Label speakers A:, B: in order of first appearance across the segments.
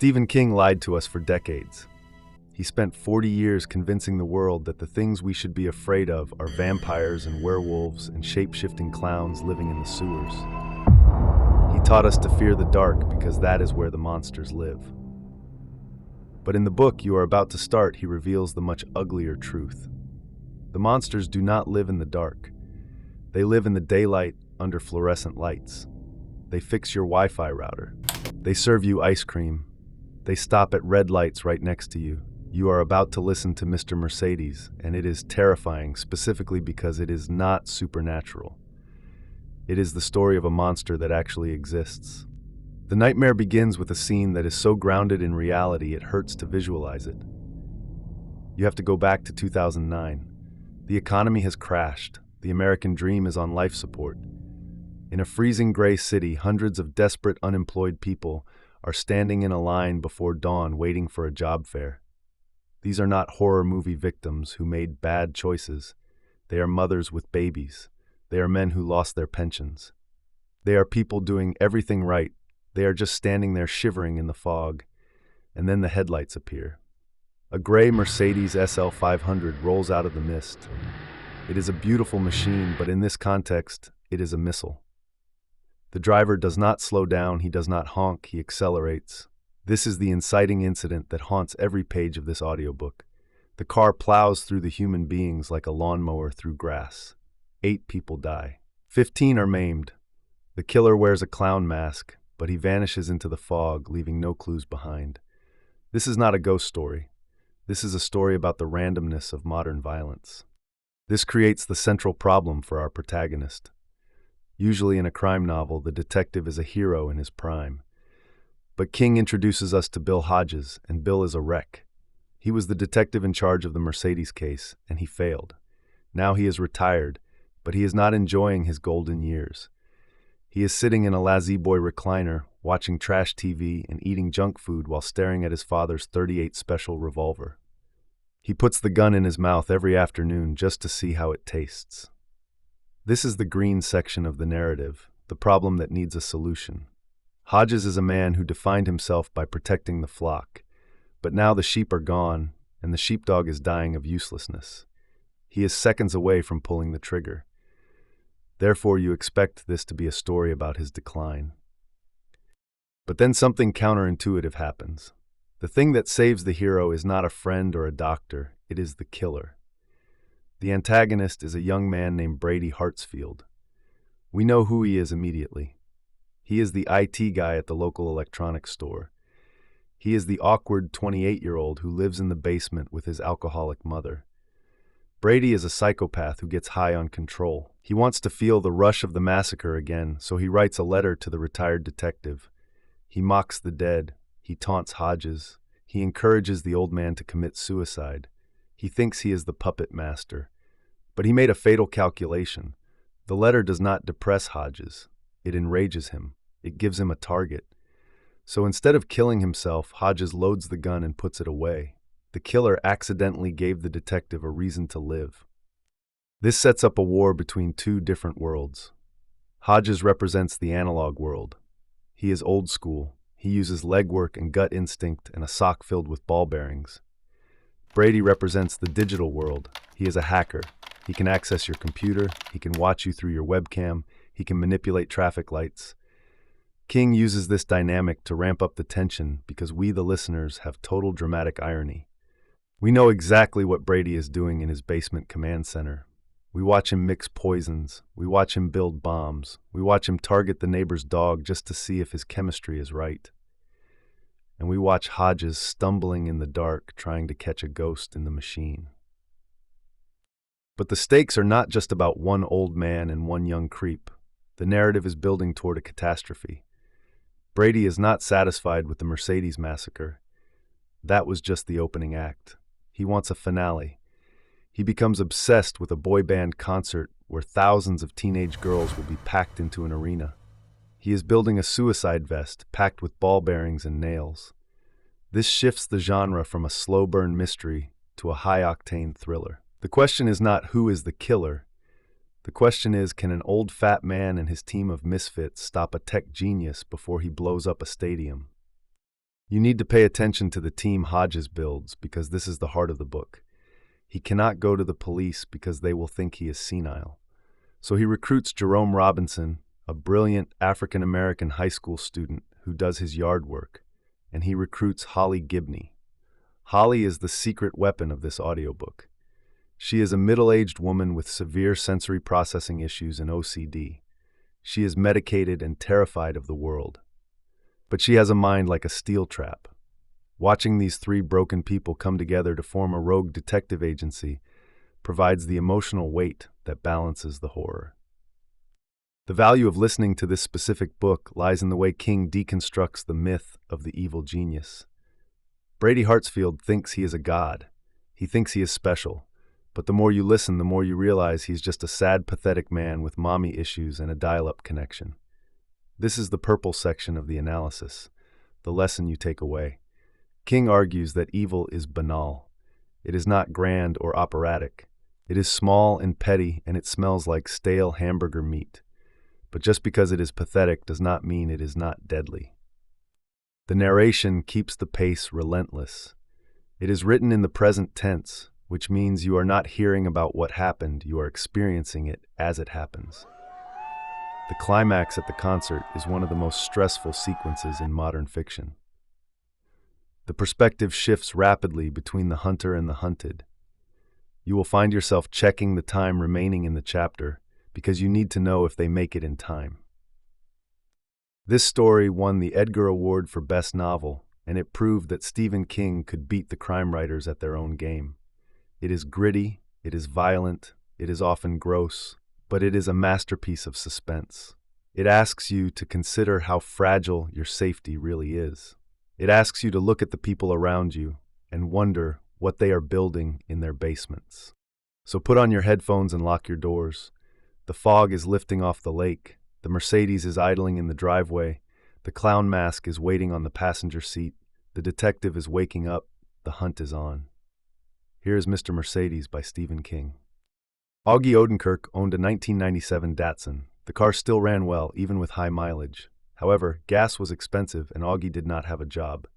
A: Stephen King lied to us for decades. He spent 40 years convincing the world that the things we should be afraid of are vampires and werewolves and shape-shifting clowns living in the sewers. He taught us to fear the dark because that is where the monsters live. But in the book you are about to start, he reveals the much uglier truth. The monsters do not live in the dark. They live in the daylight under fluorescent lights. They fix your Wi-Fi router. They serve you ice cream. They stop at red lights right next to you. You are about to listen to Mr. Mercedes, and it is terrifying, specifically because it is not supernatural. It is the story of a monster that actually exists. The nightmare begins with a scene that is so grounded in reality it hurts to visualize it. You have to go back to 2009. The economy has crashed. The American dream is on life support. In a freezing gray city, hundreds of desperate unemployed people are standing in a line before dawn waiting for a job fair. These are not horror movie victims who made bad choices. They are mothers with babies. They are men who lost their pensions. They are people doing everything right. They are just standing there shivering in the fog. And then the headlights appear. A gray Mercedes SL 500 rolls out of the mist. It is a beautiful machine, but in this context, it is a missile. The driver does not slow down, he does not honk, he accelerates. This is the inciting incident that haunts every page of this audiobook. The car plows through the human beings like a lawnmower through grass. 8 people die. 15 are maimed. The killer wears a clown mask, but he vanishes into the fog, leaving no clues behind. This is not a ghost story. This is a story about the randomness of modern violence. This creates the central problem for our protagonist. Usually in a crime novel, the detective is a hero in his prime. But King introduces us to Bill Hodges, and Bill is a wreck. He was the detective in charge of the Mercedes case, and he failed. Now he is retired, but he is not enjoying his golden years. He is sitting in a La-Z-Boy recliner, watching trash TV and eating junk food while staring at his father's .38 Special revolver. He puts the gun in his mouth every afternoon just to see how it tastes. This is the green section of the narrative, the problem that needs a solution. Hodges is a man who defined himself by protecting the flock, but now the sheep are gone, and the sheepdog is dying of uselessness. He is seconds away from pulling the trigger. Therefore, you expect this to be a story about his decline. But then something counterintuitive happens. The thing that saves the hero is not a friend or a doctor, it is the killer. The antagonist is a young man named Brady Hartsfield. We know who he is immediately. He is the IT guy at the local electronics store. He is the awkward 28-year-old who lives in the basement with his alcoholic mother. Brady is a psychopath who gets high on control. He wants to feel the rush of the massacre again, so he writes a letter to the retired detective. He mocks the dead. He taunts Hodges. He encourages the old man to commit suicide. He thinks he is the puppet master. But he made a fatal calculation. The letter does not depress Hodges. It enrages him. It gives him a target. So instead of killing himself, Hodges loads the gun and puts it away. The killer accidentally gave the detective a reason to live. This sets up a war between two different worlds. Hodges represents the analog world. He is old school. He uses legwork and gut instinct and a sock filled with ball bearings. Brady represents the digital world. He is a hacker. He can access your computer. He can watch you through your webcam. He can manipulate traffic lights. King uses this dynamic to ramp up the tension because we, the listeners, have total dramatic irony. We know exactly what Brady is doing in his basement command center. We watch him mix poisons. We watch him build bombs. We watch him target the neighbor's dog just to see if his chemistry is right. And we watch Hodges stumbling in the dark trying to catch a ghost in the machine. But the stakes are not just about one old man and one young creep. The narrative is building toward a catastrophe. Brady is not satisfied with the Mercedes massacre. That was just the opening act. He wants a finale. He becomes obsessed with a boy band concert where thousands of teenage girls will be packed into an arena. He is building a suicide vest packed with ball bearings and nails. This shifts the genre from a slow burn mystery to a high-octane thriller. The question is not who is the killer. The question is, can an old fat man and his team of misfits stop a tech genius before he blows up a stadium? You need to pay attention to the team Hodges builds because this is the heart of the book. He cannot go to the police because they will think he is senile. So he recruits Jerome Robinson, a brilliant African-American high school student who does his yard work, and he recruits Holly Gibney. Holly is the secret weapon of this audiobook. She is a middle-aged woman with severe sensory processing issues and OCD. She is medicated and terrified of the world. But she has a mind like a steel trap. Watching these three broken people come together to form a rogue detective agency provides the emotional weight that balances the horror. The value of listening to this specific book lies in the way King deconstructs the myth of the evil genius. Brady Hartsfield thinks he is a god. He thinks he is special. But the more you listen, the more you realize he's just a sad, pathetic man with mommy issues and a dial-up connection. This is the purple section of the analysis, the lesson you take away. King argues that evil is banal. It is not grand or operatic. It is small and petty, and it smells like stale hamburger meat. But just because it is pathetic does not mean it is not deadly. The narration keeps the pace relentless. It is written in the present tense, which means you are not hearing about what happened, you are experiencing it as it happens. The climax at the concert is one of the most stressful sequences in modern fiction. The perspective shifts rapidly between the hunter and the hunted. You will find yourself checking the time remaining in the chapter because you need to know if they make it in time. This story won the Edgar Award for Best Novel, and it proved that Stephen King could beat the crime writers at their own game. It is gritty, it is violent, it is often gross, but it is a masterpiece of suspense. It asks you to consider how fragile your safety really is. It asks you to look at the people around you and wonder what they are building in their basements. So put on your headphones and lock your doors. The fog is lifting off the lake. The Mercedes is idling in the driveway. The clown mask is waiting on the passenger seat. The detective is waking up. The hunt is on. Here is Mr. Mercedes by Stephen King. Augie Odenkirk owned a 1997 Datsun. The car still ran well, even with high mileage. However, gas was expensive and Augie did not have a job.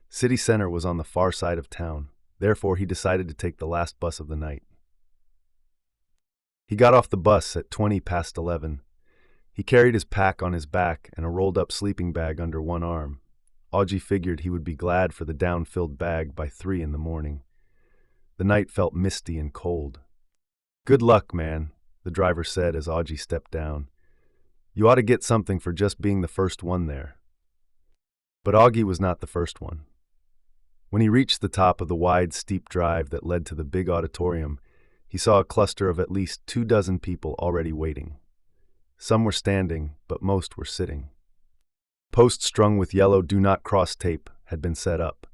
A: City Center was on the far side of town. Therefore, he decided to take the last bus of the night. He got off the bus at 11:20. He carried his pack on his back and a rolled-up sleeping bag under one arm. Augie figured he would be glad for the down-filled bag by 3 in the morning. The night felt misty and cold. "Good luck, man," the driver said as Augie stepped down. "You ought to get something for just being the first one there." But Augie was not the first one. When he reached the top of the wide, steep drive that led to the big auditorium, he saw a cluster of at least 24 people already waiting. Some were standing, but most were sitting. Posts strung with yellow "Do Not Cross" tape had been set up.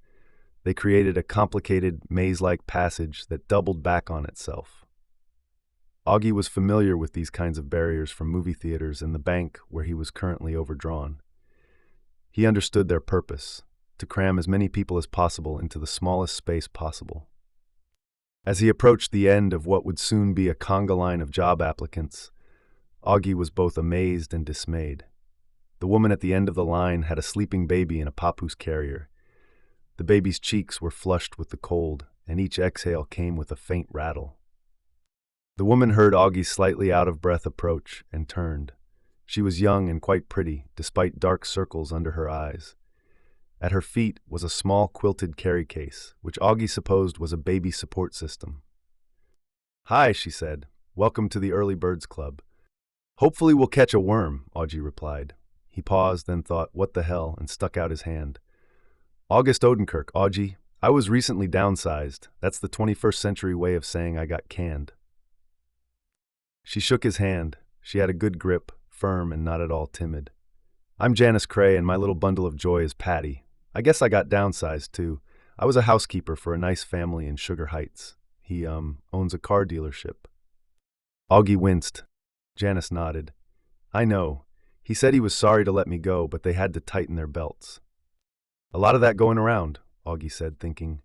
A: They created a complicated, maze-like passage that doubled back on itself. Augie was familiar with these kinds of barriers from movie theaters and the bank where he was currently overdrawn. He understood their purpose, to cram as many people as possible into the smallest space possible. As he approached the end of what would soon be a conga line of job applicants, Augie was both amazed and dismayed. The woman at the end of the line had a sleeping baby in a papoose carrier. The baby's cheeks were flushed with the cold, and each exhale came with a faint rattle. The woman heard Augie's slightly out-of-breath approach and turned. She was young and quite pretty, despite dark circles under her eyes. At her feet was a small quilted carry case, which Augie supposed was a baby support system. "Hi," she said. "Welcome to the Early Birds Club." "Hopefully we'll catch a worm," Augie replied. He paused, then thought, "What the hell?" and stuck out his hand. "August Odenkirk, Augie. I was recently downsized. That's the 21st century way of saying I got canned." She shook his hand. She had a good grip, firm and not at all timid. "I'm Janice Cray, and my little bundle of joy is Patty. I guess I got downsized, too. I was a housekeeper for a nice family in Sugar Heights. He, owns a car dealership." Augie winced. Janice nodded. "I know. He said he was sorry to let me go, but they had to tighten their belts." "A lot of that going around," Augie said, thinking.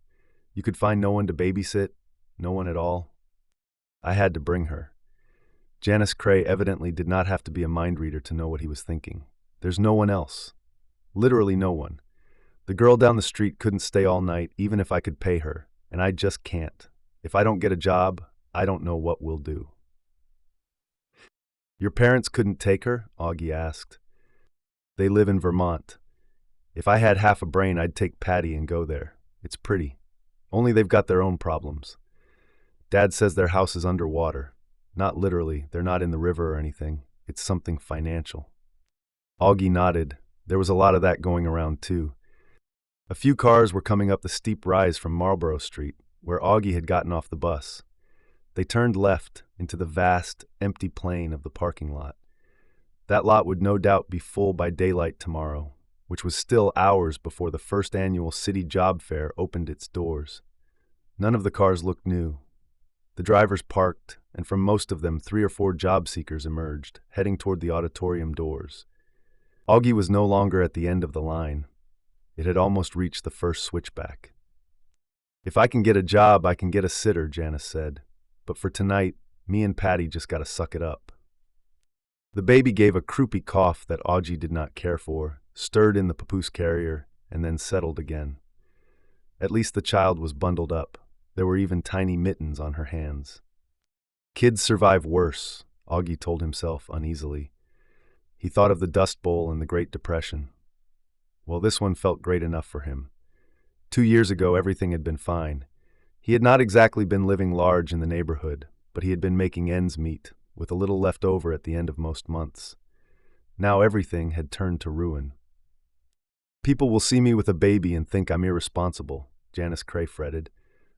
A: "You could find no one to babysit? No one at all?" "I had to bring her." Janice Cray evidently did not have to be a mind reader to know what he was thinking. "There's no one else. Literally no one. The girl down the street couldn't stay all night even if I could pay her, and I just can't. If I don't get a job, I don't know what we'll do. Your parents couldn't take her? Augie asked. They live in Vermont. If I had half a brain, I'd take Patty and go there. It's pretty. Only they've got their own problems. Dad says their house is underwater. Not literally, they're not in the river or anything. It's something financial. Augie nodded. There was a lot of that going around too. A few cars were coming up the steep rise from Marlborough Street, where Augie had gotten off the bus. They turned left into the vast, empty plain of the parking lot. That lot would no doubt be full by daylight tomorrow, which was still hours before the first annual city job fair opened its doors. None of the cars looked new. The drivers parked, and from most of them 3 or 4 job seekers emerged, heading toward the auditorium doors. Augie was no longer at the end of the line. It had almost reached the first switchback. If I can get a job, I can get a sitter, Janice said. But for tonight, me and Patty just gotta suck it up. The baby gave a croupy cough that Augie did not care for, stirred in the papoose carrier, and then settled again. At least the child was bundled up. There were even tiny mittens on her hands. Kids survive worse, Augie told himself uneasily. He thought of the Dust Bowl and the Great Depression. Well, this one felt great enough for him. 2 years ago, everything had been fine. He had not exactly been living large in the neighborhood, but he had been making ends meet, with a little left over at the end of most months. Now everything had turned to ruin. People will see me with a baby and think I'm irresponsible, Janice Cray fretted.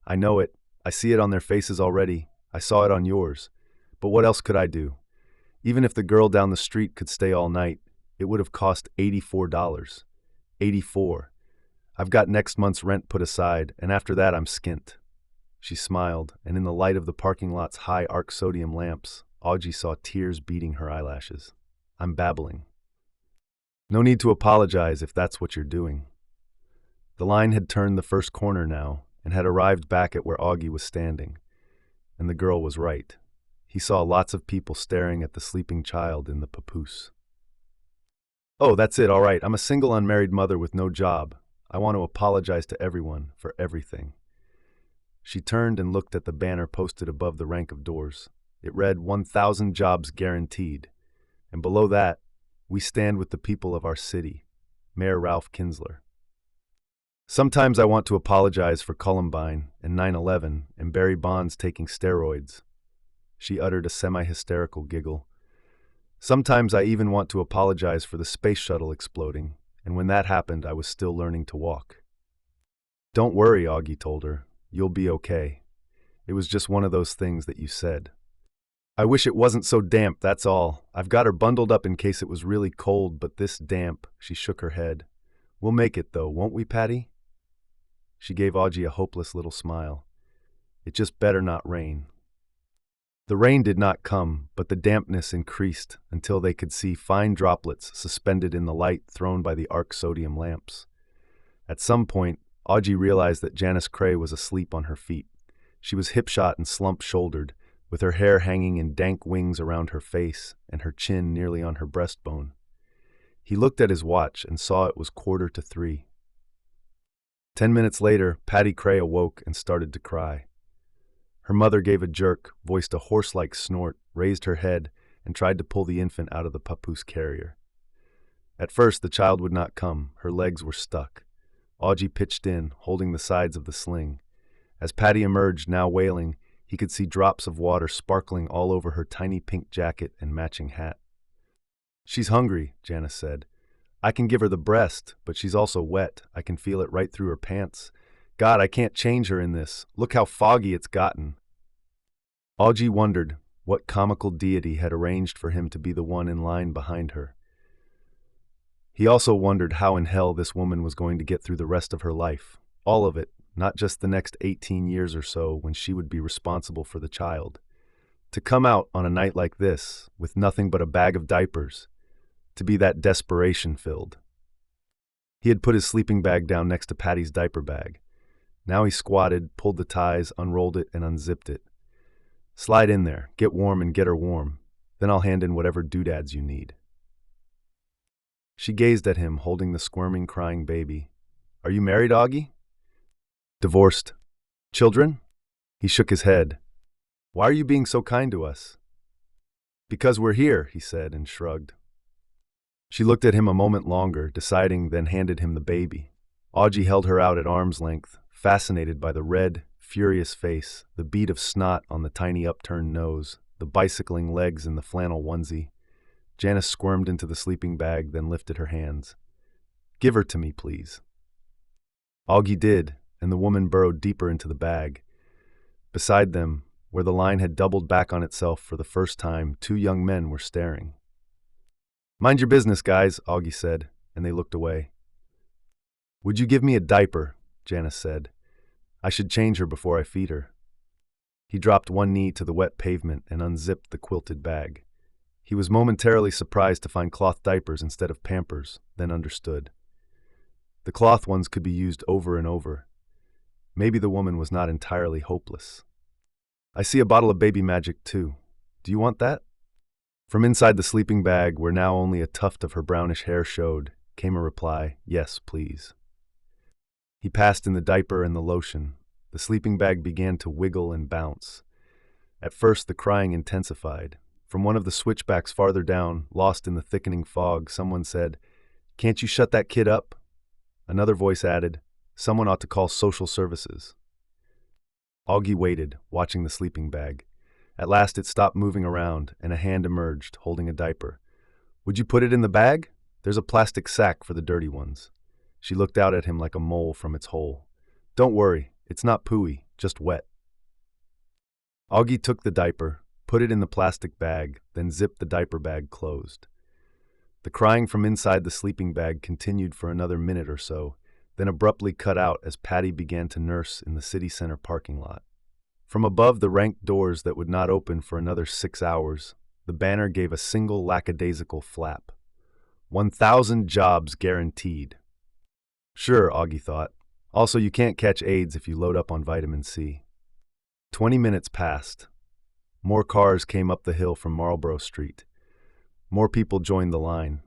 A: I know it. I see it on their faces already. I saw it on yours. But what else could I do? Even if the girl down the street could stay all night, it would have cost $84. $84. I've got next month's rent put aside, and after that I'm skint. She smiled, and in the light of the parking lot's high arc sodium lamps, Augie saw tears beading her eyelashes. I'm babbling. No need to apologize if that's what you're doing. The line had turned the first corner now, and had arrived back at where Augie was standing. And the girl was right. He saw lots of people staring at the sleeping child in the papoose. Oh, that's it, all right. I'm a single unmarried mother with no job. I want to apologize to everyone for everything. She turned and looked at the banner posted above the rank of doors. It read 1,000 jobs guaranteed. And below that, we stand with the people of our city. Mayor Ralph Kinsler. Sometimes I want to apologize for Columbine and 9/11 and Barry Bonds taking steroids. She uttered a semi-hysterical giggle. Sometimes I even want to apologize for the space shuttle exploding, and when that happened, I was still learning to walk. Don't worry, Augie told her. You'll be okay. It was just one of those things that you said. I wish it wasn't so damp, that's all. I've got her bundled up in case it was really cold, but this damp, she shook her head. We'll make it, though, won't we, Patty? She gave Augie a hopeless little smile. It just better not rain. The rain did not come, but the dampness increased until they could see fine droplets suspended in the light thrown by the arc sodium lamps. At some point, Augie realized that Janice Cray was asleep on her feet. She was hip-shot and slump-shouldered, with her hair hanging in dank wings around her face and her chin nearly on her breastbone. He looked at his watch and saw it was 2:45. 10 minutes later, Patty Cray awoke and started to cry. Her mother gave a jerk, voiced a horse-like snort, raised her head, and tried to pull the infant out of the papoose carrier. At first, the child would not come. Her legs were stuck. Augie pitched in, holding the sides of the sling. As Patty emerged, now wailing, he could see drops of water sparkling all over her tiny pink jacket and matching hat. She's hungry, Janice said. I can give her the breast, but she's also wet. I can feel it right through her pants. God, I can't change her in this. Look how foggy it's gotten. Augie wondered what comical deity had arranged for him to be the one in line behind her. He also wondered how in hell this woman was going to get through the rest of her life. All of it, not just the next 18 years or so when she would be responsible for the child. To come out on a night like this, with nothing but a bag of diapers, to be that desperation-filled. He had put his sleeping bag down next to Patty's diaper bag. Now he squatted, pulled the ties, unrolled it, and unzipped it. Slide in there, get warm and get her warm. Then I'll hand in whatever doodads you need. She gazed at him, holding the squirming, crying baby. Are you married, Augie? Divorced. Children? He shook his head. Why are you being so kind to us? Because we're here, he said and shrugged. She looked at him a moment longer, deciding, then handed him the baby. Augie held her out at arm's length, fascinated by the red, furious face, the bead of snot on the tiny upturned nose, the bicycling legs in the flannel onesie. Janice squirmed into the sleeping bag, then lifted her hands. Give her to me, please. Augie did, and the woman burrowed deeper into the bag. Beside them, where the line had doubled back on itself for the first time, two young men were staring. Mind your business, guys, Augie said, and they looked away. Would you give me a diaper? Janice said. I should change her before I feed her. He dropped one knee to the wet pavement and unzipped the quilted bag. He was momentarily surprised to find cloth diapers instead of Pampers, then understood. The cloth ones could be used over and over. Maybe the woman was not entirely hopeless. I see a bottle of baby magic, too. Do you want that? From inside the sleeping bag, where now only a tuft of her brownish hair showed, came a reply, yes, please. He passed in the diaper and the lotion. The sleeping bag began to wiggle and bounce. At first, the crying intensified. From one of the switchbacks farther down, lost in the thickening fog, someone said, Can't you shut that kid up? Another voice added, Someone ought to call social services. Augie waited, watching the sleeping bag. At last it stopped moving around, and a hand emerged, holding a diaper. Would you put it in the bag? There's a plastic sack for the dirty ones. She looked out at him like a mole from its hole. Don't worry, it's not pooey, just wet. Augie took the diaper, put it in the plastic bag, then zipped the diaper bag closed. The crying from inside the sleeping bag continued for another minute or so, then abruptly cut out as Patty began to nurse in the city center parking lot. From above the ranked doors that would not open for another 6 hours, the banner gave a single lackadaisical flap. 1,000 jobs guaranteed. Sure, Augie thought. Also, you can't catch AIDS if you load up on vitamin C. 20 minutes passed. More cars came up the hill from Marlborough Street. More people joined the line.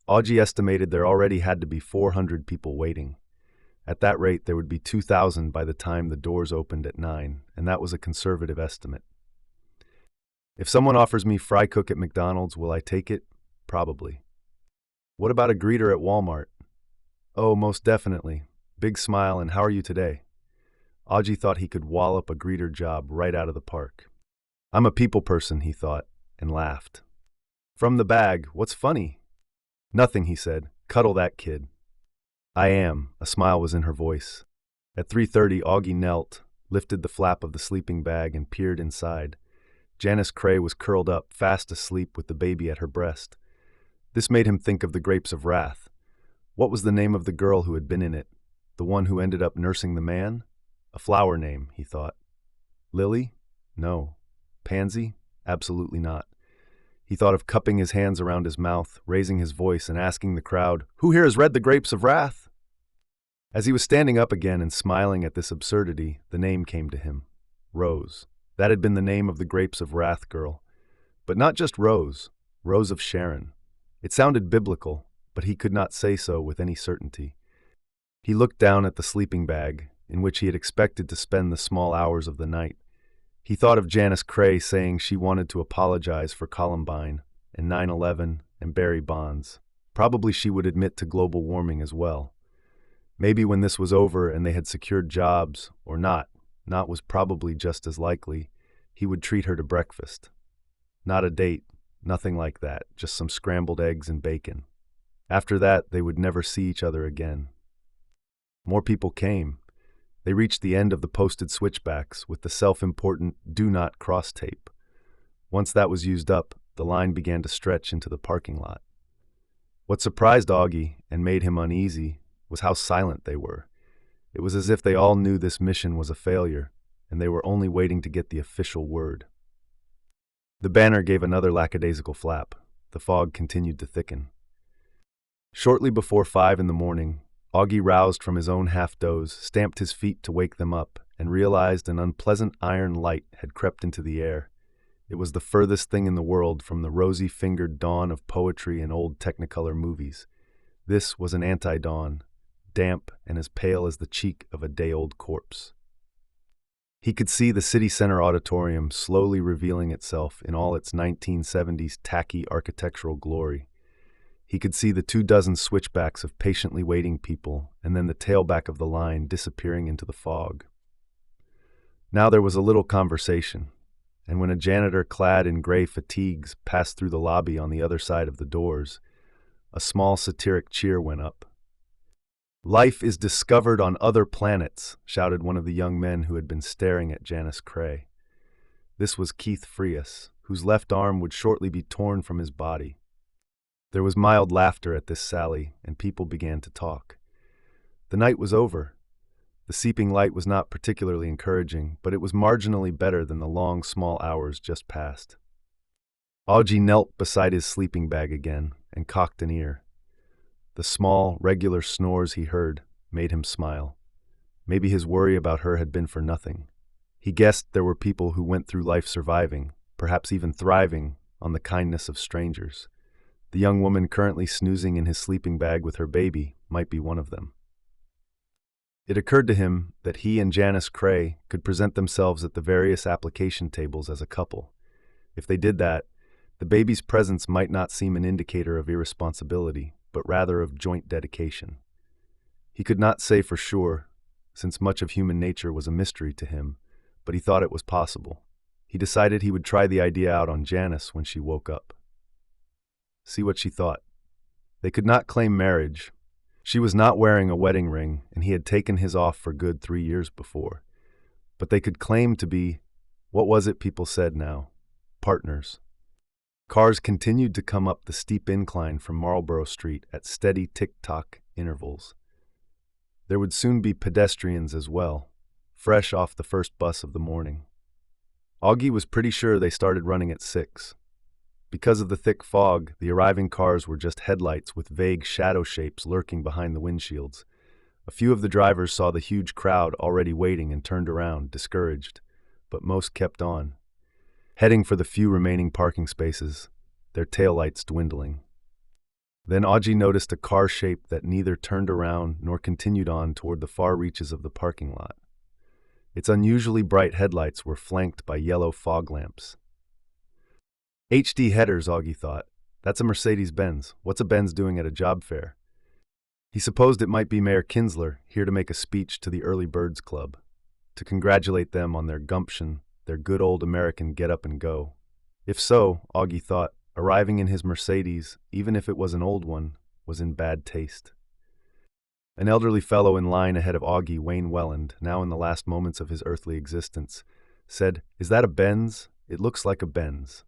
A: Augie estimated there already had to be 400 people waiting. At that rate, there would be 2,000 by the time the doors opened at 9, and that was a conservative estimate. If someone offers me fry cook at McDonald's, will I take it? Probably. What about a greeter at Walmart? Oh, most definitely. Big smile and how are you today? Augie thought he could wallop a greeter job right out of the park. I'm a people person, he thought, and laughed. From the bag, what's funny? Nothing, he said. Cuddle that kid. I am. A smile was in her voice. At 3:30, Augie knelt, lifted the flap of the sleeping bag, and peered inside. Janice Cray was curled up, fast asleep with the baby at her breast. This made him think of the Grapes of Wrath. What was the name of the girl who had been in it? The one who ended up nursing the man? A flower name, he thought. Lily? No. Pansy? Absolutely not. He thought of cupping his hands around his mouth, raising his voice, and asking the crowd, Who here has read The Grapes of Wrath? As he was standing up again and smiling at this absurdity, the name came to him. Rose. That had been the name of the Grapes of Wrath girl. But not just Rose. Rose of Sharon. It sounded biblical, but he could not say so with any certainty. He looked down at the sleeping bag, in which he had expected to spend the small hours of the night. He thought of Janice Cray saying she wanted to apologize for Columbine and 9/11 and Barry Bonds. Probably she would admit to global warming as well. Maybe when this was over and they had secured jobs, or not was probably just as likely, he would treat her to breakfast. Not a date, nothing like that, just some scrambled eggs and bacon. After that, they would never see each other again. More people came. They reached the end of the posted switchbacks with the self-important "do not cross" tape. Once that was used up, the line began to stretch into the parking lot. What surprised Augie and made him uneasy was how silent they were. It was as if they all knew this mission was a failure, and they were only waiting to get the official word. The banner gave another lackadaisical flap. The fog continued to thicken. Shortly before 5 in the morning, Augie roused from his own half-doze, stamped his feet to wake them up, and realized an unpleasant iron light had crept into the air. It was the furthest thing in the world from the rosy-fingered dawn of poetry and old Technicolor movies. This was an anti-dawn, damp and as pale as the cheek of a day-old corpse. He could see the city center auditorium slowly revealing itself in all its 1970s tacky architectural glory. He could see the 24 switchbacks of patiently waiting people and then the tailback of the line disappearing into the fog. Now there was a little conversation, and when a janitor clad in gray fatigues passed through the lobby on the other side of the doors, a small satiric cheer went up. "Life is discovered on other planets," shouted one of the young men who had been staring at Janice Cray. This was Keith Frias, whose left arm would shortly be torn from his body. There was mild laughter at this sally, and people began to talk. The night was over. The seeping light was not particularly encouraging, but it was marginally better than the long, small hours just past. Augie knelt beside his sleeping bag again and cocked an ear. The small, regular snores he heard made him smile. Maybe his worry about her had been for nothing. He guessed there were people who went through life surviving, perhaps even thriving, on the kindness of strangers. The young woman currently snoozing in his sleeping bag with her baby might be one of them. It occurred to him that he and Janice Cray could present themselves at the various application tables as a couple. If they did that, the baby's presence might not seem an indicator of irresponsibility, but rather of joint dedication. He could not say for sure, since much of human nature was a mystery to him, but he thought it was possible. He decided he would try the idea out on Janice when she woke up. See what she thought. They could not claim marriage. She was not wearing a wedding ring, and he had taken his off for good 3 years before. But they could claim to be, what was it people said now? Partners. Cars continued to come up the steep incline from Marlborough Street at steady tick-tock intervals. There would soon be pedestrians as well, fresh off the first bus of the morning. Augie was pretty sure they started running at 6. Because of the thick fog, the arriving cars were just headlights with vague shadow shapes lurking behind the windshields. A few of the drivers saw the huge crowd already waiting and turned around, discouraged, but most kept on, heading for the few remaining parking spaces, their taillights dwindling. Then Augie noticed a car shape that neither turned around nor continued on toward the far reaches of the parking lot. Its unusually bright headlights were flanked by yellow fog lamps. HD headers, Augie thought. That's a Mercedes-Benz. What's a Benz doing at a job fair? He supposed it might be Mayor Kinsler, here to make a speech to the Early Birds Club, to congratulate them on their gumption, their good old American get up and go. If so, Augie thought, arriving in his Mercedes, even if it was an old one, was in bad taste. An elderly fellow in line ahead of Augie, Wayne Welland, now in the last moments of his earthly existence, said, "Is that a Benz? It looks like a Benz."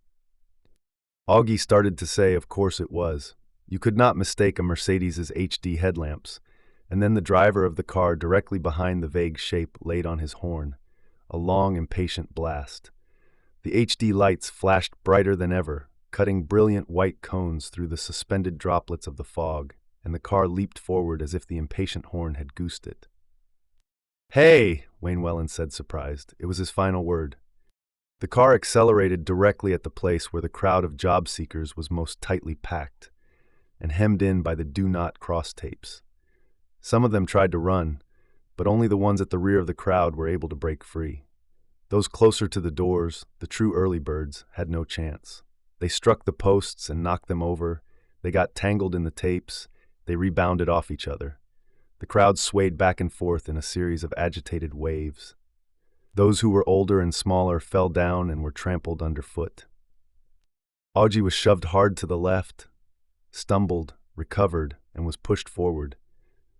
A: Augie started to say of course it was. You could not mistake a Mercedes's HD headlamps, and then the driver of the car directly behind the vague shape laid on his horn, a long, impatient blast. The HD lights flashed brighter than ever, cutting brilliant white cones through the suspended droplets of the fog, and the car leaped forward as if the impatient horn had goosed it. "Hey!" Wayne Welland said, surprised. It was his final word. The car accelerated directly at the place where the crowd of job seekers was most tightly packed and hemmed in by the do not cross tapes. Some of them tried to run, but only the ones at the rear of the crowd were able to break free. Those closer to the doors, the true early birds, had no chance. They struck the posts and knocked them over. They got tangled in the tapes. They rebounded off each other. The crowd swayed back and forth in a series of agitated waves. Those who were older and smaller fell down and were trampled underfoot. Augie was shoved hard to the left, stumbled, recovered, and was pushed forward.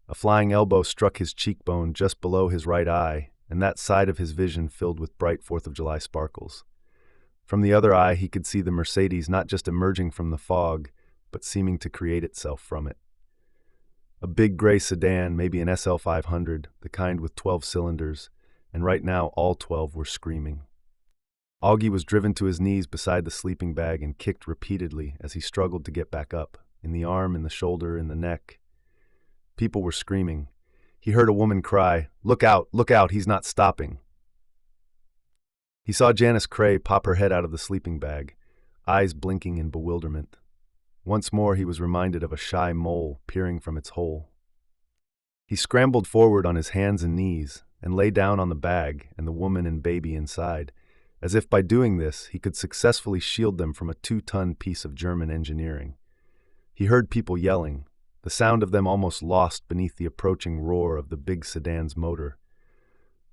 A: A flying elbow struck his cheekbone just below his right eye, and that side of his vision filled with bright 4th of July sparkles. From the other eye, he could see the Mercedes not just emerging from the fog, but seeming to create itself from it. A big gray sedan, maybe an SL 500, the kind with 12 cylinders, and right now all 12 were screaming. Augie was driven to his knees beside the sleeping bag and kicked repeatedly as he struggled to get back up, in the arm, in the shoulder, in the neck. People were screaming. He heard a woman cry, look out, he's not stopping." He saw Janice Cray pop her head out of the sleeping bag, eyes blinking in bewilderment. Once more he was reminded of a shy mole peering from its hole. He scrambled forward on his hands and knees and lay down on the bag and the woman and baby inside, as if by doing this he could successfully shield them from a 2-ton piece of German engineering. He heard people yelling, the sound of them almost lost beneath the approaching roar of the big sedan's motor.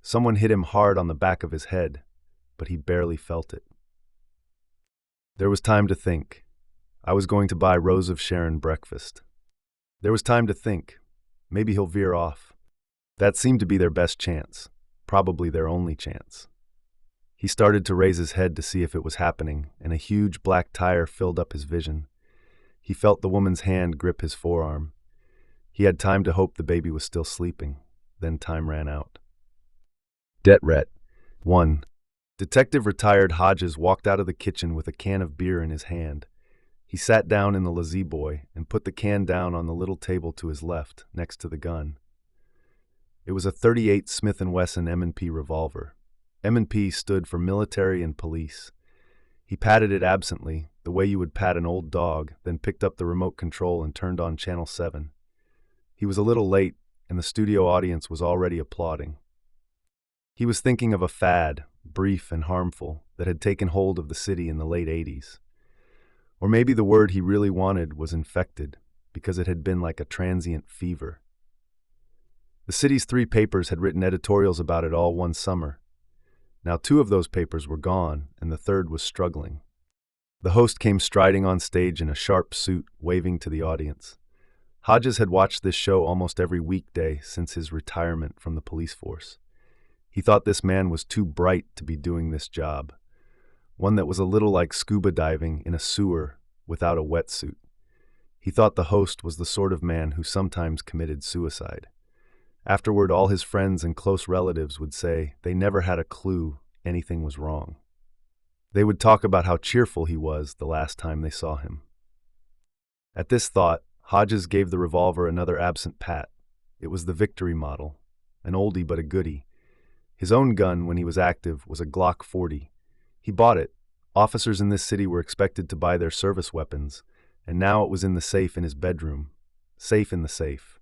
A: Someone hit him hard on the back of his head, but he barely felt it. There was time to think. I was going to buy Rose of Sharon breakfast. There was time to think. Maybe he'll veer off. That seemed to be their best chance, probably their only chance. He started to raise his head to see if it was happening, and a huge black tire filled up his vision. He felt the woman's hand grip his forearm. He had time to hope the baby was still sleeping. Then time ran out. Det Ret. 1. Detective Retired Hodges walked out of the kitchen with a can of beer in his hand. He sat down in the lazeboy and put the can down on the little table to his left, next to the gun. It was a .38 Smith & Wesson M&P revolver. M&P stood for military and police. He patted it absently, the way you would pat an old dog, then picked up the remote control and turned on Channel 7. He was a little late, and the studio audience was already applauding. He was thinking of a fad, brief and harmful, that had taken hold of the city in the late 80s. Or maybe the word he really wanted was infected, because it had been like a transient fever. The city's 3 papers had written editorials about it all one summer. Now 2 of those papers were gone, and the 3rd was struggling. The host came striding on stage in a sharp suit, waving to the audience. Hodges had watched this show almost every weekday since his retirement from the police force. He thought this man was too bright to be doing this job, one that was a little like scuba diving in a sewer without a wetsuit. He thought the host was the sort of man who sometimes committed suicide. Afterward, all his friends and close relatives would say they never had a clue anything was wrong. They would talk about how cheerful he was the last time they saw him. At this thought, Hodges gave the revolver another absent pat. It was the Victory model, an oldie but a goodie. His own gun, when he was active, was a Glock 40. He bought it. Officers in this city were expected to buy their service weapons, and now it was in the safe in his bedroom. Safe in the safe.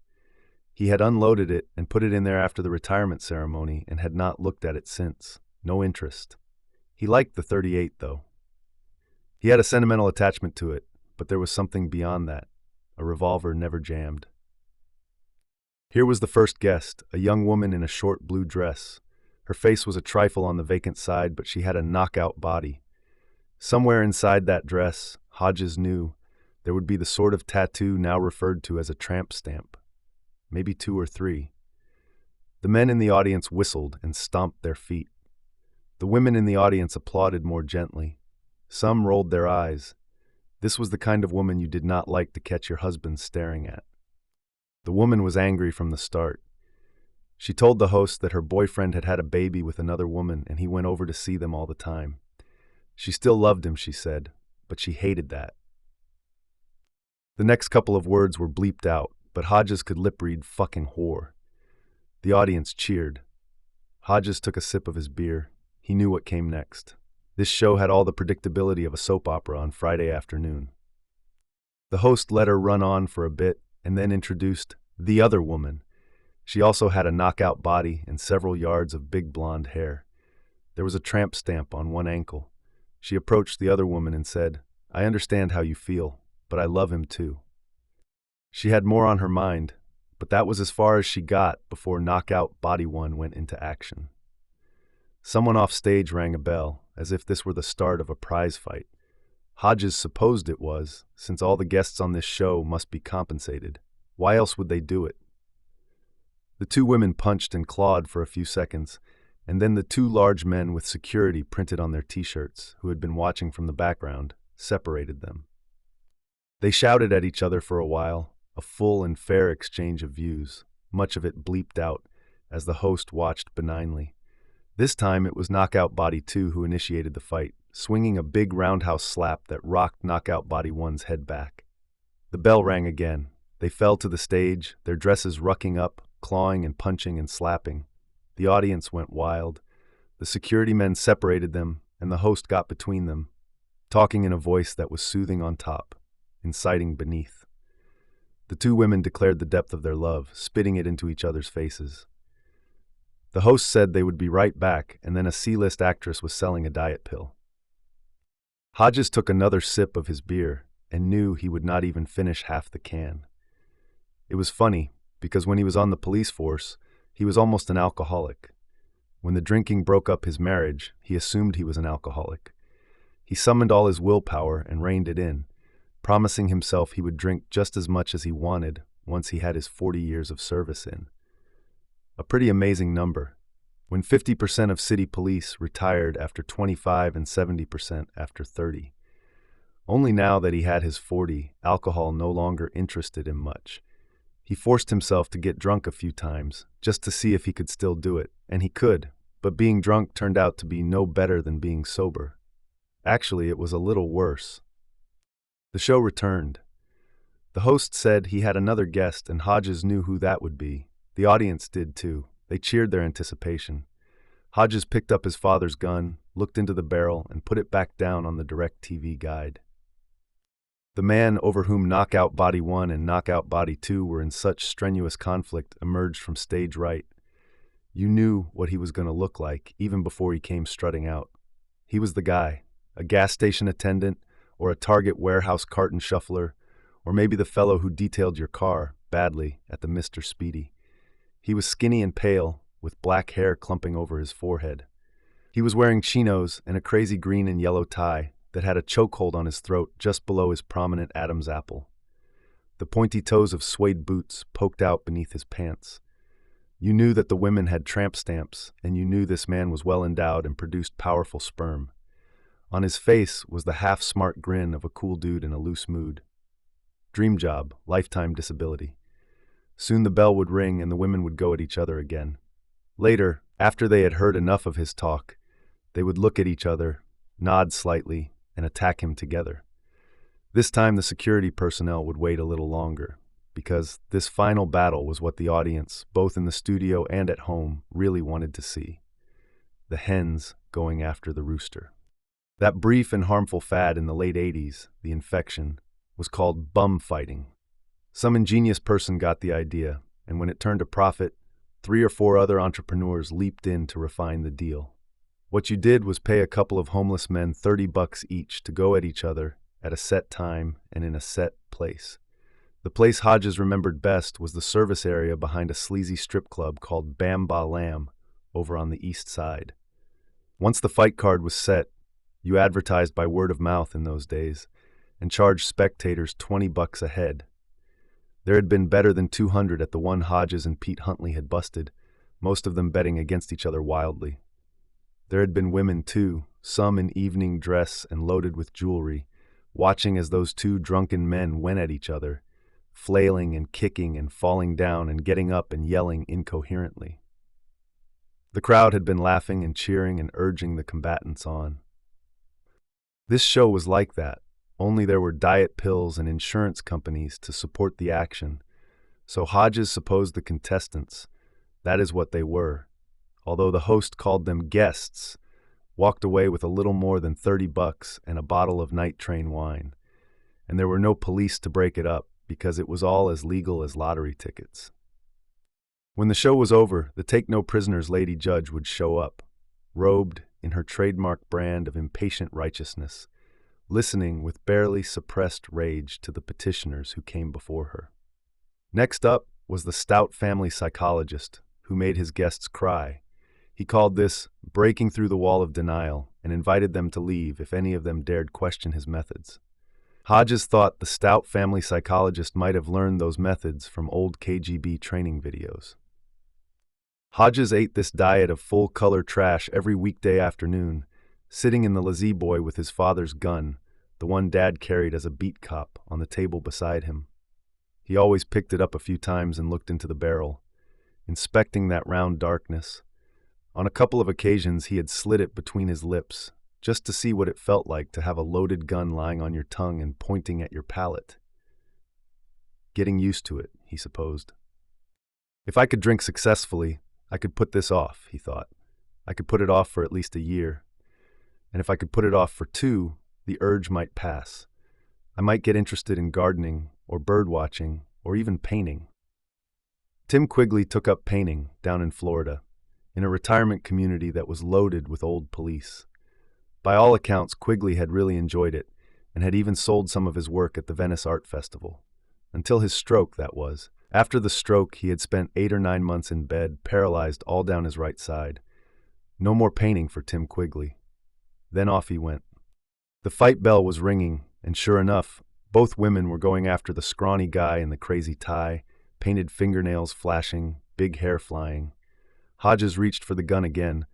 A: He had unloaded it and put it in there after the retirement ceremony and had not looked at it since. No interest. He liked the .38, though. He had a sentimental attachment to it, but there was something beyond that. A revolver never jammed. Here was the first guest, a young woman in a short blue dress. Her face was a trifle on the vacant side, but she had a knockout body. Somewhere inside that dress, Hodges knew, there would be the sort of tattoo now referred to as a tramp stamp. Maybe 2 or 3. The men in the audience whistled and stomped their feet. The women in the audience applauded more gently. Some rolled their eyes. This was the kind of woman you did not like to catch your husband staring at. The woman was angry from the start. She told the host that her boyfriend had had a baby with another woman and he went over to see them all the time. She still loved him, she said, but she hated that. The next couple of words were bleeped out, but Hodges could lip-read "fucking whore." The audience cheered. Hodges took a sip of his beer. He knew what came next. This show had all the predictability of a soap opera on Friday afternoon. The host let her run on for a bit and then introduced the other woman. She also had a knockout body and several yards of big blonde hair. There was a tramp stamp on one ankle. She approached the other woman and said, "I understand how you feel, but I love him too." She had more on her mind, but that was as far as she got before Knockout Body One went into action. Someone off stage rang a bell, as if this were the start of a prize fight. Hodges supposed it was, since all the guests on this show must be compensated. Why else would they do it? The 2 women punched and clawed for a few seconds, and then the 2 large men with security printed on their t-shirts, who had been watching from the background, separated them. They shouted at each other for a while, a full and fair exchange of views, much of it bleeped out, as the host watched benignly. This time it was Knockout Body 2 who initiated the fight, swinging a big roundhouse slap that rocked Knockout Body 1's head back. The bell rang again. They fell to the stage, their dresses rucking up, clawing and punching and slapping. The audience went wild. The security men separated them, and the host got between them, talking in a voice that was soothing on top, inciting beneath. The two women declared the depth of their love, spitting it into each other's faces. The host said they would be right back, and then a C-list actress was selling a diet pill. Hodges took another sip of his beer and knew he would not even finish half the can. It was funny, because when he was on the police force, he was almost an alcoholic. When the drinking broke up his marriage, he assumed he was an alcoholic. He summoned all his willpower and reined it in, promising himself he would drink just as much as he wanted once he had his 40 years of service in. A pretty amazing number, when 50% of city police retired after 25 and 70% after 30. Only now that he had his 40, alcohol no longer interested him much. He forced himself to get drunk a few times, just to see if he could still do it, and he could, but being drunk turned out to be no better than being sober. Actually, it was a little worse. The show returned. The host said he had another guest, and Hodges knew who that would be. The audience did too. They cheered their anticipation. Hodges picked up his father's gun, looked into the barrel, and put it back down on the DirecTV guide. The man over whom Knockout Body 1 and Knockout Body 2 were in such strenuous conflict emerged from stage right. You knew what he was going to look like even before he came strutting out. He was the guy, a gas station attendant, or a Target warehouse carton shuffler, or maybe the fellow who detailed your car, badly, at the Mr. Speedy. He was skinny and pale, with black hair clumping over his forehead. He was wearing chinos and a crazy green and yellow tie that had a chokehold on his throat just below his prominent Adam's apple. The pointy toes of suede boots poked out beneath his pants. You knew that the women had tramp stamps, and you knew this man was well endowed and produced powerful sperm. On his face was the half-smart grin of a cool dude in a loose mood. Dream job, lifetime disability. Soon the bell would ring and the women would go at each other again. Later, after they had heard enough of his talk, they would look at each other, nod slightly, and attack him together. This time the security personnel would wait a little longer, because this final battle was what the audience, both in the studio and at home, really wanted to see. The hens going after the rooster. That brief and harmful fad in the late 80s, the infection, was called bum fighting. Some ingenious person got the idea, and when it turned a profit, 3 or 4 other entrepreneurs leaped in to refine the deal. What you did was pay a couple of homeless men $30 each to go at each other at a set time and in a set place. The place Hodges remembered best was the service area behind a sleazy strip club called Bam Ba Lam over on the east side. Once the fight card was set, you advertised by word of mouth in those days and charged spectators $20 a head. There had been better than 200 at the one Hodges and Pete Huntley had busted, most of them betting against each other wildly. There had been women too, some in evening dress and loaded with jewelry, watching as those two drunken men went at each other, flailing and kicking and falling down and getting up and yelling incoherently. The crowd had been laughing and cheering and urging the combatants on. This show was like that, only there were diet pills and insurance companies to support the action, so Hodges supposed the contestants, that is what they were, although the host called them guests, walked away with a little more than $30 and a bottle of night train wine, and there were no police to break it up because it was all as legal as lottery tickets. When the show was over, the take-no-prisoners lady judge would show up, robed in her trademark brand of impatient righteousness, listening with barely suppressed rage to the petitioners who came before her. Next up was the stout family psychologist who made his guests cry. He called this breaking through the wall of denial and invited them to leave if any of them dared question his methods. Hodges thought the stout family psychologist might have learned those methods from old KGB training videos. Hodges ate this diet of full-color trash every weekday afternoon, sitting in the lazeboy with his father's gun, the one Dad carried as a beat cop, on the table beside him. He always picked it up a few times and looked into the barrel, inspecting that round darkness. On a couple of occasions he had slid it between his lips, just to see what it felt like to have a loaded gun lying on your tongue and pointing at your palate. Getting used to it, he supposed. If I could drink successfully, I could put this off, he thought. I could put it off for at least a year. And if I could put it off for 2, the urge might pass. I might get interested in gardening or bird watching or even painting. Tim Quigley took up painting down in Florida, in a retirement community that was loaded with old police. By all accounts, Quigley had really enjoyed it and had even sold some of his work at the Venice Art Festival. Until his stroke, that was. After the stroke, he had spent 8 or 9 months in bed, paralyzed all down his right side. No more painting for Tim Quigley. Then off he went. The fight bell was ringing, and sure enough, both women were going after the scrawny guy in the crazy tie, painted fingernails flashing, big hair flying. Hodges reached for the gun again,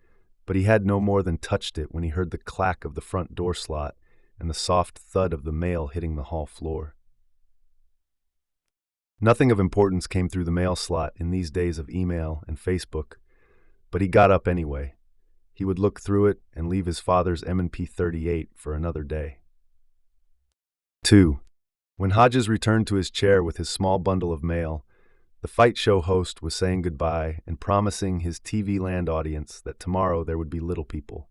A: but he had no more than touched it when he heard the clack of the front door slot and the soft thud of the mail hitting the hall floor. Nothing of importance came through the mail slot in these days of email and Facebook, but he got up anyway. He would look through it and leave his father's M&P 38 for another day. 2. When Hodges returned to his chair with his small bundle of mail, the fight show host was saying goodbye and promising his TV land audience that tomorrow there would be little people.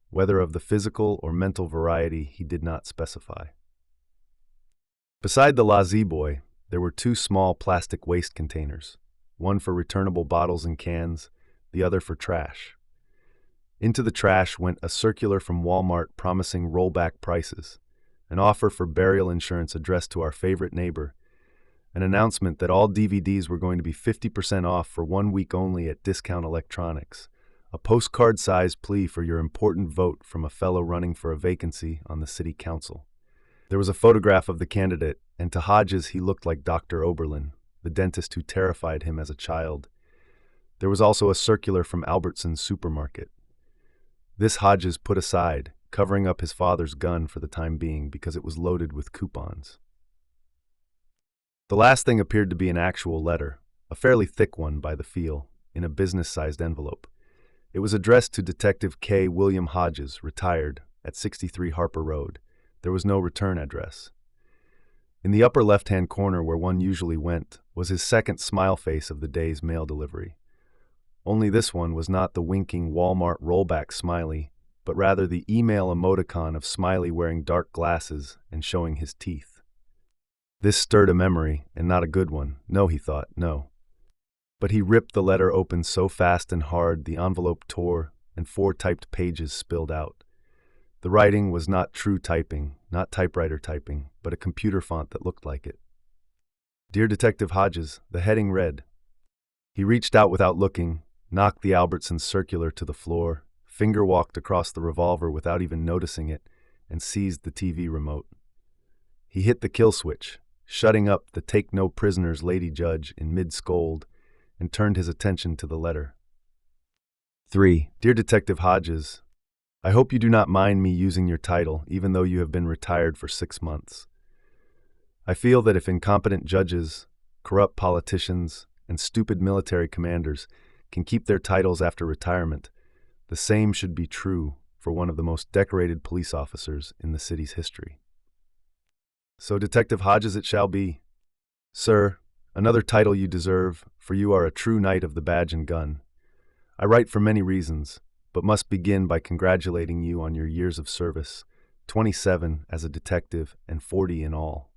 A: Whether of the physical or mental variety, he did not specify. Beside the lazy boy, there were 2 small plastic waste containers, one for returnable bottles and cans, the other for trash. Into the trash went a circular from Walmart promising rollback prices, an offer for burial insurance addressed to our favorite neighbor, an announcement that all DVDs were going to be 50% off for 1 week only at Discount Electronics, a postcard-sized plea for your important vote from a fellow running for a vacancy on the city council. There was a photograph of the candidate, and to Hodges he looked like Dr. Oberlin, the dentist who terrified him as a child. There was also a circular from Albertson's supermarket. This Hodges put aside, covering up his father's gun for the time being because it was loaded with coupons. The last thing appeared to be an actual letter, a fairly thick one by the feel, in a business-sized envelope. It was addressed to Detective K. William Hodges, retired, at 63 Harper Road. There was no return address. In the upper left-hand corner where one usually went was his second smile face of the day's mail delivery. Only this one was not the winking Walmart rollback smiley, but rather the email emoticon of Smiley wearing dark glasses and showing his teeth. This stirred a memory, and not a good one. No, he thought, no. But he ripped the letter open so fast and hard the envelope tore and 4 typed pages spilled out. The writing was not true typing, not typewriter typing, but a computer font that looked like it. Dear Detective Hodges, the heading read. He reached out without looking, knocked the Albertsons circular to the floor, finger-walked across the revolver without even noticing it, and seized the TV remote. He hit the kill switch, shutting up the take-no-prisoners lady judge in mid-scold, and turned his attention to the letter. 3. Dear Detective Hodges, I hope you do not mind me using your title, even though you have been retired for 6 months. I feel that if incompetent judges, corrupt politicians, and stupid military commanders can keep their titles after retirement, the same should be true for one of the most decorated police officers in the city's history. So, Detective Hodges it shall be. Sir, another title you deserve, for you are a true knight of the badge and gun. I write for many reasons, but must begin by congratulating you on your years of service, 27 as a detective and 40 in all.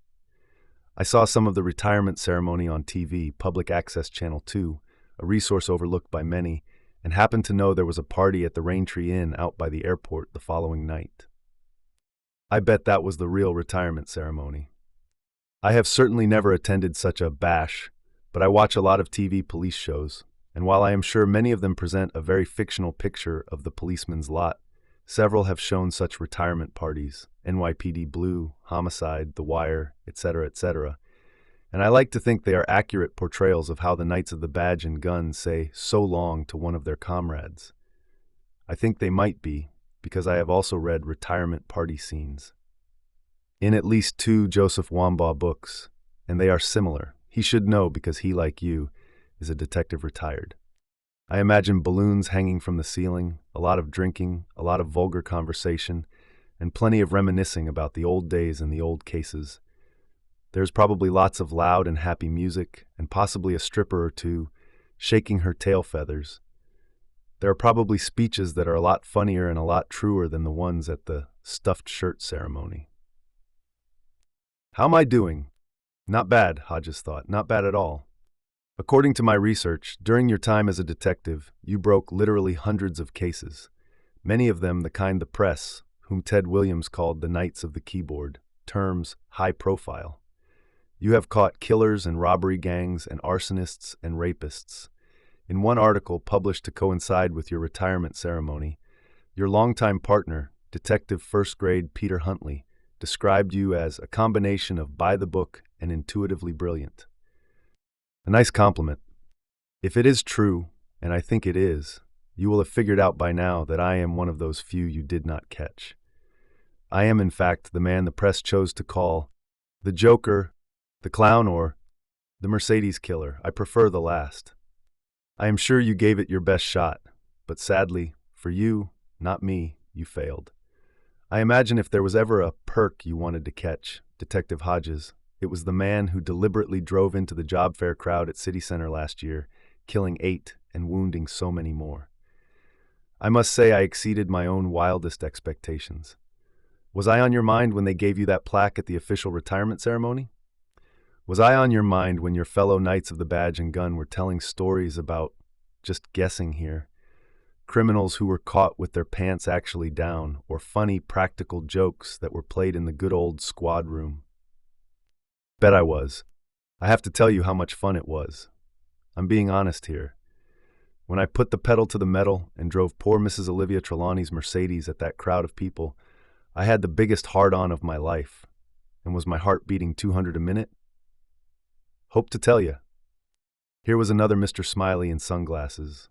A: I saw some of the retirement ceremony on TV, Public Access Channel 2, a resource overlooked by many, and happened to know there was a party at the Raintree Inn out by the airport the following night. I bet that was the real retirement ceremony. I have certainly never attended such a bash, but I watch a lot of TV police shows, and while I am sure many of them present a very fictional picture of the policeman's lot, several have shown such retirement parties, NYPD Blue, Homicide, The Wire, etc., etc., and I like to think they are accurate portrayals of how the Knights of the Badge and Gun say so long to one of their comrades. I think they might be, because I have also read retirement party scenes in at least 2 Joseph Wambaugh books, and they are similar. He should know because he, like you, is a detective retired. I imagine balloons hanging from the ceiling, a lot of drinking, a lot of vulgar conversation, and plenty of reminiscing about the old days and the old cases. There's probably lots of loud and happy music, and possibly a stripper or 2 shaking her tail feathers. There are probably speeches that are a lot funnier and a lot truer than the ones at the stuffed shirt ceremony. How am I doing? Not bad, Hodges thought, not bad at all. According to my research, during your time as a detective, you broke literally hundreds of cases, many of them the kind the press, whom Ted Williams called the Knights of the Keyboard, terms high profile. You have caught killers and robbery gangs and arsonists and rapists. In one article published to coincide with your retirement ceremony, your longtime partner, Detective First Grade Peter Huntley, described you as a combination of by-the-book and intuitively brilliant. A nice compliment. If it is true, and I think it is, you will have figured out by now that I am one of those few you did not catch. I am, in fact, the man the press chose to call the Joker, the Clown, or the Mercedes Killer. I prefer the last. I am sure you gave it your best shot, but sadly, for you, not me, you failed. I imagine if there was ever a perk you wanted to catch, Detective Hodges, it was the man who deliberately drove into the job fair crowd at City Center last year, killing 8 and wounding so many more. I must say I exceeded my own wildest expectations. Was I on your mind when they gave you that plaque at the official retirement ceremony? Was I on your mind when your fellow Knights of the Badge and Gun were telling stories about, just guessing here, criminals who were caught with their pants actually down, or funny practical jokes that were played in the good old squad room? Bet I was. I have to tell you how much fun it was. I'm being honest here. When I put the pedal to the metal and drove poor Mrs. Olivia Trelawney's Mercedes at that crowd of people, I had the biggest hard-on of my life. And was my heart beating 200 a minute? Hope to tell you. Here was another Mr. Smiley in sunglasses.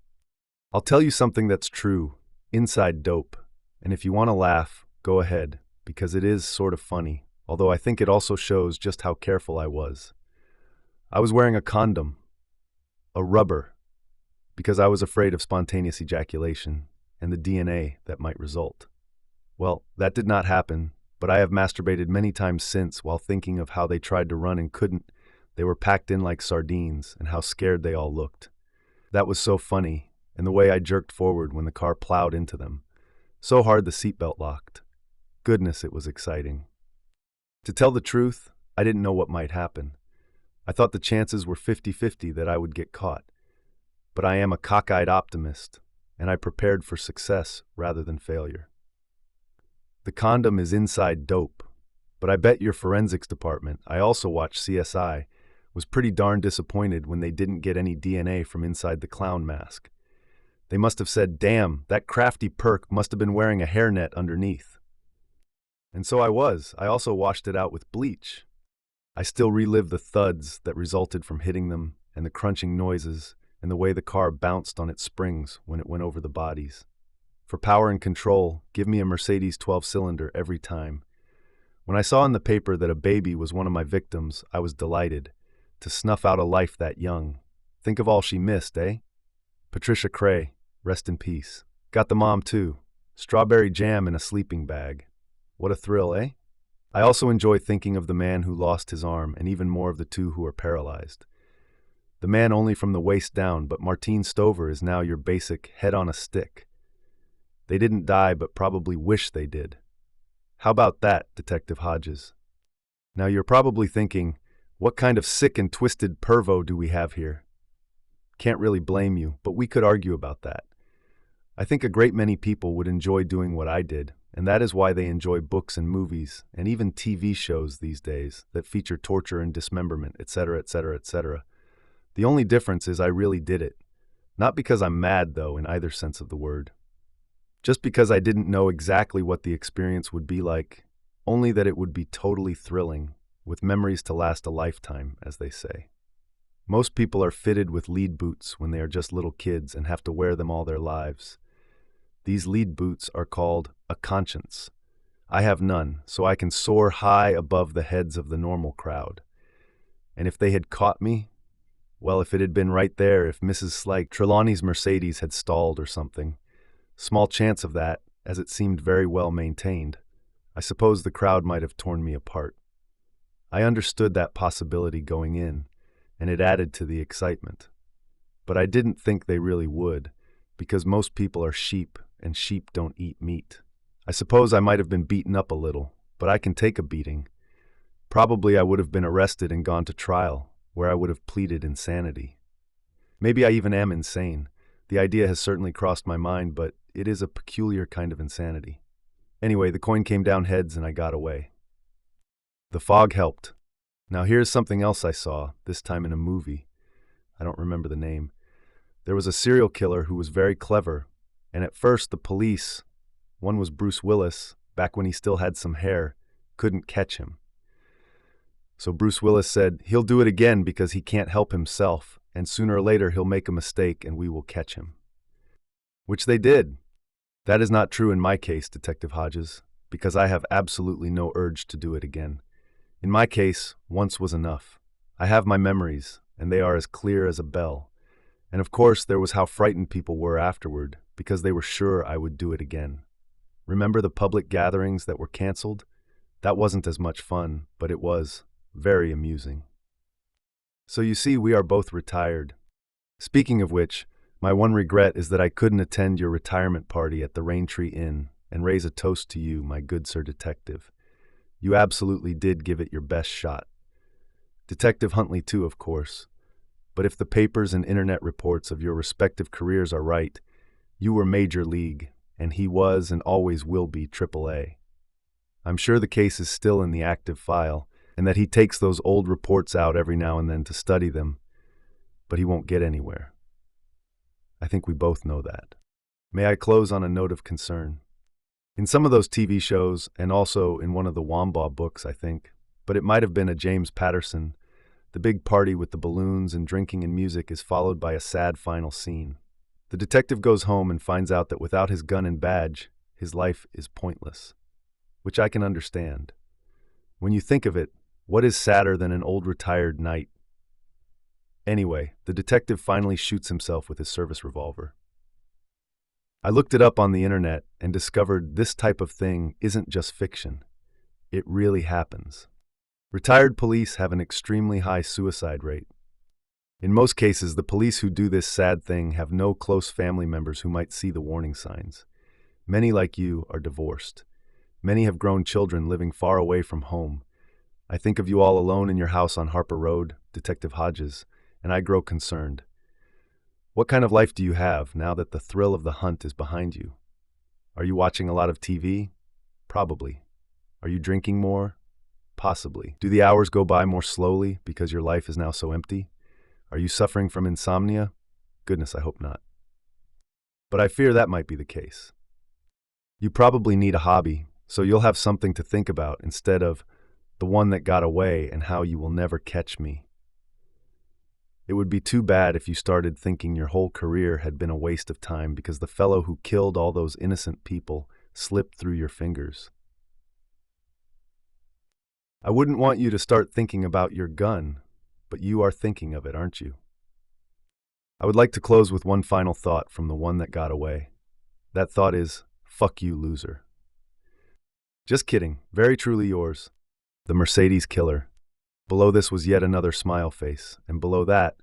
A: I'll tell you something that's true, inside dope, and if you want to laugh, go ahead, because it is sort of funny, although I think it also shows just how careful I was. I was wearing a condom, a rubber, because I was afraid of spontaneous ejaculation and the DNA that might result. Well, that did not happen, but I have masturbated many times since while thinking of how they tried to run and couldn't. They were packed in like sardines, and how scared they all looked. That was so funny, and the way I jerked forward when the car plowed into them. So hard the seatbelt locked. Goodness, it was exciting. To tell the truth, I didn't know what might happen. I thought the chances were 50-50 that I would get caught. But I am a cockeyed optimist, and I prepared for success rather than failure. The condom is inside dope, but I bet your forensics department, I also watched CSI, was pretty darn disappointed when they didn't get any DNA from inside the clown mask. They must have said, damn, that crafty perk must have been wearing a hairnet underneath. And so I was. I also washed it out with bleach. I still relive the thuds that resulted from hitting them, and the crunching noises, and the way the car bounced on its springs when it went over the bodies. For power and control, give me a Mercedes 12-cylinder every time. When I saw in the paper that a baby was one of my victims, I was delighted. To snuff out a life that young. Think of all she missed, eh? Patricia Cray, rest in peace. Got the mom too. Strawberry jam in a sleeping bag. What a thrill, eh? I also enjoy thinking of the man who lost his arm, and even more of the two who are paralyzed. The man only from the waist down, but Martine Stover is now your basic head on a stick. They didn't die, but probably wish they did. How about that, Detective Hodges? Now you're probably thinking, what kind of sick and twisted pervo do we have here? Can't really blame you, but we could argue about that. I think a great many people would enjoy doing what I did, and that is why they enjoy books and movies, and even TV shows these days that feature torture and dismemberment, etc., etc., etc. The only difference is I really did it. Not because I'm mad, though, in either sense of the word. Just because I didn't know exactly what the experience would be like, only that it would be totally thrilling, with memories to last a lifetime, as they say. Most people are fitted with lead boots when they are just little kids and have to wear them all their lives. These lead boots are called a conscience. I have none, so I can soar high above the heads of the normal crowd. And if they had caught me, well, if it had been right there, if Mrs. Slyke Trelawney's Mercedes had stalled or something, small chance of that, as it seemed very well maintained, I suppose the crowd might have torn me apart. I understood that possibility going in, and it added to the excitement. But I didn't think they really would, because most people are sheep, and sheep don't eat meat. I suppose I might have been beaten up a little, but I can take a beating. Probably I would have been arrested and gone to trial, where I would have pleaded insanity. Maybe I even am insane. The idea has certainly crossed my mind, but it is a peculiar kind of insanity. Anyway, the coin came down heads and I got away. The fog helped. Now here's something else I saw, this time in a movie. I don't remember the name. There was a serial killer who was very clever, and at first the police, one was Bruce Willis, back when he still had some hair, couldn't catch him. So Bruce Willis said, he'll do it again because he can't help himself, and sooner or later he'll make a mistake and we will catch him. Which they did. That is not true in my case, Detective Hodges, because I have absolutely no urge to do it again. In my case, once was enough. I have my memories, and they are as clear as a bell. And of course, there was how frightened people were afterward, because they were sure I would do it again. Remember the public gatherings that were canceled? That wasn't as much fun, but it was very amusing. So you see, we are both retired. Speaking of which, my one regret is that I couldn't attend your retirement party at the Raintree Inn and raise a toast to you, my good Sir Detective. You absolutely did give it your best shot. Detective Huntley too, of course. But if the papers and internet reports of your respective careers are right, you were Major League, and he was and always will be AAA. I'm sure the case is still in the active file, and that he takes those old reports out every now and then to study them, but he won't get anywhere. I think we both know that. May I close on a note of concern? In some of those TV shows, and also in one of the Wambaugh books, I think, but it might have been a James Patterson, the big party with the balloons and drinking and music is followed by a sad final scene. The detective goes home and finds out that without his gun and badge, his life is pointless. Which I can understand. When you think of it, what is sadder than an old retired knight? Anyway, the detective finally shoots himself with his service revolver. I looked it up on the internet and discovered this type of thing isn't just fiction. It really happens. Retired police have an extremely high suicide rate. In most cases, the police who do this sad thing have no close family members who might see the warning signs. Many, like you, are divorced. Many have grown children living far away from home. I think of you all alone in your house on Harper Road, Detective Hodges, and I grow concerned. What kind of life do you have now that the thrill of the hunt is behind you? Are you watching a lot of TV? Probably. Are you drinking more? Possibly. Do the hours go by more slowly because your life is now so empty? Are you suffering from insomnia? Goodness, I hope not. But I fear that might be the case. You probably need a hobby, so you'll have something to think about instead of the one that got away and how you will never catch me. It would be too bad if you started thinking your whole career had been a waste of time because the fellow who killed all those innocent people slipped through your fingers. I wouldn't want you to start thinking about your gun, but you are thinking of it, aren't you? I would like to close with one final thought from the one that got away. That thought is, fuck you, loser. Just kidding. Very truly yours, the Mercedes Killer. Below this was yet another smile face, and below that,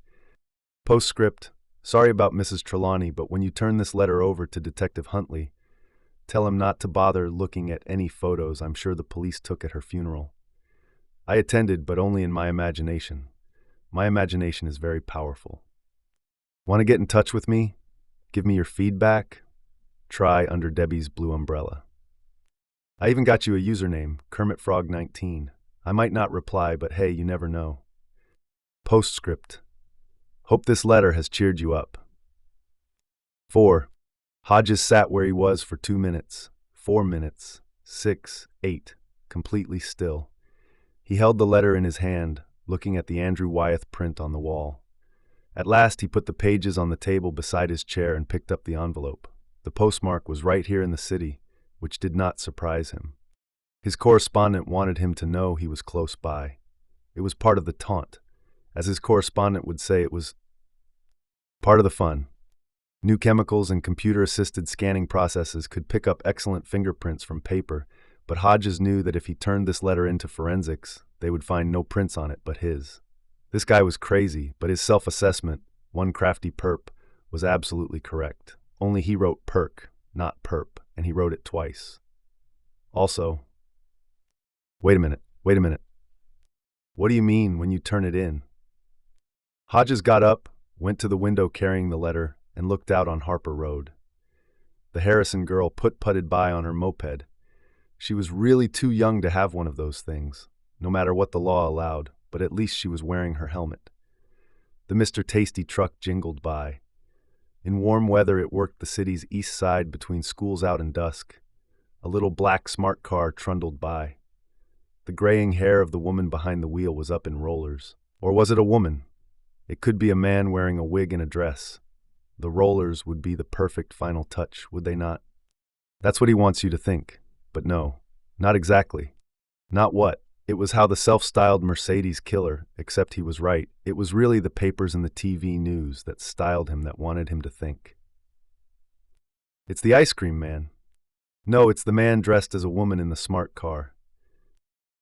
A: postscript, sorry about Mrs. Trelawney, but when you turn this letter over to Detective Huntley, tell him not to bother looking at any photos I'm sure the police took at her funeral. I attended, but only in my imagination. My imagination is very powerful. Want to get in touch with me? Give me your feedback? Try Under Debbie's Blue Umbrella. I even got you a username, KermitFrog19. I might not reply, but hey, you never know. Postscript. Hope this letter has cheered you up. 4. Hodges sat where he was for 2 minutes, 4 minutes, 6, 8, completely still. He held the letter in his hand, looking at the Andrew Wyeth print on the wall. At last, he put the pages on the table beside his chair and picked up the envelope. The postmark was right here in the city, which did not surprise him. His correspondent wanted him to know he was close by. It was part of the taunt. As his correspondent would say, it was part of the fun. New chemicals and computer-assisted scanning processes could pick up excellent fingerprints from paper, but Hodges knew that if he turned this letter into forensics, they would find no prints on it but his. This guy was crazy, but his self-assessment, one crafty perp, was absolutely correct. Only he wrote perk, not perp, and he wrote it twice. Also, wait a minute. What do you mean when you turn it in? Hodges got up, went to the window carrying the letter, and looked out on Harper Road. The Harrison girl put-putted by on her moped. She was really too young to have one of those things, no matter what the law allowed, but at least she was wearing her helmet. The Mr. Tasty truck jingled by. In warm weather, it worked the city's east side between schools out and dusk. A little black smart car trundled by. The graying hair of the woman behind the wheel was up in rollers. Or was it a woman? It could be a man wearing a wig and a dress. The rollers would be the perfect final touch, would they not? That's what he wants you to think. But no, not exactly. Not what? It was how the self-styled Mercedes killer, except he was right. It was really the papers and the TV news that styled him, that wanted him to think. It's the ice cream man. No, it's the man dressed as a woman in the smart car.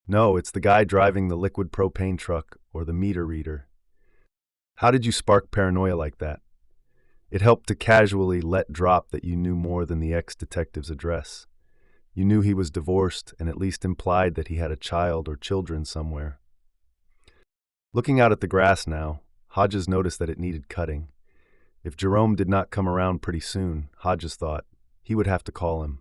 A: No, it's the guy driving the liquid propane truck or the meter reader. How did you spark paranoia like that? It helped to casually let drop that you knew more than the ex-detective's address. You knew he was divorced and at least implied that he had a child or children somewhere. Looking out at the grass now, Hodges noticed that it needed cutting. If Jerome did not come around pretty soon, Hodges thought, he would have to call him.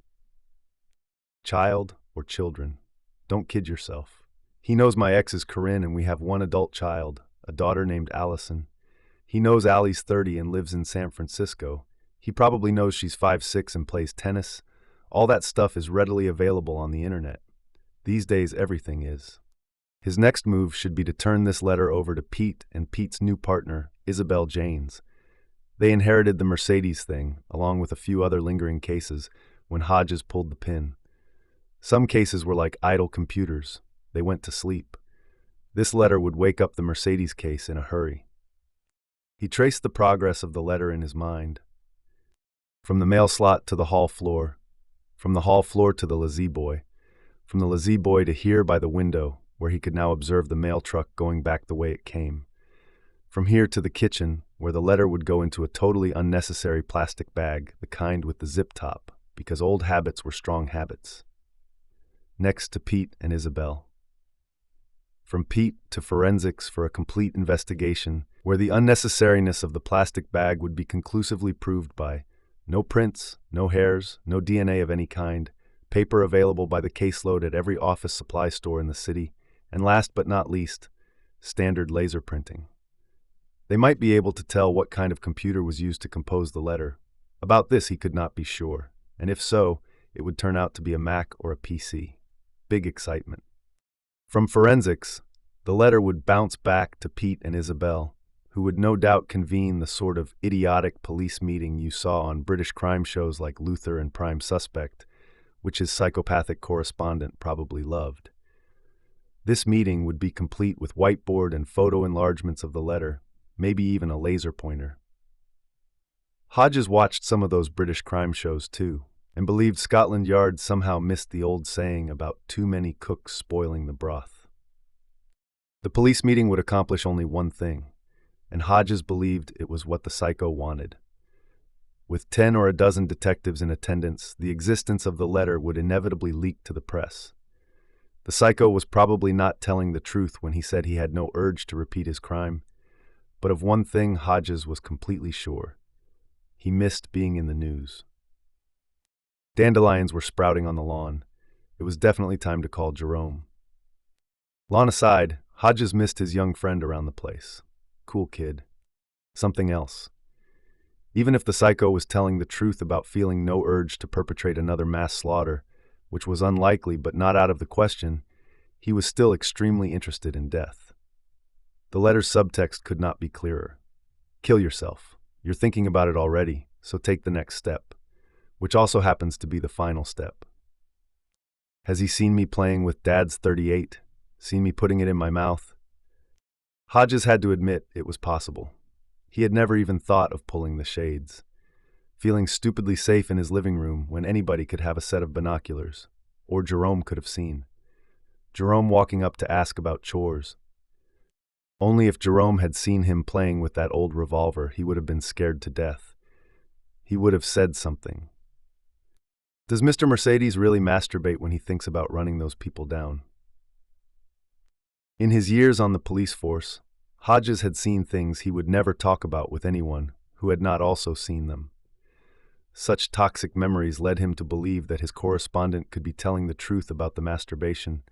A: Child or children? Don't kid yourself. He knows my ex is Corinne and we have one adult child, a daughter named Allison. He knows Allie's 30 and lives in San Francisco. He probably knows she's 5'6" and plays tennis. All that stuff is readily available on the internet. These days, everything is. His next move should be to turn this letter over to Pete and Pete's new partner, Isabel Janes. They inherited the Mercedes thing, along with a few other lingering cases, when Hodges pulled the pin. Some cases were like idle computers. They went to sleep. This letter would wake up the Mercedes case in a hurry. He traced the progress of the letter in his mind. From the mail slot to the hall floor, from the hall floor to the lazy-boy, from the lazy-boy to here by the window, where he could now observe the mail truck going back the way it came. From here to the kitchen, where the letter would go into a totally unnecessary plastic bag, the kind with the zip top, because old habits were strong habits. Next to Pete and Isabel. From Pete to forensics for a complete investigation, where the unnecessariness of the plastic bag would be conclusively proved by no prints, no hairs, no DNA of any kind, paper available by the caseload at every office supply store in the city, and last but not least, standard laser printing. They might be able to tell what kind of computer was used to compose the letter. About this he could not be sure, and if so, it would turn out to be a Mac or a PC. Big excitement. From forensics, the letter would bounce back to Pete and Isabel, who would no doubt convene the sort of idiotic police meeting you saw on British crime shows like Luther and Prime Suspect, which his psychopathic correspondent probably loved. This meeting would be complete with whiteboard and photo enlargements of the letter, maybe even a laser pointer. Hodges watched some of those British crime shows too, and believed Scotland Yard somehow missed the old saying about too many cooks spoiling the broth. The police meeting would accomplish only one thing, and Hodges believed it was what the psycho wanted. With 10 or a dozen detectives in attendance, the existence of the letter would inevitably leak to the press. The psycho was probably not telling the truth when he said he had no urge to repeat his crime, but of one thing Hodges was completely sure. He missed being in the news. Dandelions were sprouting on the lawn. It was definitely time to call Jerome. Lawn aside, Hodges missed his young friend around the place. Cool kid. Something else. Even if the psycho was telling the truth about feeling no urge to perpetrate another mass slaughter, which was unlikely but not out of the question, he was still extremely interested in death. The letter's subtext could not be clearer. Kill yourself. You're thinking about it already, so take the next step, which also happens to be the final step. Has he seen me playing with Dad's 38? Seen me putting it in my mouth? Hodges had to admit it was possible. He had never even thought of pulling the shades, feeling stupidly safe in his living room when anybody could have a set of binoculars, or Jerome could have seen. Jerome walking up to ask about chores. Only if Jerome had seen him playing with that old revolver, he would have been scared to death. He would have said something. Does Mr. Mercedes really masturbate when he thinks about running those people down? In his years on the police force, Hodges had seen things he would never talk about with anyone who had not also seen them. Such toxic memories led him to believe that his correspondent could be telling the truth about the masturbation,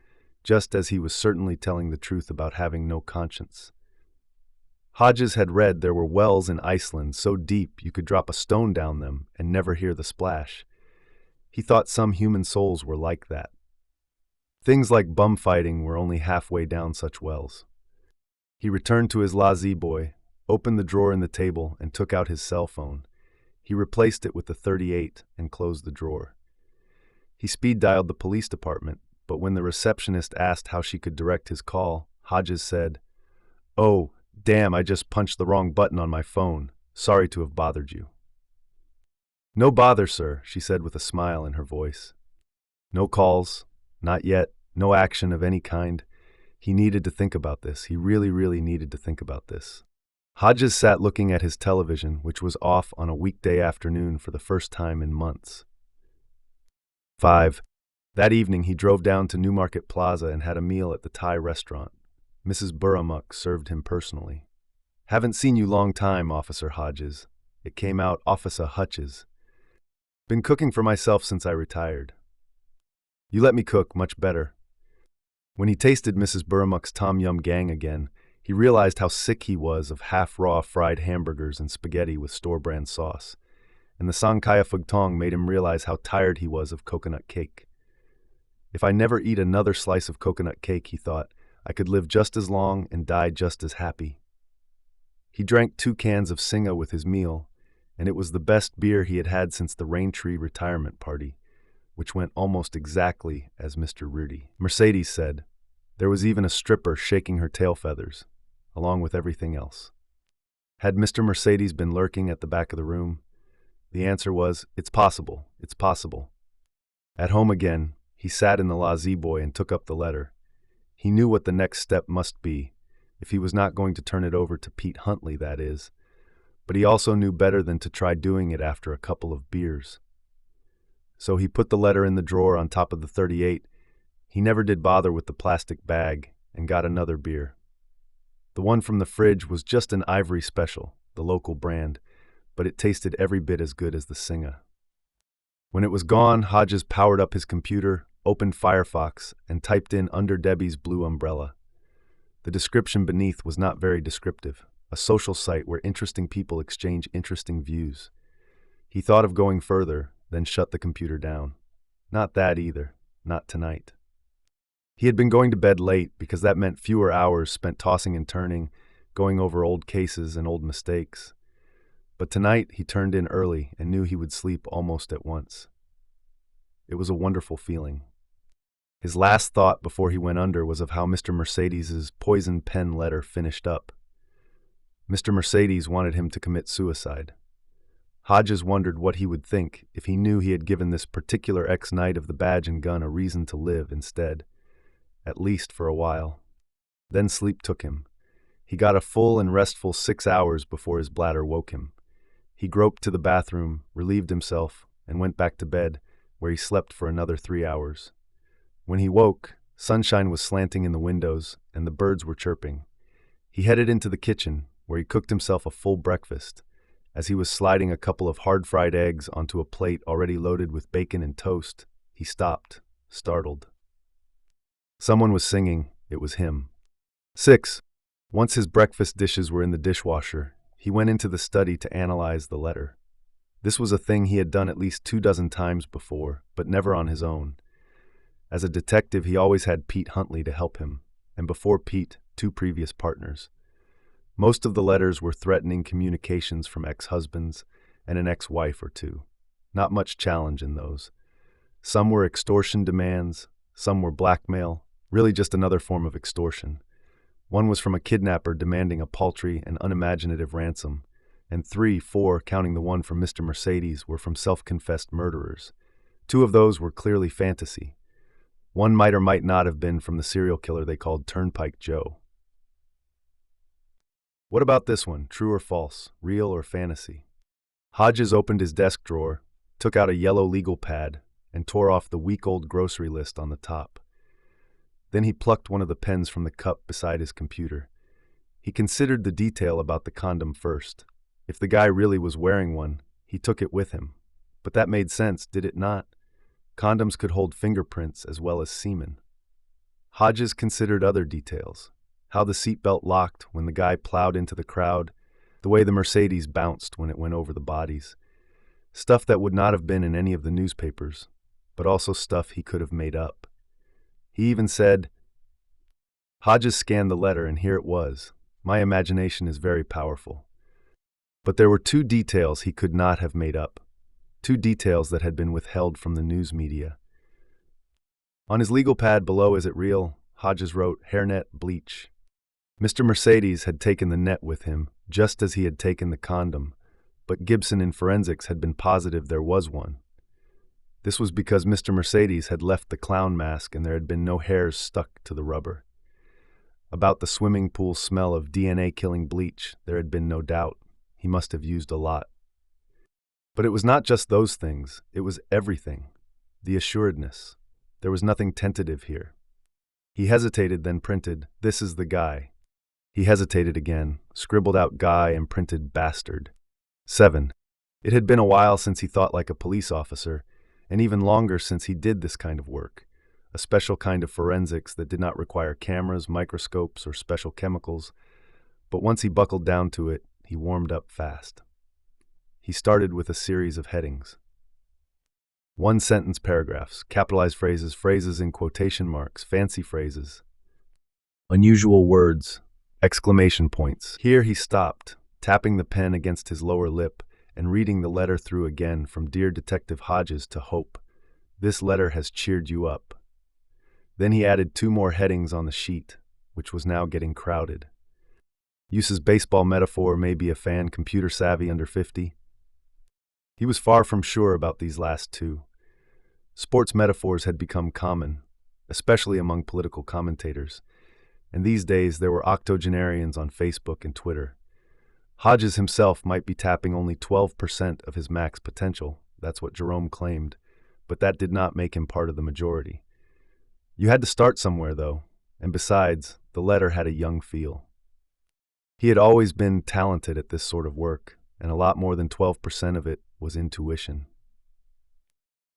A: just as he was certainly telling the truth about having no conscience. Hodges had read there were wells in Iceland so deep you could drop a stone down them and never hear the splash. He thought some human souls were like that. Things like bum fighting were only halfway down such wells. He returned to his la-z-boy, opened the drawer in the table, and took out his cell phone. He replaced it with the 38 and closed the drawer. He speed-dialed the police department, but when the receptionist asked how she could direct his call, Hodges said, "Oh, damn, I just punched the wrong button on my phone. Sorry to have bothered you." "No bother, sir," she said with a smile in her voice. No calls, not yet, no action of any kind. He needed to think about this. He really needed to think about this. Hodges sat looking at his television, which was off on a weekday afternoon for the first time in months. 5. That evening he drove down to Newmarket Plaza and had a meal at the Thai restaurant. Mrs. Burramuk served him personally. "Haven't seen you long time, Officer Hodges." It came out Officer Hutches. "Been cooking for myself since I retired." "You let me cook, much better." When he tasted Mrs. Burramuk's Tom Yum Gang again, he realized how sick he was of half-raw fried hamburgers and spaghetti with store-brand sauce, and the Sangkaya Phugtong made him realize how tired he was of coconut cake. If I never eat another slice of coconut cake, he thought, I could live just as long and die just as happy. He drank 2 cans of Singa with his meal, and it was the best beer he had had since the Raintree retirement party, which went almost exactly as Mr. Rudy Mercedes said. There was even a stripper shaking her tail feathers, along with everything else. Had Mr. Mercedes been lurking at the back of the room? The answer was, it's possible, it's possible. At home again, he sat in the la-z-boy and took up the letter. He knew what the next step must be, if he was not going to turn it over to Pete Huntley, that is. But he also knew better than to try doing it after a couple of beers. So he put the letter in the drawer on top of the 38. He never did bother with the plastic bag and got another beer. The one from the fridge was just an Ivory Special, the local brand, but it tasted every bit as good as the Singa. When it was gone, Hodges powered up his computer, opened Firefox, and typed in Under Debbie's Blue Umbrella. The description beneath was not very descriptive, a social site where interesting people exchange interesting views. He thought of going further, then shut the computer down. Not that either, not tonight. He had been going to bed late because that meant fewer hours spent tossing and turning, going over old cases and old mistakes. But tonight he turned in early and knew he would sleep almost at once. It was a wonderful feeling. His last thought before he went under was of how Mr. Mercedes's poison pen letter finished up. Mr. Mercedes wanted him to commit suicide. Hodges wondered what he would think if he knew he had given this particular ex-knight of the badge and gun a reason to live instead, at least for a while. Then sleep took him. He got a full and restful 6 hours before his bladder woke him. He groped to the bathroom, relieved himself, and went back to bed, where he slept for another 3 hours. When he woke, sunshine was slanting in the windows, and the birds were chirping. He headed into the kitchen, where he cooked himself a full breakfast. As he was sliding a couple of hard-fried eggs onto a plate already loaded with bacon and toast, he stopped, startled. Someone was singing. It was him. 6. Once his breakfast dishes were in the dishwasher, he went into the study to analyze the letter. This was a thing he had done at least 24 times before, but never on his own. As a detective, he always had Pete Huntley to help him, and before Pete, 2 previous partners. Most of the letters were threatening communications from ex-husbands and an ex-wife or 2. Not much challenge in those. Some were extortion demands, some were blackmail, really just another form of extortion. One was from a kidnapper demanding a paltry and unimaginative ransom, and 3, 4, counting the one from Mr. Mercedes, were from self-confessed murderers. 2 of those were clearly fantasy. One might or might not have been from the serial killer they called Turnpike Joe. What about this one, true or false, real or fantasy? Hodges opened his desk drawer, took out a yellow legal pad, and tore off the week-old grocery list on the top. Then he plucked one of the pens from the cup beside his computer. He considered the detail about the condom first. If the guy really was wearing one, he took it with him. But that made sense, did it not? Condoms could hold fingerprints as well as semen. Hodges considered other details. How the seatbelt locked when the guy plowed into the crowd, the way the Mercedes bounced when it went over the bodies. Stuff that would not have been in any of the newspapers, but also stuff he could have made up. He even said, Hodges scanned the letter, and here it was. My imagination is very powerful. But there were two details he could not have made up. Two details that had been withheld from the news media. On his legal pad below, is it real? Hodges wrote, hairnet, bleach. Mr. Mercedes had taken the net with him, just as he had taken the condom, but Gibson in forensics had been positive there was one. This was because Mr. Mercedes had left the clown mask and there had been no hairs stuck to the rubber. About the swimming pool smell of DNA-killing bleach, there had been no doubt. He must have used a lot. But it was not just those things, it was everything. The assuredness. There was nothing tentative here. He hesitated, then printed, "This is the guy." He hesitated again, scribbled out guy and printed bastard. 7. It had been a while since he thought like a police officer, and even longer since he did this kind of work, a special kind of forensics that did not require cameras, microscopes, or special chemicals. But once he buckled down to it, he warmed up fast. He started with a series of headings. One-sentence paragraphs, capitalized phrases, phrases in quotation marks, fancy phrases. Unusual words, exclamation points. Here he stopped, tapping the pen against his lower lip and reading the letter through again from Dear Detective Hodges to Hope. This letter has cheered you up. Then he added two more headings on the sheet, which was now getting crowded. Uses baseball metaphor, maybe a fan, computer savvy under 50. He was far from sure about these last two. Sports metaphors had become common, especially among political commentators, and these days there were octogenarians on Facebook and Twitter. Hodges himself might be tapping only 12% of his max potential, that's what Jerome claimed, but that did not make him part of the majority. You had to start somewhere, though, and besides, the letter had a young feel. He had always been talented at this sort of work, and a lot more than 12% of it was intuition.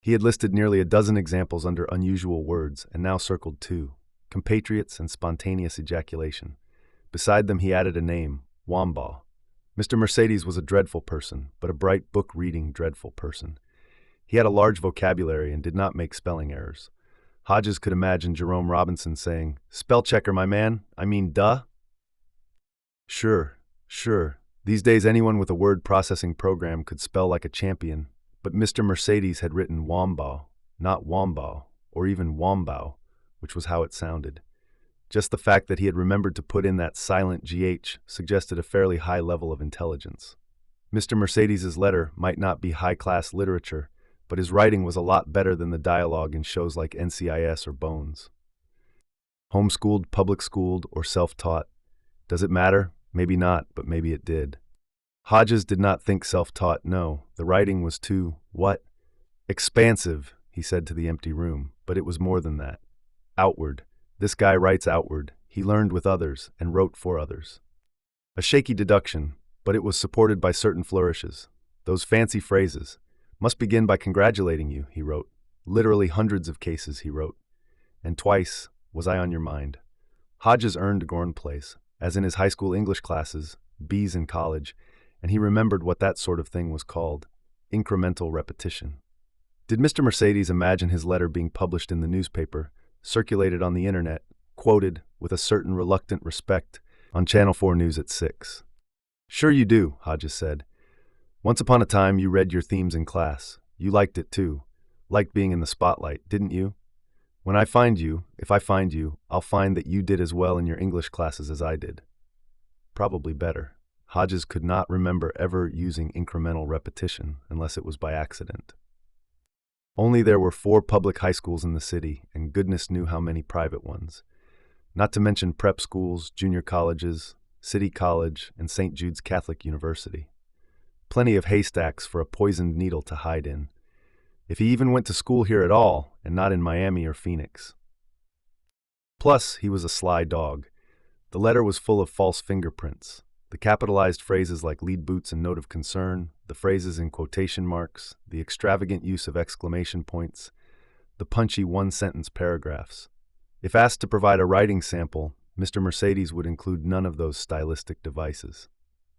A: He had listed nearly a dozen examples under unusual words, and now circled two, compatriots and spontaneous ejaculation. Beside them he added a name, Wombaugh. Mr. Mercedes was a dreadful person, but a bright book-reading dreadful person. He had a large vocabulary and did not make spelling errors. Hodges could imagine Jerome Robinson saying, "Spell checker, my man, I mean duh." Sure. These days anyone with a word processing program could spell like a champion, but Mr. Mercedes had written Wombaugh, not Wombaugh, or even Wombow, which was how it sounded. Just the fact that he had remembered to put in that silent GH suggested a fairly high level of intelligence. Mr. Mercedes's letter might not be high-class literature, but his writing was a lot better than the dialogue in shows like NCIS or Bones. Homeschooled, public-schooled, or self-taught. Does it matter? Maybe not, but maybe it did. Hodges did not think self-taught, no. The writing was too, expansive, he said to the empty room, but it was more than that. Outward. This guy writes outward. He learned with others and wrote for others. A shaky deduction, but it was supported by certain flourishes. Those fancy phrases. Must begin by congratulating you, he wrote. Literally hundreds of cases, he wrote. And twice, was I on your mind. Hodges earned a Gorn place, as in his high school English classes, B's in college, and he remembered what that sort of thing was called, incremental repetition. Did Mr. Mercedes imagine his letter being published in the newspaper, circulated on the internet, quoted, with a certain reluctant respect, on Channel 4 News at 6? Sure you do, Hodges said. Once upon a time you read your themes in class. You liked it too. Liked being in the spotlight, didn't you? When I find you, if I find you, I'll find that you did as well in your English classes as I did. Probably better. Hodges could not remember ever using incremental repetition unless it was by accident. Only there were 4 public high schools in the city, and goodness knew how many private ones. Not to mention prep schools, junior colleges, City College, and St. Jude's Catholic University. Plenty of haystacks for a poisoned needle to hide in. If he even went to school here at all, and not in Miami or Phoenix. Plus, he was a sly dog. The letter was full of false fingerprints. The capitalized phrases like lead boots and note of concern, the phrases in quotation marks, the extravagant use of exclamation points, the punchy one-sentence paragraphs. If asked to provide a writing sample, Mr. Mercedes would include none of those stylistic devices.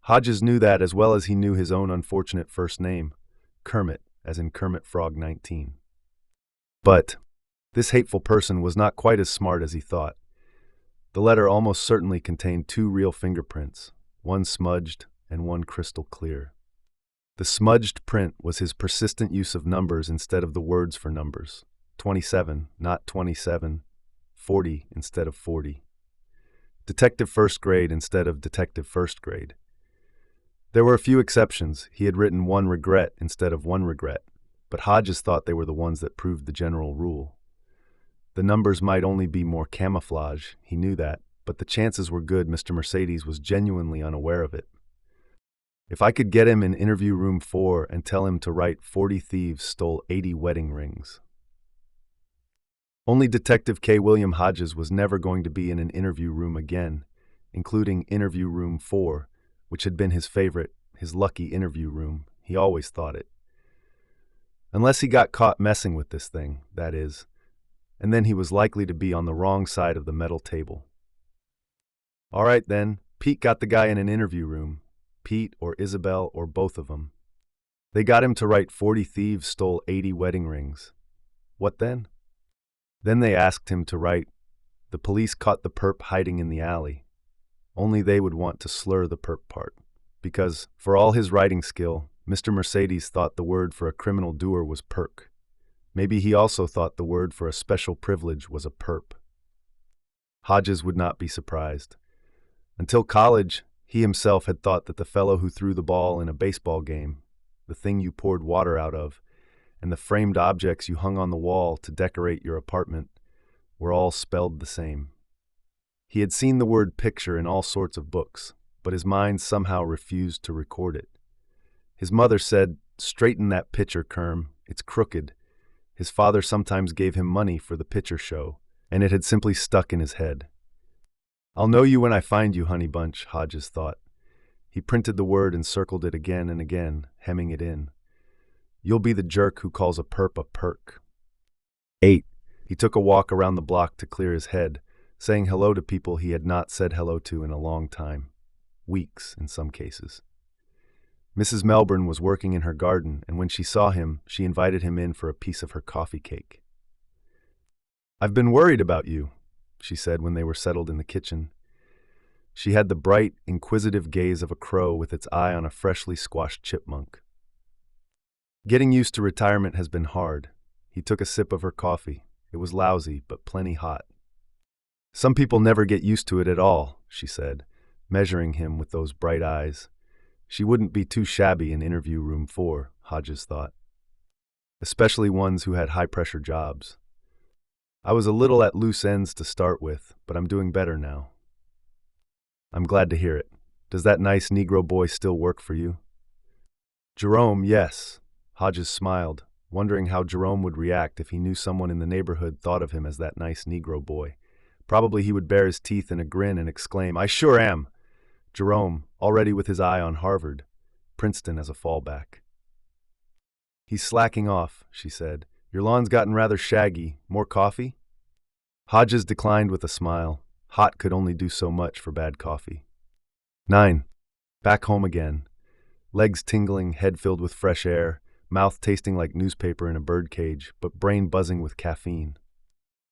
A: Hodges knew that as well as he knew his own unfortunate first name, Kermit, as in Kermit Frog 19. But this hateful person was not quite as smart as he thought. The letter almost certainly contained 2 real fingerprints, one smudged and one crystal clear. The smudged print was his persistent use of numbers instead of the words for numbers. 27, not 27, 40 instead of 40. Detective first grade instead of detective first grade. There were a few exceptions. He had written one regret instead of one regret, but Hodges thought they were the ones that proved the general rule. The numbers might only be more camouflage, he knew that, but the chances were good Mr. Mercedes was genuinely unaware of it. If I could get him in interview room 4 and tell him to write 40 thieves stole 80 wedding rings. Only Detective K. William Hodges was never going to be in an interview room again, including interview room 4, which had been his favorite, his lucky interview room. He always thought it. Unless he got caught messing with this thing, that is, and then he was likely to be on the wrong side of the metal table. All right then, Pete got the guy in an interview room. Pete or Isabel or both of them. They got him to write 40 thieves stole 80 wedding rings. What then? Then they asked him to write, the police caught the perp hiding in the alley. Only they would want to slur the perp part. Because, for all his writing skill, Mr. Mercedes thought the word for a criminal doer was perk. Maybe he also thought the word for a special privilege was a perp. Hodges would not be surprised. Until college, he himself had thought that the fellow who threw the ball in a baseball game, the thing you poured water out of, and the framed objects you hung on the wall to decorate your apartment were all spelled the same. He had seen the word picture in all sorts of books, but his mind somehow refused to record it. His mother said, "Straighten that picture, Kerm, it's crooked." His father sometimes gave him money for the picture show, and it had simply stuck in his head. I'll know you when I find you, honey bunch, Hodges thought. He printed the word and circled it again and again, hemming it in. You'll be the jerk who calls a perp a perk. 8. He took a walk around the block to clear his head, saying hello to people he had not said hello to in a long time. Weeks, in some cases. Mrs. Melbourne was working in her garden, and when she saw him, she invited him in for a piece of her coffee cake. I've been worried about you, she said when they were settled in the kitchen. She had the bright, inquisitive gaze of a crow with its eye on a freshly squashed chipmunk. Getting used to retirement has been hard. He took a sip of her coffee. It was lousy, but plenty hot. Some people never get used to it at all, she said, measuring him with those bright eyes. She wouldn't be too shabby in interview room 4, Hodges thought. Especially ones who had high-pressure jobs. I was a little at loose ends to start with, but I'm doing better now. I'm glad to hear it. Does that nice Negro boy still work for you? Jerome, yes. Hodges smiled, wondering how Jerome would react if he knew someone in the neighborhood thought of him as that nice Negro boy. Probably he would bare his teeth in a grin and exclaim, I sure am! Jerome, already with his eye on Harvard, Princeton as a fallback. He's slacking off, she said. Your lawn's gotten rather shaggy. More coffee? Hodges declined with a smile. Hot could only do so much for bad coffee. 9. Back home again. Legs tingling, head filled with fresh air, mouth tasting like newspaper in a birdcage, but brain buzzing with caffeine.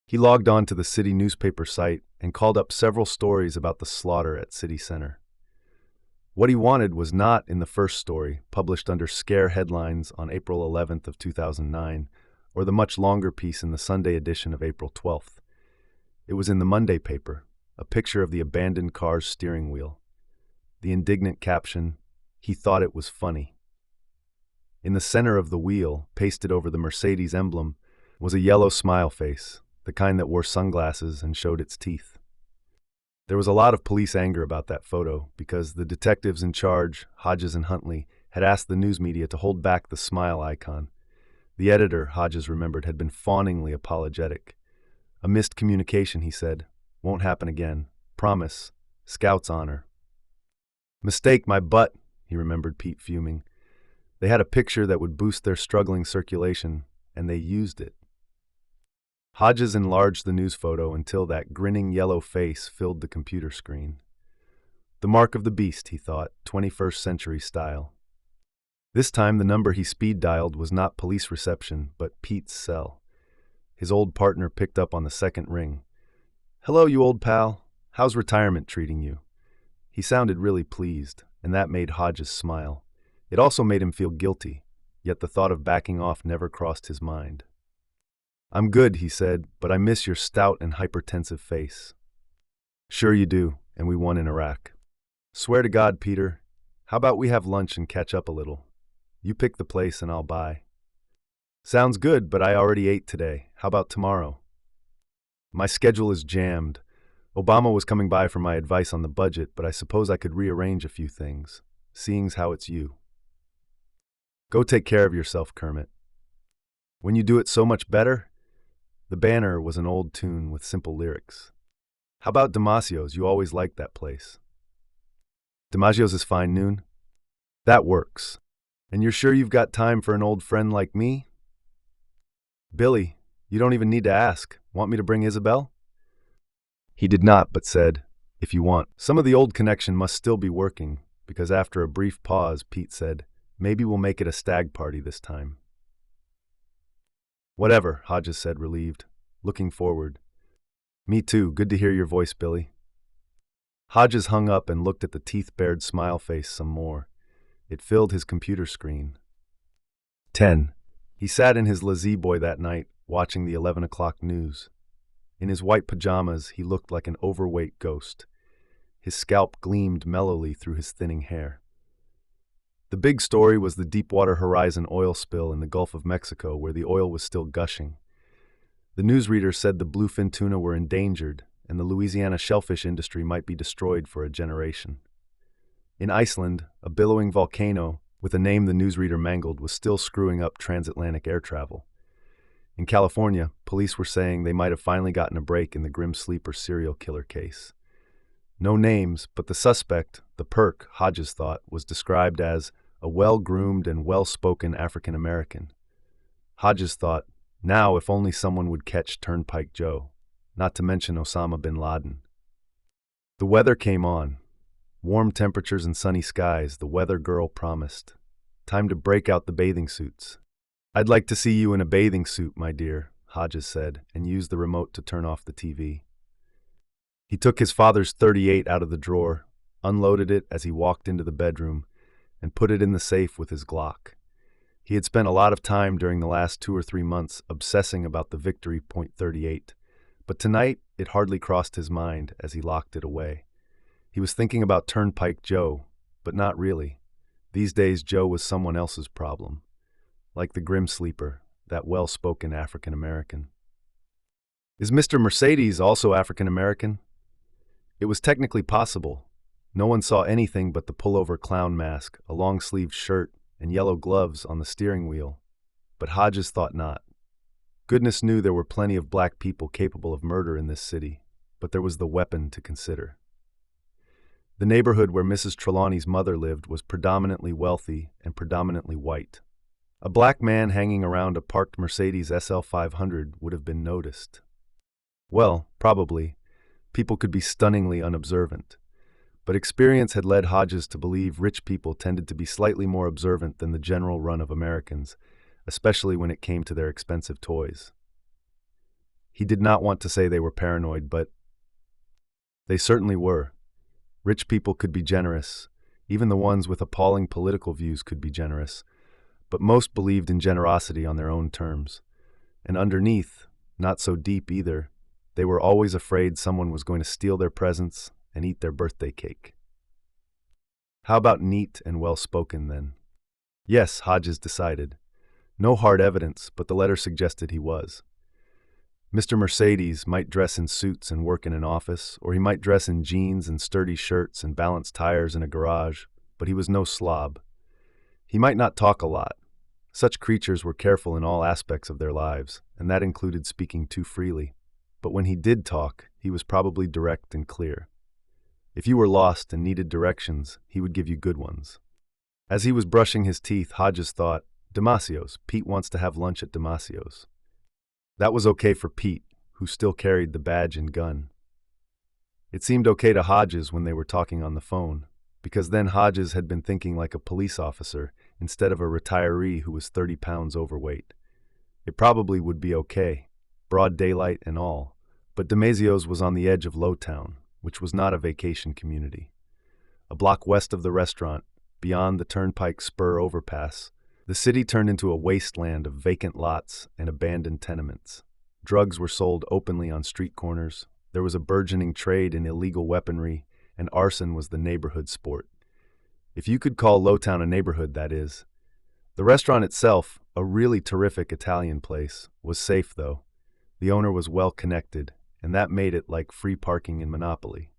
A: He logged on to the city newspaper site and called up several stories about the slaughter at City Center. What he wanted was not in the first story, published under scare headlines on April 11th of 2009, or the much longer piece in the Sunday edition of April 12th. It was in the Monday paper, a picture of the abandoned car's steering wheel. The indignant caption, he thought it was funny. In the center of the wheel, pasted over the Mercedes emblem, was a yellow smile face, the kind that wore sunglasses and showed its teeth. There was a lot of police anger about that photo because the detectives in charge, Hodges and Huntley, had asked the news media to hold back the smile icon. The editor, Hodges remembered, had been fawningly apologetic. A missed communication, he said. Won't happen again. Promise. Scout's honor. Mistake, my butt, he remembered Pete fuming. They had a picture that would boost their struggling circulation, and they used it. Hodges enlarged the news photo until that grinning yellow face filled the computer screen. The mark of the beast, he thought, 21st century style. This time the number he speed dialed was not police reception, but Pete's cell. His old partner picked up on the second ring. "Hello, you old pal. How's retirement treating you?" He sounded really pleased, and that made Hodges smile. It also made him feel guilty, yet the thought of backing off never crossed his mind. "I'm good," he said, "but I miss your stout and hypertensive face." "Sure you do, and we won in Iraq." "Swear to God, Peter, how about we have lunch and catch up a little? You pick the place and I'll buy." "Sounds good, but I already ate today. How about tomorrow?" "My schedule is jammed. Obama was coming by for my advice on the budget, but I suppose I could rearrange a few things, seeing's how it's you." "Go take care of yourself, Kermit. When you do it so much better." The banner was an old tune with simple lyrics. "How about Damasio's? You always liked that place." "Damasio's is fine, Noon." "That works. And you're sure you've got time for an old friend like me?" "Billy, you don't even need to ask. Want me to bring Isabel?" He did not, but said, "If you want." Some of the old connection must still be working, because after a brief pause, Pete said, "Maybe we'll make it a stag party this time." "Whatever," Hodges said, relieved, looking forward. "Me too. Good to hear your voice, Billy." Hodges hung up and looked at the teeth-bared smile face some more. It filled his computer screen. 10. He sat in his lazy-boy that night, watching the 11 o'clock news. In his white pajamas, he looked like an overweight ghost. His scalp gleamed mellowly through his thinning hair. The big story was the Deepwater Horizon oil spill in the Gulf of Mexico, where the oil was still gushing. The newsreader said the bluefin tuna were endangered, and the Louisiana shellfish industry might be destroyed for a generation. In Iceland, a billowing volcano, with a name the newsreader mangled, was still screwing up transatlantic air travel. In California, police were saying they might have finally gotten a break in the Grim Sleeper serial killer case. No names, but the suspect, the perk, Hodges thought, was described as a well-groomed and well-spoken African-American. Hodges thought, now if only someone would catch Turnpike Joe, not to mention Osama bin Laden. The weather came on. Warm temperatures and sunny skies, the weather girl promised. Time to break out the bathing suits. "I'd like to see you in a bathing suit, my dear," Hodges said, and used the remote to turn off the TV. He took his father's .38 out of the drawer, unloaded it as he walked into the bedroom, and put it in the safe with his Glock. He had spent a lot of time during the last 2 or 3 months obsessing about the Victory .38, but tonight it hardly crossed his mind as he locked it away. He was thinking about Turnpike Joe, but not really. These days, Joe was someone else's problem. Like the Grim Sleeper, that well-spoken African-American. Is Mr. Mercedes also African-American? It was technically possible. No one saw anything but the pullover clown mask, a long-sleeved shirt, and yellow gloves on the steering wheel. But Hodges thought not. Goodness knew there were plenty of black people capable of murder in this city, but there was the weapon to consider. The neighborhood where Mrs. Trelawney's mother lived was predominantly wealthy and predominantly white. A black man hanging around a parked Mercedes SL 500 would have been noticed. Well, probably. People could be stunningly unobservant. But experience had led Hodges to believe rich people tended to be slightly more observant than the general run of Americans, especially when it came to their expensive toys. He did not want to say they were paranoid, but they certainly were. Rich people could be generous. Even the ones with appalling political views could be generous. But most believed in generosity on their own terms. And underneath, not so deep either, they were always afraid someone was going to steal their presents and eat their birthday cake. How about neat and well-spoken, then? Yes, Hodges decided. No hard evidence, but the letter suggested he was. Mr. Mercedes might dress in suits and work in an office, or he might dress in jeans and sturdy shirts and balance tires in a garage, but he was no slob. He might not talk a lot. Such creatures were careful in all aspects of their lives, and that included speaking too freely. but when he did talk, he was probably direct and clear. If you were lost and needed directions, he would give you good ones. As he was brushing his teeth, Hodges thought, Damasio's. Pete wants to have lunch at Damasio's. That was okay for Pete, who still carried the badge and gun. It seemed okay to Hodges when they were talking on the phone, because then Hodges had been thinking like a police officer instead of a retiree who was 30 pounds overweight. It probably would be okay, broad daylight and all, but Damasio's was on the edge of Lowtown, which was not a vacation community. A block west of the restaurant, beyond the Turnpike Spur overpass, the city turned into a wasteland of vacant lots and abandoned tenements. Drugs were sold openly on street corners, there was a burgeoning trade in illegal weaponry, and arson was the neighborhood sport. If you could call Lowtown a neighborhood, that is. The restaurant itself, a really terrific Italian place, was safe though. The owner was well connected, and that made it like free parking in Monopoly.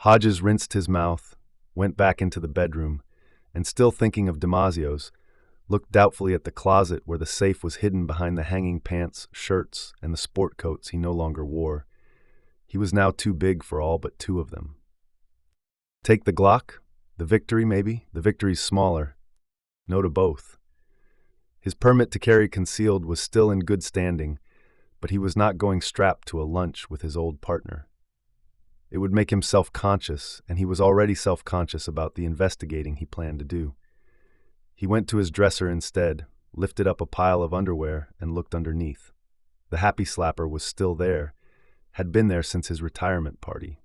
A: Hodges rinsed his mouth, went back into the bedroom, and still thinking of Damasio's, looked doubtfully at the closet where the safe was hidden behind the hanging pants, shirts, and the sport coats he no longer wore. He was now too big for all but two of them. Take the Glock? The Victory, maybe? The Victory's smaller. No to both. His permit to carry concealed was still in good standing, but he was not going strapped to a lunch with his old partner. It would make him self-conscious, and he was already self-conscious about the investigating he planned to do. He went to his dresser instead, lifted up a pile of underwear, and looked underneath. The happy slapper was still there, had been there since his retirement party.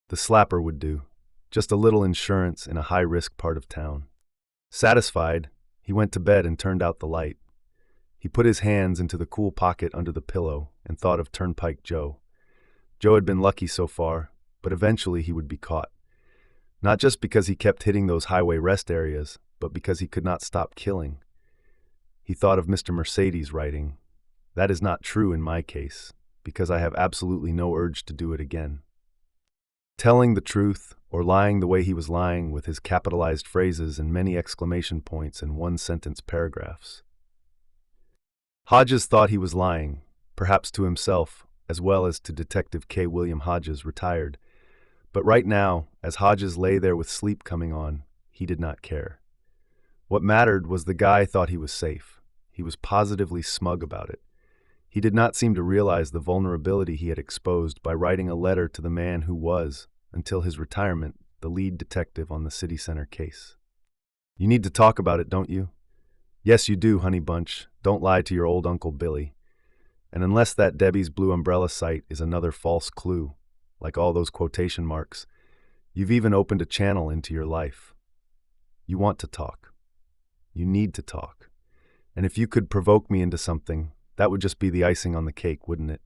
A: The slapper would do, just a little insurance in a high-risk part of town. Satisfied, he went to bed and turned out the light. He put his hands into the cool pocket under the pillow and thought of Turnpike Joe. Joe had been lucky so far, but eventually he would be caught. Not just because he kept hitting those highway rest areas, but because he could not stop killing. He thought of Mr. Mercedes writing, "That is not true in my case, because I have absolutely no urge to do it again." Telling the truth, or lying the way he was lying with his capitalized phrases and many exclamation points and one-sentence paragraphs. Hodges thought he was lying, perhaps to himself, as well as to Detective K. William Hodges, retired. But right now, as Hodges lay there with sleep coming on, he did not care. What mattered was the guy thought he was safe. He was positively smug about it. He did not seem to realize the vulnerability he had exposed by writing a letter to the man who was, until his retirement, the lead detective on the city center case. "You need to talk about it, don't you?" "Yes, you do, honey bunch. Don't lie to your old Uncle Billy. And unless that Debbie's Blue Umbrella site is another false clue, like all those quotation marks, you've even opened a channel into your life. You want to talk. You need to talk. And if you could provoke me into something, that would just be the icing on the cake, wouldn't it?"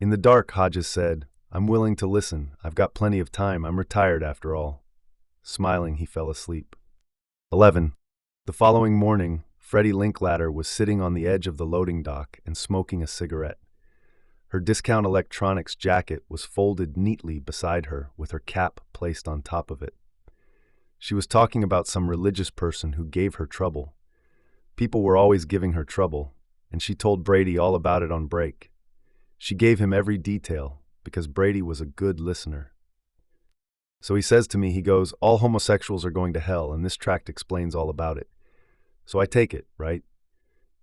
A: In the dark, Hodges said, "I'm willing to listen. I've got plenty of time. I'm retired after all." Smiling, he fell asleep. 11. The following morning, Freddie Linklater was sitting on the edge of the loading dock and smoking a cigarette. Her discount electronics jacket was folded neatly beside her with her cap placed on top of it. She was talking about some religious person who gave her trouble. People were always giving her trouble, and she told Brady all about it on break. She gave him every detail, because Brady was a good listener. So he says to me, he goes, "All homosexuals are going to hell, and this tract explains all about it." So I take it, right?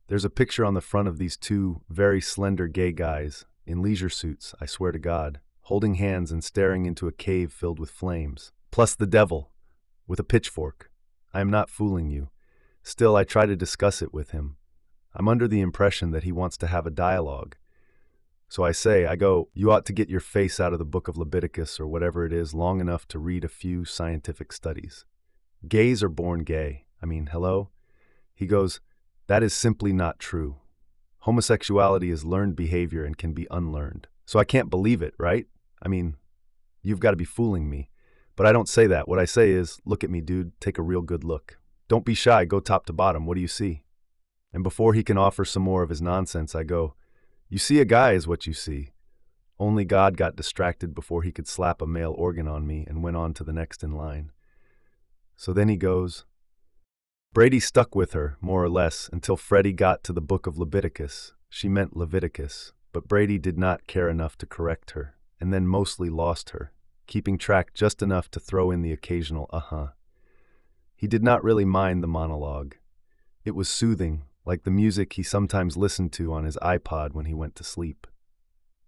A: There's a picture on the front of these two very slender gay guys, in leisure suits, I swear to God, holding hands and staring into a cave filled with flames. Plus the devil, with a pitchfork. I am not fooling you. Still, I try to discuss it with him. I'm under the impression that he wants to have a dialogue. So I go, "You ought to get your face out of the book of Leviticus or whatever it is long enough to read a few scientific studies. Gays are born gay. I mean, hello?" He goes, "That is simply not true. Homosexuality is learned behavior and can be unlearned. So I can't believe it, right? I mean, you've got to be fooling me." But I don't say that. What I say is, "Look at me, dude. Take a real good look. Don't be shy. Go top to bottom. What do you see?" And before he can offer some more of his nonsense, I go, "You see a guy is what you see. Only God got distracted before he could slap a male organ on me and went on to the next in line." So then he goes, Brady stuck with her, more or less, until Freddie got to the book of Leviticus. She meant Leviticus, but Brady did not care enough to correct her, and then mostly lost her, keeping track just enough to throw in the occasional uh-huh. He did not really mind the monologue. It was soothing, like the music he sometimes listened to on his iPod when he went to sleep.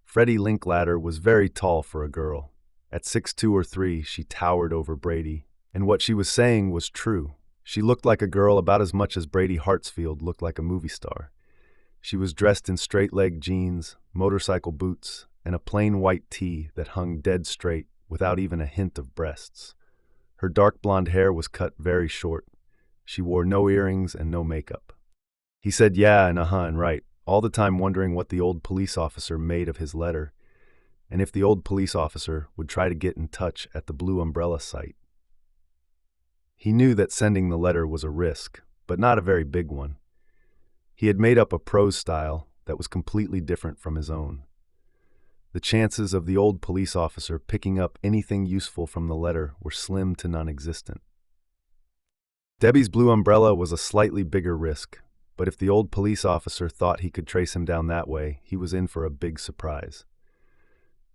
A: Freddie Linklater was very tall for a girl. At 6'2" or 6'3", she towered over Brady, and what she was saying was true. She looked like a girl about as much as Brady Hartsfield looked like a movie star. She was dressed in straight-leg jeans, motorcycle boots, and a plain white tee that hung dead straight without even a hint of breasts. Her dark blonde hair was cut very short. She wore no earrings and no makeup. He said yeah and uh-huh and right, all the time wondering what the old police officer made of his letter, and if the old police officer would try to get in touch at the Blue Umbrella site. He knew that sending the letter was a risk, but not a very big one. He had made up a prose style that was completely different from his own. The chances of the old police officer picking up anything useful from the letter were slim to non-existent. Debbie's Blue Umbrella was a slightly bigger risk, but if the old police officer thought he could trace him down that way, he was in for a big surprise.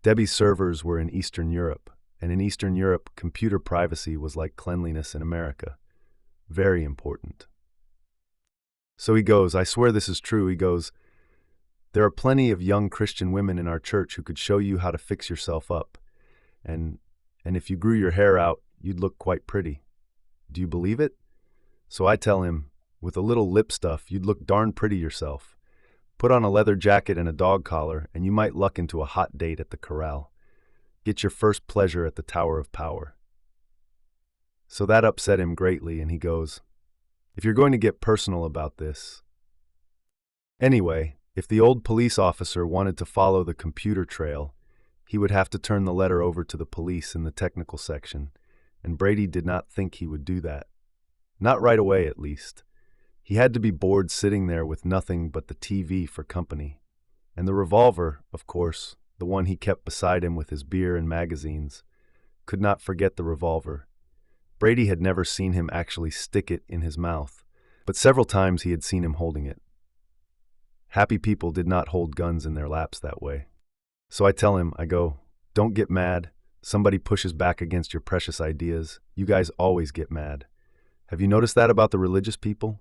A: Debbie's servers were in Eastern Europe, and in Eastern Europe, computer privacy was like cleanliness in America. Very important. So he goes, I swear this is true, he goes, there are plenty of young Christian women in our church who could show you how to fix yourself up, and if you grew your hair out, you'd look quite pretty. Do you believe it? So I tell him, with a little lip stuff, you'd look darn pretty yourself. Put on a leather jacket and a dog collar, and you might luck into a hot date at the corral. Get your first pleasure at the Tower of Power. So that upset him greatly, and he goes, if you're going to get personal about this. Anyway, if the old police officer wanted to follow the computer trail, he would have to turn the letter over to the police in the technical section, and Brady did not think he would do that. Not right away, at least. He had to be bored sitting there with nothing but the TV for company. And the revolver, of course, the one he kept beside him with his beer and magazines, could not forget the revolver. Brady had never seen him actually stick it in his mouth, but several times he had seen him holding it. Happy people did not hold guns in their laps that way. So I tell him, I go, don't get mad. Somebody pushes back against your precious ideas. You guys always get mad. Have you noticed that about the religious people?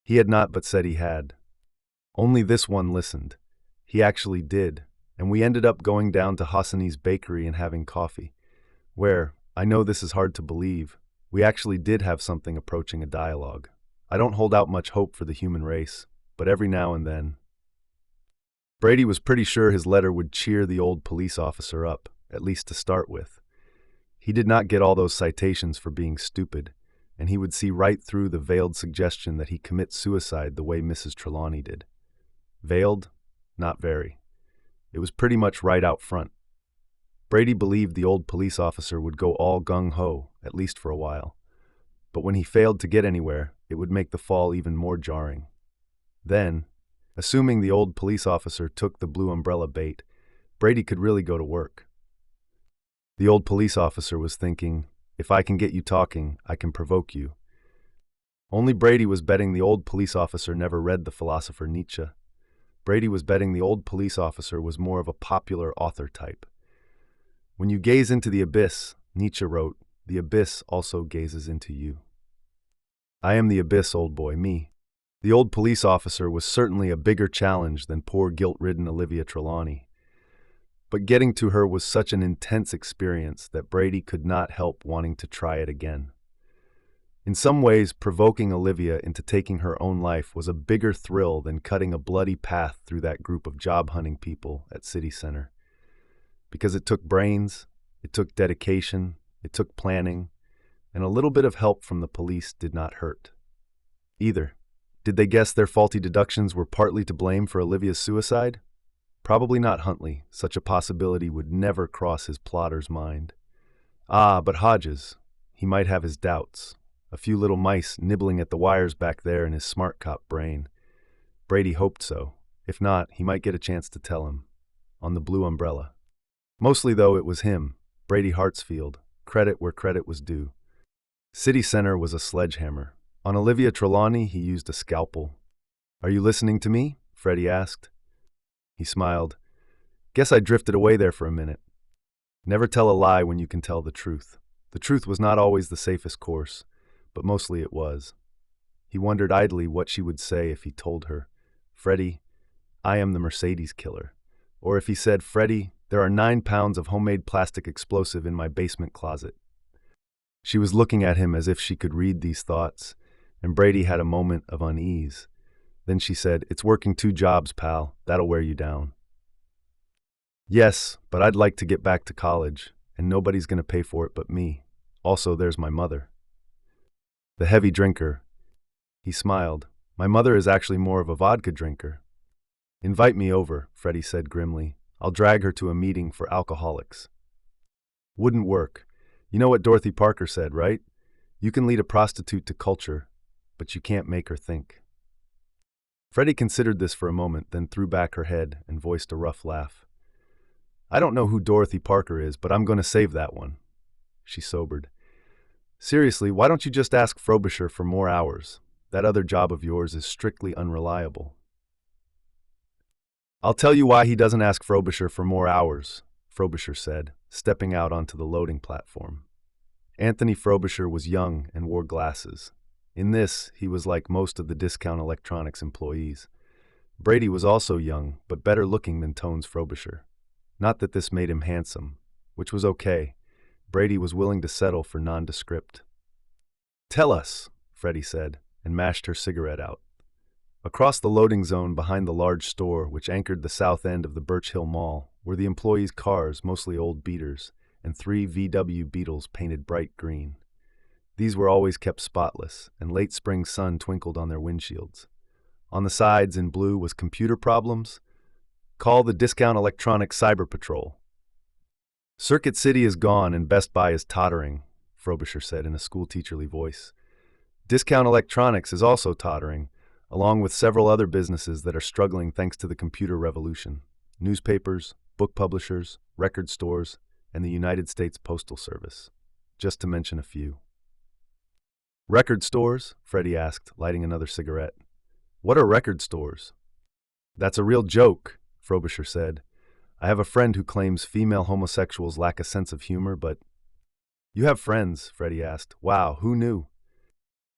A: He had not, but said he had. Only this one listened. He actually did, and we ended up going down to Hassani's bakery and having coffee, where, I know this is hard to believe, we actually did have something approaching a dialogue. I don't hold out much hope for the human race, but every now and then. Brady was pretty sure his letter would cheer the old police officer up, at least to start with. He did not get all those citations for being stupid, and he would see right through the veiled suggestion that he commit suicide the way Mrs. Trelawney did. Veiled? Not very. It was pretty much right out front. Brady believed the old police officer would go all gung-ho, at least for a while. But when he failed to get anywhere, it would make the fall even more jarring. Then, assuming the old police officer took the Blue Umbrella bait, Brady could really go to work. The old police officer was thinking, if I can get you talking, I can provoke you. Only Brady was betting the old police officer never read the philosopher Nietzsche. Brady was betting the old police officer was more of a popular author type. When you gaze into the abyss, Nietzsche wrote, the abyss also gazes into you. I am the abyss, old boy, me. The old police officer was certainly a bigger challenge than poor guilt-ridden Olivia Trelawney. But getting to her was such an intense experience that Brady could not help wanting to try it again. In some ways, provoking Olivia into taking her own life was a bigger thrill than cutting a bloody path through that group of job-hunting people at City Center. Because it took brains, it took dedication, it took planning, and a little bit of help from the police did not hurt. Either. Did they guess their faulty deductions were partly to blame for Olivia's suicide? Probably not Huntley. Such a possibility would never cross his plotter's mind. Ah, but Hodges. He might have his doubts. A few little mice nibbling at the wires back there in his smart cop brain. Brady hoped so. If not, he might get a chance to tell him. On the Blue Umbrella. Mostly, though, it was him, Brady Hartsfield. Credit where credit was due. City Center was a sledgehammer. On Olivia Trelawney, he used a scalpel. Are you listening to me? Freddie asked. He smiled. Guess I drifted away there for a minute. Never tell a lie when you can tell the truth. The truth was not always the safest course, but mostly it was. He wondered idly what she would say if he told her, Freddie, I am the Mercedes killer. Or if he said, Freddie, there are 9 pounds of homemade plastic explosive in my basement closet. She was looking at him as if she could read these thoughts, and Brady had a moment of unease. Then she said, It's working 2 jobs, pal. That'll wear you down. Yes, but I'd like to get back to college, and nobody's going to pay for it but me. Also, there's my mother. The heavy drinker. He smiled. My mother is actually more of a vodka drinker. Invite me over, Freddie said grimly. I'll drag her to a meeting for alcoholics. Wouldn't work. You know what Dorothy Parker said, right? You can lead a prostitute to culture, but you can't make her think. Freddie considered this for a moment, then threw back her head and voiced a rough laugh. I don't know who Dorothy Parker is, but I'm going to save that one. She sobered. Seriously, why don't you just ask Frobisher for more hours? That other job of yours is strictly unreliable. I'll tell you why he doesn't ask Frobisher for more hours, Frobisher said, stepping out onto the loading platform. Anthony Frobisher was young and wore glasses. In this, he was like most of the Discount Electronics employees. Brady was also young, but better looking than Tones Frobisher. Not that this made him handsome, which was okay. Brady was willing to settle for nondescript. Tell us, Freddie said, and mashed her cigarette out. Across the loading zone behind the large store, which anchored the south end of the Birch Hill Mall, were the employees' cars, mostly old beaters, and 3 VW Beetles painted bright green. These were always kept spotless, and late spring sun twinkled on their windshields. On the sides in blue was computer problems. Call the Discount Electronics Cyber Patrol. Circuit City is gone and Best Buy is tottering, Frobisher said in a schoolteacherly voice. Discount Electronics is also tottering, along with several other businesses that are struggling thanks to the computer revolution. Newspapers, book publishers, record stores, and the United States Postal Service, just to mention a few. Record stores? Freddie asked, lighting another cigarette. What are record stores? That's a real joke, Frobisher said. I have a friend who claims female homosexuals lack a sense of humor, but... You have friends, Freddie asked. Wow, who knew?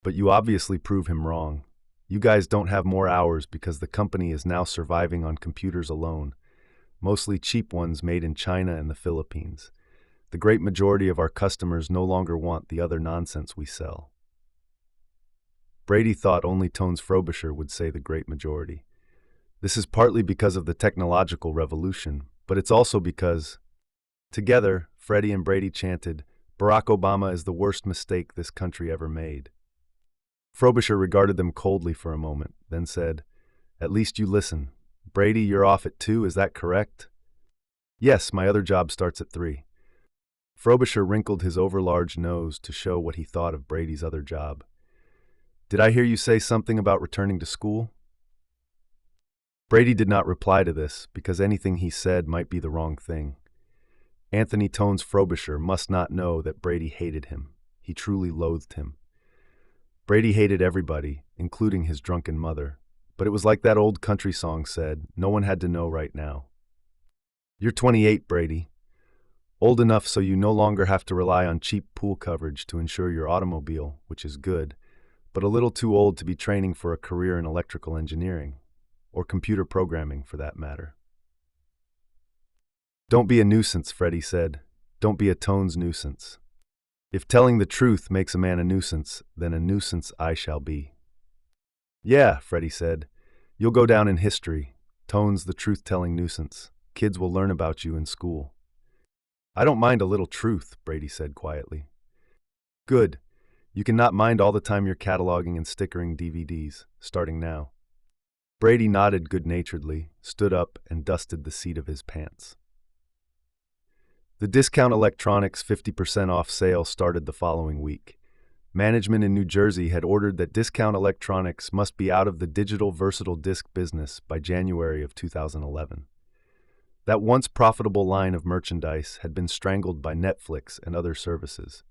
A: But you obviously prove him wrong. You guys don't have more hours because the company is now surviving on computers alone, mostly cheap ones made in China and the Philippines. The great majority of our customers no longer want the other nonsense we sell. Brady thought only Tones Frobisher would say the great majority. This is partly because of the technological revolution, but it's also because... Together, Freddie and Brady chanted, Barack Obama is the worst mistake this country ever made. Frobisher regarded them coldly for a moment, then said, At least you listen. Brady, you're off at 2, is that correct? Yes, my other job starts at 3. Frobisher wrinkled his overlarge nose to show what he thought of Brady's other job. Did I hear you say something about returning to school? Brady did not reply to this, because anything he said might be the wrong thing. Anthony Tones Frobisher must not know that Brady hated him. He truly loathed him. Brady hated everybody, including his drunken mother. But it was like that old country song said, no one had to know right now. You're 28, Brady. Old enough so you no longer have to rely on cheap pool coverage to insure your automobile, which is good, but a little too old to be training for a career in electrical engineering, or computer programming for that matter. Don't be a nuisance, Freddie said. Don't be a Tones nuisance. If telling the truth makes a man a nuisance, then a nuisance I shall be. Yeah, Freddie said. You'll go down in history. Tones the truth-telling nuisance. Kids will learn about you in school. I don't mind a little truth, Brady said quietly. Good. You can not mind all the time you're cataloging and stickering DVDs, starting now. Brady nodded good-naturedly, stood up, and dusted the seat of his pants. The Discount Electronics 50% off sale started the following week. Management in New Jersey had ordered that Discount Electronics must be out of the digital versatile disc business by January of 2011. That once profitable line of merchandise had been strangled by Netflix and other services.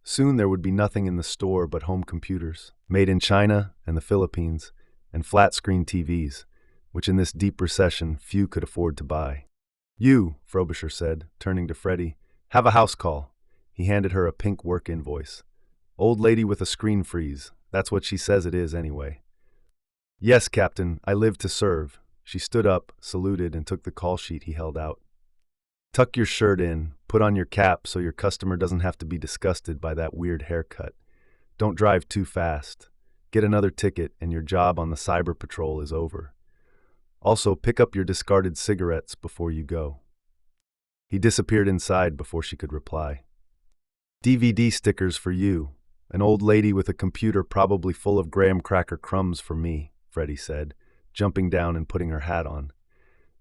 A: Soon there would be nothing in the store but home computers, made in China and the Philippines, and flat-screen TVs, which in this deep recession few could afford to buy. "You," Frobisher said, turning to Freddie, "have a house call." He handed her a pink work invoice. "Old lady with a screen freeze. That's what she says it is, anyway." "Yes, Captain, I live to serve." She stood up, saluted, and took the call sheet he held out. "Tuck your shirt in, put on your cap so your customer doesn't have to be disgusted by that weird haircut. Don't drive too fast. Get another ticket and your job on the cyber patrol is over. Also, pick up your discarded cigarettes before you go." He disappeared inside before she could reply. "DVD stickers for you. An old lady with a computer probably full of graham cracker crumbs for me," Freddie said, jumping down and putting her hat on.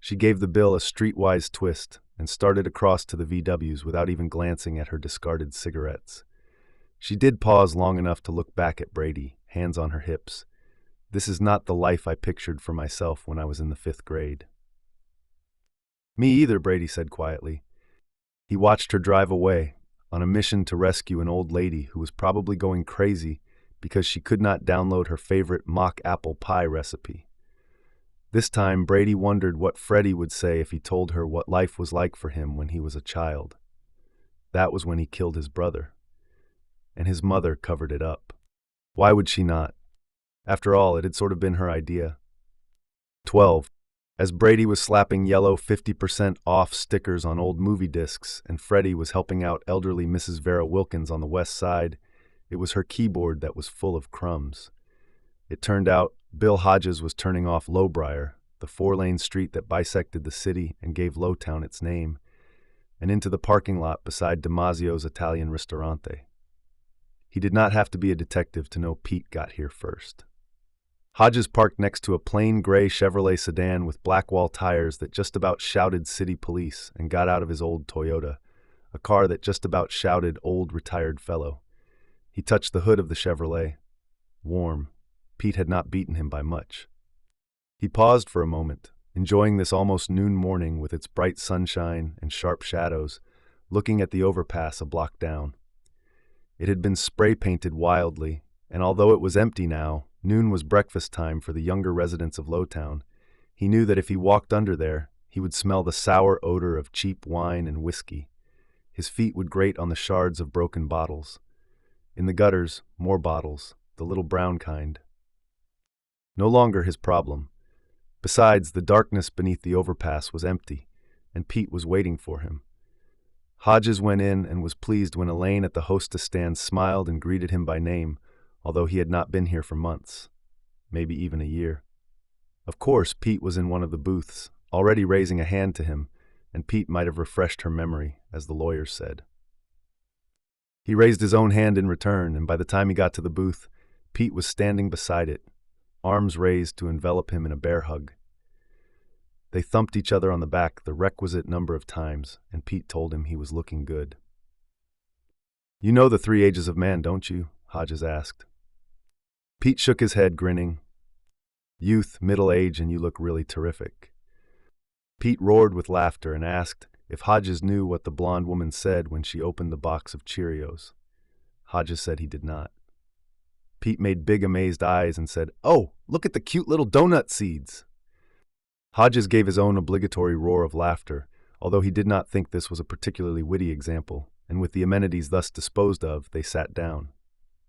A: She gave the bill a streetwise twist and started across to the VWs without even glancing at her discarded cigarettes. She did pause long enough to look back at Brady, hands on her hips. "This is not the life I pictured for myself when I was in the 5th grade." "Me either," Brady said quietly. He watched her drive away, on a mission to rescue an old lady who was probably going crazy because she could not download her favorite mock apple pie recipe. This time, Brady wondered what Freddie would say if he told her what life was like for him when he was a child. That was when he killed his brother. And his mother covered it up. Why would she not? After all, it had sort of been her idea. 12. As Brady was slapping yellow 50% off stickers on old movie discs and Freddie was helping out elderly Mrs. Vera Wilkins on the west side, it was her keyboard that was full of crumbs. It turned out Bill Hodges was turning off Lowbriar, the 4-lane street that bisected the city and gave Lowtown its name, and into the parking lot beside Damasio's Italian Ristorante. He did not have to be a detective to know Pete got here first. Hodges parked next to a plain gray Chevrolet sedan with black wall tires that just about shouted city police and got out of his old Toyota, a car that just about shouted old retired fellow. He touched the hood of the Chevrolet. Warm. Pete had not beaten him by much. He paused for a moment, enjoying this almost noon morning with its bright sunshine and sharp shadows, looking at the overpass a block down. It had been spray-painted wildly, and although it was empty now, noon was breakfast time for the younger residents of Lowtown. He knew that if he walked under there, he would smell the sour odor of cheap wine and whiskey. His feet would grate on the shards of broken bottles. In the gutters, more bottles, the little brown kind. No longer his problem. Besides, the darkness beneath the overpass was empty, and Pete was waiting for him. Hodges went in and was pleased when Elaine at the hostess stand smiled and greeted him by name, although he had not been here for months, maybe even a year. Of course, Pete was in one of the booths, already raising a hand to him, and Pete might have refreshed her memory, as the lawyers said. He raised his own hand in return, and by the time he got to the booth, Pete was standing beside it, arms raised to envelop him in a bear hug. They thumped each other on the back the requisite number of times, and Pete told him he was looking good. "You know the 3 ages of man, don't you?" Hodges asked. Pete shook his head, grinning. "Youth, middle age, and you look really terrific." Pete roared with laughter and asked if Hodges knew what the blonde woman said when she opened the box of Cheerios. Hodges said he did not. Pete made big amazed eyes and said, "Oh, look at the cute little donut seeds." Hodges gave his own obligatory roar of laughter, although he did not think this was a particularly witty example, and with the amenities thus disposed of, they sat down.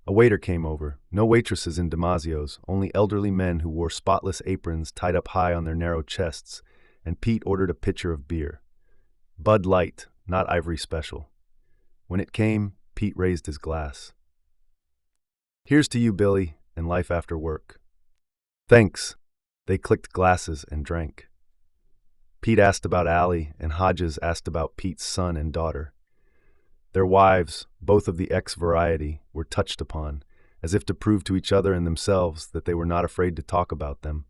A: A waiter came over, no waitresses in Damasio's, only elderly men who wore spotless aprons tied up high on their narrow chests, and Pete ordered a pitcher of beer. Bud Light, not Ivory Special. When it came, Pete raised his glass. "Here's to you, Billy, and life after work." "Thanks." They clicked glasses and drank. Pete asked about Allie, and Hodges asked about Pete's son and daughter. Their wives, both of the X variety, were touched upon, as if to prove to each other and themselves that they were not afraid to talk about them,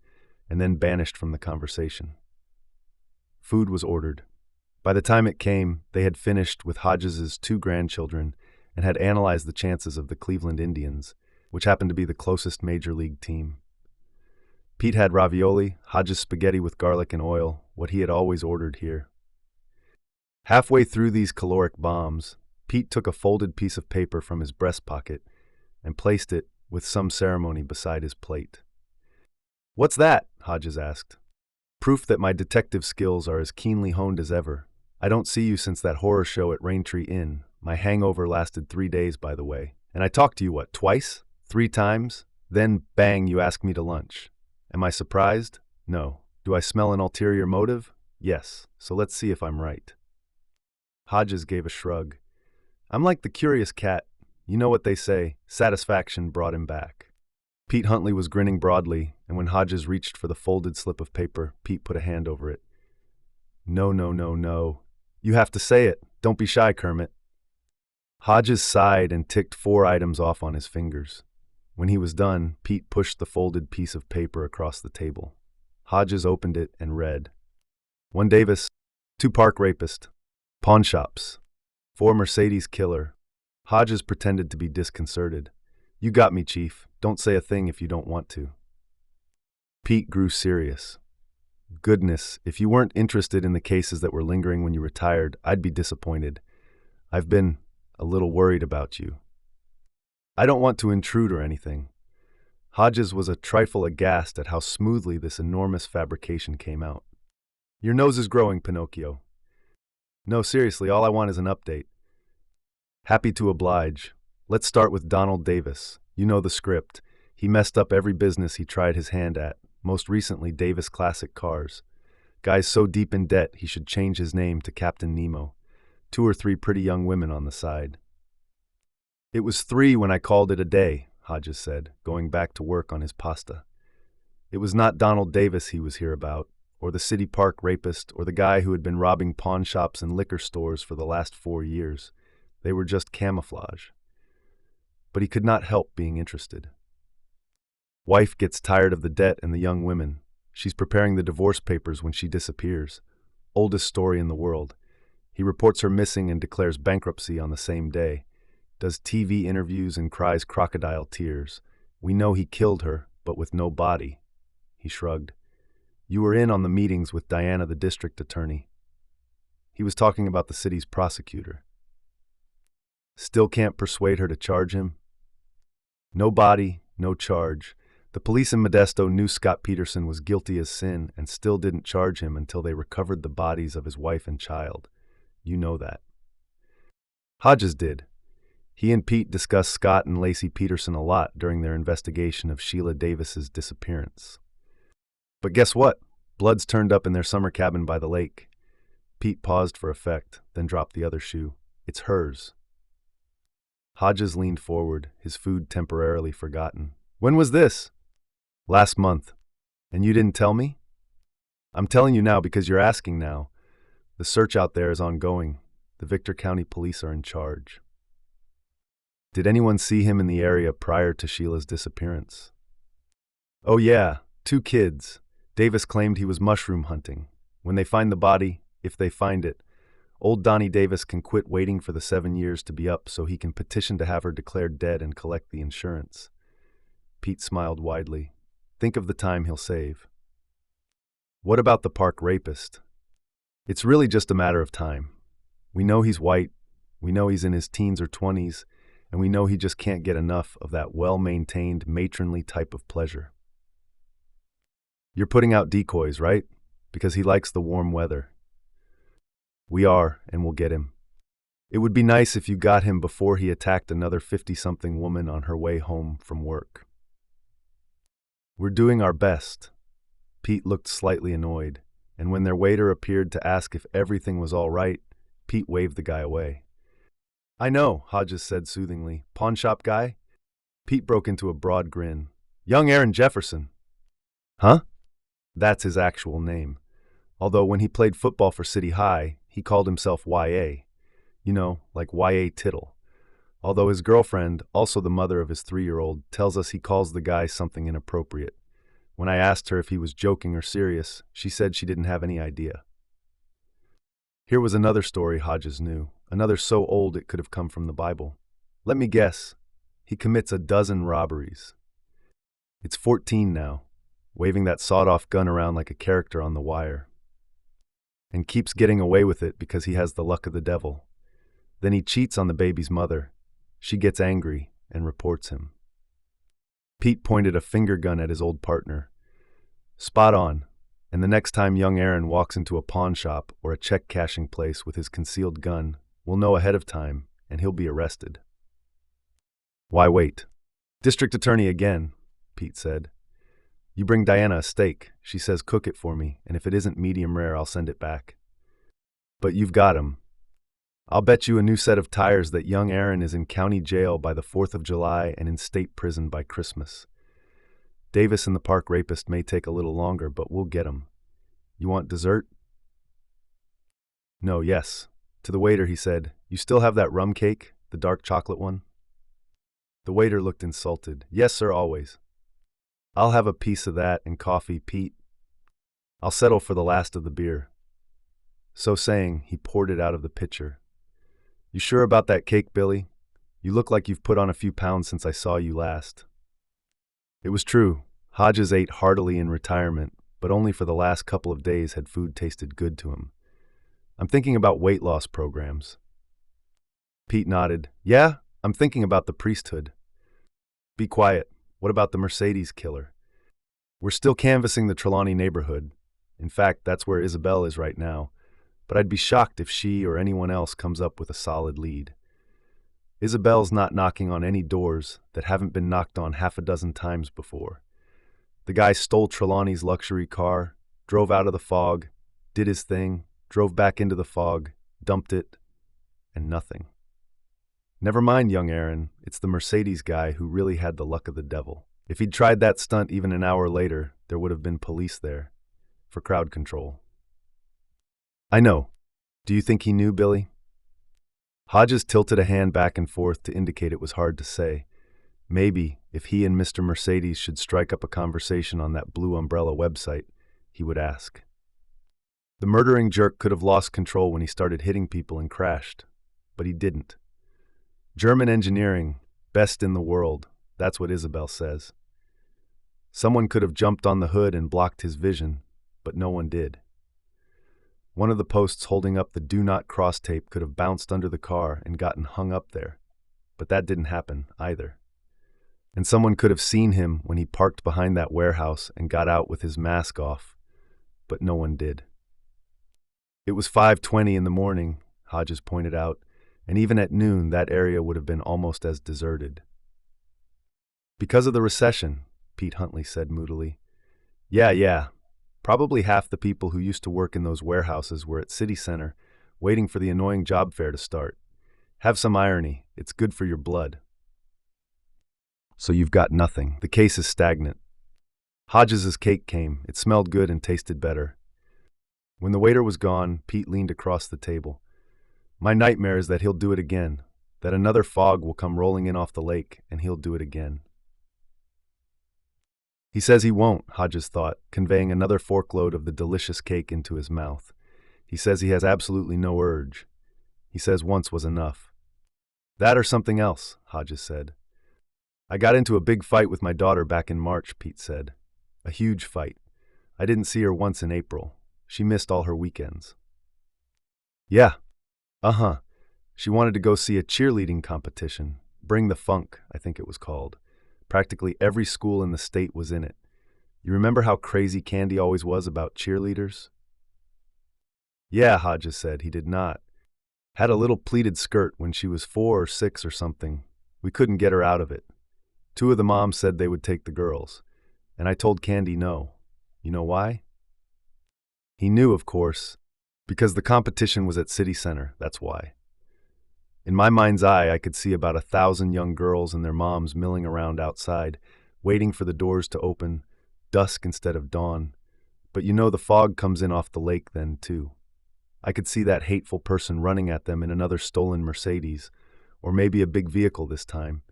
A: and then banished from the conversation. Food was ordered. By the time it came, they had finished with Hodges's 2 grandchildren and had analyzed the chances of the Cleveland Indians, which happened to be the closest major league team. Pete had ravioli, Hodges spaghetti with garlic and oil, what he had always ordered here. Halfway through these caloric bombs, Pete took a folded piece of paper from his breast pocket and placed it, with some ceremony, beside his plate. "What's that?" Hodges asked. Proof that my detective skills are as keenly honed as ever. I don't see you since that horror show at Raintree Inn. My hangover lasted 3 days, by the way. And I talked to you, what, twice? 3 times? Then, bang, you ask me to lunch. Am I surprised? No. Do I smell an ulterior motive? Yes. So let's see if I'm right. Hodges gave a shrug. I'm like the curious cat. You know what they say, satisfaction brought him back. Pete Huntley was grinning broadly, and when Hodges reached for the folded slip of paper, Pete put a hand over it. No, no, no, no. You have to say it. Don't be shy, Kermit. Hodges sighed and ticked 4 items off on his fingers. When he was done, Pete pushed the folded piece of paper across the table. Hodges opened it and read. 1 Davis, 2 park rapist, pawn shops, 4 Mercedes killer. Hodges pretended to be disconcerted. You got me, Chief. Don't say a thing if you don't want to. Pete grew serious. Goodness, if you weren't interested in the cases that were lingering when you retired, I'd be disappointed. I've been a little worried about you. I don't want to intrude or anything. Hodges was a trifle aghast at how smoothly this enormous fabrication came out. Your nose is growing, Pinocchio. No, seriously, all I want is an update. Happy to oblige. Let's start with Donald Davis. You know the script. He messed up every business he tried his hand at, most recently Davis Classic Cars. Guy's so deep in debt he should change his name to Captain Nemo. 2 or 3 pretty young women on the side. It was 3 when I called it a day, Hodges said, going back to work on his pasta. It was not Donald Davis he was here about, or the city park rapist, or the guy who had been robbing pawn shops and liquor stores for the last 4 years. They were just camouflage. But he could not help being interested. Wife gets tired of the debt and the young women. She's preparing the divorce papers when she disappears. Oldest story in the world. He reports her missing and declares bankruptcy on the same day. Does TV interviews and cries crocodile tears. We know he killed her, but with no body. He shrugged. You were in on the meetings with Diana, the district attorney. He was talking about the city's prosecutor. Still can't persuade her to charge him? No body, no charge. The police in Modesto knew Scott Peterson was guilty as sin and still didn't charge him until they recovered the bodies of his wife and child. You know that. Hodges did. He and Pete discussed Scott and Lacey Peterson a lot during their investigation of Sheila Davis's disappearance. But guess what? Blood's turned up in their summer cabin by the lake. Pete paused for effect, then dropped the other shoe. It's hers. Hodges leaned forward, his food temporarily forgotten. When was this? Last month. And you didn't tell me? I'm telling you now because you're asking now. The search out there is ongoing. The Victor County Police are in charge. Did anyone see him in the area prior to Sheila's disappearance? Oh yeah, 2 kids. Davis claimed he was mushroom hunting. When they find the body, if they find it, old Donnie Davis can quit waiting for the 7 years to be up so he can petition to have her declared dead and collect the insurance. Pete smiled widely. Think of the time he'll save. What about the park rapist? It's really just a matter of time. We know he's white, we know he's in his teens or 20s, and we know he just can't get enough of that well-maintained, matronly type of pleasure. You're putting out decoys, right? Because he likes the warm weather. We are, and we'll get him. It would be nice if you got him before he attacked another 50-something woman on her way home from work. We're doing our best. Pete looked slightly annoyed, and when their waiter appeared to ask if everything was all right, Pete waved the guy away. I know, Hodges said soothingly. Pawn shop guy? Pete broke into a broad grin. Young Aaron Jefferson. Huh? That's his actual name. Although when he played football for City High, he called himself Y.A. You know, like Y.A. Tittle. Although his girlfriend, also the mother of his 3-year-old, tells us he calls the guy something inappropriate. When I asked her if he was joking or serious, she said she didn't have any idea. Here was another story Hodges knew, another so old it could have come from the Bible. Let me guess. He commits 12 robberies. It's 14 now, waving that sawed-off gun around like a character on The Wire. And keeps getting away with it because he has the luck of the devil. Then he cheats on the baby's mother. She gets angry and reports him. Pete pointed a finger gun at his old partner. Spot on. And the next time young Aaron walks into a pawn shop or a check-cashing place with his concealed gun, we'll know ahead of time, and he'll be arrested. Why wait? District Attorney again, Pete said. You bring Diana a steak. She says cook it for me, and if it isn't medium rare, I'll send it back. But you've got him. I'll bet you a new set of tires that young Aaron is in county jail by the 4th of July and in state prison by Christmas. Davis and the park rapist may take a little longer, but we'll get him. You want dessert? No, yes. To the waiter, he said, You still have that rum cake, the dark chocolate one? The waiter looked insulted. Yes, sir, always. I'll have a piece of that and coffee, Pete. I'll settle for the last of the beer. So saying, he poured it out of the pitcher. You sure about that cake, Billy? You look like you've put on a few pounds since I saw you last. It was true. Hodges ate heartily in retirement, but only for the last couple of days had food tasted good to him. I'm thinking about weight loss programs. Pete nodded. Yeah, I'm thinking about the priesthood. Be quiet. What about the Mercedes killer? We're still canvassing the Trelawney neighborhood. In fact, that's where Isabel is right now. But I'd be shocked if she or anyone else comes up with a solid lead. Isabel's not knocking on any doors that haven't been knocked on half a dozen times before. The guy stole Trelawney's luxury car, drove out of the fog, did his thing, drove back into the fog, dumped it, and nothing. Never mind, young Aaron, it's the Mercedes guy who really had the luck of the devil. If he'd tried that stunt even an hour later, there would have been police there, for crowd control. I know. Do you think he knew, Billy? Hodges tilted a hand back and forth to indicate it was hard to say. Maybe, if he and Mr. Mercedes should strike up a conversation on that Blue Umbrella website, he would ask. The murdering jerk could have lost control when he started hitting people and crashed, but he didn't. German engineering, best in the world, that's what Isabel says. Someone could have jumped on the hood and blocked his vision, but no one did. One of the posts holding up the Do Not Cross tape could have bounced under the car and gotten hung up there, but that didn't happen either. And someone could have seen him when he parked behind that warehouse and got out with his mask off, but no one did. It was 5:20 in the morning, Hodges pointed out, and even at noon that area would have been almost as deserted. Because of the recession, Pete Huntley said moodily. Yeah. Probably half the people who used to work in those warehouses were at City Center, waiting for the annoying job fair to start. Have some irony. It's good for your blood. So you've got nothing. The case is stagnant. Hodges's cake came. It smelled good and tasted better. When the waiter was gone, Pete leaned across the table. My nightmare is that he'll do it again, that another fog will come rolling in off the lake, and he'll do it again. He says he won't, Hodges thought, conveying another forkload of the delicious cake into his mouth. He says he has absolutely no urge. He says once was enough. That or something else, Hodges said. I got into a big fight with my daughter back in March, Pete said. A huge fight. I didn't see her once in April. She missed all her weekends. Yeah. She wanted to go see a cheerleading competition. Bring the Funk, I think it was called. Practically every school in the state was in it. You remember how crazy Candy always was about cheerleaders? Yeah, Hodges said. He did not. Had a little pleated skirt when she was 4 or 6 or something. We couldn't get her out of it. 2 of the moms said they would take the girls, and I told Candy no. You know why? He knew, of course, because the competition was at City Center, that's why. In my mind's eye, I could see about 1,000 young girls and their moms milling around outside, waiting for the doors to open, dusk instead of dawn. But you know the fog comes in off the lake then, too. I could see that hateful person running at them in another stolen Mercedes, or maybe a big vehicle this time,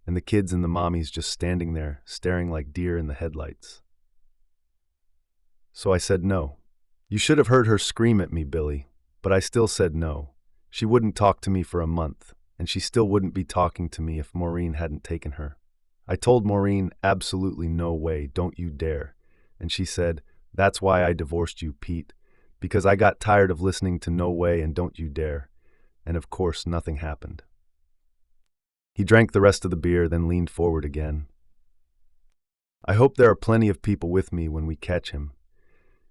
A: and the kids and the mommies just standing there, staring like deer in the headlights. So I said no. You should have heard her scream at me, Billy, but I still said no. She wouldn't talk to me for a month, and she still wouldn't be talking to me if Maureen hadn't taken her. I told Maureen, absolutely no way, don't you dare. And she said, that's why I divorced you, Pete, because I got tired of listening to no way and don't you dare. And of course, nothing happened. He drank the rest of the beer, then leaned forward again. I hope there are plenty of people with me when we catch him.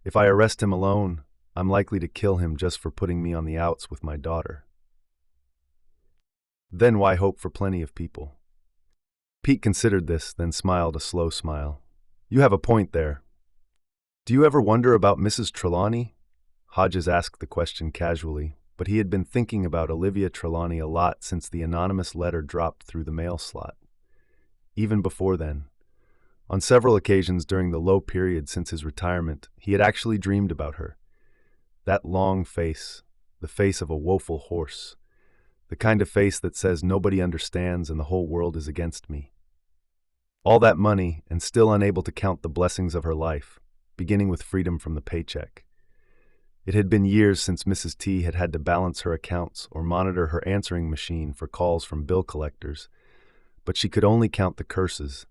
A: If I arrest him alone, I'm likely to kill him just for putting me on the outs with my daughter. Then why hope for plenty of people? Pete considered this, then smiled a slow smile. You have a point there. Do you ever wonder about Mrs. Trelawney? Hodges asked the question casually, but he had been thinking about Olivia Trelawney a lot since the anonymous letter dropped through the mail slot. Even before then, on several occasions during the low period since his retirement, he had actually dreamed about her. That long face, the face of a woeful horse, the kind of face that says nobody understands and the whole world is against me. All that money and still unable to count the blessings of her life, beginning with freedom from the paycheck. It had been years since Mrs. T had had to balance her accounts or monitor her answering machine for calls from bill collectors, but she could only count the curses,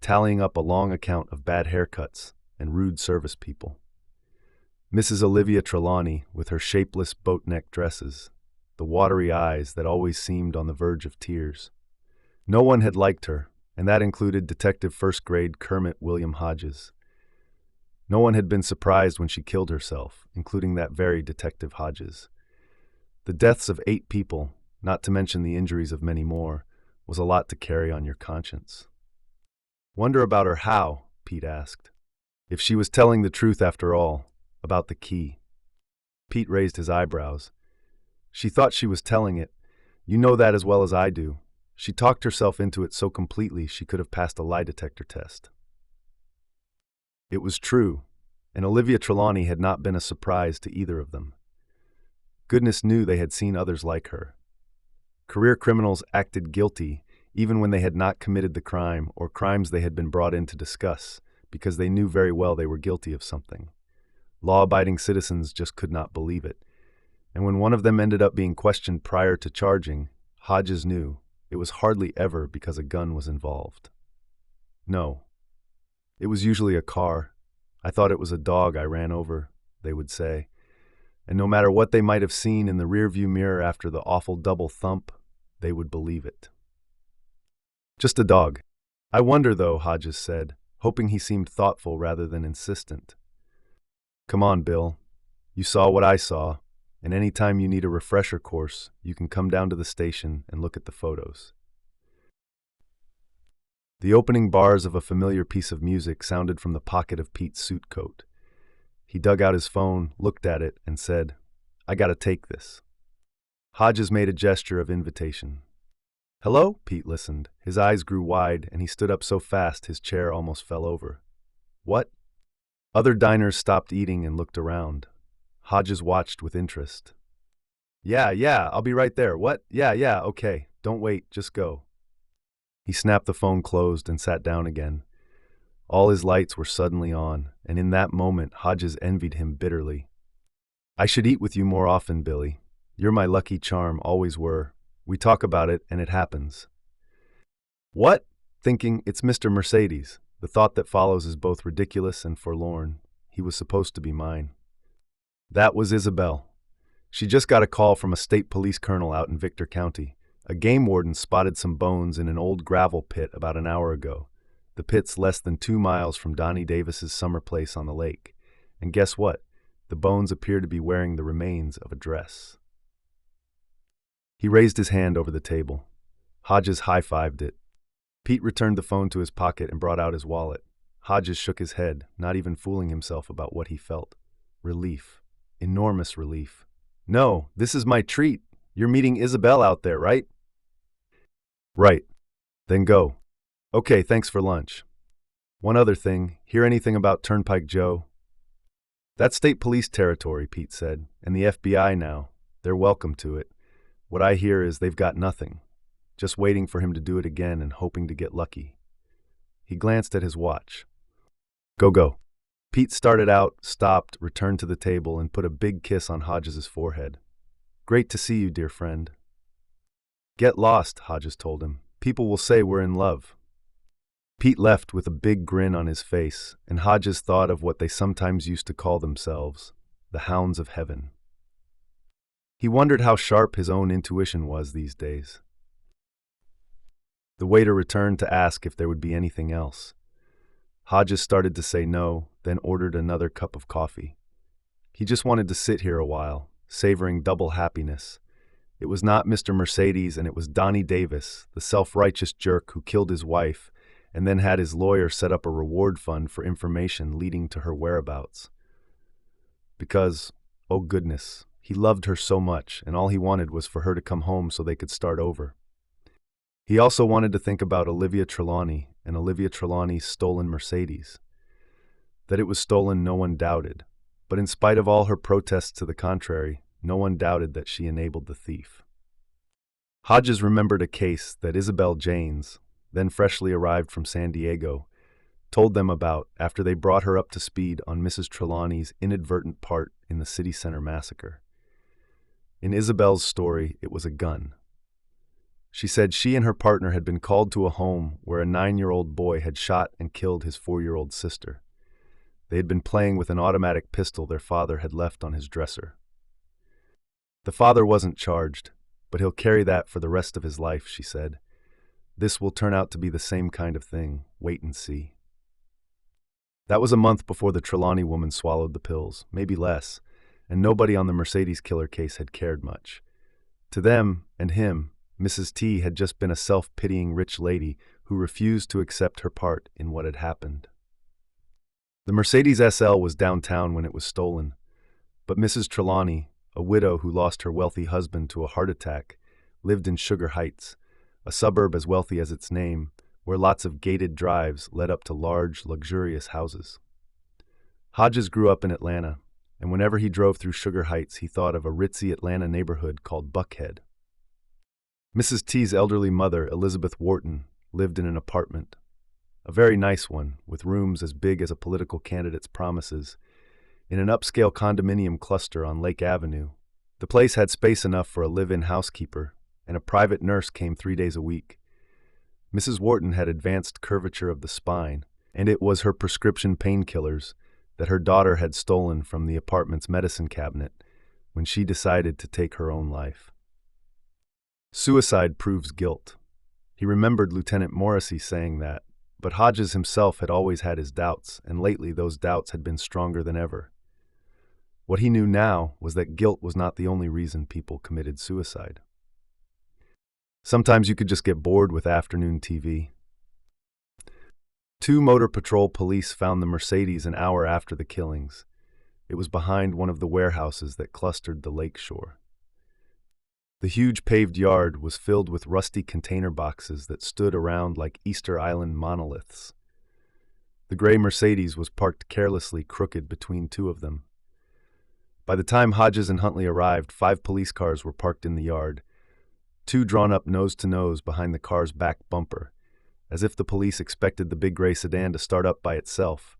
A: tallying up a long account of bad haircuts and rude service people. Mrs. Olivia Trelawney, with her shapeless boat-neck dresses, the watery eyes that always seemed on the verge of tears. No one had liked her, and that included Detective First-Grade Kermit William Hodges. No one had been surprised when she killed herself, including that very Detective Hodges. The deaths of 8 people, not to mention the injuries of many more, was a lot to carry on your conscience. Wonder about her how, Pete asked. If she was telling the truth after all, about the key. Pete raised his eyebrows. She thought she was telling it. You know that as well as I do. She talked herself into it so completely she could have passed a lie detector test. It was true, and Olivia Trelawney had not been a surprise to either of them. Goodness knew they had seen others like her. Career criminals acted guilty even when they had not committed the crime or crimes they had been brought in to discuss, because they knew very well they were guilty of something. Law-abiding citizens just could not believe it. And when one of them ended up being questioned prior to charging, Hodges knew it was hardly ever because a gun was involved. No. It was usually a car. I thought it was a dog I ran over, they would say. And no matter what they might have seen in the rearview mirror after the awful double thump, they would believe it. Just a dog. I wonder, though, Hodges said, hoping he seemed thoughtful rather than insistent. Come on, Bill. You saw what I saw, and any time you need a refresher course, you can come down to the station and look at the photos. The opening bars of a familiar piece of music sounded from the pocket of Pete's suit coat. He dug out his phone, looked at it, and said, I gotta take this. Hodges made a gesture of invitation. Hello? Pete listened. His eyes grew wide, and he stood up so fast his chair almost fell over. What? Other diners stopped eating and looked around. Hodges watched with interest. Yeah, I'll be right there. What? Yeah, okay. Don't wait, just go. He snapped the phone closed and sat down again. All his lights were suddenly on, and in that moment Hodges envied him bitterly. I should eat with you more often, Billy. You're my lucky charm, always were. We talk about it, and it happens. What? Thinking, it's Mr. Mercedes. The thought that follows is both ridiculous and forlorn. He was supposed to be mine. That was Isabel. She just got a call from a state police colonel out in Victor County. A game warden spotted some bones in an old gravel pit about an hour ago. The pit's less than 2 miles from Donnie Davis's summer place on the lake. And guess what? The bones appear to be wearing the remains of a dress. He raised his hand over the table. Hodges high-fived it. Pete returned the phone to his pocket and brought out his wallet. Hodges shook his head, not even fooling himself about what he felt. Relief. Enormous relief. No, this is my treat. You're meeting Isabel out there, right? Right. Then go. Okay, thanks for lunch. One other thing, hear anything about Turnpike Joe? That's state police territory, Pete said, and the FBI now. They're welcome to it. What I hear is they've got nothing. Just waiting for him to do it again and hoping to get lucky. He glanced at his watch. Go. Pete started out, stopped, returned to the table, and put a big kiss on Hodges' forehead. Great to see you, dear friend. Get lost, Hodges told him. People will say we're in love. Pete left with a big grin on his face, and Hodges thought of what they sometimes used to call themselves, the hounds of heaven. He wondered how sharp his own intuition was these days. The waiter returned to ask if there would be anything else. Hodges started to say no, then ordered another cup of coffee. He just wanted to sit here a while, savoring double happiness. It was not Mr. Mercedes, and it was Donnie Davis, the self-righteous jerk who killed his wife and then had his lawyer set up a reward fund for information leading to her whereabouts. Because, oh goodness, he loved her so much, and all he wanted was for her to come home so they could start over. He also wanted to think about Olivia Trelawney and Olivia Trelawney's stolen Mercedes. That it was stolen, no one doubted, but in spite of all her protests to the contrary, no one doubted that she enabled the thief. Hodges remembered a case that Isabel Janes, then freshly arrived from San Diego, told them about after they brought her up to speed on Mrs. Trelawney's inadvertent part in the city center massacre. In Isabel's story, it was a gun. She said she and her partner had been called to a home where a 9-year-old boy had shot and killed his 4-year-old sister. They had been playing with an automatic pistol their father had left on his dresser. The father wasn't charged, but he'll carry that for the rest of his life, she said. This will turn out to be the same kind of thing. Wait and see. That was a month before the Trelawney woman swallowed the pills, maybe less, and nobody on the Mercedes killer case had cared much. To them and him, Mrs. T had just been a self-pitying rich lady who refused to accept her part in what had happened. The Mercedes SL was downtown when it was stolen, but Mrs. Trelawney, a widow who lost her wealthy husband to a heart attack, lived in Sugar Heights, a suburb as wealthy as its name, where lots of gated drives led up to large, luxurious houses. Hodges grew up in Atlanta, and whenever he drove through Sugar Heights, he thought of a ritzy Atlanta neighborhood called Buckhead. Mrs. T's elderly mother, Elizabeth Wharton, lived in an apartment, a very nice one, with rooms as big as a political candidate's promises, in an upscale condominium cluster on Lake Avenue. The place had space enough for a live-in housekeeper, and a private nurse came 3 days a week. Mrs. Wharton had advanced curvature of the spine, and it was her prescription painkillers that her daughter had stolen from the apartment's medicine cabinet when she decided to take her own life. Suicide proves guilt. He remembered Lieutenant Morrissey saying that, but Hodges himself had always had his doubts, and lately those doubts had been stronger than ever. What he knew now was that guilt was not the only reason people committed suicide. Sometimes you could just get bored with afternoon TV. 2 Motor Patrol police found the Mercedes an hour after the killings. It was behind one of the warehouses that clustered the lake shore. The huge paved yard was filled with rusty container boxes that stood around like Easter Island monoliths. The gray Mercedes was parked carelessly crooked between 2 of them. By the time Hodges and Huntley arrived, 5 police cars were parked in the yard, 2 drawn up nose-to-nose behind the car's back bumper, as if the police expected the big gray sedan to start up by itself,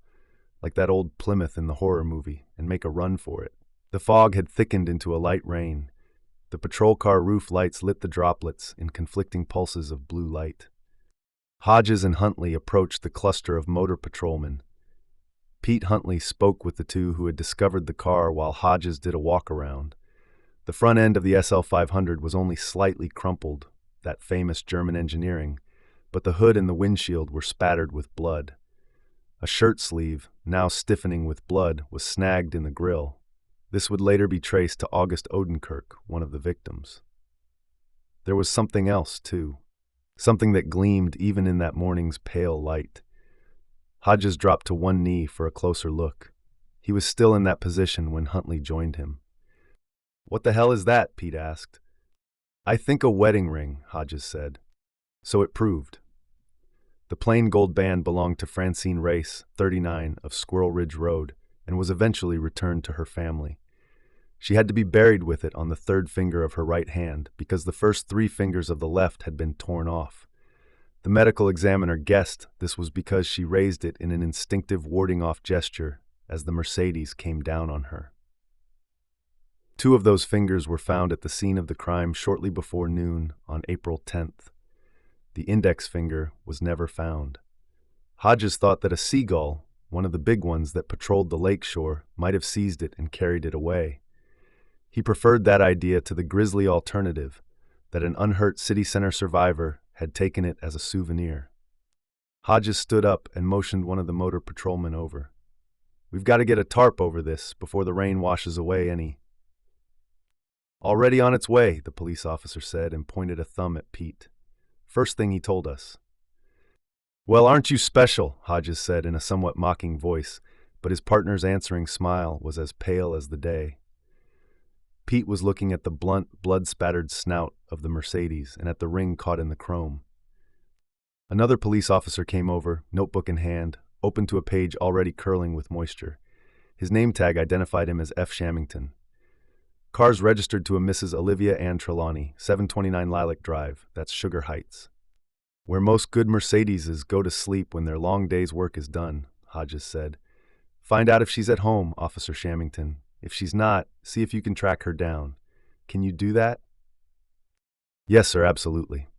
A: like that old Plymouth in the horror movie, and make a run for it. The fog had thickened into a light rain. The patrol car roof lights lit the droplets in conflicting pulses of blue light. Hodges and Huntley approached the cluster of motor patrolmen. Pete Huntley spoke with the 2 who had discovered the car while Hodges did a walk-around. The front end of the SL500 was only slightly crumpled, that famous German engineering, but the hood and the windshield were spattered with blood. A shirt sleeve, now stiffening with blood, was snagged in the grille. This would later be traced to August Odenkirk, one of the victims. There was something else, too. Something that gleamed even in that morning's pale light. Hodges dropped to one knee for a closer look. He was still in that position when Huntley joined him. "What the hell is that?" Pete asked. "I think a wedding ring," Hodges said. So it proved. The plain gold band belonged to Francine Race, 39, of Squirrel Ridge Road, and was eventually returned to her family. She had to be buried with it on the 3rd finger of her right hand because the first 3 fingers of the left had been torn off. The medical examiner guessed this was because she raised it in an instinctive warding-off gesture as the Mercedes came down on her. 2 of those fingers were found at the scene of the crime shortly before noon on April 10th. The index finger was never found. Hodges thought that a seagull, one of the big ones that patrolled the lake shore, might have seized it and carried it away. He preferred that idea to the grisly alternative, that an unhurt city center survivor had taken it as a souvenir. Hodges stood up and motioned one of the motor patrolmen over. "We've got to get a tarp over this before the rain washes away any." "Already on its way," the police officer said and pointed a thumb at Pete. "First thing he told us." "Well, aren't you special?" Hodges said in a somewhat mocking voice, but his partner's answering smile was as pale as the day. Pete was looking at the blunt, blood-spattered snout of the Mercedes and at the ring caught in the chrome. Another police officer came over, notebook in hand, open to a page already curling with moisture. His name tag identified him as F. Shamington. "Cars registered to a Mrs. Olivia Ann Trelawney, 729 Lilac Drive, that's Sugar Heights." "Where most good Mercedeses go to sleep when their long day's work is done," Hodges said. "Find out if she's at home, Officer Shamington. If she's not, see if you can track her down. Can you do that?" "Yes, sir, absolutely."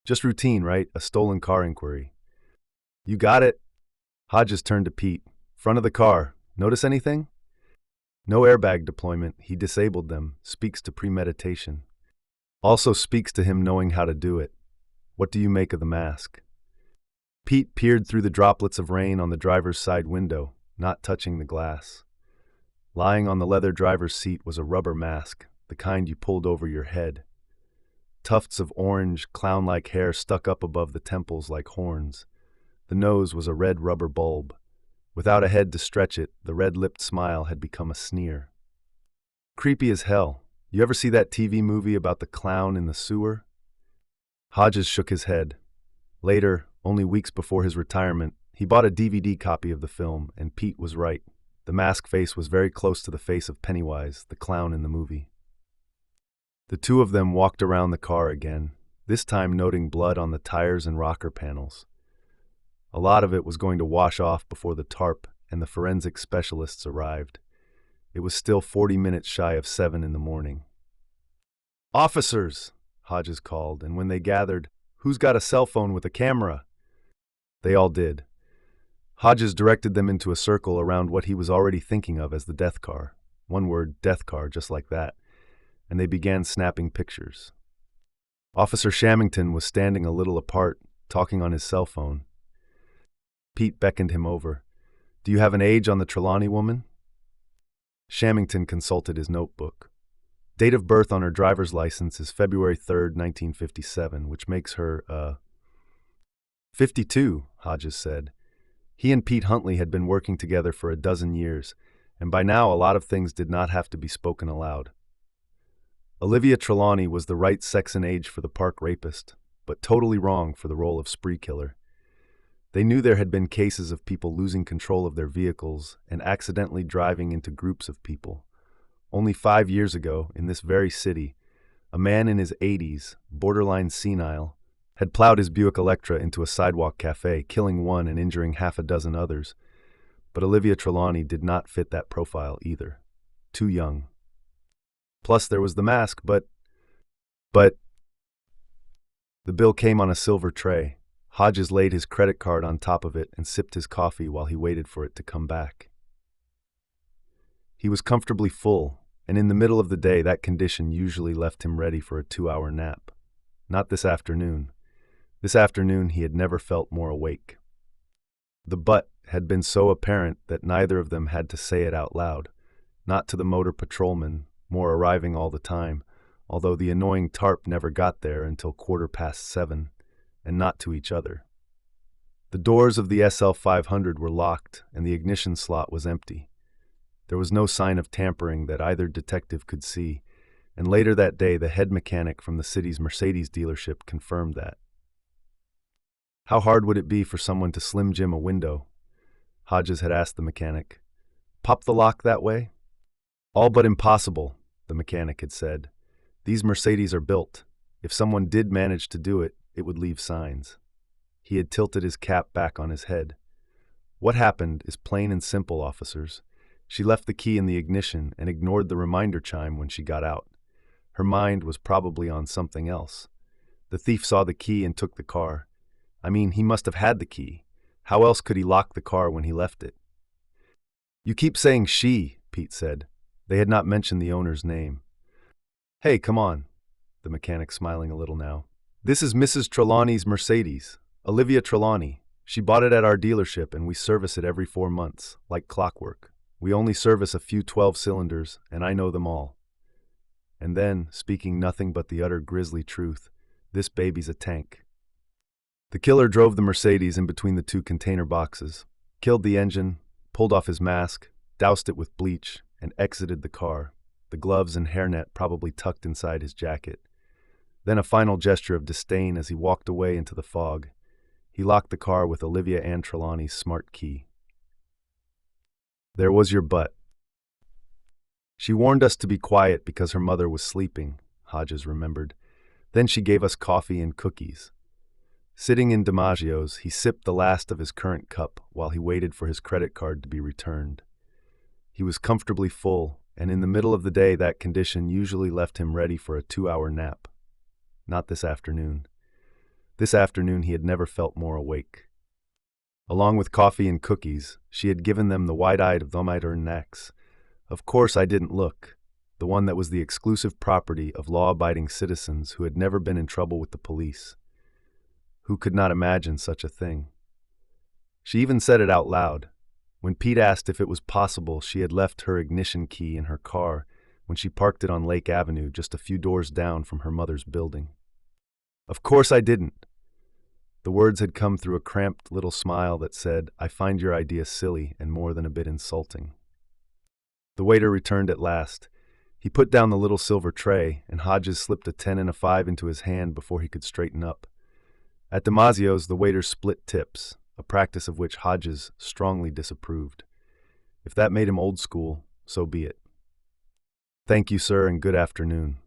A: "Just routine, right? A stolen car inquiry." "You got it." Hodges turned to Pete. "Front of the car. Notice anything?" "No airbag deployment. He disabled them. Speaks to premeditation. Also speaks to him knowing how to do it. What do you make of the mask?" Pete peered through the droplets of rain on the driver's side window, not touching the glass. Lying on the leather driver's seat was a rubber mask, the kind you pulled over your head. Tufts of orange, clown-like hair stuck up above the temples like horns. The nose was a red rubber bulb. Without a head to stretch it, the red-lipped smile had become a sneer. "Creepy as hell. You ever see that TV movie about the clown in the sewer?" Hodges shook his head. Later, only weeks before his retirement, he bought a DVD copy of the film, and Pete was right. The mask face was very close to the face of Pennywise, the clown in the movie. The two of them walked around the car again, this time noting blood on the tires and rocker panels. A lot of it was going to wash off before the tarp and the forensic specialists arrived. It was still 40 minutes shy of 7 in the morning. "Officers!" Hodges called, and when they gathered, "Who's got a cell phone with a camera?" They all did. Hodges directed them into a circle around what he was already thinking of as the death car. One word, death car, just like that. And they began snapping pictures. Officer Shamington was standing a little apart, talking on his cell phone. Pete beckoned him over. "Do you have an age on the Trelawney woman?" Shamington consulted his notebook. Date of birth on her driver's license is February 3rd, 1957, which makes her, 52, Hodges said. He and Pete Huntley had been working together for a dozen years, and by now a lot of things did not have to be spoken aloud. Olivia Trelawney was the right sex and age for the park rapist, but totally wrong for the role of spree killer. They knew there had been cases of people losing control of their vehicles and accidentally driving into groups of people. Only 5 years ago, in this very city, a man in his 80s, borderline senile, had plowed his Buick Electra into a sidewalk cafe, killing one and injuring half a dozen others. But Olivia Trelawney did not fit that profile either. Too young. Plus there was the mask, but... The bill came on a silver tray. Hodges laid his credit card on top of it and sipped his coffee while he waited for it to come back. He was comfortably full, and in the middle of the day that condition usually left him ready for a 2-hour nap. Not this afternoon. This afternoon he had never felt more awake. The but had been so apparent that neither of them had to say it out loud, not to the motor patrolman, more arriving all the time, although the annoying tarp never got there until 7:15, and not to each other. The doors of the SL500 were locked and the ignition slot was empty. There was no sign of tampering that either detective could see, and later that day the head mechanic from the city's Mercedes dealership confirmed that. How hard would it be for someone to Slim Jim a window? Hodges had asked the mechanic. Pop the lock that way? All but impossible, the mechanic had said. These Mercedes are built. If someone did manage to do it, it would leave signs. He had tilted his cap back on his head. What happened is plain and simple, officers. She left the key in the ignition and ignored the reminder chime when she got out. Her mind was probably on something else. The thief saw the key and took the car. I mean, he must have had the key. How else could he lock the car when he left it? You keep saying she, Pete said. They had not mentioned the owner's name. Hey, come on, the mechanic smiling a little now. This is Mrs. Trelawney's Mercedes, Olivia Trelawney. She bought it at our dealership and we service it every 4 months, like clockwork. We only service a few 12 cylinders, and I know them all. And then, speaking nothing but the utter grisly truth, this baby's a tank. The killer drove the Mercedes in between the two container boxes, killed the engine, pulled off his mask, doused it with bleach, and exited the car, the gloves and hairnet probably tucked inside his jacket. Then a final gesture of disdain as he walked away into the fog. He locked the car with Olivia Ann Trelawney's smart key. There was your butt. She warned us to be quiet because her mother was sleeping, Hodges remembered. Then she gave us coffee and cookies. Sitting in DiMaggio's, he sipped the last of his current cup while he waited for his credit card to be returned. He was comfortably full, and in the middle of the day that condition usually left him ready for a 2-hour nap. Not this afternoon. This afternoon he had never felt more awake. Along with coffee and cookies, she had given them the wide-eyed Vomiter necks. Of course I didn't look, the one that was the exclusive property of law-abiding citizens who had never been in trouble with the police. Who could not imagine such a thing? She even said it out loud. When Pete asked if it was possible she had left her ignition key in her car when she parked it on Lake Avenue just a few doors down from her mother's building. Of course I didn't. The words had come through a cramped little smile that said, I find your idea silly and more than a bit insulting. The waiter returned at last. He put down the little silver tray, and Hodges slipped a 10 and a 5 into his hand before he could straighten up. At DiMaggio's, the waiters split tips, a practice of which Hodges strongly disapproved. If that made him old school, so be it. Thank you, sir, and good afternoon.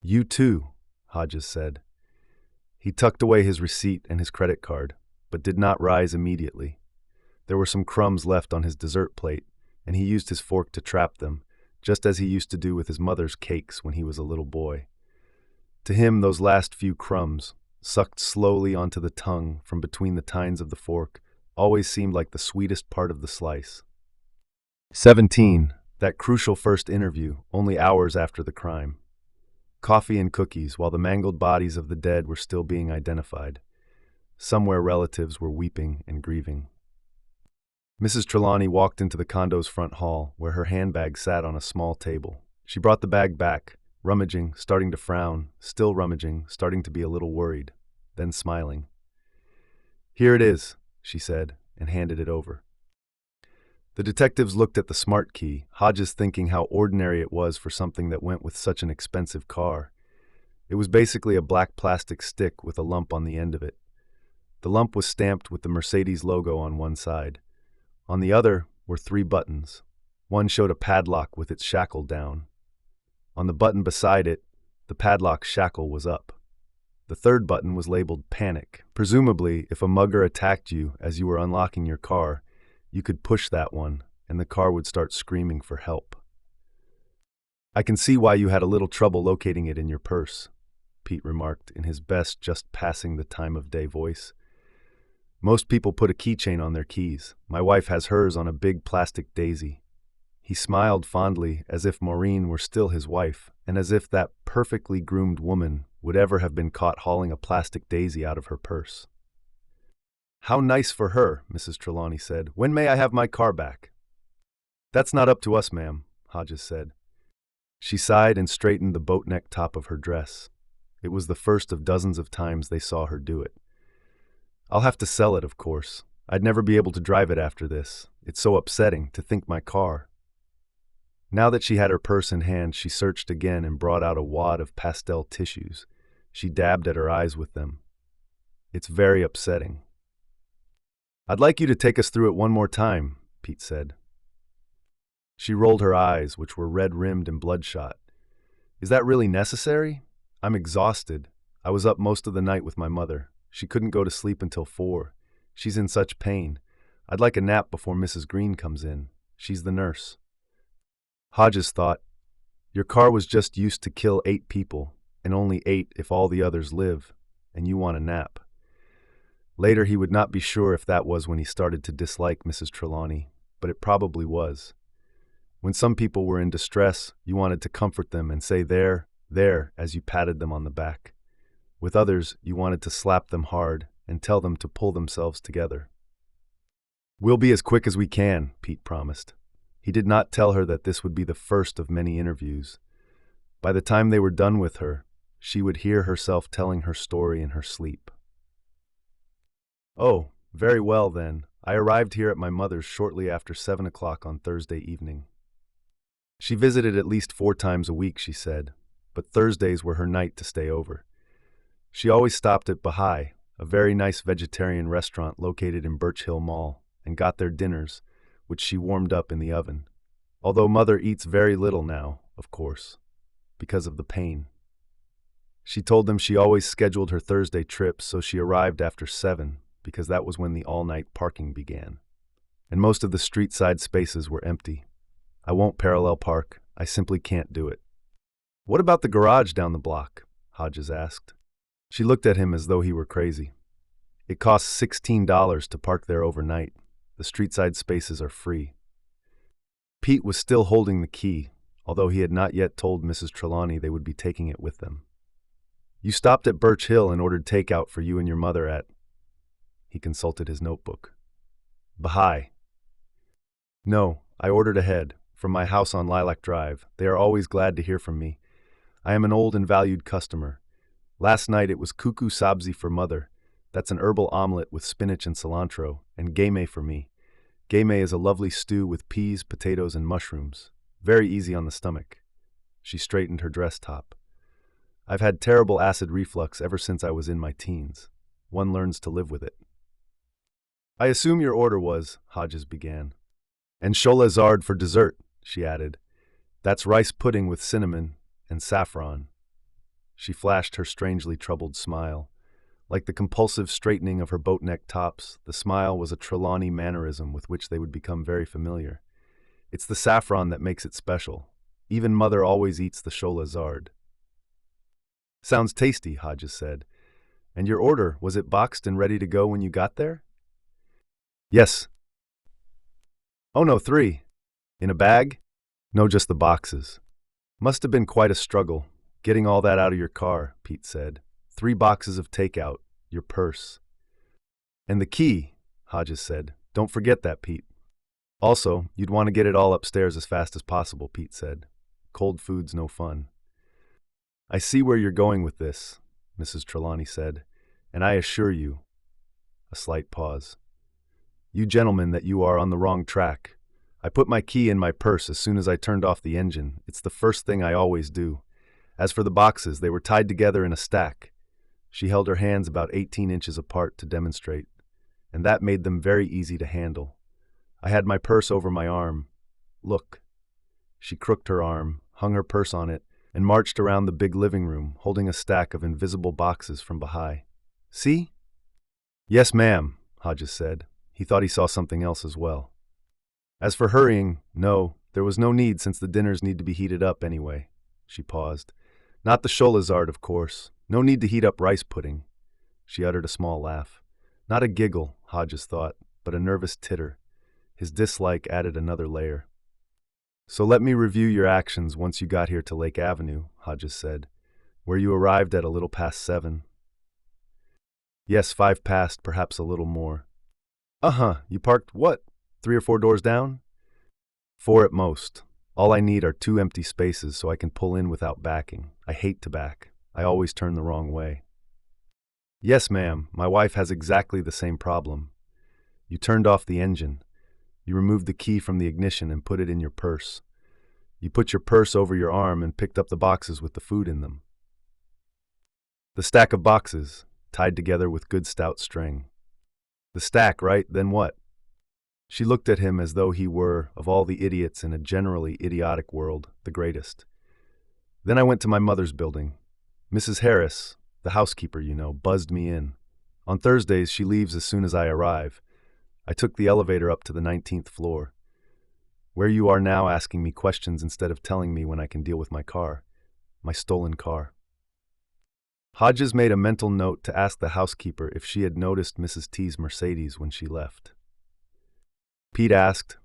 A: You too, Hodges said. He tucked away his receipt and his credit card, but did not rise immediately. There were some crumbs left on his dessert plate, and he used his fork to trap them, just as he used to do with his mother's cakes when he was a little boy. To him, those last few crumbs, sucked slowly onto the tongue from between the tines of the fork, always seemed like the sweetest part of the slice. 17. That crucial first interview, only hours after the crime. Coffee and cookies while the mangled bodies of the dead were still being identified. Somewhere relatives were weeping and grieving. Mrs. Trelawney walked into the condo's front hall, where her handbag sat on a small table. She brought the bag back, rummaging, starting to frown, still rummaging, starting to be a little worried, then smiling. Here it is, she said, and handed it over. The detectives looked at the smart key, Hodges thinking how ordinary it was for something that went with such an expensive car. It was basically a black plastic stick with a lump on the end of it. The lump was stamped with the Mercedes logo on one side. On the other were 3 buttons. One showed a padlock with its shackle down. On the button beside it, the padlock shackle was up. The third button was labeled Panic. Presumably, if a mugger attacked you as you were unlocking your car, you could push that one, and the car would start screaming for help. I can see why you had a little trouble locating it in your purse, Pete remarked in his best just passing the time of day voice. Most people put a keychain on their keys. My wife has hers on a big plastic daisy. He smiled fondly as if Maureen were still his wife, and as if that perfectly groomed woman would ever have been caught hauling a plastic daisy out of her purse. How nice for her, Mrs. Trelawney said. When may I have my car back? That's not up to us, ma'am, Hodges said. She sighed and straightened the boat-neck top of her dress. It was the first of dozens of times they saw her do it. I'll have to sell it, of course. I'd never be able to drive it after this. It's so upsetting to think my car. Now that she had her purse in hand, she searched again and brought out a wad of pastel tissues. She dabbed at her eyes with them. It's very upsetting. I'd like you to take us through it one more time, Pete said. She rolled her eyes, which were red-rimmed and bloodshot. Is that really necessary? I'm exhausted. I was up most of the night with my mother. She couldn't go to sleep until 4. She's in such pain. I'd like a nap before Mrs. Green comes in. She's the nurse. Hodges thought, your car was just used to kill 8 people, and only 8 if all the others live, and you want a nap. Later he would not be sure if that was when he started to dislike Mrs. Trelawney, but it probably was. When some people were in distress, you wanted to comfort them and say there, as you patted them on the back. With others, you wanted to slap them hard and tell them to pull themselves together. "We'll be as quick as we can," Pete promised. He did not tell her that this would be the first of many interviews. By the time they were done with her, she would hear herself telling her story in her sleep. "Oh, very well then. I arrived here at my mother's shortly after 7 o'clock on Thursday evening." She visited at least 4 times a week, she said, but Thursdays were her night to stay over. She always stopped at Baha'i, a very nice vegetarian restaurant located in Birch Hill Mall, and got their dinners, which she warmed up in the oven. Although Mother eats very little now, of course, because of the pain. She told them she always scheduled her Thursday trips, so she arrived after 7, because that was when the all-night parking began. And most of the street-side spaces were empty. "I won't parallel park. I simply can't do it." "What about the garage down the block?" Hodges asked. She looked at him as though he were crazy. "It costs $16 to park there overnight. The street-side spaces are free." Pete was still holding the key, although he had not yet told Mrs. Trelawney they would be taking it with them. "You stopped at Birch Hill and ordered takeout for you and your mother at—" He consulted his notebook. "Baha'i." "No, I ordered ahead, from my house on Lilac Drive. They are always glad to hear from me. I am an old and valued customer. Last night it was kuku sabzi for Mother. That's an herbal omelet with spinach and cilantro, and game for me. Game is a lovely stew with peas, potatoes, and mushrooms. Very easy on the stomach." She straightened her dress top. "I've had terrible acid reflux ever since I was in my teens. One learns to live with it." "I assume your order was," Hodges began. "And chola zard for dessert," she added. "That's rice pudding with cinnamon and saffron." She flashed her strangely troubled smile. Like the compulsive straightening of her boat-neck tops, the smile was a Trelawney mannerism with which they would become very familiar. "It's the saffron that makes it special. Even Mother always eats the chola zard." "Sounds tasty," Hodges said. "And your order, was it boxed and ready to go when you got there?" "Yes." "Oh no, 3. In a bag?" "No, just the boxes." "Must have been quite a struggle, getting all that out of your car," Pete said. 3 boxes of takeout, your purse." "And the key," Hodges said. "Don't forget that, Pete." "Also, you'd want to get it all upstairs as fast as possible," Pete said. "Cold food's no fun." "I see where you're going with this," Mrs. Trelawney said, "and I assure you—" A slight pause. "You gentlemen, that you are on the wrong track. I put my key in my purse as soon as I turned off the engine. It's the first thing I always do. As for the boxes, they were tied together in a stack." She held her hands about 18 inches apart to demonstrate, and that made them very easy to handle. "I had my purse over my arm. Look." She crooked her arm, hung her purse on it, and marched around the big living room, holding a stack of invisible boxes from Baha'i. "See?" "Yes, ma'am," Hodges said. He thought he saw something else as well. "As for hurrying, no, there was no need since the dinners need to be heated up anyway." She paused. "Not the cholazard, of course. No need to heat up rice pudding." She uttered a small laugh. Not a giggle, Hodges thought, but a nervous titter. His dislike added another layer. "So let me review your actions once you got here to Lake Avenue," Hodges said, "where you arrived at a little past 7. "Yes, 5 past, perhaps a little more." "Uh-huh, you parked, what, 3 or 4 doors down?" "4 at most. All I need are 2 empty spaces so I can pull in without backing. I hate to back. I always turn the wrong way." "Yes, ma'am, my wife has exactly the same problem. You turned off the engine. You removed the key from the ignition and put it in your purse. You put your purse over your arm and picked up the boxes with the food in them." "The stack of boxes, tied together with good stout string." "The stack, right? Then what?" She looked at him as though he were, of all the idiots in a generally idiotic world, the greatest. "Then I went to my mother's building. Mrs. Harris, the housekeeper, you know, buzzed me in. On Thursdays, she leaves as soon as I arrive. I took the elevator up to the 19th floor. Where you are now asking me questions instead of telling me when I can deal with my car. My stolen car." Hodges made a mental note to ask the housekeeper if she had noticed Mrs. T's Mercedes when she left. Pete asked,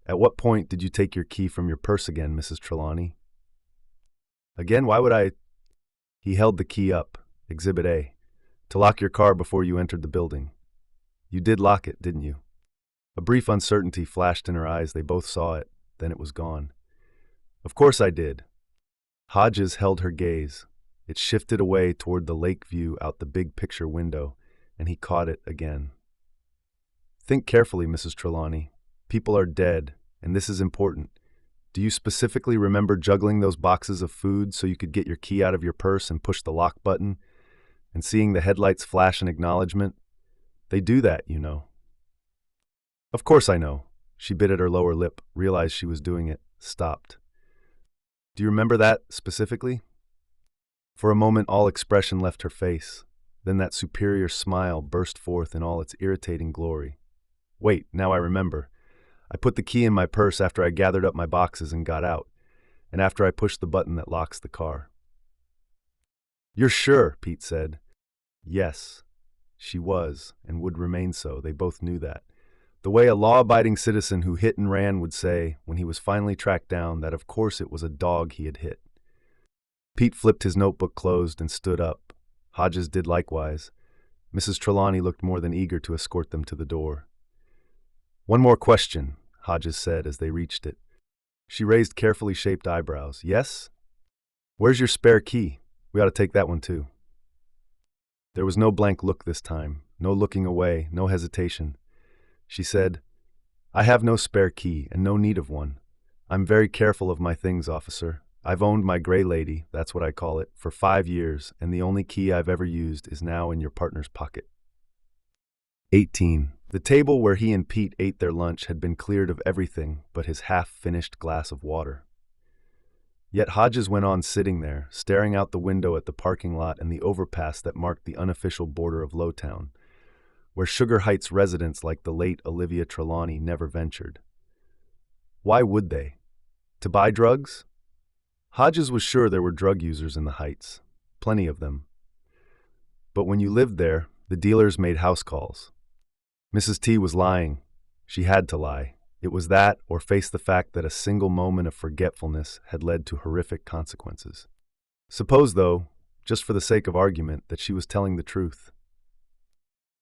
A: "At what point did you take your key from your purse again, Mrs. Trelawney?" "Again, why would I—" He held the key up, Exhibit A, To lock your car before you entered the building. You did lock it, didn't you? A brief uncertainty flashed in her eyes. They both saw it. Then it was gone. Of course I did. Hodges held her gaze. It shifted away toward the lake view out the big picture window, and he caught it again. Think carefully, Mrs. Trelawney. People are dead, and this is important. Do you specifically remember juggling those boxes of food so you could get your key out of your purse and push the lock button, and seeing the headlights flash in acknowledgement? They do that, you know. Of course I know. She bit at her lower lip, realized she was doing it, stopped. Do you remember that specifically? For a moment, all expression left her face. Then that superior smile burst forth in all its irritating glory. Wait, now I remember. I put the key in my purse after I gathered up my boxes and got out, and after I pushed the button that locks the car. You're sure? Pete said. Yes. She was, and would remain so. They both knew that. The way a law-abiding citizen who hit and ran would say, when he was finally tracked down, that of course it was a dog he had hit. Pete flipped his notebook closed and stood up. Hodges did likewise. Mrs. Trelawney looked more than eager to escort them to the door. One more question, Hodges said as they reached it. She raised carefully shaped eyebrows. Yes? Where's your spare key? We ought to take that one too. There was no blank look this time, no looking away, no hesitation. She said, I have no spare key and no need of one. I'm very careful of my things, officer. I've owned my gray lady, that's what I call it, for 5 years, and the only key I've ever used is now in your partner's pocket. 18. The table where he and Pete ate their lunch had been cleared of everything but his half-finished glass of water. Yet Hodges went on sitting there, staring out the window at the parking lot and the overpass that marked the unofficial border of Lowtown, where Sugar Heights residents like the late Olivia Trelawney never ventured. Why would they? To buy drugs? Hodges was sure there were drug users in the Heights, plenty of them. But when you lived there, the dealers made house calls. Mrs. T was lying. She had to lie. It was that, or face the fact that a single moment of forgetfulness had led to horrific consequences. Suppose, though, just for the sake of argument, that she was telling the truth.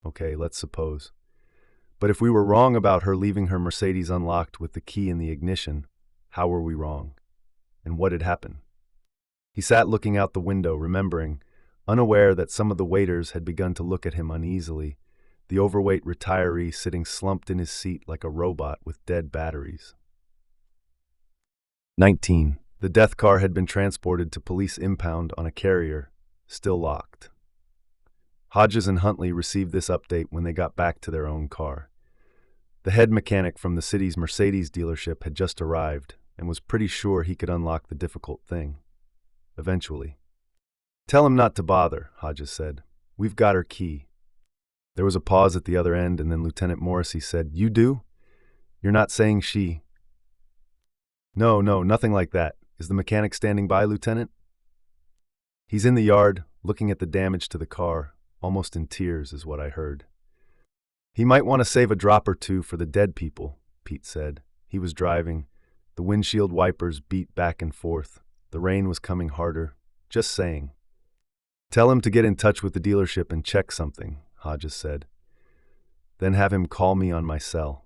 A: Okay, let's suppose. But if we were wrong about her leaving her Mercedes unlocked with the key in the ignition, how were we wrong? And what had happened? He sat looking out the window, remembering, unaware that some of the waiters had begun to look at him uneasily, the overweight retiree sitting slumped in his seat like a robot with dead batteries. 19. The death car had been transported to police impound on a carrier, still locked. Hodges and Huntley received this update when they got back to their own car. The head mechanic from the city's Mercedes dealership had just arrived and was pretty sure he could unlock the difficult thing. Eventually. Tell him not to bother, Hodges said. We've got her key. There was a pause at the other end, and then Lieutenant Morrissey said, You do? You're not saying she... No, nothing like that. Is the mechanic standing by, Lieutenant? He's in the yard, looking at the damage to the car, almost in tears is what I heard. He might want to save a drop or two for the dead people, Pete said. He was driving. The windshield wipers beat back and forth. The rain was coming harder. Just saying. Tell him to get in touch with the dealership and check something, Hodges said. Then have him call me on my cell.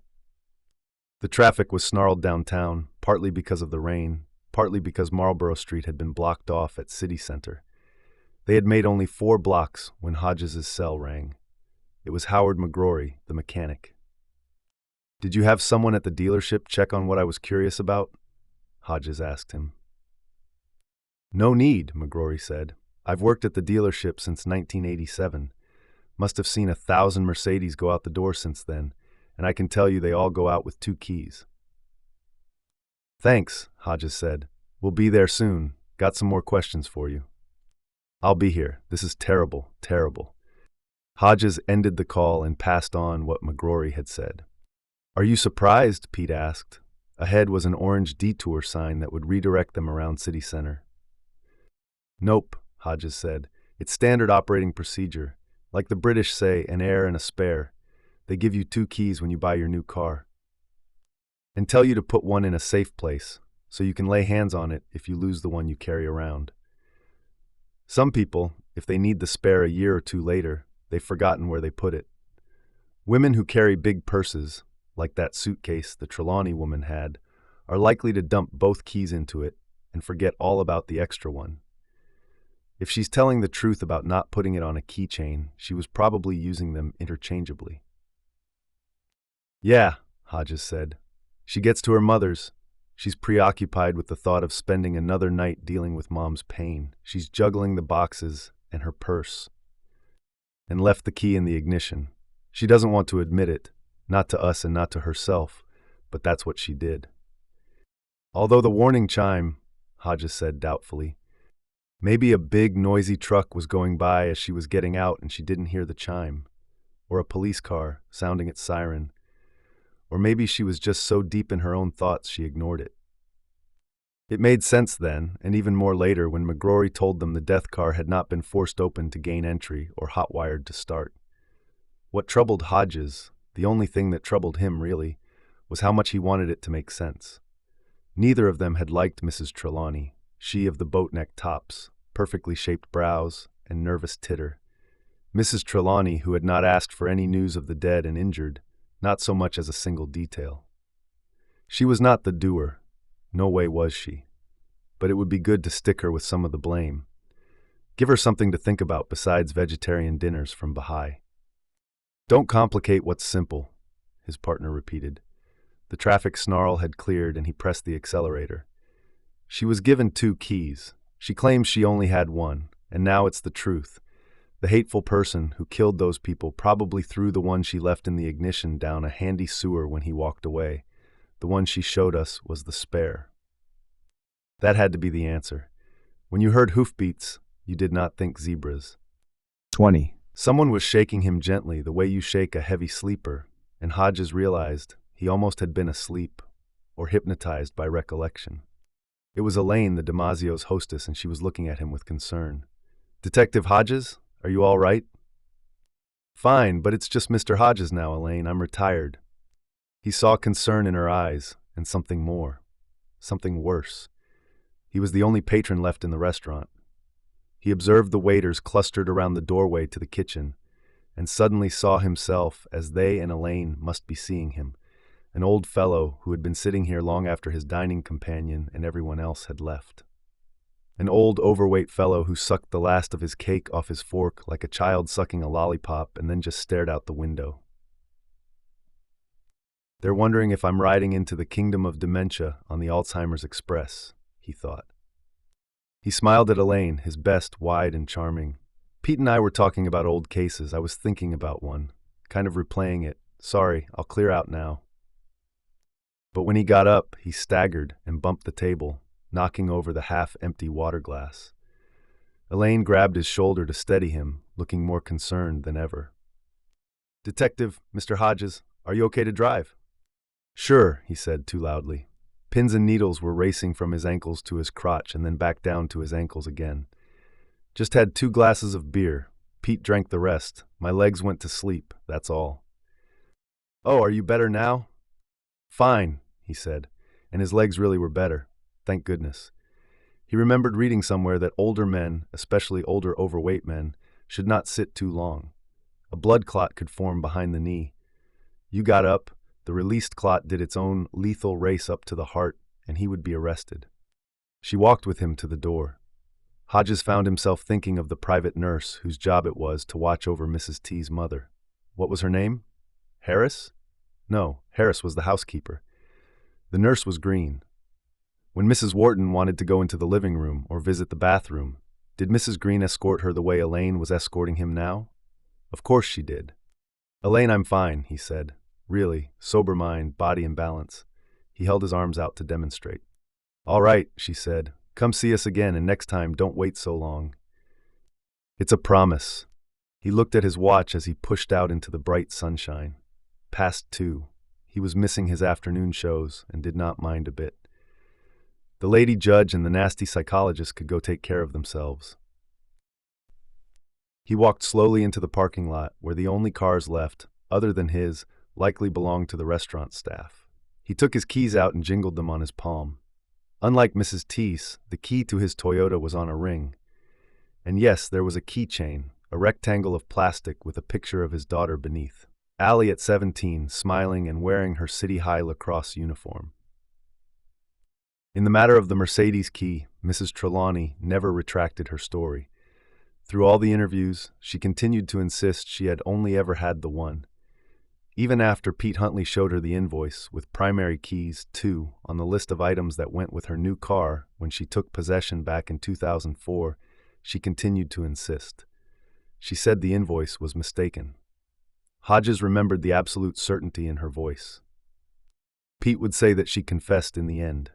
A: The traffic was snarled downtown, partly because of the rain, partly because Marlborough Street had been blocked off at City Center. They had made only 4 blocks when Hodges' cell rang. It was Howard McGrory, the mechanic. Did you have someone at the dealership check on what I was curious about? Hodges asked him. No need, McGrory said. I've worked at the dealership since 1987. Must have seen 1,000 Mercedes go out the door since then, and I can tell you they all go out with 2 keys. Thanks, Hodges said. We'll be there soon. Got some more questions for you. I'll be here. This is terrible, terrible. Hodges ended the call and passed on what McGrory had said. Are you surprised? Pete asked. Ahead was an orange detour sign that would redirect them around City Center. Nope, Hodges said. It's standard operating procedure. Like the British say, an heir and a spare. They give you 2 keys when you buy your new car. And tell you to put one in a safe place, so you can lay hands on it if you lose the one you carry around. Some people, if they need the spare a year or 2 later, they've forgotten where they put it. Women who carry big purses, like that suitcase the Trelawney woman had, are likely to dump both keys into it and forget all about the extra one. If she's telling the truth about not putting it on a keychain, she was probably using them interchangeably. Yeah, Hodges said. She gets to her mother's. She's preoccupied with the thought of spending another night dealing with Mom's pain. She's juggling the boxes and her purse, and left the key in the ignition. She doesn't want to admit it, not to us and not to herself, but that's what she did. Although the warning chime, Hodges said doubtfully, maybe a big, noisy truck was going by as she was getting out and she didn't hear the chime, or a police car sounding its siren, or maybe she was just so deep in her own thoughts she ignored it. It made sense then, and even more later when McGrory told them the death car had not been forced open to gain entry or hot-wired to start. What troubled Hodges, the only thing that troubled him really, was how much he wanted it to make sense. Neither of them had liked Mrs. Trelawney, she of the boat-neck tops, perfectly shaped brows, and nervous titter. Mrs. Trelawney, who had not asked for any news of the dead and injured, not so much as a single detail. She was not the doer, no way was she, but it would be good to stick her with some of the blame. Give her something to think about besides vegetarian dinners from Baha'i. Don't complicate what's simple, his partner repeated. The traffic snarl had cleared and he pressed the accelerator. She was given 2 keys. She claims she only had one, and now it's the truth. The hateful person who killed those people probably threw the one she left in the ignition down a handy sewer when he walked away. The one she showed us was the spare. That had to be the answer. When you heard hoofbeats, you did not think zebras.
B: 20.
A: Someone was shaking him gently, the way you shake a heavy sleeper, and Hodges realized he almost had been asleep, or hypnotized by recollection. It was Elaine, the Damasio's hostess, and she was looking at him with concern. "Detective Hodges, are you all right?" "Fine, but it's just Mr. Hodges now, Elaine. I'm retired." He saw concern in her eyes, and something more. Something worse. He was the only patron left in the restaurant. He observed the waiters clustered around the doorway to the kitchen, and suddenly saw himself as they and Elaine must be seeing him, an old fellow who had been sitting here long after his dining companion and everyone else had left. An old, overweight fellow who sucked the last of his cake off his fork like a child sucking a lollipop and then just stared out the window. "They're wondering if I'm riding into the kingdom of dementia on the Alzheimer's Express," he thought. He smiled at Elaine, his best, wide and charming. "Pete and I were talking about old cases. I was thinking about one, kind of replaying it. Sorry, I'll clear out now." But when he got up, he staggered and bumped the table, knocking over the half-empty water glass. Elaine grabbed his shoulder to steady him, looking more concerned than ever. "Detective, Mr. Hodges, are you okay to drive?" "Sure," he said too loudly. Pins and needles were racing from his ankles to his crotch and then back down to his ankles again. "Just had 2 glasses of beer. Pete drank the rest. My legs went to sleep, that's all." "Oh, are you better now?" "Fine," he said, and his legs really were better. Thank goodness. He remembered reading somewhere that older men, especially older overweight men, should not sit too long. A blood clot could form behind the knee. You got up, the released clot did its own lethal race up to the heart, and he would be arrested. She walked with him to the door. Hodges found himself thinking of the private nurse whose job it was to watch over Mrs. T's mother. What was her name? Harris? No, Harris was the housekeeper. The nurse was Green. When Mrs. Wharton wanted to go into the living room or visit the bathroom, did Mrs. Green escort her the way Elaine was escorting him now? Of course she did. "Elaine, I'm fine," he said. Really, sober mind, body and balance. He held his arms out to demonstrate. "All right," she said. "Come see us again, and next time don't wait so long." "It's a promise." He looked at his watch as he pushed out into the bright sunshine. Past 2. He was missing his afternoon shows and did not mind a bit. The lady judge and the nasty psychologist could go take care of themselves. He walked slowly into the parking lot where the only cars left, other than his, likely belonged to the restaurant staff. He took his keys out and jingled them on his palm. Unlike Mrs. T's, the key to his Toyota was on a ring. And yes, there was a keychain, a rectangle of plastic with a picture of his daughter beneath. Allie at 17, smiling and wearing her city-high lacrosse uniform. In the matter of the Mercedes key, Mrs. Trelawney never retracted her story. Through all the interviews, she continued to insist she had only ever had the one. Even after Pete Huntley showed her the invoice, with primary keys, too, on the list of items that went with her new car when she took possession back in 2004, she continued to insist. She said the invoice was mistaken. Hodges remembered the absolute certainty in her voice. Pete would say that she confessed in the end.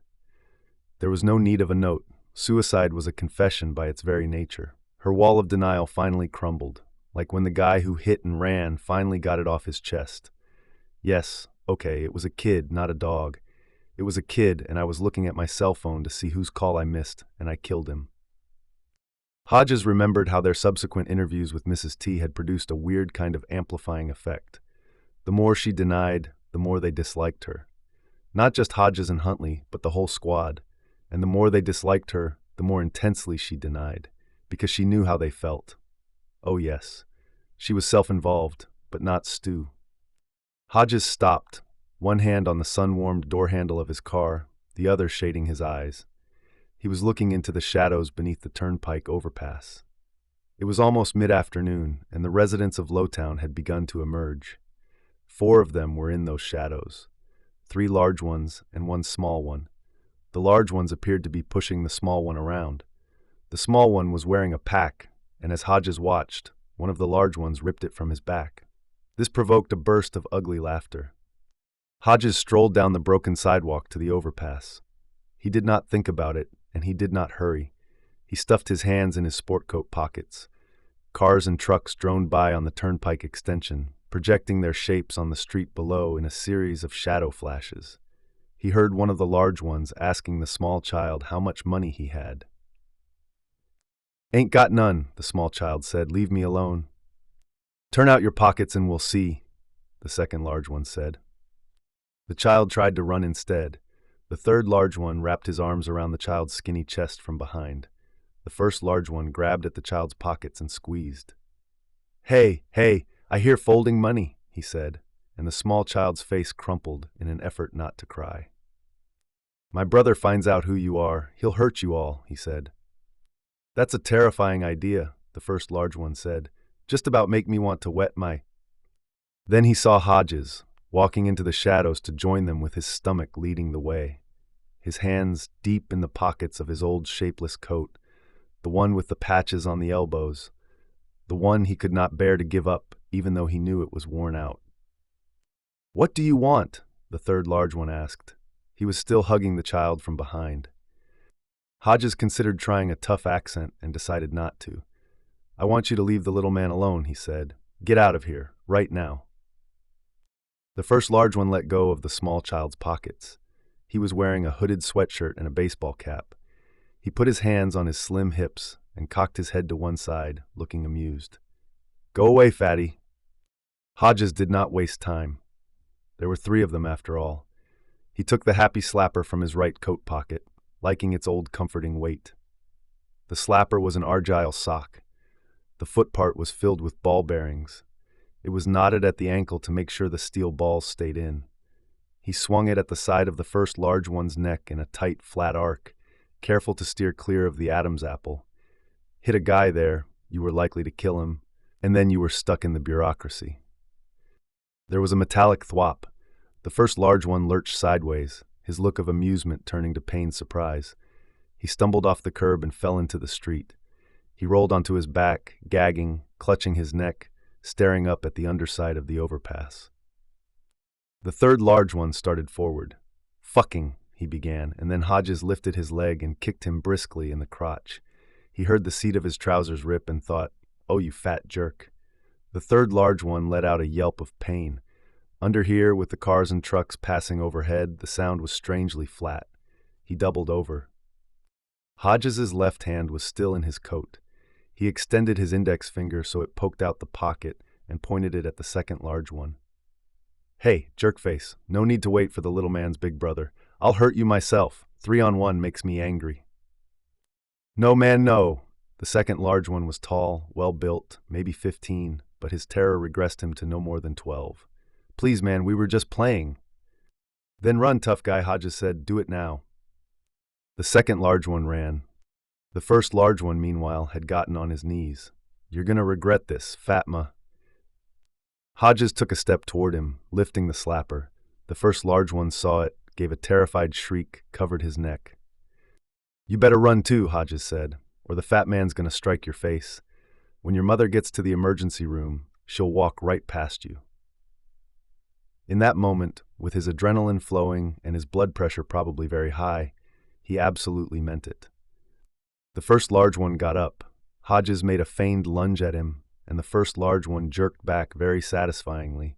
A: There was no need of a note. Suicide was a confession by its very nature. Her wall of denial finally crumbled, like when the guy who hit and ran finally got it off his chest. Yes, okay, it was a kid, not a dog. It was a kid, and I was looking at my cell phone to see whose call I missed, and I killed him. Hodges remembered how their subsequent interviews with Mrs. T had produced a weird kind of amplifying effect. The more she denied, the more they disliked her. Not just Hodges and Huntley, but the whole squad. And the more they disliked her, the more intensely she denied, because she knew how they felt. Oh yes, she was self-involved, but not Stu. Hodges stopped, one hand on the sun-warmed door handle of his car, the other shading his eyes. He was looking into the shadows beneath the turnpike overpass. It was almost mid-afternoon, and the residents of Lowtown had begun to emerge. 4 of them were in those shadows, 3 large ones and 1 small one. The large ones appeared to be pushing the small one around. The small one was wearing a pack, and as Hodges watched, one of the large ones ripped it from his back. This provoked a burst of ugly laughter. Hodges strolled down the broken sidewalk to the overpass. He did not think about it, and he did not hurry. He stuffed his hands in his sport coat pockets. Cars and trucks droned by on the turnpike extension, projecting their shapes on the street below in a series of shadow flashes. He heard one of the large ones asking the small child how much money he had. "Ain't got none," the small child said. "Leave me alone." "Turn out your pockets and we'll see," the second large one said. The child tried to run instead. The third large one wrapped his arms around the child's skinny chest from behind. The first large one grabbed at the child's pockets and squeezed. Hey, I hear folding money," he said, and the small child's face crumpled in an effort not to cry. "My brother finds out who you are, he'll hurt you all," he said. "That's a terrifying idea," the first large one said. "Just about make me want to wet my—" Then he saw Hodges, walking into the shadows to join them with his stomach leading the way. His hands deep in the pockets of his old shapeless coat, the one with the patches on the elbows, the one he could not bear to give up even though he knew it was worn out. "What do you want?" the third large one asked. He was still hugging the child from behind. Hodges considered trying a tough accent and decided not to. "I want you to leave the little man alone," he said. "Get out of here, right now." The first large one let go of the small child's pockets. He was wearing a hooded sweatshirt and a baseball cap. He put his hands on his slim hips and cocked his head to one side, looking amused. "Go away, fatty." Hodges did not waste time. There were 3 of them after all. He took the happy slapper from his right coat pocket, liking its old comforting weight. The slapper was an argyle sock. The foot part was filled with ball bearings. It was knotted at the ankle to make sure the steel balls stayed in. He swung it at the side of the first large one's neck in a tight, flat arc, careful to steer clear of the Adam's apple. Hit a guy there, you were likely to kill him, and then you were stuck in the bureaucracy. There was a metallic thwop. The first large one lurched sideways, his look of amusement turning to pained surprise. He stumbled off the curb and fell into the street. He rolled onto his back, gagging, clutching his neck, staring up at the underside of the overpass. The third large one started forward. "Fucking," he began, and then Hodges lifted his leg and kicked him briskly in the crotch. He heard the seat of his trousers rip and thought, "Oh, you fat jerk." The third large one let out a yelp of pain. Under here, with the cars and trucks passing overhead, the sound was strangely flat. He doubled over. Hodges's left hand was still in his coat. He extended his index finger so it poked out the pocket and pointed it at the second large one. "Hey, jerkface, no need to wait for the little man's big brother. I'll hurt you myself. 3-on-1 makes me angry." "No, man, no," The second large one was tall, well-built, maybe 15, but his terror regressed him to no more than 12. "Please, man, we were just playing." "Then run, tough guy," Hodges said. "Do it now." The second large one ran. The first large one, meanwhile, had gotten on his knees. "You're gonna regret this, Fatma." Hodges took a step toward him, lifting the slapper. The first large one saw it, gave a terrified shriek, covered his neck. "You better run too," Hodges said, "or the fat man's gonna strike your face. When your mother gets to the emergency room, she'll walk right past you." In that moment, with his adrenaline flowing and his blood pressure probably very high, he absolutely meant it. The first large one got up. Hodges made a feigned lunge at him, and the first large one jerked back very satisfyingly.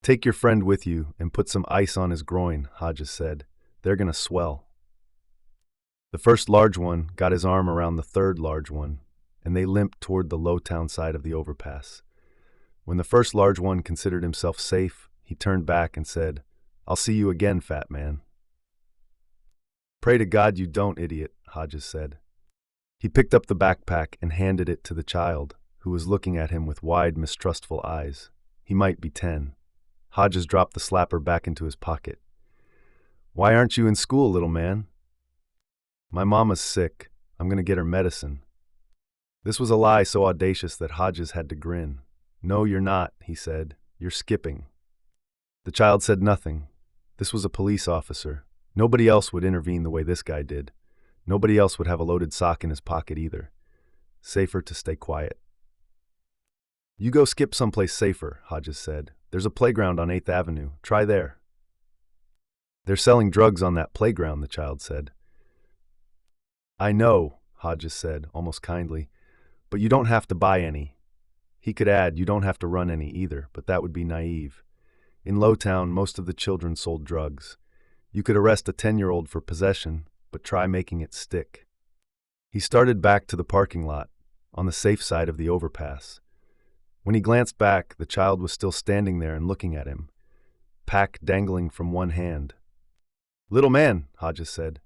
A: "Take your friend with you and put some ice on his groin," Hodges said. "They're gonna swell." The first large one got his arm around the third large one, and they limped toward the low-town side of the overpass. When the first large one considered himself safe, he turned back and said, "I'll see you again, fat man." "Pray to God you don't, idiot," Hodges said. He picked up the backpack and handed it to the child, who was looking at him with wide, mistrustful eyes. He might be 10. Hodges dropped the slapper back into his pocket. "Why aren't you in school, little man?" "My mama's sick. I'm going to get her medicine." This was a lie so audacious that Hodges had to grin. "No, you're not," he said. "You're skipping." The child said nothing. This was a police officer. Nobody else would intervene the way this guy did. Nobody else would have a loaded sock in his pocket either. Safer to stay quiet. "You go skip someplace safer," Hodges said. "There's a playground on 8th Avenue. Try there." "They're selling drugs on that playground," the child said. "I know," Hodges said, almost kindly, "but you don't have to buy any." He could add, "You don't have to run any either," but that would be naive. In Lowtown, most of the children sold drugs. You could arrest a 10-year-old for possession, but try making it stick. He started back to the parking lot, on the safe side of the overpass. When he glanced back, the child was still standing there and looking at him, pack dangling from one hand. "Little man," Hodges said.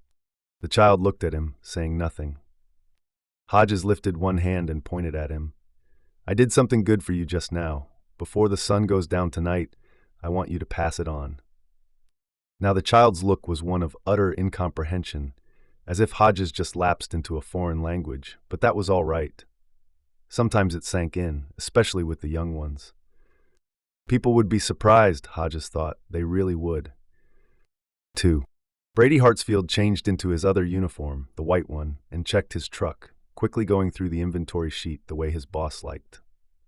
A: The child looked at him, saying nothing. Hodges lifted one hand and pointed at him. "I did something good for you just now. Before the sun goes down tonight, I want you to pass it on." Now the child's look was one of utter incomprehension, as if Hodges just lapsed into a foreign language, but that was all right. Sometimes it sank in, especially with the young ones. People would be surprised, Hodges thought. They really would. 2. Brady Hartsfield changed into his other uniform, the white one, and checked his truck, quickly going through the inventory sheet the way his boss liked.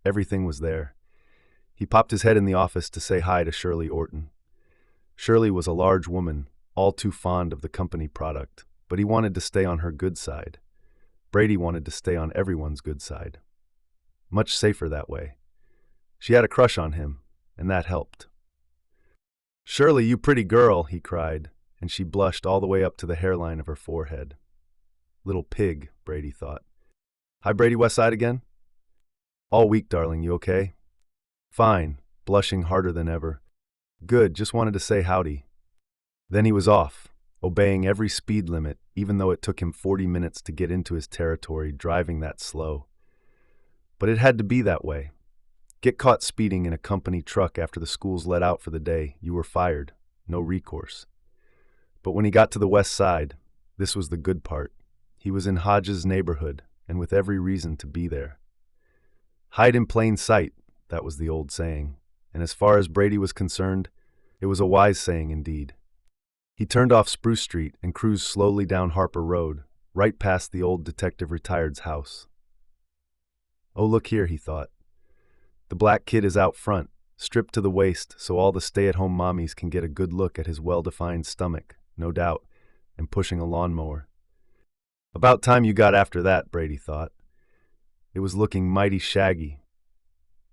A: Everything was there. He popped his head in the office to say hi to Shirley Orton. Shirley was a large woman, all too fond of the company product, but he wanted to stay on her good side. Brady wanted to stay on everyone's good side. Much safer that way. She had a crush on him, and that helped. "Shirley, you pretty girl," he cried, and she blushed all the way up to the hairline of her forehead. Little pig, Brady thought. "Hi, Brady, West Side again?" "All week, darling, you okay?" "Fine," blushing harder than ever. "Good, just wanted to say howdy." Then he was off, obeying every speed limit, even though it took him 40 minutes to get into his territory driving that slow. But it had to be that way. Get caught speeding in a company truck after the schools let out for the day, you were fired, no recourse. But when he got to the West Side, this was the good part. He was in Hodges' neighborhood, and with every reason to be there. Hide in plain sight, that was the old saying, and as far as Brady was concerned, it was a wise saying indeed. He turned off Spruce Street and cruised slowly down Harper Road, right past the old Detective Retired's house. "Oh, look here," he thought. "The black kid is out front, stripped to the waist so all the stay-at-home mommies can get a good look at his well-defined stomach, no doubt, and pushing a lawnmower. About time you got after that," Brady thought. It was looking mighty shaggy.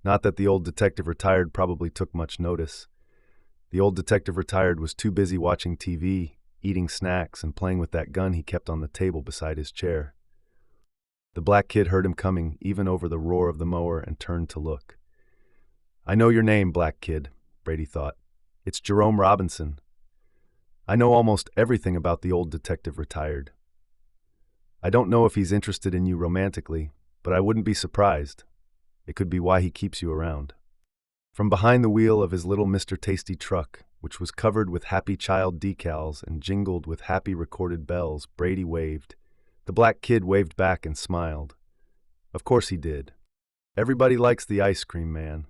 A: Not that the old Detective Retired probably took much notice. The old Detective Retired was too busy watching TV, eating snacks, and playing with that gun he kept on the table beside his chair. The black kid heard him coming, even over the roar of the mower, and turned to look. "I know your name, black kid," Brady thought. "It's Jerome Robinson. I know almost everything about the old Detective Retired." I don't know if he's interested in you romantically, but I wouldn't be surprised. It could be why he keeps you around." From behind the wheel of his little Mr. Tasty truck, which was covered with Happy Child decals and jingled with happy recorded bells, Brady waved. The black kid waved back and smiled. Of course he did. Everybody likes the ice cream man.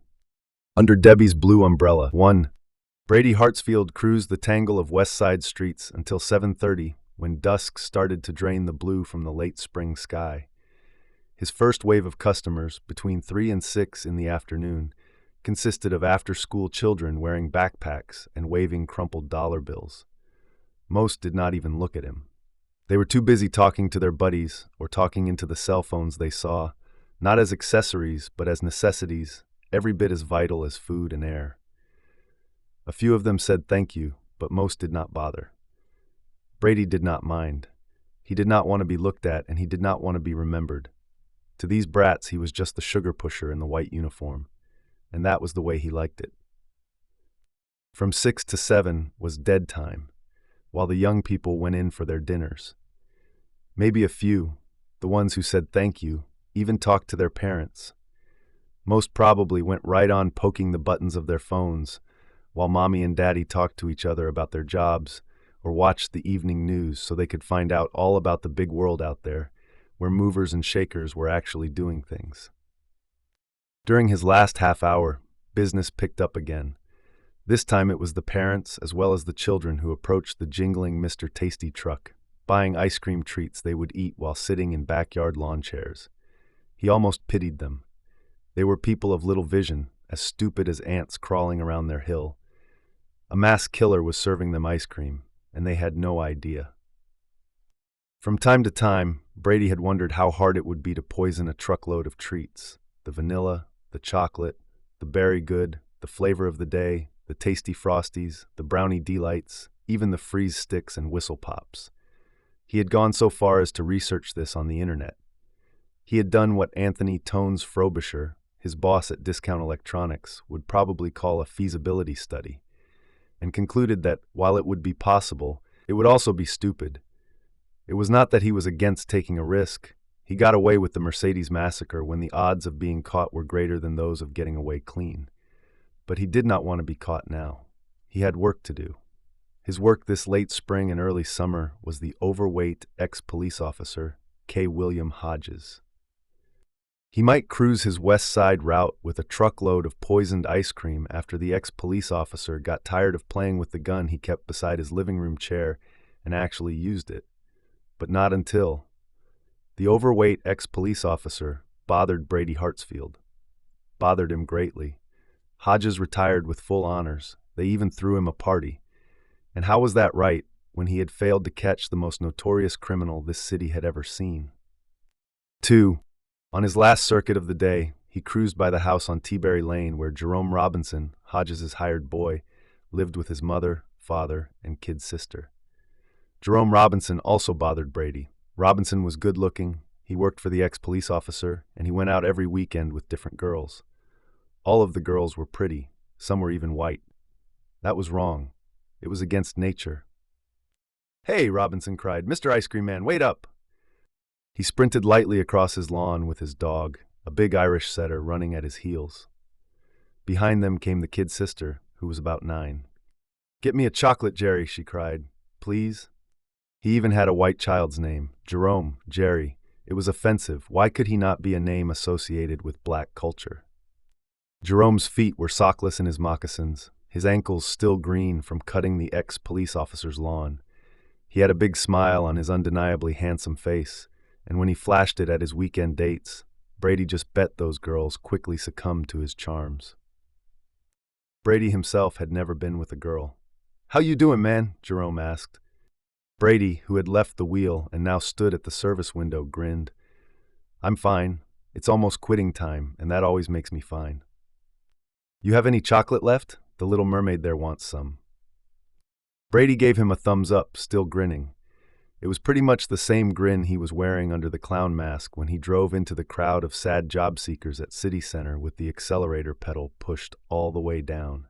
A: Under Debbie's blue umbrella, 1. Brady Hartsfield cruised the tangle of West Side streets until 7:30, when dusk started to drain the blue from the late spring sky. His first wave of customers, between 3 and 6 in the afternoon, consisted of after-school children wearing backpacks and waving crumpled dollar bills. Most did not even look at him. They were too busy talking to their buddies or talking into the cell phones they saw, not as accessories but as necessities, every bit as vital as food and air. A few of them said thank you, but most did not bother. Brady did not mind. He did not want to be looked at, and he did not want to be remembered. To these brats, he was just the sugar pusher in the white uniform, and that was the way he liked it. From 6 to 7 was dead time, while the young people went in for their dinners. Maybe a few, the ones who said thank you, even talked to their parents. Most probably went right on poking the buttons of their phones, while mommy and daddy talked to each other about their jobs or watched the evening news so they could find out all about the big world out there, where movers and shakers were actually doing things. During his last half hour, business picked up again. This time it was the parents as well as the children who approached the jingling Mr. Tasty truck, buying ice cream treats they would eat while sitting in backyard lawn chairs. He almost pitied them. They were people of little vision, as stupid as ants crawling around their hill. A mass killer was serving them ice cream, and they had no idea. From time to time, Brady had wondered how hard it would be to poison a truckload of treats: the vanilla, the chocolate, the berry good, the flavor of the day, the tasty Frosties, the brownie delights, even the freeze sticks and whistle pops. He had gone so far as to research this on the internet. He had done what Anthony Tones Frobisher, his boss at Discount Electronics, would probably call a feasibility study, and concluded that, while it would be possible, it would also be stupid. It was not that he was against taking a risk. He got away with the Mercedes massacre when the odds of being caught were greater than those of getting away clean. But he did not want to be caught now. He had work to do. His work this late spring and early summer was the overweight ex-police officer, K. William Hodges. He might cruise his West Side route with a truckload of poisoned ice cream after the ex-police officer got tired of playing with the gun he kept beside his living room chair and actually used it. But not until. The overweight ex-police officer bothered Brady Hartsfield. Bothered him greatly. Hodges retired with full honors. They even threw him a party. And how was that right when he had failed to catch the most notorious criminal this city had ever seen? 2. On his last circuit of the day, he cruised by the house on Teaberry Lane where Jerome Robinson, Hodges' hired boy, lived with his mother, father, and kid sister. Jerome Robinson also bothered Brady. Robinson was good-looking, he worked for the ex-police officer, and he went out every weekend with different girls. All of the girls were pretty, some were even white. That was wrong. It was against nature. "Hey," Robinson cried, "Mr. Ice Cream Man, wait up!" He sprinted lightly across his lawn with his dog, a big Irish setter, running at his heels. Behind them came the kid sister, who was about 9. "Get me a chocolate, Jerry," she cried. "Please?" He even had a white child's name, Jerome, Jerry. It was offensive. Why could he not be a name associated with black culture? Jerome's feet were sockless in his moccasins, his ankles still green from cutting the ex-police officer's lawn. He had a big smile on his undeniably handsome face, and when he flashed it at his weekend dates, Brady just bet those girls quickly succumbed to his charms. Brady himself had never been with a girl. "How you doing, man?" Jerome asked. Brady, who had left the wheel and now stood at the service window, grinned. "I'm fine. It's almost quitting time, and that always makes me fine." "You have any chocolate left? The little mermaid there wants some." Brady gave him a thumbs up, still grinning. It was pretty much the same grin he was wearing under the clown mask when he drove into the crowd of sad job seekers at City Center with the accelerator pedal pushed all the way down.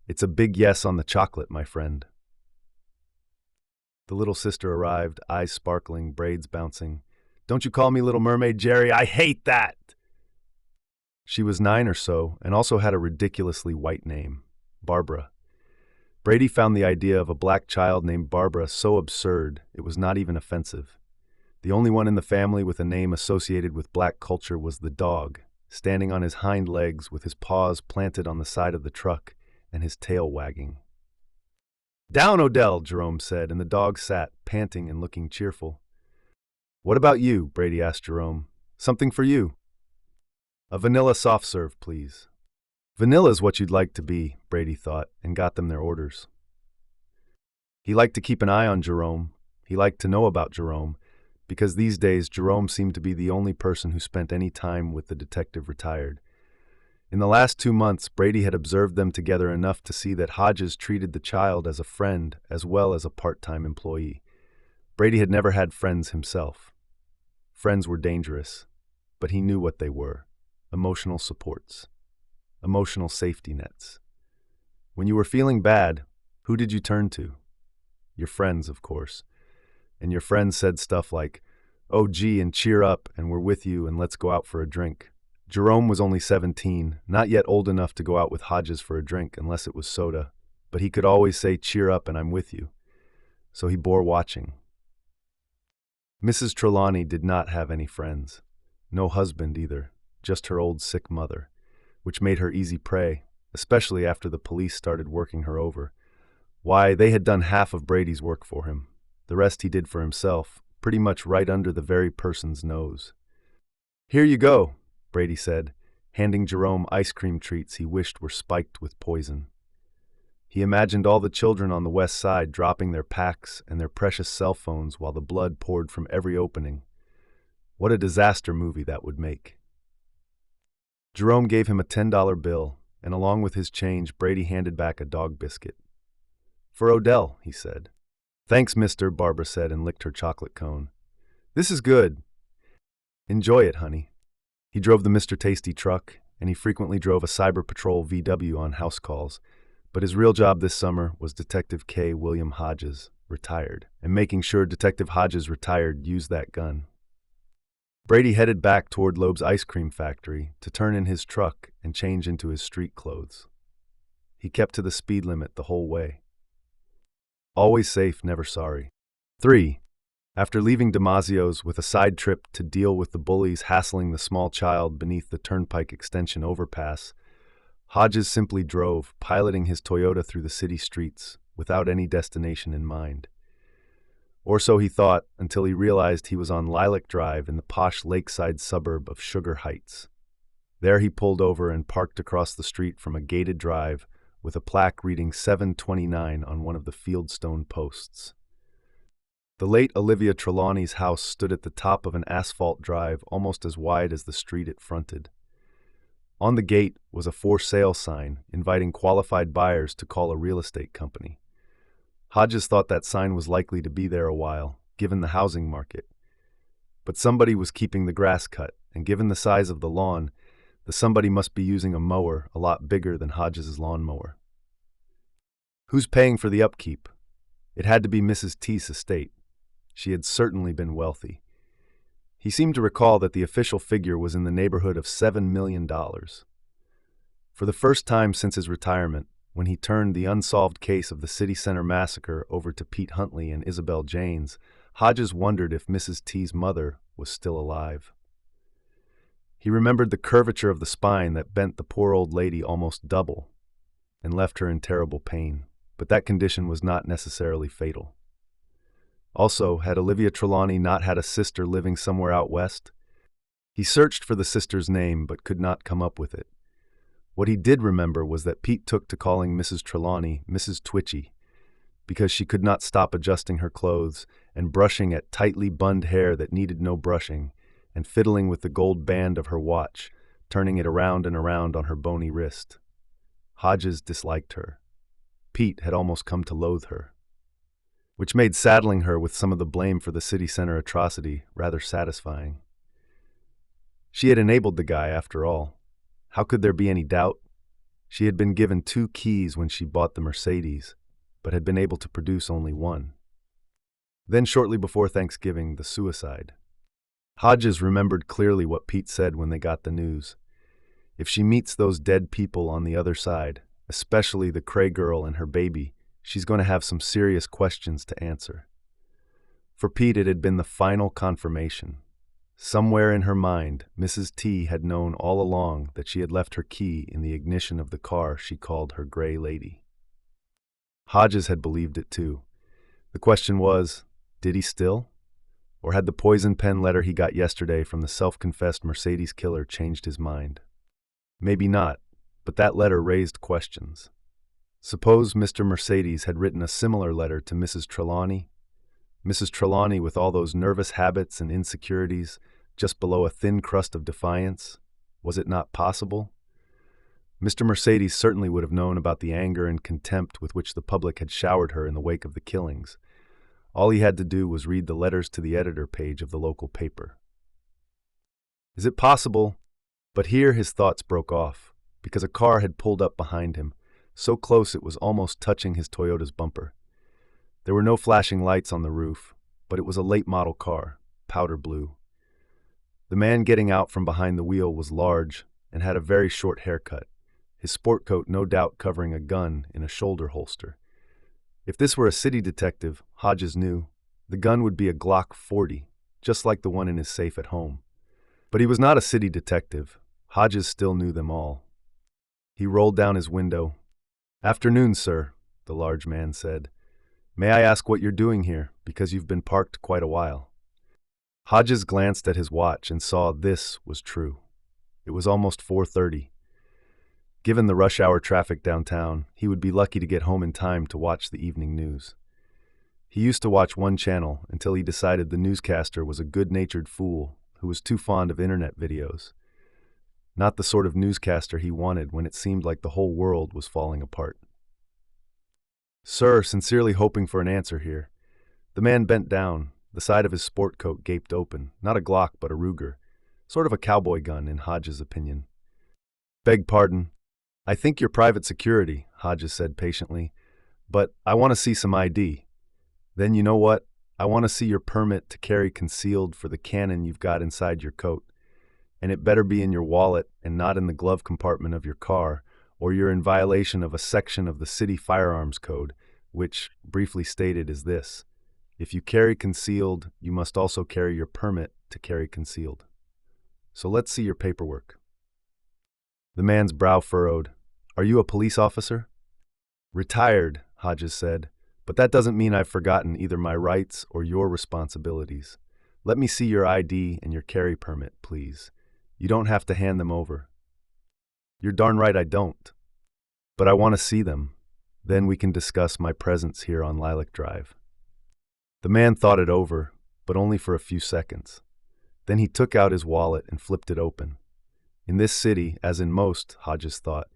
A: "It's a big yes on the chocolate, my friend." The little sister arrived, eyes sparkling, braids bouncing. "Don't you call me Little Mermaid, Jerry. I hate that!" She was 9 or so, and also had a ridiculously white name, Barbara. Brady found the idea of a black child named Barbara so absurd it was not even offensive. The only one in the family with a name associated with black culture was the dog, standing on his hind legs with his paws planted on the side of the truck and his tail wagging. "Down, Odell," Jerome said, and the dog sat, panting and looking cheerful. "What about you?" Brady asked Jerome. "Something for you." "A vanilla soft serve, please." Vanilla's what you'd like to be, Brady thought, and got them their orders. He liked to keep an eye on Jerome. He liked to know about Jerome, because these days Jerome seemed to be the only person who spent any time with the detective retired. In the last 2 months, Brady had observed them together enough to see that Hodges treated the child as a friend as well as a part-time employee. Brady had never had friends himself. Friends were dangerous, but he knew what they were: emotional supports, emotional safety nets. When you were feeling bad, who did you turn to? Your friends, of course. And your friends said stuff like, "Oh gee, and cheer up, and we're with you, and let's go out for a drink." Jerome was only 17, not yet old enough to go out with Hodges for a drink unless it was soda, but he could always say, "Cheer up and I'm with you." So he bore watching. Mrs. Trelawney did not have any friends. No husband either, just her old sick mother, which made her easy prey, especially after the police started working her over. Why, they had done half of Brady's work for him. The rest he did for himself, pretty much right under the very person's nose. "Here you go," Brady said, handing Jerome ice cream treats he wished were spiked with poison. He imagined all the children on the west side dropping their packs and their precious cell phones while the blood poured from every opening. What a disaster movie that would make. Jerome gave him a $10 bill, and along with his change, Brady handed back a dog biscuit. "For Odell," he said. "Thanks, mister," Barbara said and licked her chocolate cone. "This is good." "Enjoy it, honey." He drove the Mr. Tasty truck, and he frequently drove a Cyber Patrol VW on house calls, but his real job this summer was Detective K. William Hodges, retired, and making sure Detective Hodges, retired, used that gun. Brady headed back toward Loeb's ice cream factory to turn in his truck and change into his street clothes. He kept to the speed limit the whole way. Always safe, never sorry. 3. After leaving Damasio's with a side trip to deal with the bullies hassling the small child beneath the Turnpike Extension overpass, Hodges simply drove, piloting his Toyota through the city streets without any destination in mind. Or so he thought, until he realized he was on Lilac Drive in the posh lakeside suburb of Sugar Heights. There he pulled over and parked across the street from a gated drive with a plaque reading 729 on one of the fieldstone posts. The late Olivia Trelawney's house stood at the top of an asphalt drive almost as wide as the street it fronted. On the gate was a for sale sign inviting qualified buyers to call a real estate company. Hodges thought that sign was likely to be there a while, given the housing market. But somebody was keeping the grass cut, and given the size of the lawn, the somebody must be using a mower a lot bigger than Hodges' lawnmower. Who's paying for the upkeep? It had to be Mrs. T's estate. She had certainly been wealthy. He seemed to recall that the official figure was in the neighborhood of $7 million. For the first time since his retirement, when he turned the unsolved case of the City Center massacre over to Pete Huntley and Isabel Janes, Hodges wondered if Mrs. T's mother was still alive. He remembered the curvature of the spine that bent the poor old lady almost double and left her in terrible pain, but that condition was not necessarily fatal. Also, had Olivia Trelawney not had a sister living somewhere out west? He searched for the sister's name but could not come up with it. What he did remember was that Pete took to calling Mrs. Trelawney Mrs. Twitchy because she could not stop adjusting her clothes and brushing at tightly bunned hair that needed no brushing and fiddling with the gold band of her watch, turning it around and around on her bony wrist. Hodges disliked her. Pete had almost come to loathe her, which made saddling her with some of the blame for the city center atrocity rather satisfying. She had enabled the guy, after all. How could there be any doubt? She had been given 2 keys when she bought the Mercedes, but had been able to produce only one. Then shortly before Thanksgiving, the suicide. Hodges remembered clearly what Pete said when they got the news. If she meets those dead people on the other side, especially the Cray girl and her baby, she's going to have some serious questions to answer. For Pete, it had been the final confirmation. Somewhere in her mind, Mrs. T had known all along that she had left her key in the ignition of the car she called her Gray Lady. Hodges had believed it too. The question was, did he still? Or had the poison pen letter he got yesterday from the self-confessed Mercedes killer changed his mind? Maybe not, but that letter raised questions. Suppose Mr. Mercedes had written a similar letter to Mrs. Trelawney? Mrs. Trelawney, with all those nervous habits and insecurities, just below a thin crust of defiance? Was it not possible? Mr. Mercedes certainly would have known about the anger and contempt with which the public had showered her in the wake of the killings. All he had to do was read the letters to the editor page of the local paper. Is it possible? But here his thoughts broke off, because a car had pulled up behind him, so close it was almost touching his Toyota's bumper. There were no flashing lights on the roof, but it was a late-model car, powder blue. The man getting out from behind the wheel was large and had a very short haircut, his sport coat no doubt covering a gun in a shoulder holster. If this were a city detective, Hodges knew, the gun would be a Glock 40, just like the one in his safe at home. But he was not a city detective. Hodges still knew them all. He rolled down his window. "Afternoon, sir," the large man said. "May I ask what you're doing here, because you've been parked quite a while?" Hodges glanced at his watch and saw this was true. It was almost 4:30. Given the rush hour traffic downtown, he would be lucky to get home in time to watch the evening news. He used to watch one channel until he decided the newscaster was a good-natured fool who was too fond of internet videos. Not the sort of newscaster he wanted when it seemed like the whole world was falling apart. "Sir, sincerely hoping for an answer here." The man bent down. The side of his sport coat gaped open, not a Glock but a Ruger, sort of a cowboy gun in Hodges' opinion. "Beg pardon. I think you're private security," Hodges said patiently, "but I want to see some ID. Then you know what? I want to see your permit to carry concealed for the cannon you've got inside your coat. And it better be in your wallet and not in the glove compartment of your car, or you're in violation of a section of the City Firearms Code, which, briefly stated, is this: if you carry concealed, you must also carry your permit to carry concealed. So let's see your paperwork." The man's brow furrowed. "Are you a police officer?" "Retired," Hodges said, "but that doesn't mean I've forgotten either my rights or your responsibilities. Let me see your ID and your carry permit, please. You don't have to hand them over." "You're darn right I don't. But I want to see them. Then we can discuss my presence here on Lilac Drive." The man thought it over, but only for a few seconds. Then he took out his wallet and flipped it open. In this city, as in most, Hodges thought,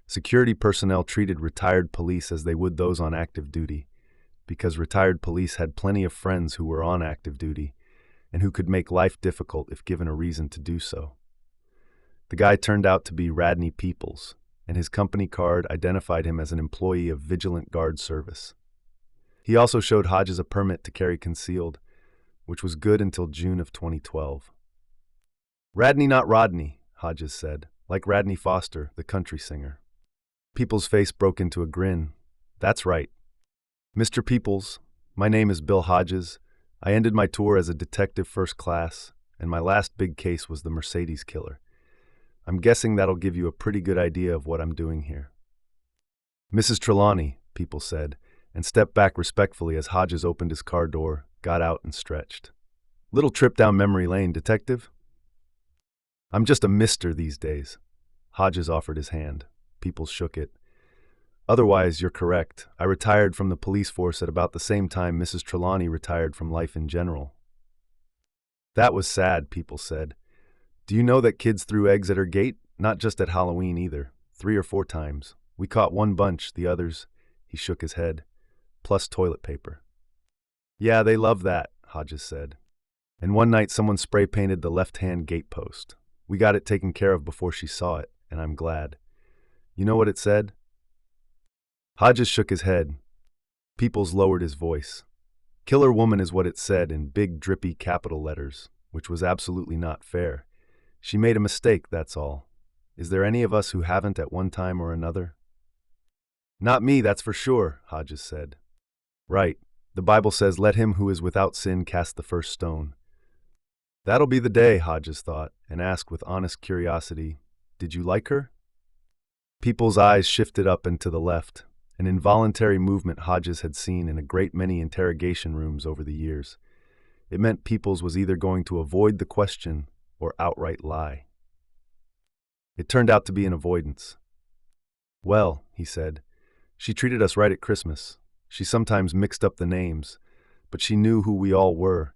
A: security personnel treated retired police as they would those on active duty, because retired police had plenty of friends who were on active duty, and who could make life difficult if given a reason to do so. The guy turned out to be Radney Peoples, and his company card identified him as an employee of Vigilant Guard Service. He also showed Hodges a permit to carry concealed, which was good until June of 2012. "Radney, not Rodney," Hodges said, "like Radney Foster, the country singer." Peoples' face broke into a grin. "That's right. Mr. Peoples, my name is Bill Hodges. I ended my tour as a detective first class, and my last big case was the Mercedes killer. I'm guessing that'll give you a pretty good idea of what I'm doing here." "Mrs. Trelawney," Peoples said, and stepped back respectfully as Hodges opened his car door, got out, and stretched. "Little trip down memory lane, detective?" "I'm just a mister these days." Hodges offered his hand. Peoples shook it. "Otherwise, you're correct. I retired from the police force at about the same time Mrs. Trelawney retired from life in general." "That was sad," Peoples said. "Do you know that kids threw eggs at her gate? Not just at Halloween either. 3 or 4 times. We caught one bunch, the others," he shook his head, "plus toilet paper." "Yeah, they love that," Hodges said. "And one night someone spray-painted the left-hand gate post. We got it taken care of before she saw it, and I'm glad. You know what it said?" Hodges shook his head. Peoples lowered his voice. Killer woman is what it said in big, drippy capital letters, which was absolutely not fair. She made a mistake, that's all. Is there any of us who haven't at one time or another? Not me, that's for sure, Hodges said. Right. The Bible says, let him who is without sin cast the first stone. That'll be the day, Hodges thought, and asked with honest curiosity, did you like her? People's eyes shifted up and to the left, an involuntary movement Hodges had seen in a great many interrogation rooms over the years. It meant Peoples was either going to avoid the question or outright lie. It turned out to be an avoidance. Well, he said, she treated us right at Christmas. She sometimes mixed up the names, but she knew who we all were,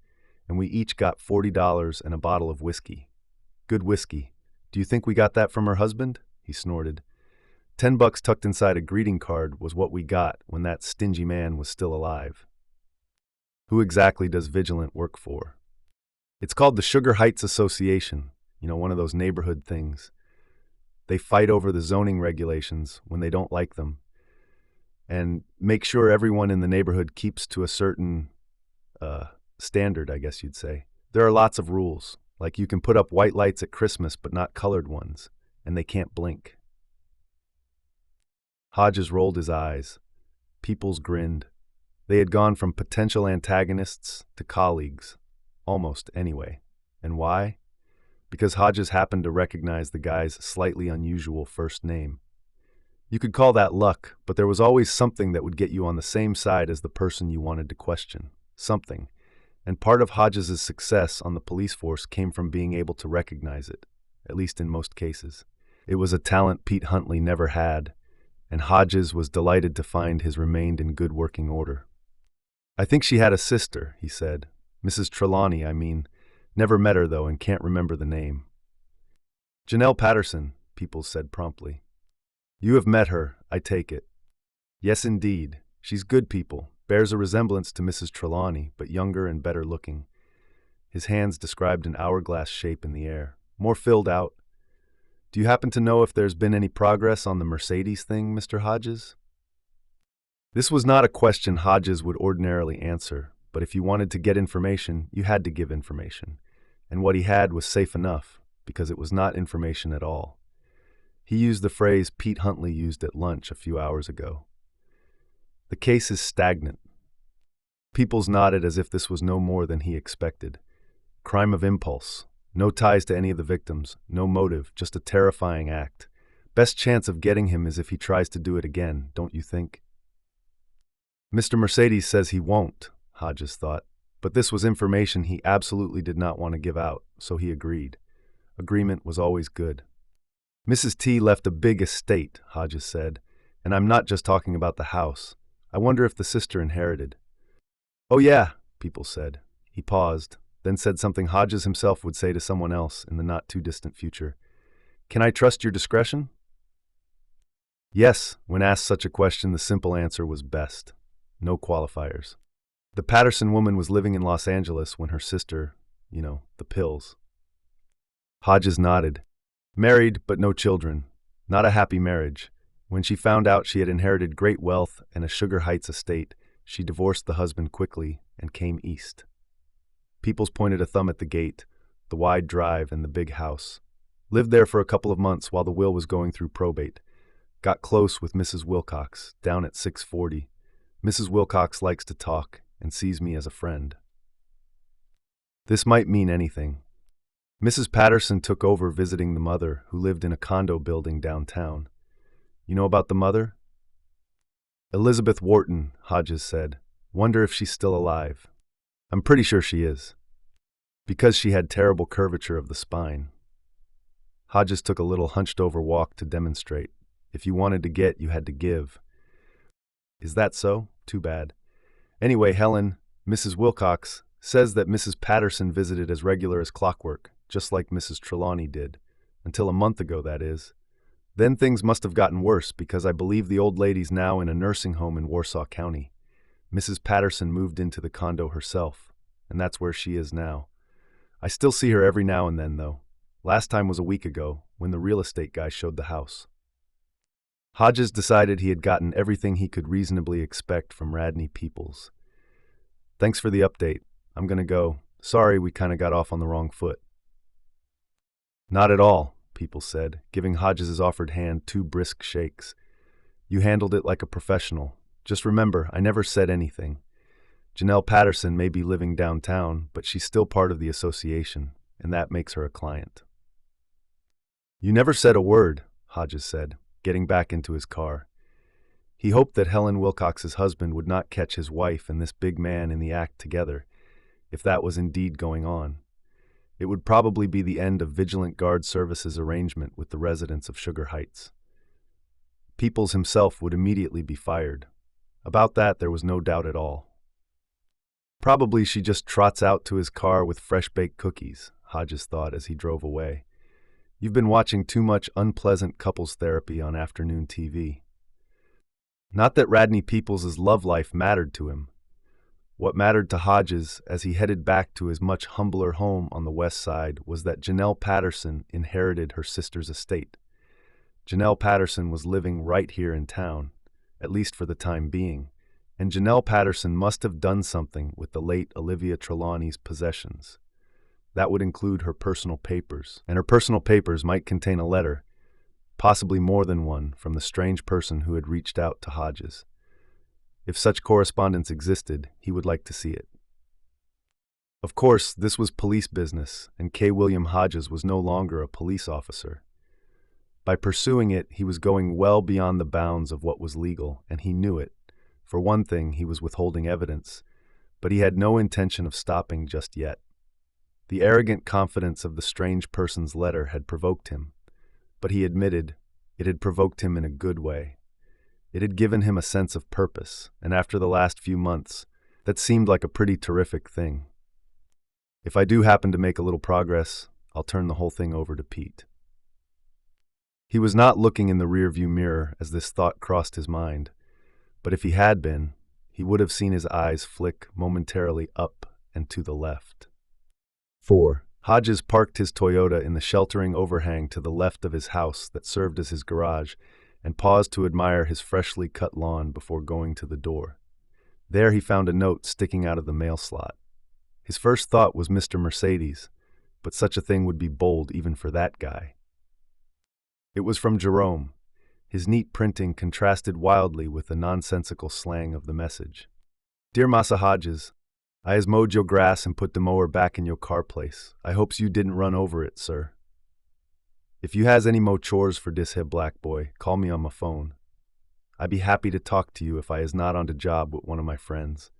A: and we each got $40 and a bottle of whiskey. Good whiskey. Do you think we got that from her husband? He snorted. $10 tucked inside a greeting card was what we got when that stingy man was still alive. Who exactly does Vigilant work for? It's called the Sugar Heights Association, one of those neighborhood things. They fight over the zoning regulations when they don't like them, and make sure everyone in the neighborhood keeps to a certain standard, I guess you'd say. There are lots of rules, like you can put up white lights at Christmas but not colored ones, and they can't blink. Hodges rolled his eyes. Peoples grinned. They had gone from potential antagonists to colleagues, almost anyway. And why? Because Hodges happened to recognize the guy's slightly unusual first name. You could call that luck, but there was always something that would get you on the same side as the person you wanted to question. Something. And part of Hodges' success on the police force came from being able to recognize it, at least in most cases. It was a talent Pete Huntley never had, and Hodges was delighted to find his remained in good working order. I think she had a sister, he said. Mrs. Trelawney, I mean. Never met her, though, and can't remember the name. Janelle Patterson, Peoples said promptly. You have met her, I take it. Yes, indeed. She's good people. Bears a resemblance to Mrs. Trelawney, but younger and better looking. His hands described an hourglass shape in the air, more filled out. Do you happen to know if there's been any progress on the Mercedes thing, Mr. Hodges? This was not a question Hodges would ordinarily answer, but if you wanted to get information, you had to give information. And what he had was safe enough, because it was not information at all. He used the phrase Pete Huntley used at lunch a few hours ago. The case is stagnant. Peoples nodded as if this was no more than he expected. Crime of impulse. No ties to any of the victims. No motive. Just a terrifying act. Best chance of getting him is if he tries to do it again, don't you think? Mr. Mercedes says he won't, Hodges thought. But this was information he absolutely did not want to give out, so he agreed. Agreement was always good. Mrs. T left a big estate, Hodges said, and I'm not just talking about the house. I wonder if the sister inherited. Oh yeah, Peoples said. He paused, then said something Hodges himself would say to someone else in the not-too-distant future. Can I trust your discretion? Yes, when asked such a question, the simple answer was best. No qualifiers. The Patterson woman was living in Los Angeles when her sister, the pills. Hodges nodded. Married, but no children. Not a happy marriage. When she found out she had inherited great wealth and a Sugar Heights estate, she divorced the husband quickly and came east. Peoples pointed a thumb at the gate, the wide drive, and the big house. Lived there for a couple of months while the will was going through probate. Got close with Mrs. Wilcox, down at 640. Mrs. Wilcox likes to talk and sees me as a friend. This might mean anything. Mrs. Patterson took over visiting the mother, who lived in a condo building downtown. You know about the mother? Elizabeth Wharton, Hodges said. Wonder if she's still alive. I'm pretty sure she is. Because she had terrible curvature of the spine. Hodges took a little hunched-over walk to demonstrate. If you wanted to get, you had to give. Is that so? Too bad. Anyway, Helen, Mrs. Wilcox, says that Mrs. Patterson visited as regular as clockwork, just like Mrs. Trelawney did. Until a month ago, that is. Then things must have gotten worse because I believe the old lady's now in a nursing home in Warsaw County. Mrs. Patterson moved into the condo herself, and that's where she is now. I still see her every now and then, though. Last time was a week ago, when the real estate guy showed the house. Hodges decided he had gotten everything he could reasonably expect from Radney Peoples. Thanks for the update. I'm gonna go. Sorry, we kinda got off on the wrong foot. Not at all, people said, giving Hodges' offered hand 2 brisk shakes. You handled it like a professional. Just remember, I never said anything. Janelle Patterson may be living downtown, but she's still part of the association, and that makes her a client. You never said a word, Hodges said, getting back into his car. He hoped that Helen Wilcox's husband would not catch his wife and this big man in the act together, if that was indeed going on. It would probably be the end of Vigilant Guard Service's arrangement with the residents of Sugar Heights. Peoples himself would immediately be fired. About that, there was no doubt at all. Probably she just trots out to his car with fresh-baked cookies, Hodges thought as he drove away. You've been watching too much unpleasant couples therapy on afternoon TV. Not that Radney Peoples' love life mattered to him. What mattered to Hodges as he headed back to his much humbler home on the west side was that Janelle Patterson inherited her sister's estate. Janelle Patterson was living right here in town, at least for the time being, and Janelle Patterson must have done something with the late Olivia Trelawney's possessions. That would include her personal papers, and her personal papers might contain a letter, possibly more than one, from the strange person who had reached out to Hodges. If such correspondence existed, he would like to see it. Of course, this was police business, and K. William Hodges was no longer a police officer. By pursuing it, he was going well beyond the bounds of what was legal, and he knew it. For one thing, he was withholding evidence, but he had no intention of stopping just yet. The arrogant confidence of the strange person's letter had provoked him, but he admitted it had provoked him in a good way. It had given him a sense of purpose, and after the last few months, that seemed like a pretty terrific thing. If I do happen to make a little progress, I'll turn the whole thing over to Pete. He was not looking in the rearview mirror as this thought crossed his mind, but if he had been, he would have seen his eyes flick momentarily up and to the left. 4. Hodges parked his Toyota in the sheltering overhang to the left of his house that served as his garage and paused to admire his freshly cut lawn before going to the door. There he found a note sticking out of the mail slot. His first thought was Mr. Mercedes, but such a thing would be bold even for that guy. It was from Jerome. His neat printing contrasted wildly with the nonsensical slang of the message. Dear Massa Hodges, I has mowed your grass and put the mower back in your car place. I hopes you didn't run over it, sir. If you has any mo chores for dis here black boy, call me on my phone. I be happy to talk to you if I is not on the job with one of my friends.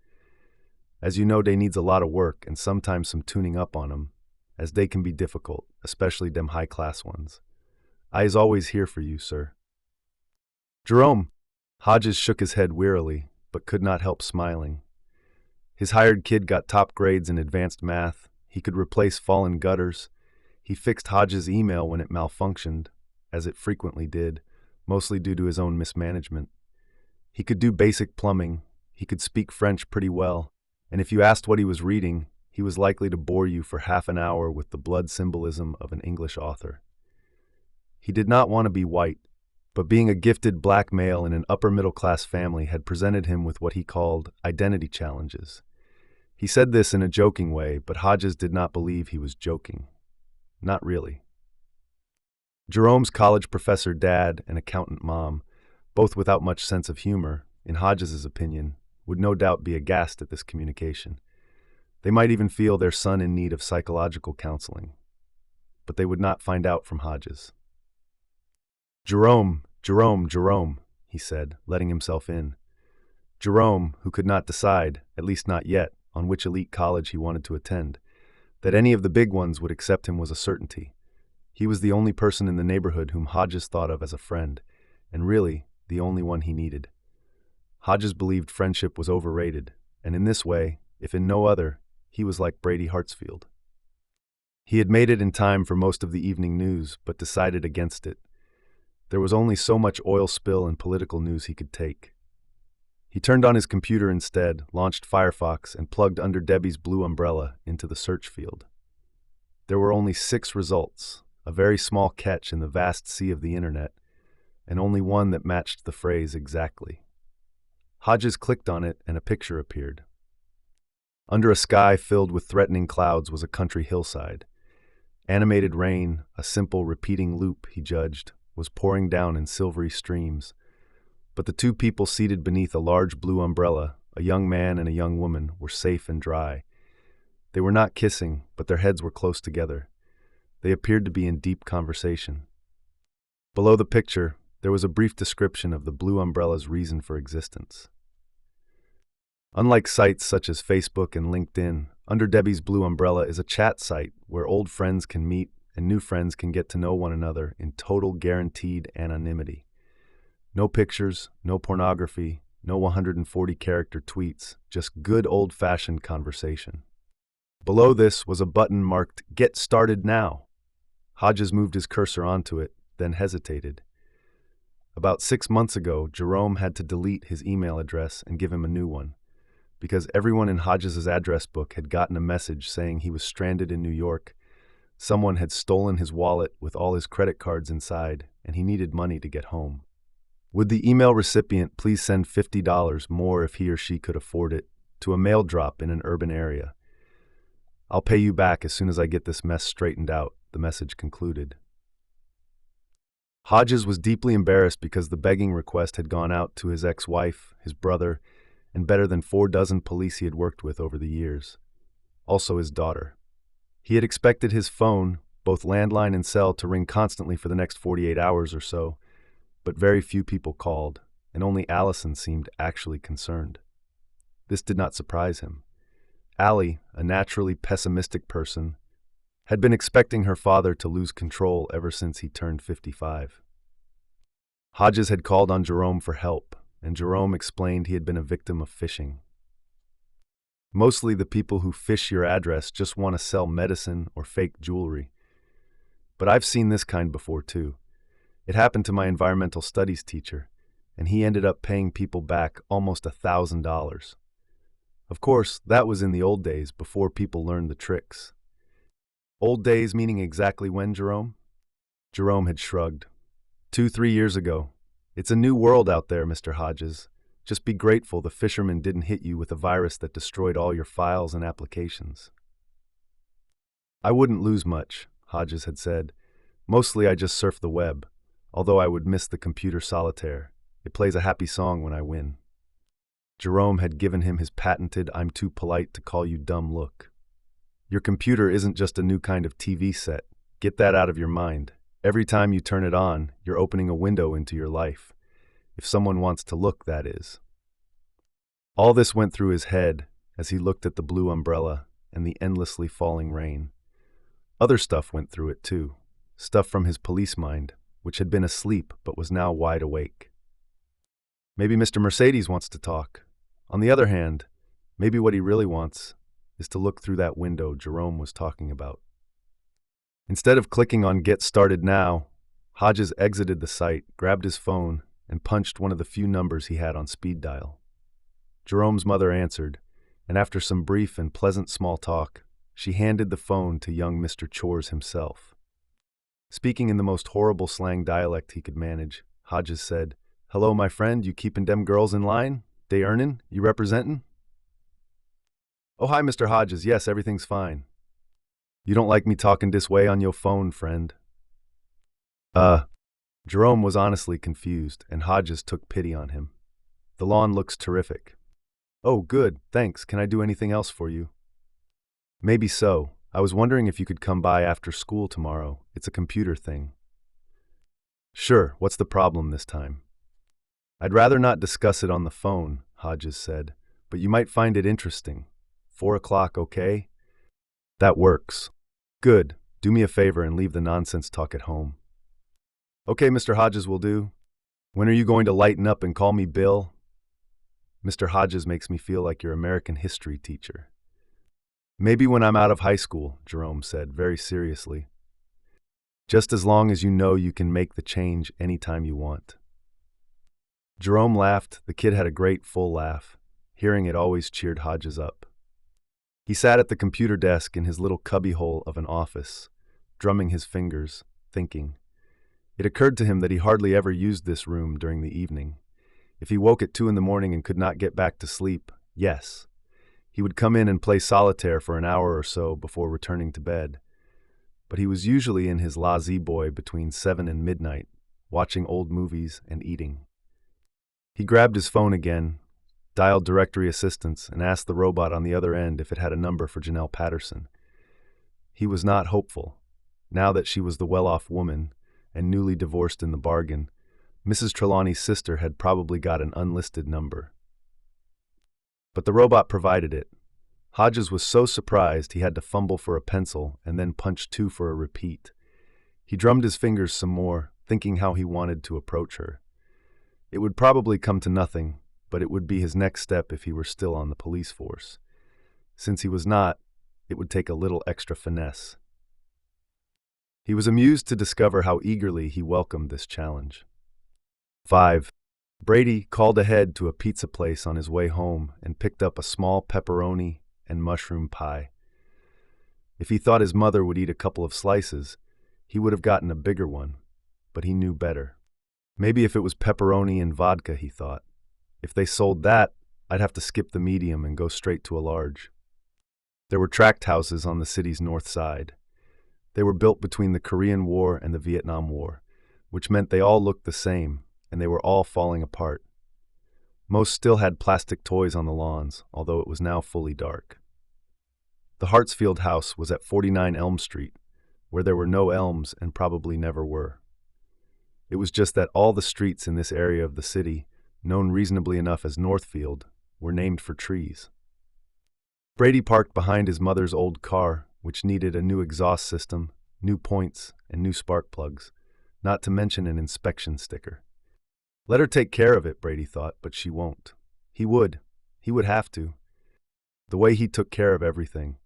A: As you know, they needs a lot of work and sometimes some tuning up on 'em, as they can be difficult, especially them high-class ones. I is always here for you, sir. Jerome! Hodges shook his head wearily, but could not help smiling. His hired kid got top grades in advanced math. He could replace fallen gutters. He fixed Hodges' email when it malfunctioned, as it frequently did, mostly due to his own mismanagement. He could do basic plumbing. He could speak French pretty well, and if you asked what he was reading, he was likely to bore you for half an hour with the blood symbolism of an English author. He did not want to be white, but being a gifted black male in an upper-middle-class family had presented him with what he called identity challenges. He said this in a joking way, but Hodges did not believe he was joking. Not really. Jerome's college professor dad and accountant mom, both without much sense of humor, in Hodges' opinion, would no doubt be aghast at this communication. They might even feel their son in need of psychological counseling. But they would not find out from Hodges. Jerome, he said, letting himself in. Jerome, who could not decide, at least not yet, on which elite college he wanted to attend. That any of the big ones would accept him was a certainty. He was the only person in the neighborhood whom Hodges thought of as a friend, and really, the only one he needed. Hodges believed friendship was overrated, and in this way, if in no other, he was like Brady Hartsfield. He had made it in time for most of the evening news, but decided against it. There was only so much oil spill and political news he could take. He turned on his computer instead, launched Firefox, and plugged Under Debbie's Blue Umbrella into the search field. There were only 6 results, a very small catch in the vast sea of the internet, and only one that matched the phrase exactly. Hodges clicked on it and a picture appeared. Under a sky filled with threatening clouds was a country hillside. Animated rain, a simple repeating loop, he judged, was pouring down in silvery streams. But the two people seated beneath a large blue umbrella, a young man and a young woman, were safe and dry. They were not kissing, but their heads were close together. They appeared to be in deep conversation. Below the picture, there was a brief description of the blue umbrella's reason for existence. Unlike sites such as Facebook and LinkedIn, Under Debbie's Blue Umbrella is a chat site where old friends can meet and new friends can get to know one another in total guaranteed anonymity. No pictures, no pornography, no 140-character tweets, just good old-fashioned conversation. Below this was a button marked Get Started Now. Hodges moved his cursor onto it, then hesitated. About 6 months ago, Jerome had to delete his email address and give him a new one, because everyone in Hodges' address book had gotten a message saying he was stranded in New York. Someone had stolen his wallet with all his credit cards inside, and he needed money to get home. Would the email recipient please send $50 more if he or she could afford it to a mail drop in an urban area? I'll pay you back as soon as I get this mess straightened out, the message concluded. Hodges was deeply embarrassed because the begging request had gone out to his ex-wife, his brother, and better than 4 dozen police he had worked with over the years. Also his daughter. He had expected his phone, both landline and cell, to ring constantly for the next 48 hours or so, but very few people called, and only Allison seemed actually concerned. This did not surprise him. Allie, a naturally pessimistic person, had been expecting her father to lose control ever since he turned 55. Hodges had called on Jerome for help, and Jerome explained he had been a victim of phishing. Mostly the people who phish your address just want to sell medicine or fake jewelry. But I've seen this kind before too. It happened to my environmental studies teacher, and he ended up paying people back almost $1,000. Of course, that was in the old days before people learned the tricks. Old days meaning exactly when, Jerome? Jerome had shrugged. 2-3 years ago. It's a new world out there, Mr. Hodges. Just be grateful the fisherman didn't hit you with a virus that destroyed all your files and applications. I wouldn't lose much, Hodges had said. Mostly I just surf the web, although I would miss the computer solitaire. It plays a happy song when I win. Jerome had given him his patented "I'm too polite to call you dumb" look. Your computer isn't just a new kind of TV set. Get that out of your mind. Every time you turn it on, you're opening a window into your life. If someone wants to look, that is. All this went through his head as he looked at the blue umbrella and the endlessly falling rain. Other stuff went through it too. Stuff from his police mind, which had been asleep but was now wide awake. Maybe Mr. Mercedes wants to talk. On the other hand, maybe what he really wants is to look through that window Jerome was talking about. Instead of clicking on Get Started Now, Hodges exited the site, grabbed his phone, and punched one of the few numbers he had on speed dial. Jerome's mother answered, and after some brief and pleasant small talk, she handed the phone to young Mr. Chores himself. Speaking in the most horrible slang dialect he could manage, Hodges said, "Hello, my friend, you keepin' dem girls in line? They earnin'? You representin'?" "Oh, hi, Mr. Hodges. Yes, everything's fine." "You don't like me talking this way on yo phone, friend?" Jerome was honestly confused, and Hodges took pity on him. "The lawn looks terrific." "Oh, good, thanks. Can I do anything else for you?" "Maybe so. I was wondering if you could come by after school tomorrow. It's a computer thing." "Sure, what's the problem this time?" "I'd rather not discuss it on the phone," Hodges said, "but you might find it interesting. 4 o'clock, okay?" "That works." "Good. Do me a favor and leave the nonsense talk at home." "Okay, Mr. Hodges will do. When are you going to lighten up and call me Bill?" "Mr. Hodges makes me feel like your American history teacher." "Maybe when I'm out of high school," Jerome said very seriously. "Just as long as you know you can make the change anytime you want." Jerome laughed. The kid had a great full laugh. Hearing it always cheered Hodges up. He sat at the computer desk in his little cubbyhole of an office, drumming his fingers, thinking. It occurred to him that he hardly ever used this room during the evening. If he woke at 2 in the morning and could not get back to sleep, yes, He would come in and play solitaire for an hour or so before returning to bed. But he was usually in his la-z-boy between 7 and midnight, watching old movies and eating. He grabbed his phone again, dialed directory assistance, and asked the robot on the other end if it had a number for Janelle Patterson. He was not hopeful. Now that she was the well-off woman, and newly divorced in the bargain, Mrs. Trelawney's sister had probably got an unlisted number. But the robot provided it. Hodges was so surprised he had to fumble for a pencil and then punch 2 for a repeat. He drummed his fingers some more, thinking how he wanted to approach her. It would probably come to nothing, but it would be his next step if he were still on the police force. Since he was not, it would take a little extra finesse. He was amused to discover how eagerly he welcomed this challenge. 5. Brady called ahead to a pizza place on his way home and picked up a small pepperoni and mushroom pie. If he thought his mother would eat a couple of slices, he would have gotten a bigger one, but he knew better. Maybe if it was pepperoni and vodka, he thought. If they sold that, I'd have to skip the medium and go straight to a large. There were tract houses on the city's north side. They were built between the Korean War and the Vietnam War, which meant they all looked the same, and they were all falling apart. Most still had plastic toys on the lawns, although it was now fully dark. The Hartsfield house was at 49 Elm Street, where there were no elms and probably never were. It was just that all the streets in this area of the city, known reasonably enough as Northfield, were named for trees. Brady parked behind his mother's old car, which needed a new exhaust system, new points, and new spark plugs, not to mention an inspection sticker. Let her take care of it, Brady thought, but she won't. He would. He would have to. The way he took care of everything.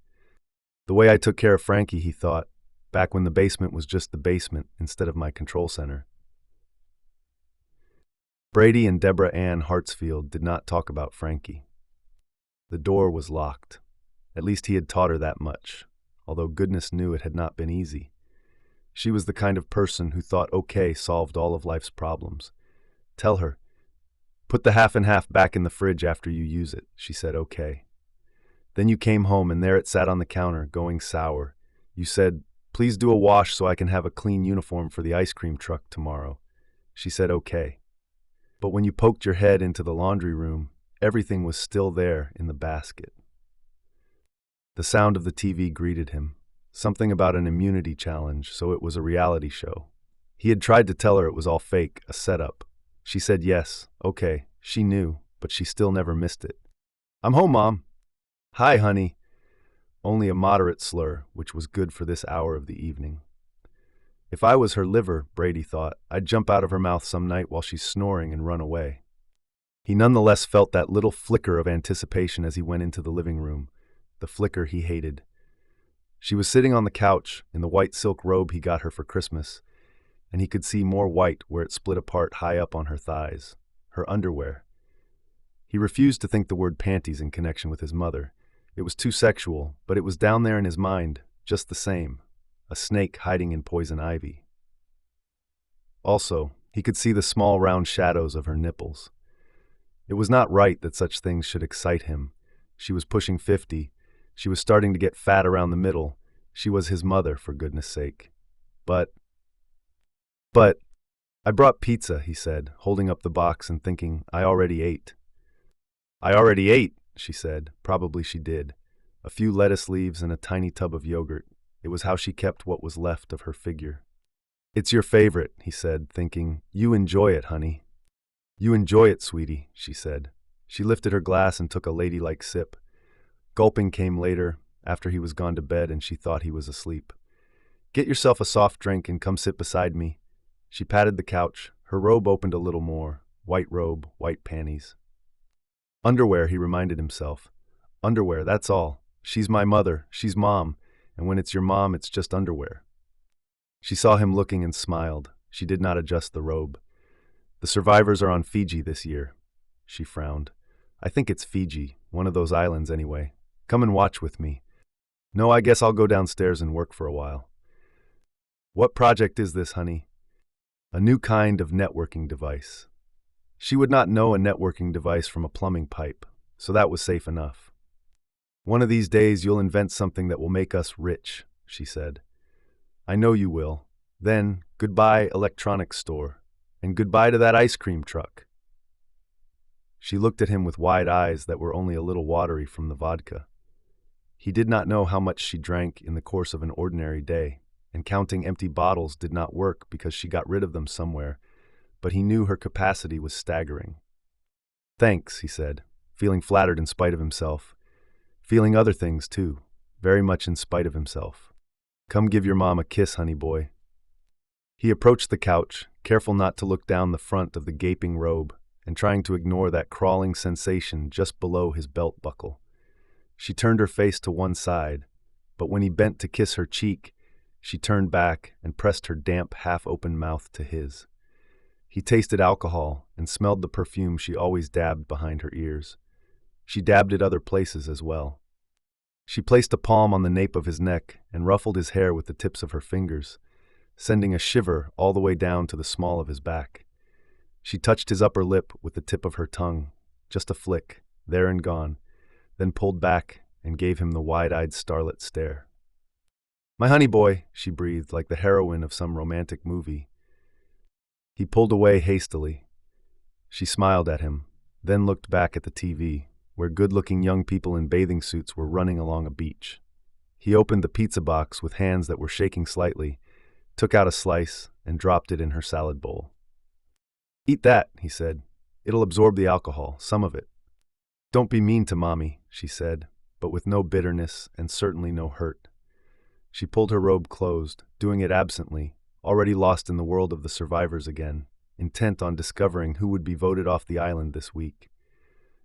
A: The way I took care of Frankie, he thought, back when the basement was just the basement instead of my control center. Brady and Deborah Ann Hartsfield did not talk about Frankie. The door was locked. At least he had taught her that much, although goodness knew it had not been easy. She was the kind of person who thought okay solved all of life's problems. Tell her, put the half and half back in the fridge after you use it, she said okay. Then you came home and there it sat on the counter, going sour. You said, please do a wash so I can have a clean uniform for the ice cream truck tomorrow. She said okay. But when you poked your head into the laundry room, everything was still there in the basket. The sound of the TV greeted him. Something about an immunity challenge, so it was a reality show. He had tried to tell her it was all fake, a setup. She said yes, okay, she knew, but she still never missed it. I'm home, Mom. Hi, honey. Only a moderate slur, which was good for this hour of the evening. If I was her liver, Brady thought, I'd jump out of her mouth some night while she's snoring and run away. He nonetheless felt that little flicker of anticipation as he went into the living room, the flicker he hated. She was sitting on the couch in the white silk robe he got her for Christmas, and he could see more white where it split apart high up on her thighs, her underwear. He refused to think the word panties in connection with his mother. It was too sexual, but it was down there in his mind, just the same, a snake hiding in poison ivy. Also, he could see the small round shadows of her nipples. It was not right that such things should excite him. She was pushing 50. She was starting to get fat around the middle. She was his mother, for goodness sake. But, I brought pizza, he said, holding up the box and thinking, I already ate. I already ate, she said. Probably she did. A few lettuce leaves and a tiny tub of yogurt. It was how she kept what was left of her figure. It's your favorite, he said, thinking, you enjoy it, honey. You enjoy it, sweetie, she said. She lifted her glass and took a ladylike sip. Gulping came later, after he was gone to bed and she thought he was asleep. Get yourself a soft drink and come sit beside me. She patted the couch. Her robe opened a little more. White robe, white panties. Underwear, he reminded himself. Underwear, that's all. She's my mother, she's Mom, and when it's your mom, it's just underwear. She saw him looking and smiled. She did not adjust the robe. The survivors are on Fiji this year. She frowned. I think it's Fiji, one of those islands anyway. Come and watch with me. No, I guess I'll go downstairs and work for a while. What project is this, honey? A new kind of networking device. She would not know a networking device from a plumbing pipe, so that was safe enough. One of these days you'll invent something that will make us rich, she said. I know you will. Then, goodbye, electronics store, and goodbye to that ice cream truck. She looked at him with wide eyes that were only a little watery from the vodka. He did not know how much she drank in the course of an ordinary day, and counting empty bottles did not work because she got rid of them somewhere, but he knew her capacity was staggering. Thanks, he said, feeling flattered in spite of himself. Feeling other things, too, very much in spite of himself. Come give your mom a kiss, honey boy. He approached the couch, careful not to look down the front of the gaping robe, and trying to ignore that crawling sensation just below his belt buckle. She turned her face to one side, but when he bent to kiss her cheek, she turned back and pressed her damp, half-open mouth to his. He tasted alcohol and smelled the perfume she always dabbed behind her ears. She dabbed it other places as well. She placed a palm on the nape of his neck and ruffled his hair with the tips of her fingers, sending a shiver all the way down to the small of his back. She touched his upper lip with the tip of her tongue, just a flick, there and gone, then pulled back and gave him the wide-eyed starlet stare. My honey boy, she breathed like the heroine of some romantic movie. He pulled away hastily. She smiled at him, then looked back at the TV, where good-looking young people in bathing suits were running along a beach. He opened the pizza box with hands that were shaking slightly, took out a slice, and dropped it in her salad bowl. Eat that, he said. It'll absorb the alcohol, some of it. Don't be mean to Mommy, she said, but with no bitterness and certainly no hurt. She pulled her robe closed, doing it absently, already lost in the world of the survivors again, intent on discovering who would be voted off the island this week.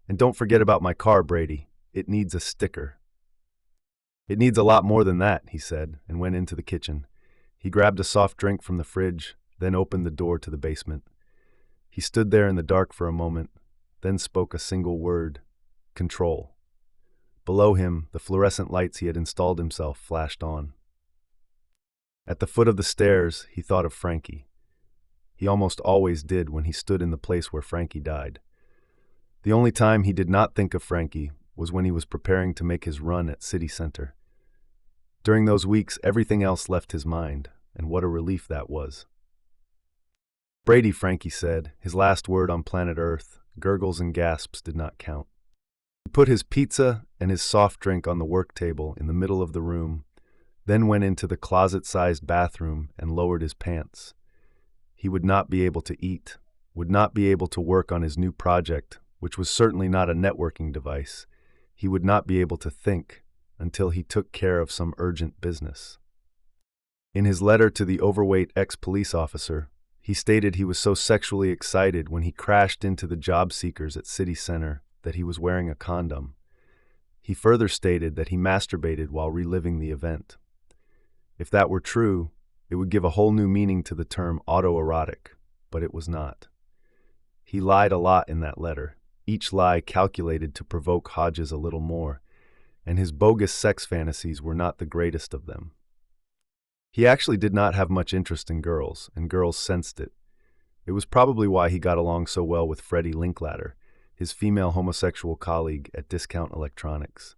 A: And don't forget about my car, Brady. It needs a sticker. It needs a lot more than that, he said, and went into the kitchen. He grabbed a soft drink from the fridge, then opened the door to the basement. He stood there in the dark for a moment, then spoke a single word: control. Below him, the fluorescent lights he had installed himself flashed on. At the foot of the stairs, he thought of Frankie. He almost always did when he stood in the place where Frankie died. The only time he did not think of Frankie was when he was preparing to make his run at City Center. During those weeks, everything else left his mind, and what a relief that was. Brady, Frankie said, his last word on planet Earth. Gurgles and gasps did not count. He put his pizza and his soft drink on the work table in the middle of the room, then went into the closet-sized bathroom and lowered his pants. He would not be able to eat, would not be able to work on his new project, which was certainly not a networking device. He would not be able to think until he took care of some urgent business. In his letter to the overweight ex-police officer, he stated he was so sexually excited when he crashed into the job seekers at City Center that he was wearing a condom. He further stated that he masturbated while reliving the event. If that were true, it would give a whole new meaning to the term autoerotic, but it was not. He lied a lot in that letter, each lie calculated to provoke Hodges a little more, and his bogus sex fantasies were not the greatest of them. He actually did not have much interest in girls, and girls sensed it. It was probably why he got along so well with Freddie Linklater, his female homosexual colleague at Discount Electronics.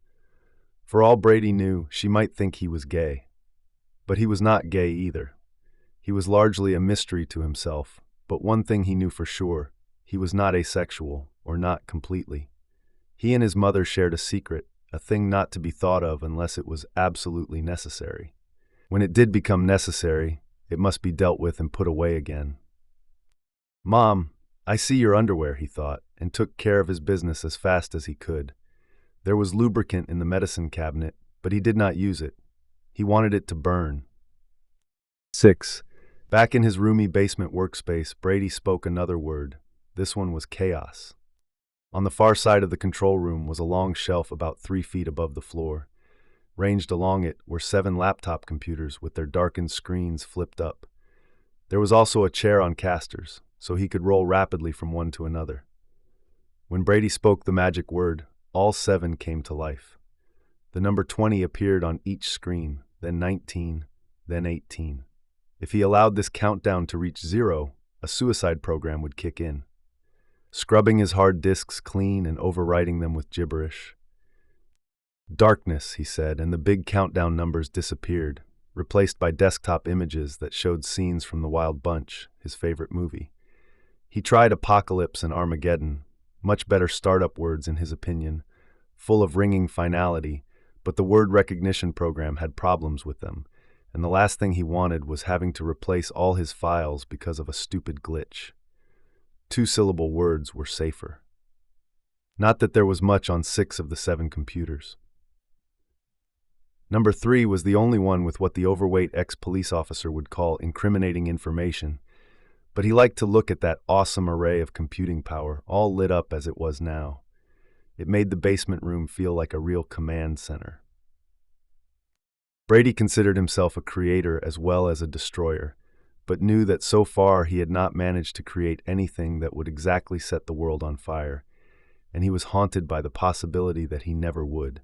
A: For all Brady knew, she might think he was gay. But he was not gay either. He was largely a mystery to himself, but one thing he knew for sure: he was not asexual, or not completely. He and his mother shared a secret, a thing not to be thought of unless it was absolutely necessary. When it did become necessary, it must be dealt with and put away again. Mom, I see your underwear, he thought, and took care of his business as fast as he could. There was lubricant in the medicine cabinet, but he did not use it. He wanted it to burn. 6. Back in his roomy basement workspace, Brady spoke another word. This one was chaos. On the far side of the control room was a long shelf about 3 feet above the floor. Ranged along it were 7 laptop computers with their darkened screens flipped up. There was also a chair on casters, so he could roll rapidly from one to another. When Brady spoke the magic word, all 7 came to life. The number 20 appeared on each screen, then 19, then 18. If he allowed this countdown to reach 0, a suicide program would kick in, scrubbing his hard disks clean and overwriting them with gibberish. Darkness, he said, and the big countdown numbers disappeared, replaced by desktop images that showed scenes from The Wild Bunch, his favorite movie. He tried Apocalypse and Armageddon, much better startup words in his opinion, full of ringing finality, but the word recognition program had problems with them, and the last thing he wanted was having to replace all his files because of a stupid glitch. Two-syllable words were safer. Not that there was much on 6 of the 7 computers. Number 3 was the only one with what the overweight ex-police officer would call incriminating information, but he liked to look at that awesome array of computing power, all lit up as it was now. It made the basement room feel like a real command center. Brady considered himself a creator as well as a destroyer, but knew that so far he had not managed to create anything that would exactly set the world on fire, and he was haunted by the possibility that he never would,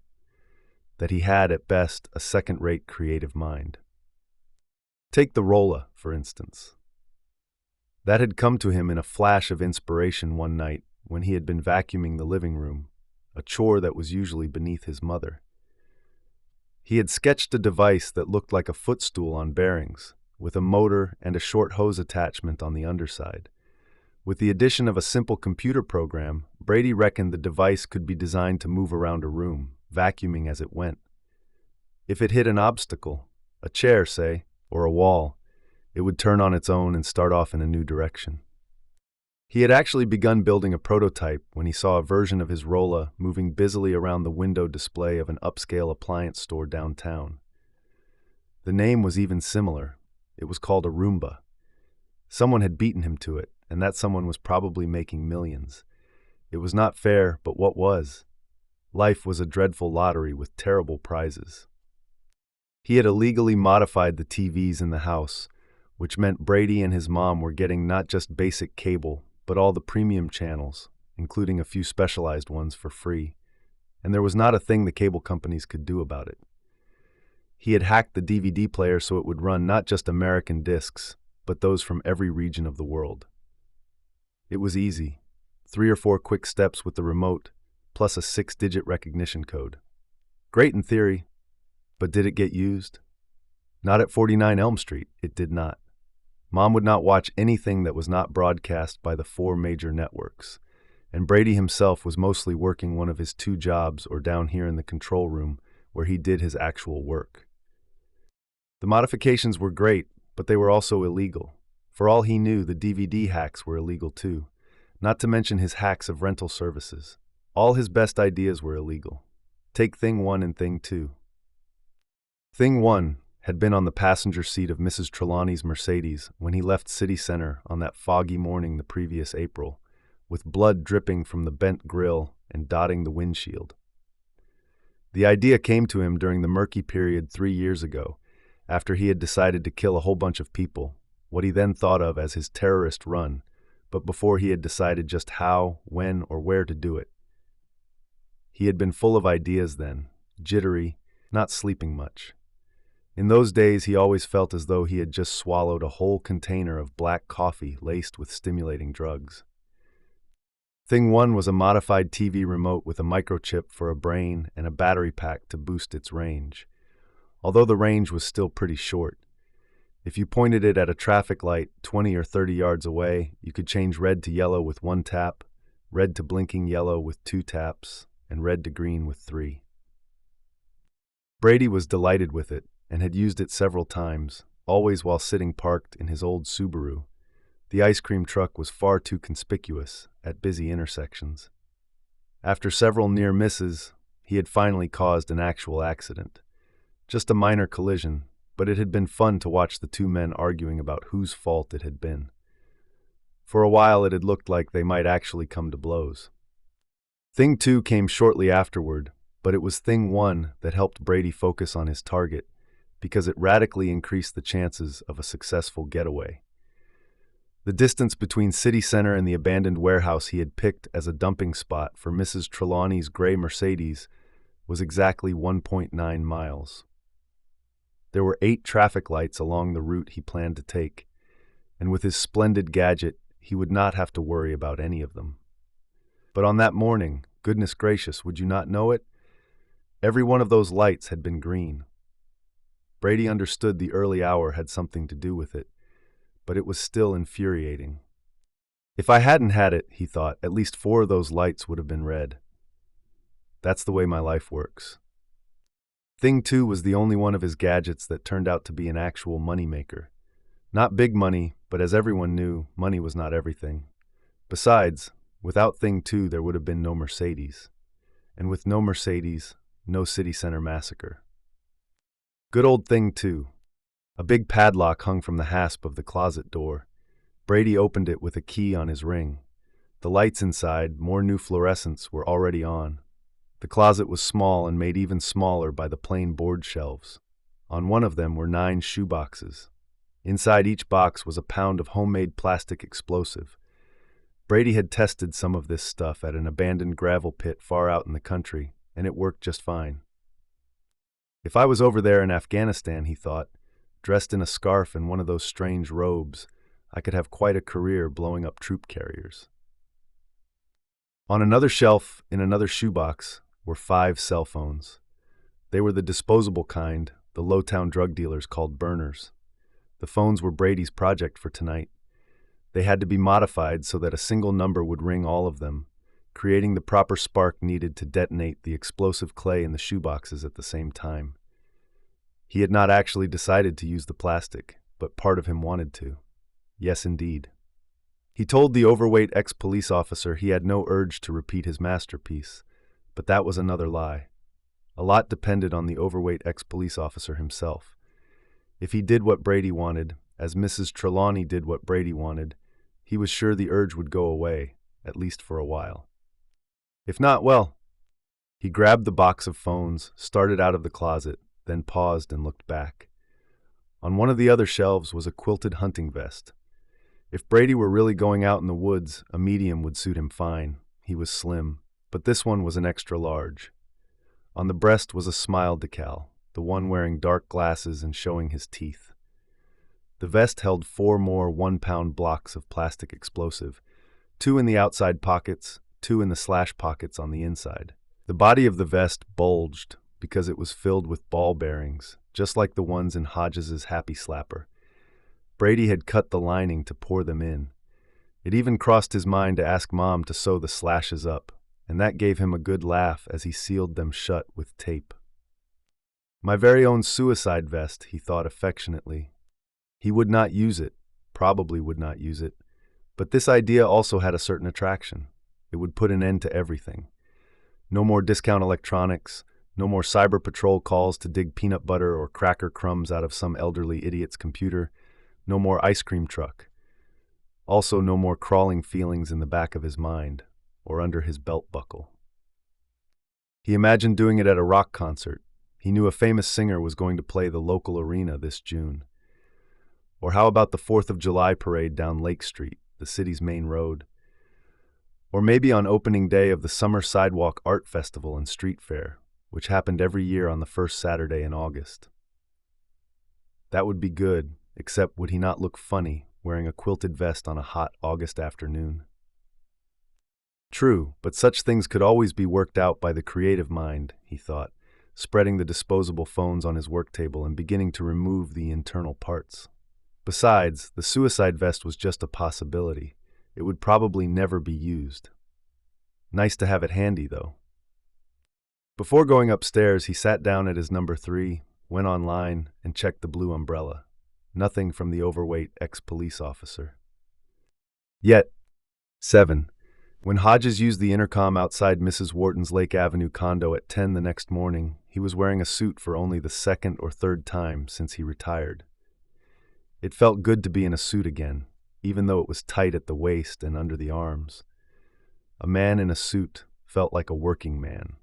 A: that he had, at best, a second-rate creative mind. Take the Rolla, for instance. That had come to him in a flash of inspiration one night when he had been vacuuming the living room, a chore that was usually beneath his mother. He had sketched a device that looked like a footstool on bearings, with a motor and a short hose attachment on the underside. With the addition of a simple computer program, Brady reckoned the device could be designed to move around a room, vacuuming as it went. If it hit an obstacle, a chair, say, or a wall, it would turn on its own and start off in a new direction. He had actually begun building a prototype when he saw a version of his Rolla moving busily around the window display of an upscale appliance store downtown. The name was even similar. It was called a Roomba. Someone had beaten him to it, and that someone was probably making millions. It was not fair, but what was? Life was a dreadful lottery with terrible prizes. He had illegally modified the TVs in the house, which meant Brady and his mom were getting not just basic cable, but all the premium channels, including a few specialized ones for free, and there was not a thing the cable companies could do about it. He had hacked the DVD player so it would run not just American discs, but those from every region of the world. It was easy. 3 or 4 quick steps with the remote, plus a 6-digit recognition code. Great in theory, but did it get used? Not at 49 Elm Street, it did not. Mom would not watch anything that was not broadcast by the 4 major networks, and Brady himself was mostly working one of his 2 jobs or down here in the control room where he did his actual work. The modifications were great, but they were also illegal. For all he knew, the DVD hacks were illegal too, not to mention his hacks of rental services. All his best ideas were illegal. Take Thing 1 and Thing 2. Thing 1 had been on the passenger seat of Mrs. Trelawney's Mercedes when he left City Center on that foggy morning the previous April, with blood dripping from the bent grill and dotting the windshield. The idea came to him during the murky period 3 years ago, after he had decided to kill a whole bunch of people, what he then thought of as his terrorist run, but before he had decided just how, when, or where to do it. He had been full of ideas then, jittery, not sleeping much. In those days, he always felt as though he had just swallowed a whole container of black coffee laced with stimulating drugs. Thing 1 was a modified TV remote with a microchip for a brain and a battery pack to boost its range, although the range was still pretty short. If you pointed it at a traffic light 20 or 30 yards away, you could change red to yellow with 1 tap, red to blinking yellow with 2 taps, and red to green with 3. Brady was delighted with it and had used it several times, always while sitting parked in his old Subaru. The ice cream truck was far too conspicuous at busy intersections. After several near misses, he had finally caused an actual accident. Just a minor collision, but it had been fun to watch the 2 men arguing about whose fault it had been. For a while it had looked like they might actually come to blows. Thing 2 came shortly afterward, but it was Thing 1 that helped Brady focus on his target, because it radically increased the chances of a successful getaway. The distance between City Center and the abandoned warehouse he had picked as a dumping spot for Mrs. Trelawney's gray Mercedes was exactly 1.9 miles. There were 8 traffic lights along the route he planned to take, and with his splendid gadget, he would not have to worry about any of them. But on that morning, goodness gracious, would you not know it? Every one of those lights had been green. Brady understood the early hour had something to do with it, but it was still infuriating. If I hadn't had it, he thought, at least 4 of those lights would have been red. That's the way my life works. Thing 2 was the only one of his gadgets that turned out to be an actual moneymaker. Not big money, but as everyone knew, money was not everything. Besides, without Thing 2 there would have been no Mercedes. And with no Mercedes, no city center massacre. Good old Thing 2. A big padlock hung from the hasp of the closet door. Brady opened it with a key on his ring. The lights inside, more new fluorescents, were already on. The closet was small and made even smaller by the plain board shelves. On one of them were 9 shoeboxes. Inside each box was a pound of homemade plastic explosive. Brady had tested some of this stuff at an abandoned gravel pit far out in the country, and it worked just fine. If I was over there in Afghanistan, he thought, dressed in a scarf and one of those strange robes, I could have quite a career blowing up troop carriers. On another shelf, in another shoebox, were 5 cell phones. They were the disposable kind, the low-town drug dealers called burners. The phones were Brady's project for tonight. They had to be modified so that a single number would ring all of them, creating the proper spark needed to detonate the explosive clay in the shoeboxes at the same time. He had not actually decided to use the plastic, but part of him wanted to. Yes, indeed. He told the overweight ex-police officer he had no urge to repeat his masterpiece, but that was another lie. A lot depended on the overweight ex-police officer himself. If he did what Brady wanted, as Mrs. Trelawney did what Brady wanted, he was sure the urge would go away, at least for a while. If not, well, he grabbed the box of phones, started out of the closet, then paused and looked back. On one of the other shelves was a quilted hunting vest. If Brady were really going out in the woods, a medium would suit him fine. He was slim, but this one was an extra large. On the breast was a smile decal, the one wearing dark glasses and showing his teeth. The vest held 4 more 1-pound blocks of plastic explosive, 2 in the outside pockets, 2 in the slash pockets on the inside. The body of the vest bulged because it was filled with ball bearings, just like the ones in Hodges's Happy Slapper. Brady had cut the lining to pour them in. It even crossed his mind to ask Mom to sew the slashes up, and that gave him a good laugh as he sealed them shut with tape. My very own suicide vest, he thought affectionately. He would not use it, probably would not use it, but this idea also had a certain attraction. It would put an end to everything. No more discount electronics, no more cyber patrol calls to dig peanut butter or cracker crumbs out of some elderly idiot's computer, no more ice cream truck. Also no more crawling feelings in the back of his mind, or under his belt buckle. He imagined doing it at a rock concert. He knew a famous singer was going to play the local arena this June. Or how about the 4th of July parade down Lake Street, the city's main road? Or maybe on opening day of the Summer Sidewalk Art Festival and Street Fair, which happened every year on the first Saturday in August. That would be good, except would he not look funny wearing a quilted vest on a hot August afternoon? True, but such things could always be worked out by the creative mind, he thought, spreading the disposable phones on his work table and beginning to remove the internal parts. Besides, the suicide vest was just a possibility. It would probably never be used. Nice to have it handy, though. Before going upstairs, he sat down at his number 3, went online, and checked the blue umbrella. Nothing from the overweight ex-police officer. Yet, 7. When Hodges used the intercom outside Mrs. Wharton's Lake Avenue condo at 10 the next morning, he was wearing a suit for only the 2nd or 3rd time since he retired. It felt good to be in a suit again, even though it was tight at the waist and under the arms. A man in a suit felt like a working man.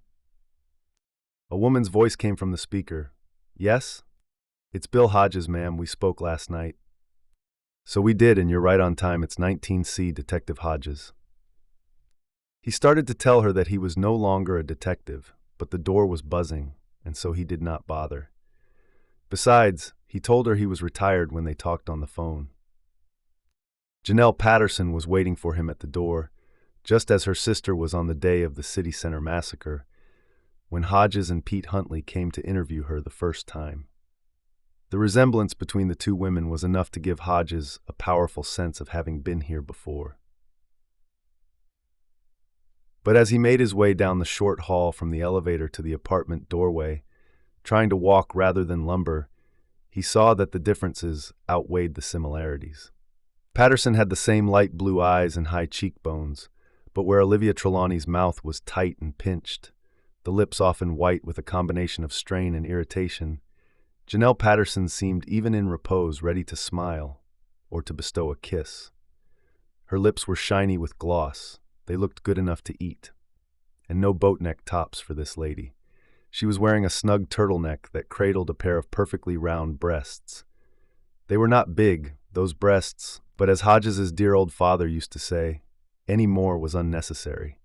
A: A woman's voice came from the speaker. "Yes? It's Bill Hodges, ma'am. We spoke last night." "So we did, and you're right on time. It's 19C, Detective Hodges." He started to tell her that he was no longer a detective, but the door was buzzing, and so he did not bother. Besides, he told her he was retired when they talked on the phone. Janelle Patterson was waiting for him at the door, just as her sister was on the day of the city center massacre. when Hodges and Pete Huntley came to interview her the first time. The resemblance between the two women was enough to give Hodges a powerful sense of having been here before. But as he made his way down the short hall from the elevator to the apartment doorway, trying to walk rather than lumber, he saw that the differences outweighed the similarities. Patterson had the same light blue eyes and high cheekbones, but where Olivia Trelawney's mouth was tight and pinched, the lips often white with a combination of strain and irritation, Janelle Patterson seemed even in repose ready to smile or to bestow a kiss. Her lips were shiny with gloss. They looked good enough to eat. And no boatneck tops for this lady. She was wearing a snug turtleneck that cradled a pair of perfectly round breasts. They were not big, those breasts, but as Hodges's dear old father used to say, any more was unnecessary.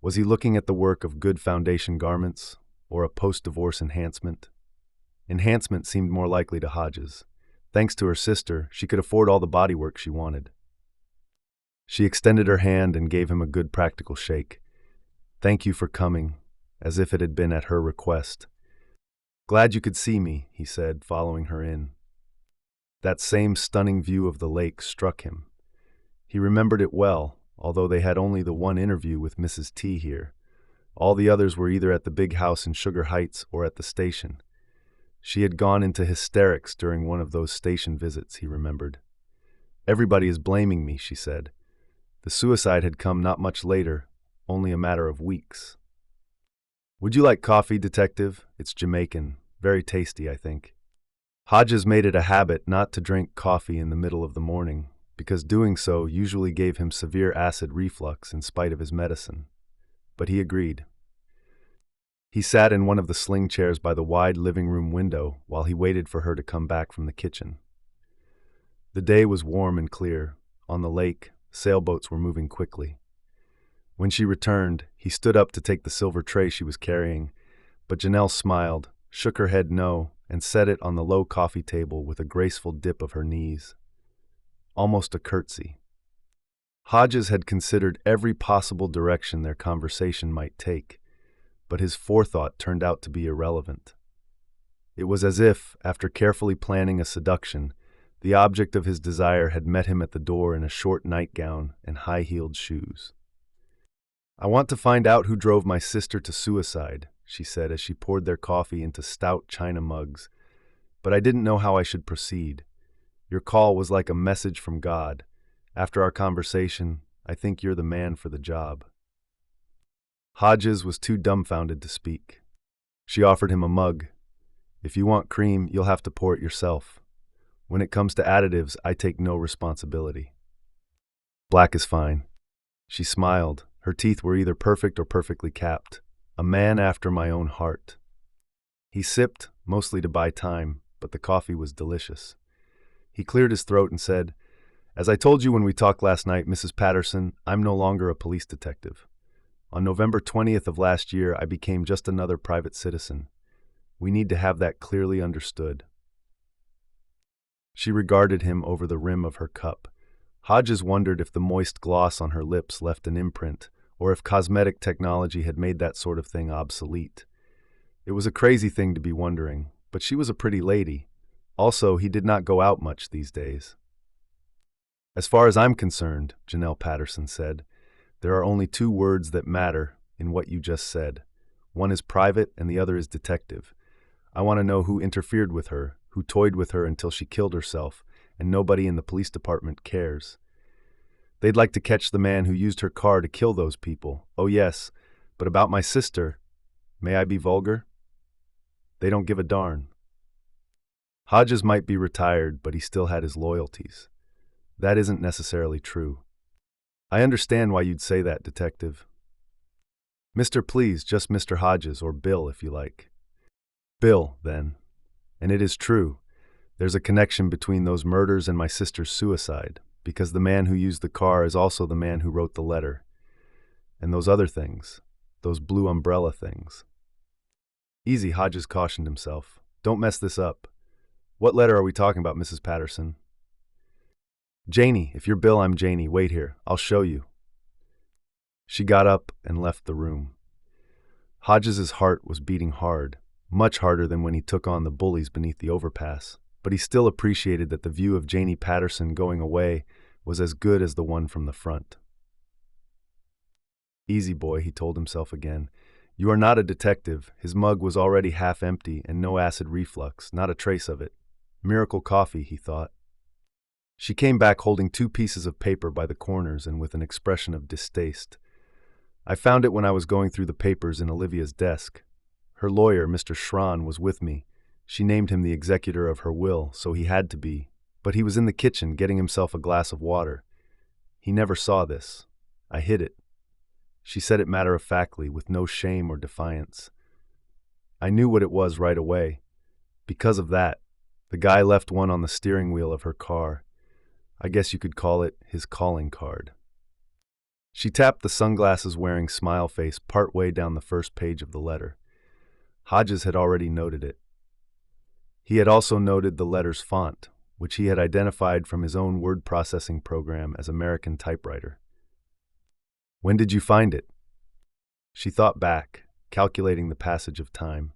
A: Was he looking at the work of good foundation garments, or a post-divorce enhancement? Enhancement seemed more likely to Hodges. Thanks to her sister, she could afford all the bodywork she wanted. She extended her hand and gave him a good practical shake. "Thank you for coming," as if it had been at her request. "Glad you could see me," he said, following her in. That same stunning view of the lake struck him. He remembered it well, although they had only the one interview with Mrs. T here. All the others were either at the big house in Sugar Heights or at the station. She had gone into hysterics during one of those station visits, he remembered. "Everybody is blaming me," she said. The suicide had come not much later, only a matter of weeks. "Would you like coffee, Detective? It's Jamaican. Very tasty, I think." Hodges made it a habit not to drink coffee in the middle of the morning, because doing so usually gave him severe acid reflux in spite of his medicine. But he agreed. He sat in one of the sling chairs by the wide living room window while he waited for her to come back from the kitchen. The day was warm and clear. On the lake, sailboats were moving quickly. When she returned, he stood up to take the silver tray she was carrying, but Janelle smiled, shook her head no, and set it on the low coffee table with a graceful dip of her knees. Almost a curtsy. Hodges had considered every possible direction their conversation might take, but his forethought turned out to be irrelevant. It was as if, after carefully planning a seduction, the object of his desire had met him at the door in a short nightgown and high-heeled shoes. "I want to find out who drove my sister to suicide," she said as she poured their coffee into stout china mugs, "but I didn't know how I should proceed. Your call was like a message from God. After our conversation, I think you're the man for the job." Hodges was too dumbfounded to speak. She offered him a mug. "If you want cream, you'll have to pour it yourself. When it comes to additives, I take no responsibility." "Black is fine." She smiled. Her teeth were either perfect or perfectly capped. A man after my own heart. He sipped, mostly to buy time, but the coffee was delicious. He cleared his throat and said, "As I told you when we talked last night, Mrs. Patterson, I'm no longer a police detective. On November 20th of last year, I became just another private citizen. We need to have that clearly understood." She regarded him over the rim of her cup. Hodges wondered if the moist gloss on her lips left an imprint, or if cosmetic technology had made that sort of thing obsolete. It was a crazy thing to be wondering, but she was a pretty lady. Also, he did not go out much these days. "As far as I'm concerned," Janelle Patterson said, "there are only two words that matter in what you just said. One is private and the other is detective. I want to know who interfered with her, who toyed with her until she killed herself, and nobody in the police department cares. They'd like to catch the man who used her car to kill those people. Oh yes, but about my sister, may I be vulgar? They don't give a darn." Hodges might be retired, but he still had his loyalties. That isn't necessarily true. "I understand why you'd say that, Detective." "Mr. Please, just Mr. Hodges, or Bill if you like." "Bill, then. And it is true. There's a connection between those murders and my sister's suicide, because the man who used the car is also the man who wrote the letter. And those other things, those blue umbrella things." "Easy," Hodges cautioned himself. "Don't mess this up. What letter are we talking about, Mrs. Patterson?" "Janie, if you're Bill, I'm Janie. Wait here. I'll show you." She got up and left the room. Hodges's heart was beating hard, much harder than when he took on the bullies beneath the overpass, but he still appreciated that the view of Janie Patterson going away was as good as the one from the front. Easy, boy, he told himself again. You are not a detective. His mug was already half empty and no acid reflux, not a trace of it. Miracle coffee, he thought. She came back holding 2 pieces of paper by the corners and with an expression of distaste. I found it when I was going through the papers in Olivia's desk. Her lawyer, Mr. Schran, was with me. She named him the executor of her will, so he had to be. But he was in the kitchen getting himself a glass of water. He never saw this. I hid it. She said it matter-of-factly, with no shame or defiance. I knew what it was right away. Because of that, the guy left one on the steering wheel of her car. I guess you could call it his calling card. She tapped the sunglasses-wearing smile face partway down the first page of the letter. Hodges had already noted it. He had also noted the letter's font, which he had identified from his own word processing program as American typewriter. When did you find it? She thought back, calculating the passage of time.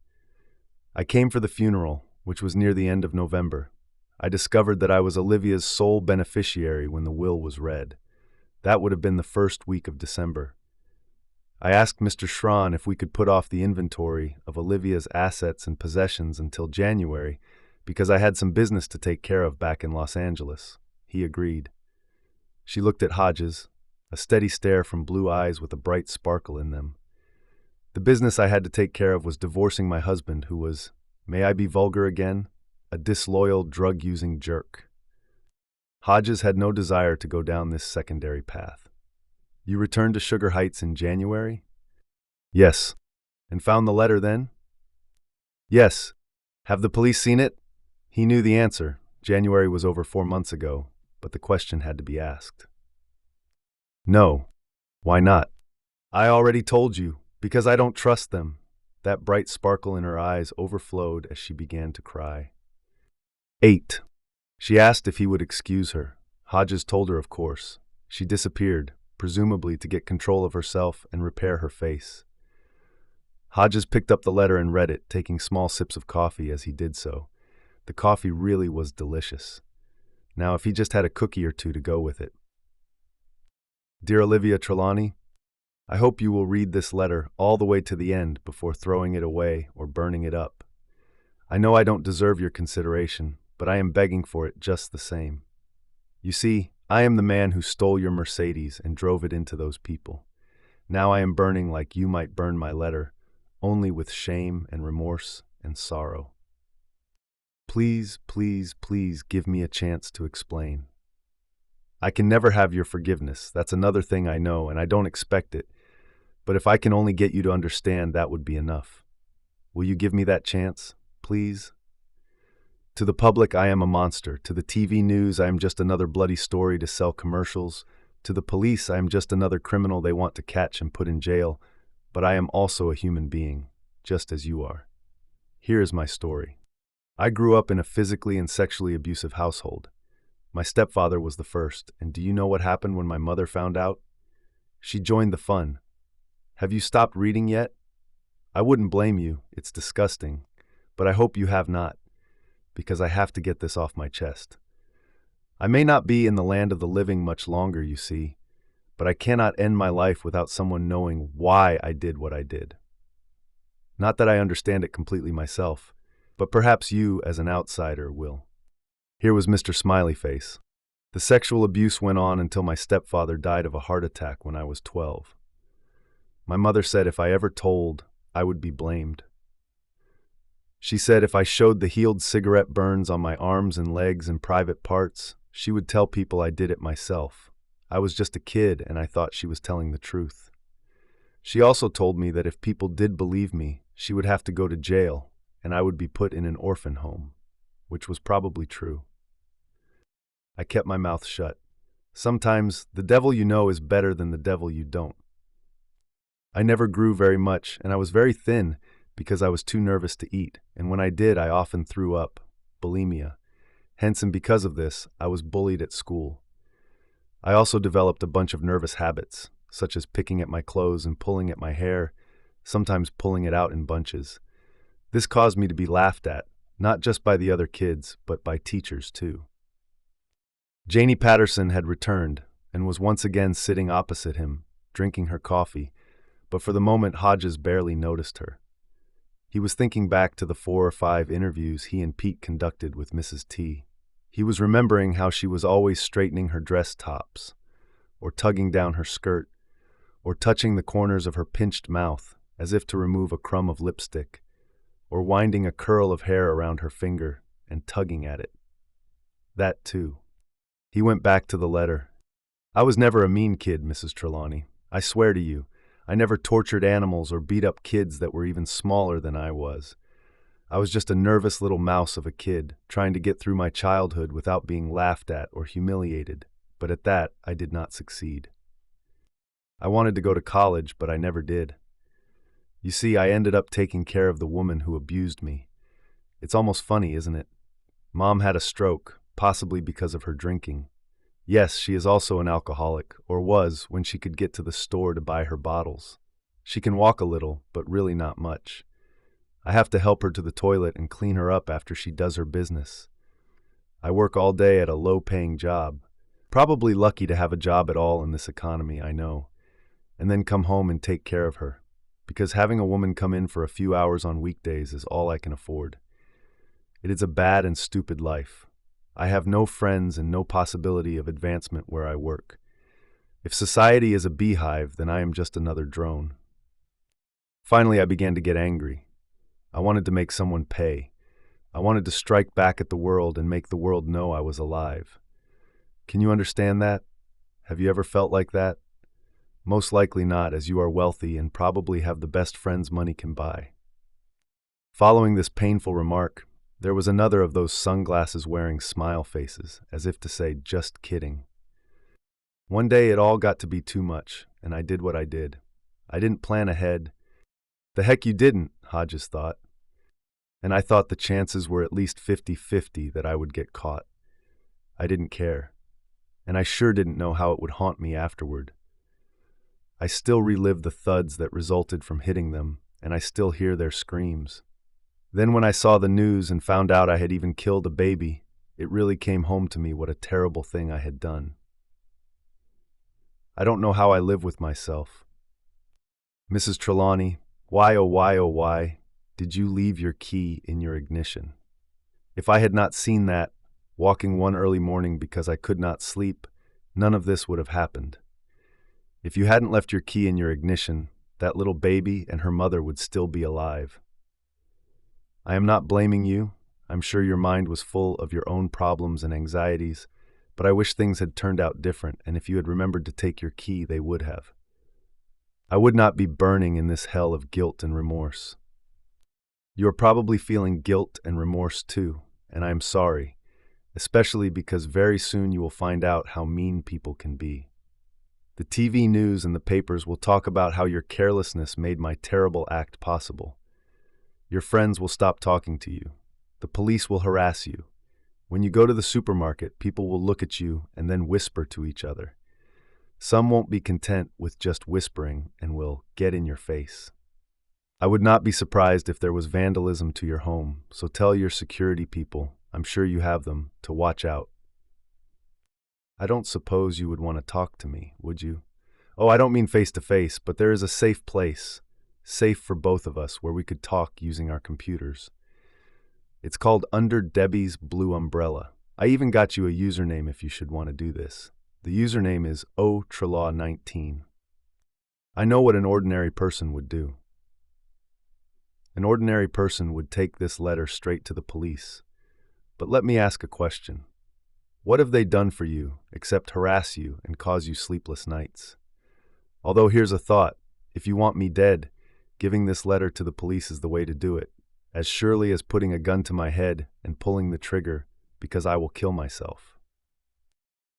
A: I came for the funeral, which was near the end of November. I discovered that I was Olivia's sole beneficiary when the will was read. That would have been the first week of December. I asked Mr. Schran if we could put off the inventory of Olivia's assets and possessions until January because I had some business to take care of back in Los Angeles. He agreed. She looked at Hodges, a steady stare from blue eyes with a bright sparkle in them. The business I had to take care of was divorcing my husband, who was, may I be vulgar again, a disloyal, drug-using jerk. Hodges had no desire to go down this secondary path. You returned to Sugar Heights in January? Yes. And found the letter then? Yes. Have the police seen it? He knew the answer. January was over 4 months ago, but the question had to be asked. No. Why not? I already told you, because I don't trust them. That bright sparkle in her eyes overflowed as she began to cry. 8. She asked if he would excuse her. Hodges told her, of course. She disappeared, presumably to get control of herself and repair her face. Hodges picked up the letter and read it, taking small sips of coffee as he did so. The coffee really was delicious. Now, if he just had a cookie or two to go with it. Dear Olivia Trelawney, I hope you will read this letter all the way to the end before throwing it away or burning it up. I know I don't deserve your consideration, but I am begging for it just the same. You see, I am the man who stole your Mercedes and drove it into those people. Now I am burning like you might burn my letter, only with shame and remorse and sorrow. Please, please, please give me a chance to explain. I can never have your forgiveness. That's another thing I know, and I don't expect it. But if I can only get you to understand, that would be enough. Will you give me that chance, please? To the public, I am a monster. To the TV news, I am just another bloody story to sell commercials. To the police, I am just another criminal they want to catch and put in jail. But I am also a human being, just as you are. Here is my story. I grew up in a physically and sexually abusive household. My stepfather was the first, and do you know what happened when my mother found out? She joined the fun. Have you stopped reading yet? I wouldn't blame you, it's disgusting, but I hope you have not, because I have to get this off my chest. I may not be in the land of the living much longer, you see, but I cannot end my life without someone knowing why I did what I did. Not that I understand it completely myself, but perhaps you, as an outsider, will. Here was Mr. Smiley Face. The sexual abuse went on until my stepfather died of a heart attack when I was 12. My mother said if I ever told, I would be blamed. She said if I showed the healed cigarette burns on my arms and legs and private parts, she would tell people I did it myself. I was just a kid and I thought she was telling the truth. She also told me that if people did believe me, she would have to go to jail and I would be put in an orphan home, which was probably true. I kept my mouth shut. Sometimes the devil you know is better than the devil you don't. I never grew very much, and I was very thin because I was too nervous to eat, and when I did, I often threw up, bulimia. Hence, and because of this, I was bullied at school. I also developed a bunch of nervous habits, such as picking at my clothes and pulling at my hair, sometimes pulling it out in bunches. This caused me to be laughed at, not just by the other kids, but by teachers too. Janie Patterson had returned and was once again sitting opposite him, drinking her coffee, but for the moment Hodges barely noticed her. He was thinking back to the 4 or 5 interviews he and Pete conducted with Mrs. T. He was remembering how she was always straightening her dress tops, or tugging down her skirt, or touching the corners of her pinched mouth as if to remove a crumb of lipstick, or winding a curl of hair around her finger and tugging at it. That too. He went back to the letter. I was never a mean kid, Mrs. Trelawney. I swear to you, I never tortured animals or beat up kids that were even smaller than I was. I was just a nervous little mouse of a kid, trying to get through my childhood without being laughed at or humiliated, but at that I did not succeed. I wanted to go to college, but I never did. You see, I ended up taking care of the woman who abused me. It's almost funny, isn't it? Mom had a stroke, possibly because of her drinking. Yes, she is also an alcoholic, or was when she could get to the store to buy her bottles. She can walk a little, but really not much. I have to help her to the toilet and clean her up after she does her business. I work all day at a low-paying job. Probably lucky to have a job at all in this economy, I know. And then come home and take care of her, because having a woman come in for a few hours on weekdays is all I can afford. It is a bad and stupid life. I have no friends and no possibility of advancement where I work. If society is a beehive, then I am just another drone. Finally, I began to get angry. I wanted to make someone pay. I wanted to strike back at the world and make the world know I was alive. Can you understand that? Have you ever felt like that? Most likely not, as you are wealthy and probably have the best friends money can buy. Following this painful remark, there was another of those sunglasses-wearing smile faces, as if to say, just kidding. One day it all got to be too much, and I did what I did. I didn't plan ahead. The heck you didn't, Hodges thought. And I thought the chances were at least 50-50 that I would get caught. I didn't care. And I sure didn't know how it would haunt me afterward. I still relive the thuds that resulted from hitting them, and I still hear their screams. Then when I saw the news and found out I had even killed a baby, it really came home to me what a terrible thing I had done. I don't know how I live with myself. Mrs. Trelawney, why, oh why, oh why, did you leave your key in your ignition? If I had not seen that, walking one early morning because I could not sleep, none of this would have happened. If you hadn't left your key in your ignition, that little baby and her mother would still be alive. I am not blaming you. I'm sure your mind was full of your own problems and anxieties, but I wish things had turned out different, and if you had remembered to take your key, they would have. I would not be burning in this hell of guilt and remorse. You are probably feeling guilt and remorse too, and I am sorry, especially because very soon you will find out how mean people can be. The TV news and the papers will talk about how your carelessness made my terrible act possible. Your friends will stop talking to you. The police will harass you. When you go to the supermarket, people will look at you and then whisper to each other. Some won't be content with just whispering and will get in your face. I would not be surprised if there was vandalism to your home, so tell your security people, I'm sure you have them, to watch out. I don't suppose you would want to talk to me, would you? Oh, I don't mean face to face, but there is a safe place, safe for both of us, where we could talk using our computers. It's called Under Debbie's Blue Umbrella. I even got you a username if you should want to do this. The username is OTrelaw19. I know what an ordinary person would do. An ordinary person would take this letter straight to the police. But let me ask a question. What have they done for you except harass you and cause you sleepless nights? Although here's a thought. If you want me dead, giving this letter to the police is the way to do it, as surely as putting a gun to my head and pulling the trigger, because I will kill myself.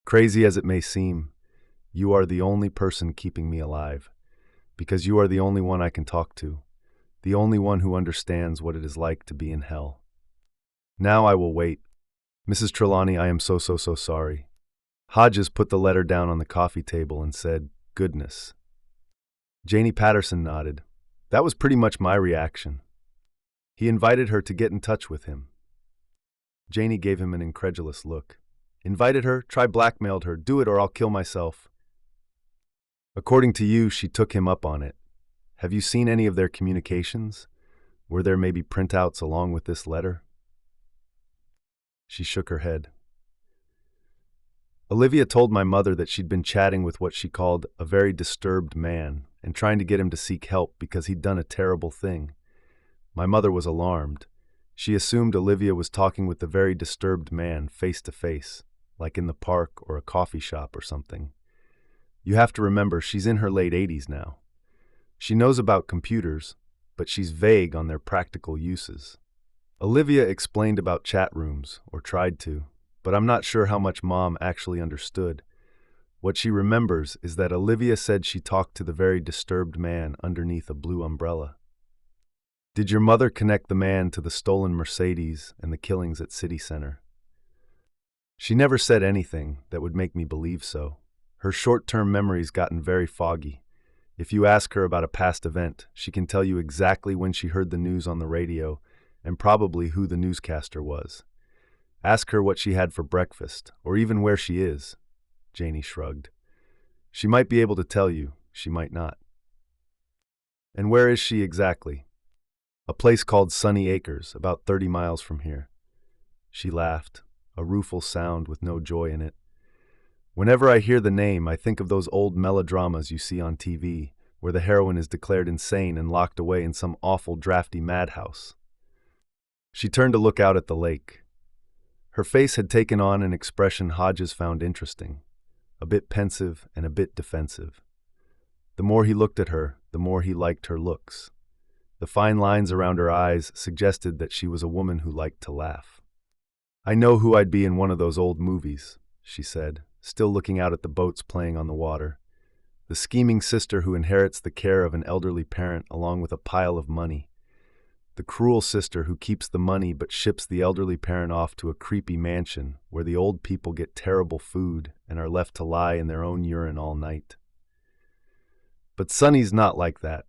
A: Crazy as it may seem, you are the only person keeping me alive, because you are the only one I can talk to, the only one who understands what it is like to be in hell. Now I will wait. Mrs. Trelawney, I am so sorry. Hodges put the letter down on the coffee table and said, Goodness. Janie Patterson nodded. That was pretty much my reaction. He invited her to get in touch with him. Janie gave him an incredulous look. Invited her, blackmailed her, do it or I'll kill myself. According to you, she took him up on it. Have you seen any of their communications? Were there maybe printouts along with this letter? She shook her head. Olivia told my mother that she'd been chatting with what she called a very disturbed man and trying to get him to seek help because he'd done a terrible thing. My mother was alarmed. She assumed Olivia was talking with the very disturbed man face to face, like in the park or a coffee shop or something. You have to remember, she's in her late 80s now. She knows about computers, but she's vague on their practical uses. Olivia explained about chat rooms, or tried to, but I'm not sure how much Mom actually understood. What she remembers is that Olivia said she talked to the very disturbed man underneath a blue umbrella. Did your mother connect the man to the stolen Mercedes and the killings at City Center? She never said anything that would make me believe so. Her short-term memory's gotten very foggy. If you ask her about a past event, she can tell you exactly when she heard the news on the radio and probably who the newscaster was. Ask her what she had for breakfast, or even where she is. Janie shrugged. She might be able to tell you, she might not. And where is she exactly? A place called Sunny Acres, about 30 miles from here. She laughed, a rueful sound with no joy in it. Whenever I hear the name, I think of those old melodramas you see on TV, where the heroine is declared insane and locked away in some awful drafty madhouse. She turned to look out at the lake. Her face had taken on an expression Hodges found interesting, a bit pensive and a bit defensive. The more he looked at her, the more he liked her looks. The fine lines around her eyes suggested that she was a woman who liked to laugh. I know who I'd be in one of those old movies, she said, still looking out at the boats playing on the water. The scheming sister who inherits the care of an elderly parent along with a pile of money. The cruel sister who keeps the money but ships the elderly parent off to a creepy mansion where the old people get terrible food and are left to lie in their own urine all night. But Sunny's not like that.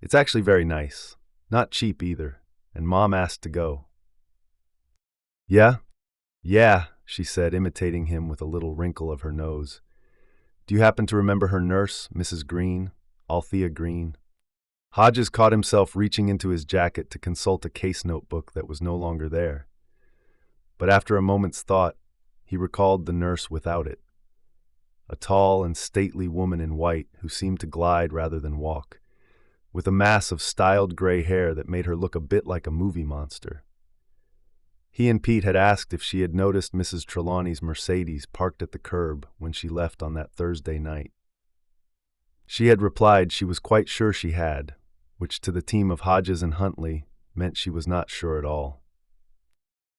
A: It's actually very nice, not cheap either, and Mom asked to go. Yeah, she said, imitating him with a little wrinkle of her nose. Do you happen to remember her nurse, Mrs. Green, Althea Green? Hodges caught himself reaching into his jacket to consult a case notebook that was no longer there. But after a moment's thought, he recalled the nurse without it. A tall and stately woman in white who seemed to glide rather than walk, with a mass of styled gray hair that made her look a bit like a movie monster. He and Pete had asked if she had noticed Mrs. Trelawney's Mercedes parked at the curb when she left on that Thursday night. She had replied she was quite sure she had, which to the team of Hodges and Huntley meant she was not sure at all.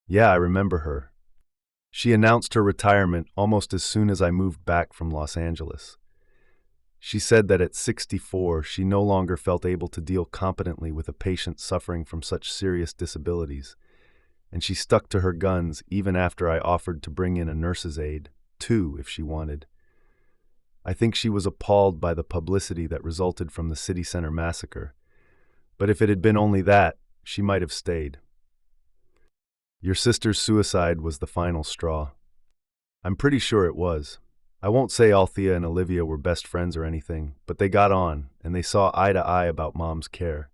A: Yeah, I remember her. She announced her retirement almost as soon as I moved back from Los Angeles. She said that at 64, she no longer felt able to deal competently with a patient suffering from such serious disabilities, and she stuck to her guns even after I offered to bring in a nurse's aide, two if she wanted. I think she was appalled by the publicity that resulted from the City Center massacre, but if it had been only that, she might have stayed. Your sister's suicide was the final straw. I'm pretty sure it was. I won't say Althea and Olivia were best friends or anything, but they got on, and they saw eye to eye about Mom's care.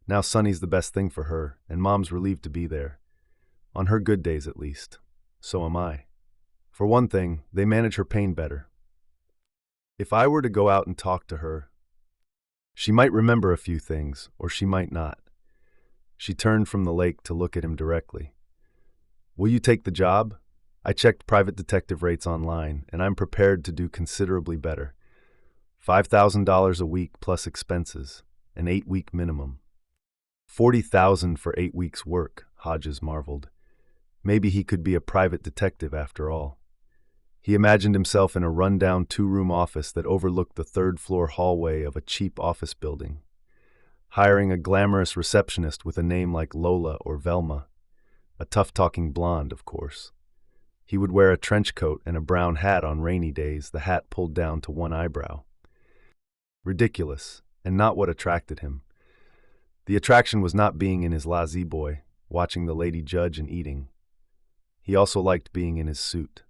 A: Now Sunny's the best thing for her, and Mom's relieved to be there. On her good days, at least. So am I. For one thing, they manage her pain better. If I were to go out and talk to her, she might remember a few things, or she might not. She turned from the lake to look at him directly. Will you take the job? I checked private detective rates online, and I'm prepared to do considerably better. $5,000 a week plus expenses, an 8-week minimum. $40,000 for 8 weeks' work, Hodges marveled. Maybe he could be a private detective after all. He imagined himself in a run-down 2-room office that overlooked the 3rd-floor hallway of a cheap office building, hiring a glamorous receptionist with a name like Lola or Velma, a tough-talking blonde, of course. He would wear a trench coat and a brown hat on rainy days, the hat pulled down to one eyebrow. Ridiculous, and not what attracted him. The attraction was not being in his lazy boy, watching the lady judge and eating. He also liked being in his suit.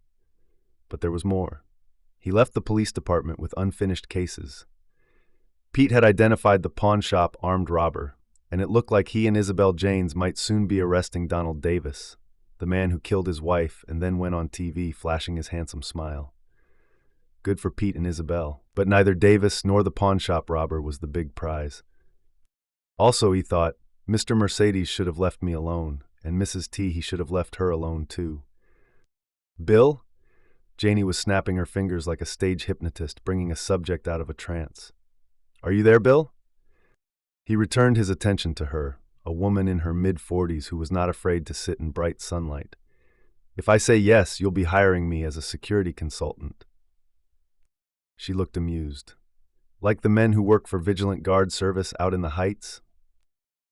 A: But there was more. He left the police department with unfinished cases. Pete had identified the pawn shop armed robber, and it looked like he and Isabel Janes might soon be arresting Donald Davis, the man who killed his wife and then went on TV flashing his handsome smile. Good for Pete and Isabel, but neither Davis nor the pawn shop robber was the big prize. Also, he thought, Mr. Mercedes should have left me alone, and Mrs. T, he should have left her alone too. Bill? Janie was snapping her fingers like a stage hypnotist, bringing a subject out of a trance. Are you there, Bill? He returned his attention to her, a woman in her mid-40s who was not afraid to sit in bright sunlight. If I say yes, you'll be hiring me as a security consultant. She looked amused. Like the men who work for Vigilant Guard Service out in the Heights?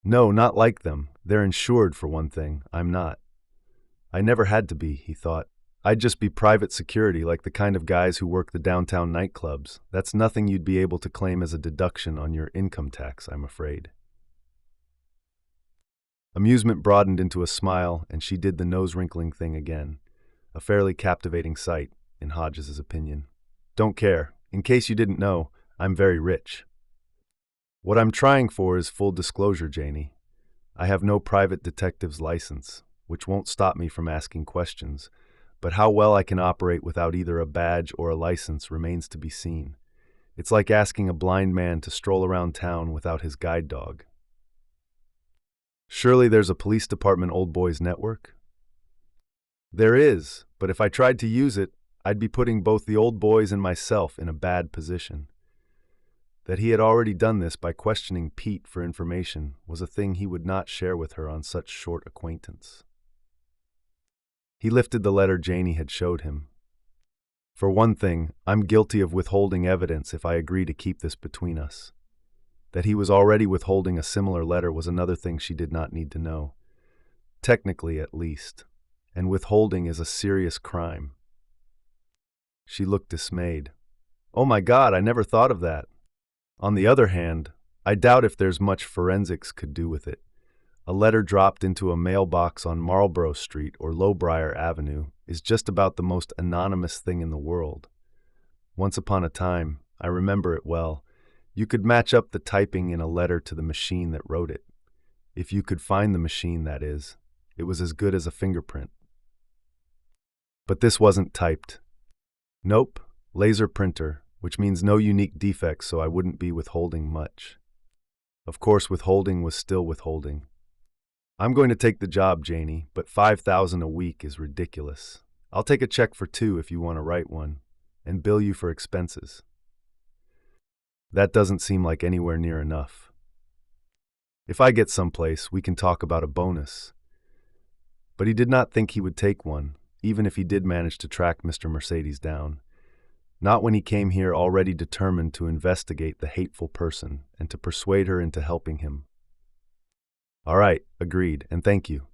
A: No, not like them. They're insured, for one thing. I'm not. I never had to be, he thought. I'd just be private security like the kind of guys who work the downtown nightclubs. That's nothing you'd be able to claim as a deduction on your income tax, I'm afraid. Amusement broadened into a smile, and she did the nose-wrinkling thing again. A fairly captivating sight, in Hodges' opinion. Don't care. In case you didn't know, I'm very rich. What I'm trying for is full disclosure, Janie. I have no private detective's license, which won't stop me from asking questions, but how well I can operate without either a badge or a license remains to be seen. It's like asking a blind man to stroll around town without his guide dog. Surely there's a police department old boys network? There is, but if I tried to use it, I'd be putting both the old boys and myself in a bad position. That he had already done this by questioning Pete for information was a thing he would not share with her on such short acquaintance. He lifted the letter Janie had showed him. For one thing, I'm guilty of withholding evidence if I agree to keep this between us. That he was already withholding a similar letter was another thing she did not need to know. Technically, at least. And withholding is a serious crime. She looked dismayed. Oh my God, I never thought of that. On the other hand, I doubt if there's much forensics could do with it. A letter dropped into a mailbox on Marlborough Street or Lowbriar Avenue is just about the most anonymous thing in the world. Once upon a time, I remember it well, you could match up the typing in a letter to the machine that wrote it. If you could find the machine, that is. It was as good as a fingerprint. But this wasn't typed. Nope, laser printer, which means no unique defects, so I wouldn't be withholding much. Of course, withholding was still withholding. I'm going to take the job, Janie, but $5,000 a week is ridiculous. I'll take a check for $2 if you want to write one, and bill you for expenses. That doesn't seem like anywhere near enough. If I get someplace, we can talk about a bonus. But he did not think he would take one, even if he did manage to track Mr. Mercedes down. Not when he came here already determined to investigate the hateful person and to persuade her into helping him. All right, agreed, and thank you.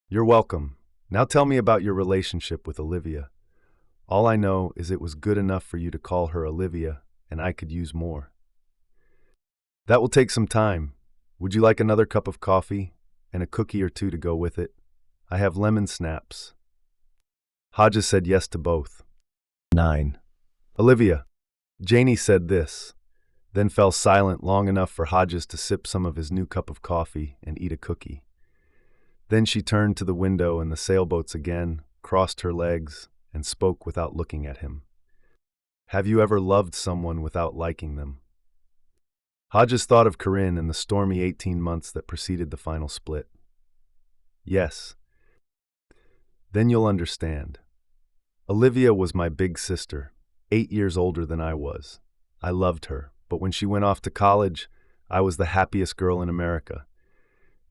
A: You're welcome. Now tell me about your relationship with Olivia. All I know is it was good enough for you to call her Olivia, and I could use more. That will take some time. Would you like another cup of coffee and a cookie or two to go with it? I have lemon snaps. Hodges said yes to both. 9. Olivia. Janie said this, then fell silent long enough for Hodges to sip some of his new cup of coffee and eat a cookie. Then she turned to the window and the sailboats again, crossed her legs, and spoke without looking at him. Have you ever loved someone without liking them? Hodges thought of Corinne and the stormy 18 months that preceded the final split. Yes. Then you'll understand. Olivia was my big sister, 8 years older than I was. I loved her, but when she went off to college, I was the happiest girl in America.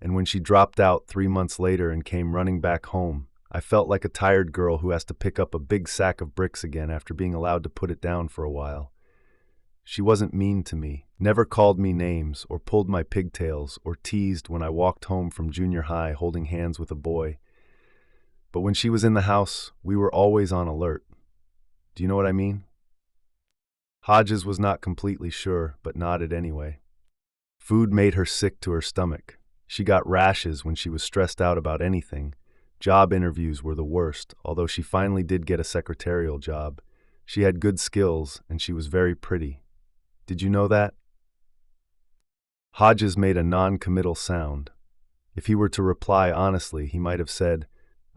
A: And when she dropped out 3 months later and came running back home, I felt like a tired girl who has to pick up a big sack of bricks again after being allowed to put it down for a while. She wasn't mean to me, never called me names or pulled my pigtails or teased when I walked home from junior high holding hands with a boy. But when she was in the house, we were always on alert. Do you know what I mean? Hodges was not completely sure, but nodded anyway. Food made her sick to her stomach. She got rashes when she was stressed out about anything. Job interviews were the worst, although she finally did get a secretarial job. She had good skills, and she was very pretty. Did you know that? Hodges made a non-committal sound. If he were to reply honestly, he might have said,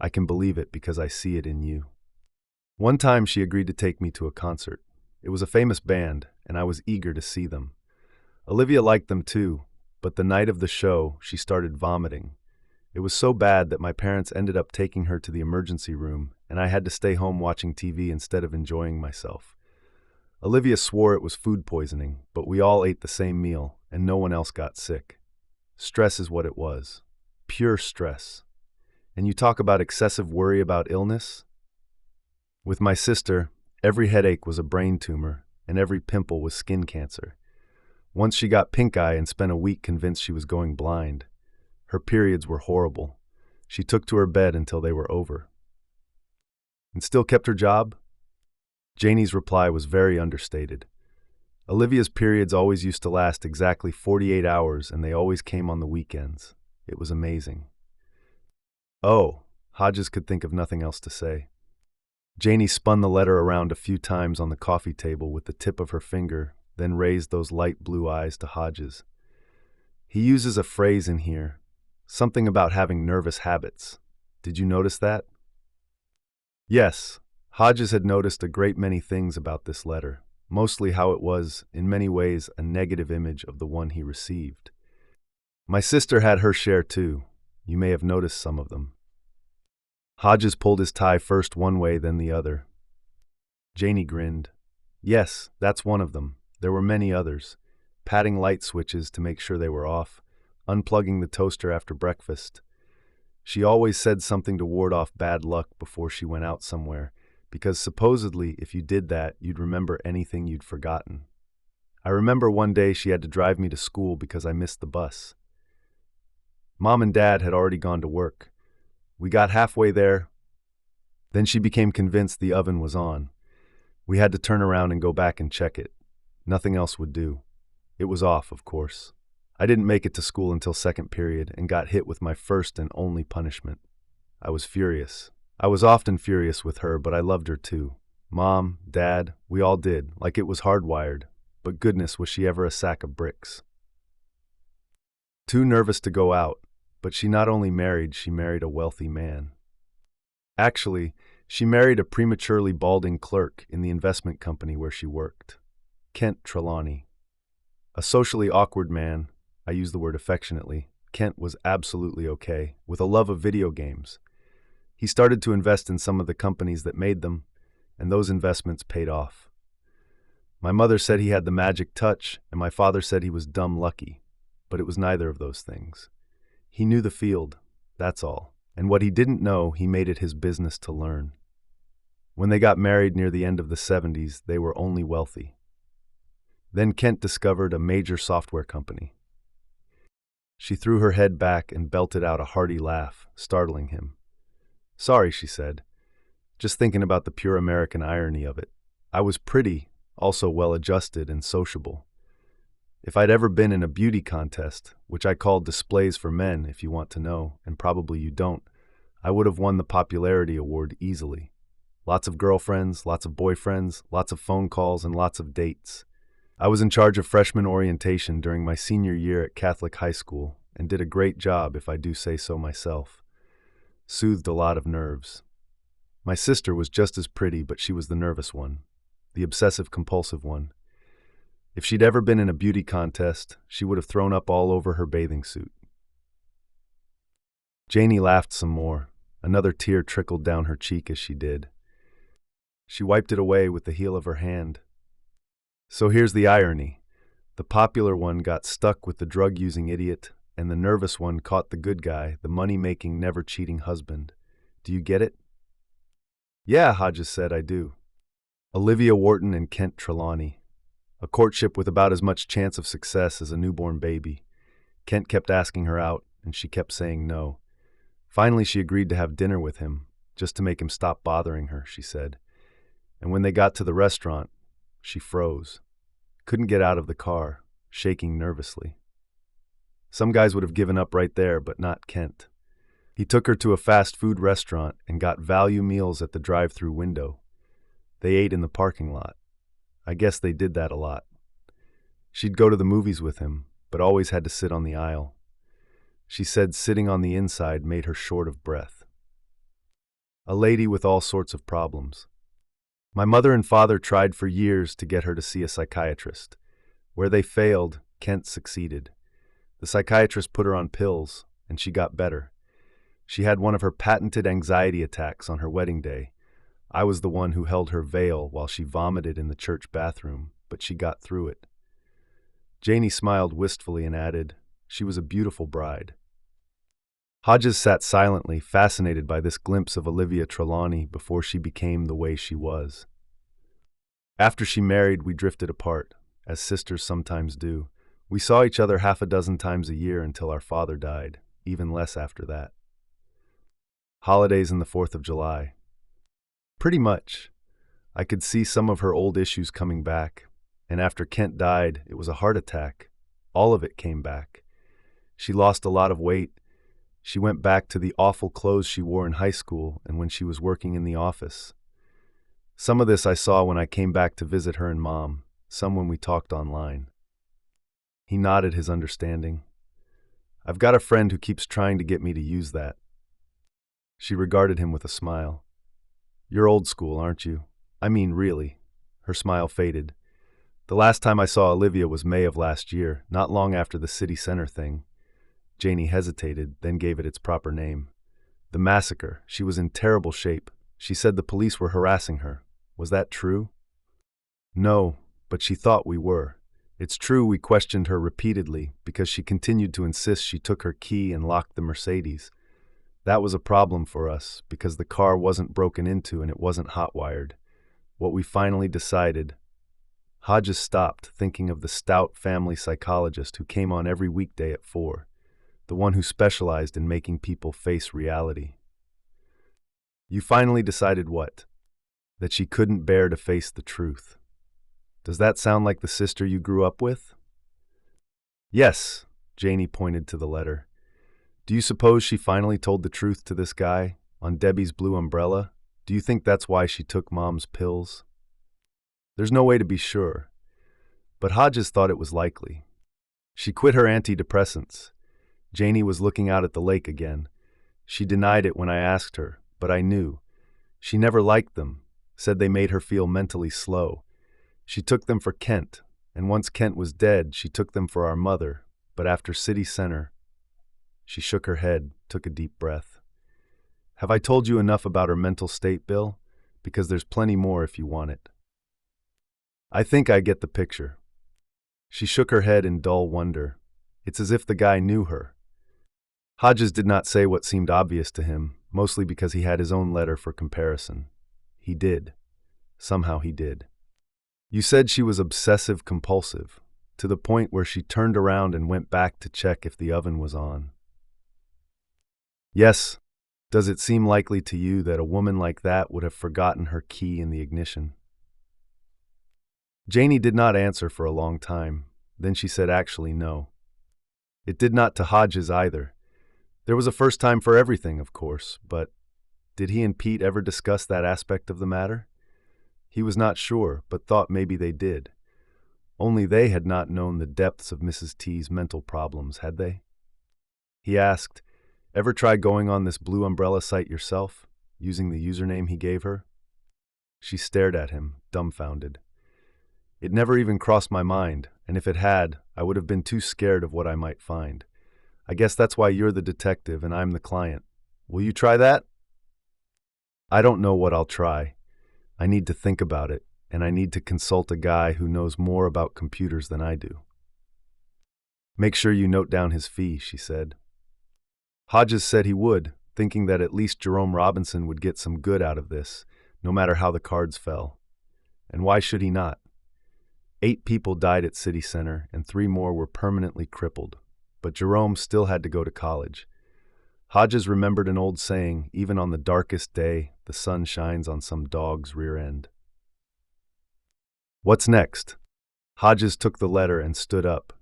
A: "I can believe it because I see it in you." One time she agreed to take me to a concert. It was a famous band, and I was eager to see them. Olivia liked them too, but the night of the show, she started vomiting. It was so bad that my parents ended up taking her to the emergency room, and I had to stay home watching TV instead of enjoying myself. Olivia swore it was food poisoning, but we all ate the same meal, and no one else got sick. Stress is what it was. Pure stress. And you talk about excessive worry about illness? With my sister, every headache was a brain tumor, and every pimple was skin cancer. Once she got pink eye and spent a week convinced she was going blind. Her periods were horrible. She took to her bed until they were over. And still kept her job? Janie's reply was very understated. Olivia's periods always used to last exactly 48 hours, and they always came on the weekends. It was amazing. Oh, Hodges could think of nothing else to say. Janie spun the letter around a few times on the coffee table with the tip of her finger, then raised those light blue eyes to Hodges. He uses a phrase in here, something about having nervous habits. Did you notice that? Yes, Hodges had noticed a great many things about this letter, mostly how it was, in many ways, a negative image of the one he received. My sister had her share too. You may have noticed some of them. Hodges pulled his tie first one way, then the other. Janie grinned. Yes, that's one of them. There were many others. Patting light switches to make sure they were off, unplugging the toaster after breakfast. She always said something to ward off bad luck before she went out somewhere, because supposedly if you did that, you'd remember anything you'd forgotten. I remember one day she had to drive me to school because I missed the bus. Mom and Dad had already gone to work. We got halfway there. Then she became convinced the oven was on. We had to turn around and go back and check it. Nothing else would do. It was off, of course. I didn't make it to school until second period and got hit with my first and only punishment. I was furious. I was often furious with her, but I loved her too. Mom, Dad, we all did, like it was hardwired. But goodness, was she ever a sack of bricks. Too nervous to go out, but she not only married, she married a wealthy man. Actually, she married a prematurely balding clerk in the investment company where she worked. Kent Trelawney. A socially awkward man, I use the word affectionately, Kent was absolutely okay, with a love of video games. He started to invest in some of the companies that made them, and those investments paid off. My mother said he had the magic touch, and my father said he was dumb lucky, but it was neither of those things. He knew the field, that's all, and what he didn't know, he made it his business to learn. When they got married near the end of the 70s, they were only wealthy. Then Kent discovered a major software company. She threw her head back and belted out a hearty laugh, startling him. Sorry, she said, just thinking about the pure American irony of it. I was pretty, also well-adjusted and sociable. If I'd ever been in a beauty contest, which I called displays for men, if you want to know, and probably you don't, I would have won the popularity award easily. Lots of girlfriends, lots of boyfriends, lots of phone calls, and lots of dates. I was in charge of freshman orientation during my senior year at Catholic high school and did a great job, if I do say so myself. Soothed a lot of nerves. My sister was just as pretty, but she was the nervous one, the obsessive-compulsive one. If she'd ever been in a beauty contest, she would have thrown up all over her bathing suit. Janie laughed some more. Another tear trickled down her cheek as she did. She wiped it away with the heel of her hand. So here's the irony. The popular one got stuck with the drug-using idiot, and the nervous one caught the good guy, the money-making, never-cheating husband. Do you get it? Yeah, Hodges said, I do. Olivia Wharton and Kent Trelawney. A courtship with about as much chance of success as a newborn baby. Kent kept asking her out, and she kept saying no. Finally, she agreed to have dinner with him, just to make him stop bothering her, she said. And when they got to the restaurant, she froze. Couldn't get out of the car, shaking nervously. Some guys would have given up right there, but not Kent. He took her to a fast food restaurant and got value meals at the drive-through window. They ate in the parking lot. I guess they did that a lot. She'd go to the movies with him, but always had to sit on the aisle. She said sitting on the inside made her short of breath. A lady with all sorts of problems. My mother and father tried for years to get her to see a psychiatrist. Where they failed, Kent succeeded. The psychiatrist put her on pills, and she got better. She had one of her patented anxiety attacks on her wedding day. I was the one who held her veil while she vomited in the church bathroom, but she got through it. Janie smiled wistfully and added, "She was a beautiful bride." Hodges sat silently, fascinated by this glimpse of Olivia Trelawney before she became the way she was. After she married, we drifted apart, as sisters sometimes do. We saw each other half a dozen times a year until our father died, even less after that. Holidays and the 4th of July. Pretty much. I could see some of her old issues coming back, and after Kent died, it was a heart attack. All of it came back. She lost a lot of weight. She went back to the awful clothes she wore in high school and when she was working in the office. Some of this I saw when I came back to visit her and Mom, some when we talked online. He nodded his understanding. I've got a friend who keeps trying to get me to use that. She regarded him with a smile. You're old school, aren't you? I mean, really. Her smile faded. The last time I saw Olivia was May of last year, not long after the city center thing. Janie hesitated, then gave it its proper name. The massacre. She was in terrible shape. She said the police were harassing her. Was that true? No, but she thought we were. It's true we questioned her repeatedly because she continued to insist she took her key and locked the Mercedes. That was a problem for us because the car wasn't broken into and it wasn't hot-wired. What we finally decided. Hodges stopped, thinking of the stout family psychologist who came on every weekday at 4, the one who specialized in making people face reality. You finally decided what? That she couldn't bear to face the truth. Does that sound like the sister you grew up with? Yes, Janie pointed to the letter. Do you suppose she finally told the truth to this guy, on Debbie's blue umbrella? Do you think that's why she took Mom's pills? There's no way to be sure, but Hodges thought it was likely. She quit her antidepressants. Janie was looking out at the lake again. She denied it when I asked her, but I knew. She never liked them, said they made her feel mentally slow. She took them for Kent, and once Kent was dead, she took them for our mother, but after city center. She shook her head, took a deep breath. Have I told you enough about her mental state, Bill? Because there's plenty more if you want it. I think I get the picture. She shook her head in dull wonder. It's as if the guy knew her. Hodges did not say what seemed obvious to him, mostly because he had his own letter for comparison. He did. Somehow he did. You said she was obsessive-compulsive, to the point where she turned around and went back to check if the oven was on. Yes. Does it seem likely to you that a woman like that would have forgotten her key in the ignition? Janie did not answer for a long time. Then she said actually no. It did not to Hodges either. There was a first time for everything, of course, but did he and Pete ever discuss that aspect of the matter? He was not sure, but thought maybe they did. Only they had not known the depths of Mrs. T's mental problems, had they? He asked, ever try going on this blue umbrella site yourself, using the username he gave her? She stared at him, dumbfounded. It never even crossed my mind, and if it had, I would have been too scared of what I might find. I guess that's why you're the detective and I'm the client. Will you try that? I don't know what I'll try. I need to think about it, and I need to consult a guy who knows more about computers than I do. Make sure you note down his fee, she said. Hodges said he would, thinking that at least Jerome Robinson would get some good out of this, no matter how the cards fell. And why should he not? 8 people died at City Center, and 3 more were permanently crippled. But Jerome still had to go to college. Hodges remembered an old saying, even on the darkest day, the sun shines on some dog's rear end. What's next? Hodges took the letter and stood up.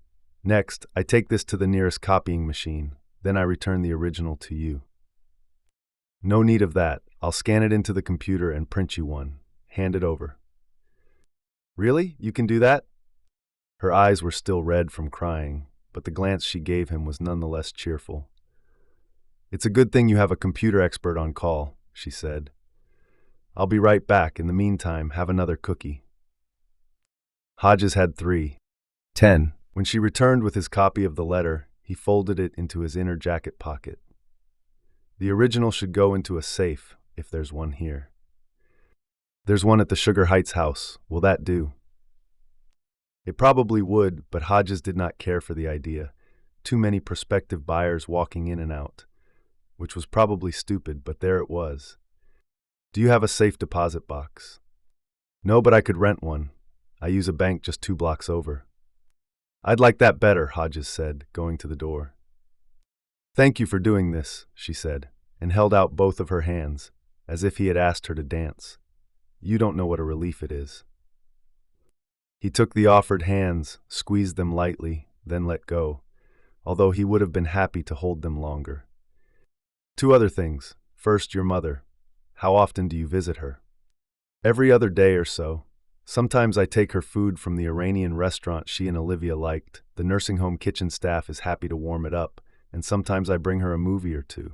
A: Next, I take this to the nearest copying machine. Then I return the original to you. No need of that. I'll scan it into the computer and print you one. Hand it over. Really? You can do that? Her eyes were still red from crying, but the glance she gave him was nonetheless cheerful. It's a good thing you have a computer expert on call, she said. I'll be right back. In the meantime, have another cookie. Hodges had 3. 10. When she returned with his copy of the letter, he folded it into his inner jacket pocket. The original should go into a safe, if there's one here. There's one at the Sugar Heights house. Will that do? It probably would, but Hodges did not care for the idea. Too many prospective buyers walking in and out. Which was probably stupid, but there it was. Do you have a safe deposit box? No, but I could rent one. I use a bank just 2 blocks over. I'd like that better, Hodges said, going to the door. Thank you for doing this, she said, and held out both of her hands, as if he had asked her to dance. You don't know what a relief it is. He took the offered hands, squeezed them lightly, then let go, although he would have been happy to hold them longer. 2 other things. First, your mother. How often do you visit her? Every other day or so. Sometimes I take her food from the Iranian restaurant she and Olivia liked. The nursing home kitchen staff is happy to warm it up, and sometimes I bring her a movie or 2.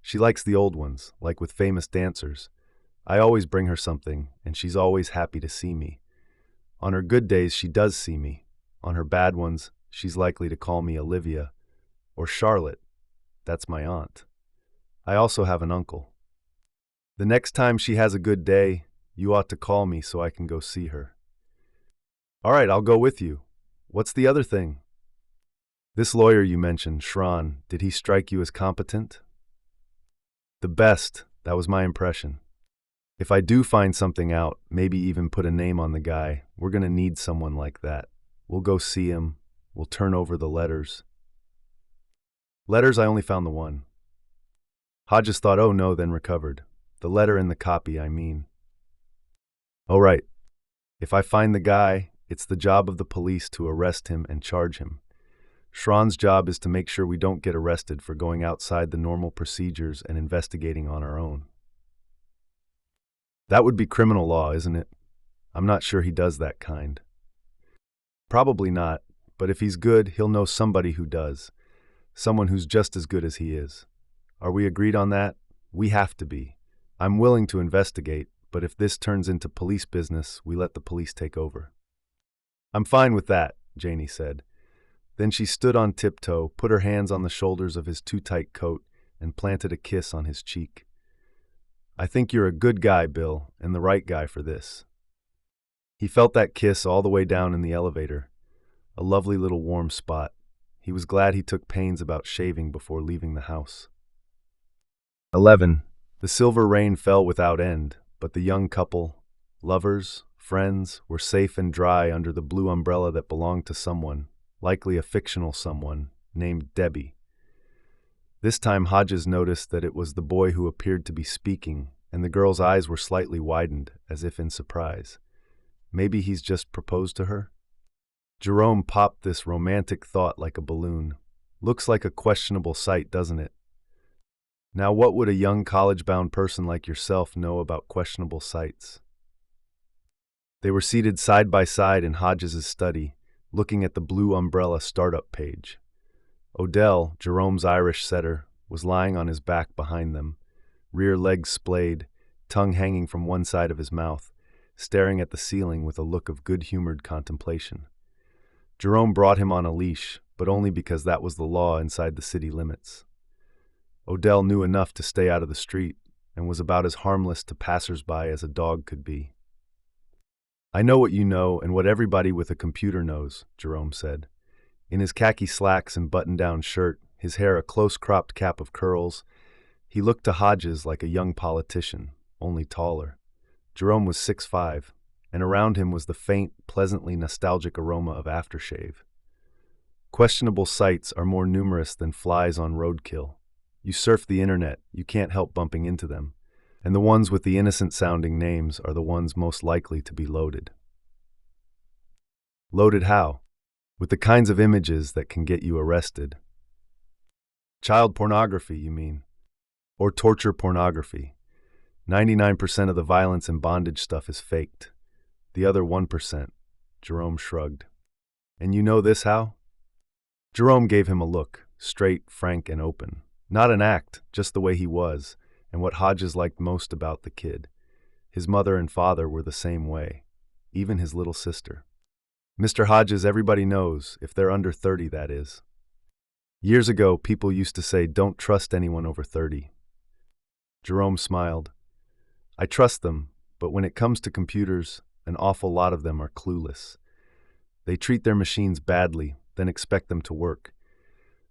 A: She likes the old ones, like with famous dancers. I always bring her something, and she's always happy to see me. On her good days, she does see me. On her bad ones, she's likely to call me Olivia. Or Charlotte. That's my aunt. I also have an uncle. The next time she has a good day, you ought to call me so I can go see her. All right, I'll go with you. What's the other thing? This lawyer you mentioned, Shran, did he strike you as competent? The best, that was my impression. If I do find something out, maybe even put a name on the guy, we're going to need someone like that. We'll go see him. We'll turn over the letters. Letters, I only found the one. Hodges thought, oh no, then recovered. The letter and the copy, I mean. Oh right. If I find the guy, it's the job of the police to arrest him and charge him. Shran's job is to make sure we don't get arrested for going outside the normal procedures and investigating on our own. That would be criminal law, isn't it? I'm not sure he does that kind. Probably not, but if he's good, he'll know somebody who does. Someone who's just as good as he is. Are we agreed on that? We have to be. I'm willing to investigate, but if this turns into police business, we let the police take over. I'm fine with that, Janie said. Then she stood on tiptoe, put her hands on the shoulders of his too-tight coat, and planted a kiss on his cheek. I think you're a good guy, Bill, and the right guy for this. He felt that kiss all the way down in the elevator. A lovely little warm spot. He was glad he took pains about shaving before leaving the house. 11. The silver rain fell without end, but the young couple, lovers, friends, were safe and dry under the blue umbrella that belonged to someone, likely a fictional someone, named Debbie. This time Hodges noticed that it was the boy who appeared to be speaking, and the girl's eyes were slightly widened, as if in surprise. Maybe he's just proposed to her? Jerome popped this romantic thought like a balloon. Looks like a questionable sight, doesn't it? Now what would a young college-bound person like yourself know about questionable sights? They were seated side by side in Hodges' study, looking at the blue umbrella startup page. Odell, Jerome's Irish setter, was lying on his back behind them, rear legs splayed, tongue hanging from one side of his mouth, staring at the ceiling with a look of good-humored contemplation. Jerome brought him on a leash, but only because that was the law inside the city limits. Odell knew enough to stay out of the street and was about as harmless to passers-by as a dog could be. I know what you know and what everybody with a computer knows, Jerome said. In his khaki slacks and button-down shirt, his hair a close-cropped cap of curls, he looked to Hodges like a young politician, only taller. Jerome was 6'5", and around him was the faint, pleasantly nostalgic aroma of aftershave. Questionable sights are more numerous than flies on roadkill. You surf the internet, you can't help bumping into them, and the ones with the innocent-sounding names are the ones most likely to be loaded. Loaded how? with the kinds of images that can get you arrested. Child pornography, you mean? Or torture pornography. 99% of the violence and bondage stuff is faked. The other 1%, Jerome shrugged. And you know this how? Jerome gave him a look, straight, frank, and open. Not an act, just the way he was, and what Hodges liked most about the kid. His mother and father were the same way, even his little sister. Mr. Hodges, everybody knows, if they're under 30, that is. Years ago, people used to say, don't trust anyone over 30. Jerome smiled. I trust them, but when it comes to computers, an awful lot of them are clueless. They treat their machines badly, then expect them to work.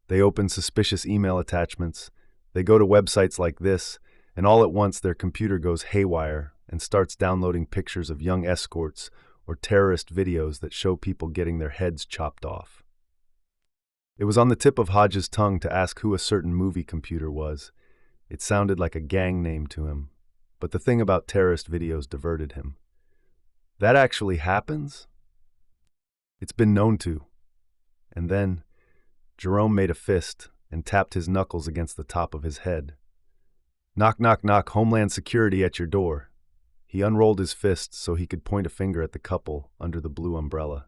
A: They open suspicious email attachments, they go to websites like this, and all at once their computer goes haywire and starts downloading pictures of young escorts or terrorist videos that show people getting their heads chopped off. It was on the tip of Hodges' tongue to ask who a certain movie computer was. It sounded like a gang name to him, but the thing about terrorist videos diverted him. That actually happens? It's been known to. And then, Jerome made a fist and tapped his knuckles against the top of his head. Knock, knock, knock, Homeland Security at your door. He unrolled his fist so he could point a finger at the couple under the blue umbrella.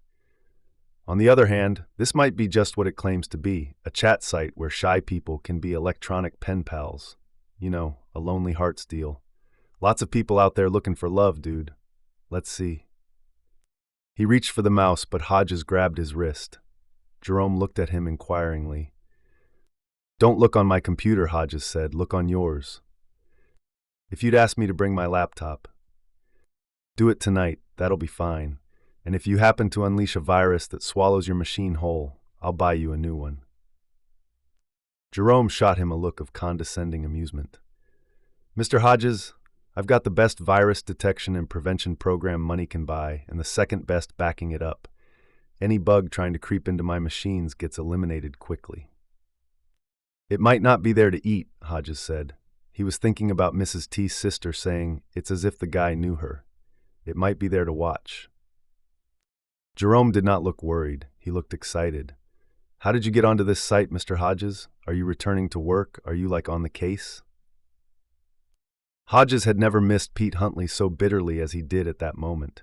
A: On the other hand, this might be just what it claims to be, a chat site where shy people can be electronic pen pals. You know, a lonely hearts deal. Lots of people out there looking for love, dude. Let's see. He reached for the mouse, but Hodges grabbed his wrist. Jerome looked at him inquiringly. Don't look on my computer, Hodges said. Look on yours. If you'd asked me to bring my laptop. Do it tonight. That'll be fine. And if you happen to unleash a virus that swallows your machine whole, I'll buy you a new one. Jerome shot him a look of condescending amusement. Mr. Hodges, I've got the best virus detection and prevention program money can buy, and the second best backing it up. Any bug trying to creep into my machines gets eliminated quickly. It might not be there to eat, Hodges said. He was thinking about Mrs. T's sister saying, it's as if the guy knew her. It might be there to watch. Jerome did not look worried. He looked excited. How did you get onto this site, Mr. Hodges? Are you returning to work? Are you like on the case? Hodges had never missed Pete Huntley so bitterly as he did at that moment.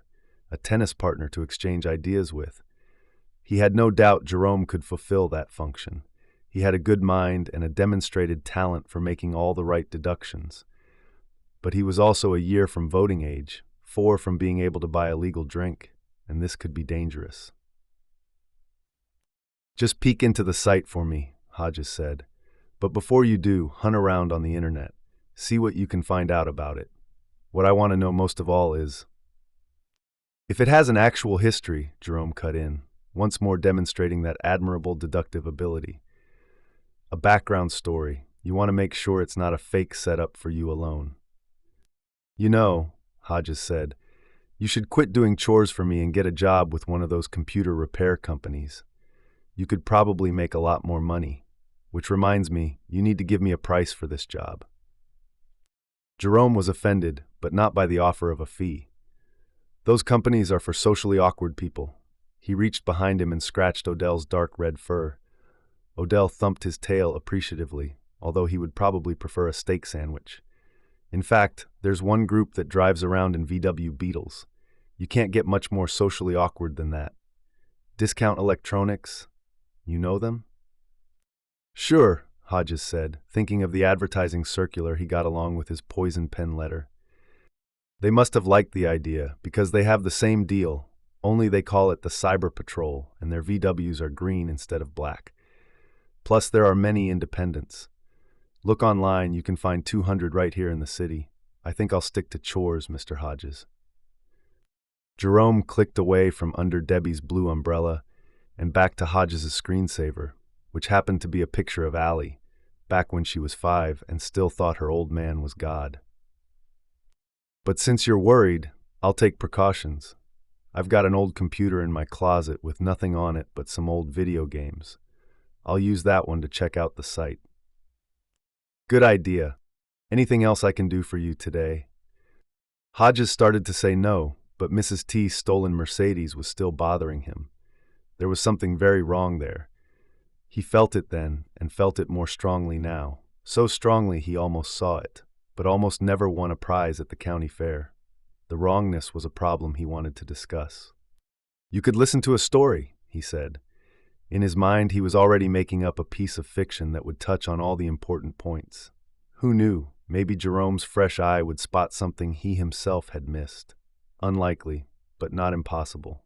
A: A tennis partner to exchange ideas with. He had no doubt Jerome could fulfill that function. He had a good mind and a demonstrated talent for making all the right deductions. But he was also a year from voting age, 4 from being able to buy a legal drink, and this could be dangerous. Just peek into the site for me, Hodges said. But before you do, hunt around on the internet. See what you can find out about it. What I want to know most of all is... If it has an actual history, Jerome cut in, once more demonstrating that admirable deductive ability. A background story. You want to make sure it's not a fake setup for you alone. You know, Hodges said, you should quit doing chores for me and get a job with one of those computer repair companies. You could probably make a lot more money. Which reminds me, you need to give me a price for this job. Jerome was offended, but not by the offer of a fee. Those companies are for socially awkward people. He reached behind him and scratched Odell's dark red fur. Odell thumped his tail appreciatively, although he would probably prefer a steak sandwich. In fact, there's one group that drives around in VW Beetles. You can't get much more socially awkward than that. Discount Electronics. You know them? Sure, Hodges said, thinking of the advertising circular he got along with his poison pen letter. They must have liked the idea, because they have the same deal, only they call it the Cyber Patrol, and their VWs are green instead of black. Plus, there are many independents. Look online, you can find 200 right here in the city. I think I'll stick to chores, Mr. Hodges. Jerome clicked away from under Debbie's blue umbrella and back to Hodges' screensaver, which happened to be a picture of Allie, back when she was 5 and still thought her old man was God. But since you're worried, I'll take precautions. I've got an old computer in my closet with nothing on it but some old video games. I'll use that one to check out the site. Good idea. Anything else I can do for you today? Hodges started to say no, but Mrs. T's stolen Mercedes was still bothering him. There was something very wrong there. He felt it then, and felt it more strongly now. So strongly he almost saw it, but almost never won a prize at the county fair. The wrongness was a problem he wanted to discuss. "You could listen to a story," he said. In his mind, he was already making up a piece of fiction that would touch on all the important points. Who knew? Maybe Jerome's fresh eye would spot something he himself had missed. Unlikely, but not impossible.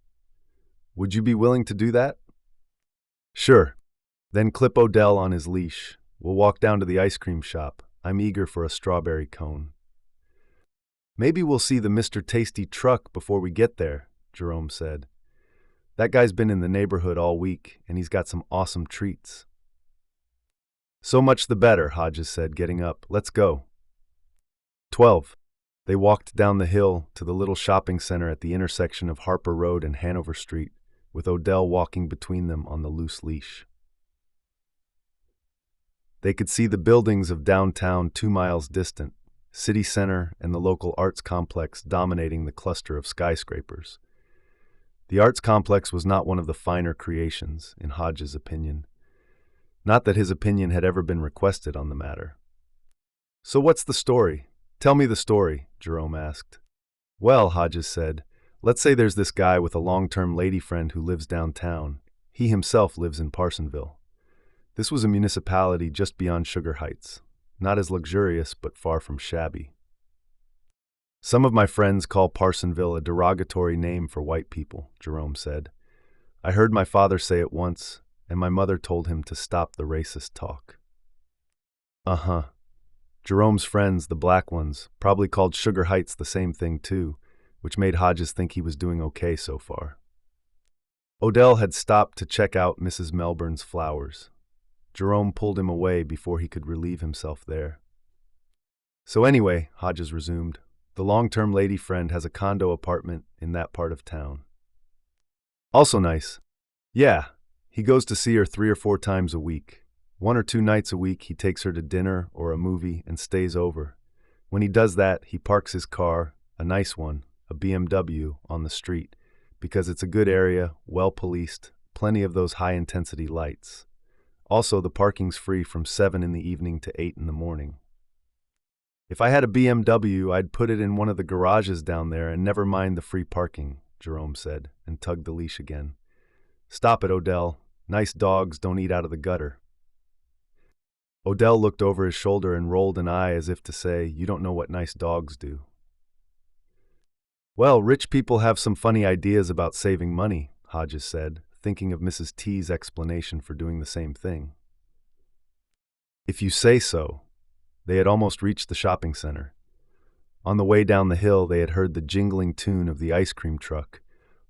A: "Would you be willing to do that?" "Sure." "Then clip Odell on his leash. We'll walk down to the ice cream shop. I'm eager for a strawberry cone." "Maybe we'll see the Mr. Tasty truck before we get there," Jerome said. "That guy's been in the neighborhood all week, and he's got some awesome treats." "So much the better," Hodges said, getting up. "Let's go." 12. They walked down the hill to the little shopping center at the intersection of Harper Road and Hanover Street, with Odell walking between them on the loose leash. They could see the buildings of downtown 2 miles distant, City Center and the local arts complex dominating the cluster of skyscrapers. The arts complex was not one of the finer creations, in Hodges' opinion. Not that his opinion had ever been requested on the matter. "So what's the story? Tell me the story," Jerome asked. "Well," Hodges said, "let's say there's this guy with a long-term lady friend who lives downtown. He himself lives in Parsonville. This was a municipality just beyond Sugar Heights, not as luxurious but far from shabby. Some of my friends call Parsonville a derogatory name for white people," Jerome said. "I heard my father say it once, and my mother told him to stop the racist talk." Uh-huh. Jerome's friends, the black ones, probably called Sugar Heights the same thing too, which made Hodges think he was doing okay so far. Odell had stopped to check out Mrs. Melbourne's flowers. Jerome pulled him away before he could relieve himself there. "So anyway," Hodges resumed, "the long-term lady friend has a condo apartment in that part of town. Also nice. Yeah, he goes to see her 3 or 4 times a week. 1 or 2 nights a week he takes her to dinner or a movie and stays over. When he does that, he parks his car, a nice one, a BMW, on the street, because it's a good area, well policed, plenty of those high-intensity lights. Also, the parking's free from 7 in the evening to 8 in the morning. If I had a BMW, I'd put it in one of the garages down there and never mind the free parking," Jerome said, and tugged the leash again. "Stop it, Odell. Nice dogs don't eat out of the gutter." Odell looked over his shoulder and rolled an eye as if to say, "You don't know what nice dogs do." "Well, rich people have some funny ideas about saving money," Hodges said, thinking of Mrs. T's explanation for doing the same thing. "If you say so." They had almost reached the shopping center. On the way down the hill, they had heard the jingling tune of the ice cream truck,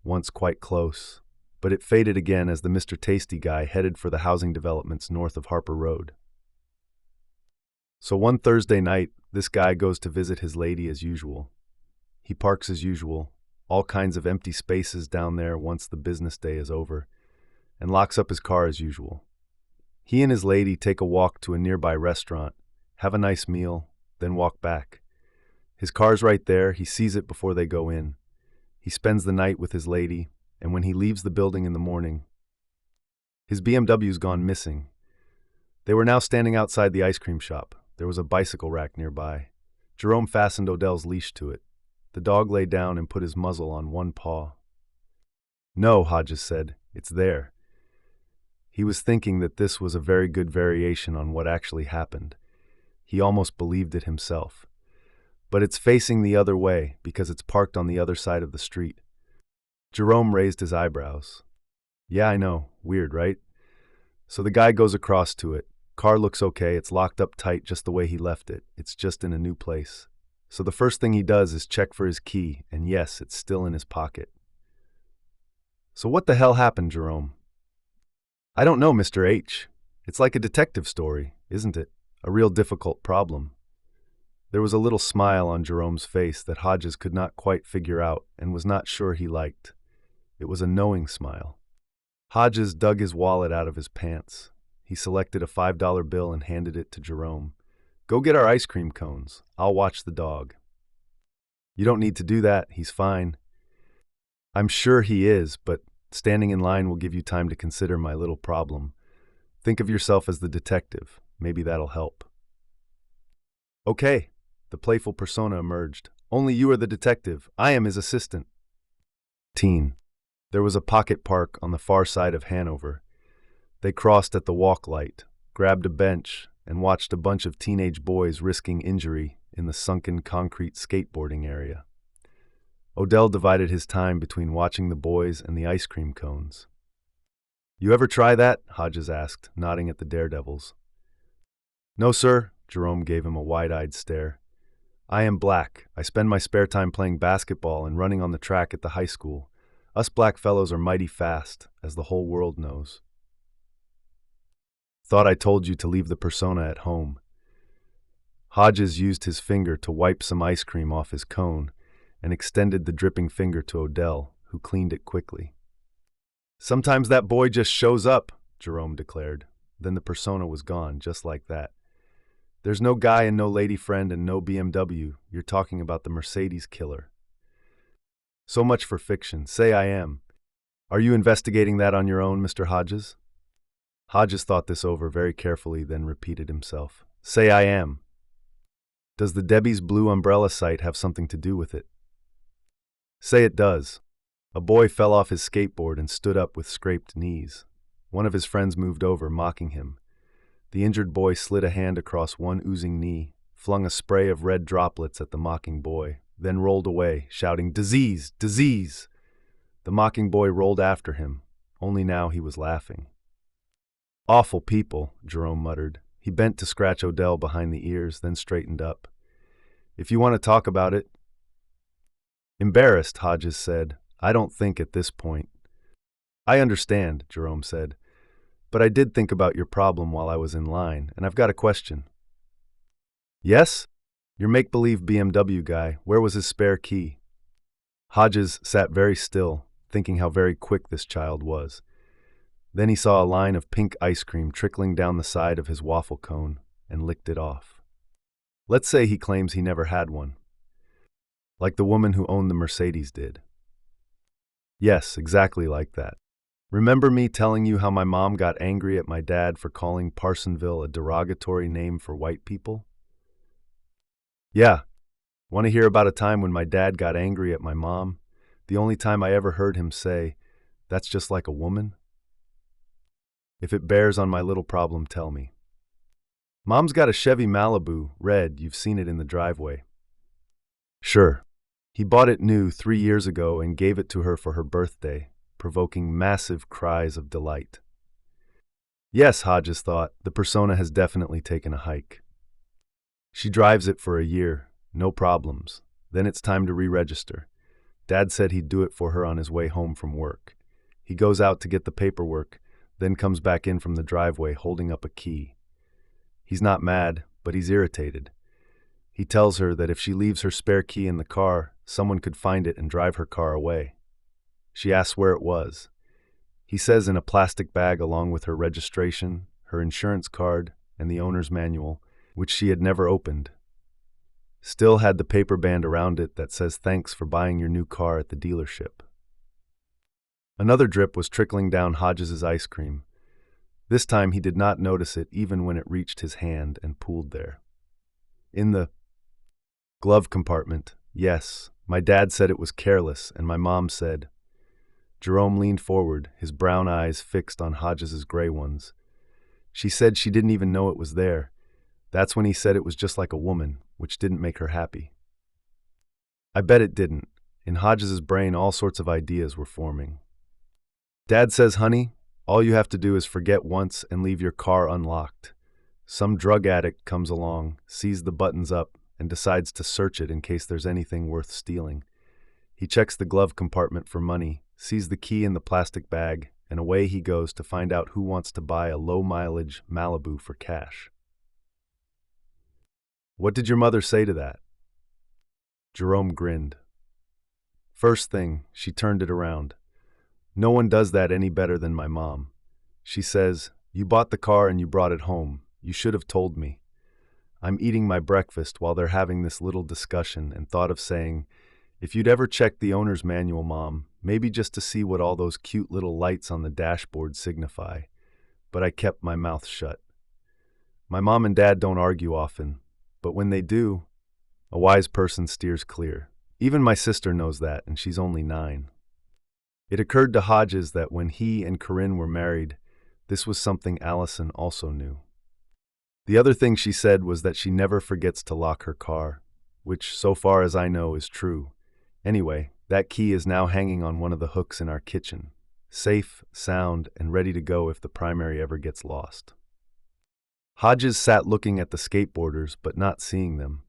A: once quite close, but it faded again as the Mr. Tasty guy headed for the housing developments north of Harper Road. So one Thursday night, this guy goes to visit his lady as usual. He parks as usual, all kinds of empty spaces down there once the business day is over, and locks up his car as usual. He and his lady take a walk to a nearby restaurant, have a nice meal, then walk back. His car's right there, he sees it before they go in. He spends the night with his lady, and when he leaves the building in the morning, his BMW's gone missing. They were now standing outside the ice cream shop. There was a bicycle rack nearby. Jerome fastened Odell's leash to it. The dog lay down and put his muzzle on one paw. "No," Hodges said, "it's there." He was thinking that this was a very good variation on what actually happened. He almost believed it himself. "But it's facing the other way because it's parked on the other side of the street." Jerome raised his eyebrows. "Yeah, I know. Weird, right?" So the guy goes across to it. Car looks okay. It's locked up tight just the way he left it. It's just in a new place. So the first thing he does is check for his key, and yes, it's still in his pocket. "So what the hell happened, Jerome?" "I don't know, Mr. H. It's like a detective story, isn't it? A real difficult problem." There was a little smile on Jerome's face that Hodges could not quite figure out and was not sure he liked. It was a knowing smile. Hodges dug his wallet out of his pants. He selected a $5 bill and handed it to Jerome. "Go get our ice cream cones. I'll watch the dog." "You don't need to do that. He's fine." "I'm sure he is, but Standing in line will give you time to consider my little problem. Think of yourself as the detective. Maybe that'll help. Okay, the playful persona emerged. Only you are the detective. I am his assistant. Teen. There was a pocket park on the far side of Hanover. They crossed at the walk light, grabbed a bench, and watched a bunch of teenage boys risking injury in the sunken concrete skateboarding area. Odell divided his time between watching the boys and the ice cream cones. You ever try that? Hodges asked, nodding at the daredevils. No, sir, Jerome gave him a wide-eyed stare. I am black. I spend my spare time playing basketball and running on the track at the high school. Us black fellows are mighty fast, as the whole world knows. Thought I told you to leave the persona at home. Hodges used his finger to wipe some ice cream off his cone and extended the dripping finger to Odell, who cleaned it quickly. Sometimes that boy just shows up, Jerome declared. Then the persona was gone, just like that. There's no guy and no lady friend and no BMW. You're talking about the Mercedes killer. So much for fiction. Say I am. Are you investigating that on your own, Mr. Hodges? Hodges thought this over very carefully, then repeated himself. Say I am. Does the Debbie's Blue Umbrella site have something to do with it? Say it does. A boy fell off his skateboard and stood up with scraped knees. One of his friends moved over, mocking him. The injured boy slid a hand across one oozing knee, flung a spray of red droplets at the mocking boy, then rolled away, shouting, "Disease! Disease!" The mocking boy rolled after him, only now he was laughing. Awful people, Jerome muttered. He bent to scratch Odell behind the ears, then straightened up. If you want to talk about it. Embarrassed, Hodges said. I don't think at this point. I understand, Jerome said. But I did think about your problem while I was in line, and I've got a question. Yes? Your make-believe BMW guy, where was his spare key? Hodges sat very still, thinking how very quick this child was. Then he saw a line of pink ice cream trickling down the side of his waffle cone and licked it off. Let's say he claims he never had one. Like the woman who owned the Mercedes did. Yes, exactly like that. Remember me telling you how my mom got angry at my dad for calling Parsonville a derogatory name for white people? Yeah. Want to hear about a time when my dad got angry at my mom? The only time I ever heard him say, "That's just like a woman"? If it bears on my little problem, tell me. Mom's got a Chevy Malibu, red, you've seen it in the driveway. Sure. He bought it new 3 years ago and gave it to her for her birthday, provoking massive cries of delight. Yes, Hodges thought, the persona has definitely taken a hike. She drives it for a year, no problems. Then it's time to re-register. Dad said he'd do it for her on his way home from work. He goes out to get the paperwork, then comes back in from the driveway holding up a key. He's not mad, but he's irritated. He tells her that if she leaves her spare key in the car, someone could find it and drive her car away. She asks where it was. He says in a plastic bag along with her registration, her insurance card, and the owner's manual, which she had never opened. Still had the paper band around it that says thanks for buying your new car at the dealership. Another drip was trickling down Hodges's ice cream. This time he did not notice it even when it reached his hand and pooled there. In the glove compartment, yes. My dad said it was careless, and my mom said. Jerome leaned forward, his brown eyes fixed on Hodges's gray ones. She said she didn't even know it was there. That's when he said it was just like a woman, which didn't make her happy. I bet it didn't. In Hodges's brain, all sorts of ideas were forming. Dad says, honey, all you have to do is forget once and leave your car unlocked. Some drug addict comes along, sees the buttons up, and decides to search it in case there's anything worth stealing. He checks the glove compartment for money, sees the key in the plastic bag, and away he goes to find out who wants to buy a low-mileage Malibu for cash. What did your mother say to that? Jerome grinned. First thing, she turned it around. No one does that any better than my mom. She says, you bought the car and you brought it home. You should have told me. I'm eating my breakfast while they're having this little discussion and thought of saying, If you'd ever checked the owner's manual, Mom, maybe just to see what all those cute little lights on the dashboard signify. But I kept my mouth shut. My mom and dad don't argue often, but when they do, a wise person steers clear. Even my sister knows that, and she's only 9. It occurred to Hodges that when he and Corinne were married, this was something Allison also knew. The other thing she said was that she never forgets to lock her car, which, so far as I know, is true. Anyway, that key is now hanging on one of the hooks in our kitchen, safe, sound, and ready to go if the primary ever gets lost. Hodges sat looking at the skateboarders, but not seeing them.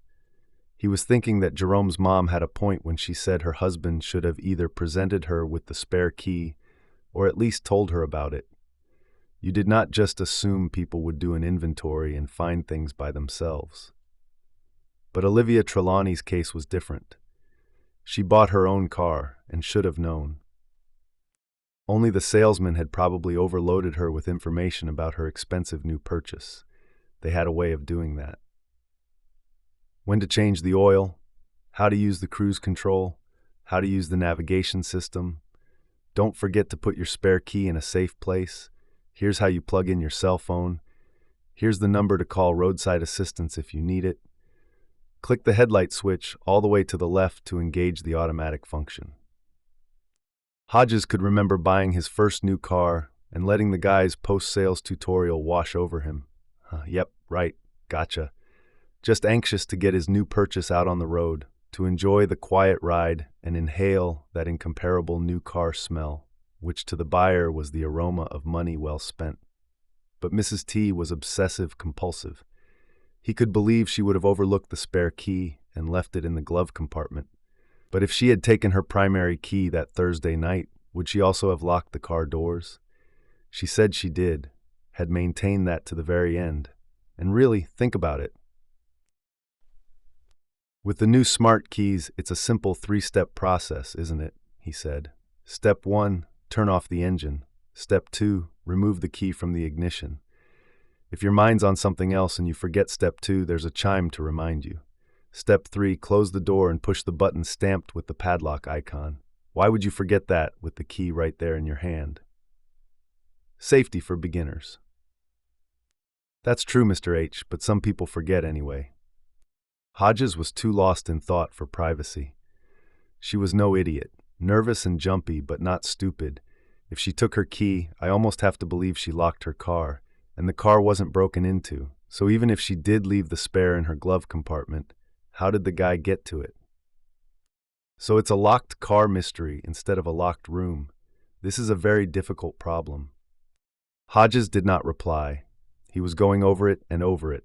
A: He was thinking that Jerome's mom had a point when she said her husband should have either presented her with the spare key or at least told her about it. You did not just assume people would do an inventory and find things by themselves. But Olivia Trelawney's case was different. She bought her own car and should have known. Only the salesman had probably overloaded her with information about her expensive new purchase. They had a way of doing that. When to change the oil, how to use the cruise control, how to use the navigation system. Don't forget to put your spare key in a safe place. Here's how you plug in your cell phone. Here's the number to call roadside assistance if you need it. Click the headlight switch all the way to the left to engage the automatic function. Hodges could remember buying his first new car and letting the guy's post-sales tutorial wash over him. Yep, right, gotcha. Just anxious to get his new purchase out on the road, to enjoy the quiet ride and inhale that incomparable new car smell, which to the buyer was the aroma of money well spent. But Mrs. T was obsessive-compulsive. He could believe she would have overlooked the spare key and left it in the glove compartment. But if she had taken her primary key that Thursday night, would she also have locked the car doors? She said she did, had maintained that to the very end. And really, think about it. With the new smart keys, it's a simple 3-step process, isn't it? He said. Step 1, turn off the engine. Step 2, remove the key from the ignition. If your mind's on something else and you forget step 2, there's a chime to remind you. Step 3, close the door and push the button stamped with the padlock icon. Why would you forget that with the key right there in your hand? Safety for beginners. That's true, Mr. H, but some people forget anyway. Hodges was too lost in thought for privacy. She was no idiot, nervous and jumpy, but not stupid. If she took her key, I almost have to believe she locked her car, and the car wasn't broken into, so even if she did leave the spare in her glove compartment, how did the guy get to it? So it's a locked car mystery instead of a locked room. This is a very difficult problem. Hodges did not reply. He was going over it and over it.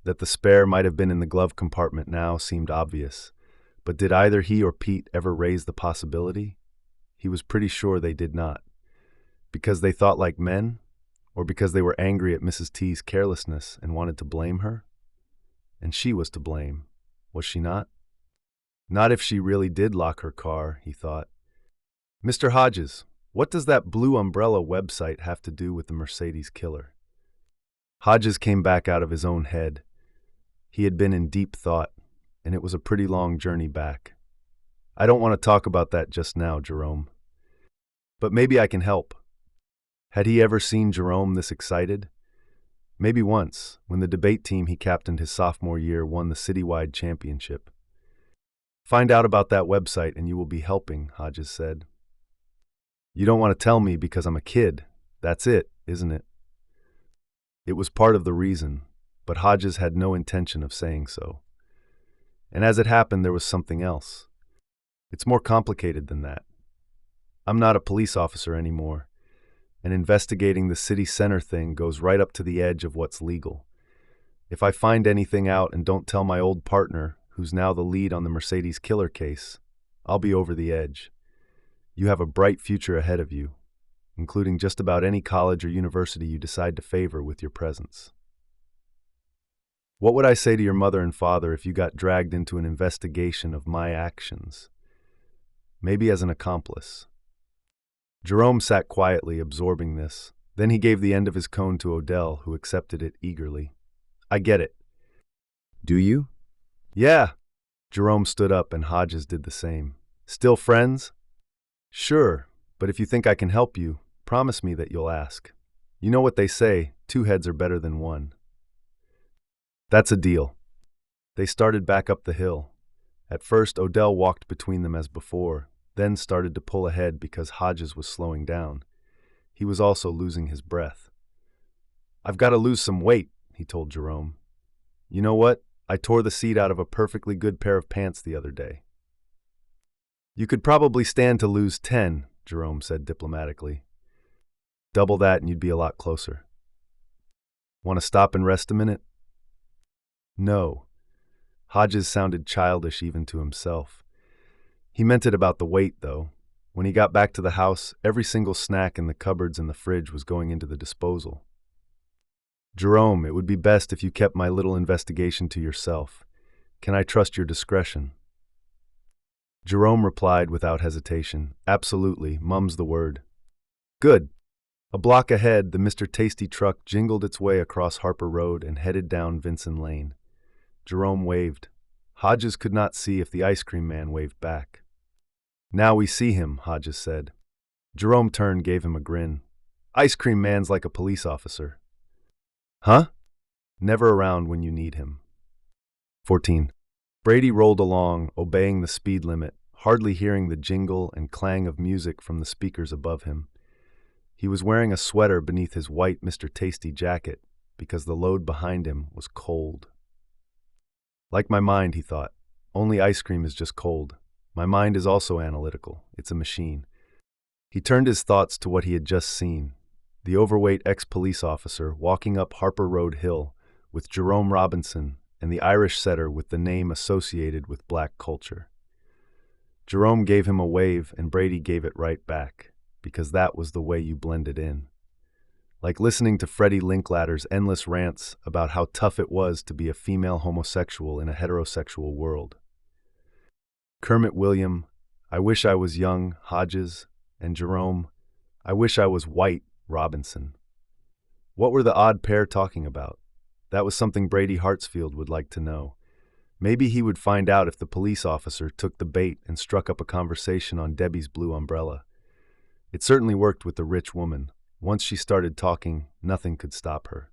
A: That the spare might have been in the glove compartment now seemed obvious, but did either he or Pete ever raise the possibility? He was pretty sure they did not. Because they thought like men? Or because they were angry at Mrs. T's carelessness and wanted to blame her? And she was to blame, was she not? Not if she really did lock her car, he thought. Mr. Hodges, what does that Blue Umbrella website have to do with the Mercedes killer? Hodges came back out of his own head. He had been in deep thought, and it was a pretty long journey back. I don't want to talk about that just now, Jerome. But maybe I can help. Had he ever seen Jerome this excited? Maybe once, when the debate team he captained his sophomore year won the citywide championship. Find out about that website and you will be helping, Hodges said. You don't want to tell me because I'm a kid. That's it, isn't it? It was part of the reason, but Hodges had no intention of saying so. And as it happened, there was something else. It's more complicated than that. I'm not a police officer anymore, and investigating the city center thing goes right up to the edge of what's legal. If I find anything out and don't tell my old partner, who's now the lead on the Mercedes killer case, I'll be over the edge. You have a bright future ahead of you, including just about any college or university you decide to favor with your presence. What would I say to your mother and father if you got dragged into an investigation of my actions? Maybe as an accomplice. Jerome sat quietly, absorbing this. Then he gave the end of his cone to Odell, who accepted it eagerly. I get it.
B: Do you?
A: Yeah. Jerome stood up and Hodges did the same. Still friends? Sure, but if you think I can help you, promise me that you'll ask. You know what they say, 2 heads are better than 1. That's a deal. They started back up the hill. At first, Odell walked between them as before, then started to pull ahead because Hodges was slowing down. He was also losing his breath. I've got to lose some weight, he told Jerome. You know what? I tore the seat out of a perfectly good pair of pants the other day. You could probably stand to lose 10, Jerome said diplomatically. Double that and you'd be a lot closer. Want to stop and rest a minute? No. Hodges sounded childish even to himself. He meant it about the weight, though. When he got back to the house, every single snack in the cupboards and the fridge was going into the disposal. Jerome, it would be best if you kept my little investigation to yourself. Can I trust your discretion? Jerome replied without hesitation, absolutely, mum's the word. Good. A block ahead, the Mr. Tasty truck jingled its way across Harper Road and headed down Vinson Lane. Jerome waved. Hodges could not see if the ice cream man waved back. Now we see him, Hodges said. Jerome turned, gave him a grin. Ice cream man's like a police officer. Huh? Never around when you need him. 14. Brady rolled along, obeying the speed limit, hardly hearing the jingle and clang of music from the speakers above him. He was wearing a sweater beneath his white Mr. Tasty jacket because the load behind him was cold. Like my mind, he thought. Only ice cream is just cold. My mind is also analytical. It's a machine. He turned his thoughts to what he had just seen. The overweight ex-police officer walking up Harper Road Hill with Jerome Robinson and the Irish setter with the name associated with black culture. Jerome gave him a wave and Brady gave it right back, because that was the way you blended in. Like listening to Freddie Linklater's endless rants about how tough it was to be a female homosexual in a heterosexual world. Kermit William, I wish I was young, Hodges, and Jerome, I wish I was white, Robinson. What were the odd pair talking about? That was something Brady Hartsfield would like to know. Maybe he would find out if the police officer took the bait and struck up a conversation on Debbie's blue umbrella. It certainly worked with the rich woman. Once she started talking, nothing could stop her.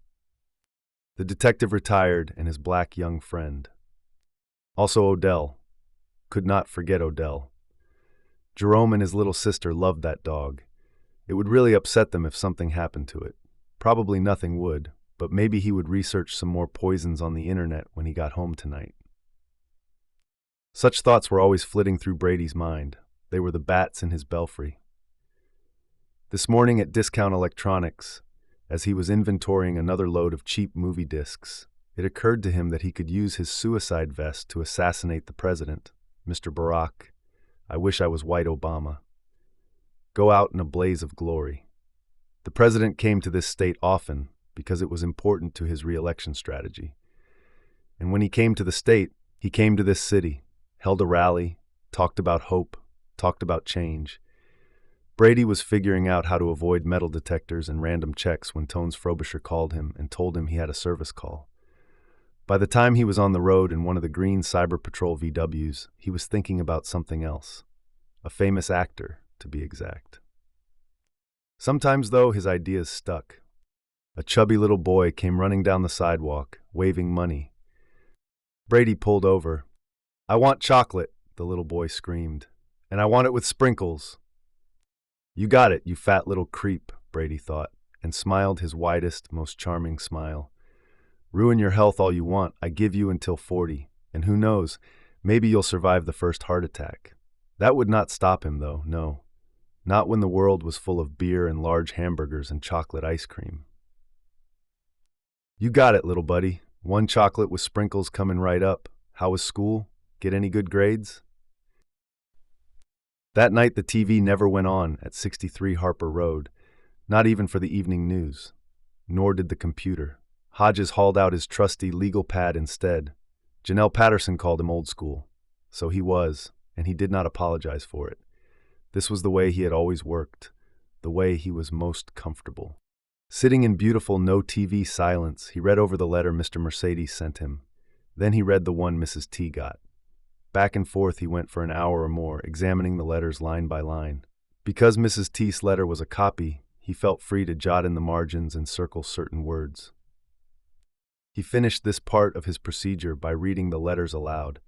A: The detective retired and his black young friend. Also Odell. Could not forget Odell. Jerome and his little sister loved that dog. It would really upset them if something happened to it. Probably nothing would, but maybe he would research some more poisons on the internet when he got home tonight. Such thoughts were always flitting through Brady's mind. They were the bats in his belfry. This morning at Discount Electronics, as he was inventorying another load of cheap movie discs, it occurred to him that he could use his suicide vest to assassinate the president, Mr. Barack. I wish I was white Obama. Go out in a blaze of glory. The president came to this state often because it was important to his re-election strategy. And when he came to the state, he came to this city, held a rally, talked about hope, talked about change. Brady was figuring out how to avoid metal detectors and random checks when Tones Frobisher called him and told him he had a service call. By the time he was on the road in one of the green Cyber Patrol VWs, he was thinking about something else. A famous actor, to be exact. Sometimes, though, his ideas stuck. A chubby little boy came running down the sidewalk, waving money. Brady pulled over. I want chocolate, the little boy screamed. And I want it with sprinkles. You got it, you fat little creep, Brady thought, and smiled his widest, most charming smile. Ruin your health all you want, I give you until 40, and who knows, maybe you'll survive the first heart attack. That would not stop him, though, no. Not when the world was full of beer and large hamburgers and chocolate ice cream. You got it, little buddy. 1 chocolate with sprinkles coming right up. How was school? Get any good grades? That night the TV never went on at 63 Harper Road, not even for the evening news. Nor did the computer. Hodges hauled out his trusty legal pad instead. Janelle Patterson called him old school. So he was, and he did not apologize for it. This was the way he had always worked, the way he was most comfortable. Sitting in beautiful no-TV silence, he read over the letter Mr. Mercedes sent him. Then he read the one Mrs. T got. Back and forth he went for an hour or more, examining the letters line by line. Because Mrs. T's letter was a copy, he felt free to jot in the margins and circle certain words. He finished this part of his procedure by reading the letters aloud.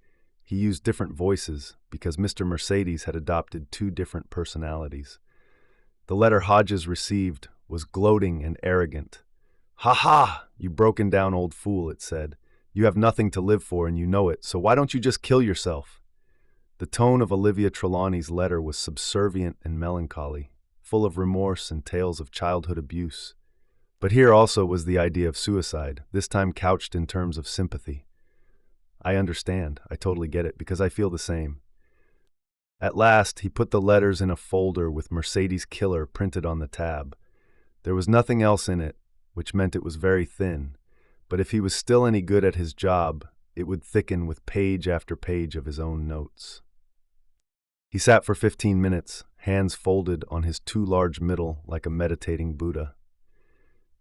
A: He used different voices because Mr. Mercedes had adopted two different personalities. The letter Hodges received was gloating and arrogant. "Ha ha! You broken down old fool," it said. "You have nothing to live for and you know it, so why don't you just kill yourself?" The tone of Olivia Trelawney's letter was subservient and melancholy, full of remorse and tales of childhood abuse. But here also was the idea of suicide, this time couched in terms of sympathy. "I understand. I totally get it, because I feel the same." At last, he put the letters in a folder with Mercedes Killer printed on the tab. There was nothing else in it, which meant it was very thin, but if he was still any good at his job, it would thicken with page after page of his own notes. He sat for 15 minutes, hands folded on his too large middle like a meditating Buddha.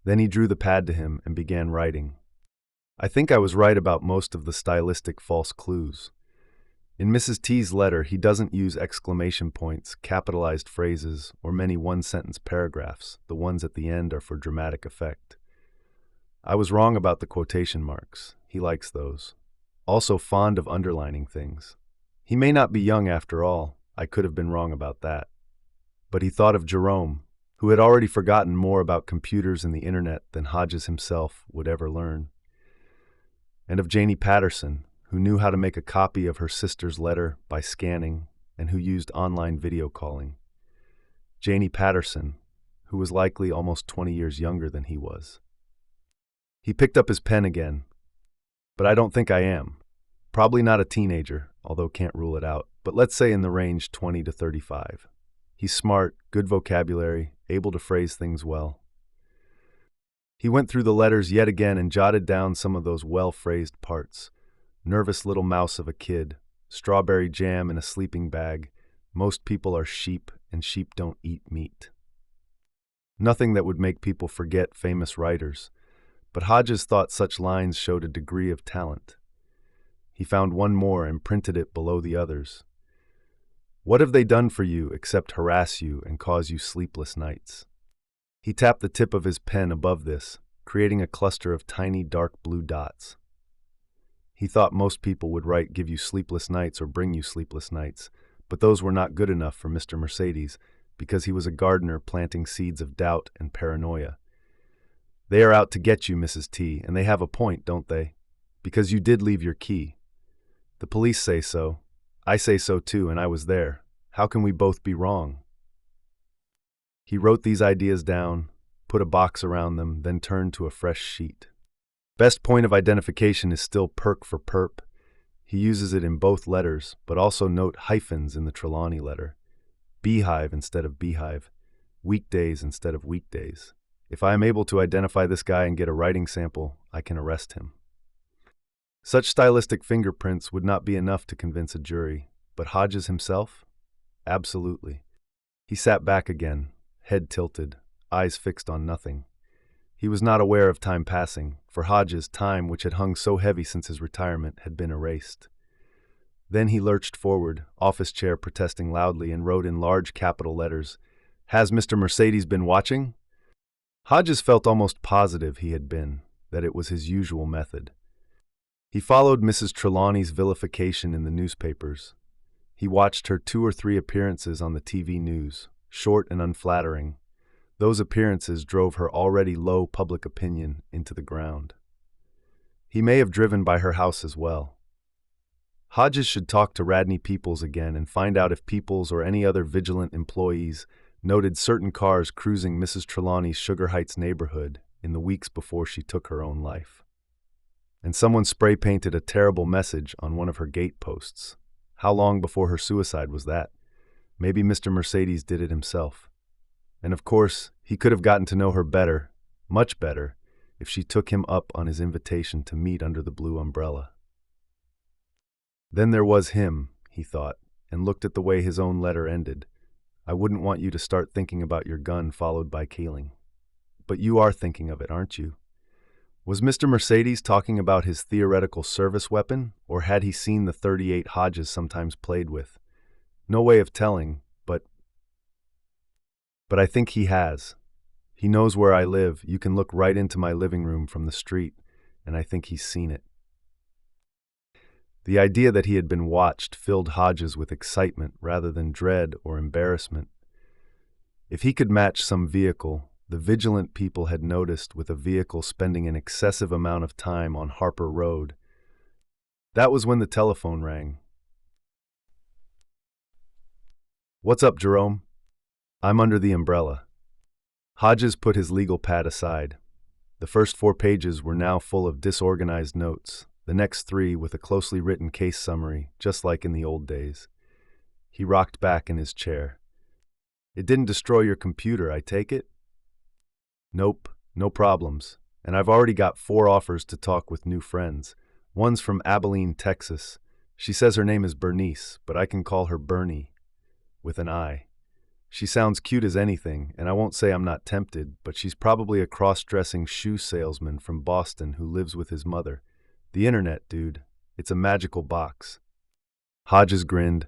A: Then he drew the pad to him and began writing. I think I was right about most of the stylistic false clues. In Mrs. T's letter, he doesn't use exclamation points, capitalized phrases, or many one-sentence paragraphs. The ones at the end are for dramatic effect. I was wrong about the quotation marks. He likes those. Also fond of underlining things. He may not be young after all. I could have been wrong about that. But he thought of Jerome, who had already forgotten more about computers and the internet than Hodges himself would ever learn. And of Janie Patterson, who knew how to make a copy of her sister's letter by scanning and who used online video calling. Janie Patterson, who was likely almost 20 years younger than he was. He picked up his pen again. But I don't think I am. Probably not a teenager, although can't rule it out, but let's say in the range 20 to 35. He's smart, good vocabulary, able to phrase things well. He went through the letters yet again and jotted down some of those well-phrased parts. Nervous little mouse of a kid, strawberry jam in a sleeping bag, most people are sheep and sheep don't eat meat. Nothing that would make people forget famous writers, but Hodges thought such lines showed a degree of talent. He found one more and printed it below the others. What have they done for you except harass you and cause you sleepless nights? He tapped the tip of his pen above this, creating a cluster of tiny dark blue dots. He thought most people would write give you sleepless nights or bring you sleepless nights, but those were not good enough for Mr. Mercedes because he was a gardener planting seeds of doubt and paranoia. They are out to get you, Mrs. T, and they have a point, don't they? Because you did leave your key. The police say so. I say so too, and I was there. How can we both be wrong? He wrote these ideas down, put a box around them, then turned to a fresh sheet. Best point of identification is still perk for perp. He uses it in both letters, but also note hyphens in the Trelawney letter. Beehive instead of beehive. Weekdays instead of weekdays. If I am able to identify this guy and get a writing sample, I can arrest him. Such stylistic fingerprints would not be enough to convince a jury, but Hodges himself? Absolutely. He sat back again, head tilted, eyes fixed on nothing. He was not aware of time passing. For Hodges, time, which had hung so heavy since his retirement, had been erased. Then he lurched forward, office chair protesting loudly, and wrote in large capital letters, "Has Mr. Mercedes been watching?" Hodges felt almost positive he had been, that it was his usual method. He followed Mrs. Trelawney's vilification in the newspapers. He watched her 2 or 3 appearances on the TV news, short and unflattering. Those appearances drove her already low public opinion into the ground. He may have driven by her house as well. Hodges should talk to Radney Peoples again and find out if Peoples or any other vigilant employees noted certain cars cruising Mrs. Trelawney's Sugar Heights neighborhood in the weeks before she took her own life. And someone spray-painted a terrible message on one of her gate posts. How long before her suicide was that? Maybe Mr. Mercedes did it himself. And of course, he could have gotten to know her better, much better, if she took him up on his invitation to meet under the blue umbrella. Then there was him, he thought, and looked at the way his own letter ended. I wouldn't want you to start thinking about your gun followed by killing. But you are thinking of it, aren't you? Was Mr. Mercedes talking about his theoretical service weapon, or had he seen the 38 Hodges sometimes played with? No way of telling, but I think he has. He knows where I live. You can look right into my living room from the street, and I think he's seen it. The idea that he had been watched filled Hodges with excitement rather than dread or embarrassment. If he could match some vehicle, the vigilant people had noticed with a vehicle spending an excessive amount of time on Harper Road. That was when the telephone rang. "What's up, Jerome?" "I'm under the umbrella." Hodges put his legal pad aside. The first 4 pages were now full of disorganized notes, the next 3 with a closely written case summary, just like in the old days. He rocked back in his chair. "It didn't destroy your computer, I take it?" "Nope, no problems. And I've already got 4 offers to talk with new friends. One's from Abilene, Texas. She says her name is Bernice, but I can call her Bernie, with an I. She sounds cute as anything, and I won't say I'm not tempted, but she's probably a cross-dressing shoe salesman from Boston who lives with his mother. The internet, dude. It's a magical box." Hodges grinned.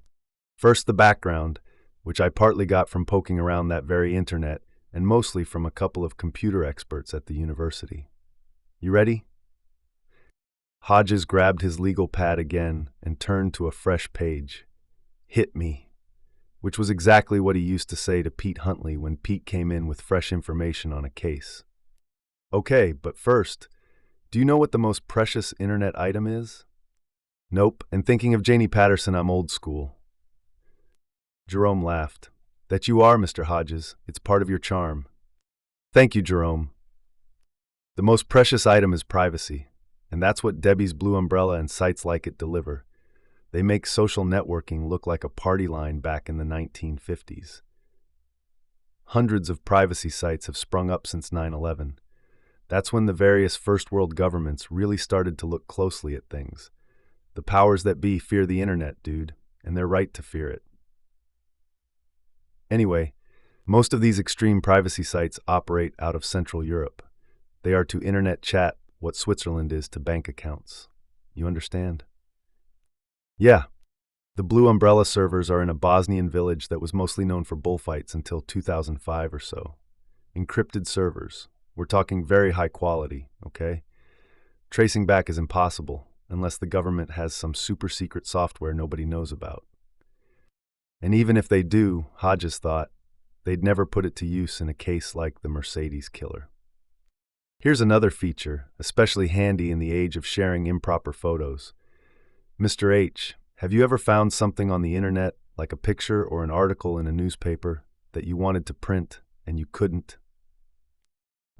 A: "First the background, which I partly got from poking around that very internet, and mostly from a couple of computer experts at the university. You ready?" Hodges grabbed his legal pad again and turned to a fresh page. "Hit me," which was exactly what he used to say to Pete Huntley when Pete came in with fresh information on a case. "Okay, but first, do you know what the most precious internet item is?" "Nope, and thinking of Janie Patterson, I'm old school." Jerome laughed. "That you are, Mr. Hodges. It's part of your charm." "Thank you, Jerome. The most precious item is privacy, and that's what Debbie's Blue Umbrella and sites like it deliver. They make social networking look like a party line back in the 1950s. Hundreds of privacy sites have sprung up since 9/11. That's when the various first world governments really started to look closely at things. The powers that be fear the internet, dude, and they're right to fear it. Anyway, most of these extreme privacy sites operate out of Central Europe. They are to internet chat what Switzerland is to bank accounts. You understand? Yeah. The Blue Umbrella servers are in a Bosnian village that was mostly known for bullfights until 2005 or so. Encrypted servers. We're talking very high quality, okay? Tracing back is impossible unless the government has some super secret software nobody knows about. And even if they do, Hodges thought, they'd never put it to use in a case like the Mercedes killer. Here's another feature, especially handy in the age of sharing improper photos. Mr. H, have you ever found something on the internet, like a picture or an article in a newspaper, that you wanted to print and you couldn't?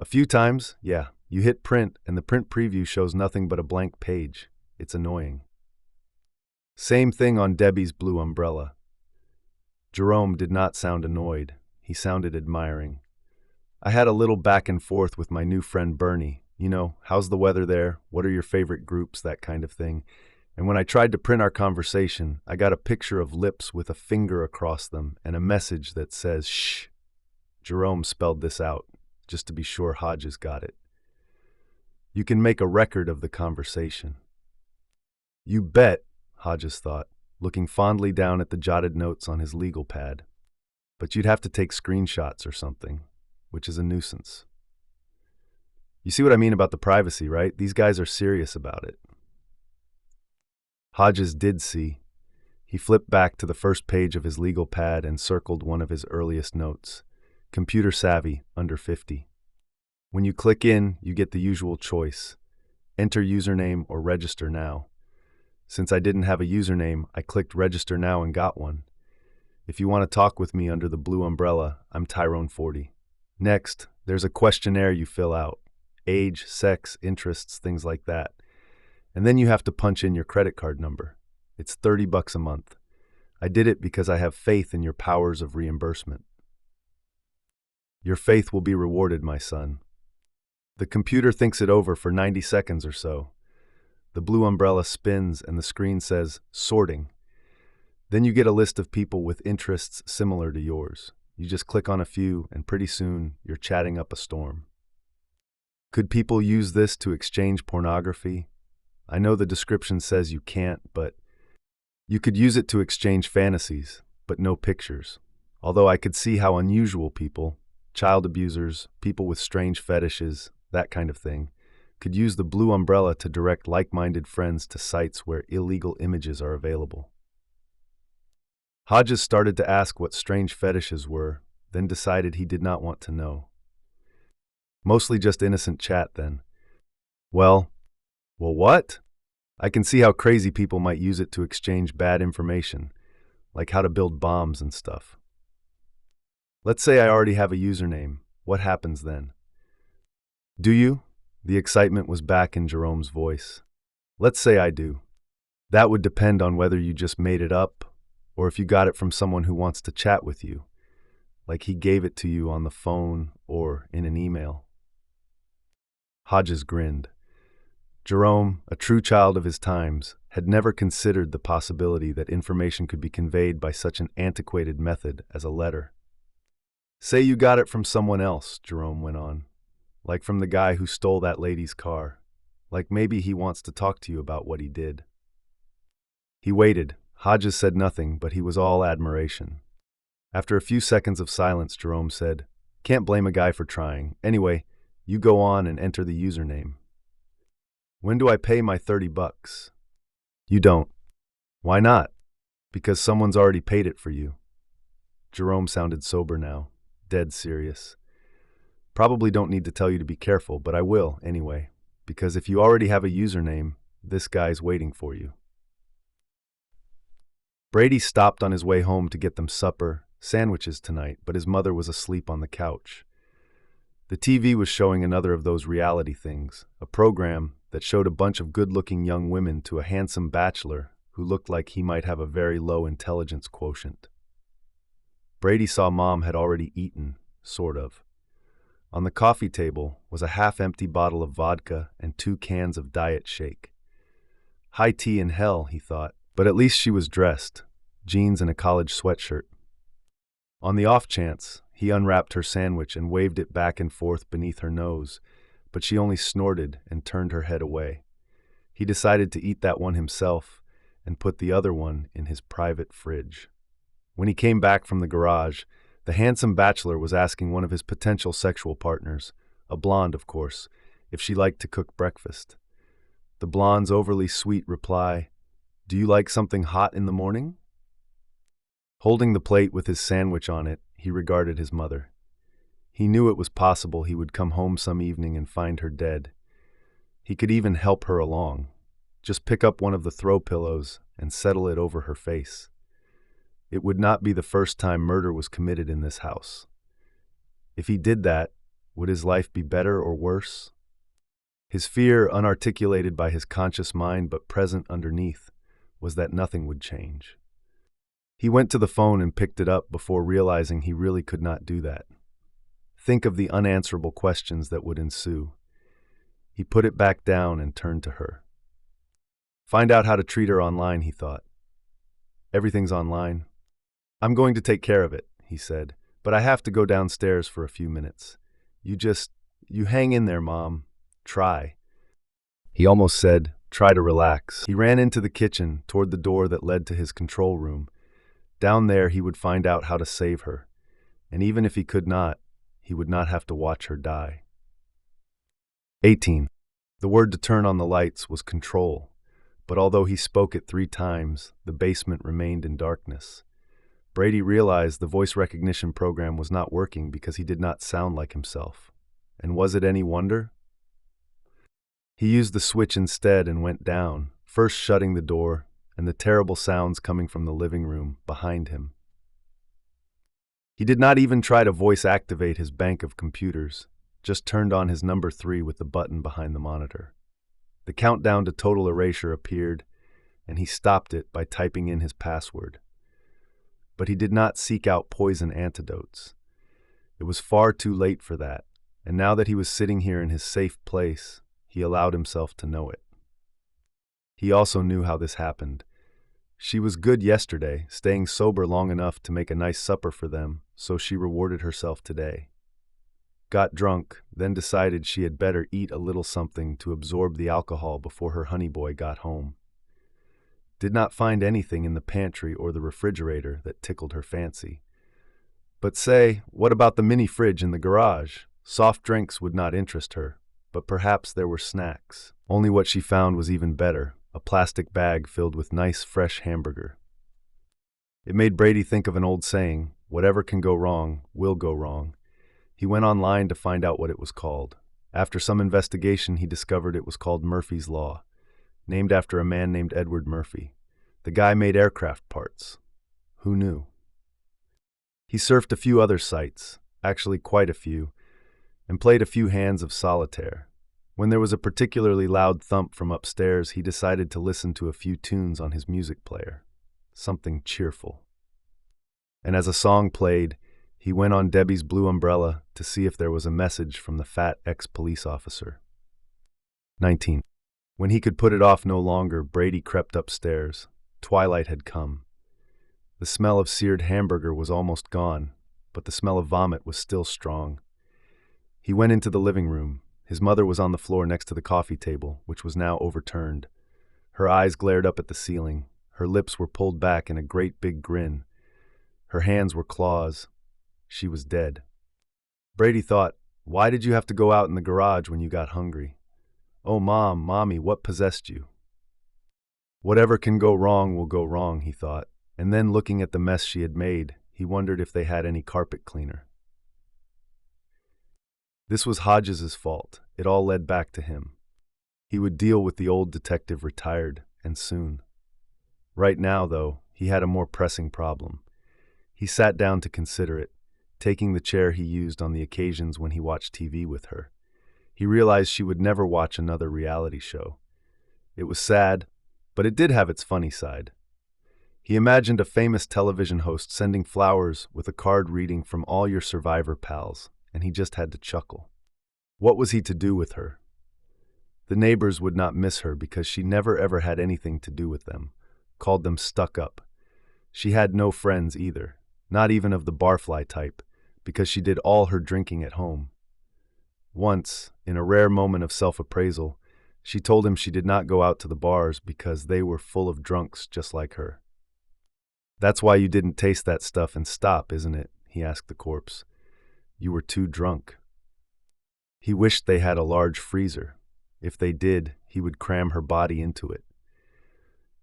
A: A few times, yeah. You hit print and the print preview shows nothing but a blank page. It's annoying. Same thing on Debbie's Blue Umbrella. Jerome did not sound annoyed. He sounded admiring. "I had a little back and forth with my new friend Bernie. You know, how's the weather there? What are your favorite groups? That kind of thing. And when I tried to print our conversation, I got a picture of lips with a finger across them and a message that says, 'Shh.'" Jerome spelled this out, just to be sure Hodges got it. "You can make a record of the conversation." "You bet," Hodges thought, looking fondly down at the jotted notes on his legal pad. "But you'd have to take screenshots or something, which is a nuisance." You see what I mean about the privacy, right? These guys are serious about it. Hodges did see. He flipped back to the first page of his legal pad and circled one of his earliest notes. "Computer savvy, under 50. When you click in, you get the usual choice. Enter username or register now. Since I didn't have a username, I clicked register now and got one. If you want to talk with me under the Blue Umbrella, I'm Tyrone 40. Next, there's a questionnaire you fill out. Age, sex, interests, things like that. And then you have to punch in your credit card number. It's $30 a month. I did it because I have faith in your powers of reimbursement." "Your faith will be rewarded, my son." The computer thinks it over for 90 seconds or so. The Blue Umbrella spins and the screen says, "Sorting." Then you get a list of people with interests similar to yours. You just click on a few and pretty soon you're chatting up a storm. Could people use this to exchange pornography? I know the description says you can't, but you could use it to exchange fantasies, but no pictures. Although I could see how unusual people, child abusers, people with strange fetishes, that kind of thing, could use the blue umbrella to direct like-minded friends to sites where illegal images are available. Hodges started to ask what strange fetishes were, then decided he did not want to know. Mostly just innocent chat, then. Well, what? I can see how crazy people might use it to exchange bad information, like how to build bombs and stuff. Let's say I already have a username. What happens then? Do you? The excitement was back in Jerome's voice. Let's say I do. That would depend on whether you just made it up, or if you got it from someone who wants to chat with you, like he gave it to you on the phone or in an email. Hodges grinned. Jerome, a true child of his times, had never considered the possibility that information could be conveyed by such an antiquated method as a letter. Say you got it from someone else, Jerome went on, like from the guy who stole that lady's car, like maybe he wants to talk to you about what he did. He waited. Hodges said nothing, but he was all admiration. After a few seconds of silence, Jerome said, "Can't blame a guy for trying. Anyway, you go on and enter the username." "When do I pay my $30? You don't. Why not? Because someone's already paid it for you. Jerome sounded sober now, dead serious. Probably don't need to tell you to be careful, but I will, anyway, because if you already have a username, this guy's waiting for you. Brady stopped on his way home to get them supper, sandwiches tonight, but his mother was asleep on the couch. The TV was showing another of those reality things, a program that showed a bunch of good-looking young women to a handsome bachelor who looked like he might have a very low intelligence quotient. Brady saw Mom had already eaten, sort of. On the coffee table was a half-empty bottle of vodka and 2 cans of diet shake. High tea in hell, he thought, but at least she was dressed, jeans and a college sweatshirt. On the off chance, he unwrapped her sandwich and waved it back and forth beneath her nose, but she only snorted and turned her head away. He decided to eat that one himself and put the other one in his private fridge. When he came back from the garage, the handsome bachelor was asking one of his potential sexual partners, a blonde of course, if she liked to cook breakfast. The blonde's overly sweet reply, "Do you like something hot in the morning?" Holding the plate with his sandwich on it, he regarded his mother. He knew it was possible he would come home some evening and find her dead. He could even help her along. Just pick up one of the throw pillows and settle it over her face. It would not be the first time murder was committed in this house. If he did that, would his life be better or worse? His fear, unarticulated by his conscious mind but present underneath, was that nothing would change. He went to the phone and picked it up before realizing he really could not do that. Think of the unanswerable questions that would ensue. He put it back down and turned to her. Find out how to treat her online, he thought. Everything's online. I'm going to take care of it, he said, but I have to go downstairs for a few minutes. You hang in there, Mom. Try. He almost said, try to relax. He ran into the kitchen, toward the door that led to his control room. Down there he would find out how to save her, and even if he could not, he would not have to watch her die. 18. The word to turn on the lights was control, but although he spoke it 3 times, the basement remained in darkness. Brady realized the voice recognition program was not working because he did not sound like himself. And was it any wonder? He used the switch instead and went down, first shutting the door, and the terrible sounds coming from the living room behind him. He did not even try to voice activate his bank of computers, just turned on his number 3 with the button behind the monitor. The countdown to total erasure appeared, and he stopped it by typing in his password. But he did not seek out poison antidotes. It was far too late for that, and now that he was sitting here in his safe place, he allowed himself to know it. He also knew how this happened. She was good yesterday, staying sober long enough to make a nice supper for them, so she rewarded herself today. got drunk, then decided she had better eat a little something to absorb the alcohol before her honey boy got home. Did not find anything in the pantry or the refrigerator that tickled her fancy. But say, what about the mini fridge in the garage? Soft drinks would not interest her, but perhaps there were snacks. Only what she found was even better, a plastic bag filled with nice fresh hamburger. It made Brady think of an old saying, whatever can go wrong will go wrong. He went online to find out what it was called. After some investigation, he discovered it was called Murphy's Law, named after a man named Edward Murphy. The guy made aircraft parts. Who knew? He surfed a few other sites, actually quite a few, and played a few hands of solitaire. When there was a particularly loud thump from upstairs, he decided to listen to a few tunes on his music player, something cheerful. And as a song played, he went on Debbie's blue umbrella to see if there was a message from the fat ex-police officer. 19. When he could put it off no longer, Brady crept upstairs. Twilight had come. The smell of seared hamburger was almost gone, but the smell of vomit was still strong. He went into the living room. His mother was on the floor next to the coffee table, which was now overturned. Her eyes glared up at the ceiling. Her lips were pulled back in a great big grin. Her hands were claws. She was dead. Brady thought, why did you have to go out in the garage when you got hungry? Oh, Mommy, what possessed you? Whatever can go wrong will go wrong, he thought, and then looking at the mess she had made, he wondered if they had any carpet cleaner. This was Hodges's fault. It all led back to him. He would deal with the old detective retired, and soon. Right now, though, he had a more pressing problem. He sat down to consider it, taking the chair he used on the occasions when he watched TV with her. He realized she would never watch another reality show. It was sad, but it did have its funny side. He imagined a famous television host sending flowers with a card reading from all your survivor pals, and he just had to chuckle. What was he to do with her? The neighbors would not miss her because she never ever had anything to do with them, called them stuck up. She had no friends either, not even of the barfly type, because she did all her drinking at home. Once, in a rare moment of self-appraisal, she told him she did not go out to the bars because they were full of drunks just like her. That's why you didn't taste that stuff and stop, isn't it? He asked the corpse. You were too drunk. He wished they had a large freezer. If they did, he would cram her body into it.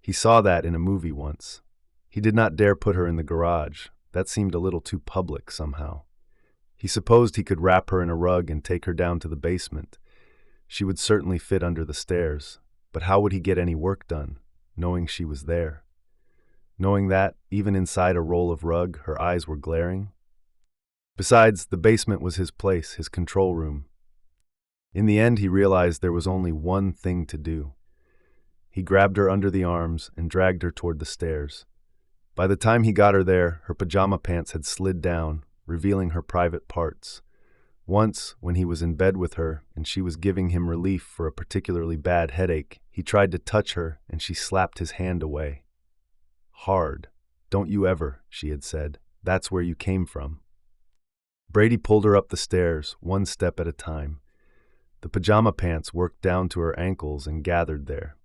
A: He saw that in a movie once. He did not dare put her in the garage. That seemed a little too public somehow. He supposed he could wrap her in a rug and take her down to the basement. She would certainly fit under the stairs, but how would he get any work done, knowing she was there? Knowing that, even inside a roll of rug, her eyes were glaring? Besides, the basement was his place, his control room. In the end, he realized there was only one thing to do. He grabbed her under the arms and dragged her toward the stairs. By the time he got her there, her pajama pants had slid down, revealing her private parts. Once, when he was in bed with her and she was giving him relief for a particularly bad headache, he tried to touch her and she slapped his hand away. Hard. Don't you ever, she had said. That's where you came from. Brady pulled her up the stairs, one step at a time. The pajama pants worked down to her ankles and gathered there.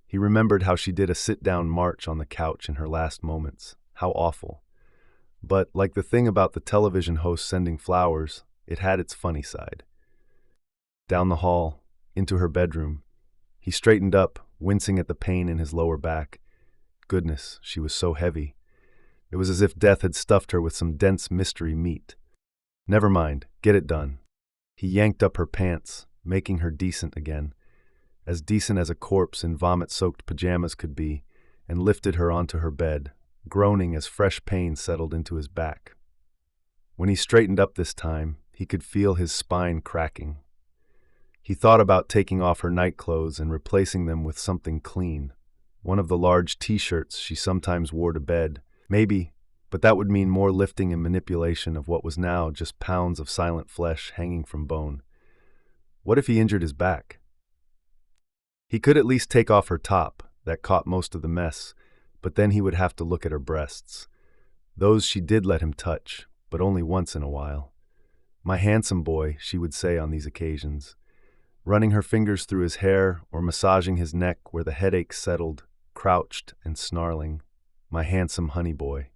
A: He remembered how she did a sit-down march on the couch in her last moments. How awful. But, like the thing about the television host sending flowers, it had its funny side. Down the hall, into her bedroom. He straightened up, wincing at the pain in his lower back. Goodness, she was so heavy. It was as if death had stuffed her with some dense mystery meat. Never mind, get it done. He yanked up her pants, making her decent again, as decent as a corpse in vomit-soaked pajamas could be, and lifted her onto her bed, groaning as fresh pain settled into his back. When he straightened up this time, he could feel his spine cracking. He thought about taking off her nightclothes and replacing them with something clean, one of the large t-shirts she sometimes wore to bed, maybe, but that would mean more lifting and manipulation of what was now just pounds of silent flesh hanging from bone. What if he injured his back? He could at least take off her top, that caught most of the mess, but then he would have to look at her breasts. Those she did let him touch, but only once in a while. "My handsome boy," she would say on these occasions, running her fingers through his hair or massaging his neck where the headache settled, crouched and snarling. "My handsome honey boy."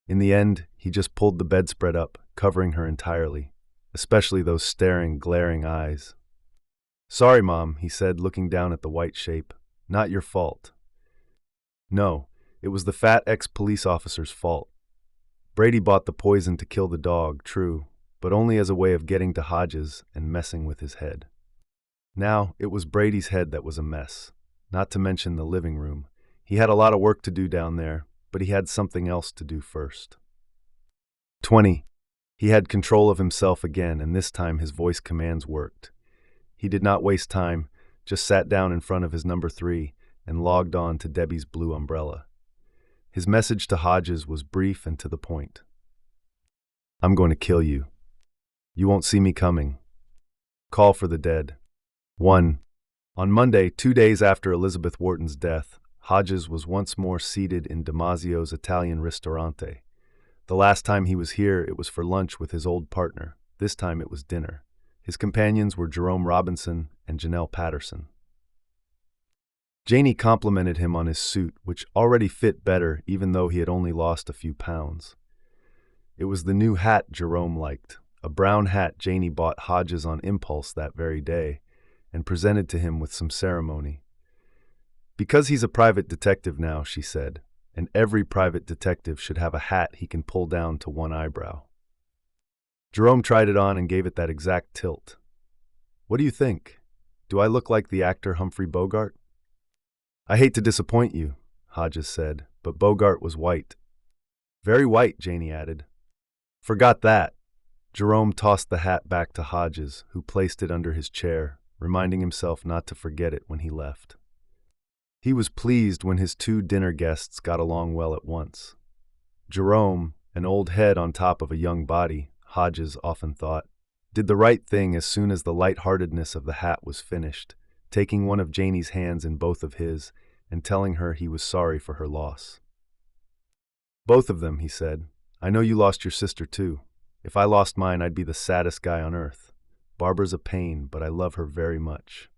A: In the end, he just pulled the bedspread up, covering her entirely, especially those staring, glaring eyes. "Sorry, Mom," he said, looking down at the white shape. "Not your fault." No, it was the fat ex-police officer's fault. Brady bought the poison to kill the dog, true, but only as a way of getting to Hodges and messing with his head. Now, it was Brady's head that was a mess, not to mention the living room. He had a lot of work to do down there, but he had something else to do first. 20. He had control of himself again, and this time his voice commands worked. He did not waste time, just sat down in front of his number 3 and logged on to Debbie's blue umbrella. His message to Hodges was brief and to the point. "I'm going to kill you. You won't see me coming. Call for the dead." 1. On Monday, 2 days after Elizabeth Wharton's death, Hodges was once more seated in Damasio's Italian Ristorante. The last time he was here, it was for lunch with his old partner. This time it was dinner. His companions were Jerome Robinson and Janelle Patterson. Janie complimented him on his suit, which already fit better even though he had only lost a few pounds. It was the new hat Jerome liked, a brown hat Janie bought Hodges on impulse that very day and presented to him with some ceremony. "Because he's a private detective now," she said, "and every private detective should have a hat he can pull down to one eyebrow." Jerome tried it on and gave it that exact tilt. "What do you think? Do I look like the actor Humphrey Bogart?" "I hate to disappoint you," Hodges said, but Bogart was white. "Very white," Janie added. "Forgot that." Jerome tossed the hat back to Hodges, who placed it under his chair, reminding himself not to forget it when he left. He was pleased when his 2 dinner guests got along well at once. Jerome, an old head on top of a young body, Hodges often thought, did the right thing as soon as the lightheartedness of the hat was finished, taking one of Janie's hands in both of his and telling her he was sorry for her loss. "Both of them," he said. "I know you lost your sister too. If I lost mine, I'd be the saddest guy on earth. Barbara's a pain, but I love her very much."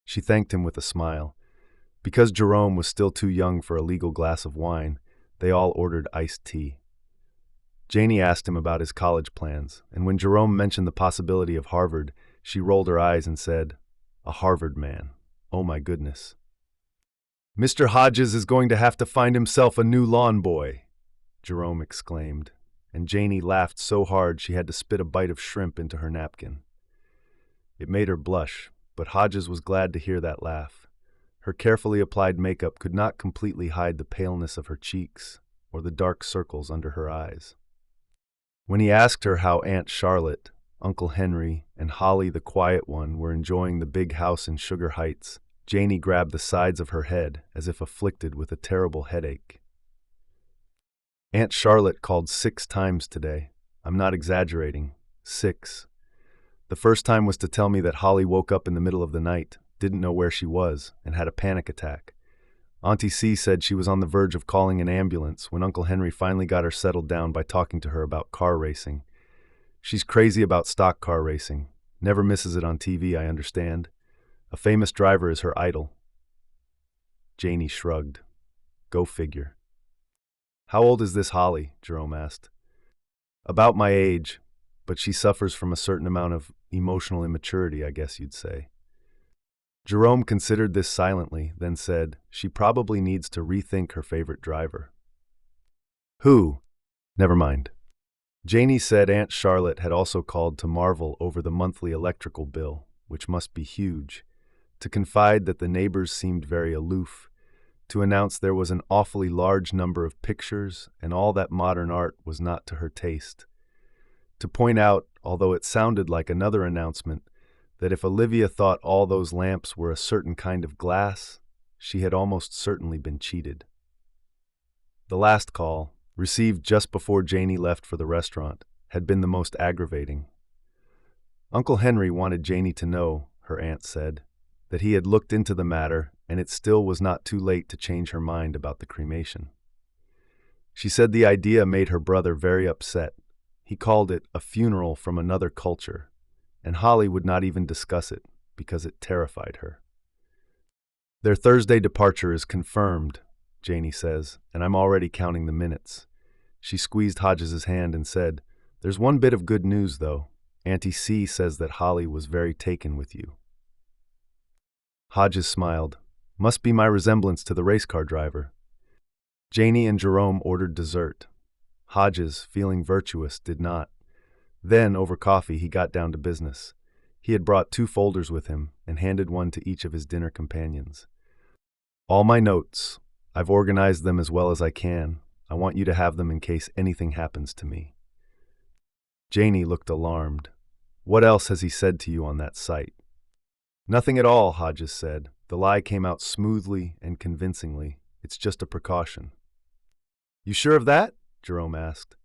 A: She thanked him with a smile. Because Jerome was still too young for a legal glass of wine, they all ordered iced tea. Janie asked him about his college plans, and when Jerome mentioned the possibility of Harvard, she rolled her eyes and said, "A Harvard man. Oh my goodness." "Mr. Hodges is going to have to find himself a new lawn boy," Jerome exclaimed, and Janie laughed so hard she had to spit a bite of shrimp into her napkin. It made her blush, but Hodges was glad to hear that laugh. Her carefully applied makeup could not completely hide the paleness of her cheeks or the dark circles under her eyes. When he asked her how Aunt Charlotte, Uncle Henry, and Holly the quiet one were enjoying the big house in Sugar Heights, Janie grabbed the sides of her head as if afflicted with a terrible headache. "Aunt Charlotte called 6 times today. I'm not exaggerating. 6. The first time was to tell me that Holly woke up in the middle of the night, didn't know where she was, and had a panic attack. Auntie C said she was on the verge of calling an ambulance when Uncle Henry finally got her settled down by talking to her about car racing. She's crazy about stock car racing. Never misses it on TV, I understand. A famous driver is her idol." Janie shrugged. Go figure. "How old is this Holly?" Jerome asked. "About my age, but she suffers from a certain amount of emotional immaturity, I guess you'd say." Jerome considered this silently, then said, "She probably needs to rethink her favorite driver." "Who?" "Never mind." Janie said Aunt Charlotte had also called to marvel over the monthly electrical bill, which must be huge, to confide that the neighbors seemed very aloof, to announce there was an awfully large number of pictures and all that modern art was not to her taste, to point out, although it sounded like another announcement, that if Olivia thought all those lamps were a certain kind of glass, she had almost certainly been cheated. The last call, received just before Janie left for the restaurant, had been the most aggravating. Uncle Henry wanted Janie to know, her aunt said, that he had looked into the matter and it still was not too late to change her mind about the cremation. She said the idea made her brother very upset. He called it a funeral from another culture, and Holly would not even discuss it because it terrified her. Their Thursday departure is confirmed, Janie says, and I'm already counting the minutes. She squeezed Hodges's hand and said, "There's one bit of good news, though. Auntie C says that Holly was very taken with you." Hodges smiled. "Must be my resemblance to the race car driver." Janie and Jerome ordered dessert. Hodges, feeling virtuous, did not. Then, over coffee, he got down to business. He had brought 2 folders with him and handed one to each of his dinner companions. "All my notes. I've organized them as well as I can. I want you to have them in case anything happens to me." Janie looked alarmed. "What else has he said to you on that site?" "Nothing at all," Hodges said. The lie came out smoothly and convincingly. "It's just a precaution." "You sure of that?" Jerome asked.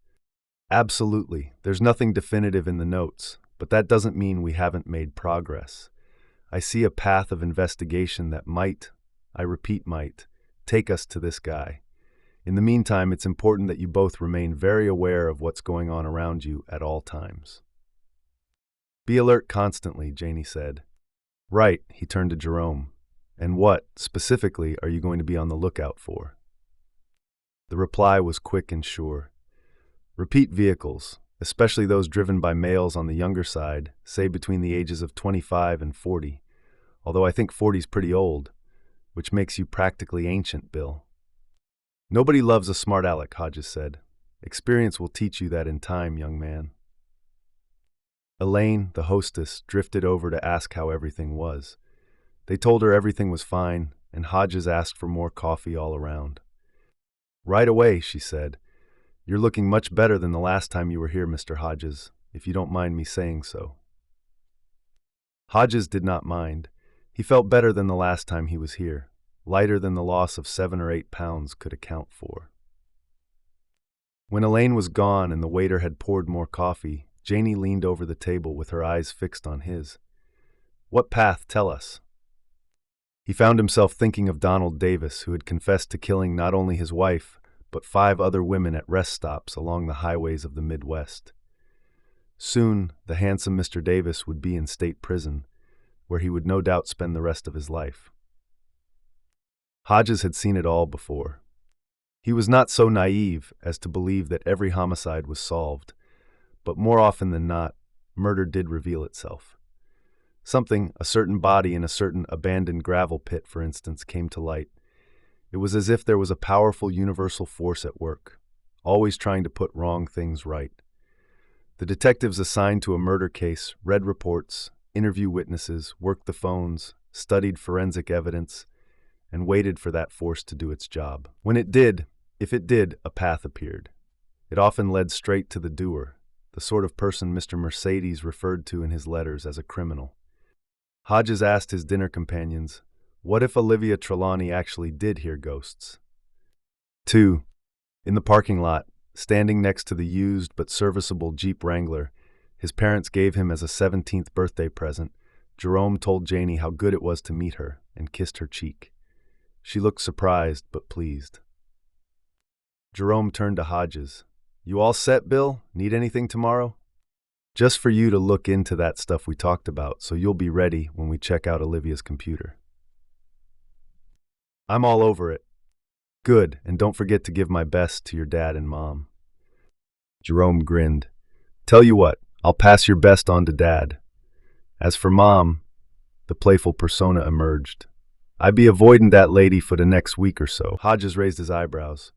A: "Absolutely. There's nothing definitive in the notes, but that doesn't mean we haven't made progress. I see a path of investigation that might, I repeat might, take us to this guy. In the meantime, it's important that you both remain very aware of what's going on around you at all times." "Be alert constantly," Janie said. "Right," he turned to Jerome. "And what, specifically, are you going to be on the lookout for?" The reply was quick and sure. "Repeat vehicles, especially those driven by males on the younger side, say between the ages of 25 and 40, although I think 40's pretty old, which makes you practically ancient, Bill." "Nobody loves a smart aleck," Hodges said. "Experience will teach you that in time, young man." Elaine, the hostess, drifted over to ask how everything was. They told her everything was fine, and Hodges asked for more coffee all around. "Right away," she said. "You're looking much better than the last time you were here, Mr. Hodges, if you don't mind me saying so." Hodges did not mind. He felt better than the last time he was here, lighter than the loss of 7 or 8 pounds could account for. When Elaine was gone and the waiter had poured more coffee, Janie leaned over the table with her eyes fixed on his. "What path? Tell us." He found himself thinking of Donald Davis, who had confessed to killing not only his wife, but 5 other women at rest stops along the highways of the Midwest. Soon, the handsome Mr. Davis would be in state prison, where he would no doubt spend the rest of his life. Hodges had seen it all before. He was not so naive as to believe that every homicide was solved, but more often than not, murder did reveal itself. Something, a certain body in a certain abandoned gravel pit, for instance, came to light. It was as if there was a powerful universal force at work, always trying to put wrong things right. The detectives assigned to a murder case read reports, interviewed witnesses, worked the phones, studied forensic evidence, and waited for that force to do its job. When it did, if it did, a path appeared. It often led straight to the doer, the sort of person Mr. Mercedes referred to in his letters as a criminal. Hodges asked his dinner companions, what if Olivia Trelawney actually did hear ghosts? 2. In the parking lot, standing next to the used but serviceable Jeep Wrangler his parents gave him as a 17th birthday present, Jerome told Janie how good it was to meet her and kissed her cheek. She looked surprised but pleased. Jerome turned to Hodges. "You all set, Bill? Need anything tomorrow?" "Just for you to look into that stuff we talked about, so you'll be ready when we check out Olivia's computer." "I'm all over it." "Good, and don't forget to give my best to your dad and mom." Jerome grinned. "Tell you what, I'll pass your best on to Dad. As for Mom," the playful persona emerged, "I be avoiding that lady for the next week or so." Hodges raised his eyebrows.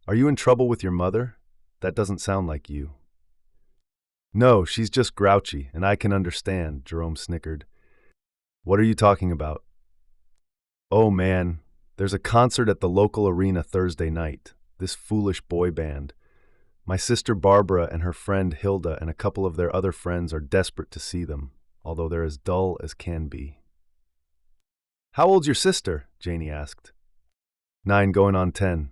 A: "Are you in trouble with your mother? That doesn't sound like you." "No, she's just grouchy, and I can understand," Jerome snickered. "What are you talking about?" "Oh man, there's a concert at the local arena Thursday night. This foolish boy band. My sister Barbara and her friend Hilda and a couple of their other friends are desperate to see them, although they're as dull as can be." "How old's your sister?" Janie asked. 9 going on 10.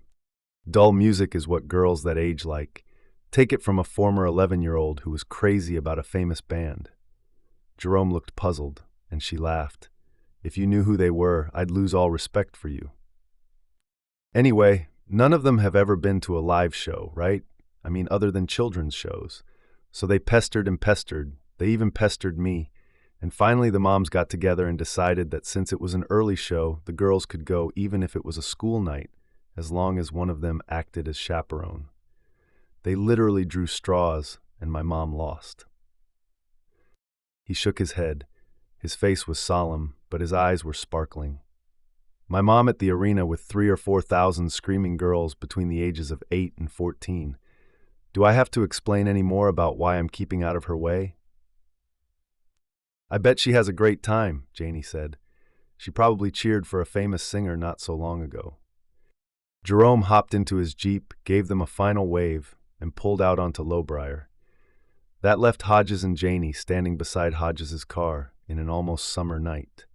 A: Dull music is what girls that age like. Take it from a former 11-year-old who was crazy about a famous band. Jerome looked puzzled, and she laughed. "If you knew who they were, I'd lose all respect for you." "Anyway, none of them have ever been to a live show, right? I mean, other than children's shows. So they pestered and pestered. They even pestered me. And finally the moms got together and decided that since it was an early show, the girls could go even if it was a school night, as long as one of them acted as chaperone. They literally drew straws, and my mom lost. He shook his head. His face was solemn, but his eyes were sparkling. My mom at the arena with 3,000 or 4,000 screaming girls between the ages of 8 and 14. Do I have to explain any more about why I'm keeping out of her way? I bet she has a great time, Janie said. She probably cheered for a famous singer not so long ago. Jerome hopped into his Jeep, gave them a final wave, and pulled out onto Lowbriar. That left Hodges and Janie standing beside Hodges's car in an almost summer night.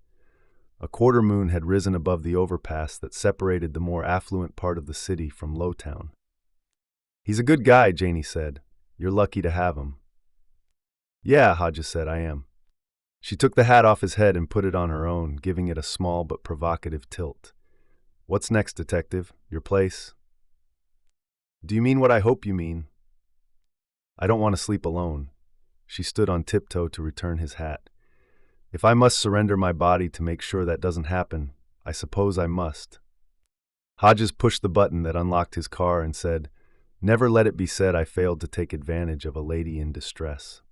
A: A quarter moon had risen above the overpass that separated the more affluent part of the city from Lowtown. "He's a good guy," Janie said. "You're lucky to have him." "Yeah," Hodges said, "I am." She took the hat off his head and put it on her own, giving it a small but provocative tilt. "What's next, detective? Your place?" "Do you mean what I hope you mean?" "I don't want to sleep alone." She stood on tiptoe to return his hat. "If I must surrender my body to make sure that doesn't happen, I suppose I must." Hodges pushed the button that unlocked his car and said, "Never let it be said I failed to take advantage of a lady in distress."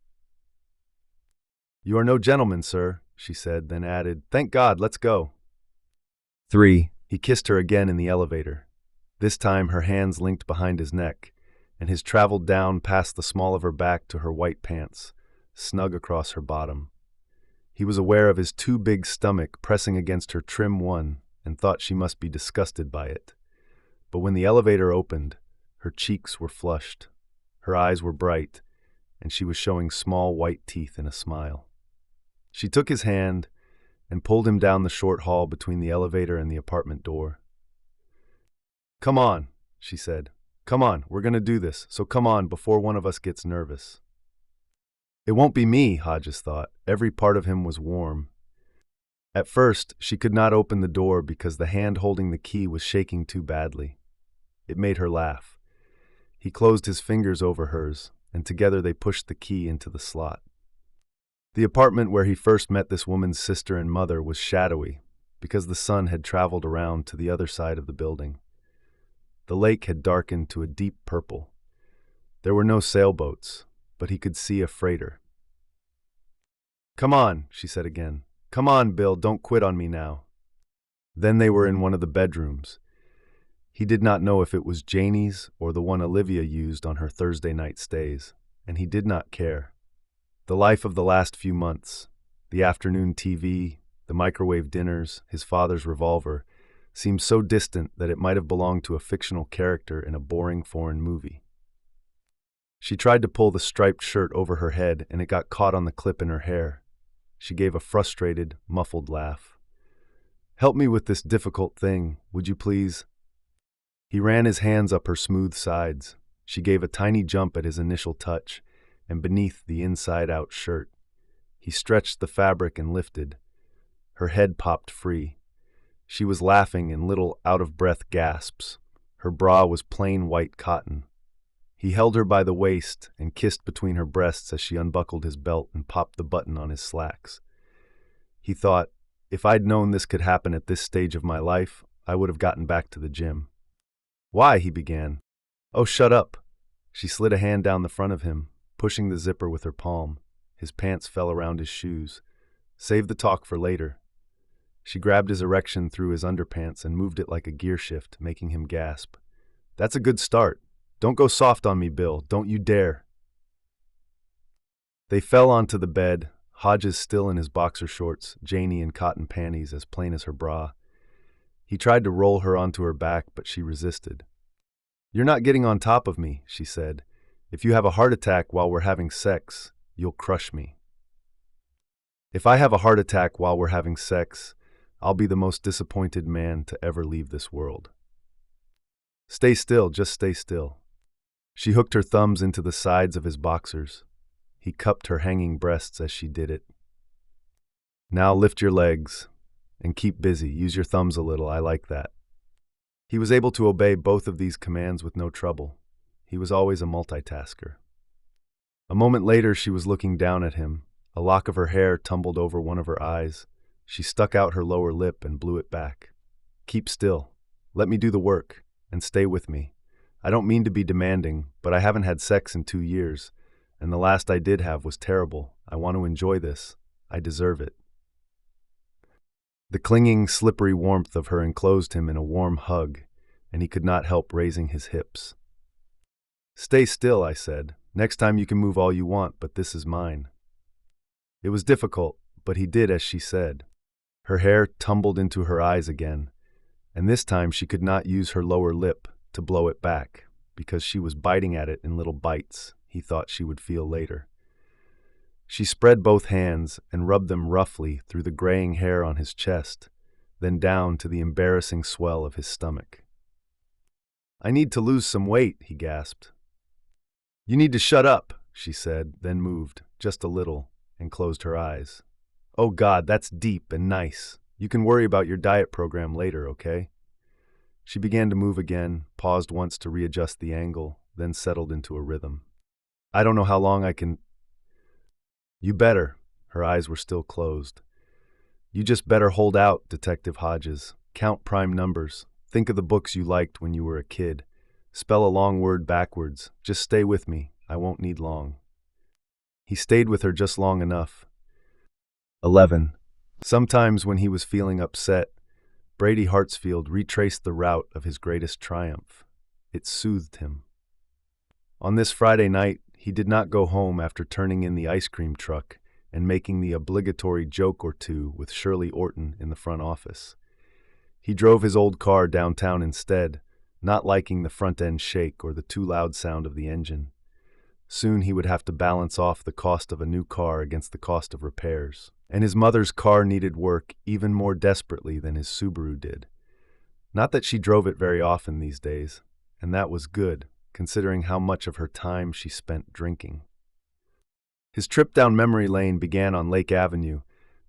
A: "You are no gentleman, sir," she said, then added, "Thank God, let's go." 3. He kissed her again in the elevator. This time her hands linked behind his neck, and his traveled down past the small of her back to her white pants, snug across her bottom. He was aware of his too big stomach pressing against her trim one and thought she must be disgusted by it. But when the elevator opened, her cheeks were flushed, her eyes were bright, and she was showing small white teeth in a smile. She took his hand and pulled him down the short hall between the elevator and the apartment door. "Come on," she said. "Come on, we're going to do this, so come on before one of us gets nervous." It won't be me, Hodges thought. Every part of him was warm. At first, she could not open the door because the hand holding the key was shaking too badly. It made her laugh. He closed his fingers over hers, and together they pushed the key into the slot. The apartment where he first met this woman's sister and mother was shadowy because the sun had traveled around to the other side of the building. The lake had darkened to a deep purple. There were no sailboats, but he could see a freighter. "Come on," she said again. "Come on, Bill, don't quit on me now." Then they were in one of the bedrooms. He did not know if it was Janie's or the one Olivia used on her Thursday night stays, and he did not care. The life of the last few months, the afternoon TV, the microwave dinners, his father's revolver, seemed so distant that it might have belonged to a fictional character in a boring foreign movie. She tried to pull the striped shirt over her head, and it got caught on the clip in her hair. She gave a frustrated, muffled laugh. "Help me with this difficult thing, would you please?" He ran his hands up her smooth sides. She gave a tiny jump at his initial touch, and beneath the inside-out shirt. He stretched the fabric and lifted. Her head popped free. She was laughing in little out-of-breath gasps. Her bra was plain white cotton. He held her by the waist and kissed between her breasts as she unbuckled his belt and popped the button on his slacks. He thought, if I'd known this could happen at this stage of my life, I would have gotten back to the gym. "Why?" he began. "Oh, shut up." She slid a hand down the front of him, pushing the zipper with her palm. His pants fell around his shoes. "Save the talk for later." She grabbed his erection through his underpants and moved it like a gear shift, making him gasp. "That's a good start. Don't go soft on me, Bill. Don't you dare." They fell onto the bed, Hodges still in his boxer shorts, Janie in cotton panties as plain as her bra. He tried to roll her onto her back, but she resisted. "You're not getting on top of me," she said. "If you have a heart attack while we're having sex, you'll crush me." "If I have a heart attack while we're having sex, I'll be the most disappointed man to ever leave this world." "Stay still, just stay still." She hooked her thumbs into the sides of his boxers. He cupped her hanging breasts as she did it. "Now lift your legs and keep busy. Use your thumbs a little. I like that." He was able to obey both of these commands with no trouble. He was always a multitasker. A moment later, she was looking down at him. A lock of her hair tumbled over one of her eyes. She stuck out her lower lip and blew it back. "Keep still. Let me do the work, and stay with me. I don't mean to be demanding, but I haven't had sex in 2 years, and the last I did have was terrible. I want to enjoy this. I deserve it." The clinging, slippery warmth of her enclosed him in a warm hug, and he could not help raising his hips. "Stay still," I said. "Next time you can move all you want, but this is mine." It was difficult, but he did as she said. Her hair tumbled into her eyes again, and this time she could not use her lower lip to blow it back, because she was biting at it in little bites he thought she would feel later. She spread both hands and rubbed them roughly through the graying hair on his chest, then down to the embarrassing swell of his stomach. "I need to lose some weight," he gasped. "You need to shut up," she said, then moved, just a little, and closed her eyes. "Oh God, that's deep and nice. You can worry about your diet program later, okay?" She began to move again, paused once to readjust the angle, then settled into a rhythm. "I don't know how long I can—" "You better." Her eyes were still closed. "You just better hold out, Detective Hodges. Count prime numbers. Think of the books you liked when you were a kid. Spell a long word backwards. Just stay with me. I won't need long." He stayed with her just long enough. 11. Sometimes when he was feeling upset, Brady Hartsfield retraced the route of his greatest triumph. It soothed him. On this Friday night, he did not go home after turning in the ice cream truck and making the obligatory joke or two with Shirley Orton in the front office. He drove his old car downtown instead, not liking the front-end shake or the too loud sound of the engine. Soon he would have to balance off the cost of a new car against the cost of repairs. And his mother's car needed work even more desperately than his Subaru did. Not that she drove it very often these days, and that was good, considering how much of her time she spent drinking. His trip down memory lane began on Lake Avenue,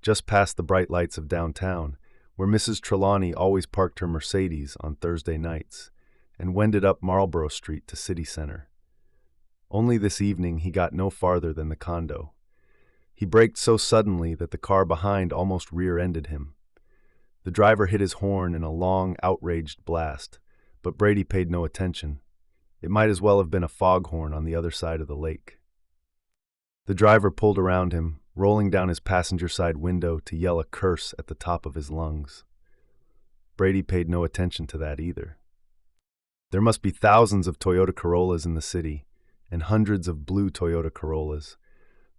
A: just past the bright lights of downtown, where Mrs. Trelawney always parked her Mercedes on Thursday nights, and wended up Marlborough Street to City Center. Only this evening he got no farther than the condo. He braked so suddenly that the car behind almost rear-ended him. The driver hit his horn in a long, outraged blast, but Brady paid no attention. It might as well have been a foghorn on the other side of the lake. The driver pulled around him, rolling down his passenger side window to yell a curse at the top of his lungs. Brady paid no attention to that either. There must be thousands of Toyota Corollas in the city, and hundreds of blue Toyota Corollas.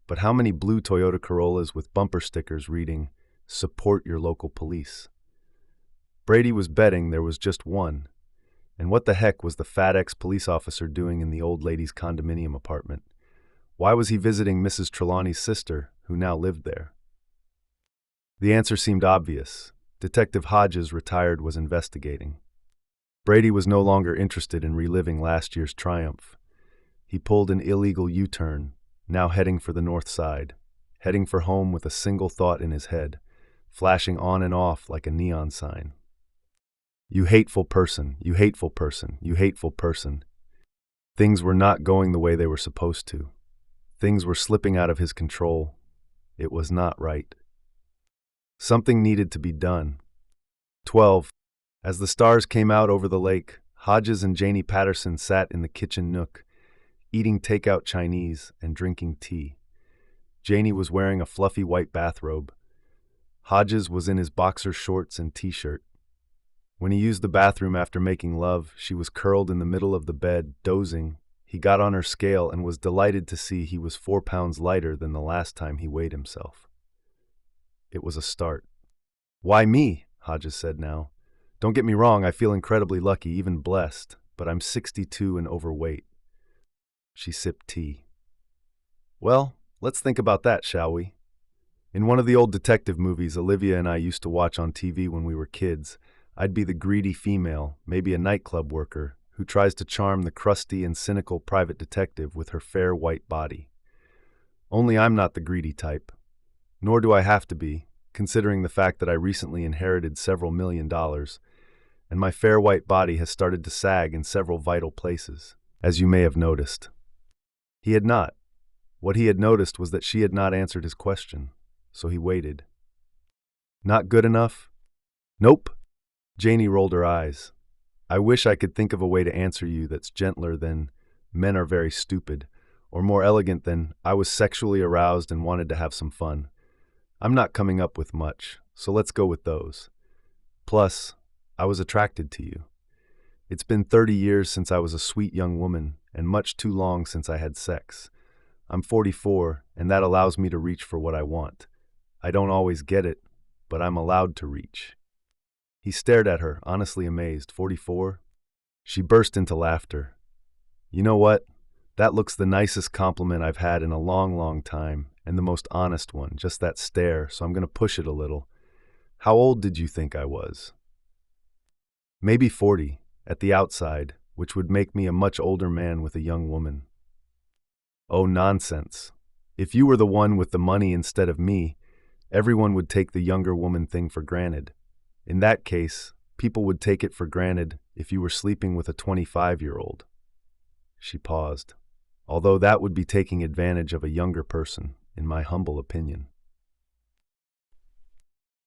A: But how many blue Toyota Corollas with bumper stickers reading, "Support your local police"? Brady was betting there was just one. And what the heck was the fat ex-police officer doing in the old lady's condominium apartment? Why was he visiting Mrs. Trelawney's sister, who now lived there? The answer seemed obvious. Detective Hodges, retired, was investigating. Brady was no longer interested in reliving last year's triumph. He pulled an illegal U-turn, now heading for the north side, heading for home with a single thought in his head, flashing on and off like a neon sign. "You hateful person, you hateful person, you hateful person." Things were not going the way they were supposed to. Things were slipping out of his control. It was not right. Something needed to be done. 12. As the stars came out over the lake, Hodges and Janie Patterson sat in the kitchen nook, eating takeout Chinese and drinking tea. Janie was wearing a fluffy white bathrobe. Hodges was in his boxer shorts and t-shirt. When he used the bathroom after making love, she was curled in the middle of the bed, dozing. He got on her scale and was delighted to see he was 4 pounds lighter than the last time he weighed himself. It was a start. "Why me?" Hodges said now. "Don't get me wrong, I feel incredibly lucky, even blessed, but I'm 62 and overweight." She sipped tea. "Well, let's think about that, shall we? In one of the old detective movies Olivia and I used to watch on TV when we were kids, I'd be the greedy female, maybe a nightclub worker, who tries to charm the crusty and cynical private detective with her fair white body. Only I'm not the greedy type. Nor do I have to be, considering the fact that I recently inherited several $1,000,000, and my fair white body has started to sag in several vital places, as you may have noticed." He had not. What he had noticed was that she had not answered his question, so he waited. Not good enough? Nope. Janie rolled her eyes. I wish I could think of a way to answer you that's gentler than men are very stupid, or more elegant than I was sexually aroused and wanted to have some fun. I'm not coming up with much, so let's go with those. Plus, I was attracted to you. It's been 30 years since I was a sweet young woman, and much too long since I had sex. I'm 44, and that allows me to reach for what I want. I don't always get it, but I'm allowed to reach. He stared at her, honestly amazed. 44? She burst into laughter. You know what? That looks the nicest compliment I've had in a long, long time, and the most honest one, just that stare, so I'm going to push it a little. How old did you think I was? Maybe 40, at the outside, which would make me a much older man with a young woman. Oh, nonsense. If you were the one with the money instead of me, everyone would take the younger woman thing for granted. In that case, people would take it for granted if you were sleeping with a 25-year-old. She paused. Although that would be taking advantage of a younger person, in my humble opinion.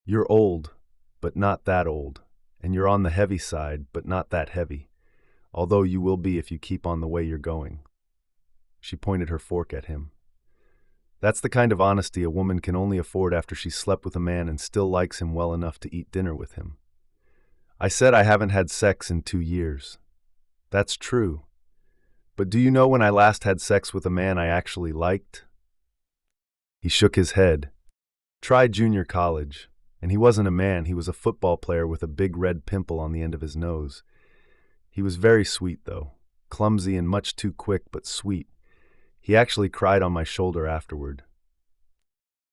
A: You're old, but not that old, and you're on the heavy side, but not that heavy, although you will be if you keep on the way you're going. She pointed her fork at him. That's the kind of honesty a woman can only afford after she's slept with a man and still likes him well enough to eat dinner with him. I said I haven't had sex in 2 years. That's true. But do you know when I last had sex with a man I actually liked? He shook his head. Try junior college. And he wasn't a man, he was a football player with a big red pimple on the end of his nose. He was very sweet, though. Clumsy and much too quick, but sweet. He actually cried on my shoulder afterward.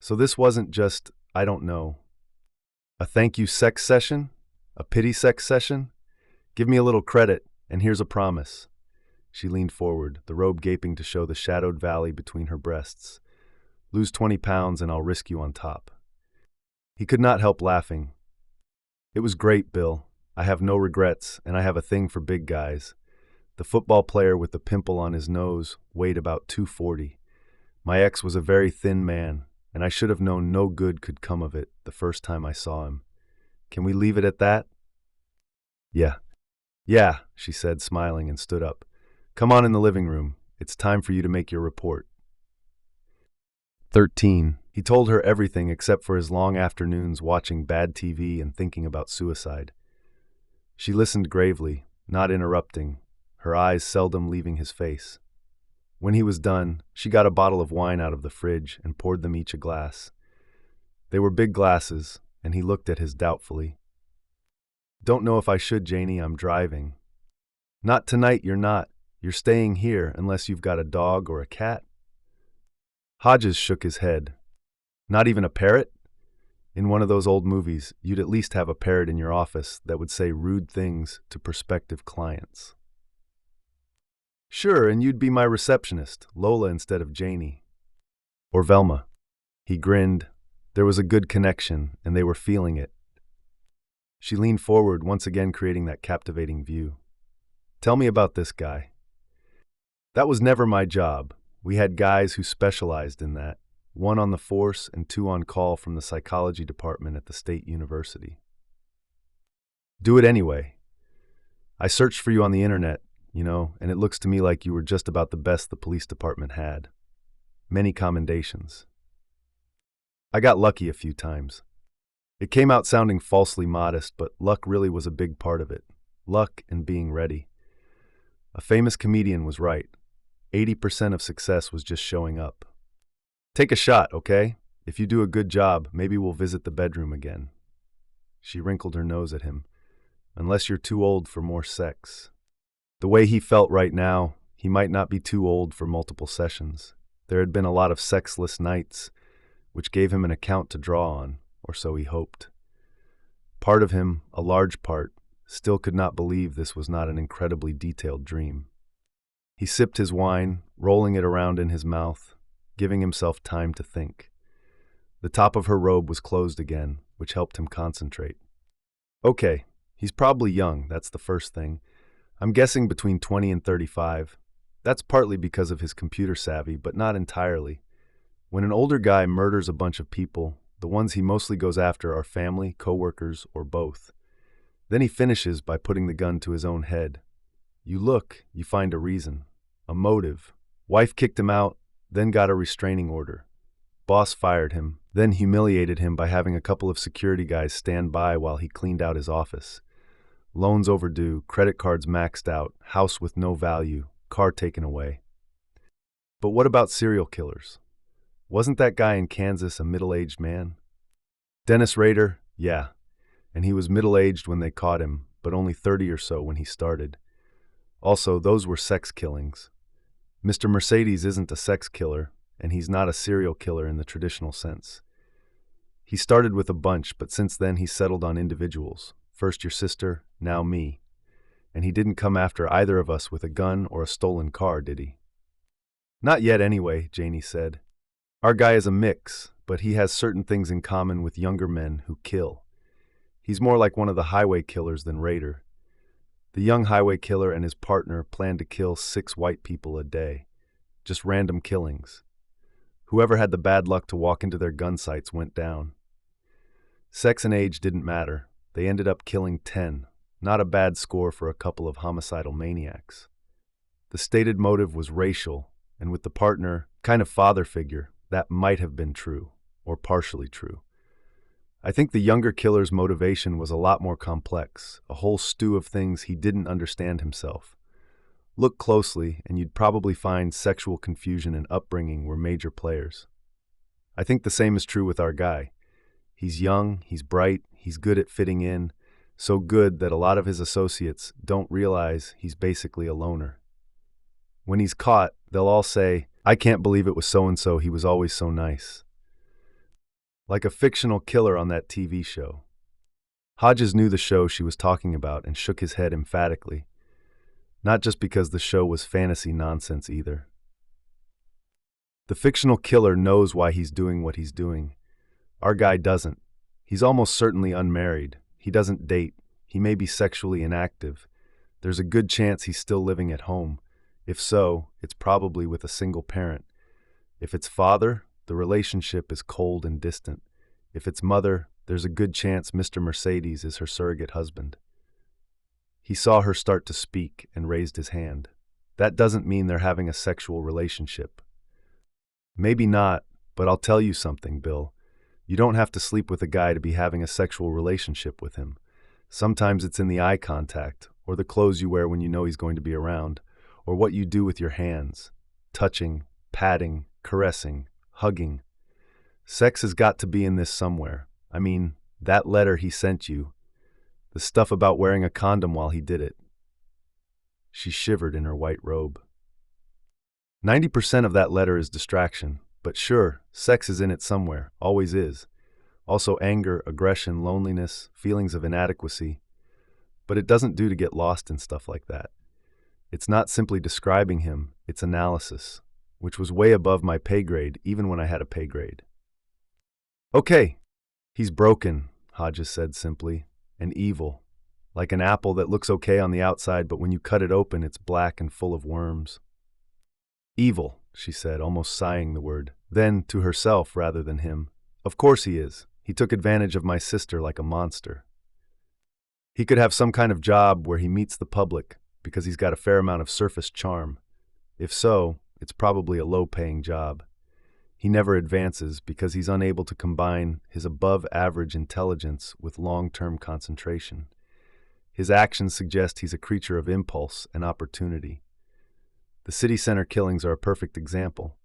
A: So this wasn't just, I don't know, a thank you sex session? A pity sex session? Give me a little credit, and here's a promise. She leaned forward, the robe gaping to show the shadowed valley between her breasts. Lose 20 pounds and I'll risk you on top. He could not help laughing. It was great, Bill. I have no regrets, and I have a thing for big guys. The football player with the pimple on his nose weighed about 240. My ex was a very thin man, and I should have known no good could come of it the first time I saw him. Can we leave it at that? Yeah, she said, smiling, and stood up. Come on in the living room. It's time for you to make your report. 13. He told her everything except for his long afternoons watching bad TV and thinking about suicide. She listened gravely, not interrupting, her eyes seldom leaving his face. When he was done, she got a bottle of wine out of the fridge and poured them each a glass. They were big glasses, and he looked at his doubtfully. Don't know if I should, Janie, I'm driving. Not tonight, you're not. You're staying here unless you've got a dog or a cat. Hodges shook his head. Not even a parrot? In one of those old movies, you'd at least have a parrot in your office that would say rude things to prospective clients. Sure, and you'd be my receptionist, Lola instead of Janie. Or Velma. He grinned. There was a good connection, and they were feeling it. She leaned forward, once again creating that captivating view. Tell me about this guy. That was never my job. We had guys who specialized in that, 1 on the force and 2 on call from the psychology department at the state university. Do it anyway. I searched for you on the internet, and it looks to me like you were just about the best the police department had. Many commendations. I got lucky a few times. It came out sounding falsely modest, but luck really was a big part of it. Luck and being ready. A famous comedian was right. 80% of success was just showing up. Take a shot, okay? If you do a good job, maybe we'll visit the bedroom again. She wrinkled her nose at him. Unless you're too old for more sex. The way he felt right now, he might not be too old for multiple sessions. There had been a lot of sexless nights, which gave him an account to draw on, or so he hoped. Part of him, a large part, still could not believe this was not an incredibly detailed dream. He sipped his wine, rolling it around in his mouth, giving himself time to think. The top of her robe was closed again, which helped him concentrate. Okay, he's probably young, that's the first thing. I'm guessing between 20 and 35. That's partly because of his computer savvy, but not entirely. When an older guy murders a bunch of people, the ones he mostly goes after are family, coworkers, or both. Then he finishes by putting the gun to his own head. You look, you find a reason, a motive. Wife kicked him out, then got a restraining order. Boss fired him, then humiliated him by having a couple of security guys stand by while he cleaned out his office. Loans overdue, credit cards maxed out, house with no value, car taken away. But what about serial killers? Wasn't that guy in Kansas a middle-aged man? Dennis Rader, yeah, and he was middle-aged when they caught him, but only 30 or so when he started. Also, those were sex killings. Mr. Mercedes isn't a sex killer, and he's not a serial killer in the traditional sense. He started with a bunch, but since then he's settled on individuals. First your sister, now me. And he didn't come after either of us with a gun or a stolen car, did he? Not yet anyway, Janie said. Our guy is a mix, but he has certain things in common with younger men who kill. He's more like one of the highway killers than Rader. The young highway killer and his partner planned to kill 6 white people a day. Just random killings. Whoever had the bad luck to walk into their gun sights went down. Sex and age didn't matter. They ended up killing 10. Not a bad score for a couple of homicidal maniacs. The stated motive was racial, and with the partner, kind of father figure, that might have been true, or partially true. I think the younger killer's motivation was a lot more complex, a whole stew of things he didn't understand himself. Look closely, and you'd probably find sexual confusion and upbringing were major players. I think the same is true with our guy. He's young, he's bright, he's good at fitting in, so good that a lot of his associates don't realize he's basically a loner. When he's caught, they'll all say, "I can't believe it was so-and-so, he was always so nice." Like a fictional killer on that TV show. Hodges knew the show she was talking about and shook his head emphatically. Not just because the show was fantasy nonsense either. The fictional killer knows why he's doing what he's doing. Our guy doesn't. He's almost certainly unmarried. He doesn't date. He may be sexually inactive. There's a good chance he's still living at home. If so, it's probably with a single parent. If it's father, the relationship is cold and distant. If it's mother, there's a good chance Mr. Mercedes is her surrogate husband. He saw her start to speak and raised his hand. That doesn't mean they're having a sexual relationship. Maybe not, but I'll tell you something, Bill. You don't have to sleep with a guy to be having a sexual relationship with him. Sometimes it's in the eye contact, or the clothes you wear when you know he's going to be around, or what you do with your hands. Touching, patting, caressing, hugging. Sex has got to be in this somewhere. I mean, that letter he sent you. The stuff about wearing a condom while he did it. She shivered in her white robe. 90% of that letter is distraction, but sure, sex is in it somewhere, always is. Also anger, aggression, loneliness, feelings of inadequacy. But it doesn't do to get lost in stuff like that. It's not simply describing him, it's analysis, which was way above my pay grade, even when I had a pay grade. Okay, he's broken, Hodges said simply, and evil. Like an apple that looks okay on the outside, but when you cut it open, it's black and full of worms. Evil, she said, almost sighing the word. Then, to herself rather than him, of course he is. He took advantage of my sister like a monster. He could have some kind of job where he meets the public, because he's got a fair amount of surface charm. If so, it's probably a low-paying job. He never advances because he's unable to combine his above-average intelligence with long-term concentration. His actions suggest he's a creature of impulse and opportunity. The city center killings are a perfect example.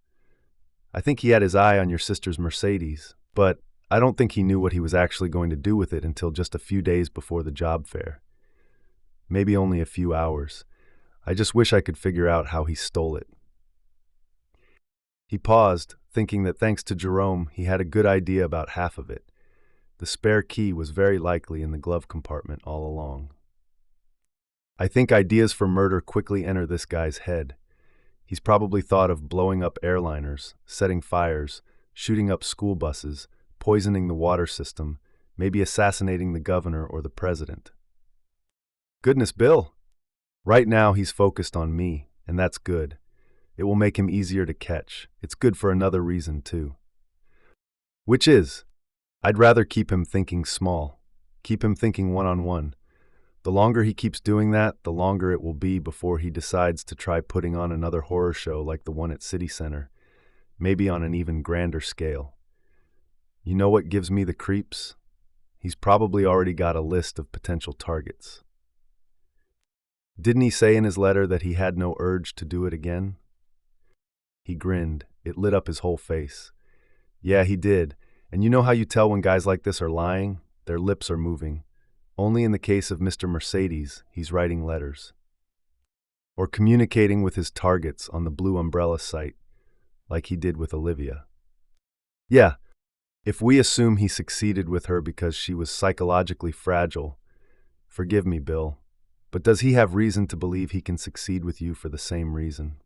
A: I think he had his eye on your sister's Mercedes, but I don't think he knew what he was actually going to do with it until just a few days before the job fair. Maybe only a few hours. I just wish I could figure out how he stole it. He paused, thinking that thanks to Jerome, he had a good idea about half of it. The spare key was very likely in the glove compartment all along. I think ideas for murder quickly enter this guy's head. He's probably thought of blowing up airliners, setting fires, shooting up school buses, poisoning the water system, maybe assassinating the governor or the president. Goodness, Bill! Right now he's focused on me, and that's good. It will make him easier to catch. It's good for another reason, too. Which is, I'd rather keep him thinking small. Keep him thinking one-on-one. The longer he keeps doing that, the longer it will be before he decides to try putting on another horror show like the one at City Center, maybe on an even grander scale. You know what gives me the creeps? He's probably already got a list of potential targets. Didn't he say in his letter that he had no urge to do it again? He grinned. It lit up his whole face. Yeah, he did. And you know how you tell when guys like this are lying? Their lips are moving. Only in the case of Mr. Mercedes, he's writing letters. Or communicating with his targets on the Blue Umbrella site, like he did with Olivia. Yeah, if we assume he succeeded with her because she was psychologically fragile, forgive me, Bill, but does he have reason to believe he can succeed with you for the same reason?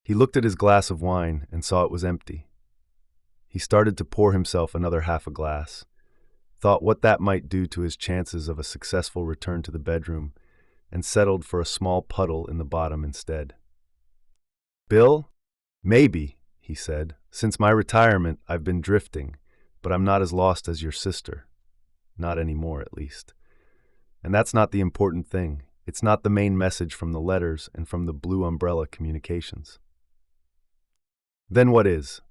A: He looked at his glass of wine and saw it was empty. He started to pour himself another half a glass, thought what that might do to his chances of a successful return to the bedroom, and settled for a small puddle in the bottom instead. Bill? Maybe, he said. Since my retirement, I've been drifting, but I'm not as lost as your sister. Not anymore, at least. And that's not the important thing. It's not the main message from the letters and from the Blue Umbrella communications. Then what is?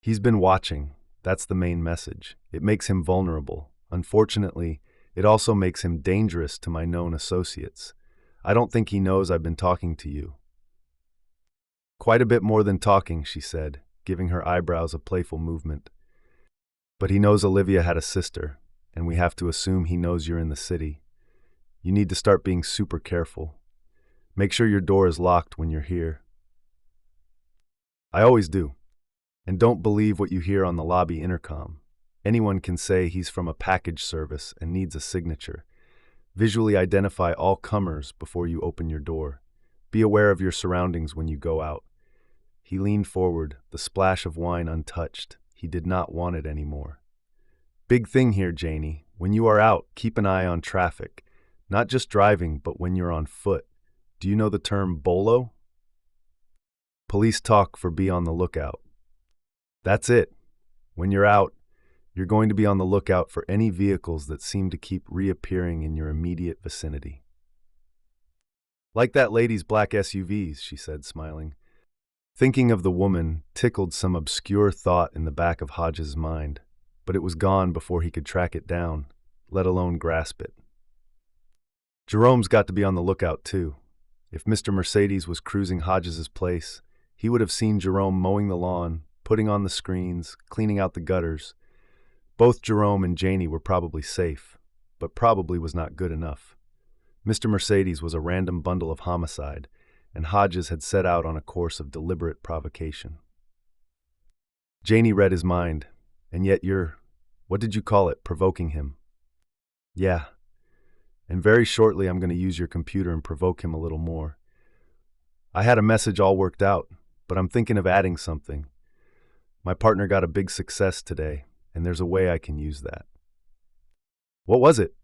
A: He's been watching. That's the main message. It makes him vulnerable. Unfortunately, it also makes him dangerous to my known associates. I don't think he knows I've been talking to you. Quite a bit more than talking, she said, giving her eyebrows a playful movement. But he knows Olivia had a sister, and we have to assume he knows you're in the city. You need to start being super careful. Make sure your door is locked when you're here. I always do. And don't believe what you hear on the lobby intercom. Anyone can say he's from a package service and needs a signature. Visually identify all comers before you open your door. Be aware of your surroundings when you go out. He leaned forward, the splash of wine untouched. He did not want it anymore. Big thing here, Janie. When you are out, keep an eye on traffic. Not just driving, but when you're on foot. Do you know the term BOLO? Police talk for be on the lookout. That's it. When you're out, you're going to be on the lookout for any vehicles that seem to keep reappearing in your immediate vicinity. Like that lady's black SUVs, she said, smiling. Thinking of the woman tickled some obscure thought in the back of Hodges' mind, but it was gone before he could track it down, let alone grasp it. Jerome's got to be on the lookout, too. If Mr. Mercedes was cruising Hodges' place, he would have seen Jerome mowing the lawn, putting on the screens, cleaning out the gutters. Both Jerome and Janie were probably safe, but probably was not good enough. Mr. Mercedes was a random bundle of homicide, and Hodges had set out on a course of deliberate provocation. Janie read his mind, and yet you're, what did you call it, provoking him? Yeah. And very shortly I'm going to use your computer and provoke him a little more. I had a message all worked out, but I'm thinking of adding something. My partner got a big success today, and there's a way I can use that. What was it?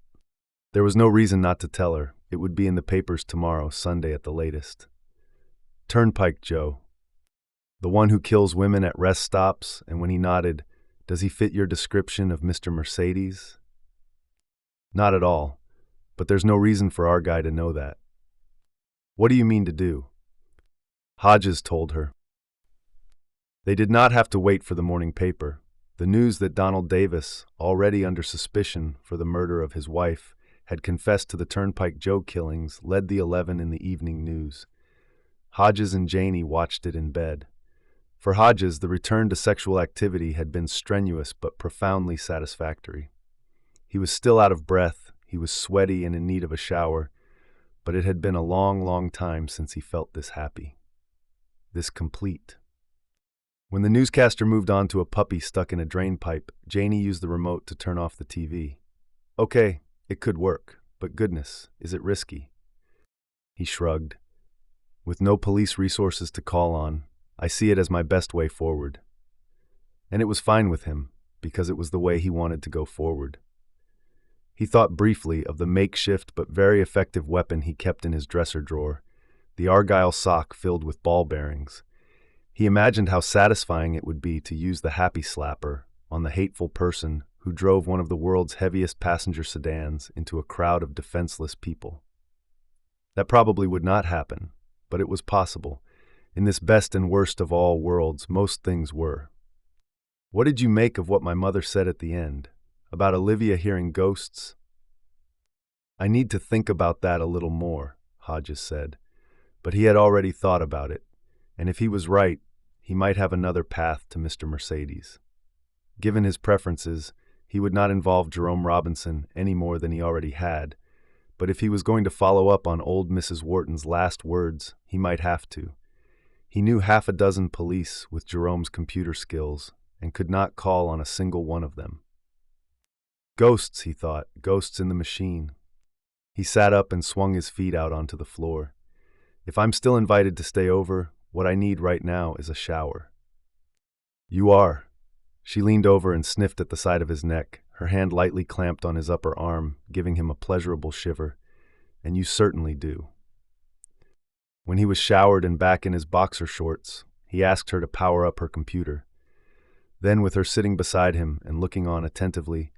A: There was no reason not to tell her. It would be in the papers tomorrow, Sunday at the latest. Turnpike Joe. The one who kills women at rest stops, and when he nodded, does he fit your description of Mr. Mercedes? Not at all, but there's no reason for our guy to know that. What do you mean to do? Hodges told her. They did not have to wait for the morning paper. The news that Donald Davis, already under suspicion for the murder of his wife, had confessed to the Turnpike Joe killings led the 11 in the evening news. Hodges and Janie watched it in bed. For Hodges, the return to sexual activity had been strenuous but profoundly satisfactory. He was still out of breath, he was sweaty and in need of a shower, but it had been a long, long time since he felt this happy, this complete. When the newscaster moved on to a puppy stuck in a drain pipe, Janie used the remote to turn off the TV. Okay, it could work, but goodness, is it risky? He shrugged. With no police resources to call on, I see it as my best way forward. And it was fine with him, because it was the way he wanted to go forward. He thought briefly of the makeshift but very effective weapon he kept in his dresser drawer, the argyle sock filled with ball bearings. He imagined how satisfying it would be to use the happy slapper on the hateful person who drove one of the world's heaviest passenger sedans into a crowd of defenseless people. That probably would not happen, but it was possible. In this best and worst of all worlds, most things were. What did you make of what my mother said at the end, about Olivia hearing ghosts? I need to think about that a little more, Hodges said, but he had already thought about it, and if he was right, he might have another path to Mr. Mercedes. Given his preferences, he would not involve Jerome Robinson any more than he already had, but if he was going to follow up on old Mrs. Wharton's last words, he might have to. He knew half a dozen police with Jerome's computer skills and could not call on a single one of them. Ghosts, he thought, ghosts in the machine. He sat up and swung his feet out onto the floor. If I'm still invited to stay over, what I need right now is a shower. You are. She leaned over and sniffed at the side of his neck, her hand lightly clamped on his upper arm, giving him a pleasurable shiver. And you certainly do. When he was showered and back in his boxer shorts, he asked her to power up her computer. Then, with her sitting beside him and looking on attentively,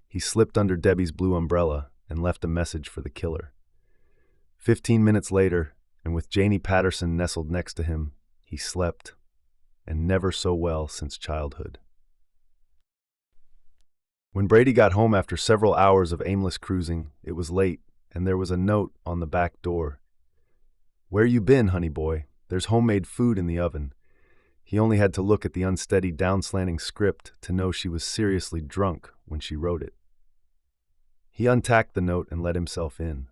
A: he slipped under Debbie's blue umbrella and left a message for the killer. 15 minutes later, and with Janie Patterson nestled next to him, he slept, and never so well since childhood. When Brady got home after several hours of aimless cruising, it was late, and there was a note on the back door. "Where you been, honey boy? There's homemade food in the oven." He only had to look at the unsteady down-slanting script to know she was seriously drunk when she wrote it. He untacked the note and let himself in.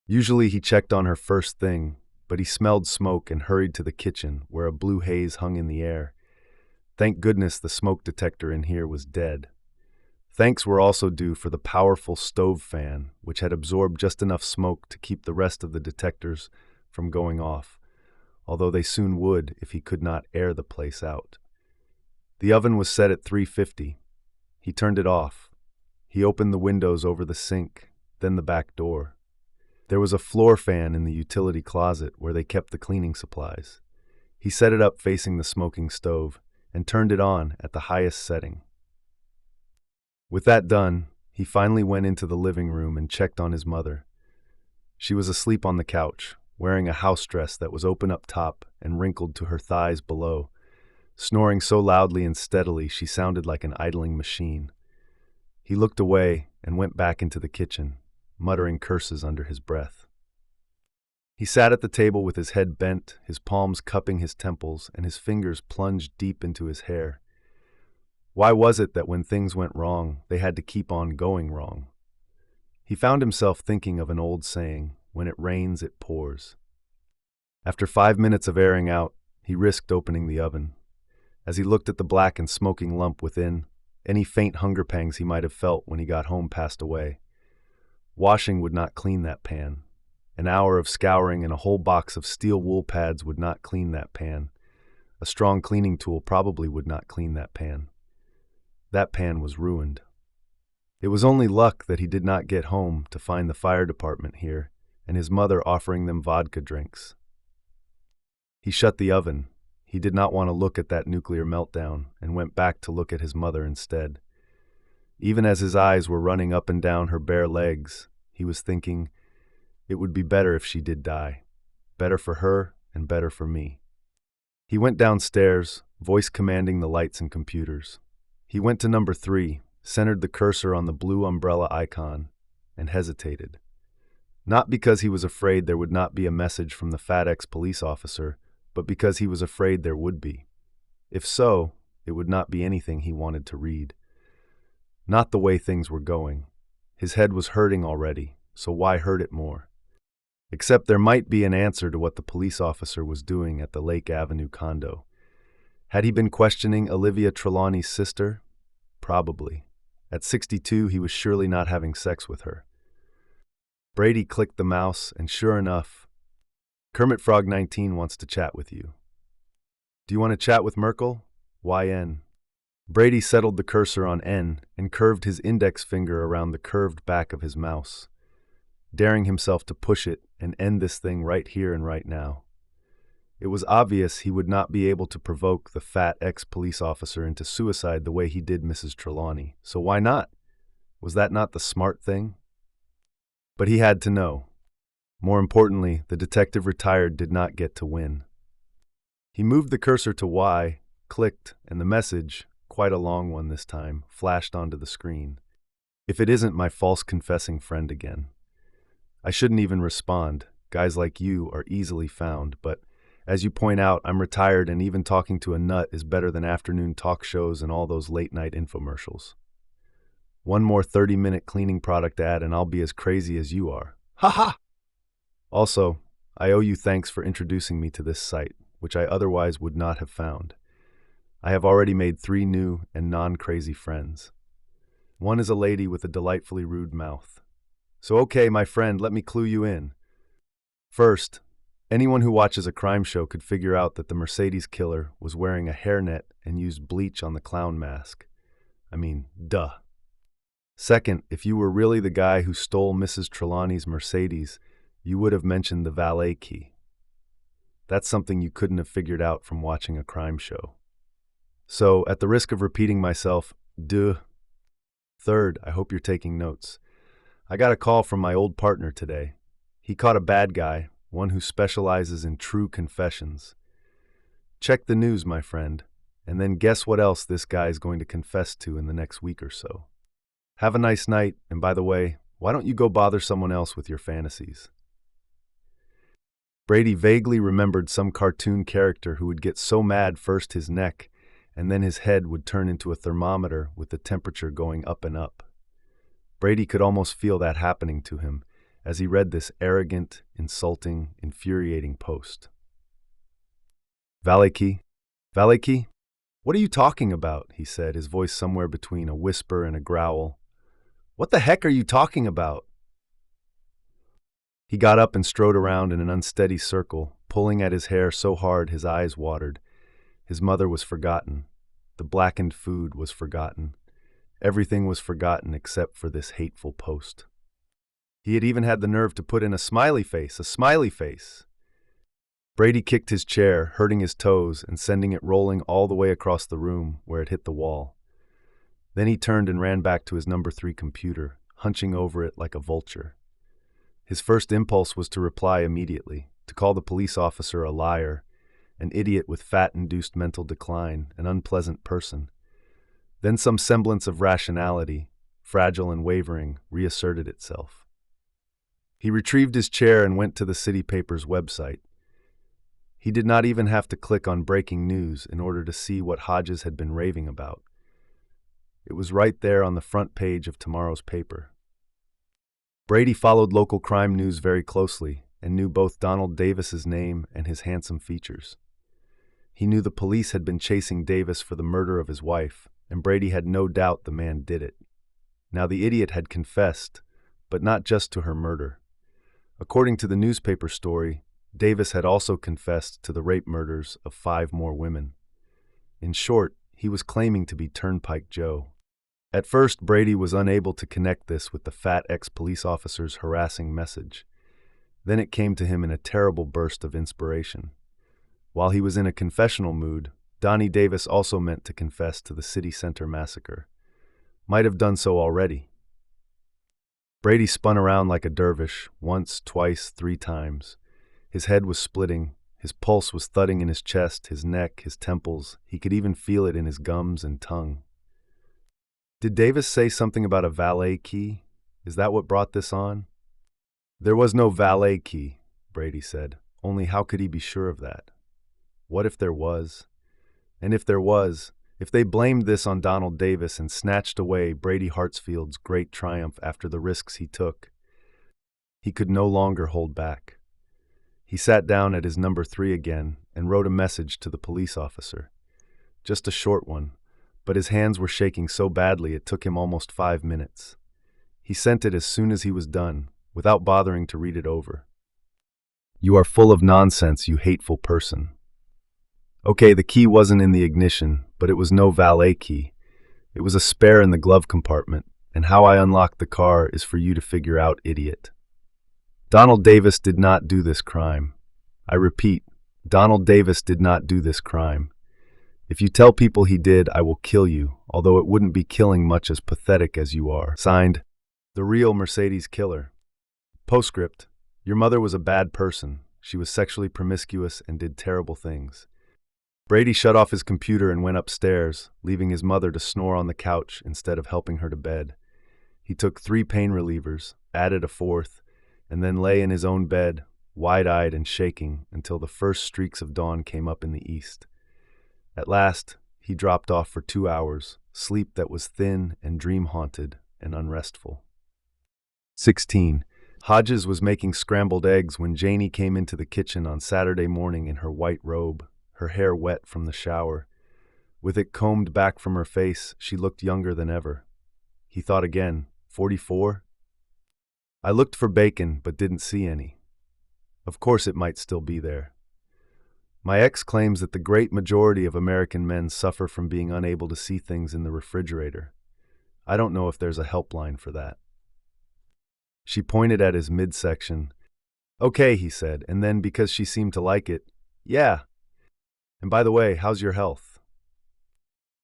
A: Usually he checked on her first thing, but he smelled smoke and hurried to the kitchen where a blue haze hung in the air. Thank goodness the smoke detector in here was dead. Thanks were also due for the powerful stove fan, which had absorbed just enough smoke to keep the rest of the detectors from going off, although they soon would if he could not air the place out. The oven was set at 350. He turned it off. He opened the windows over the sink, then the back door. There was a floor fan in the utility closet where they kept the cleaning supplies. He set it up facing the smoking stove and turned it on at the highest setting. With that done, he finally went into the living room and checked on his mother. She was asleep on the couch, wearing a house dress that was open up top and wrinkled to her thighs below, snoring so loudly and steadily she sounded like an idling machine. He looked away and went back into the kitchen, muttering curses under his breath. He sat at the table with his head bent, his palms cupping his temples, and his fingers plunged deep into his hair. Why was it that when things went wrong, they had to keep on going wrong? He found himself thinking of an old saying, "When it rains, it pours." After 5 minutes of airing out, he risked opening the oven. As he looked at the black and smoking lump within, any faint hunger pangs he might have felt when he got home passed away. Washing would not clean that pan. An hour of scouring and a whole box of steel wool pads would not clean that pan. A strong cleaning tool probably would not clean that pan. That pan was ruined. It was only luck that he did not get home to find the fire department here and his mother offering them vodka drinks. He shut the oven. He did not want to look at that nuclear meltdown and went back to look at his mother instead. Even as his eyes were running up and down her bare legs, he was thinking, it would be better if she did die. Better for her and better for me. He went downstairs, voice commanding the lights and computers. He went to number 3, centered the cursor on the blue umbrella icon, and hesitated. Not because he was afraid there would not be a message from the FedEx police officer, but because he was afraid there would be. If so, it would not be anything he wanted to read. Not the way things were going. His head was hurting already, so why hurt it more? Except there might be an answer to what the police officer was doing at the Lake Avenue condo. Had he been questioning Olivia Trelawney's sister? Probably. At 62, he was surely not having sex with her. Brady clicked the mouse, and sure enough, Kermit Frog 19 wants to chat with you. Do you want to chat with Merkel? YN. Brady settled the cursor on N and curved his index finger around the curved back of his mouse. Daring himself to push it, and end this thing right here and right now. It was obvious he would not be able to provoke the fat ex-police officer into suicide the way he did Mrs. Trelawney, so why not? Was that not the smart thing? But he had to know. More importantly, the detective retired did not get to win. He moved the cursor to Y, clicked, and the message, quite a long one this time, flashed onto the screen. If it isn't my false confessing friend again. I shouldn't even respond. Guys like you are easily found, but as you point out, I'm retired and even talking to a nut is better than afternoon talk shows and all those late-night infomercials. One more 30-minute cleaning product ad and I'll be as crazy as you are. Ha ha! Also, I owe you thanks for introducing me to this site, which I otherwise would not have found. I have already made 3 new and non-crazy friends. One is a lady with a delightfully rude mouth. So okay, my friend, let me clue you in. First, anyone who watches a crime show could figure out that the Mercedes killer was wearing a hairnet and used bleach on the clown mask. I mean, duh. Second, if you were really the guy who stole Mrs. Trelawney's Mercedes, you would have mentioned the valet key. That's something you couldn't have figured out from watching a crime show. So, at the risk of repeating myself, duh. Third, I hope you're taking notes. I got a call from my old partner today. He caught a bad guy, one who specializes in true confessions. Check the news, my friend, and then guess what else this guy is going to confess to in the next week or so. Have a nice night, and by the way, why don't you go bother someone else with your fantasies? Brady vaguely remembered some cartoon character who would get so mad first his neck, and then his head would turn into a thermometer with the temperature going up and up. Brady could almost feel that happening to him as he read this arrogant, insulting, infuriating post. Valet key? Valet key? What are you talking about? He said, his voice somewhere between a whisper and a growl. What the heck are you talking about? He got up and strode around in an unsteady circle, pulling at his hair so hard his eyes watered. His mother was forgotten. The blackened food was forgotten. Everything was forgotten except for this hateful post. He had even had the nerve to put in a smiley face, a smiley face. Brady kicked his chair, hurting his toes and sending it rolling all the way across the room where it hit the wall. Then he turned and ran back to his number 3 computer, hunching over it like a vulture. His first impulse was to reply immediately, to call the police officer a liar, an idiot with fat-induced mental decline, an unpleasant person. Then some semblance of rationality, fragile and wavering, reasserted itself. He retrieved his chair and went to the city paper's website. He did not even have to click on breaking news in order to see what Hodges had been raving about. It was right there on the front page of tomorrow's paper. Brady followed local crime news very closely and knew both Donald Davis's name and his handsome features. He knew the police had been chasing Davis for the murder of his wife, and Brady had no doubt the man did it. Now the idiot had confessed, but not just to her murder. According to the newspaper story, Davis had also confessed to the rape murders of 5 more women. In short, he was claiming to be Turnpike Joe. At first, Brady was unable to connect this with the fat ex-police officer's harassing message. Then it came to him in a terrible burst of inspiration. While he was in a confessional mood, Donnie Davis also meant to confess to the city center massacre. Might have done so already. Brady spun around like a dervish, once, twice, 3 times. His head was splitting, his pulse was thudding in his chest, his neck, his temples. He could even feel it in his gums and tongue. Did Davis say something about a valet key? Is that what brought this on? There was no valet key, Brady said. Only how could he be sure of that? What if there was? And if there was, if they blamed this on Donald Davis and snatched away Brady Hartsfield's great triumph after the risks he took, he could no longer hold back. He sat down at his number 3 again and wrote a message to the police officer. Just a short one, but his hands were shaking so badly it took him almost 5 minutes. He sent it as soon as he was done, without bothering to read it over. You are full of nonsense, you hateful person. Okay, the key wasn't in the ignition, but it was no valet key. It was a spare in the glove compartment, and how I unlocked the car is for you to figure out, idiot. Donald Davis did not do this crime. I repeat, Donald Davis did not do this crime. If you tell people he did, I will kill you, although it wouldn't be killing much as pathetic as you are. Signed, the real Mercedes Killer. Postscript, your mother was a bad person. She was sexually promiscuous and did terrible things. Brady shut off his computer and went upstairs, leaving his mother to snore on the couch instead of helping her to bed. He took 3 pain relievers, added a 4th, and then lay in his own bed, wide-eyed and shaking, until the first streaks of dawn came up in the east. At last, he dropped off for 2 hours, sleep that was thin and dream-haunted and unrestful. 16. Hodges was making scrambled eggs when Janie came into the kitchen on Saturday morning in her white robe, her hair wet from the shower. With it combed back from her face, she looked younger than ever. He thought again, 44? I looked for bacon, but didn't see any. Of course it might still be there. My ex claims that the great majority of American men suffer from being unable to see things in the refrigerator. I don't know if there's a helpline for that. She pointed at his midsection. Okay, he said, and then because she seemed to like it, yeah. And by the way, how's your health?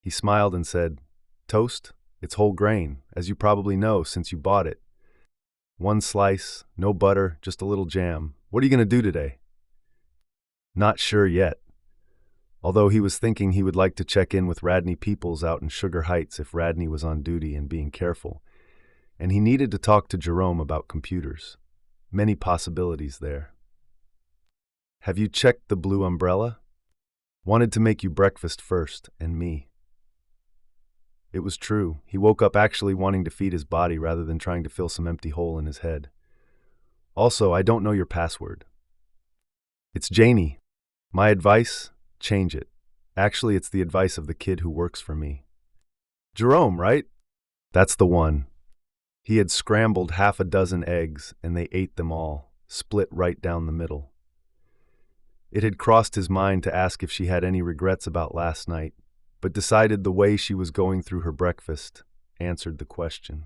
A: He smiled and said, toast? It's whole grain, as you probably know since you bought it. 1 slice, no butter, just a little jam. What are you going to do today? Not sure yet. Although he was thinking he would like to check in with Radney Peoples out in Sugar Heights if Radney was on duty and being careful. And he needed to talk to Jerome about computers. Many possibilities there. Have you checked the blue umbrella? Wanted to make you breakfast first, and me. It was true. He woke up actually wanting to feed his body rather than trying to fill some empty hole in his head. Also, I don't know your password. It's Janie. My advice? Change it. Actually, it's the advice of the kid who works for me. Jerome, right? That's the one. He had scrambled 6 eggs, and they ate them all, split right down the middle. It had crossed his mind to ask if she had any regrets about last night, but decided the way she was going through her breakfast answered the question.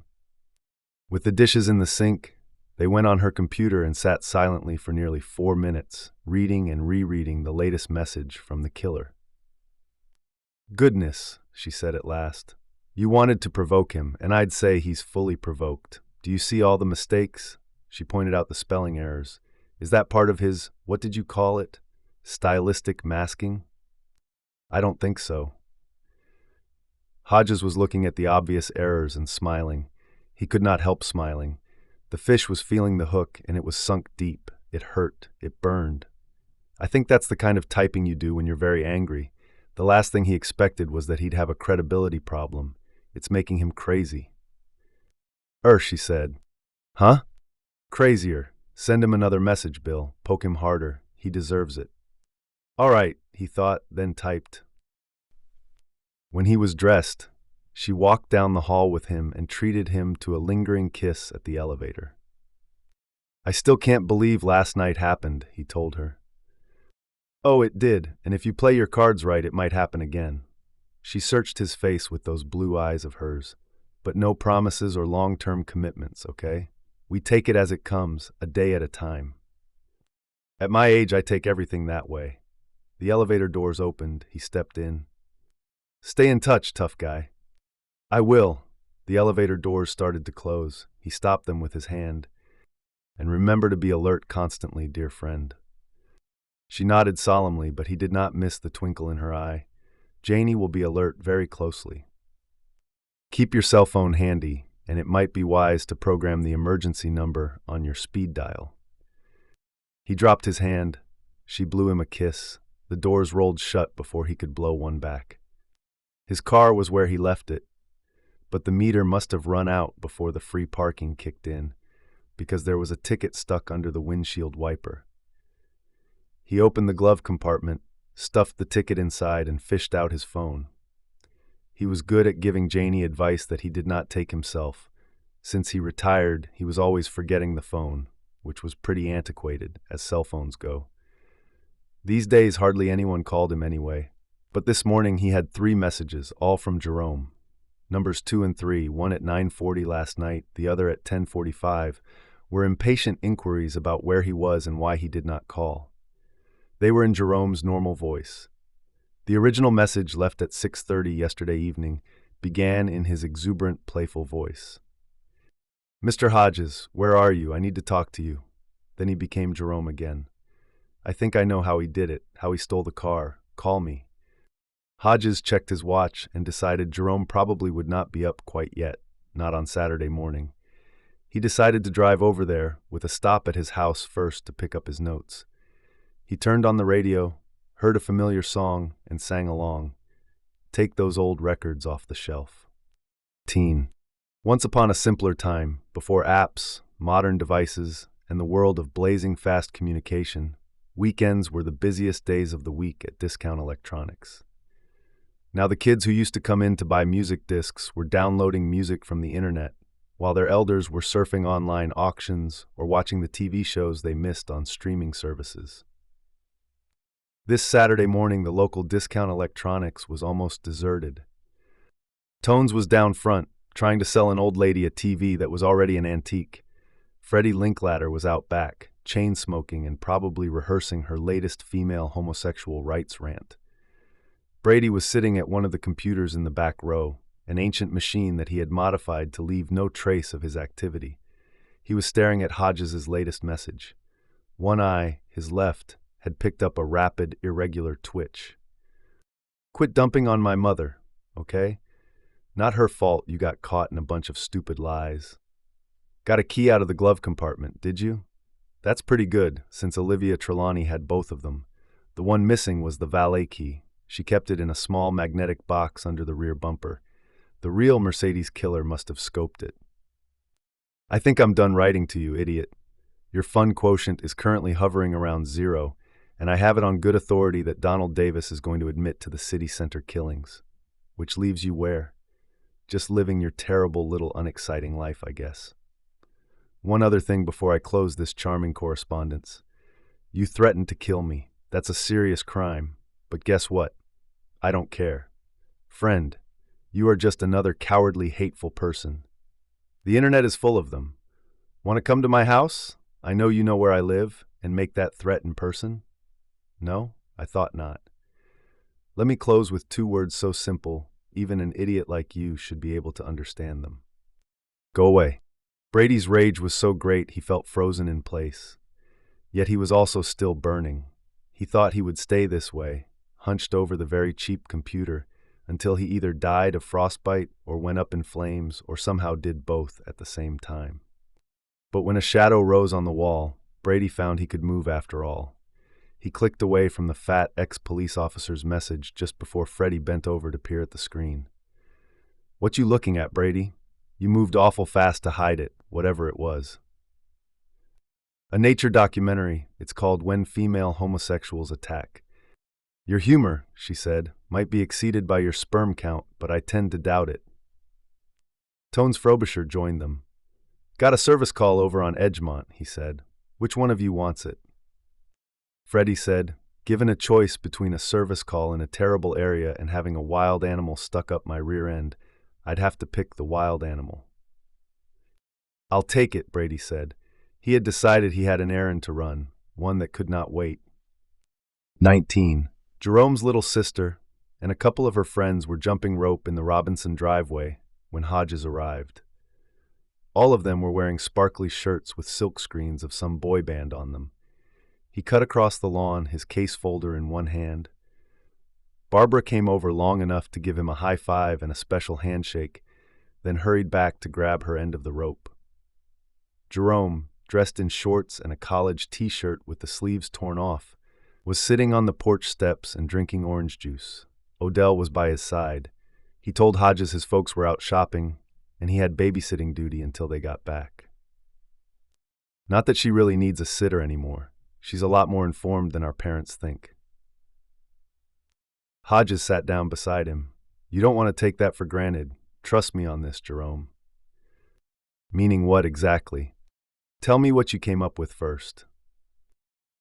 A: With the dishes in the sink, they went on her computer and sat silently for nearly 4 minutes, reading and rereading the latest message from the killer. Goodness, she said at last. You wanted to provoke him, and I'd say he's fully provoked. Do you see all the mistakes? She pointed out the spelling errors. Is that part of his, what did you call it, stylistic masking? I don't think so. Hodges was looking at the obvious errors and smiling. He could not help smiling. The fish was feeling the hook, and it was sunk deep. It hurt. It burned. I think that's the kind of typing you do when you're very angry. The last thing he expected was that he'd have a credibility problem. It's making him crazy. She said. Huh? Crazier. Send him another message, Bill. Poke him harder. He deserves it. All right, he thought, then typed. When he was dressed, she walked down the hall with him and treated him to a lingering kiss at the elevator. I still can't believe last night happened, he told her. Oh, it did, and if you play your cards right, it might happen again. She searched his face with those blue eyes of hers. But no promises or long-term commitments, okay? We take it as it comes, a day at a time. At my age, I take everything that way. The elevator doors opened. He stepped in. Stay in touch, tough guy. I will. The elevator doors started to close. He stopped them with his hand. And remember to be alert constantly, dear friend. She nodded solemnly, but he did not miss the twinkle in her eye. Janie will be alert very closely. Keep your cell phone handy, and it might be wise to program the emergency number on your speed dial. He dropped his hand. She blew him a kiss. The doors rolled shut before he could blow one back. His car was where he left it, but the meter must have run out before the free parking kicked in, because there was a ticket stuck under the windshield wiper. He opened the glove compartment, stuffed the ticket inside, and fished out his phone. He was good at giving Janie advice that he did not take himself. Since he retired, he was always forgetting the phone, which was pretty antiquated, as cell phones go. These days, hardly anyone called him anyway. But this morning, he had 3 messages, all from Jerome. Numbers 2 and 3, one at 9:40 last night, the other at 10:45, were impatient inquiries about where he was and why he did not call. They were in Jerome's normal voice. The original message left at 6:30 yesterday evening began in his exuberant, playful voice. "Mr. Hodges, where are you? I need to talk to you." Then he became Jerome again. "I think I know how he did it, how he stole the car. Call me." Hodges checked his watch and decided Jerome probably would not be up quite yet, not on Saturday morning. He decided to drive over there, with a stop at his house first to pick up his notes. He turned on the radio, heard a familiar song, and sang along. "Take those old records off the shelf." Teen. Once upon a simpler time, before apps, modern devices, and the world of blazing fast communication, weekends were the busiest days of the week at Discount Electronics. Now the kids who used to come in to buy music discs were downloading music from the internet, while their elders were surfing online auctions or watching the TV shows they missed on streaming services. This Saturday morning, the local Discount Electronics was almost deserted. Tones was down front, trying to sell an old lady a TV that was already an antique. Freddie Linklater was out back, chain-smoking and probably rehearsing her latest female homosexual rights rant. Brady was sitting at one of the computers in the back row, an ancient machine that he had modified to leave no trace of his activity. He was staring at Hodges' latest message. One eye, his left, had picked up a rapid, irregular twitch. "Quit dumping on my mother, okay? Not her fault you got caught in a bunch of stupid lies. Got a key out of the glove compartment, did you? That's pretty good, since Olivia Trelawney had both of them. The one missing was the valet key. She kept it in a small magnetic box under the rear bumper. The real Mercedes killer must have scoped it. I think I'm done writing to you, idiot. Your fun quotient is currently hovering around 0, and I have it on good authority that Donald Davis is going to admit to the city center killings. Which leaves you where? Just living your terrible little unexciting life, I guess. One other thing before I close this charming correspondence. You threatened to kill me. That's a serious crime. But guess what? I don't care. Friend, you are just another cowardly, hateful person. The internet is full of them. Want to come to my house? I know you know where I live, and make that threat in person? No? I thought not. Let me close with 2 words so simple, even an idiot like you should be able to understand them. Go away. Brady's rage was so great he felt frozen in place. Yet he was also still burning. He thought he would stay this way, hunched over the very cheap computer, until he either died of frostbite or went up in flames or somehow did both at the same time. But when a shadow rose on the wall, Brady found he could move after all. He clicked away from the fat ex-police officer's message just before Freddie bent over to peer at the screen. "What you looking at, Brady? You moved awful fast to hide it, whatever it was." "A nature documentary. It's called When Female Homosexuals Attack." "Your humor," she said, "might be exceeded by your sperm count, but I tend to doubt it." Tones Frobisher joined them. "Got a service call over on Edgemont," he said. "Which one of you wants it?" Freddie said, "Given a choice between a service call in a terrible area and having a wild animal stuck up my rear end, I'd have to pick the wild animal." "I'll take it," Brady said. He had decided he had an errand to run, one that could not wait. 19. Jerome's little sister and a couple of her friends were jumping rope in the Robinson driveway when Hodges arrived. All of them were wearing sparkly shirts with silk screens of some boy band on them. He cut across the lawn, his case folder in one hand. Barbara came over long enough to give him a high five and a special handshake, then hurried back to grab her end of the rope. Jerome, dressed in shorts and a college t-shirt with the sleeves torn off, was sitting on the porch steps and drinking orange juice. Odell was by his side. He told Hodges his folks were out shopping, and he had babysitting duty until they got back. Not that she really needs a sitter anymore. She's a lot more informed than our parents think. Hodges sat down beside him. "You don't want to take that for granted. Trust me on this, Jerome." "Meaning what exactly? Tell me what you came up with first."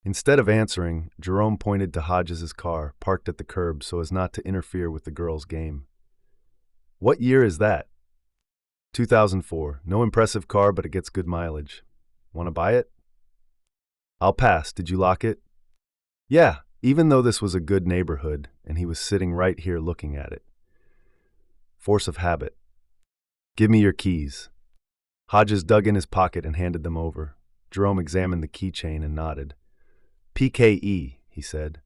A: Instead of answering, Jerome pointed to Hodges' car, parked at the curb so as not to interfere with the girls' game. "What year is that?" 2004. No impressive car, but it gets good mileage. Want to buy it? I'll pass. Did you lock it? Yeah, even though this was a good neighborhood, and he was sitting right here looking at it. Force of habit. Give me your keys. Hodges dug in his pocket and handed them over. Jerome examined the keychain and nodded. PKE, he said.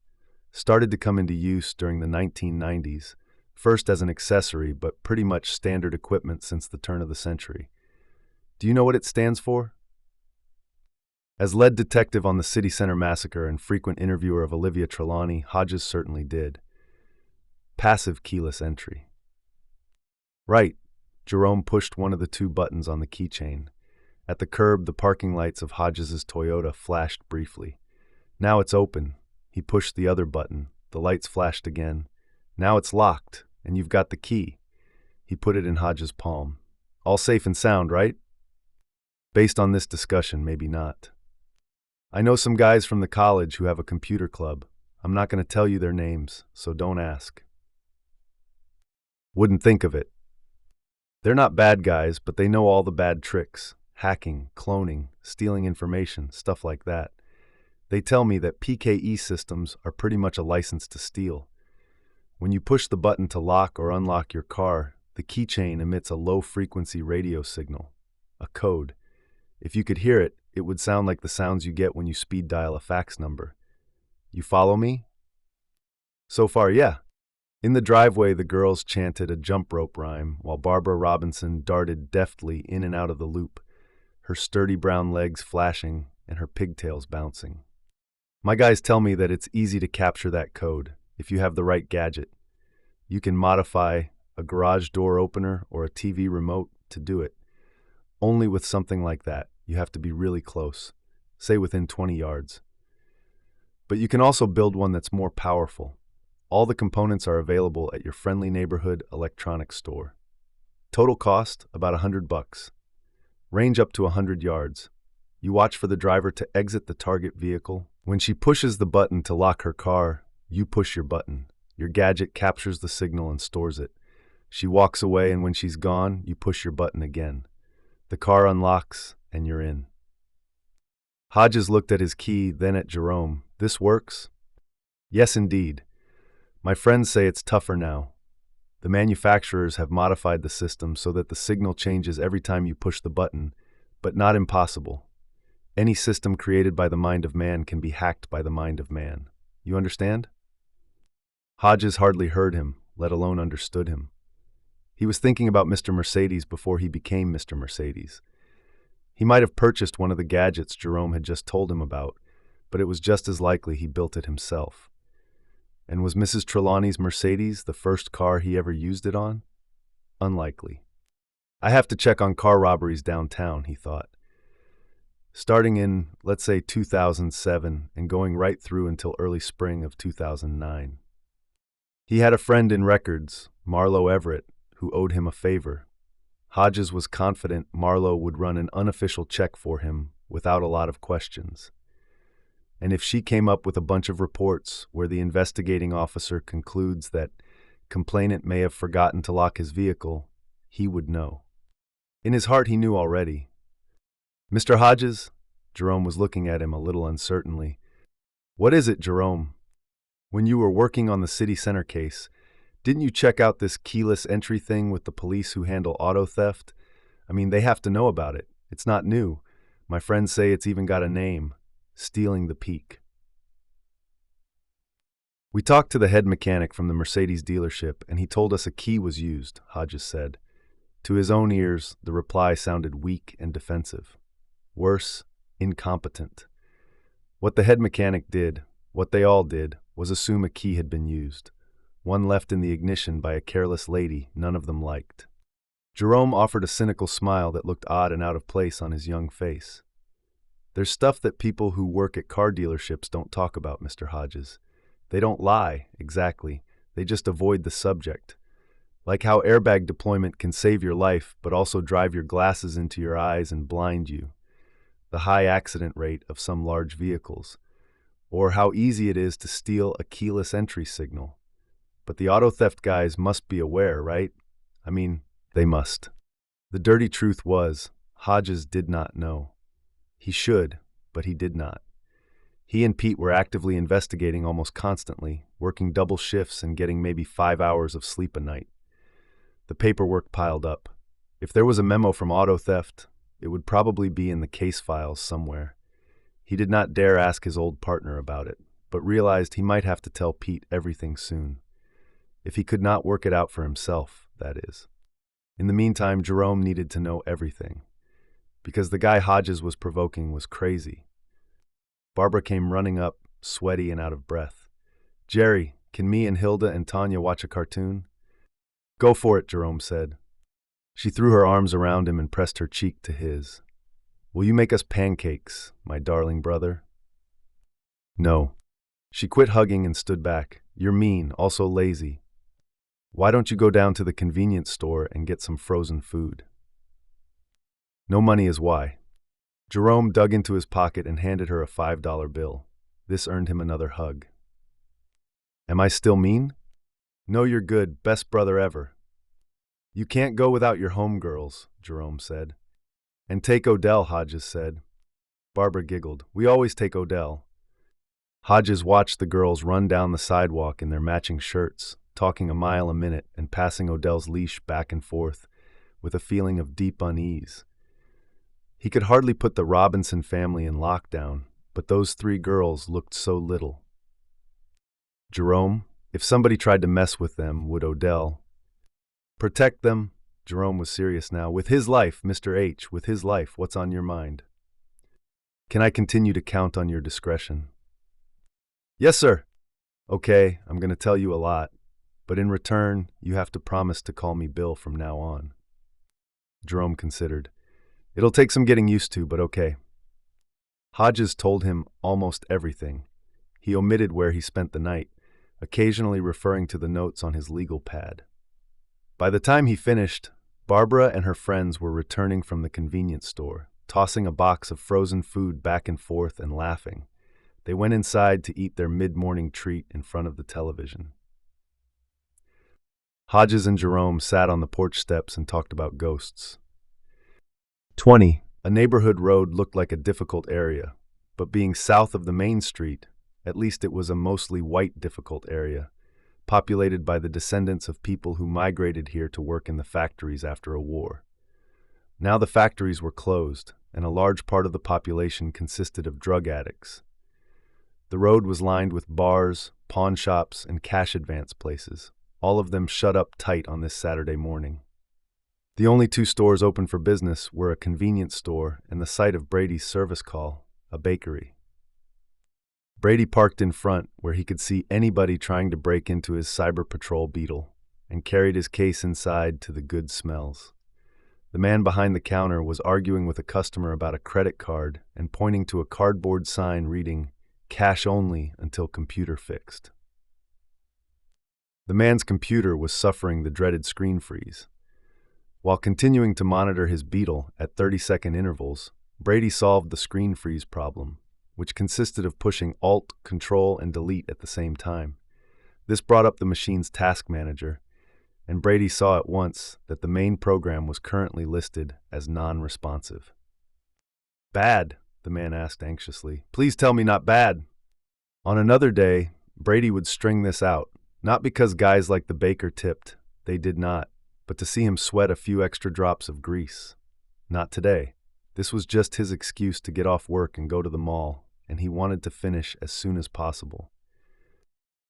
A: Started to come into use during the 1990s, first as an accessory, but pretty much standard equipment since the turn of the century. Do you know what it stands for? As lead detective on the City Center massacre and frequent interviewer of Olivia Trelawney, Hodges certainly did. Passive keyless entry. Right. Jerome pushed one of the two buttons on the keychain. At the curb, the parking lights of Hodges's Toyota flashed briefly. Now it's open. He pushed the other button. The lights flashed again. Now it's locked, and you've got the key. He put it in Hodges' palm. All safe and sound, right? Based on this discussion, maybe not. I know some guys from the college who have a computer club. I'm not going to tell you their names, so don't ask. Wouldn't think of it. They're not bad guys, but they know all the bad tricks. Hacking, cloning, stealing information, stuff like that. They tell me that PKE systems are pretty much a license to steal. When you push the button to lock or unlock your car, the keychain emits a low-frequency radio signal, a code. If you could hear it, it would sound like the sounds you get when you speed dial a fax number. You follow me? So far, yeah. In the driveway, the girls chanted a jump rope rhyme while Barbara Robinson darted deftly in and out of the loop, her sturdy brown legs flashing and her pigtails bouncing. My guys tell me that it's easy to capture that code if you have the right gadget. You can modify a garage door opener or a TV remote to do it. Only with something like that, you have to be really close, say within 20 yards. But you can also build one that's more powerful. All the components are available at your friendly neighborhood electronics store. Total cost, about $100. Range up to 100 yards. You watch for the driver to exit the target vehicle. When she pushes the button to lock her car, you push your button. Your gadget captures the signal and stores it. She walks away, and when she's gone, you push your button again. The car unlocks, and you're in. Hodges looked at his key, then at Jerome. This works? Yes, indeed. My friends say it's tougher now. The manufacturers have modified the system so that the signal changes every time you push the button, but not impossible. Any system created by the mind of man can be hacked by the mind of man. You understand? Hodges hardly heard him, let alone understood him. He was thinking about Mr. Mercedes before he became Mr. Mercedes. He might have purchased one of the gadgets Jerome had just told him about, but it was just as likely he built it himself. And was Mrs. Trelawney's Mercedes the first car he ever used it on? Unlikely. I have to check on car robberies downtown, he thought. Starting in, let's say, 2007 and going right through until early spring of 2009. He had a friend in records, Marlowe Everett, who owed him a favor. Hodges was confident Marlowe would run an unofficial check for him without a lot of questions. And if she came up with a bunch of reports where the investigating officer concludes that complainant may have forgotten to lock his vehicle, he would know. In his heart, he knew already. Mr. Hodges? Jerome was looking at him a little uncertainly. What is it, Jerome? When you were working on the City Center case, didn't you check out this keyless entry thing with the police who handle auto theft? I mean, they have to know about it. It's not new. My friends say it's even got a name. Stealing the Peak. We talked to the head mechanic from the Mercedes dealership, and he told us a key was used, Hodges said. To his own ears, the reply sounded weak and defensive. Worse, incompetent. What the head mechanic did, what they all did, was assume a key had been used. One left in the ignition by a careless lady none of them liked. Jerome offered a cynical smile that looked odd and out of place on his young face. There's stuff that people who work at car dealerships don't talk about, Mr. Hodges. They don't lie, exactly. They just avoid the subject. Like how airbag deployment can save your life, but also drive your glasses into your eyes and blind you. The high accident rate of some large vehicles. Or how easy it is to steal a keyless entry signal. But the auto theft guys must be aware, right? I mean, they must. The dirty truth was, Hodges did not know. He should, but he did not. He and Pete were actively investigating almost constantly, working double shifts and getting maybe 5 hours of sleep a night. The paperwork piled up. If there was a memo from auto theft, it would probably be in the case files somewhere. He did not dare ask his old partner about it, but realized he might have to tell Pete everything soon. If he could not work it out for himself, that is. In the meantime, Jerome needed to know everything, because the guy Hodges was provoking was crazy. Barbara came running up, sweaty and out of breath. "Jerry, can me and Hilda and Tanya watch a cartoon?" "Go for it," Jerome said. She threw her arms around him and pressed her cheek to his. "Will you make us pancakes, my darling brother?" "No." She quit hugging and stood back. "You're mean, also lazy. Why don't you go down to the convenience store and get some frozen food?" "No money is why." Jerome dug into his pocket and handed her a $5 bill. This earned him another hug. "Am I still mean?" "No, you're good, best brother ever." "You can't go without your homegirls," Jerome said. "And take Odell," Hodges said. Barbara giggled. "We always take Odell." Hodges watched the girls run down the sidewalk in their matching shirts, talking a mile a minute and passing Odell's leash back and forth, with a feeling of deep unease. He could hardly put the Robinson family in lockdown, but those 3 girls looked so little. Jerome, if somebody tried to mess with them, would Odell protect them? Jerome was serious now. "With his life, Mr. H, with his life, what's on your mind? Can I continue to count on your discretion?" "Yes, sir." "Okay, I'm going to tell you a lot, but in return, you have to promise to call me Bill from now on." Jerome considered. "It'll take some getting used to, but okay." Hodges told him almost everything. He omitted where he spent the night, occasionally referring to the notes on his legal pad. By the time he finished, Barbara and her friends were returning from the convenience store, tossing a box of frozen food back and forth and laughing. They went inside to eat their mid-morning treat in front of the television. Hodges and Jerome sat on the porch steps and talked about ghosts. 20. A neighborhood road looked like a difficult area, but being south of the main street, at least it was a mostly white difficult area, populated by the descendants of people who migrated here to work in the factories after a war. Now the factories were closed, and a large part of the population consisted of drug addicts. The road was lined with bars, pawn shops, and cash advance places, all of them shut up tight on this Saturday morning. The only 2 stores open for business were a convenience store and the site of Brady's service call, a bakery. Brady parked in front where he could see anybody trying to break into his Cyber Patrol Beetle and carried his case inside to the good smells. The man behind the counter was arguing with a customer about a credit card and pointing to a cardboard sign reading, "Cash only until computer fixed." The man's computer was suffering the dreaded screen freeze. While continuing to monitor his Beetle at 30-second intervals, Brady solved the screen freeze problem, which consisted of pushing Alt, Control, and Delete at the same time. This brought up the machine's task manager, and Brady saw at once that the main program was currently listed as non-responsive. "Bad?" the man asked anxiously. "Please tell me not bad." On another day, Brady would string this out, not because guys like the baker tipped, they did not, but to see him sweat a few extra drops of grease. Not today. This was just his excuse to get off work and go to the mall, and he wanted to finish as soon as possible.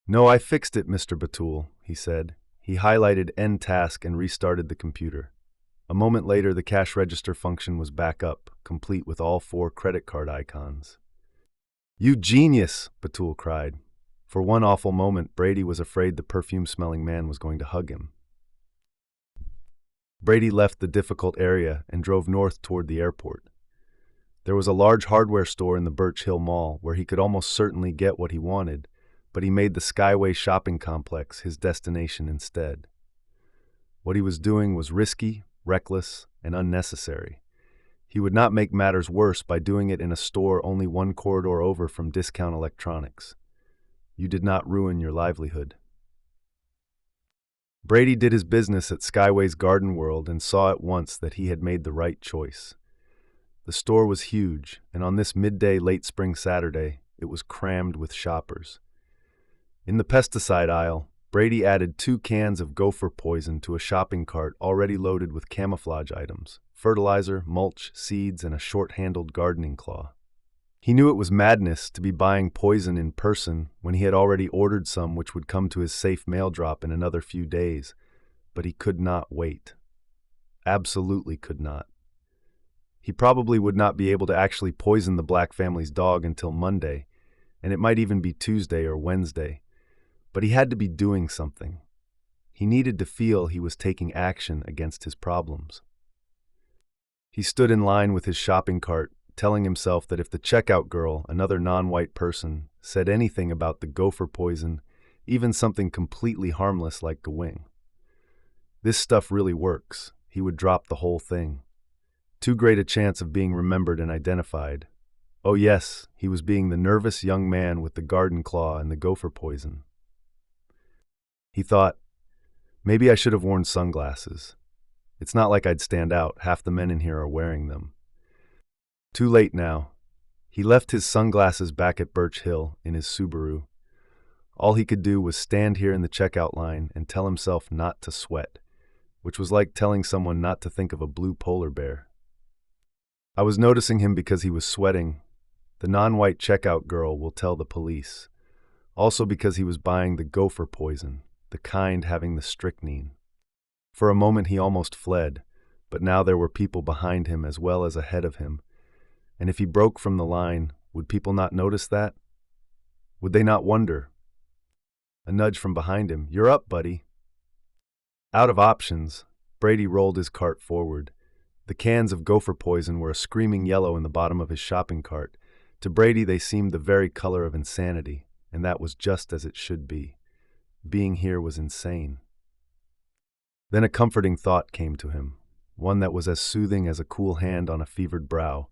A: "No, I fixed it, Mr. Batul," he said. He highlighted End Task and restarted the computer. A moment later, the cash register function was back up, complete with all 4 credit card icons. "You genius!" Batul cried. For one awful moment, Brady was afraid the perfume-smelling man was going to hug him. Brady left the difficult area and drove north toward the airport. There was a large hardware store in the Birch Hill Mall where he could almost certainly get what he wanted, but he made the Skyway shopping complex his destination instead. What he was doing was risky, reckless, and unnecessary. He would not make matters worse by doing it in a store only 1 corridor over from Discount Electronics. You did not ruin your livelihood. Brady did his business at Skyway's Garden World and saw at once that he had made the right choice. The store was huge, and on this midday late spring Saturday, it was crammed with shoppers. In the pesticide aisle, Brady added 2 cans of gopher poison to a shopping cart already loaded with camouflage items, fertilizer, mulch, seeds, and a short-handled gardening claw. He knew it was madness to be buying poison in person when he had already ordered some which would come to his safe mail drop in another few days, but he could not wait. Absolutely could not. He probably would not be able to actually poison the Black family's dog until Monday, and it might even be Tuesday or Wednesday. But he had to be doing something. He needed to feel he was taking action against his problems. He stood in line with his shopping cart, telling himself that if the checkout girl, another non-white person, said anything about the gopher poison, even something completely harmless like Gwing, this stuff really works, he would drop the whole thing. Too great a chance of being remembered and identified. Oh yes, he was being the nervous young man with the garden claw and the gopher poison. He thought, maybe I should have worn sunglasses. It's not like I'd stand out, half the men in here are wearing them. Too late now. He left his sunglasses back at Birch Hill in his Subaru. All he could do was stand here in the checkout line and tell himself not to sweat, which was like telling someone not to think of a blue polar bear. I was noticing him because he was sweating. The non-white checkout girl will tell the police. Also because he was buying the gopher poison, the kind having the strychnine. For a moment he almost fled, but now there were people behind him as well as ahead of him. And if he broke from the line, would people not notice that? Would they not wonder? A nudge from behind him. You're up, buddy. Out of options, Brady rolled his cart forward. The cans of gopher poison were a screaming yellow in the bottom of his shopping cart. To Brady they seemed the very color of insanity, and that was just as it should be. Being here was insane. Then a comforting thought came to him, one that was as soothing as a cool hand on a fevered brow.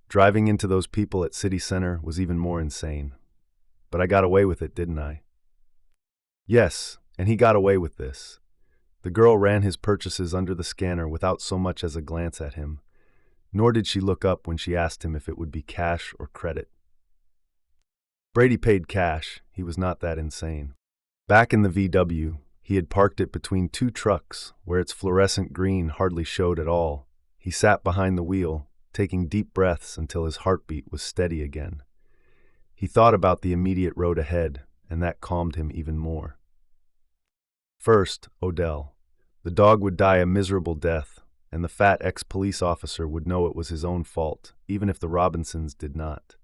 A: Driving into those people at City Center was even more insane. But I got away with it, didn't I? Yes, and he got away with this. The girl ran his purchases under the scanner without so much as a glance at him, nor did she look up when she asked him if it would be cash or credit. Brady paid cash. He was not that insane. Back in the VW, he had parked it between 2 trucks, where its fluorescent green hardly showed at all. He sat behind the wheel, taking deep breaths until his heartbeat was steady again. He thought about the immediate road ahead, and that calmed him even more. First, Odell. The dog would die a miserable death, and the fat ex-police officer would know it was his own fault, even if the Robinsons did not.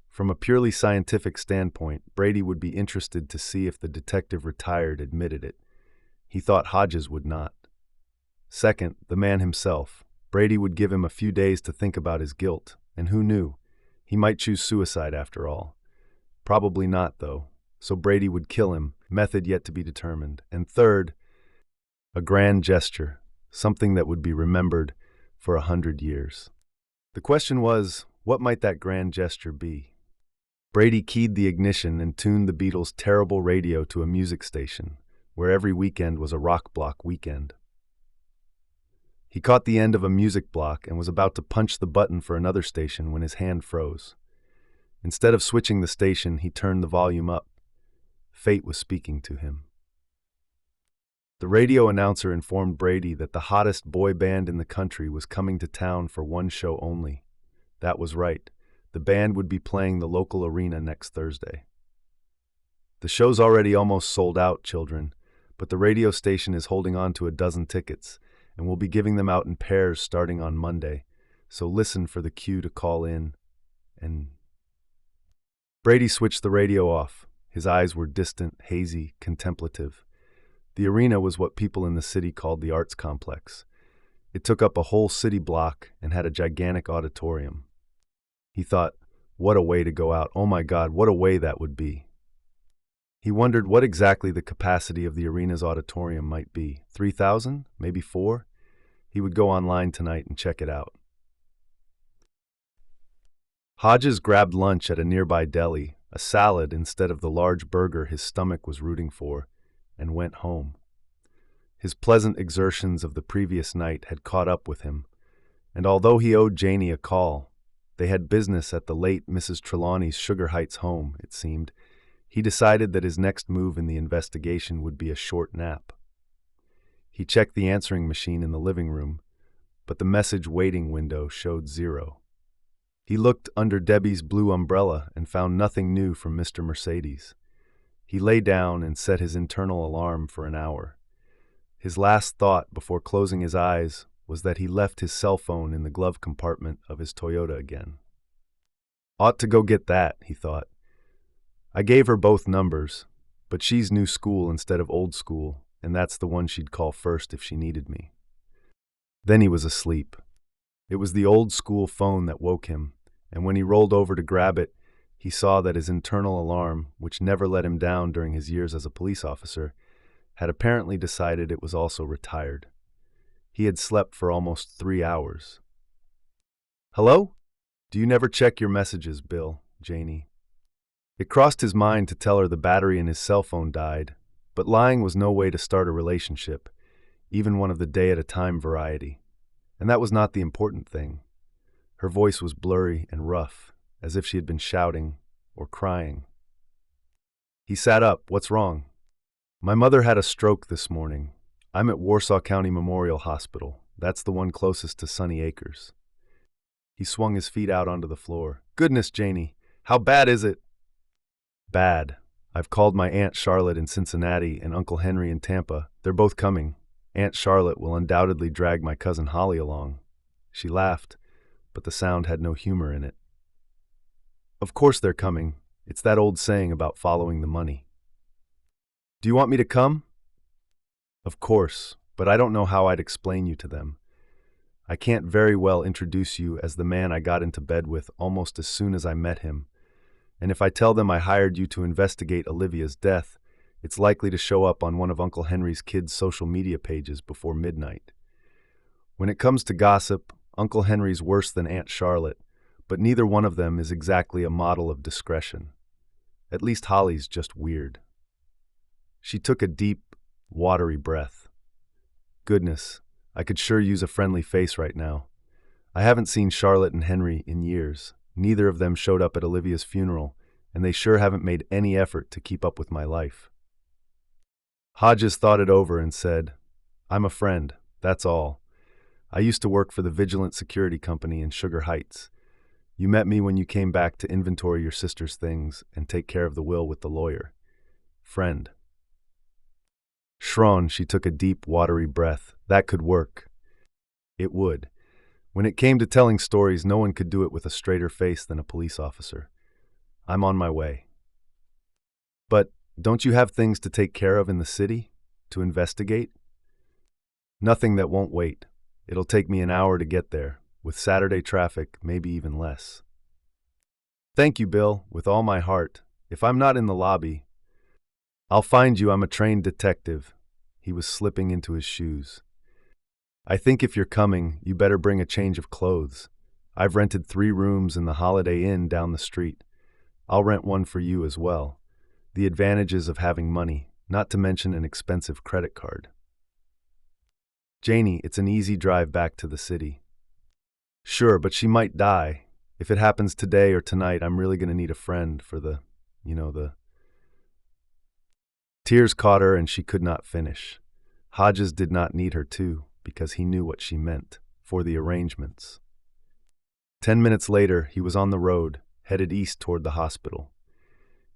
A: From a purely scientific standpoint, Brady would be interested to see if the detective retired admitted it. He thought Hodges would not. Second, the man himself. Brady would give him a few days to think about his guilt, and who knew? He might choose suicide after all. Probably not, though, so Brady would kill him, method yet to be determined. And third, a grand gesture, something that would be remembered for 100 years. The question was, what might that grand gesture be? Brady keyed the ignition and tuned the Beatles' terrible radio to a music station, where every weekend was a rock block weekend. He caught the end of a music block and was about to punch the button for another station when his hand froze. Instead of switching the station, he turned the volume up. Fate was speaking to him. The radio announcer informed Brady that the hottest boy band in the country was coming to town for one show only. That was right. The band would be playing the local arena next Thursday. The show's already almost sold out, children, but the radio station is holding on to a dozen tickets, and we'll be giving them out in pairs starting on Monday, so listen for the cue to call in, and... Brady switched the radio off. His eyes were distant, hazy, contemplative. The arena was what people in the city called the Arts Complex. It took up a whole city block and had a gigantic auditorium. He thought, what a way to go out. Oh my God, what a way that would be. He wondered what exactly the capacity of the arena's auditorium might be. 3,000? Maybe 4? He would go online tonight and check it out. Hodges grabbed lunch at a nearby deli, a salad instead of the large burger his stomach was rooting for, and went home. His pleasant exertions of the previous night had caught up with him. And although he owed Janie a call, they had business at the late Mrs. Trelawney's Sugar Heights home, it seemed, he decided that his next move in the investigation would be a short nap. He checked the answering machine in the living room, but the message waiting window showed 0. He looked under Debbie's blue umbrella and found nothing new from Mr. Mercedes. He lay down and set his internal alarm for an hour. His last thought before closing his eyes was that he left his cell phone in the glove compartment of his Toyota again. Ought to go get that, he thought. I gave her both numbers, but she's new school instead of old school, and that's the one she'd call first if she needed me. Then he was asleep. It was the old school phone that woke him, and when he rolled over to grab it, he saw that his internal alarm, which never let him down during his years as a police officer, had apparently decided it was also retired. He had slept for almost 3 hours. Hello? Do you never check your messages, Bill, Janie? It crossed his mind to tell her the battery in his cell phone died, but lying was no way to start a relationship, even one of the day-at-a-time variety. And that was not the important thing. Her voice was blurry and rough, as if she had been shouting or crying. He sat up. What's wrong? My mother had a stroke this morning. I'm at Warsaw County Memorial Hospital. That's the one closest to Sunny Acres. He swung his feet out onto the floor. Goodness, Janie, how bad is it? Bad. I've called my Aunt Charlotte in Cincinnati and Uncle Henry in Tampa. They're both coming. Aunt Charlotte will undoubtedly drag my cousin Holly along. She laughed, but the sound had no humor in it. Of course they're coming. It's that old saying about following the money. Do you want me to come? Of course, but I don't know how I'd explain you to them. I can't very well introduce you as the man I got into bed with almost as soon as I met him, and if I tell them I hired you to investigate Olivia's death, it's likely to show up on one of Uncle Henry's kids' social media pages before midnight. When it comes to gossip, Uncle Henry's worse than Aunt Charlotte, but neither one of them is exactly a model of discretion. At least Holly's just weird. She took a deep, watery breath. Goodness, I could sure use a friendly face right now. I haven't seen Charlotte and Henry in years. Neither of them showed up at Olivia's funeral, and they sure haven't made any effort to keep up with my life. Hodges thought it over and said, I'm a friend, that's all. I used to work for the Vigilant Security Company in Sugar Heights. You met me when you came back to inventory your sister's things and take care of the will with the lawyer. Friend. Shron, she took a deep, watery breath. That could work. It would. When it came to telling stories, no one could do it with a straighter face than a police officer. I'm on my way. But don't you have things to take care of in the city? To investigate? Nothing that won't wait. It'll take me an hour to get there. With Saturday traffic, maybe even less. Thank you, Bill, with all my heart. If I'm not in the lobby, I'll find you. I'm a trained detective. He was slipping into his shoes. I think if you're coming, you better bring a change of clothes. I've rented 3 rooms in the Holiday Inn down the street. I'll rent one for you as well. The advantages of having money, not to mention an expensive credit card. Janie, it's an easy drive back to the city. Sure, but she might die. If it happens today or tonight, I'm really going to need a friend for the. Tears caught her and she could not finish. Hodges did not need her to, because he knew what she meant, for the arrangements. 10 minutes later, he was on the road, headed east toward the hospital.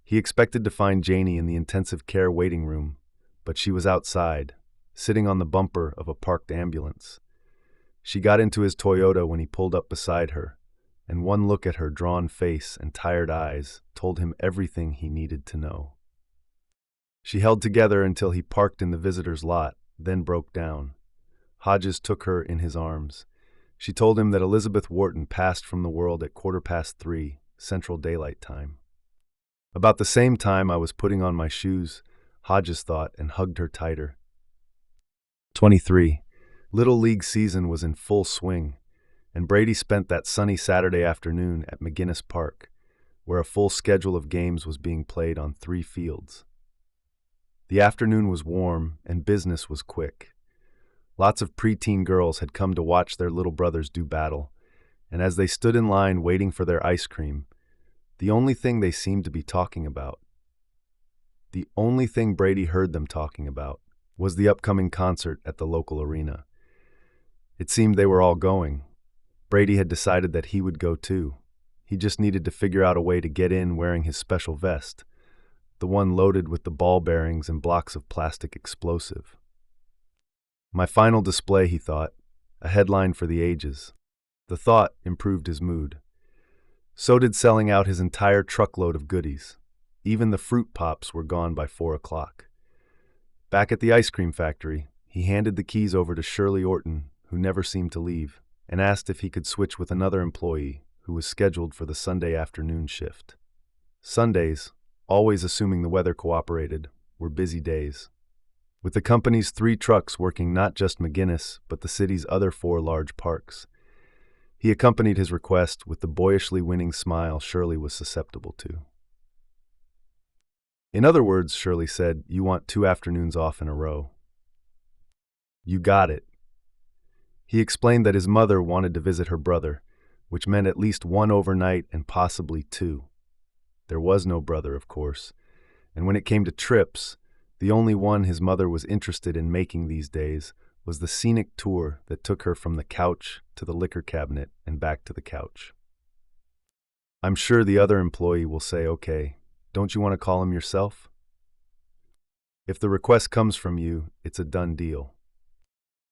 A: He expected to find Janie in the intensive care waiting room, but she was outside, sitting on the bumper of a parked ambulance. She got into his Toyota when he pulled up beside her, and one look at her drawn face and tired eyes told him everything he needed to know. She held together until he parked in the visitor's lot, then broke down. Hodges took her in his arms. She told him that Elizabeth Wharton passed from the world at 3:15, Central Daylight Time. About the same time I was putting on my shoes, Hodges thought, and hugged her tighter. 23. Little League season was in full swing, and Brady spent that sunny Saturday afternoon at McGinnis Park, where a full schedule of games was being played on 3 fields. The afternoon was warm, and business was quick. Lots of preteen girls had come to watch their little brothers do battle, and as they stood in line waiting for their ice cream, the only thing they seemed to be talking about, the only thing Brady heard them talking about, was the upcoming concert at the local arena. It seemed they were all going. Brady had decided that he would go too. He just needed to figure out a way to get in wearing his special vest, the one loaded with the ball bearings and blocks of plastic explosive. My final display, he thought, a headline for the ages. The thought improved his mood. So did selling out his entire truckload of goodies. Even the fruit pops were gone by 4 o'clock. Back at the ice cream factory, he handed the keys over to Shirley Orton, who never seemed to leave, and asked if he could switch with another employee who was scheduled for the Sunday afternoon shift. Sundays, always assuming the weather cooperated, were busy days. With the company's 3 trucks working not just McGinnis, but the city's other 4 large parks. He accompanied his request with the boyishly winning smile Shirley was susceptible to. In other words, Shirley said, you want 2 afternoons off in a row. You got it. He explained that his mother wanted to visit her brother, which meant at least 1 overnight and possibly 2. There was no brother, of course, and when it came to trips, the only one his mother was interested in making these days was the scenic tour that took her from the couch to the liquor cabinet and back to the couch. I'm sure the other employee will say, okay, don't you want to call him yourself? If the request comes from you, it's a done deal.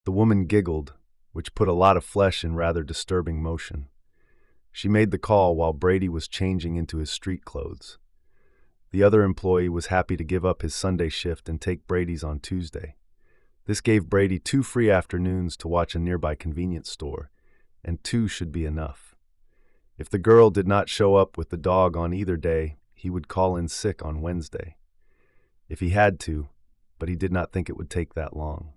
A: The woman giggled, which put a lot of flesh in rather disturbing motion. She made the call while Brady was changing into his street clothes. The other employee was happy to give up his Sunday shift and take Brady's on Tuesday. This gave Brady 2 free afternoons to watch a nearby convenience store, and 2 should be enough. If the girl did not show up with the dog on either day, he would call in sick on Wednesday. If he had to, but he did not think it would take that long.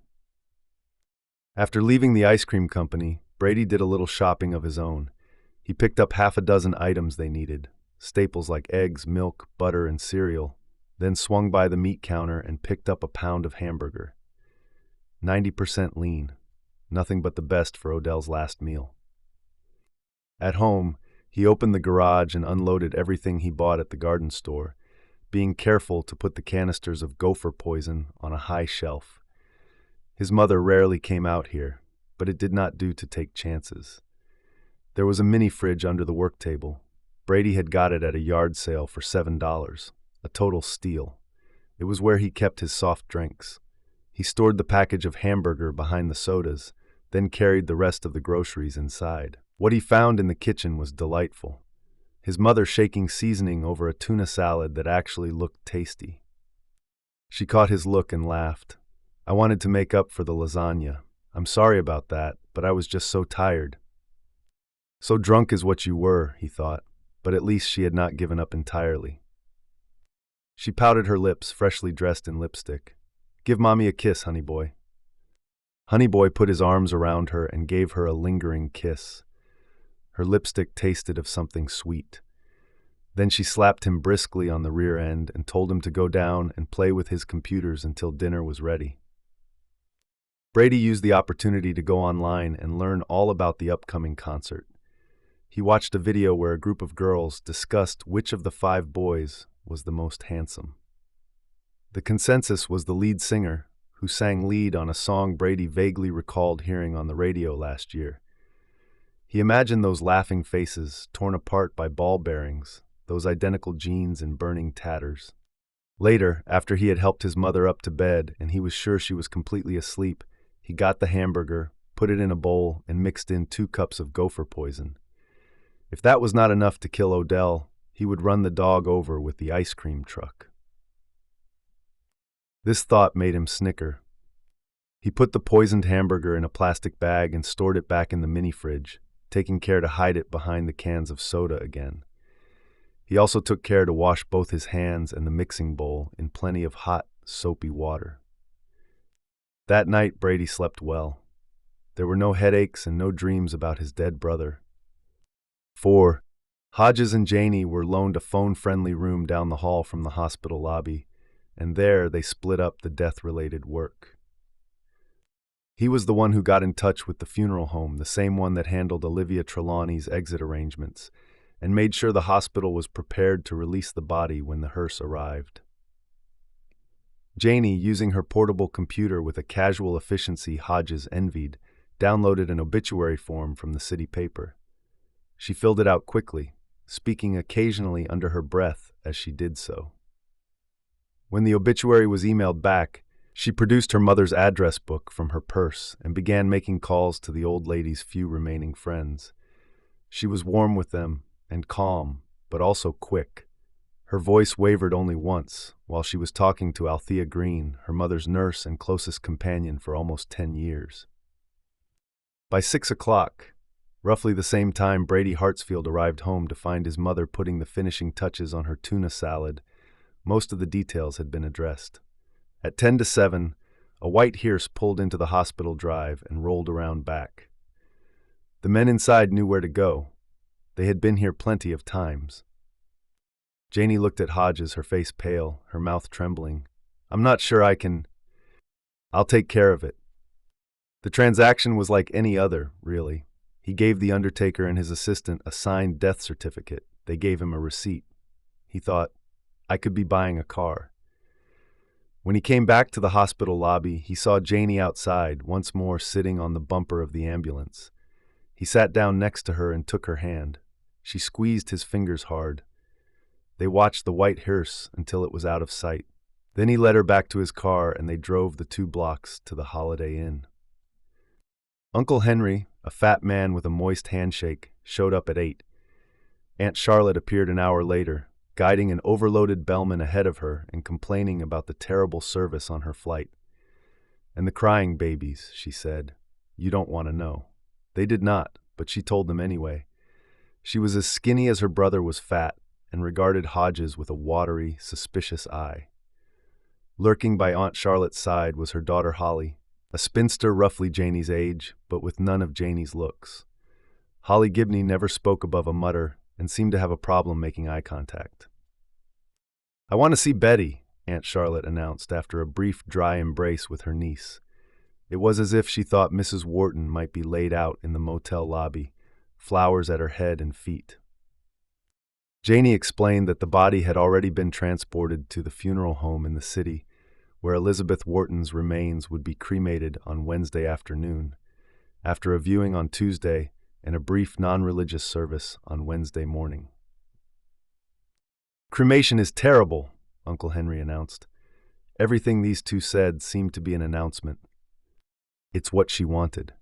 A: After leaving the ice cream company, Brady did a little shopping of his own. He picked up 6 items they needed, staples like eggs, milk, butter, and cereal, then swung by the meat counter and picked up a pound of hamburger. 90% lean, nothing but the best for Odell's last meal. At home, he opened the garage and unloaded everything he bought at the garden store, being careful to put the canisters of gopher poison on a high shelf. His mother rarely came out here, but it did not do to take chances. There was a mini fridge under the work table. Brady had got it at a yard sale for $7, a total steal. It was where he kept his soft drinks. He stored the package of hamburger behind the sodas, then carried the rest of the groceries inside. What he found in the kitchen was delightful. His mother shaking seasoning over a tuna salad that actually looked tasty. She caught his look and laughed. I wanted to make up for the lasagna. I'm sorry about that, but I was just so tired. So drunk is what you were, he thought, but at least she had not given up entirely. She pouted her lips, freshly dressed in lipstick. Give Mommy a kiss, honey boy. Honey boy put his arms around her and gave her a lingering kiss. Her lipstick tasted of something sweet. Then she slapped him briskly on the rear end and told him to go down and play with his computers until dinner was ready. Brady used the opportunity to go online and learn all about the upcoming concert. He watched a video where a group of girls discussed which of the 5 boys was the most handsome. The consensus was the lead singer, who sang lead on a song Brady vaguely recalled hearing on the radio last year. He imagined those laughing faces torn apart by ball bearings, those identical jeans in burning tatters. Later, after he had helped his mother up to bed and he was sure she was completely asleep, he got the hamburger, put it in a bowl, and mixed in 2 cups of gopher poison. If that was not enough to kill Odell, he would run the dog over with the ice cream truck. This thought made him snicker. He put the poisoned hamburger in a plastic bag and stored it back in the mini fridge, taking care to hide it behind the cans of soda again. He also took care to wash both his hands and the mixing bowl in plenty of hot, soapy water. That night, Brady slept well. There were no headaches and no dreams about his dead brother. 4. Hodges and Janie were loaned a phone-friendly room down the hall from the hospital lobby, and there they split up the death-related work. He was the one who got in touch with the funeral home, the same one that handled Olivia Trelawney's exit arrangements, and made sure the hospital was prepared to release the body when the hearse arrived. Janie, using her portable computer with a casual efficiency Hodges envied, downloaded an obituary form from the city paper. She filled it out quickly, speaking occasionally under her breath as she did so. When the obituary was emailed back, she produced her mother's address book from her purse and began making calls to the old lady's few remaining friends. She was warm with them and calm, but also quick. Her voice wavered only once while she was talking to Althea Green, her mother's nurse and closest companion for almost 10 years. By 6 o'clock, roughly the same time Brady Hartsfield arrived home to find his mother putting the finishing touches on her tuna salad, most of the details had been addressed. At 10 to 7, a white hearse pulled into the hospital drive and rolled around back. The men inside knew where to go. They had been here plenty of times. Janie looked at Hodges, her face pale, her mouth trembling. "I'm not sure I can. I'll take care of it." The transaction was like any other, really. He gave the undertaker and his assistant a signed death certificate. They gave him a receipt. He thought, I could be buying a car. When he came back to the hospital lobby, he saw Janie outside, once more sitting on the bumper of the ambulance. He sat down next to her and took her hand. She squeezed his fingers hard. They watched the white hearse until it was out of sight. Then he led her back to his car and they drove the 2 blocks to the Holiday Inn. Uncle Henry, a fat man with a moist handshake, showed up at 8. Aunt Charlotte appeared an hour later, guiding an overloaded bellman ahead of her and complaining about the terrible service on her flight. "And the crying babies," she said. "You don't want to know." They did not, but she told them anyway. She was as skinny as her brother was fat and regarded Hodges with a watery, suspicious eye. Lurking by Aunt Charlotte's side was her daughter Holly, a spinster roughly Janie's age, but with none of Janie's looks. Holly Gibney never spoke above a mutter and seemed to have a problem making eye contact. "I want to see Betty," Aunt Charlotte announced after a brief, dry embrace with her niece. It was as if she thought Mrs. Wharton might be laid out in the motel lobby, flowers at her head and feet. Janie explained that the body had already been transported to the funeral home in the city, where Elizabeth Wharton's remains would be cremated on Wednesday afternoon, after a viewing on Tuesday and a brief non-religious service on Wednesday morning. "Cremation is terrible," Uncle Henry announced. Everything these two said seemed to be an announcement. It's what she wanted.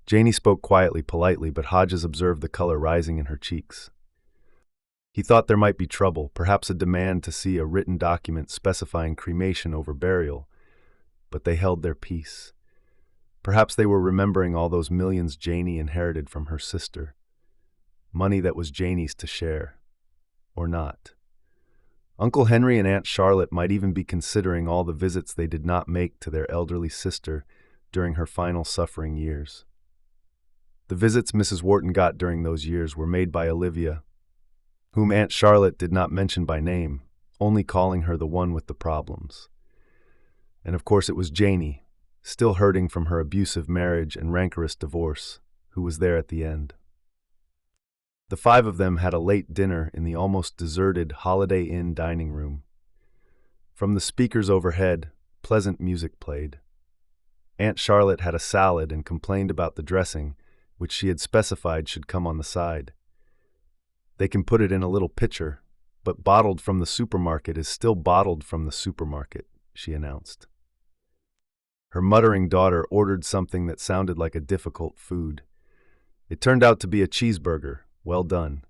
A: Janie spoke quietly, politely, but Hodges observed the color rising in her cheeks. He thought there might be trouble, perhaps a demand to see a written document specifying cremation over burial, but they held their peace. Perhaps they were remembering all those millions Janie inherited from her sister. Money that was Janie's to share. Or not. Uncle Henry and Aunt Charlotte might even be considering all the visits they did not make to their elderly sister during her final suffering years. The visits Mrs. Wharton got during those years were made by Olivia, whom Aunt Charlotte did not mention by name, only calling her the one with the problems. And of course it was Janie, still hurting from her abusive marriage and rancorous divorce, who was there at the end. The 5 of them had a late dinner in the almost deserted Holiday Inn dining room. From the speakers overhead, pleasant music played. Aunt Charlotte had a salad and complained about the dressing, which she had specified should come on the side. "They can put it in a little pitcher, but bottled from the supermarket is still bottled from the supermarket," she announced. Her muttering daughter ordered something that sounded like a difficult food. It turned out to be a cheeseburger, well done.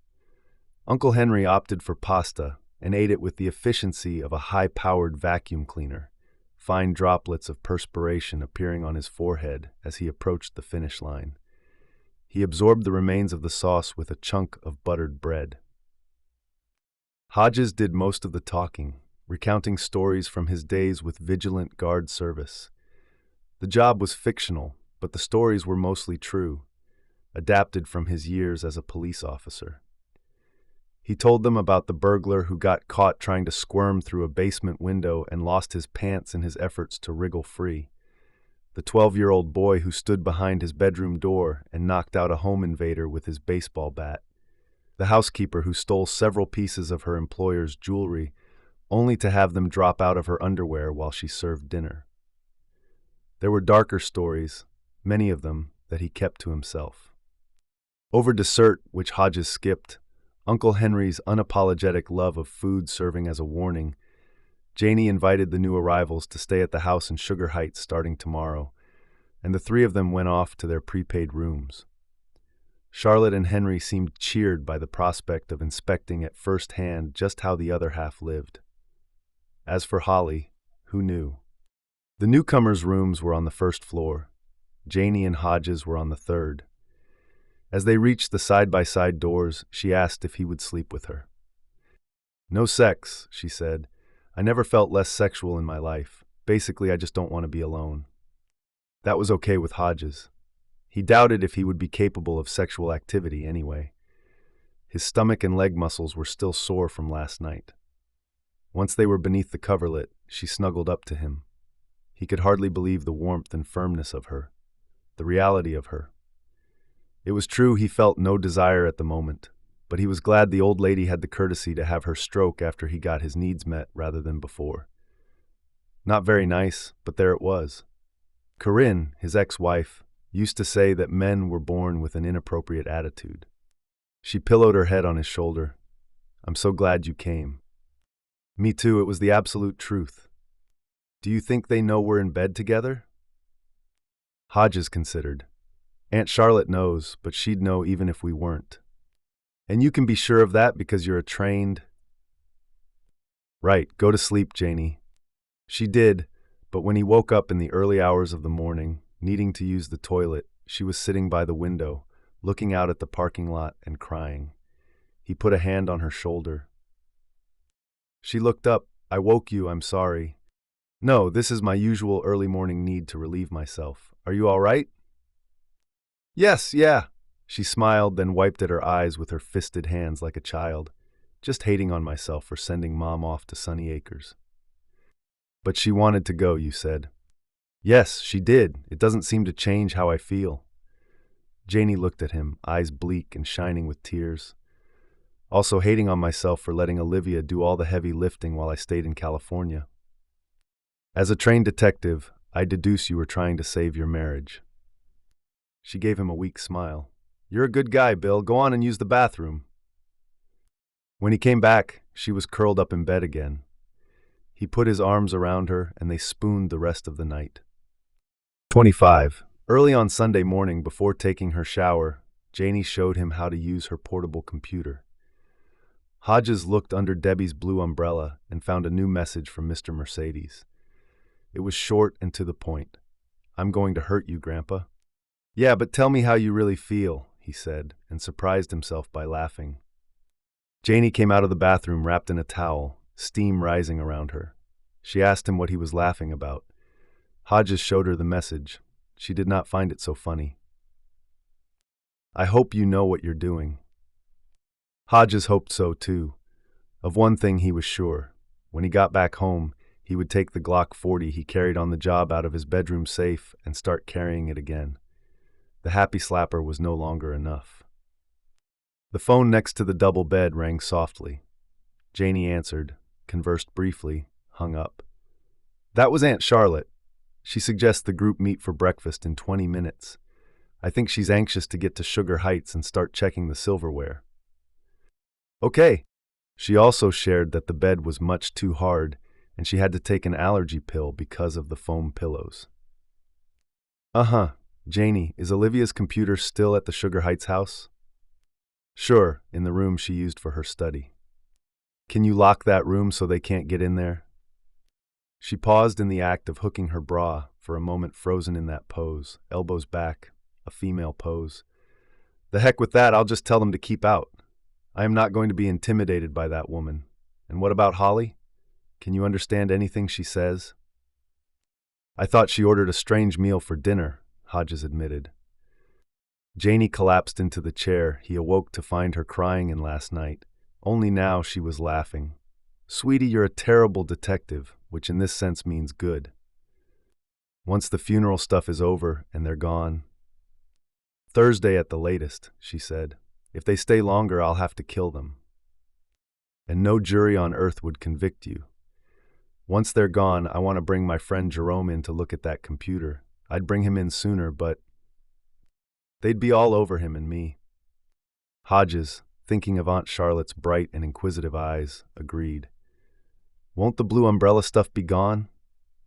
A: Uncle Henry opted for pasta and ate it with the efficiency of a high-powered vacuum cleaner, fine droplets of perspiration appearing on his forehead as he approached the finish line. He absorbed the remains of the sauce with a chunk of buttered bread. Hodges did most of the talking, recounting stories from his days with Vigilant Guard Service. The job was fictional, but the stories were mostly true, adapted from his years as a police officer. He told them about the burglar who got caught trying to squirm through a basement window and lost his pants in his efforts to wriggle free. the 12-year-old boy who stood behind his bedroom door and knocked out a home invader with his baseball bat, the housekeeper who stole several pieces of her employer's jewelry only to have them drop out of her underwear while she served dinner. There were darker stories, many of them that he kept to himself. Over dessert, which Hodges skipped, Uncle Henry's unapologetic love of food serving as a warning, Janie invited the new arrivals to stay at the house in Sugar Heights starting tomorrow, and the three of them went off to their prepaid rooms. Charlotte and Henry seemed cheered by the prospect of inspecting at first hand just how the other half lived. As for Holly, who knew? The newcomers' rooms were on the first floor. Janie and Hodges were on the third. As they reached the side-by-side doors, she asked if he would sleep with her. "No sex," she said. "I never felt less sexual in my life. Basically, I just don't want to be alone." That was okay with Hodges. He doubted if he would be capable of sexual activity anyway. His stomach and leg muscles were still sore from last night. Once they were beneath the coverlet, she snuggled up to him. He could hardly believe the warmth and firmness of her, the reality of her. It was true he felt no desire at the moment, but he was glad the old lady had the courtesy to have her stroke after he got his needs met rather than before. Not very nice, but there it was. Corinne, his ex-wife, used to say that men were born with an inappropriate attitude. She pillowed her head on his shoulder. "I'm so glad you came." "Me too, it was the absolute truth." "Do you think they know we're in bed together?" Hodges considered. "Aunt Charlotte knows, but she'd know even if we weren't." "And you can be sure of that because you're a trained—" "Right, go to sleep, Janie." She did, but when he woke up in the early hours of the morning, needing to use the toilet, she was sitting by the window, looking out at the parking lot and crying. He put a hand on her shoulder. She looked up. "I woke you, I'm sorry." "No, this is my usual early morning need to relieve myself. Are you all right?" "Yes, yeah." She smiled, then wiped at her eyes with her fisted hands like a child, just hating on myself for sending Mom off to Sunny Acres. "But she wanted to go, you said." "Yes, she did. It doesn't seem to change how I feel." Janie looked at him, eyes bleak and shining with tears. "Also hating on myself for letting Olivia do all the heavy lifting while I stayed in California. As a trained detective, I deduce you were trying to save your marriage." She gave him a weak smile. "You're a good guy, Bill. Go on and use the bathroom." When he came back, she was curled up in bed again. He put his arms around her, and they spooned the rest of the night. 25. Early on Sunday morning, before taking her shower, Janie showed him how to use her portable computer. Hodges looked under Debbie's blue umbrella and found a new message from Mr. Mercedes. It was short and to the point. "I'm going to hurt you, Grandpa." "Yeah, but tell me how you really feel," he said, and surprised himself by laughing. Janie came out of the bathroom wrapped in a towel, steam rising around her. She asked him what he was laughing about. Hodges showed her the message. She did not find it so funny. "I hope you know what you're doing." Hodges hoped so too. Of one thing he was sure. When he got back home, he would take the Glock 40 he carried on the job out of his bedroom safe and start carrying it again. The happy slapper was no longer enough. The phone next to the double bed rang softly. Janie answered, conversed briefly, hung up. "That was Aunt Charlotte. She suggests the group meet for breakfast in 20 minutes. I think she's anxious to get to Sugar Heights and start checking the silverware." "Okay." She also shared that the bed was much too hard and she had to take an allergy pill because of the foam pillows. "Uh-huh. Janie, is Olivia's computer still at the Sugar Heights house?" "Sure, in the room she used for her study." "Can you lock that room so they can't get in there?" She paused in the act of hooking her bra, for a moment frozen in that pose, elbows back, a female pose. "The heck with that, I'll just tell them to keep out. I am not going to be intimidated by that woman. And what about Holly? Can you understand anything she says?" "I thought she ordered a strange meal for dinner," Hodges admitted. Janie collapsed into the chair he awoke to find her crying in last night. Only now she was laughing. "Sweetie, you're a terrible detective, which in this sense means good." Once the funeral stuff is over and they're gone. Thursday at the latest, she said. If they stay longer, I'll have to kill them. And no jury on earth would convict you. Once they're gone, I want to bring my friend Jerome in to look at that computer. I'd bring him in sooner, but they'd be all over him and me. Hodges, thinking of Aunt Charlotte's bright and inquisitive eyes, agreed. Won't the blue umbrella stuff be gone?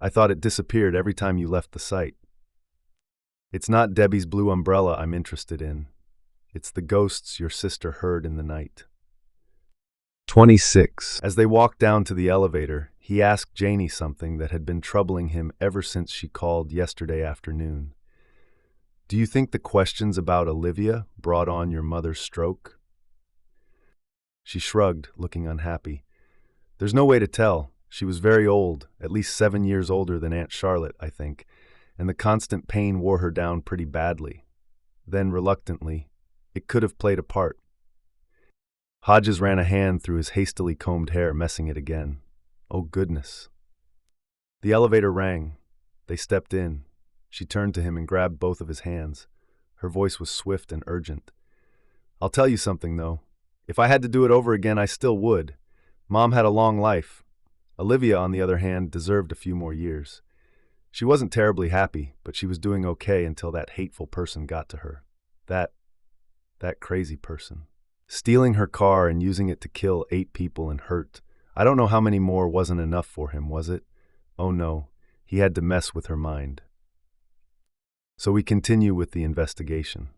A: I thought it disappeared every time you left the site. It's not Debbie's blue umbrella I'm interested in. It's the ghosts your sister heard in the night. 26. As they walked down to the elevator, he asked Janie something that had been troubling him ever since she called yesterday afternoon. Do you think the questions about Olivia brought on your mother's stroke? She shrugged, looking unhappy. There's no way to tell. She was very old, at least 7 years older than Aunt Charlotte, I think, and the constant pain wore her down pretty badly. Then, reluctantly, it could have played a part. Hodges ran a hand through his hastily combed hair, messing it again. Oh, goodness. The elevator rang. They stepped in. She turned to him and grabbed both of his hands. Her voice was swift and urgent. I'll tell you something, though. If I had to do it over again, I still would. Mom had a long life. Olivia, on the other hand, deserved a few more years. She wasn't terribly happy, but she was doing okay until that hateful person got to her. That crazy person. Stealing her car and using it to kill 8 people and hurt. I don't know how many more wasn't enough for him, was it? Oh no, he had to mess with her mind. So we continue with the investigation.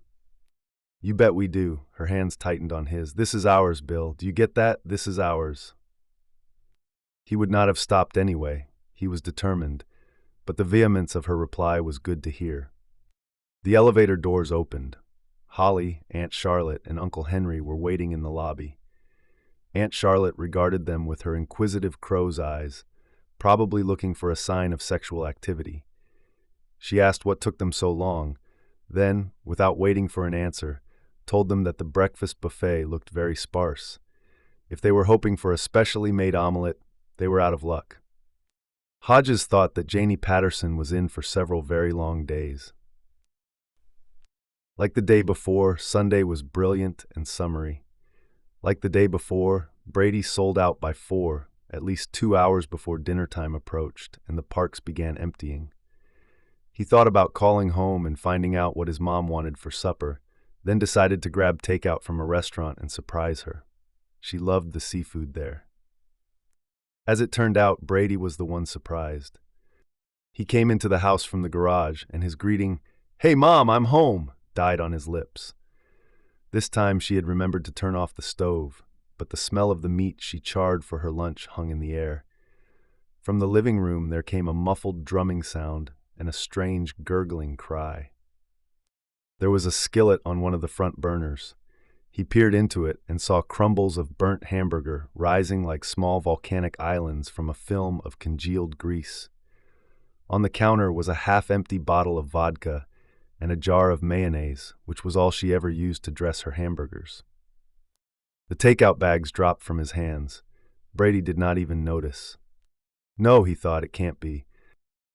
A: You bet we do. Her hands tightened on his. This is ours, Bill. Do you get that? This is ours. He would not have stopped anyway. He was determined, but the vehemence of her reply was good to hear. The elevator doors opened. Holly, Aunt Charlotte, and Uncle Henry were waiting in the lobby. Aunt Charlotte regarded them with her inquisitive crow's eyes, probably looking for a sign of sexual activity. She asked what took them so long, then, without waiting for an answer, told them that the breakfast buffet looked very sparse. If they were hoping for a specially made omelet, they were out of luck. Hodges thought that Janie Patterson was in for several very long days. Like the day before, Sunday was brilliant and summery. Like the day before, Brady sold out by 4, at least 2 hours before dinner time approached, and the parks began emptying. He thought about calling home and finding out what his mom wanted for supper, then decided to grab takeout from a restaurant and surprise her. She loved the seafood there. As it turned out, Brady was the one surprised. He came into the house from the garage, and his greeting, "Hey Mom, I'm home," died on his lips. This time she had remembered to turn off the stove, but the smell of the meat she charred for her lunch hung in the air. From the living room there came a muffled drumming sound and a strange gurgling cry. There was a skillet on one of the front burners. He peered into it and saw crumbles of burnt hamburger rising like small volcanic islands from a film of congealed grease. On the counter was a half-empty bottle of vodka and a jar of mayonnaise, which was all she ever used to dress her hamburgers. The takeout bags dropped from his hands. Brady did not even notice. No, he thought, it can't be.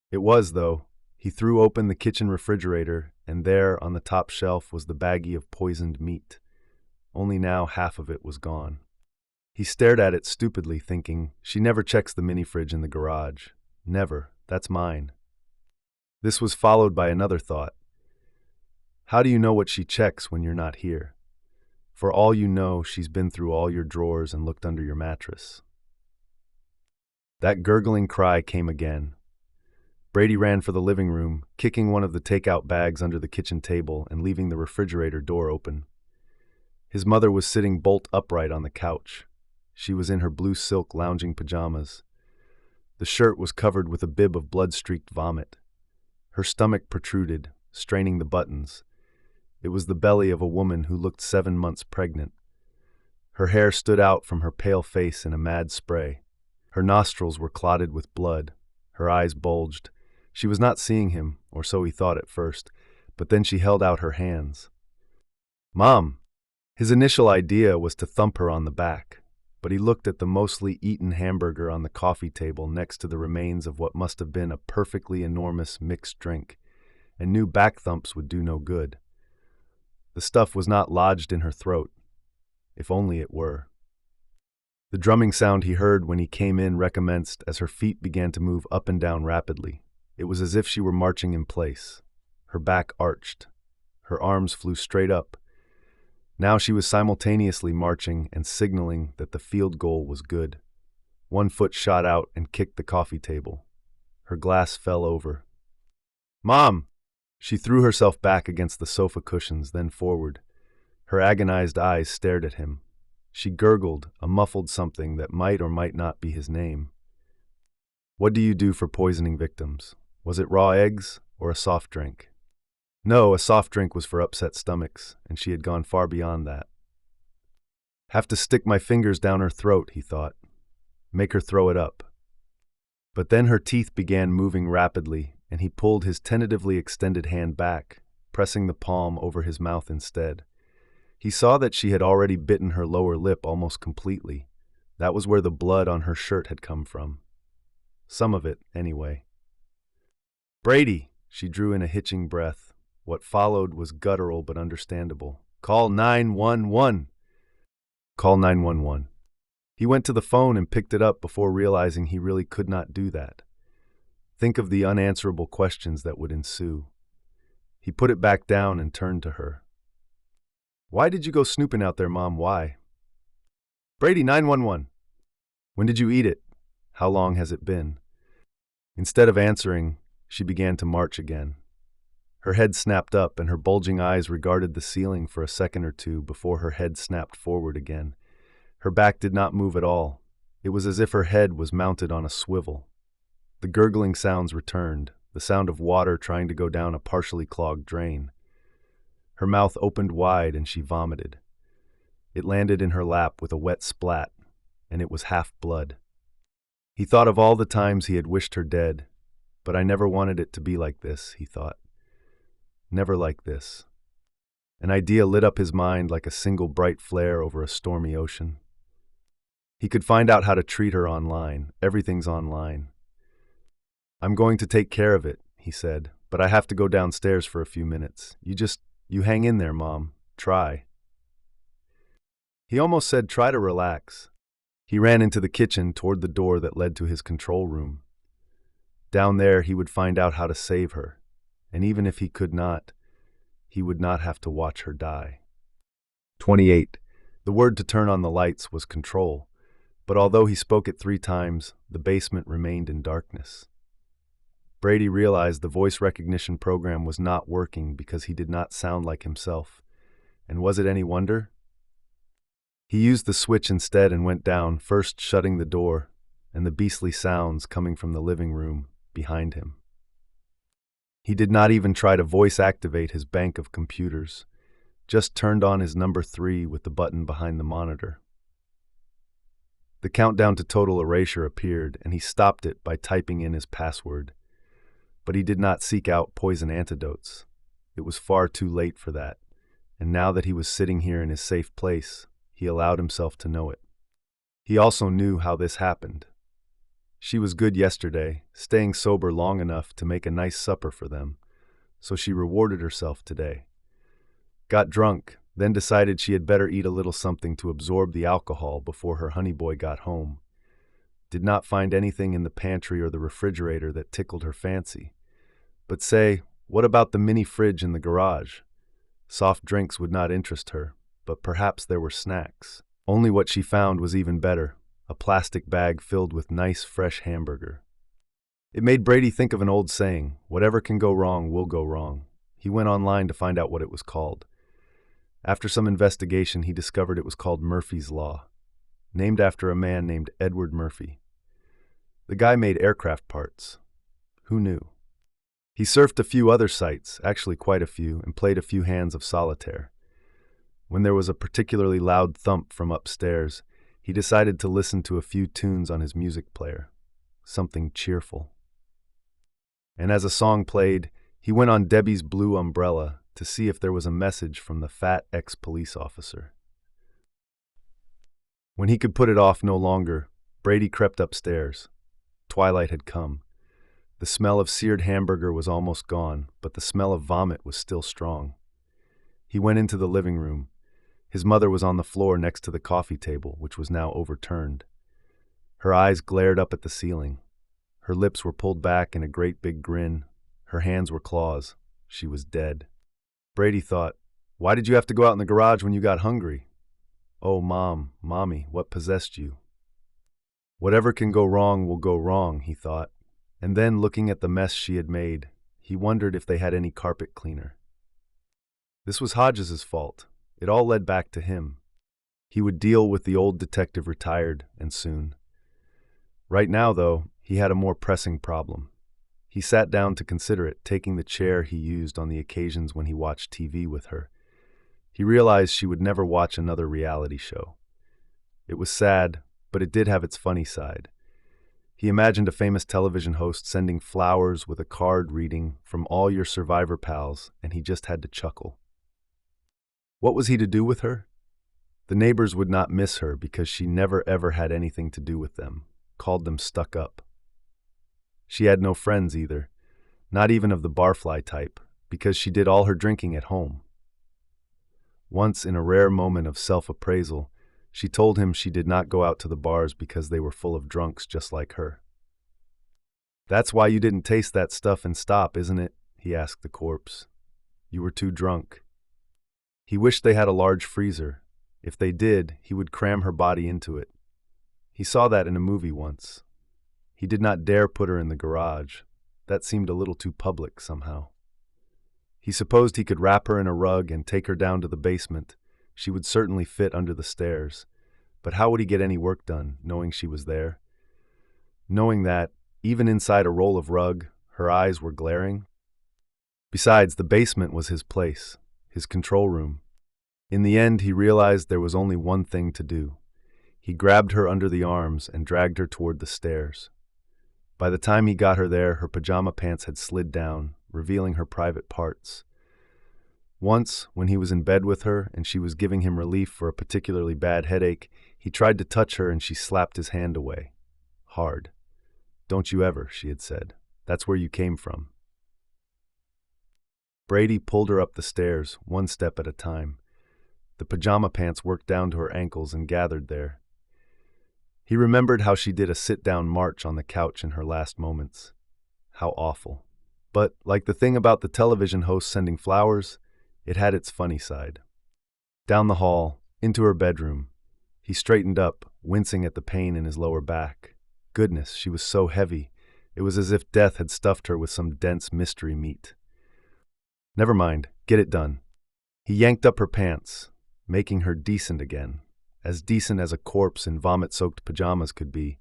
A: It was, though. He threw open the kitchen refrigerator, and there, on the top shelf, was the baggie of poisoned meat. Only now half of it was gone. He stared at it stupidly, thinking, she never checks the mini-fridge in the garage. Never. That's mine. This was followed by another thought. How do you know what she checks when you're not here? For all you know, she's been through all your drawers and looked under your mattress. That gurgling cry came again. Brady ran for the living room, kicking one of the takeout bags under the kitchen table and leaving the refrigerator door open. His mother was sitting bolt upright on the couch. She was in her blue silk lounging pajamas. The shirt was covered with a bib of blood-streaked vomit. Her stomach protruded, straining the buttons. It was the belly of a woman who looked 7 months pregnant. Her hair stood out from her pale face in a mad spray. Her nostrils were clotted with blood. Her eyes bulged. She was not seeing him, or so he thought at first, but then she held out her hands. Mom! His initial idea was to thump her on the back. but he looked at the mostly eaten hamburger on the coffee table next to the remains of what must have been a perfectly enormous mixed drink, and knew back thumps would do no good. The stuff was not lodged in her throat. If only it were. The drumming sound he heard when he came in recommenced as her feet began to move up and down rapidly. It was as if she were marching in place. Her back arched. Her arms flew straight up. Now she was simultaneously marching and signaling that the field goal was good. One foot shot out and kicked the coffee table. Her glass fell over. "Mom!" She threw herself back against the sofa cushions, then forward. Her agonized eyes stared at him. She gurgled, a muffled something that might or might not be his name. "What do you do for poisoning victims? Was it raw eggs or a soft drink?" No, a soft drink was for upset stomachs, and she had gone far beyond that. Have to stick my fingers down her throat, he thought. Make her throw it up. But then her teeth began moving rapidly, and he pulled his tentatively extended hand back, pressing the palm over his mouth instead. He saw that she had already bitten her lower lip almost completely. That was where the blood on her shirt had come from. Some of it, anyway. "Brady!" She drew in a hitching breath. What followed was guttural but understandable. "Call 911!" "Call 911." He went to the phone and picked it up before realizing he really could not do that. Think of the unanswerable questions that would ensue. He put it back down and turned to her. "Why did you go snooping out there, Mom? Why?" "Brady, 911. When did you eat it? How long has it been?" Instead of answering, she began to march again. Her head snapped up and her bulging eyes regarded the ceiling for a second or two before her head snapped forward again. Her back did not move at all. It was as if her head was mounted on a swivel. The gurgling sounds returned, the sound of water trying to go down a partially clogged drain. Her mouth opened wide and she vomited. It landed in her lap with a wet splat, and it was half blood. He thought of all the times he had wished her dead, but I never wanted it to be like this, he thought. Never like this. An idea lit up his mind like a single bright flare over a stormy ocean. He could find out how to treat her online. Everything's online. "I'm going to take care of it," he said, "but I have to go downstairs for a few minutes. You hang in there, Mom. Try." He almost said try to relax. He ran into the kitchen toward the door that led to his control room. Down there he would find out how to save her. And even if he could not, he would not have to watch her die. 28. The word to turn on the lights was control, but although he spoke it 3 times, the basement remained in darkness. Brady realized the voice recognition program was not working because he did not sound like himself. And was it any wonder? He used the switch instead and went down, first shutting the door, and the beastly sounds coming from the living room behind him. He did not even try to voice activate his bank of computers, just turned on his number 3 with the button behind the monitor. The countdown to total erasure appeared, and he stopped it by typing in his password. But he did not seek out poison antidotes. It was far too late for that, and now that he was sitting here in his safe place, he allowed himself to know it. He also knew how this happened. She was good yesterday, staying sober long enough to make a nice supper for them, so she rewarded herself today. Got drunk, then decided she had better eat a little something to absorb the alcohol before her honey boy got home. Did not find anything in the pantry or the refrigerator that tickled her fancy. But say, what about the mini fridge in the garage? Soft drinks would not interest her, but perhaps there were snacks. Only what she found was even better. A plastic bag filled with nice, fresh hamburger. It made Brady think of an old saying, whatever can go wrong will go wrong. He went online to find out what it was called. After some investigation, he discovered it was called Murphy's Law, named after a man named Edward Murphy. The guy made aircraft parts. Who knew? He surfed a few other sites, actually quite a few, and played a few hands of solitaire. When there was a particularly loud thump from upstairs, he decided to listen to a few tunes on his music player, something cheerful. And as a song played, he went on Debbie's Blue Umbrella to see if there was a message from the fat ex-police officer. When he could put it off no longer, Brady crept upstairs. Twilight had come. The smell of seared hamburger was almost gone, but the smell of vomit was still strong. He went into the living room. His mother was on the floor next to the coffee table, which was now overturned. Her eyes glared up at the ceiling. Her lips were pulled back in a great big grin. Her hands were claws. She was dead. Brady thought, "Why did you have to go out in the garage when you got hungry?" "Oh, Mommy, what possessed you?" Whatever can go wrong will go wrong, he thought. And then, looking at the mess she had made, he wondered if they had any carpet cleaner. This was Hodges's fault. It all led back to him. He would deal with the old detective retired, and soon. Right now, though, he had a more pressing problem. He sat down to consider it, taking the chair he used on the occasions when he watched TV with her. He realized she would never watch another reality show. It was sad, but it did have its funny side. He imagined a famous television host sending flowers with a card reading, "From all your survivor pals," and he just had to chuckle. What was he to do with her? The neighbors would not miss her because she never ever had anything to do with them, called them stuck up. She had no friends either, not even of the barfly type, because she did all her drinking at home. Once, in a rare moment of self-appraisal, she told him she did not go out to the bars because they were full of drunks just like her. "That's why you didn't taste that stuff and stop, isn't it?" he asked the corpse. "You were too drunk." He wished they had a large freezer. If they did, he would cram her body into it. He saw that in a movie once. He did not dare put her in the garage. That seemed a little too public somehow. He supposed he could wrap her in a rug and take her down to the basement. She would certainly fit under the stairs. But how would he get any work done, knowing she was there? Knowing that, even inside a roll of rug, her eyes were glaring? Besides, the basement was his place, his control room. In the end, he realized there was only one thing to do. He grabbed her under the arms and dragged her toward the stairs. By the time he got her there, her pajama pants had slid down, revealing her private parts. Once, when he was in bed with her and she was giving him relief for a particularly bad headache, he tried to touch her and she slapped his hand away. Hard. "Don't you ever," she had said. "That's where you came from." Brady pulled her up the stairs, one step at a time. The pajama pants worked down to her ankles and gathered there. He remembered how she did a sit-down march on the couch in her last moments. How awful. But, like the thing about the television host sending flowers, it had its funny side. Down the hall, into her bedroom. He straightened up, wincing at the pain in his lower back. Goodness, she was so heavy. It was as if death had stuffed her with some dense mystery meat. Never mind, get it done. He yanked up her pants, making her decent again, as decent as a corpse in vomit-soaked pajamas could be,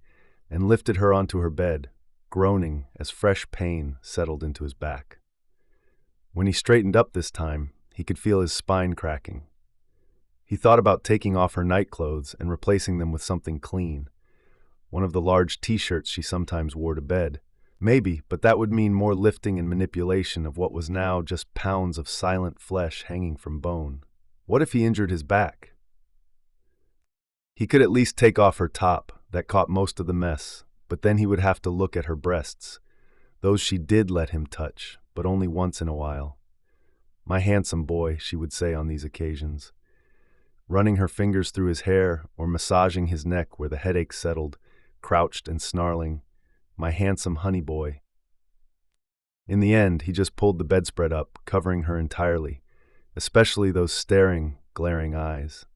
A: and lifted her onto her bed, groaning as fresh pain settled into his back. When he straightened up this time, he could feel his spine cracking. He thought about taking off her nightclothes and replacing them with something clean. One of the large t-shirts she sometimes wore to bed. Maybe, but that would mean more lifting and manipulation of what was now just pounds of silent flesh hanging from bone. What if he injured his back? He could at least take off her top, that caught most of the mess, but then he would have to look at her breasts. Those she did let him touch, but only once in a while. "My handsome boy," she would say on these occasions. Running her fingers through his hair or massaging his neck where the headache settled, crouched and snarling, "My handsome honey boy." In the end, he just pulled the bedspread up, covering her entirely, especially those staring, glaring eyes.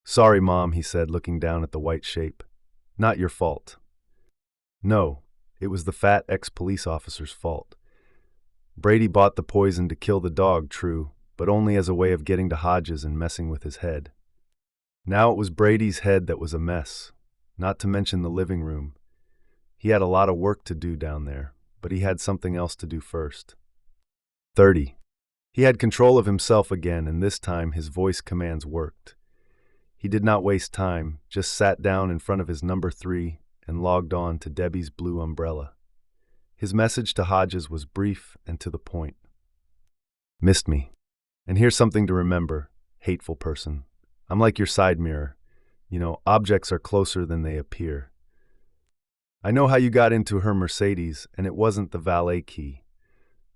A: "Sorry, Mom," he said, looking down at the white shape. "Not your fault." No, it was the fat ex-police officer's fault. Brady bought the poison to kill the dog, true, but only as a way of getting to Hodges and messing with his head. Now it was Brady's head that was a mess, not to mention the living room. He had a lot of work to do down there, but he had something else to do first. 30. He had control of himself again, and this time his voice commands worked. He did not waste time, just sat down in front of his number 3 and logged on to Debbie's blue umbrella. His message to Hodges was brief and to the point. "Missed me. And here's something to remember, hateful person. I'm like your side mirror. Objects are closer than they appear. I know how you got into her Mercedes, and it wasn't the valet key.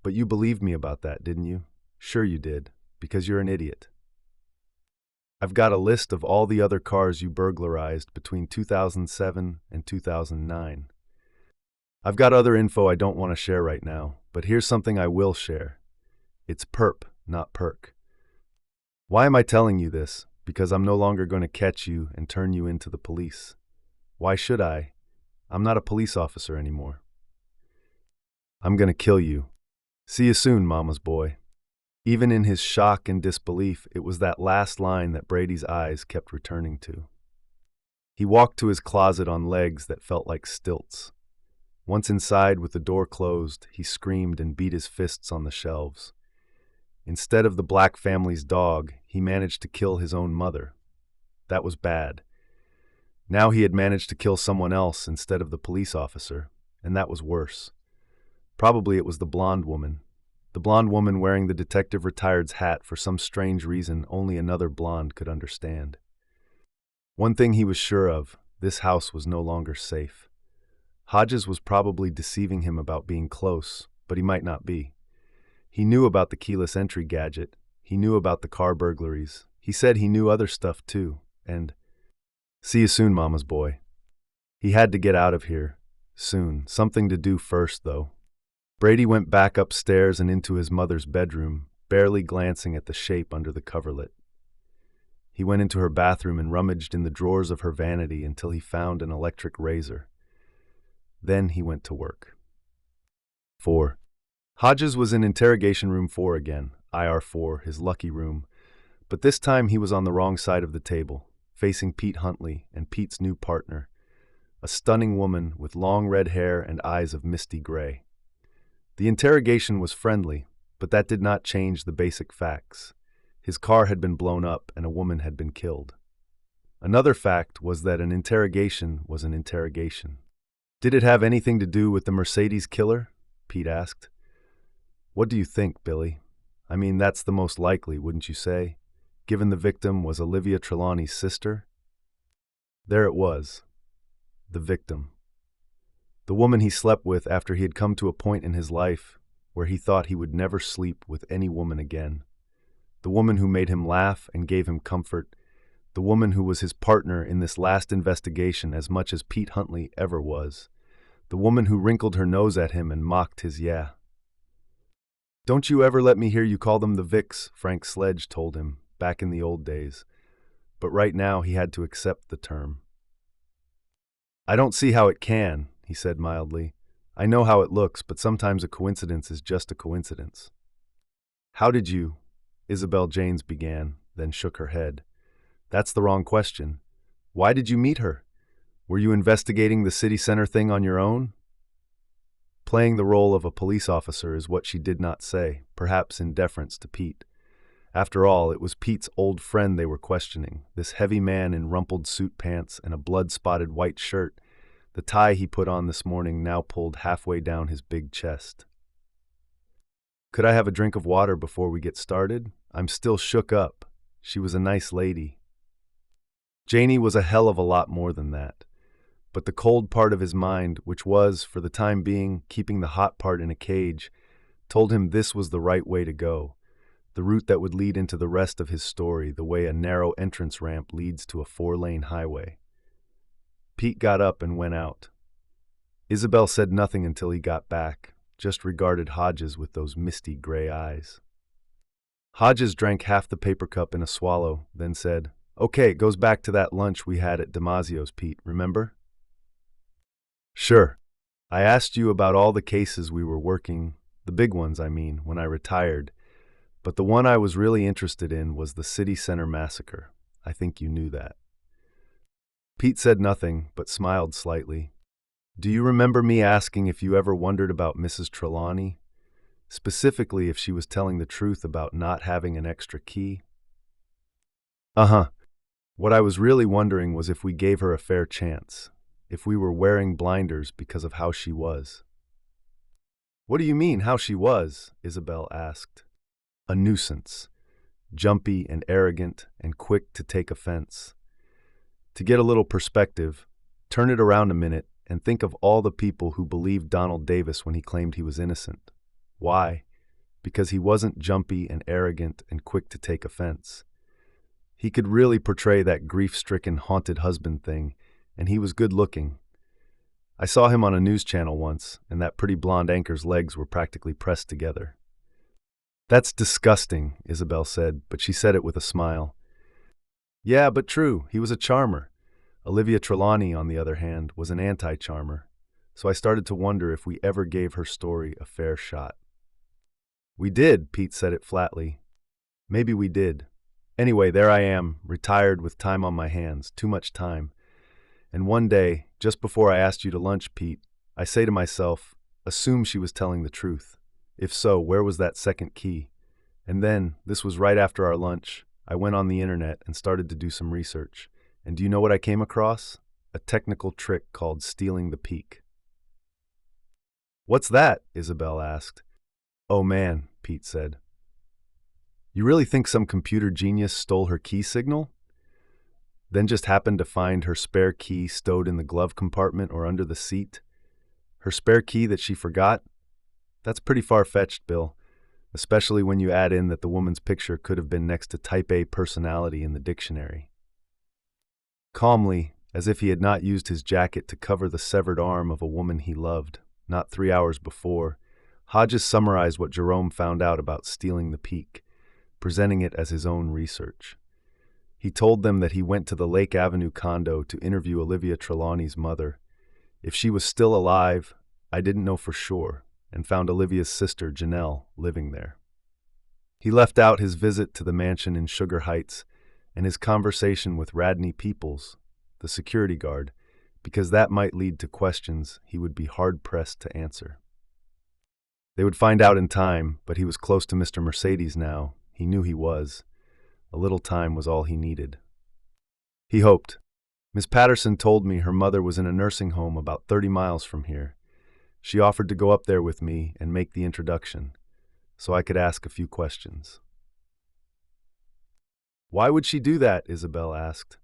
A: But you believed me about that, didn't you? Sure you did, because you're an idiot. I've got a list of all the other cars you burglarized between 2007 and 2009. I've got other info I don't want to share right now, but here's something I will share. It's perp, not perk. Why am I telling you this? Because I'm no longer going to catch you and turn you into the police. Why should I? I'm not a police officer anymore. I'm going to kill you. See you soon, mama's boy. Even in his shock and disbelief, it was that last line that Brady's eyes kept returning to. He walked to his closet on legs that felt like stilts. Once inside with the door closed, he screamed and beat his fists on the shelves. Instead of the black family's dog, he managed to kill his own mother. That was bad. Now he had managed to kill someone else instead of the police officer, and that was worse. Probably it was the blonde woman. The blonde woman wearing the detective retired's hat for some strange reason only another blonde could understand. One thing he was sure of, this house was no longer safe. Hodges was probably deceiving him about being close, but he might not be. He knew about the keyless entry gadget. He knew about the car burglaries. He said he knew other stuff too, and... See you soon, mama's boy. He had to get out of here. Soon. Something to do first, though. Brady went back upstairs and into his mother's bedroom, barely glancing at the shape under the coverlet. He went into her bathroom and rummaged in the drawers of her vanity until he found an electric razor. Then he went to work. 4. Hodges was in interrogation room 4 again, IR4, his lucky room, but this time he was on the wrong side of the table, facing Pete Huntley and Pete's new partner, a stunning woman with long red hair and eyes of misty gray. The interrogation was friendly, but that did not change the basic facts. His car had been blown up and a woman had been killed. Another fact was that an interrogation was an interrogation. Did it have anything to do with the Mercedes killer? Pete asked. What do you think, Billy? I mean, that's the most likely, wouldn't you say? Given the victim was Olivia Trelawney's sister? There it was. The victim. The woman he slept with after he had come to a point in his life where he thought he would never sleep with any woman again. The woman who made him laugh and gave him comfort. The woman who was his partner in this last investigation as much as Pete Huntley ever was. The woman who wrinkled her nose at him and mocked his yeah. Don't you ever let me hear you call them the Vics, Frank Sledge told him, back in the old days. But right now he had to accept the term. I don't see how it can, he said mildly. I know how it looks, but sometimes a coincidence is just a coincidence. How did you? Isabel Janes began, then shook her head. That's the wrong question. Why did you meet her? Were you investigating the city center thing on your own? Playing the role of a police officer is what she did not say, perhaps in deference to Pete. After all, it was Pete's old friend they were questioning, this heavy man in rumpled suit pants and a blood-spotted white shirt. The tie he put on this morning now pulled halfway down his big chest. Could I have a drink of water before we get started? I'm still shook up. She was a nice lady. Janie was a hell of a lot more than that. But the cold part of his mind, which was, for the time being, keeping the hot part in a cage, told him this was the right way to go, the route that would lead into the rest of his story, the way a narrow entrance ramp leads to a 4-lane highway. Pete got up and went out. Isabel said nothing until he got back, just regarded Hodges with those misty gray eyes. Hodges drank half the paper cup in a swallow, then said, Okay, it goes back to that lunch we had at Damasio's, Pete, remember? Sure. I asked you about all the cases we were working, the big ones, I mean, when I retired, but the one I was really interested in was the City Center massacre. I think you knew that. Pete said nothing, but smiled slightly. Do you remember me asking if you ever wondered about Mrs. Trelawney? Specifically if she was telling the truth about not having an extra key? Uh-huh. What I was really wondering was if we gave her a fair chance, if we were wearing blinders because of how she was. What do you mean, how she was? Isabel asked. A nuisance, jumpy and arrogant and quick to take offense. To get a little perspective, turn it around a minute and think of all the people who believed Donald Davis when he claimed he was innocent. Why? Because he wasn't jumpy and arrogant and quick to take offense. He could really portray that grief-stricken, haunted husband thing, and he was good-looking. I saw him on a news channel once, and that pretty blonde anchor's legs were practically pressed together. "That's disgusting," Isabel said, but she said it with a smile. "Yeah, but true, he was a charmer." Olivia Trelawney, on the other hand, was an anti-charmer, so I started to wonder if we ever gave her story a fair shot. "We did," Pete said it flatly. "Maybe we did. Anyway, there I am, retired with time on my hands, too much time. And one day, just before I asked you to lunch, Pete, I say to myself, assume she was telling the truth. If so, where was that second key? And then, this was right after our lunch, I went on the internet and started to do some research. And do you know what I came across? A technical trick called stealing the peak." "What's that?" Isabel asked. "Oh man," Pete said. "You really think some computer genius stole her key signal? Then just happened to find her spare key stowed in the glove compartment or under the seat? Her spare key that she forgot? That's pretty far-fetched, Bill, especially when you add in that the woman's picture could have been next to type A personality in the dictionary." Calmly, as if he had not used his jacket to cover the severed arm of a woman he loved, not 3 hours before, Hodges summarized what Jerome found out about stealing the peak, presenting it as his own research. He told them that he went to the Lake Avenue condo to interview Olivia Trelawney's mother. If she was still alive, I didn't know for sure, and found Olivia's sister, Janelle, living there. He left out his visit to the mansion in Sugar Heights and his conversation with Radney Peoples, the security guard, because that might lead to questions he would be hard-pressed to answer. They would find out in time, but he was close to Mr. Mercedes now. He knew he was. A little time was all he needed. He hoped. "Miss Patterson told me her mother was in a nursing home about 30 miles from here. She offered to go up there with me and make the introduction, so I could ask a few questions." "Why would she do that?" Isabel asked.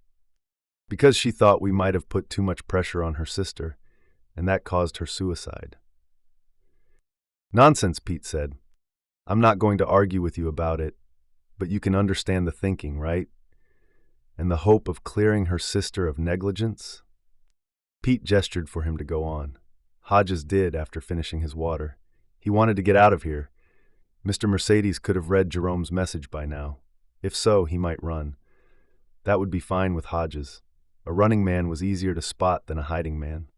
A: "Because she thought we might have put too much pressure on her sister, and that caused her suicide." "Nonsense," Pete said. "I'm not going to argue with you about it, but you can understand the thinking, right? And the hope of clearing her sister of negligence?" Pete gestured for him to go on. Hodges did after finishing his water. He wanted to get out of here. Mr. Mercedes could have read Jerome's message by now. If so, he might run. That would be fine with Hodges. A running man was easier to spot than a hiding man.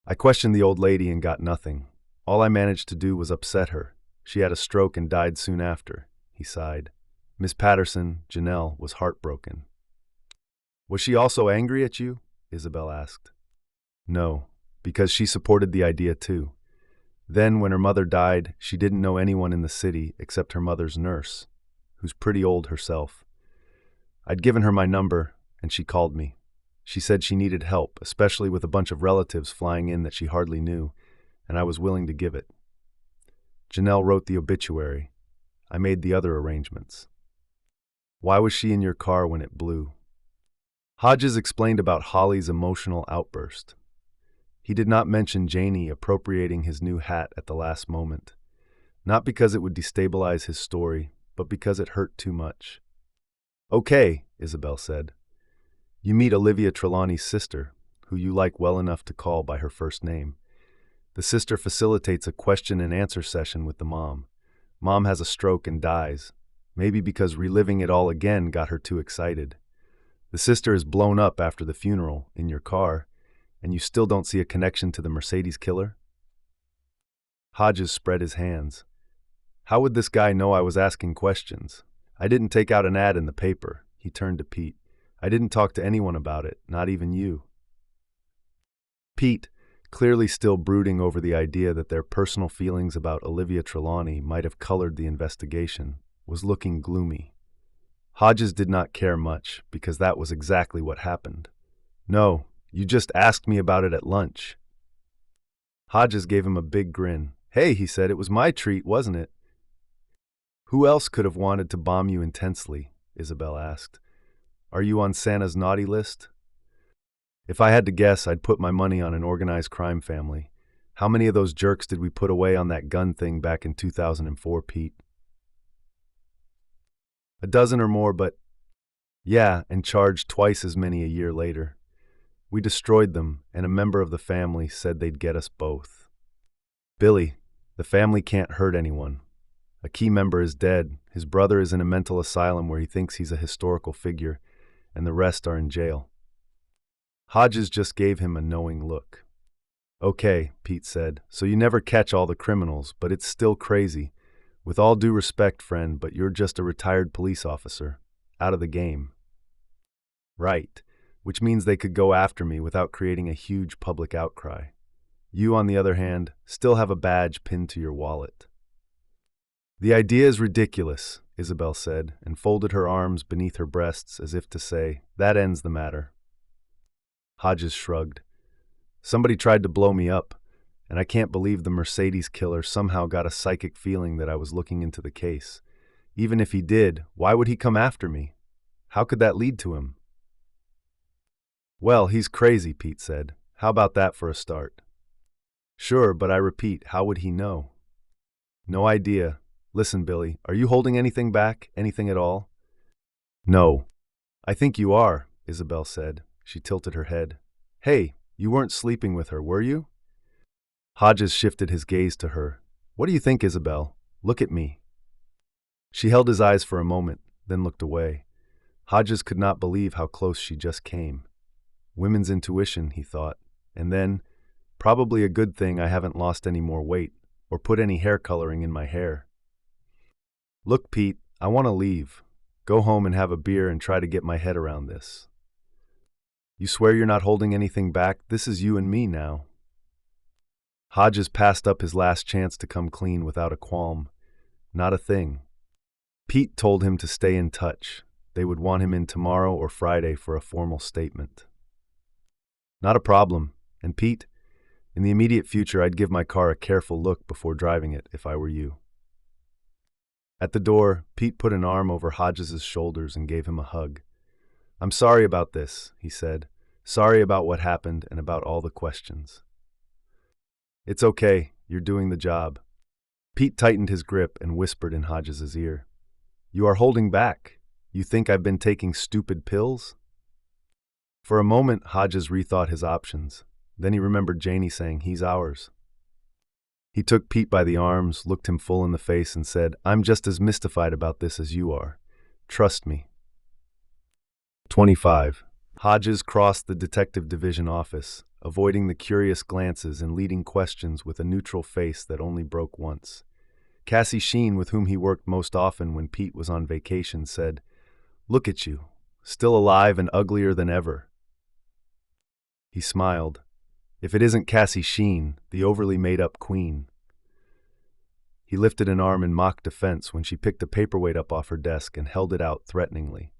A: "I questioned the old lady and got nothing. All I managed to do was upset her. She had a stroke and died soon after," he sighed. "Miss Patterson, Janelle, was heartbroken." "Was she also angry at you?" Isabel asked. "No, because she supported the idea too. Then, when her mother died, she didn't know anyone in the city except her mother's nurse, who's pretty old herself. I'd given her my number, and she called me. She said she needed help, especially with a bunch of relatives flying in that she hardly knew, and I was willing to give it. Janelle wrote the obituary. I made the other arrangements." "Why was she in your car when it blew?" Hodges explained about Holly's emotional outburst. He did not mention Janie appropriating his new hat at the last moment, not because it would destabilize his story, but because it hurt too much. "Okay," Isabel said. "You meet Olivia Trelawney's sister, who you like well enough to call by her first name. The sister facilitates a question-and-answer session with the mom. Mom has a stroke and dies, maybe because reliving it all again got her too excited. The sister is blown up after the funeral, in your car, and you still don't see a connection to the Mercedes killer?" Hodges spread his hands. "How would this guy know I was asking questions? I didn't take out an ad in the paper." He turned to Pete. "I didn't talk to anyone about it, not even you." Pete, clearly still brooding over the idea that their personal feelings about Olivia Trelawney might have colored the investigation, was looking gloomy. Hodges did not care much, because that was exactly what happened. "No, you just asked me about it at lunch." Hodges gave him a big grin. "Hey," he said, "it was my treat, wasn't it?" "Who else could have wanted to bomb you intensely?" Isabel asked. "Are you on Santa's naughty list?" If I had to guess, I'd put my money on an organized crime family. How many of those jerks did we put away on that gun thing back in 2004, Pete? A dozen or more, but yeah, and charged twice as many a year later. We destroyed them, and a member of the family said they'd get us both. Billy, the family can't hurt anyone. A key member is dead, his brother is in a mental asylum where he thinks he's a historical figure, and the rest are in jail. Hodges just gave him a knowing look. Okay, Pete said, so you never catch all the criminals, but it's still crazy. With all due respect, friend, but you're just a retired police officer. Out of the game. Right, which means they could go after me without creating a huge public outcry. You, on the other hand, still have a badge pinned to your wallet. The idea is ridiculous, Isabel said, and folded her arms beneath her breasts as if to say, that ends the matter. Hodges shrugged. Somebody tried to blow me up, and I can't believe the Mercedes killer somehow got a psychic feeling that I was looking into the case. Even if he did, why would he come after me? How could that lead to him? Well, he's crazy, Pete said. How about that for a start? Sure, but I repeat, how would he know? No idea. Listen, Billy, are you holding anything back? Anything at all? No. I think you are, Isabel said. She tilted her head. Hey, you weren't sleeping with her, were you? Hodges shifted his gaze to her. What do you think, Isabel? Look at me. She held his eyes for a moment, then looked away. Hodges could not believe how close she just came. Women's intuition, he thought. And then, probably a good thing I haven't lost any more weight or put any hair coloring in my hair. Look, Pete, I want to leave. Go home and have a beer and try to get my head around this. You swear you're not holding anything back? This is you and me now. Hodges passed up his last chance to come clean without a qualm. Not a thing. Pete told him to stay in touch. They would want him in tomorrow or Friday for a formal statement. Not a problem. And Pete, in the immediate future, I'd give my car a careful look before driving it if I were you. At the door, Pete put an arm over Hodges' shoulders and gave him a hug. I'm sorry about this, he said. Sorry about what happened and about all the questions. It's okay, you're doing the job. Pete tightened his grip and whispered in Hodges' ear. You are holding back. You think I've been taking stupid pills? For a moment, Hodges rethought his options. Then he remembered Janie saying, he's ours. He took Pete by the arms, looked him full in the face, and said, I'm just as mystified about this as you are. Trust me. 25. Hodges crossed the detective division office, avoiding the curious glances and leading questions with a neutral face that only broke once. Cassie Sheen, with whom he worked most often when Pete was on vacation, said, Look at you, still alive and uglier than ever. He smiled. If it isn't Cassie Sheen, the overly made-up queen. He lifted an arm in mock defense when she picked a paperweight up off her desk and held it out threateningly.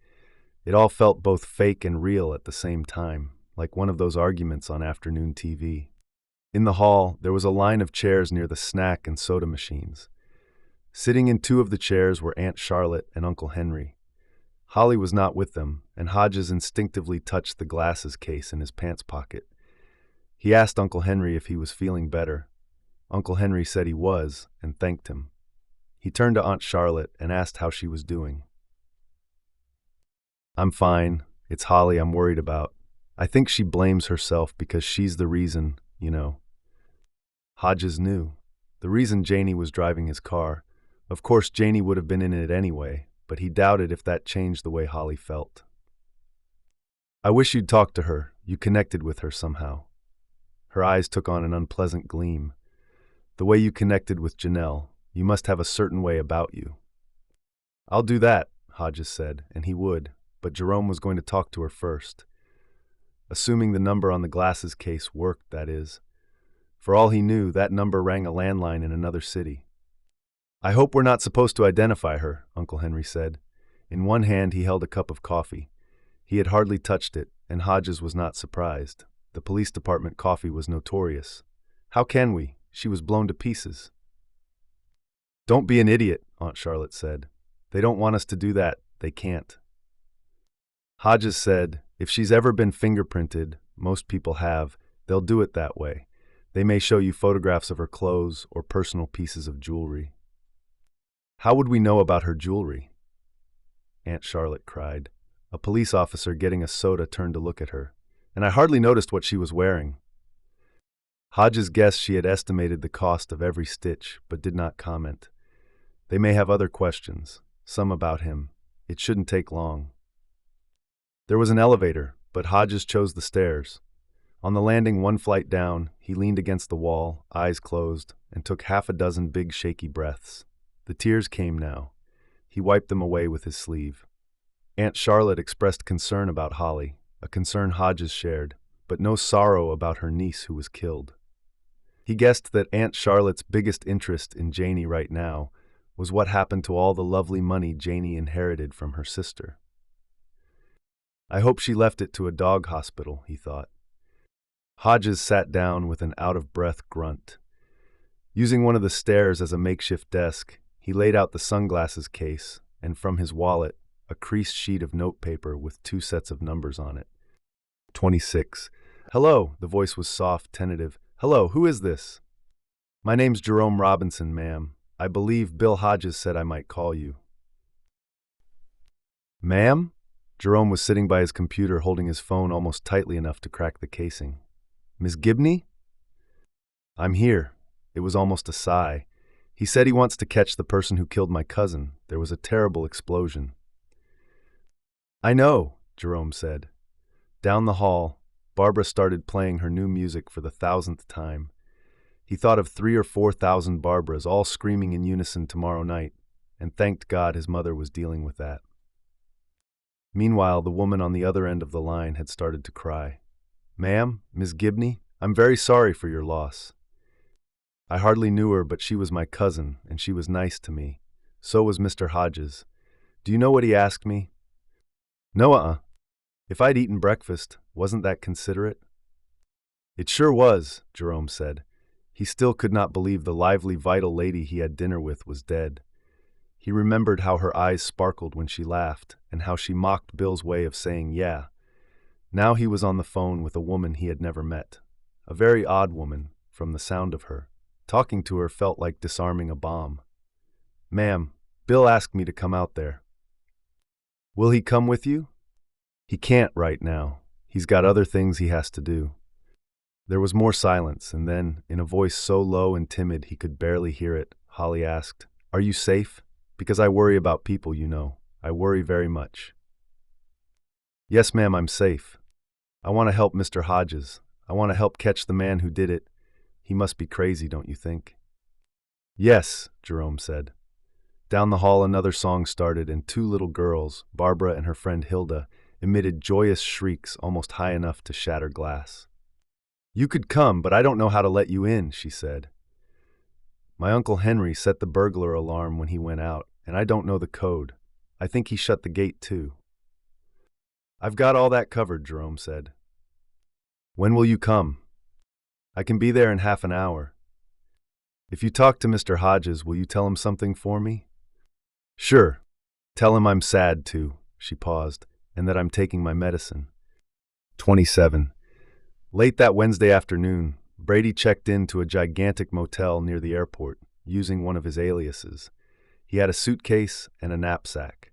A: It all felt both fake and real at the same time, like one of those arguments on afternoon TV. In the hall, there was a line of chairs near the snack and soda machines. Sitting in two of the chairs were Aunt Charlotte and Uncle Henry. Holly was not with them, and Hodges instinctively touched the glasses case in his pants pocket. He asked Uncle Henry if he was feeling better. Uncle Henry said he was, and thanked him. He turned to Aunt Charlotte and asked how she was doing. I'm fine. It's Holly I'm worried about. I think she blames herself because she's the reason, you know. Hodges knew. The reason Janie was driving his car. Of course, Janie would have been in it anyway, but he doubted if that changed the way Holly felt. I wish you'd talked to her. You connected with her somehow. Her eyes took on an unpleasant gleam. The way you connected with Janelle, you must have a certain way about you. I'll do that, Hodges said, and he would, but Jerome was going to talk to her first. Assuming the number on the glasses case worked, that is. For all he knew, that number rang a landline in another city. I hope we're not supposed to identify her, Uncle Henry said. In one hand he held a cup of coffee. He had hardly touched it, and Hodges was not surprised. The police department coffee was notorious. How can we? She was blown to pieces. Don't be an idiot, Aunt Charlotte said. They don't want us to do that. They can't. Hodges said, if she's ever been fingerprinted, most people have, they'll do it that way. They may show you photographs of her clothes or personal pieces of jewelry. How would we know about her jewelry? Aunt Charlotte cried. A police officer getting a soda turned to look at her, and I hardly noticed what she was wearing. Hodges guessed she had estimated the cost of every stitch, but did not comment. They may have other questions, some about him. It shouldn't take long. There was an elevator, but Hodges chose the stairs. On the landing one flight down, he leaned against the wall, eyes closed, and took half a dozen big shaky breaths. The tears came now. He wiped them away with his sleeve. Aunt Charlotte expressed concern about Holly, a concern Hodges shared, but no sorrow about her niece who was killed. He guessed that Aunt Charlotte's biggest interest in Janie right now was what happened to all the lovely money Janie inherited from her sister. I hope she left it to a dog hospital, he thought. Hodges sat down with an out-of-breath grunt. Using one of the stairs as a makeshift desk, he laid out the sunglasses case and from his wallet a creased sheet of notepaper with 2 sets of numbers on it. 26. Hello, the voice was soft, tentative. Hello, who is this? My name's Jerome Robinson, ma'am. I believe Bill Hodges said I might call you. Ma'am? Jerome was sitting by his computer holding his phone almost tightly enough to crack the casing. Miss Gibney? I'm here. It was almost a sigh. He said he wants to catch the person who killed my cousin. There was a terrible explosion. I know, Jerome said. Down the hall, Barbara started playing her new music for the 1,000th time. He thought of 3,000 or 4,000 Barbaras all screaming in unison tomorrow night, and thanked God his mother was dealing with that. Meanwhile, the woman on the other end of the line had started to cry. Ma'am, Miss Gibney, I'm very sorry for your loss. I hardly knew her, but she was my cousin, and she was nice to me. So was Mr. Hodges. Do you know what he asked me? No, If I'd eaten breakfast, wasn't that considerate? It sure was, Jerome said. He still could not believe the lively, vital lady he had dinner with was dead. He remembered how her eyes sparkled when she laughed, and how she mocked Bill's way of saying yeah. Now he was on the phone with a woman he had never met. A very odd woman, from the sound of her. Talking to her felt like disarming a bomb. Ma'am, Bill asked me to come out there. Will he come with you? He can't right now. He's got other things he has to do. There was more silence, and then, in a voice so low and timid he could barely hear it, Holly asked, Are you safe? Because I worry about people, you know. I worry very much. Yes, ma'am, I'm safe. I want to help Mr. Hodges. I want to help catch the man who did it. He must be crazy, don't you think? Yes, Jerome said. Down the hall another song started, and 2 little girls, Barbara and her friend Hilda, emitted joyous shrieks almost high enough to shatter glass. You could come, but I don't know how to let you in, she said. My Uncle Henry set the burglar alarm when he went out, and I don't know the code. I think he shut the gate too. I've got all that covered, Jerome said. When will you come? I can be there in half an hour. If you talk to Mr. Hodges, will you tell him something for me? Sure. Tell him I'm sad too, she paused, and that I'm taking my medicine. 27. Late that Wednesday afternoon, Brady checked into a gigantic motel near the airport, using one of his aliases. He had a suitcase and a knapsack.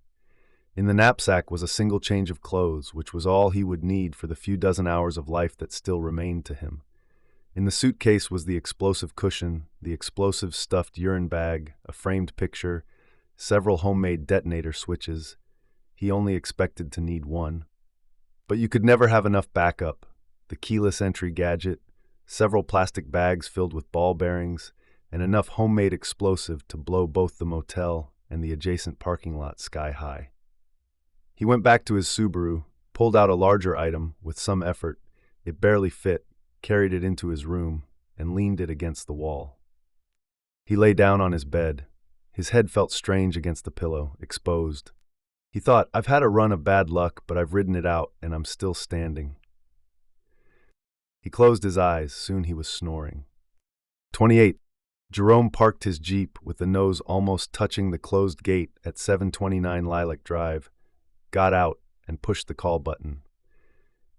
A: In the knapsack was a single change of clothes, which was all he would need for the few dozen hours of life that still remained to him. In the suitcase was the explosive cushion, the explosive stuffed urine bag, a framed picture, several homemade detonator switches. He only expected to need one. But you could never have enough backup. The keyless entry gadget, several plastic bags filled with ball bearings, and enough homemade explosive to blow both the motel and the adjacent parking lot sky high. He went back to his Subaru, pulled out a larger item with some effort. It barely fit, carried it into his room, and leaned it against the wall. He lay down on his bed. His head felt strange against the pillow, exposed. He thought, I've had a run of bad luck, but I've ridden it out, and I'm still standing. He closed his eyes. Soon he was snoring. 28. Jerome parked his Jeep with the nose almost touching the closed gate at 729 Lilac Drive, got out, and pushed the call button.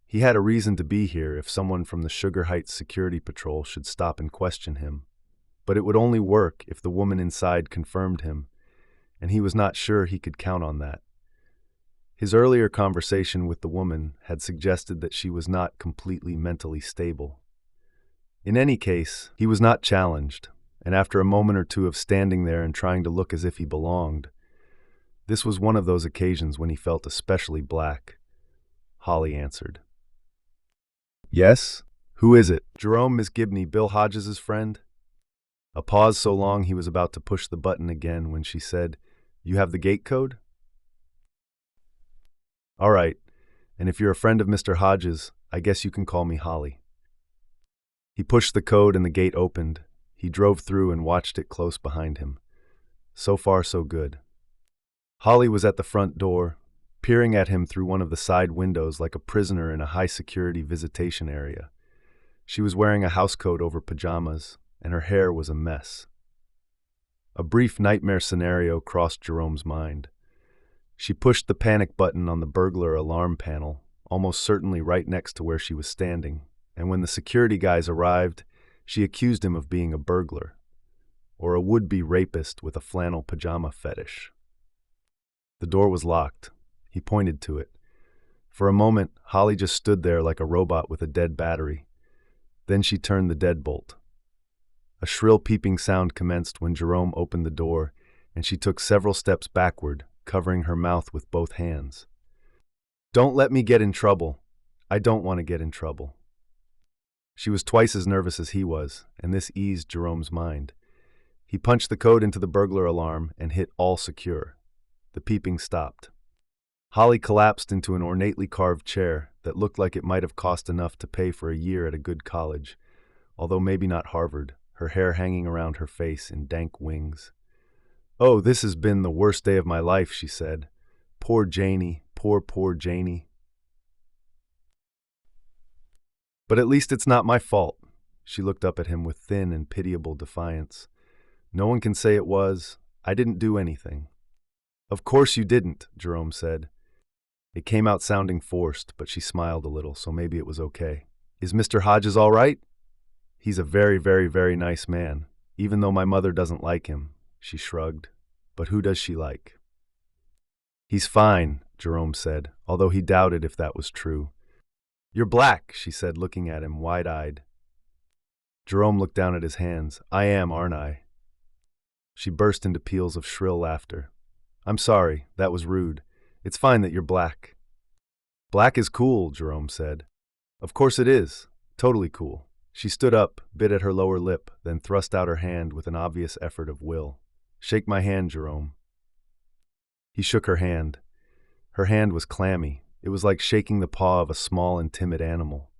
A: He had a reason to be here if someone from the Sugar Heights Security Patrol should stop and question him. But it would only work if the woman inside confirmed him, and he was not sure he could count on that. His earlier conversation with the woman had suggested that she was not completely mentally stable. In any case, he was not challenged, and after a moment or two of standing there and trying to look as if he belonged, this was one of those occasions when he felt especially black. Holly answered. Yes? Who is it? Jerome, Miss Gibney, Bill Hodges' friend? A pause so long he was about to push the button again when she said, You have the gate code? All right, and if you're a friend of Mr. Hodges, I guess you can call me Holly. He pushed the code and the gate opened. He drove through and watched it close behind him. So far, so good. Holly was at the front door, peering at him through one of the side windows like a prisoner in a high-security visitation area. She was wearing a housecoat over pajamas, and her hair was a mess. A brief nightmare scenario crossed Jerome's mind. She pushed the panic button on the burglar alarm panel, almost certainly right next to where she was standing, and when the security guys arrived, she accused him of being a burglar, or a would-be rapist with a flannel pajama fetish. The door was locked. He pointed to it. For a moment, Holly just stood there like a robot with a dead battery. Then she turned the deadbolt. A shrill peeping sound commenced when Jerome opened the door, and she took several steps backward, covering her mouth with both hands. Don't let me get in trouble. I don't want to get in trouble. She was twice as nervous as he was, and this eased Jerome's mind. He punched the code into the burglar alarm and hit all secure. The peeping stopped. Holly collapsed into an ornately carved chair that looked like it might have cost enough to pay for a year at a good college, although maybe not Harvard, her hair hanging around her face in dank wings. Oh, this has been the worst day of my life, she said. Poor Janie, poor Janie. But at least it's not my fault. She looked up at him with thin and pitiable defiance. No one can say it was. I didn't do anything. Of course you didn't, Jerome said. It came out sounding forced, but she smiled a little, so maybe it was okay. Is Mr. Hodges all right? He's a very nice man, even though my mother doesn't like him, she shrugged. But who does she like? He's fine, Jerome said, although he doubted if that was true. You're black, she said, looking at him wide-eyed. Jerome looked down at his hands. I am, aren't I? She burst into peals of shrill laughter. I'm sorry, that was rude. It's fine that you're black. Black is cool, Jerome said. Of course it is. Totally cool. She stood up, bit at her lower lip, then thrust out her hand with an obvious effort of will. Shake my hand, Jerome. He shook her hand. Her hand was clammy. It was like shaking the paw of a small and timid animal.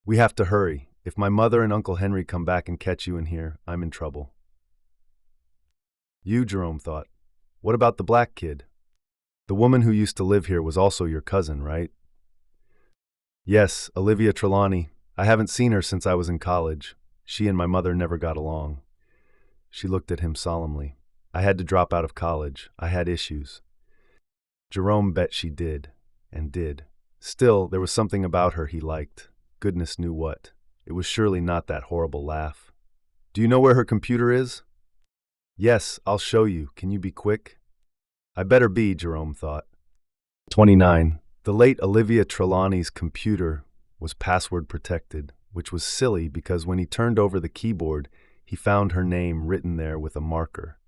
A: We have to hurry. If my mother and Uncle Henry come back and catch you in here, I'm in trouble. You, Jerome thought. What about the black kid? The woman who used to live here was also your cousin, right? Yes, Olivia Trelawney. I haven't seen her since I was in college. She and my mother never got along. She looked at him solemnly. I had to drop out of college. I had issues. Jerome bet she did, and did. Still, there was something about her he liked. Goodness knew what. It was surely not that horrible laugh. Do you know where her computer is? Yes, I'll show you. Can you be quick? I better be, Jerome thought. 29. The late Olivia Trelawney's computer was password protected, which was silly because when he turned over the keyboard, he found her name written there with a marker.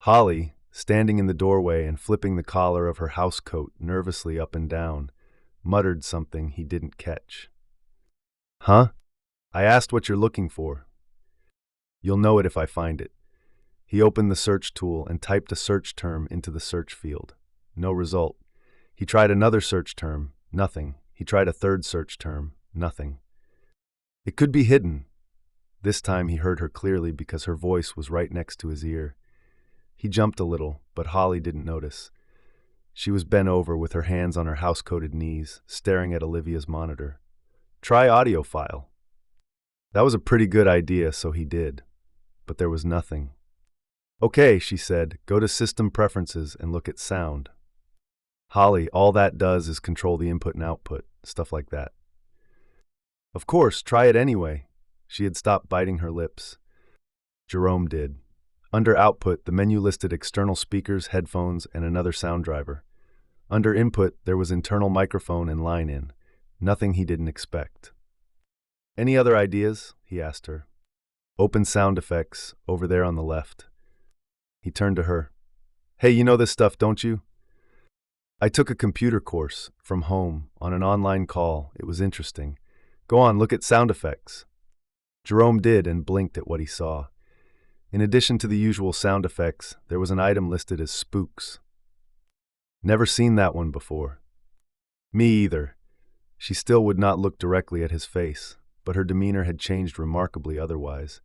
A: Holly, standing in the doorway and flipping the collar of her housecoat nervously up and down, muttered something he didn't catch. Huh? I asked what you're looking for. You'll know it if I find it. He opened the search tool and typed a search term into the search field. No result. He tried another search term. Nothing. He tried a third search term. Nothing. It could be hidden. This time he heard her clearly because her voice was right next to his ear. He jumped a little, but Holly didn't notice. She was bent over with her hands on her house-coated knees, staring at Olivia's monitor. Try audio file. That was a pretty good idea, so he did. But there was nothing. Okay, she said, go to System Preferences and look at Sound. Holly, all that does is control the input and output. stuff like that. Of course, try it anyway. She had stopped biting her lips. Jerome did. Under Output, the menu listed external speakers, headphones, and another sound driver. Under Input, there was internal microphone and line-in. Nothing he didn't expect. Any other ideas? He asked her. Open sound effects, over there on the left. He turned to her. Hey, you know this stuff, don't you? I took a computer course from home on an online call. It was interesting. Go on, look at sound effects. Jerome did and blinked at what he saw. In addition to the usual sound effects, there was an item listed as spooks. Never seen that one before. Me either. She still would not look directly at his face, but her demeanor had changed remarkably otherwise.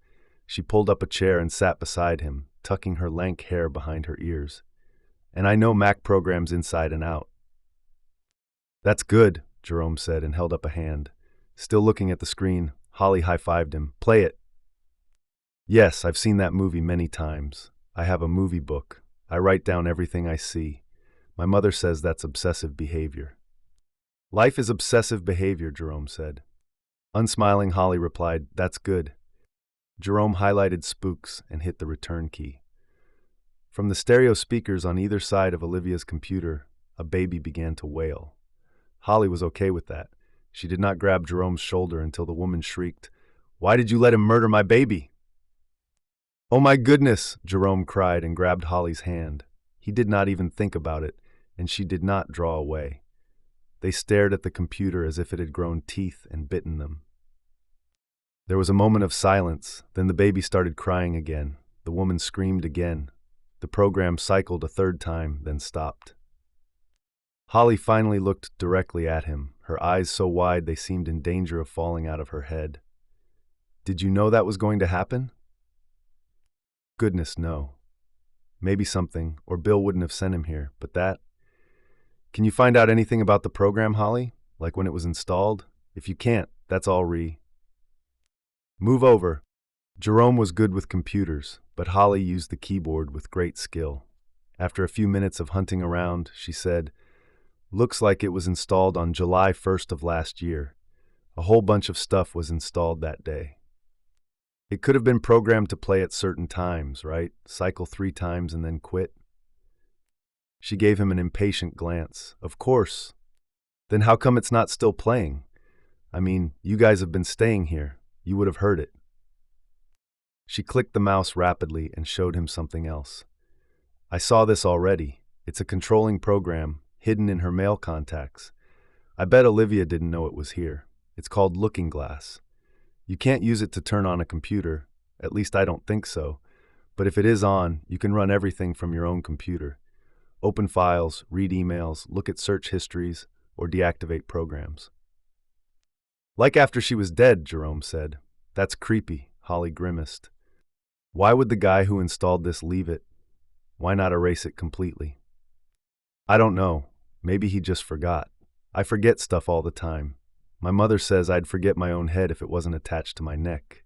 A: She pulled up a chair and sat beside him, tucking her lank hair behind her ears. And I know Mac programs inside and out. That's good, Jerome said and held up a hand. Still looking at the screen, Holly high-fived him. Play it. Yes, I've seen that movie many times. I have a movie book. I write down everything I see. My mother says that's obsessive behavior. Life is obsessive behavior, Jerome said. Unsmiling, Holly replied, That's good. Jerome highlighted spooks and hit the return key. From the stereo speakers on either side of Olivia's computer, a baby began to wail. Holly was okay with that. She did not grab Jerome's shoulder until the woman shrieked, Why did you let him murder my baby? Oh my goodness, Jerome cried and grabbed Holly's hand. He did not even think about it, and she did not draw away. They stared at the computer as if it had grown teeth and bitten them. There was a moment of silence, then the baby started crying again. The woman screamed again. The program cycled a third time, then stopped. Holly finally looked directly at him, her eyes so wide they seemed in danger of falling out of her head. Did you know that was going to happen? Goodness, no. Maybe something, or Bill wouldn't have sent him here, but that? Can you find out anything about the program, Holly? Like when it was installed? If you can't, that's all Move over. Jerome was good with computers, but Holly used the keyboard with great skill. After a few minutes of hunting around, she said, Looks like it was installed on July 1st of last year. A whole bunch of stuff was installed that day. It could have been programmed to play at certain times, right? Cycle 3 times and then quit. She gave him an impatient glance. Of course. Then how come it's not still playing? I mean, you guys have been staying here. You would have heard it. She clicked the mouse rapidly and showed him something else. I saw this already. It's a controlling program, hidden in her mail contacts. I bet Olivia didn't know it was here. It's called Looking Glass. You can't use it to turn on a computer. At least I don't think so. But if it is on, you can run everything from your own computer. Open files, read emails, look at search histories, or deactivate programs. Like after she was dead, Jerome said. That's creepy, Holly grimaced. Why would the guy who installed this leave it? Why not erase it completely? I don't know. Maybe he just forgot. I forget stuff all the time. My mother says I'd forget my own head if it wasn't attached to my neck.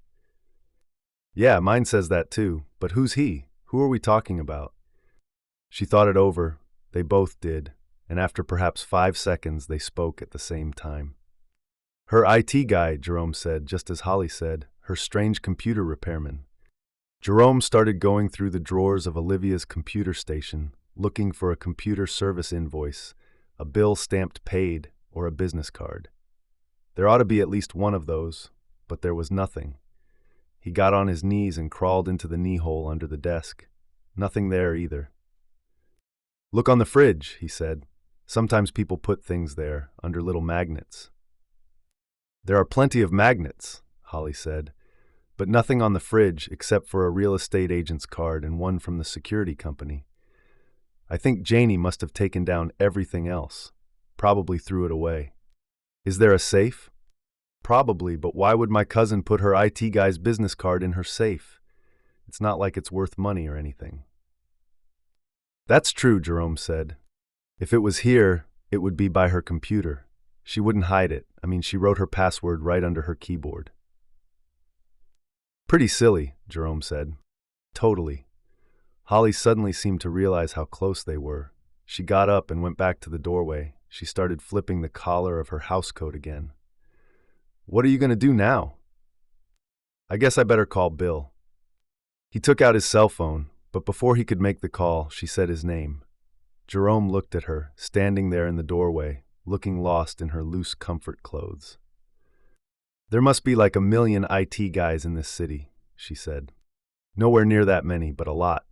A: Yeah, mine says that too, but who's he? Who are we talking about? She thought it over. They both did, and after perhaps 5 seconds, they spoke at the same time. Her IT guy, Jerome said, just as Holly said, her strange computer repairman. Jerome started going through the drawers of Olivia's computer station, looking for a computer service invoice, a bill stamped paid, or a business card. There ought to be at least one of those, but there was nothing. He got on his knees and crawled into the knee hole under the desk. Nothing there either. Look on the fridge, he said. Sometimes people put things there, under little magnets. There are plenty of magnets, Holly said, but nothing on the fridge except for a real estate agent's card and one from the security company. I think Janie must have taken down everything else, probably threw it away. Is there a safe? Probably, but why would my cousin put her IT guy's business card in her safe? It's not like it's worth money or anything. That's true, Jerome said. If it was here, it would be by her computer. She wouldn't hide it. She wrote her password right under her keyboard. Pretty silly, Jerome said. Totally. Holly suddenly seemed to realize how close they were. She got up and went back to the doorway, She started flipping the collar of her housecoat again. "What are you going to do now?" "I guess I better call Bill." He took out his cell phone, but before he could make the call, she said his name. Jerome looked at her, standing there in the doorway, looking lost in her loose comfort clothes. "There must be like 1,000,000 IT guys in this city," she said. "Nowhere near that many, but a lot."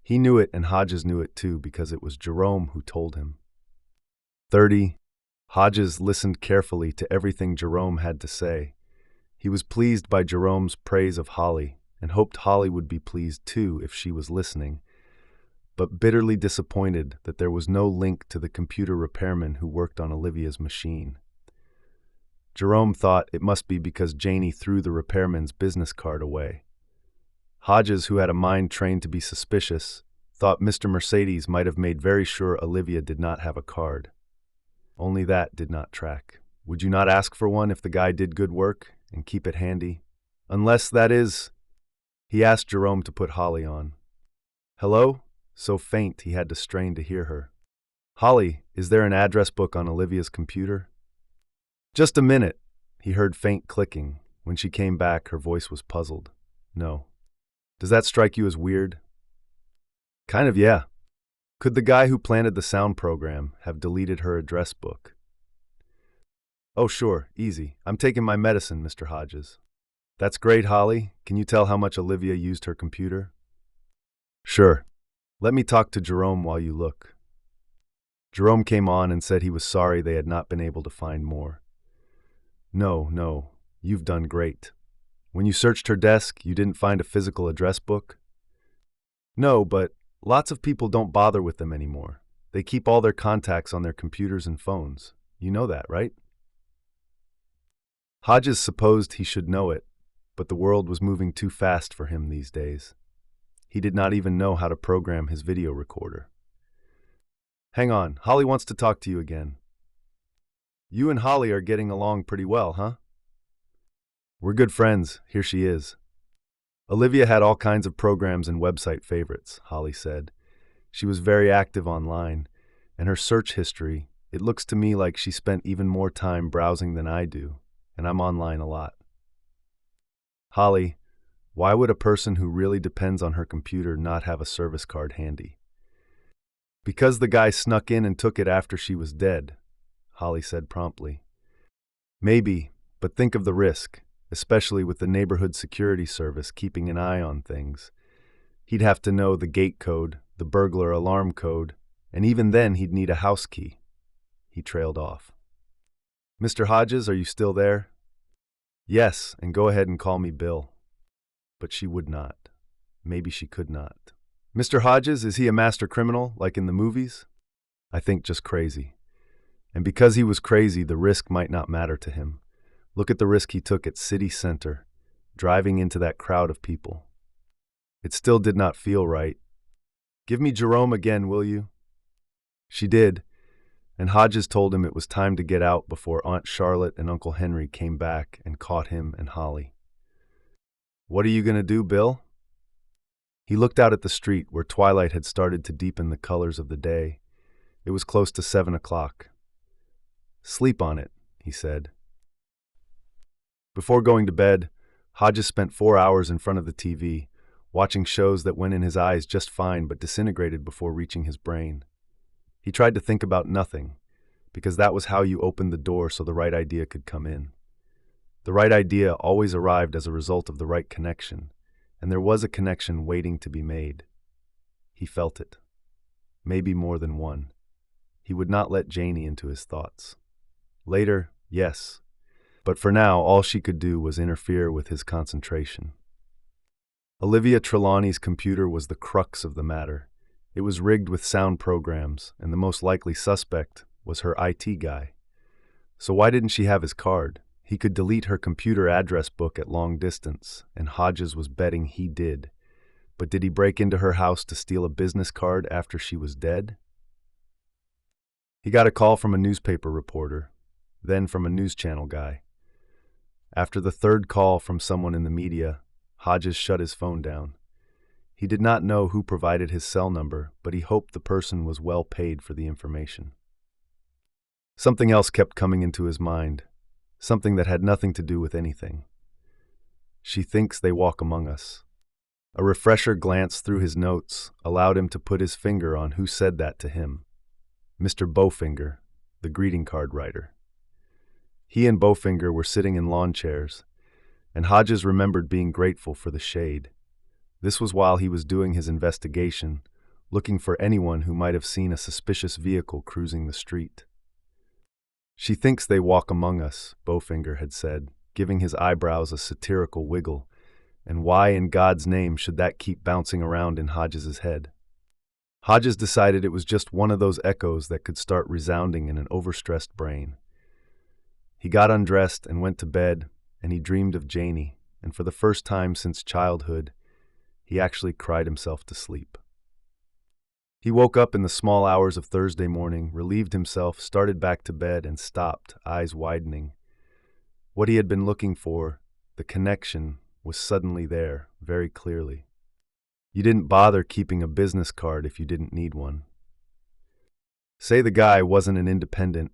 A: He knew it, and Hodges knew it too, because it was Jerome who told him. 30. Hodges listened carefully to everything Jerome had to say. He was pleased by Jerome's praise of Holly, and hoped Holly would be pleased too if she was listening, but bitterly disappointed that there was no link to the computer repairman who worked on Olivia's machine. Jerome thought it must be because Janie threw the repairman's business card away. Hodges, who had a mind trained to be suspicious, thought Mr. Mercedes might have made very sure Olivia did not have a card. Only that did not track. Would you not ask for one if the guy did good work and keep it handy? Unless, that is... He asked Jerome to put Holly on. "Hello?" So faint he had to strain to hear her. "Holly, is there an address book on Olivia's computer?" "Just a minute." He heard faint clicking. When she came back, her voice was puzzled. "No." "Does that strike you as weird?" "Kind of, yeah." "Could the guy who planted the sound program have deleted her address book?" "Oh, sure, easy. I'm taking my medicine, Mr. Hodges." "That's great, Holly. Can you tell how much Olivia used her computer?" "Sure. Let me talk to Jerome while you look." Jerome came on and said he was sorry they had not been able to find more. No, you've done great. When you searched her desk, you didn't find a physical address book?" "No, but lots of people don't bother with them anymore. They keep all their contacts on their computers and phones. You know that, right?" Hodges supposed he should know it, but the world was moving too fast for him these days. He did not even know how to program his video recorder. "Hang on, Holly wants to talk to you again." "You and Holly are getting along pretty well, huh?" "We're good friends. Here she is." "Olivia had all kinds of programs and website favorites," Holly said. "She was very active online, and her search history, it looks to me like she spent even more time browsing than I do, and I'm online a lot." "Holly, why would a person who really depends on her computer not have a service card handy?" "Because the guy snuck in and took it after she was dead," Holly said promptly. "Maybe, but think of the risk, especially with the neighborhood security service keeping an eye on things. He'd have to know the gate code, the burglar alarm code, and even then he'd need a house key." He trailed off. "Mr. Hodges, are you still there?" "Yes, and go ahead and call me Bill." But she would not. Maybe she could not. "Mr. Hodges, is he a master criminal, like in the movies?" "I think just crazy. And because he was crazy, the risk might not matter to him. Look at the risk he took at City Center, driving into that crowd of people." It still did not feel right. "Give me Jerome again, will you?" She did, and Hodges told him it was time to get out before Aunt Charlotte and Uncle Henry came back and caught him and Holly. "What are you going to do, Bill?" He looked out at the street where twilight had started to deepen the colors of the day. It was close to 7 o'clock. "Sleep on it," he said. Before going to bed, Hodges spent 4 hours in front of the TV, watching shows that went in his eyes just fine but disintegrated before reaching his brain. He tried to think about nothing, because that was how you opened the door so the right idea could come in. The right idea always arrived as a result of the right connection, and there was a connection waiting to be made. He felt it. Maybe more than one. He would not let Janie into his thoughts. Later, yes. But for now, all she could do was interfere with his concentration. Olivia Trelawney's computer was the crux of the matter. It was rigged with sound programs, and the most likely suspect was her IT guy. So why didn't she have his card? He could delete her computer address book at long distance, and Hodges was betting he did. But did he break into her house to steal a business card after she was dead? He got a call from a newspaper reporter, then from a news channel guy. After the third call from someone in the media, Hodges shut his phone down. He did not know who provided his cell number, but he hoped the person was well paid for the information. Something else kept coming into his mind, something that had nothing to do with anything. She thinks they walk among us. A refresher glance through his notes allowed him to put his finger on who said that to him. Mr. Bowfinger, the greeting card writer. He and Bowfinger were sitting in lawn chairs, and Hodges remembered being grateful for the shade. This was while he was doing his investigation, looking for anyone who might have seen a suspicious vehicle cruising the street. She thinks they walk among us, Bowfinger had said, giving his eyebrows a satirical wiggle. And why in God's name should that keep bouncing around in Hodges's head? Hodges decided it was just one of those echoes that could start resounding in an overstressed brain. He got undressed and went to bed, and he dreamed of Janie, and for the first time since childhood, he actually cried himself to sleep. He woke up in the small hours of Thursday morning, relieved himself, started back to bed, and stopped, eyes widening. What he had been looking for, the connection, was suddenly there, very clearly. You didn't bother keeping a business card if you didn't need one. Say the guy wasn't an independent,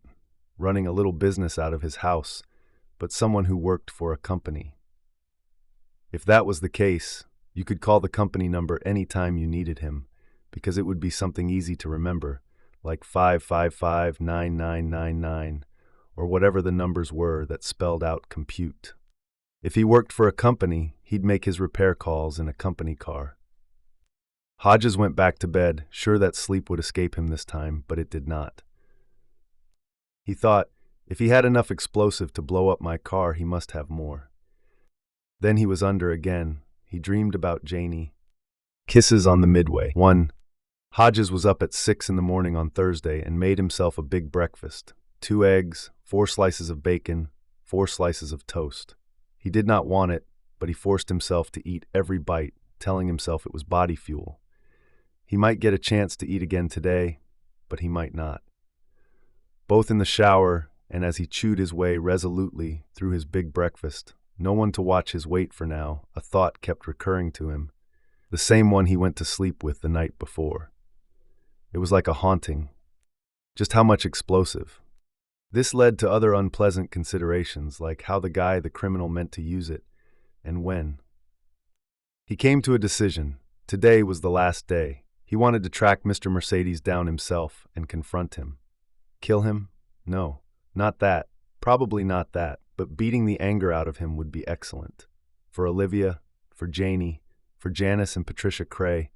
A: running a little business out of his house, but someone who worked for a company. If that was the case, you could call the company number any time you needed him, because it would be something easy to remember, like 555-9999, or whatever the numbers were that spelled out compute. If he worked for a company, he'd make his repair calls in a company car. Hodges went back to bed, sure that sleep would escape him this time, but it did not. He thought, if he had enough explosive to blow up my car, he must have more. Then he was under again. He dreamed about Janie. Kisses on the midway. 1. Hodges was up at 6 in the morning on Thursday and made himself a big breakfast. 2 eggs, 4 slices of bacon, 4 slices of toast. He did not want it, but he forced himself to eat every bite, telling himself it was body fuel. He might get a chance to eat again today, but he might not. Both in the shower and as he chewed his way resolutely through his big breakfast, no one to watch his weight for now, a thought kept recurring to him, the same one he went to sleep with the night before. It was like a haunting. Just how much explosive? This led to other unpleasant considerations, like how the criminal meant to use it, and when. He came to a decision. Today was the last day. He wanted to track Mr. Mercedes down himself and confront him. Kill him? No, not that. Probably not that, but beating the anger out of him would be excellent. For Olivia, for Janie, for Janice and Patricia Cray,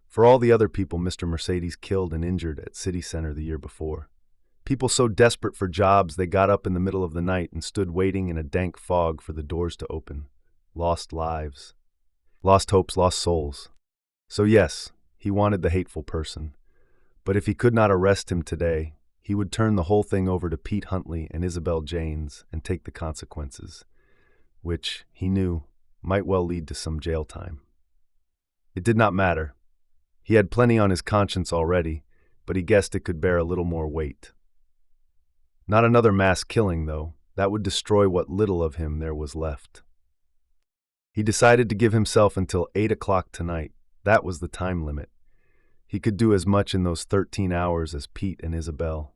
A: for all the other people Mr. Mercedes killed and injured at City Center the year before. People so desperate for jobs they got up in the middle of the night and stood waiting in a dank fog for the doors to open. Lost lives. Lost hopes, lost souls. So yes, he wanted the hateful person. But if he could not arrest him today, he would turn the whole thing over to Pete Huntley and Isabel Janes and take the consequences, which, he knew, might well lead to some jail time. It did not matter. He had plenty on his conscience already, but he guessed it could bear a little more weight. Not another mass killing, though. That would destroy what little of him there was left. He decided to give himself until 8 o'clock tonight. That was the time limit. He could do as much in those 13 hours as Pete and Isabel.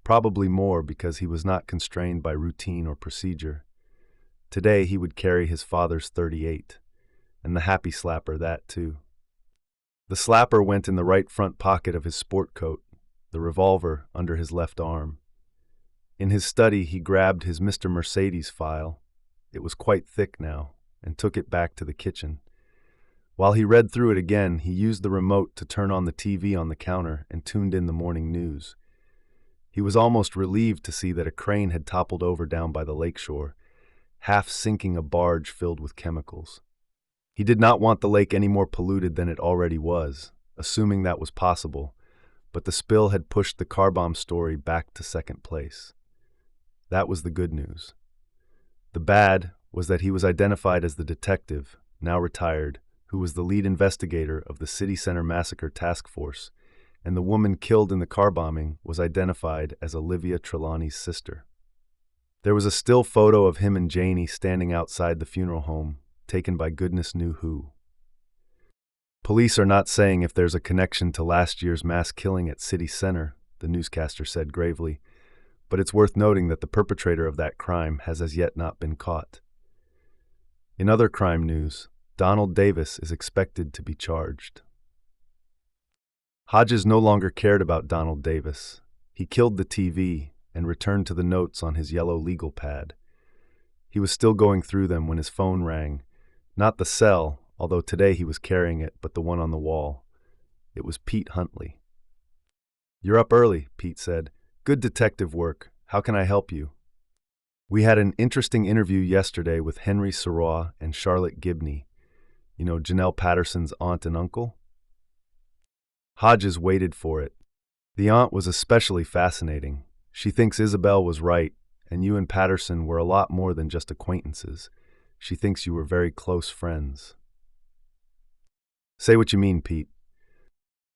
A: Probably more because he was not constrained by routine or procedure. Today he would carry his father's .38, and the happy slapper that too. The slapper went in the right front pocket of his sport coat, the revolver under his left arm. In his study he grabbed his Mr. Mercedes file. It was quite thick now, and took it back to the kitchen. While he read through it again, he used the remote to turn on the TV on the counter and tuned in the morning news. He was almost relieved to see that a crane had toppled over down by the lakeshore, half sinking a barge filled with chemicals. He did not want the lake any more polluted than it already was, assuming that was possible, but the spill had pushed the car bomb story back to second place. That was the good news. The bad was that he was identified as the detective, now retired, who was the lead investigator of the City Center Massacre Task Force, and the woman killed in the car bombing was identified as Olivia Trelawney's sister. There was a still photo of him and Janie standing outside the funeral home, taken by goodness knew who. Police are not saying if there's a connection to last year's mass killing at City Center, the newscaster said gravely, but it's worth noting that the perpetrator of that crime has as yet not been caught. In other crime news, Donald Davis is expected to be charged. Hodges no longer cared about Donald Davis. He killed the TV and returned to the notes on his yellow legal pad. He was still going through them when his phone rang. Not the cell, although today he was carrying it, but the one on the wall. It was Pete Huntley. "You're up early," Pete said. "Good detective work. How can I help you?" "We had an interesting interview yesterday with Henry Sirois and Charlotte Gibney. You know, Janelle Patterson's aunt and uncle?" Hodges waited for it. The aunt was especially fascinating. She thinks Isabel was right, and you and Patterson were a lot more than just acquaintances. She thinks you were very close friends. "Say what you mean, Pete."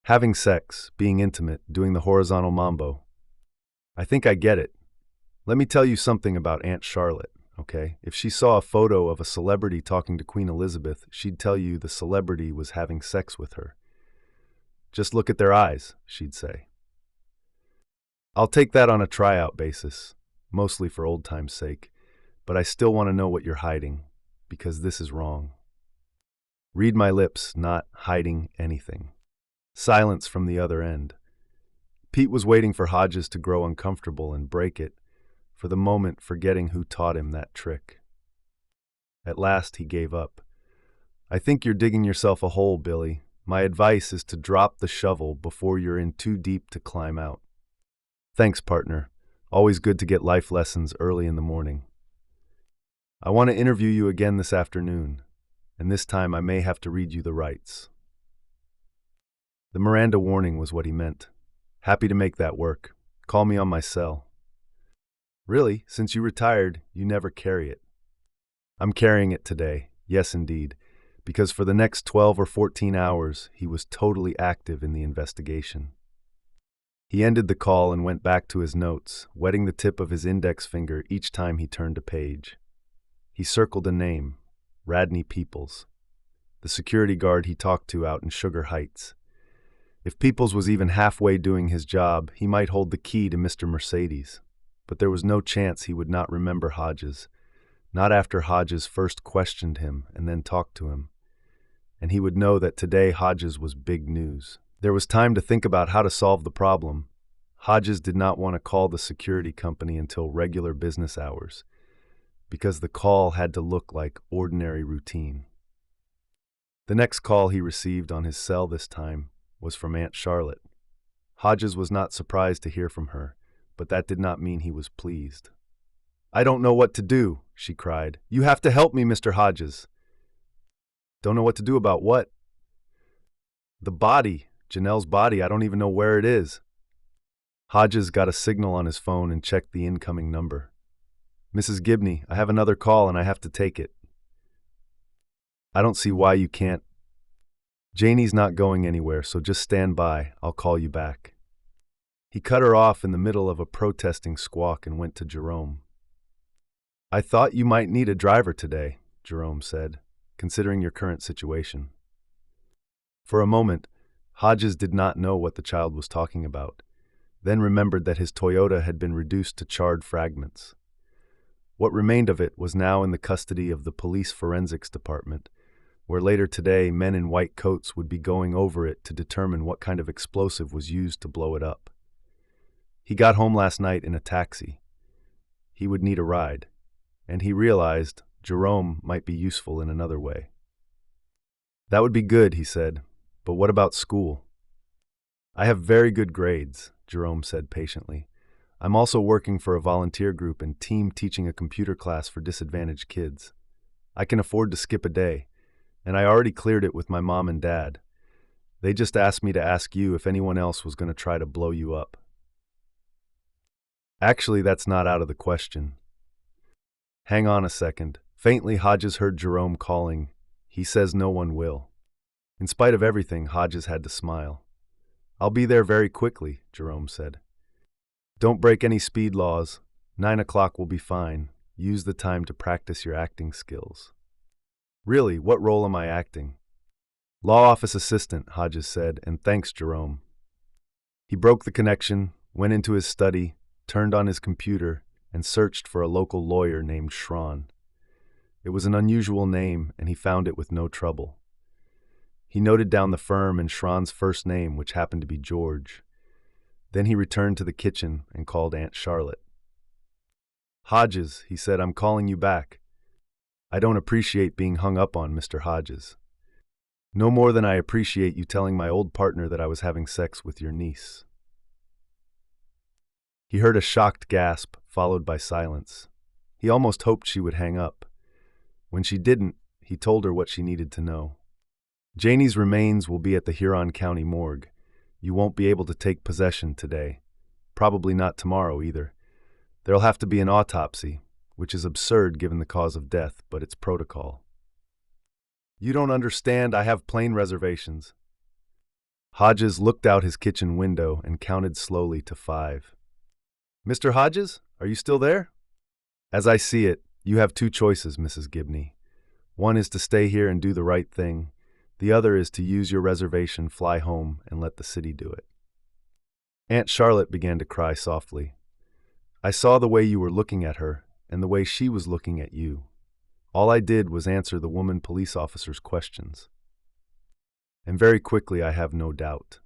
A: "Having sex, being intimate, doing the horizontal mambo. I think I get it. Let me tell you something about Aunt Charlotte, okay? If she saw a photo of a celebrity talking to Queen Elizabeth, she'd tell you the celebrity was having sex with her. Just look at their eyes, she'd say. I'll take that on a tryout basis, mostly for old time's sake, but I still want to know what you're hiding, because this is wrong." Read my lips, not hiding anything. Silence from the other end. Pete was waiting for Hodges to grow uncomfortable and break it, for the moment forgetting who taught him that trick. At last he gave up. "I think you're digging yourself a hole, Billy. My advice is to drop the shovel before you're in too deep to climb out." "Thanks, partner. Always good to get life lessons early in the morning. I want to interview you again this afternoon, and this time I may have to read you the rights." The Miranda warning was what he meant. "Happy to make that work. Call me on my cell." "Really? Since you retired, you never carry it." "I'm carrying it today. Yes, indeed. Because for the next 12 or 14 hours, he was totally active in the investigation." He ended the call and went back to his notes, wetting the tip of his index finger each time he turned a page. He circled a name, Radney Peoples, the security guard he talked to out in Sugar Heights. If Peoples was even halfway doing his job, he might hold the key to Mr. Mercedes. But there was no chance he would not remember Hodges, not after Hodges first questioned him and then talked to him. And he would know that today Hodges was big news. There was time to think about how to solve the problem. Hodges did not want to call the security company until regular business hours, because the call had to look like ordinary routine. The next call he received on his cell this time was from Aunt Charlotte. Hodges was not surprised to hear from her, but that did not mean he was pleased. "I don't know what to do," she cried. "You have to help me, Mr. Hodges." "Don't know what to do about what?" "The body. Janelle's body. I don't even know where it is." Hodges got a signal on his phone and checked the incoming number. "Mrs. Gibney, I have another call and I have to take it." "I don't see why you can't." "Janie's not going anywhere, so just stand by. I'll call you back." He cut her off in the middle of a protesting squawk and went to Jerome. "I thought you might need a driver today," Jerome said, "considering your current situation." For a moment, Hodges did not know what the child was talking about, then remembered that his Toyota had been reduced to charred fragments. What remained of it was now in the custody of the police forensics department, where later today men in white coats would be going over it to determine what kind of explosive was used to blow it up. He got home last night in a taxi. He would need a ride, and he realized Jerome might be useful in another way. "That would be good," he said, "but what about school?" "I have very good grades," Jerome said patiently. "I'm also working for a volunteer group and team teaching a computer class for disadvantaged kids. I can afford to skip a day, and I already cleared it with my mom and dad. They just asked me to ask you if anyone else was going to try to blow you up." "Actually, that's not out of the question." "Hang on a second." Faintly, Hodges heard Jerome calling. "He says no one will." In spite of everything, Hodges had to smile. "I'll be there very quickly," Jerome said. "Don't break any speed laws. 9 o'clock will be fine. Use the time to practice your acting skills." "Really, what role am I acting?" "Law office assistant," Hodges said, "and thanks, Jerome." He broke the connection, went into his study, turned on his computer, and searched for a local lawyer named Shran. It was an unusual name, and he found it with no trouble. He noted down the firm and Shran's first name, which happened to be George. Then he returned to the kitchen and called Aunt Charlotte. "Hodges," he said, "I'm calling you back. I don't appreciate being hung up on, Mr. Hodges. No more than I appreciate you telling my old partner that I was having sex with your niece." He heard a shocked gasp, followed by silence. He almost hoped she would hang up. When she didn't, he told her what she needed to know. "Janie's remains will be at the Huron County morgue. You won't be able to take possession today. Probably not tomorrow either. There'll have to be an autopsy, which is absurd given the cause of death, but it's protocol." "You don't understand, I have plane reservations." Hodges looked out his kitchen window and counted slowly to 5. "Mr. Hodges, are you still there?" "As I see it, you have two choices, Mrs. Gibney. One is to stay here and do the right thing. The other is to use your reservation, fly home, and let the city do it." Aunt Charlotte began to cry softly. "I saw the way you were looking at her, and the way she was looking at you. All I did was answer the woman police officer's questions. And very quickly, I have no doubt."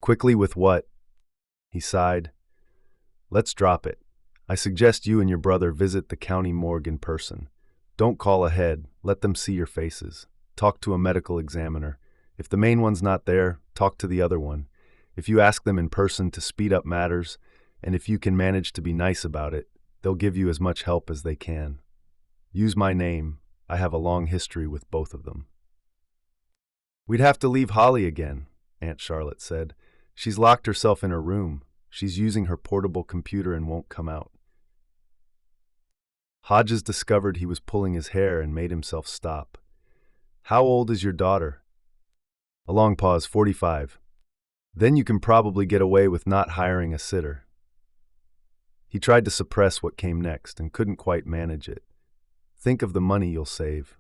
A: "Quickly with what?" He sighed. "Let's drop it. I suggest you and your brother visit the county morgue in person. Don't call ahead, let them see your faces. Talk to a medical examiner. If the main one's not there, talk to the other one. If you ask them in person to speed up matters, and if you can manage to be nice about it, they'll give you as much help as they can. Use my name. I have a long history with both of them." "We'd have to leave Holly again," Aunt Charlotte said. "She's locked herself in her room. She's using her portable computer and won't come out." Hodges discovered he was pulling his hair and made himself stop. "How old is your daughter?" A long pause. 45. "Then you can probably get away with not hiring a sitter." He tried to suppress what came next and couldn't quite manage it. "Think of the money you'll save."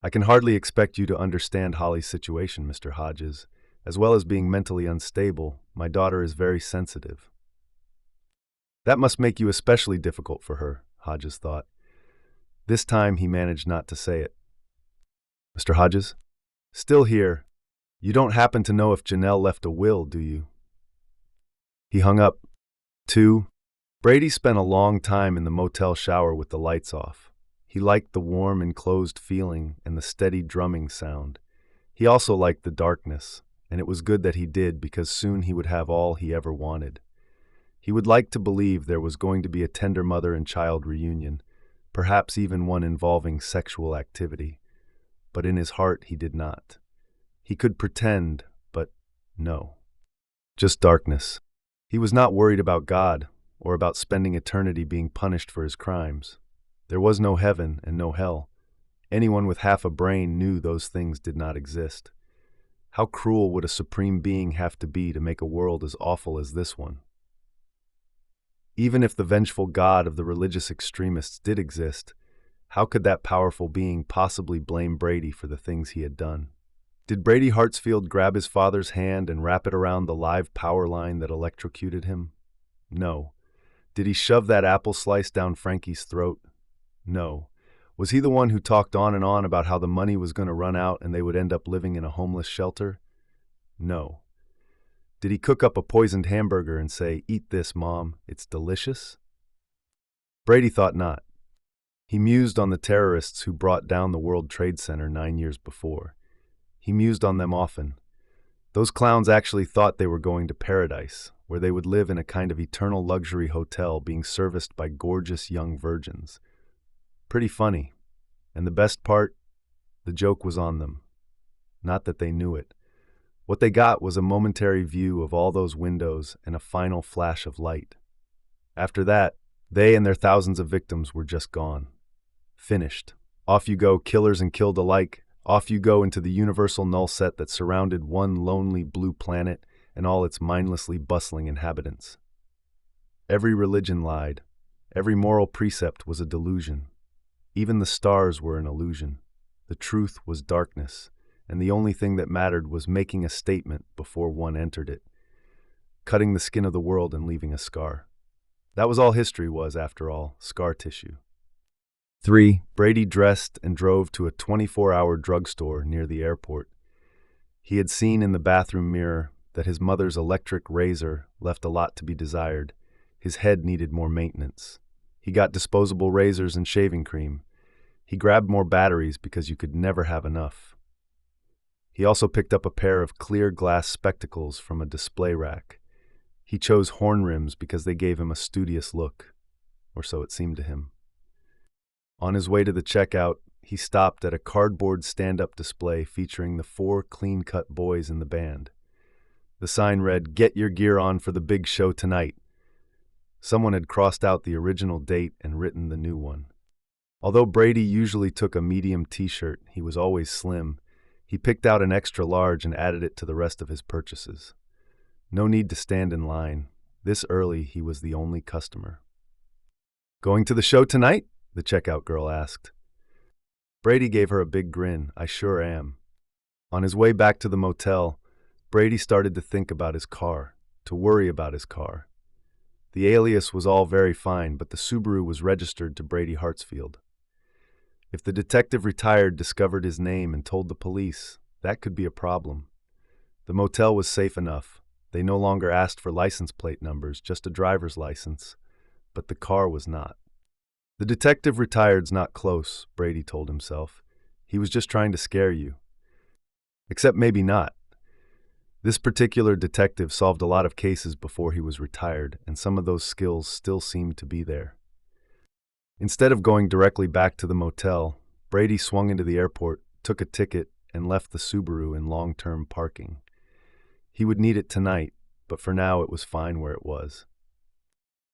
A: "I can hardly expect you to understand Holly's situation, Mr. Hodges. As well as being mentally unstable, my daughter is very sensitive." "That must make you especially difficult for her," Hodges thought. This time he managed not to say it. "Mr. Hodges?" "Still here. You don't happen to know if Janelle left a will, do you?" He hung up. 2. Brady spent a long time in the motel shower with the lights off. He liked the warm, enclosed feeling and the steady drumming sound. He also liked the darkness, and it was good that he did because soon he would have all he ever wanted. He would like to believe there was going to be a tender mother and child reunion, perhaps even one involving sexual activity. But in his heart he did not. He could pretend, but no. Just darkness. He was not worried about God or about spending eternity being punished for his crimes. There was no heaven and no hell. Anyone with half a brain knew those things did not exist. How cruel would a supreme being have to be to make a world as awful as this one? Even if the vengeful God of the religious extremists did exist, how could that powerful being possibly blame Brady for the things he had done? Did Brady Hartsfield grab his father's hand and wrap it around the live power line that electrocuted him? No. Did he shove that apple slice down Frankie's throat? No. Was he the one who talked on and on about how the money was going to run out and they would end up living in a homeless shelter? No. Did he cook up a poisoned hamburger and say, "Eat this, Mom, it's delicious"? Brady thought not. He mused on the terrorists who brought down the World Trade Center 9 years before. He mused on them often. Those clowns actually thought they were going to paradise, where they would live in a kind of eternal luxury hotel being serviced by gorgeous young virgins. Pretty funny. And the best part, the joke was on them. Not that they knew it. What they got was a momentary view of all those windows and a final flash of light. After that, they and their thousands of victims were just gone. Finished. Off you go, killers and killed alike. Off you go into the universal null set that surrounded one lonely blue planet and all its mindlessly bustling inhabitants. Every religion lied. Every moral precept was a delusion. Even the stars were an illusion. The truth was darkness, and the only thing that mattered was making a statement before one entered it, cutting the skin of the world and leaving a scar. That was all history was, after all, scar tissue. 3. Brady dressed and drove to a 24-hour drugstore near the airport. He had seen in the bathroom mirror that his mother's electric razor left a lot to be desired. His head needed more maintenance. He got disposable razors and shaving cream. He grabbed more batteries because you could never have enough. He also picked up a pair of clear glass spectacles from a display rack. He chose horn rims because they gave him a studious look, or so it seemed to him. On his way to the checkout, he stopped at a cardboard stand-up display featuring the 4 clean-cut boys in the band. The sign read, "Get your gear on for the big show tonight." Someone had crossed out the original date and written the new one. Although Brady usually took a medium t-shirt, he was always slim. He picked out an extra large and added it to the rest of his purchases. No need to stand in line. This early, he was the only customer. "Going to the show tonight?" the checkout girl asked. Brady gave her a big grin. "I sure am." On his way back to the motel, Brady started to think about his car, to worry about his car. The alias was all very fine, but the Subaru was registered to Brady Hartsfield. If the detective retired discovered his name and told the police, that could be a problem. The motel was safe enough. They no longer asked for license plate numbers, just a driver's license. But the car was not. The detective retired's not close, Brady told himself. He was just trying to scare you. Except maybe not. This particular detective solved a lot of cases before he was retired, and some of those skills still seemed to be there. Instead of going directly back to the motel, Brady swung into the airport, took a ticket, and left the Subaru in long-term parking. He would need it tonight, but for now it was fine where it was.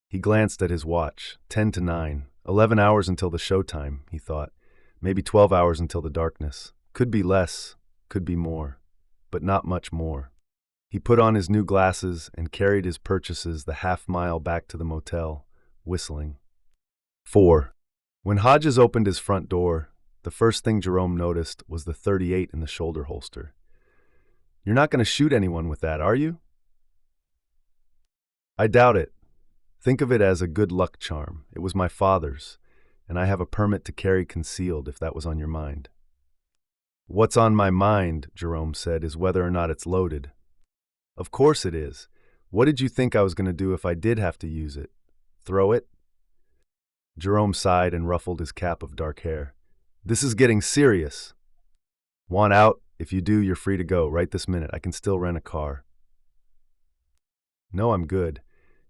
A: He glanced at his watch. 10 to 9. 11 hours until the showtime, he thought. Maybe 12 hours until the darkness. Could be less, could be more, but not much more. He put on his new glasses and carried his purchases the half-mile back to the motel, whistling. 4. When Hodges opened his front door, the first thing Jerome noticed was the .38 in the shoulder holster. "You're not going to shoot anyone with that, are you?" "I doubt it. Think of it as a good luck charm. It was my father's, and I have a permit to carry concealed if that was on your mind." "What's on my mind," Jerome said, "is whether or not it's loaded." "Of course it is. What did you think I was going to do if I did have to use it? Throw it?" Jerome sighed and ruffled his cap of dark hair. "This is getting serious." "Want out? If you do, you're free to go right this minute. I can still rent a car." "No, I'm good.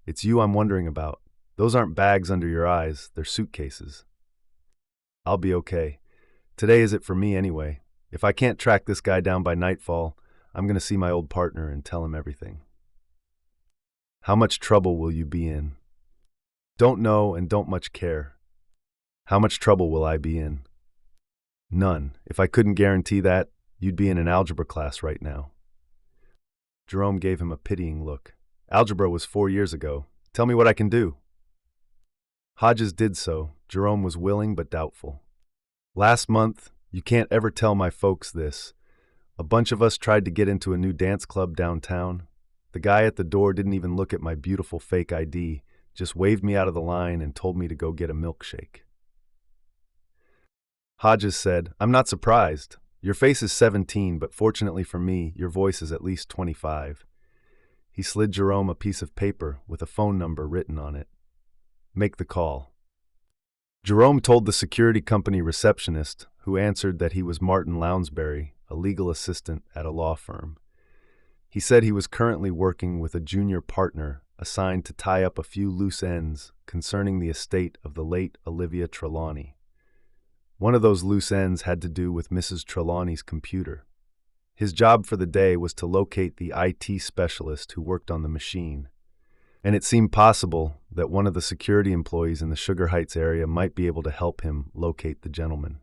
A: It's you I'm wondering about. Those aren't bags under your eyes. They're suitcases." "I'll be okay. Today is it for me anyway. If I can't track this guy down by nightfall, I'm going to see my old partner and tell him everything." "How much trouble will you be in?" "Don't know and don't much care." "How much trouble will I be in?" "None. If I couldn't guarantee that, you'd be in an algebra class right now." Jerome gave him a pitying look. "Algebra was 4 years ago. Tell me what I can do." Hodges did so. Jerome was willing but doubtful. "Last month, you can't ever tell my folks this, a bunch of us tried to get into a new dance club downtown. The guy at the door didn't even look at my beautiful fake ID, just waved me out of the line and told me to go get a milkshake." Hodges said, "I'm not surprised. Your face is 17, but fortunately for me, your voice is at least 25. He slid Jerome a piece of paper with a phone number written on it. "Make the call." Jerome told the security company receptionist, who answered that he was Martin Lounsbury, a legal assistant at a law firm. He said he was currently working with a junior partner assigned to tie up a few loose ends concerning the estate of the late Olivia Trelawney. One of those loose ends had to do with Mrs. Trelawney's computer. His job for the day was to locate the IT specialist who worked on the machine, and it seemed possible that one of the security employees in the Sugar Heights area might be able to help him locate the gentleman.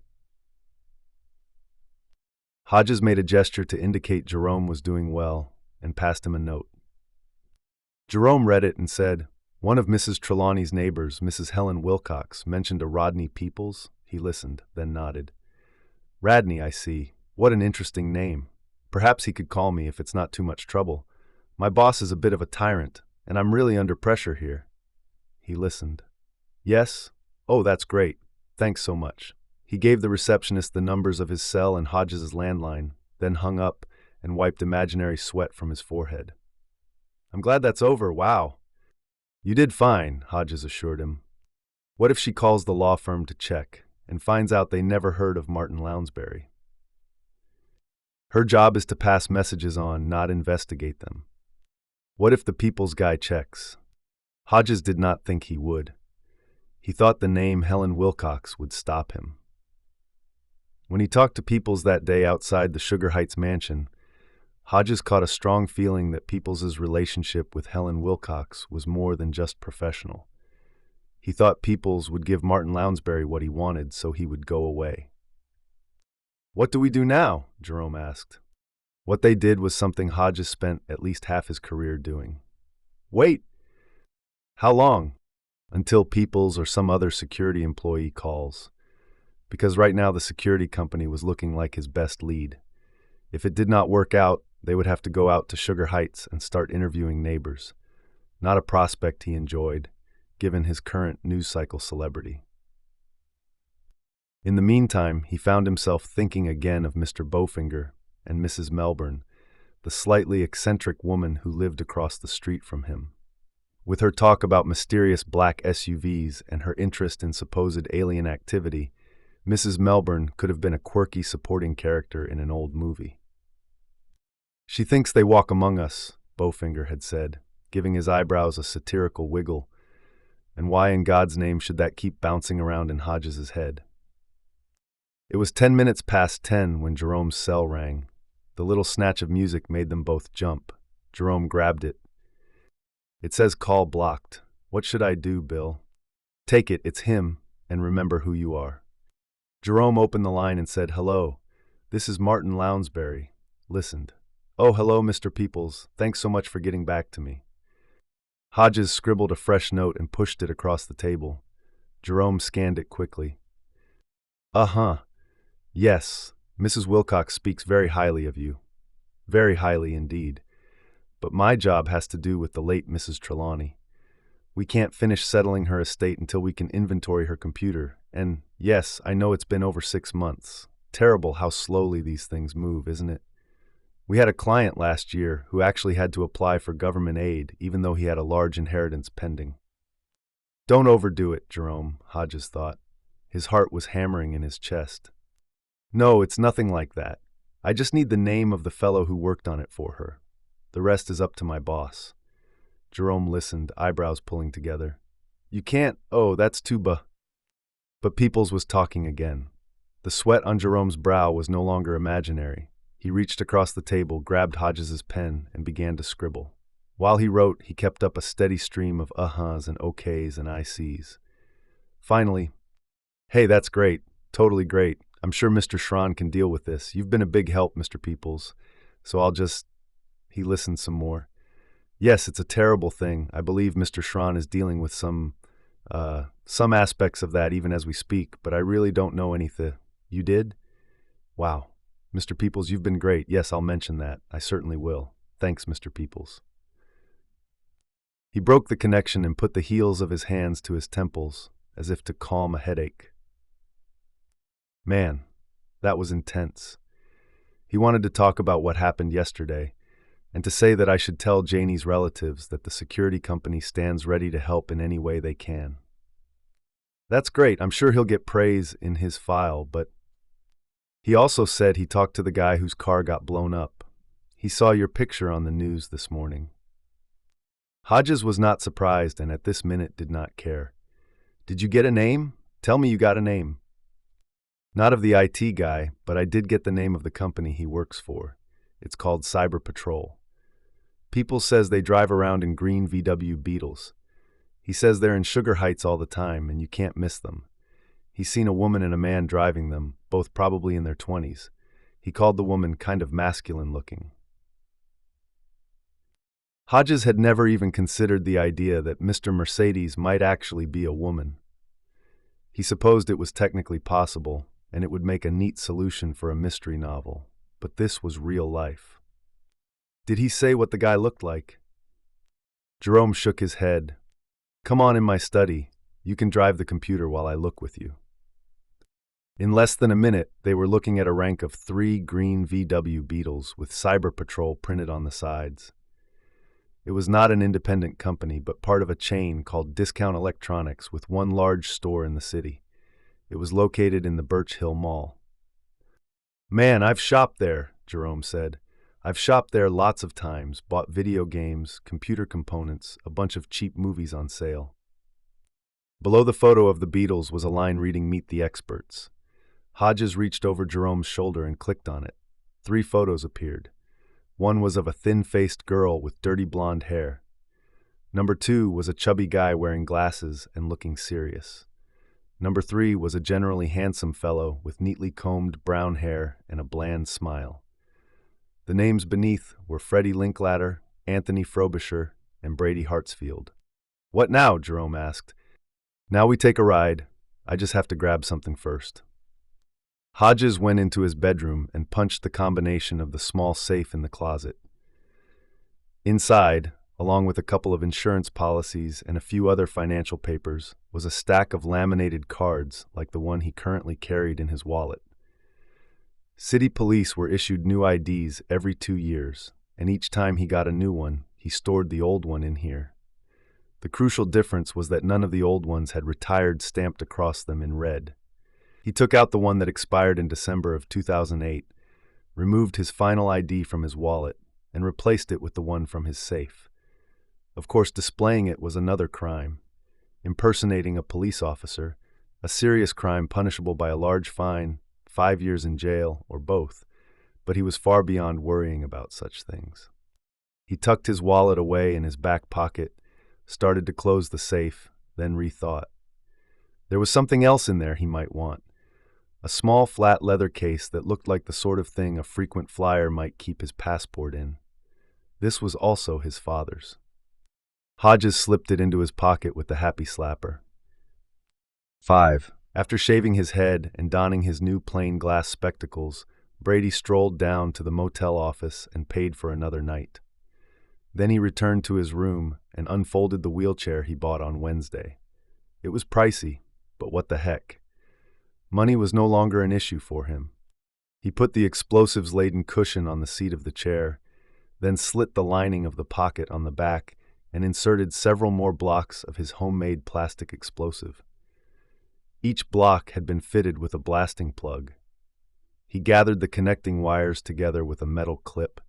A: Hodges made a gesture to indicate Jerome was doing well and passed him a note. Jerome read it and said, "One of Mrs. Trelawney's neighbors, Mrs. Helen Wilcox, mentioned a Rodney Peoples." He listened, then nodded. "Radney, I see. What an interesting name. Perhaps he could call me if it's not too much trouble. My boss is a bit of a tyrant, and I'm really under pressure here." He listened. Yes? Oh, that's great. Thanks so much. He gave the receptionist the numbers of his cell and Hodges' landline, then hung up and wiped imaginary sweat from his forehead. I'm glad that's over, wow. You did fine, Hodges assured him. What if she calls the law firm to check and finds out they never heard of Martin Lounsbury? Her job is to pass messages on, not investigate them. What if the People's Guy checks? Hodges did not think he would. He thought the name Helen Wilcox would stop him. When he talked to Peoples that day outside the Sugar Heights mansion, Hodges caught a strong feeling that Peoples' relationship with Helen Wilcox was more than just professional. He thought Peoples would give Martin Lounsbury what he wanted so he would go away. What do we do now? Jerome asked. What they did was something Hodges spent at least half his career doing. Wait! How long? Until Peoples or some other security employee calls. Because right now the security company was looking like his best lead. If it did not work out, they would have to go out to Sugar Heights and start interviewing neighbors. Not a prospect he enjoyed, given his current news cycle celebrity. In the meantime, he found himself thinking again of Mr. Bowfinger and Mrs. Melbourne, the slightly eccentric woman who lived across the street from him. With her talk about mysterious black SUVs and her interest in supposed alien activity, Mrs. Melbourne could have been a quirky supporting character in an old movie. She thinks they walk among us, Bowfinger had said, giving his eyebrows a satirical wiggle. And why in God's name should that keep bouncing around in Hodges' head? It was 10 minutes past 10 when Jerome's cell rang. The little snatch of music made them both jump. Jerome grabbed it. It says call blocked. What should I do, Bill? Take it, it's him, and remember who you are. Jerome opened the line and said, Hello, this is Martin Lounsbury. Listened. Oh, hello, Mr. Peoples. Thanks so much for getting back to me. Hodges scribbled a fresh note and pushed it across the table. Jerome scanned it quickly. Uh-huh. Yes, Mrs. Wilcox speaks very highly of you. Very highly indeed. But my job has to do with the late Mrs. Trelawney. We can't finish settling her estate until we can inventory her computer. And yes, I know it's been over 6 months. Terrible how slowly these things move, isn't it? We had a client last year who actually had to apply for government aid even though he had a large inheritance pending. Don't overdo it, Jerome, Hodges thought. His heart was hammering in his chest. No, it's nothing like that. I just need the name of the fellow who worked on it for her. The rest is up to my boss. Jerome listened, eyebrows pulling together. You can't, oh, that's too But Peoples was talking again. The sweat on Jerome's brow was no longer imaginary. He reached across the table, grabbed Hodges' pen, and began to scribble. While he wrote, he kept up a steady stream of uh-huhs and okays and I sees. Finally, hey, that's great. Totally great. I'm sure Mr. Schron can deal with this. You've been a big help, Mr. Peoples. So I'll just... He listened some more. Yes, it's a terrible thing. I believe Mr. Schron is dealing with some aspects of that even as we speak, but I really don't know anything. You did? Wow. Mr. Peoples, you've been great. Yes, I'll mention that. I certainly will. Thanks, Mr. Peoples. He broke the connection and put the heels of his hands to his temples, as if to calm a headache. Man, that was intense. He wanted to talk about what happened yesterday, and to say that I should tell Janie's relatives that the security company stands ready to help in any way they can. That's great. I'm sure he'll get praise in his file, but he also said he talked to the guy whose car got blown up. He saw your picture on the news this morning. Hodges was not surprised and at this minute did not care. Did you get a name? Tell me you got a name. Not of the IT guy, but I did get the name of the company he works for. It's called Cyber Patrol. People says they drive around in green VW Beetles. He says they're in Sugar Heights all the time and you can't miss them. He's seen a woman and a man driving them, both probably in their 20s. He called the woman kind of masculine looking. Hodges had never even considered the idea that Mr. Mercedes might actually be a woman. He supposed it was technically possible, and it would make a neat solution for a mystery novel, but this was real life. Did he say what the guy looked like? Jerome shook his head. Come on in my study. You can drive the computer while I look with you. In less than a minute, they were looking at a rank of 3 green VW Beetles with Cyber Patrol printed on the sides. It was not an independent company, but part of a chain called Discount Electronics with one large store in the city. It was located in the Birch Hill Mall. Man, I've shopped there, Jerome said. I've shopped there lots of times, bought video games, computer components, a bunch of cheap movies on sale. Below the photo of the Beatles was a line reading Meet the Experts. Hodges reached over Jerome's shoulder and clicked on it. 3 photos appeared. One was of a thin-faced girl with dirty blonde hair. Number 2 was a chubby guy wearing glasses and looking serious. Number 3 was a generally handsome fellow with neatly combed brown hair and a bland smile. The names beneath were Freddie Linklater, Anthony Frobisher, and Brady Hartsfield. What now? Jerome asked. Now we take a ride. I just have to grab something first. Hodges went into his bedroom and punched the combination of the small safe in the closet. Inside, along with a couple of insurance policies and a few other financial papers, was a stack of laminated cards like the one he currently carried in his wallet. City police were issued new IDs every 2 years, and each time he got a new one, he stored the old one in here. The crucial difference was that none of the old ones had retired stamped across them in red. He took out the one that expired in December of 2008, removed his final ID from his wallet, and replaced it with the one from his safe. Of course, displaying it was another crime. Impersonating a police officer, a serious crime punishable by a large fine, 5 years in jail, or both, but he was far beyond worrying about such things. He tucked his wallet away in his back pocket, started to close the safe, then rethought. There was something else in there he might want. A small flat leather case that looked like the sort of thing a frequent flyer might keep his passport in. This was also his father's. Hodges slipped it into his pocket with the happy slapper. 5. After shaving his head and donning his new plain glass spectacles, Brady strolled down to the motel office and paid for another night. Then he returned to his room and unfolded the wheelchair he bought on Wednesday. It was pricey, but what the heck? Money was no longer an issue for him. He put the explosives-laden cushion on the seat of the chair, then slit the lining of the pocket on the back and inserted several more blocks of his homemade plastic explosive. Each block had been fitted with a blasting plug. He gathered the connecting wires together with a metal clip.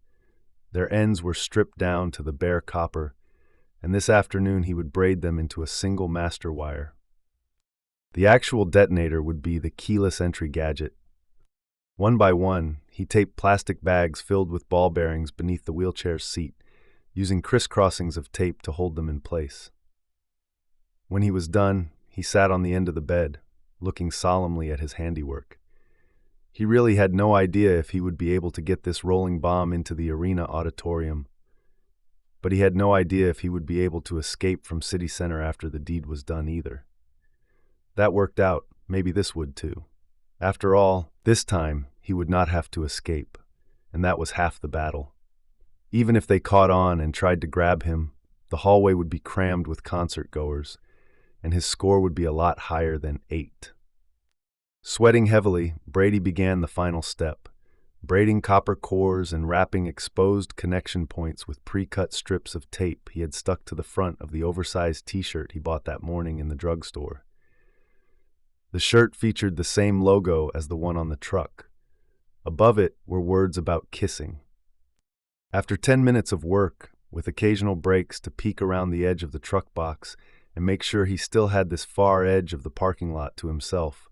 A: Their ends were stripped down to the bare copper, and this afternoon he would braid them into a single master wire. The actual detonator would be the keyless entry gadget. One by one, he taped plastic bags filled with ball bearings beneath the wheelchair's seat, using crisscrossings of tape to hold them in place. When he was done, he sat on the end of the bed, looking solemnly at his handiwork. He really had no idea if he would be able to get this rolling bomb into the arena auditorium, but he had no idea if he would be able to escape from City Center after the deed was done either. That worked out. Maybe this would too. After all, this time he would not have to escape, and that was half the battle. Even if they caught on and tried to grab him, the hallway would be crammed with concert-goers, and his score would be a lot higher than 8. Sweating heavily, Brady began the final step, braiding copper cores and wrapping exposed connection points with pre-cut strips of tape he had stuck to the front of the oversized t-shirt he bought that morning in the drugstore. The shirt featured the same logo as the one on the truck. Above it were words about kissing. After 10 minutes of work, with occasional breaks to peek around the edge of the truck box and make sure he still had this far edge of the parking lot to himself,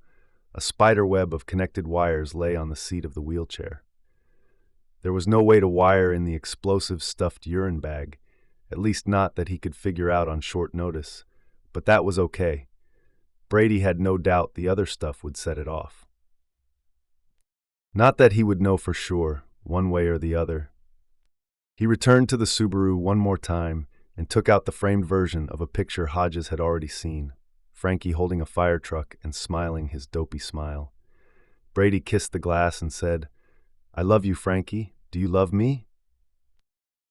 A: a spider web of connected wires lay on the seat of the wheelchair. There was no way to wire in the explosive stuffed urine bag, at least not that he could figure out on short notice, but that was okay. Brady had no doubt the other stuff would set it off. Not that he would know for sure, one way or the other. He returned to the Subaru one more time and took out the framed version of a picture Hodges had already seen, Frankie holding a fire truck and smiling his dopey smile. Brady kissed the glass and said, "I love you, Frankie. Do you love me?"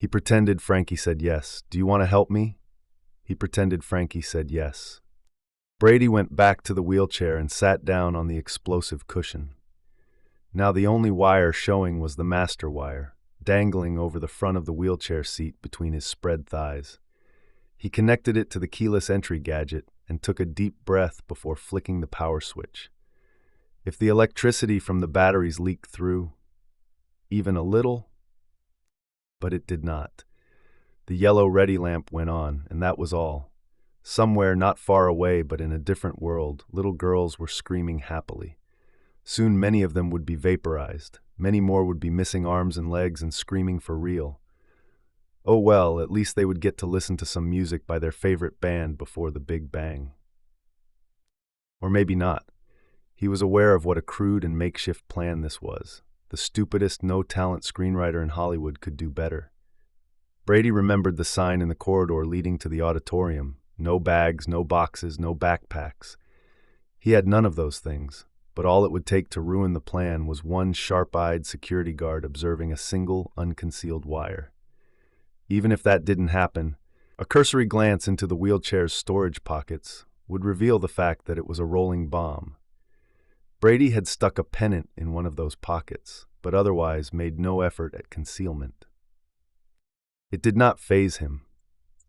A: He pretended Frankie said yes. "Do you want to help me?" He pretended Frankie said yes. Brady went back to the wheelchair and sat down on the explosive cushion. Now the only wire showing was the master wire, dangling over the front of the wheelchair seat between his spread thighs. He connected it to the keyless entry gadget and took a deep breath before flicking the power switch. If the electricity from the batteries leaked through, even a little, but it did not. The yellow ready lamp went on, and that was all. Somewhere not far away but in a different world, little girls were screaming happily. Soon many of them would be vaporized. Many more would be missing arms and legs and screaming for real. Oh well, at least they would get to listen to some music by their favorite band before the Big Bang. Or maybe not. He was aware of what a crude and makeshift plan this was. The stupidest no-talent screenwriter in Hollywood could do better. Brady remembered the sign in the corridor leading to the auditorium. No bags, no boxes, no backpacks. He had none of those things, but all it would take to ruin the plan was one sharp-eyed security guard observing a single, unconcealed wire. Even if that didn't happen, a cursory glance into the wheelchair's storage pockets would reveal the fact that it was a rolling bomb. Brady had stuck a pennant in one of those pockets, but otherwise made no effort at concealment. It did not faze him.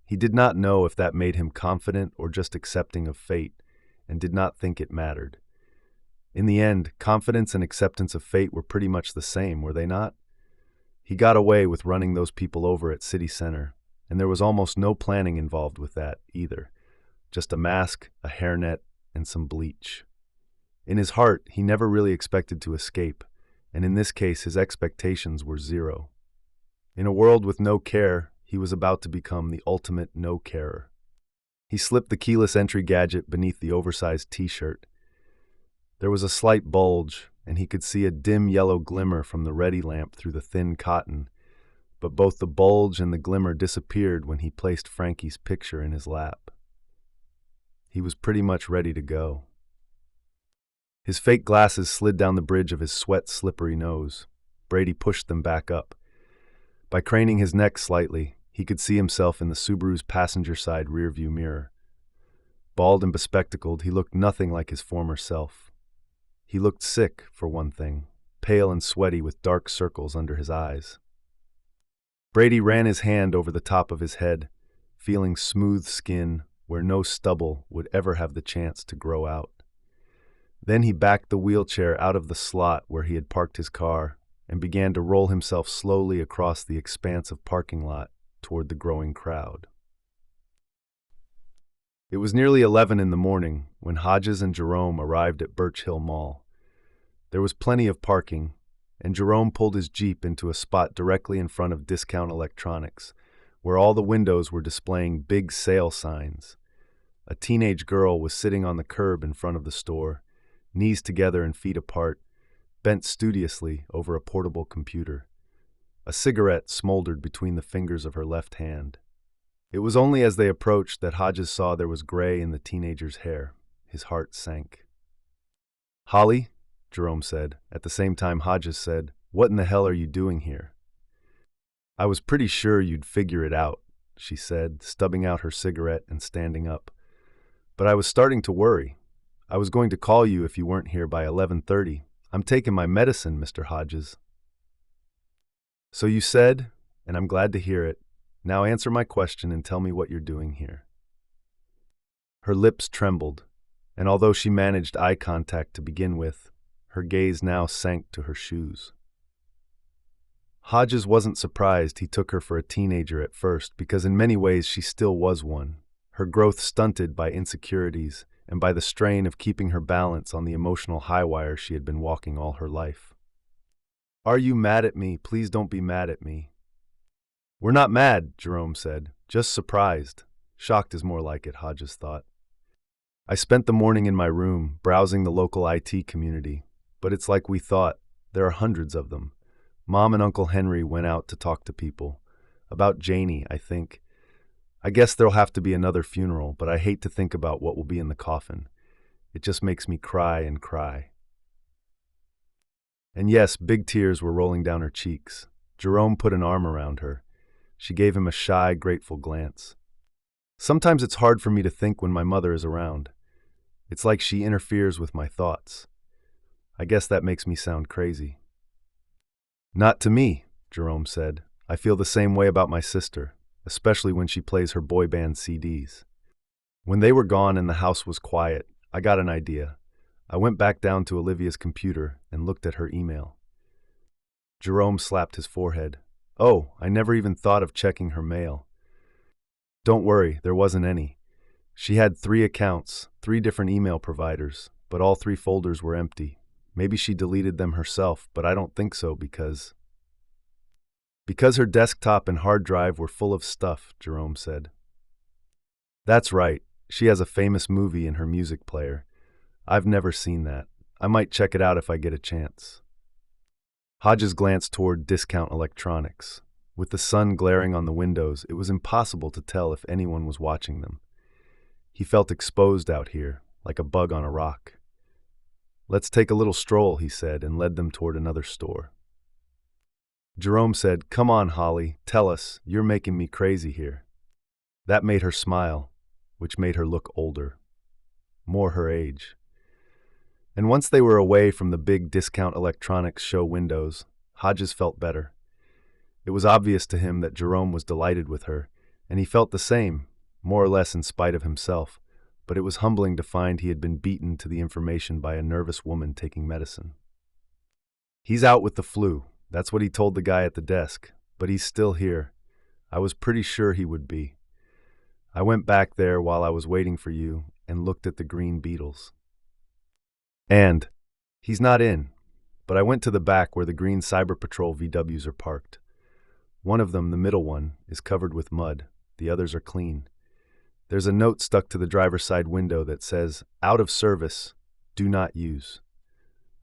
A: He did not know if that made him confident or just accepting of fate, and did not think it mattered. In the end, confidence and acceptance of fate were pretty much the same, were they not? He got away with running those people over at City Center, and there was almost no planning involved with that, either. Just a mask, a hairnet, and some bleach. In his heart, he never really expected to escape, and in this case his expectations were zero. In a world with no care, he was about to become the ultimate no-carer. He slipped the keyless entry gadget beneath the oversized t-shirt. There was a slight bulge, and he could see a dim yellow glimmer from the ready lamp through the thin cotton, but both the bulge and the glimmer disappeared when he placed Frankie's picture in his lap. He was pretty much ready to go. His fake glasses slid down the bridge of his sweat-slippery nose. Brady pushed them back up. By craning his neck slightly, he could see himself in the Subaru's passenger-side rearview mirror. Bald and bespectacled, he looked nothing like his former self. He looked sick, for one thing, pale and sweaty with dark circles under his eyes. Brady ran his hand over the top of his head, feeling smooth skin where no stubble would ever have the chance to grow out. Then he backed the wheelchair out of the slot where he had parked his car and began to roll himself slowly across the expanse of parking lot toward the growing crowd. It was nearly 11 in the morning when Hodges and Jerome arrived at Birch Hill Mall. There was plenty of parking, and Jerome pulled his Jeep into a spot directly in front of Discount Electronics, where all the windows were displaying big sale signs. A teenage girl was sitting on the curb in front of the store, knees together and feet apart, bent studiously over a portable computer. A cigarette smoldered between the fingers of her left hand. It was only as they approached that Hodges saw there was gray in the teenager's hair. His heart sank. "Holly," Jerome said. At the same time, Hodges said, "What in the hell are you doing here?" "I was pretty sure you'd figure it out," she said, stubbing out her cigarette and standing up. "But I was starting to worry. I was going to call you if you weren't here by 11:30. I'm taking my medicine, Mr. Hodges." "So you said, and I'm glad to hear it. Now answer my question and tell me what you're doing here." Her lips trembled, and although she managed eye contact to begin with, her gaze now sank to her shoes. Hodges wasn't surprised he took her for a teenager at first, because in many ways she still was one, her growth stunted by insecurities and by the strain of keeping her balance on the emotional high wire she had been walking all her life. "Are you mad at me? Please don't be mad at me." "We're not mad," Jerome said. "Just surprised." Shocked is more like it, Hodges thought. "I spent the morning in my room, browsing the local IT community. But it's like we thought. There are hundreds of them. Mom and Uncle Henry went out to talk to people. About Janie, I think. I guess there'll have to be another funeral, but I hate to think about what will be in the coffin. It just makes me cry and cry." And yes, big tears were rolling down her cheeks. Jerome put an arm around her. She gave him a shy, grateful glance. Sometimes it's hard for me to think when my mother is around. It's like she interferes with my thoughts. I guess that makes me sound crazy. Not to me, Jerome said. I feel the same way about my sister, especially when she plays her boy band CDs. When they were gone and the house was quiet, I got an idea. I went back down to Olivia's computer and looked at her email. Jerome slapped his forehead. Oh, I never even thought of checking her mail. Don't worry, there wasn't any. She had 3 accounts, 3 different email providers, but all 3 folders were empty. Maybe she deleted them herself, but I don't think so because her desktop and hard drive were full of stuff, Jerome said. That's right. She has a famous movie in her music player. I've never seen that. I might check it out if I get a chance. Hodges glanced toward Discount Electronics. With the sun glaring on the windows, it was impossible to tell if anyone was watching them. He felt exposed out here, like a bug on a rock. Let's take a little stroll, he said, and led them toward another store. Jerome said, Come on, Holly, tell us, you're making me crazy here. That made her smile, which made her look older, more her age. And once they were away from the big Discount Electronics show windows, Hodges felt better. It was obvious to him that Jerome was delighted with her, and he felt the same, more or less in spite of himself, but it was humbling to find he had been beaten to the information by a nervous woman taking medicine. He's out with the flu, that's what he told the guy at the desk, but he's still here. I was pretty sure he would be. I went back there while I was waiting for you and looked at the green beetles. And he's not in, but I went to the back where the green Cyber Patrol VWs are parked. One of them, the middle one, is covered with mud. The others are clean. There's a note stuck to the driver's side window that says, Out of service, do not use.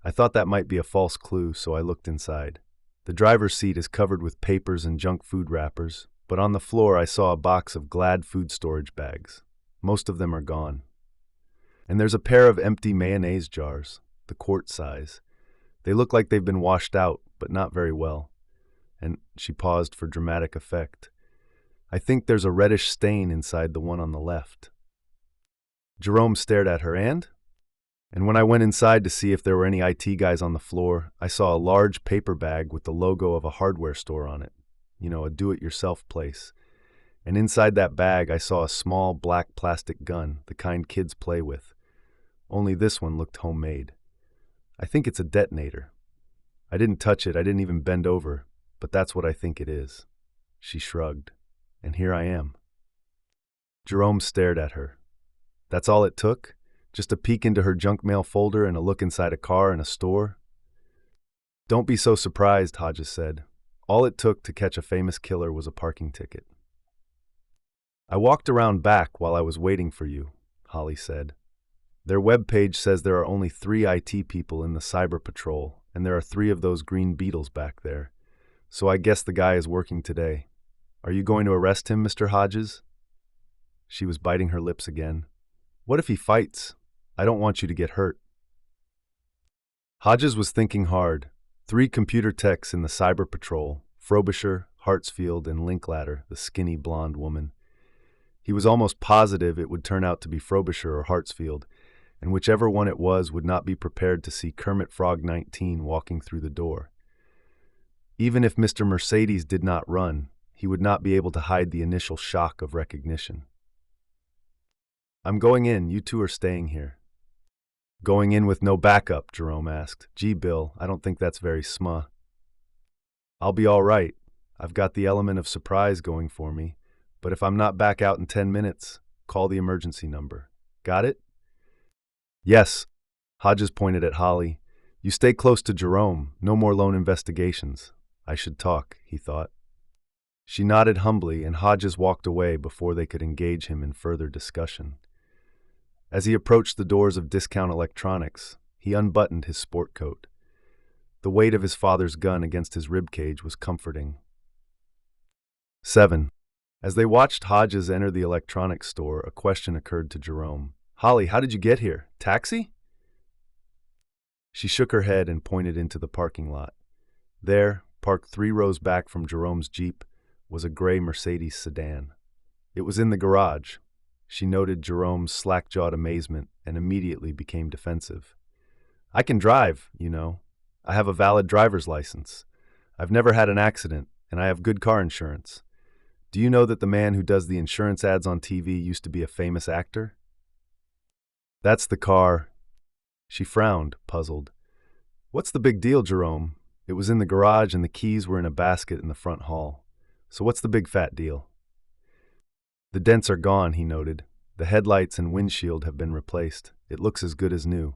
A: I thought that might be a false clue, so I looked inside. The driver's seat is covered with papers and junk food wrappers, but on the floor I saw a box of Glad food storage bags. Most of them are gone. And there's a pair of empty mayonnaise jars, the quart size. They look like they've been washed out, but not very well. And she paused for dramatic effect. I think there's a reddish stain inside the one on the left. Jerome stared at her, and when I went inside to see if there were any IT guys on the floor, I saw a large paper bag with the logo of a hardware store on it. You know, a do-it-yourself place. And inside that bag I saw a small black plastic gun, the kind kids play with. Only this one looked homemade. I think it's a detonator. I didn't touch it, I didn't even bend over, but that's what I think it is. She shrugged. And here I am. Jerome stared at her. That's all it took? Just a peek into her junk mail folder and a look inside a car in a store? Don't be so surprised, Hodges said. All it took to catch a famous killer was a parking ticket. I walked around back while I was waiting for you, Holly said. Their webpage says there are only 3 IT people in the Cyber Patrol, and there are 3 of those green beetles back there. So I guess the guy is working today. Are you going to arrest him, Mr. Hodges? She was biting her lips again. What if he fights? I don't want you to get hurt. Hodges was thinking hard. 3 computer techs in the Cyber Patrol, Frobisher, Hartsfield, and Linklater, the skinny blonde woman. He was almost positive it would turn out to be Frobisher or Hartsfield, and whichever one it was would not be prepared to see Kermit Frog 19 walking through the door. Even if Mr. Mercedes did not run, he would not be able to hide the initial shock of recognition. I'm going in, you 2 are staying here. Going in with no backup, Jerome asked. Gee, Bill, I don't think that's very smart. I'll be all right. I've got the element of surprise going for me, but if I'm not back out in 10 minutes, call the emergency number. Got it? Yes. Hodges pointed at Holly. You stay close to Jerome. No more lone investigations. I should talk, he thought. She nodded humbly, and Hodges walked away before they could engage him in further discussion. As he approached the doors of Discount Electronics, he unbuttoned his sport coat. The weight of his father's gun against his ribcage was comforting. 7. As they watched Hodges enter the electronics store, a question occurred to Jerome. Holly, how did you get here? Taxi? She shook her head and pointed into the parking lot. There, parked 3 rows back from Jerome's Jeep, was a gray Mercedes sedan. It was in the garage, She noted Jerome's slack-jawed amazement and immediately became defensive. I can drive, you know. I have a valid driver's license. I've never had an accident, and I have good car insurance. Do you know that the man who does the insurance ads on TV used to be a famous actor? That's the car. She frowned, puzzled. What's the big deal, Jerome? It was in the garage and the keys were in a basket in the front hall. So what's the big fat deal? The dents are gone, he noted. The headlights and windshield have been replaced. It looks as good as new.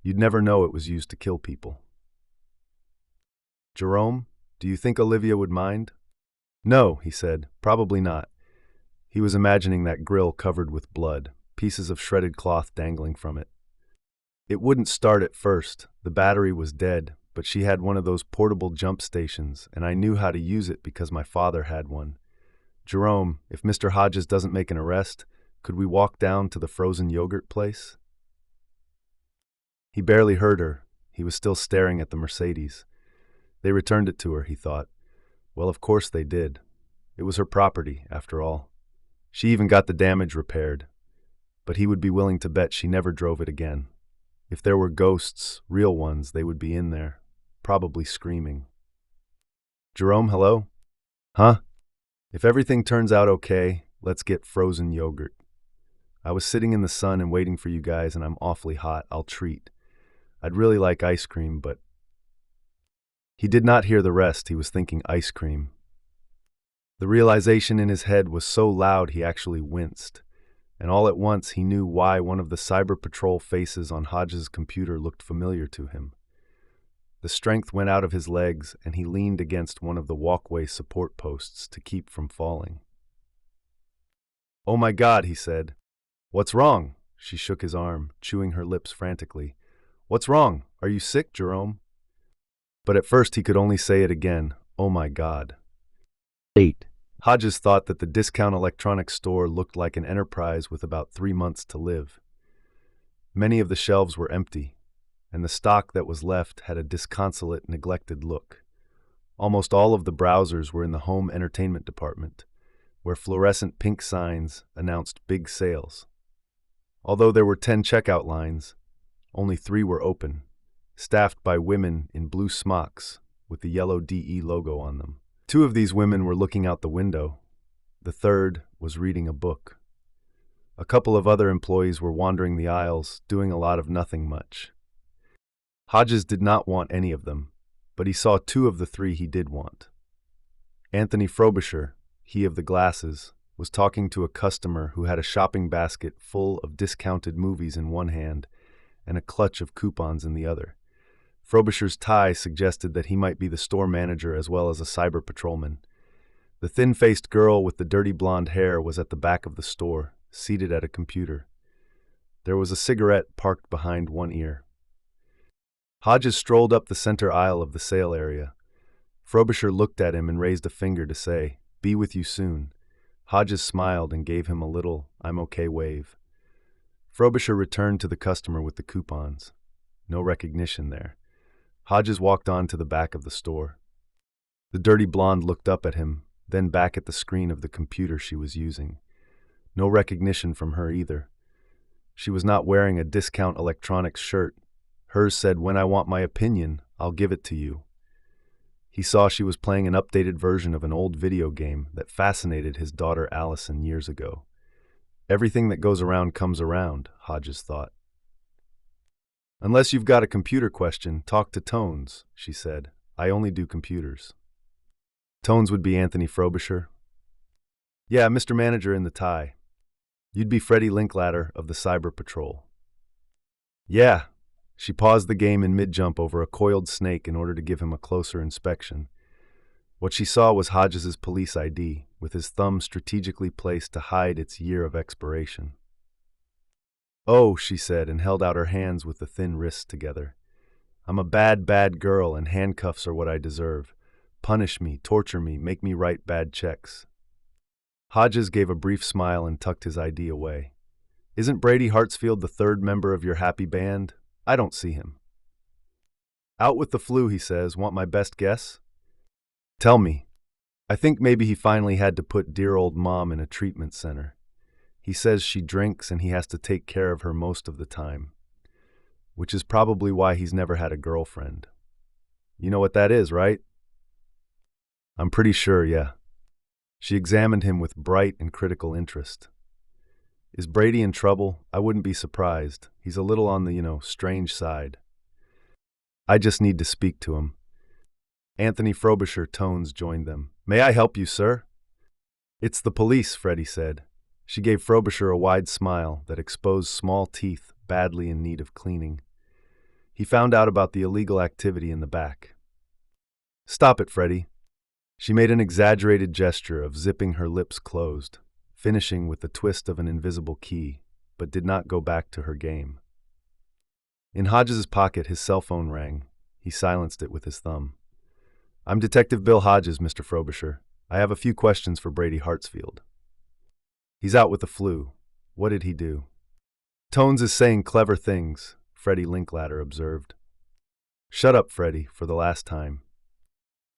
A: You'd never know it was used to kill people. Jerome, do you think Olivia would mind? No, he said, probably not. He was imagining that grill covered with blood, pieces of shredded cloth dangling from it. It wouldn't start at first. The battery was dead, but she had one of those portable jump stations, and I knew how to use it because my father had one. Jerome, if Mr. Hodges doesn't make an arrest, could we walk down to the frozen yogurt place? He barely heard her. He was still staring at the Mercedes. They returned it to her, he thought. Well, of course they did. It was her property, after all. She even got the damage repaired. But he would be willing to bet she never drove it again. If there were ghosts, real ones, they would be in there, probably screaming. Jerome, hello? Huh? If everything turns out okay, let's get frozen yogurt. I was sitting in the sun and waiting for you guys, and I'm awfully hot. I'll treat. I'd really like ice cream, but... He did not hear the rest. He was thinking ice cream. The realization in his head was so loud he actually winced, and all at once he knew why one of the Cyber Patrol faces on Hodges' computer looked familiar to him. The strength went out of his legs, and he leaned against one of the walkway support posts to keep from falling. Oh my God, he said. What's wrong? She shook his arm, chewing her lips frantically. What's wrong? Are you sick, Jerome? But at first he could only say it again. Oh my God. 8. Hodges thought that the discount electronics store looked like an enterprise with about 3 months to live. Many of the shelves were empty, and the stock that was left had a disconsolate, neglected look. Almost all of the browsers were in the home entertainment department, where fluorescent pink signs announced big sales. Although there were 10 checkout lines, only 3 were open, staffed by women in blue smocks with the yellow DE logo on them. 2 of these women were looking out the window. The third was reading a book. A couple of other employees were wandering the aisles, doing a lot of nothing much. Hodges did not want any of them, but he saw 2 of the 3 he did want. Anthony Frobisher, he of the glasses, was talking to a customer who had a shopping basket full of discounted movies in one hand and a clutch of coupons in the other. Frobisher's tie suggested that he might be the store manager as well as a cyber patrolman. The thin-faced girl with the dirty blonde hair was at the back of the store, seated at a computer. There was a cigarette parked behind one ear. Hodges strolled up the center aisle of the sale area. Frobisher looked at him and raised a finger to say, "Be with you soon." Hodges smiled and gave him a little, "I'm okay" wave. Frobisher returned to the customer with the coupons. No recognition there. Hodges walked on to the back of the store. The dirty blonde looked up at him, then back at the screen of the computer she was using. No recognition from her either. She was not wearing a discount electronics shirt. Hers said, "When I want my opinion, I'll give it to you." He saw she was playing an updated version of an old video game that fascinated his daughter Allison years ago. Everything that goes around comes around, Hodges thought. "Unless you've got a computer question, talk to Tones," she said. "I only do computers." Tones would be Anthony Frobisher. "Yeah, Mr. Manager in the tie. You'd be Freddie Linklater of the Cyber Patrol." "Yeah." She paused the game in mid-jump over a coiled snake in order to give him a closer inspection. What she saw was Hodges' police ID, with his thumb strategically placed to hide its year of expiration. "Oh," she said, and held out her hands with the thin wrists together. "I'm a bad, bad girl, and handcuffs are what I deserve. Punish me, torture me, make me write bad checks." Hodges gave a brief smile and tucked his ID away. "Isn't Brady Hartsfield the 3rd member of your happy band? I don't see him." "Out with the flu," he says. "Want my best guess?" "Tell me." "I think maybe he finally had to put dear old Mom in a treatment center. He says she drinks and he has to take care of her most of the time, which is probably why he's never had a girlfriend. You know what that is, right? I'm pretty sure, yeah. She examined him with bright and critical interest. Is Brady in trouble? I wouldn't be surprised. He's a little on the, strange side. I just need to speak to him. Anthony Frobisher tones joined them. May I help you, sir? It's the police, Freddie said. She gave Frobisher a wide smile that exposed small teeth badly in need of cleaning. He found out about the illegal activity in the back. Stop it, Freddie. She made an exaggerated gesture of zipping her lips closed, finishing with the twist of an invisible key, but did not go back to her game. In Hodges' pocket, his cell phone rang. He silenced it with his thumb. I'm Detective Bill Hodges, Mr. Frobisher. I have a few questions for Brady Hartsfield. He's out with the flu. What did he do? Tones is saying clever things, Freddie Linklater observed. Shut up, Freddie, for the last time.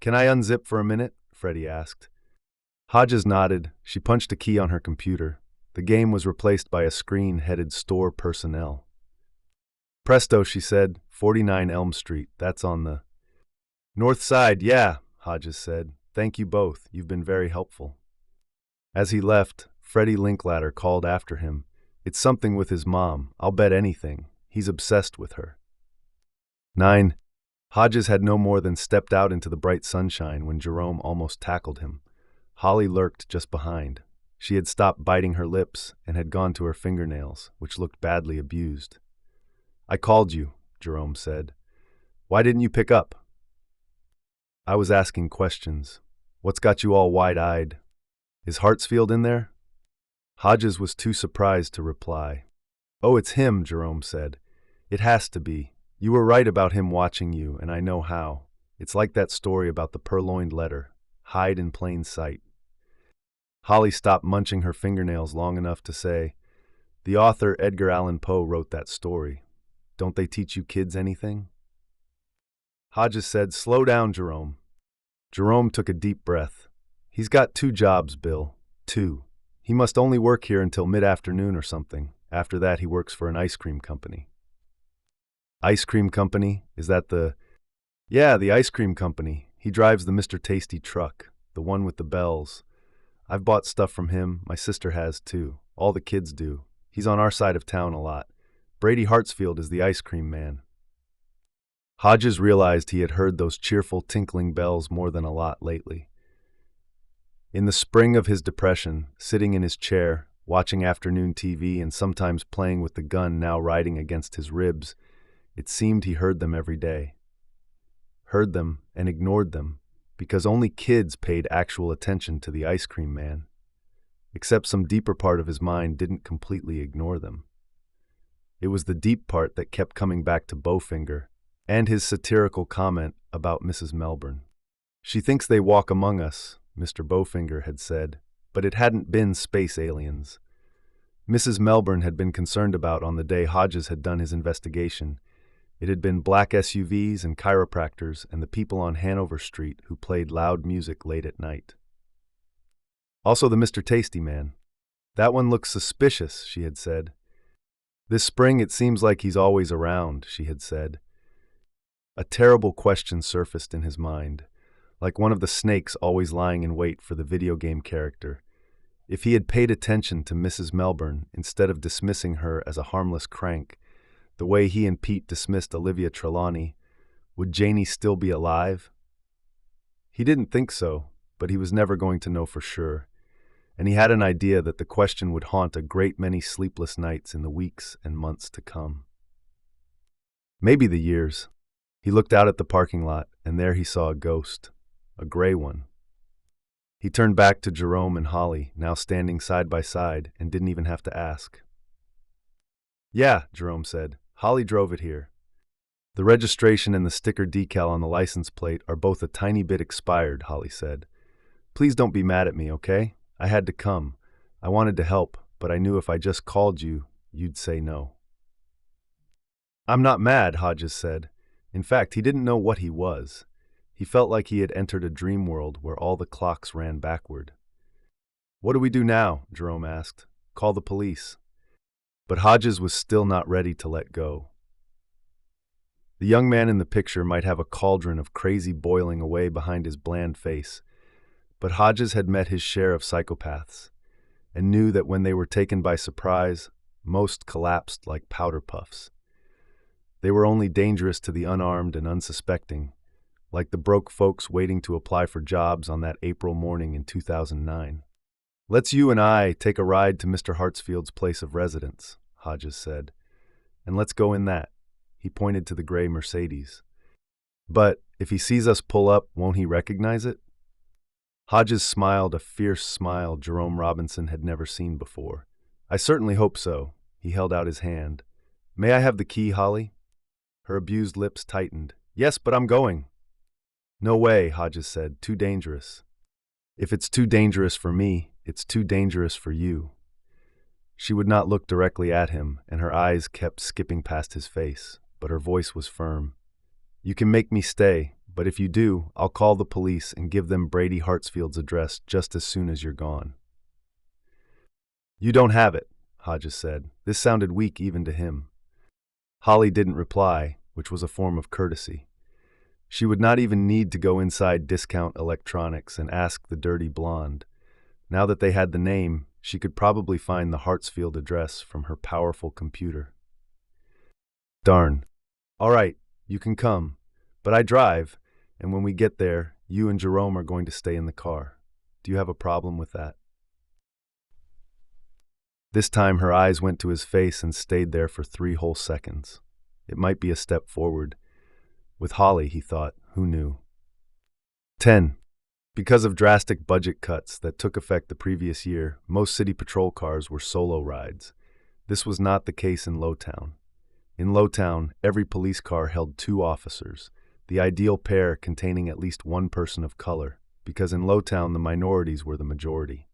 A: Can I unzip for a minute? Freddie asked. Hodges nodded. She punched a key on her computer. The game was replaced by a screen headed Store Personnel. Presto, she said. 49 Elm Street. That's on the north side, yeah, Hodges said. Thank you both. You've been very helpful. As he left, Freddie Linklater called after him. It's something with his mom. I'll bet anything. He's obsessed with her. 9. Hodges had no more than stepped out into the bright sunshine when Jerome almost tackled him. Holly lurked just behind. She had stopped biting her lips and had gone to her fingernails, which looked badly abused. I called you, Jerome said. Why didn't you pick up? I was asking questions. What's got you all wide-eyed? Is Hartsfield in there? Hodges was too surprised to reply. Oh, it's him, Jerome said. It has to be. You were right about him watching you, and I know how. It's like that story about the purloined letter. Hide in plain sight. Holly stopped munching her fingernails long enough to say, the author Edgar Allan Poe wrote that story. Don't they teach you kids anything? Hodges said, Slow down, Jerome. Jerome took a deep breath. He's got 2 jobs, Bill. 2. He must only work here until mid-afternoon or something. After that, he works for an ice cream company. Ice cream company? Is that the... Yeah, the ice cream company. He drives the Mr. Tasty truck, the one with the bells. I've bought stuff from him. My sister has, too. All the kids do. He's on our side of town a lot. Brady Hartsfield is the ice cream man. Hodges realized he had heard those cheerful tinkling bells more than a lot lately. In the spring of his depression, sitting in his chair, watching afternoon TV and sometimes playing with the gun now riding against his ribs, it seemed he heard them every day. Heard them and ignored them, because only kids paid actual attention to the ice cream man. Except some deeper part of his mind didn't completely ignore them. It was the deep part that kept coming back to Bowfinger and his satirical comment about Mrs. Melbourne. She thinks they walk among us, Mr. Bowfinger had said, but it hadn't been space aliens. Mrs. Melbourne had been concerned about on the day Hodges had done his investigation. It had been black SUVs and chiropractors and the people on Hanover Street who played loud music late at night. Also the Mr. Tasty man. That one looks suspicious, she had said. This spring it seems like he's always around, she had said. A terrible question surfaced in his mind, like one of the snakes always lying in wait for the video game character. If he had paid attention to Mrs. Melbourne instead of dismissing her as a harmless crank, the way he and Pete dismissed Olivia Trelawney, would Janie still be alive? He didn't think so, but he was never going to know for sure, and he had an idea that the question would haunt a great many sleepless nights in the weeks and months to come. Maybe the years. He looked out at the parking lot, and there he saw a ghost, a gray one. He turned back to Jerome and Holly, now standing side by side, and didn't even have to ask. Yeah, Jerome said. Holly drove it here. The registration and the sticker decal on the license plate are both a tiny bit expired, Holly said. Please don't be mad at me, okay? I had to come. I wanted to help, but I knew if I just called you, you'd say no. I'm not mad, Hodges said. In fact, he didn't know what he was. He felt like he had entered a dream world where all the clocks ran backward. What do we do now? Jerome asked. Call the police. But Hodges was still not ready to let go. The young man in the picture might have a cauldron of crazy boiling away behind his bland face, but Hodges had met his share of psychopaths and knew that when they were taken by surprise, most collapsed like powder puffs. They were only dangerous to the unarmed and unsuspecting, like the broke folks waiting to apply for jobs on that April morning in 2009. "Let's you and I take a ride to Mr. Hartsfield's place of residence," Hodges said, "and let's go in that." He pointed to the gray Mercedes. "But if he sees us pull up, won't he recognize it?" Hodges smiled a fierce smile Jerome Robinson had never seen before. "I certainly hope so." He held out his hand. "May I have the key, Holly?" Her abused lips tightened. "Yes, but I'm going." "No way," Hodges said. "Too dangerous." "If it's too dangerous for me, it's too dangerous for you." She would not look directly at him, and her eyes kept skipping past his face, but her voice was firm. "You can make me stay, but if you do, I'll call the police and give them Brady Hartsfield's address just as soon as you're gone." "You don't have it," Hodges said. This sounded weak even to him. Holly didn't reply, which was a form of courtesy. She would not even need to go inside Discount Electronics and ask the dirty blonde. Now that they had the name, she could probably find the Hartsfield address from her powerful computer. "Darn. All right, you can come. But I drive, and when we get there, you and Jerome are going to stay in the car. Do you have a problem with that?" This time her eyes went to his face and stayed there for 3 whole seconds. It might be a step forward. With Holly, he thought, who knew? 10. Because of drastic budget cuts that took effect the previous year, most city patrol cars were solo rides. This was not the case in Lowtown. In Lowtown, every police car held 2 officers, the ideal pair containing at least one person of color, because in Lowtown the minorities were the majority.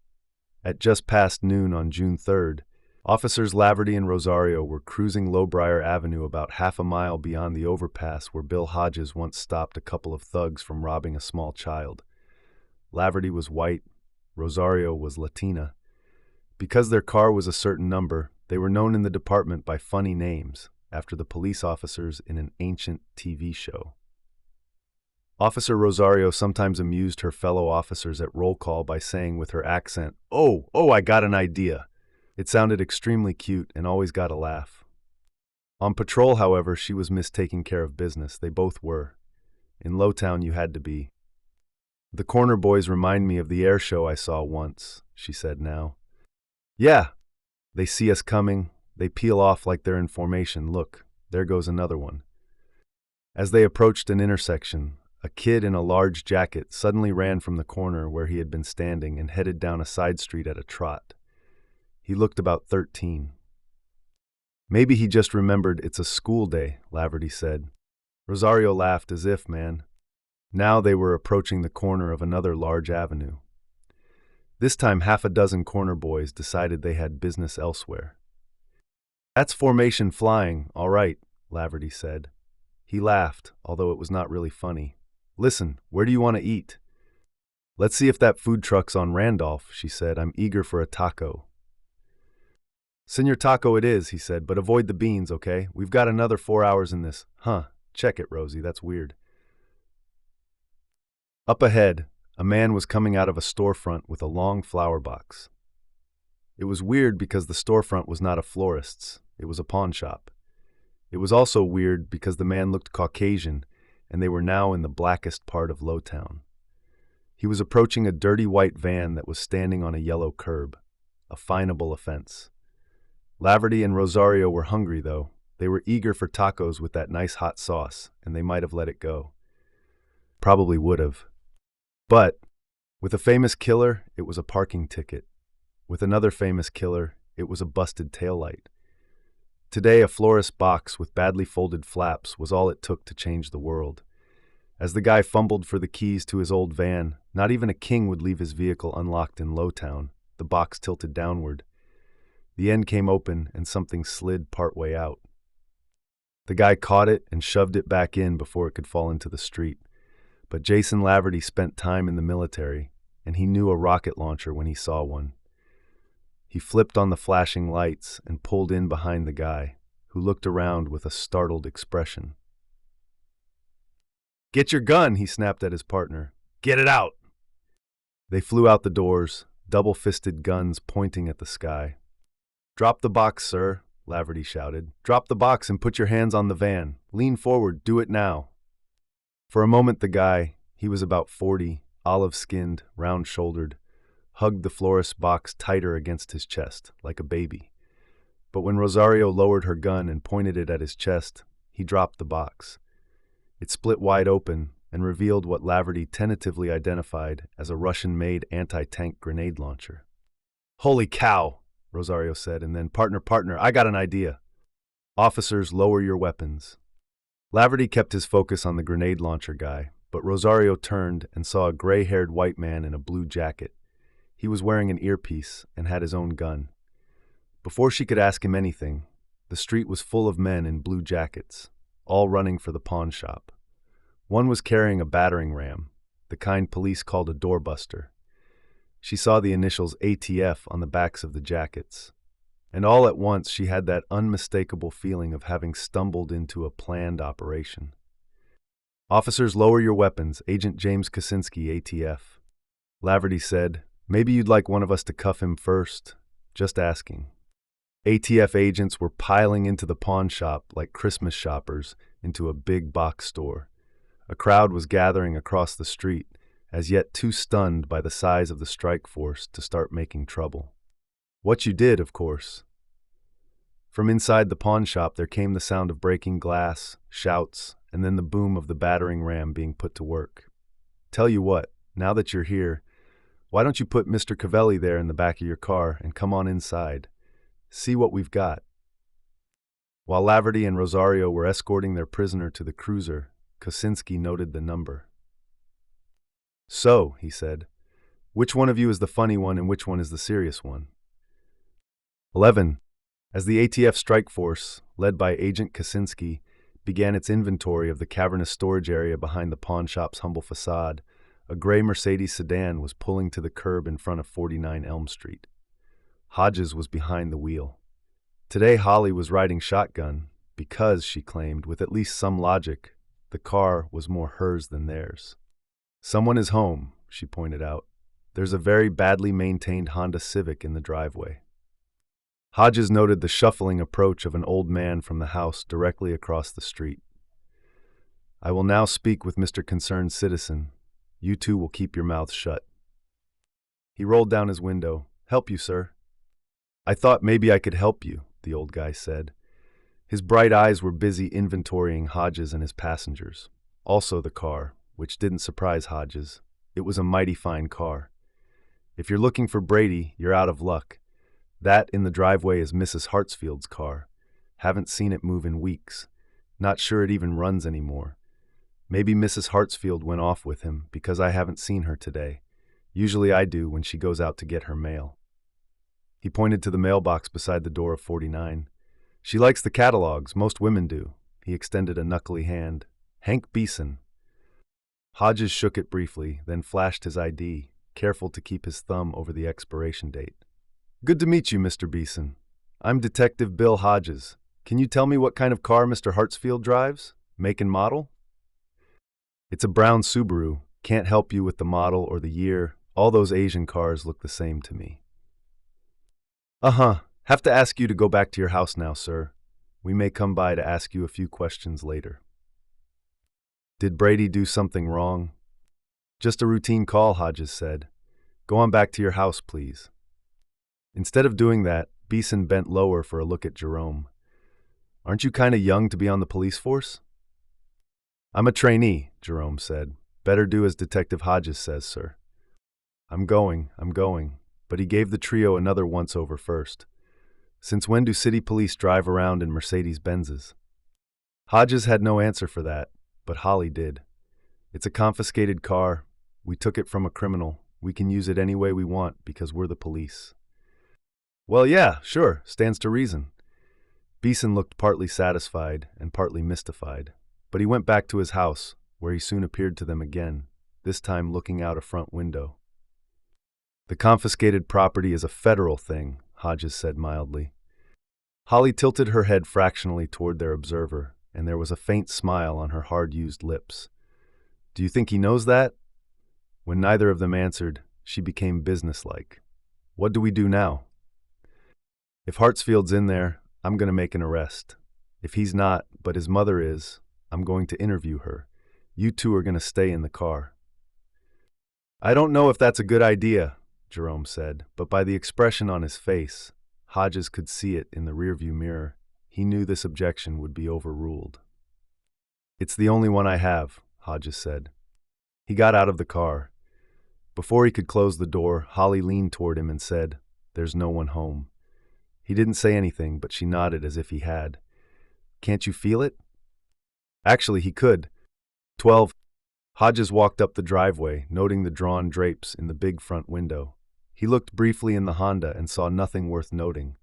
A: At just past noon on June 3rd, Officers Laverty and Rosario were cruising Lowbriar Avenue about half a mile beyond the overpass where Bill Hodges once stopped a couple of thugs from robbing a small child. Laverty was white, Rosario was Latina. Because their car was a certain number, they were known in the department by funny names, after the police officers in an ancient TV show. Officer Rosario sometimes amused her fellow officers at roll call by saying with her accent, Oh, I got an idea." It sounded extremely cute and always got a laugh. On patrol, however, she was Miss Taking Care of Business. They both were. In Lowtown, you had to be. "The corner boys remind me of the air show I saw once," she said now. "Yeah. They see us coming. They peel off like they're in formation. Look, there goes another one." As they approached an intersection, a kid in a large jacket suddenly ran from the corner where he had been standing and headed down a side street at a trot. He looked about 13. "Maybe he just remembered it's a school day," Laverty said. Rosario laughed as if, man. Now they were approaching the corner of another large avenue. This time 6 corner boys decided they had business elsewhere. "That's formation flying, all right," Laverty said. He laughed, although it was not really funny. "Listen, where do you want to eat?" "Let's see if that food truck's on Randolph," she said. "I'm eager for a taco." "Senor Taco it is," he said, "but avoid the beans, okay? We've got another 4 hours in this." "Huh, check it, Rosie, that's weird." Up ahead, a man was coming out of a storefront with a long flower box. It was weird because the storefront was not a florist's, it was a pawn shop. It was also weird because the man looked Caucasian, and they were now in the blackest part of Lowtown. He was approaching a dirty white van that was standing on a yellow curb, a finable offense. Laverty and Rosario were hungry, though. They were eager for tacos with that nice hot sauce, and they might have let it go. Probably would have. But with a famous killer, it was a parking ticket. With another famous killer, it was a busted taillight. Today, a florist box with badly folded flaps was all it took to change the world. As the guy fumbled for the keys to his old van, not even a king would leave his vehicle unlocked in Lowtown, the box tilted downward. The end came open and something slid partway out. The guy caught it and shoved it back in before it could fall into the street. But Jason Laverty spent time in the military, and he knew a rocket launcher when he saw one. He flipped on the flashing lights and pulled in behind the guy, who looked around with a startled expression. "Get your gun," he snapped at his partner. "Get it out!" They flew out the doors, double-fisted guns pointing at the sky. "Drop the box, sir," Laverty shouted. "Drop the box and put your hands on the van. Lean forward, do it now." For a moment the guy, he was about 40, olive-skinned, round-shouldered, hugged the florist's box tighter against his chest, like a baby. But when Rosario lowered her gun and pointed it at his chest, he dropped the box. It split wide open and revealed what Laverty tentatively identified as a Russian-made anti-tank grenade launcher. "Holy cow!" Rosario said, and then, partner, I got an idea. "Officers, lower your weapons." Laverty kept his focus on the grenade launcher guy, but Rosario turned and saw a gray-haired white man in a blue jacket. He was wearing an earpiece and had his own gun. Before she could ask him anything, the street was full of men in blue jackets, all running for the pawn shop. One was carrying a battering ram, the kind police called a doorbuster. She saw the initials ATF on the backs of the jackets, and all at once she had that unmistakable feeling of having stumbled into a planned operation. "Officers, lower your weapons. Agent James Kaczynski, ATF." Laverty said, "Maybe you'd like one of us to cuff him first. Just asking." ATF agents were piling into the pawn shop like Christmas shoppers into a big box store. A crowd was gathering across the street, as yet too stunned by the size of the strike force to start making trouble. What you did, of course. From inside the pawn shop there came the sound of breaking glass, shouts, and then the boom of the battering ram being put to work. "Tell you what, now that you're here, why don't you put Mr. Cavelli there in the back of your car and come on inside? See what we've got." While Laverty and Rosario were escorting their prisoner to the cruiser, Kaczynski noted the number. "So," he said, "which one of you is the funny one and which one is the serious one?" 11. As the ATF strike force, led by Agent Kaczynski, began its inventory of the cavernous storage area behind the pawn shop's humble facade, a gray Mercedes sedan was pulling to the curb in front of 49 Elm Street. Hodges was behind the wheel. Today Holly was riding shotgun because, she claimed, with at least some logic, the car was more hers than theirs. "Someone is home," she pointed out. "There's a very badly maintained Honda Civic in the driveway." Hodges noted the shuffling approach of an old man from the house directly across the street. "I will now speak with Mr. Concerned Citizen. You two will keep your mouths shut." He rolled down his window. "Help you, sir?" "I thought maybe I could help you," the old guy said. His bright eyes were busy inventorying Hodges and his passengers, also the car, which didn't surprise Hodges. It was a mighty fine car. "If you're looking for Brady, you're out of luck. That in the driveway is Mrs. Hartsfield's car. Haven't seen it move in weeks. Not sure it even runs anymore. Maybe Mrs. Hartsfield went off with him because I haven't seen her today. Usually I do when she goes out to get her mail." He pointed to the mailbox beside the door of 49. "She likes the catalogs, most women do." He extended a knuckly hand. "Hank Beeson." Hodges shook it briefly, then flashed his ID, careful to keep his thumb over the expiration date. "Good to meet you, Mr. Beeson. I'm Detective Bill Hodges. Can you tell me what kind of car Mr. Hartsfield drives? Make and model?" "It's a brown Subaru. Can't help you with the model or the year. All those Asian cars look the same to me." Have to ask you to go back to your house now, sir. We may come by to ask you a few questions later." "Did Brady do something wrong?" "Just a routine call," Hodges said. "Go on back to your house, please." Instead of doing that, Beeson bent lower for a look at Jerome. "Aren't you kind of young to be on the police force?" "I'm a trainee," Jerome said. "Better do as Detective Hodges says, sir." I'm going. But he gave the trio another once-over first. "Since when do city police drive around in Mercedes-Benzes?" Hodges had no answer for that, but Holly did. "It's a confiscated car. We took it from a criminal. We can use it any way we want because we're the police." "Well, yeah, sure, stands to reason." Beeson looked partly satisfied and partly mystified, but he went back to his house, where he soon appeared to them again, this time looking out a front window. "The confiscated property is a federal thing," Hodges said mildly. Holly tilted her head fractionally toward their observer, and there was a faint smile on her hard-used lips. Do you think he knows that? When neither of them answered, she became businesslike. What do we do now? If Hartsfield's in there, I'm going to make an arrest. If he's not, but his mother is, I'm going to interview her. You two are going to stay in the car. I don't know if that's a good idea, Jerome said, but by the expression on his face, Hodges could see it in the rearview mirror. He knew this objection would be overruled. It's the only one I have, Hodges said. He got out of the car. Before he could close the door, Holly leaned toward him and said, There's no one home. He didn't say anything, but she nodded as if he had. Can't you feel it? Actually, he could. 12. Hodges walked up the driveway, noting the drawn drapes in the big front window. He looked briefly in the Honda and saw nothing worth noting.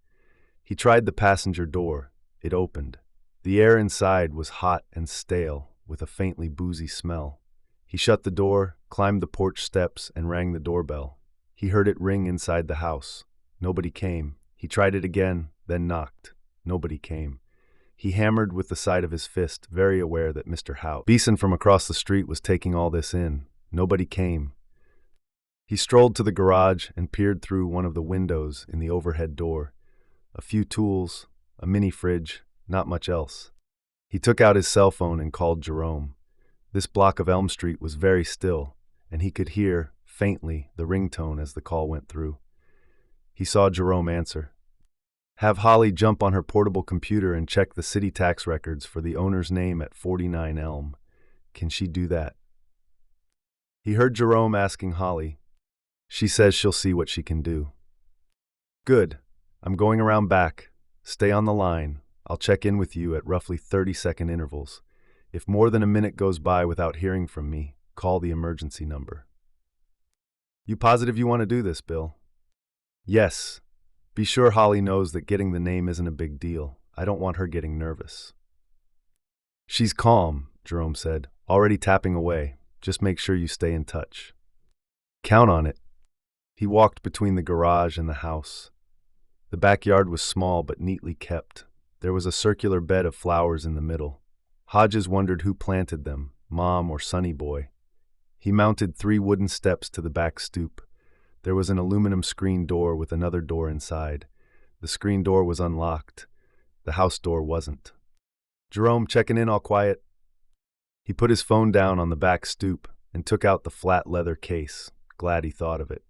A: He tried the passenger door. It opened. The air inside was hot and stale, with a faintly boozy smell. He shut the door, climbed the porch steps, and rang the doorbell. He heard it ring inside the house. Nobody came. He tried it again, then knocked. Nobody came. He hammered with the side of his fist, very aware that Mr. Howe, Beeson from across the street, was taking all this in. Nobody came. He strolled to the garage and peered through one of the windows in the overhead door. A few tools, a mini fridge, not much else. He took out his cell phone and called Jerome. This block of Elm Street was very still, and he could hear, faintly, the ringtone as the call went through. He saw Jerome answer. Have Holly jump on her portable computer and check the city tax records for the owner's name at 49 Elm. Can she do that? He heard Jerome asking Holly. She says she'll see what she can do. Good. I'm going around back. Stay on the line. I'll check in with you at roughly 30-second intervals. If more than a minute goes by without hearing from me, call the emergency number. You positive you want to do this, Bill? Yes. Be sure Holly knows that getting the name isn't a big deal. I don't want her getting nervous. She's calm, Jerome said, already tapping away. Just make sure you stay in touch. Count on it. He walked between the garage and the house. The backyard was small but neatly kept. There was a circular bed of flowers in the middle. Hodges wondered who planted them, Mom or Sonny Boy. He mounted 3 wooden steps to the back stoop. There was an aluminum screen door with another door inside. The screen door was unlocked. The house door wasn't. Jerome, checking in all quiet? He put his phone down on the back stoop and took out the flat leather case, glad he thought of it.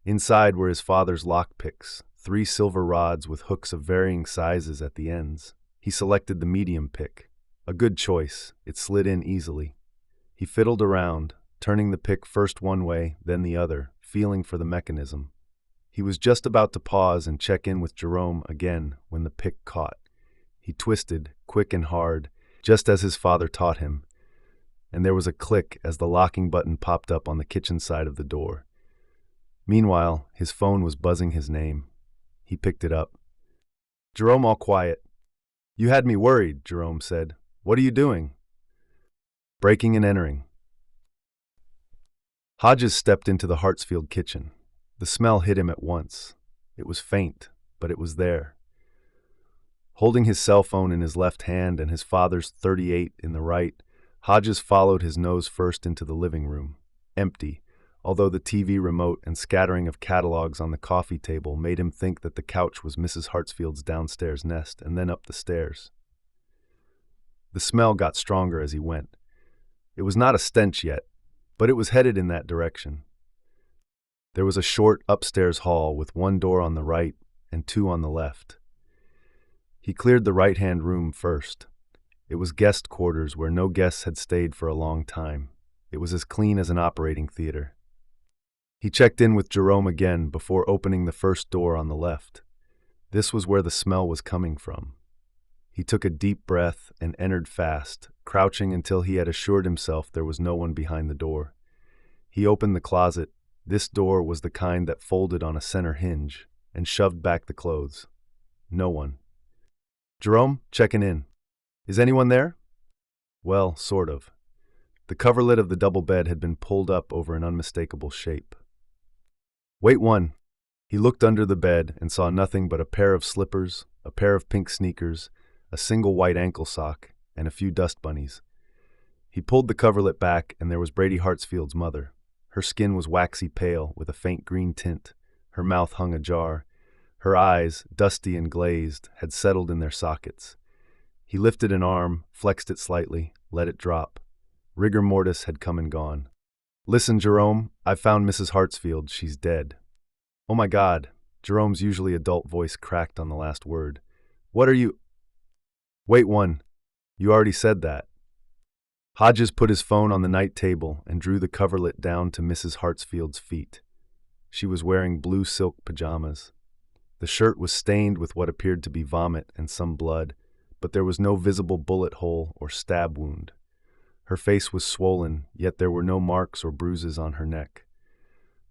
A: Inside were his father's lockpicks, 3 silver rods with hooks of varying sizes at the ends. He selected the medium pick. A good choice. It slid in easily. He fiddled around, turning the pick first one way, then the other, feeling for the mechanism. He was just about to pause and check in with Jerome again when the pick caught. He twisted, quick and hard, just as his father taught him, and there was a click as the locking button popped up on the kitchen side of the door. Meanwhile, his phone was buzzing his name. He picked it up. Jerome, all quiet. You had me worried, Jerome said. What are you doing? Breaking and entering. Hodges stepped into the Hartsfield kitchen. The smell hit him at once. It was faint, but it was there. Holding his cell phone in his left hand and his father's .38 in the right, Hodges followed his nose first into the living room. Empty, although the TV remote and scattering of catalogs on the coffee table made him think that the couch was Mrs. Hartsfield's downstairs nest and then up the stairs. The smell got stronger as he went. It was not a stench yet, but it was headed in that direction. There was a short upstairs hall with 1 door on the right and 2 on the left. He cleared the right-hand room first. It was guest quarters where no guests had stayed for a long time. It was as clean as an operating theater. He checked in with Jerome again before opening the first door on the left. This was where the smell was coming from. He took a deep breath and entered fast, crouching until he had assured himself there was no one behind the door. He opened the closet. This door was the kind that folded on a center hinge, and shoved back the clothes. No one. Jerome, checking in. Is anyone there? Well, sort of. The coverlet of the double bed had been pulled up over an unmistakable shape. Wait one. He looked under the bed and saw nothing but a pair of slippers, a pair of pink sneakers, a single white ankle sock, and a few dust bunnies. He pulled the coverlet back, and there was Brady Hartsfield's mother. Her skin was waxy pale with a faint green tint. Her mouth hung ajar. Her eyes, dusty and glazed, had settled in their sockets. He lifted an arm, flexed it slightly, let it drop. Rigor mortis had come and gone. "Listen, Jerome, I've found Mrs. Hartsfield. She's dead." "Oh my God." Jerome's usually adult voice cracked on the last word. "What are you—" "Wait one. You already said that." Hodges put his phone on the night table and drew the coverlet down to Mrs. Hartsfield's feet. She was wearing blue silk pajamas. The shirt was stained with what appeared to be vomit and some blood, but there was no visible bullet hole or stab wound. Her face was swollen, yet there were no marks or bruises on her neck.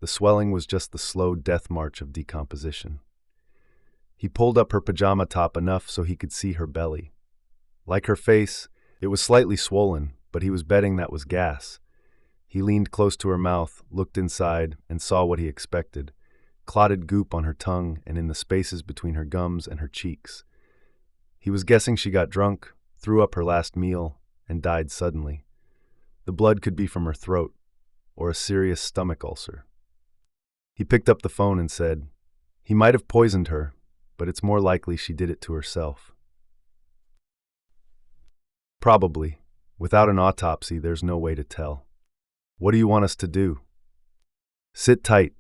A: The swelling was just the slow death march of decomposition. He pulled up her pajama top enough so he could see her belly. Like her face, it was slightly swollen, but he was betting that was gas. He leaned close to her mouth, looked inside, and saw what he expected: clotted goop on her tongue and in the spaces between her gums and her cheeks. He was guessing she got drunk, threw up her last meal, and died suddenly. The blood could be from her throat, or a serious stomach ulcer. He picked up the phone and said, "He might have poisoned her, but it's more likely she did it to herself." "Probably. Without an autopsy, there's no way to tell." "What do you want us to do?" "Sit tight.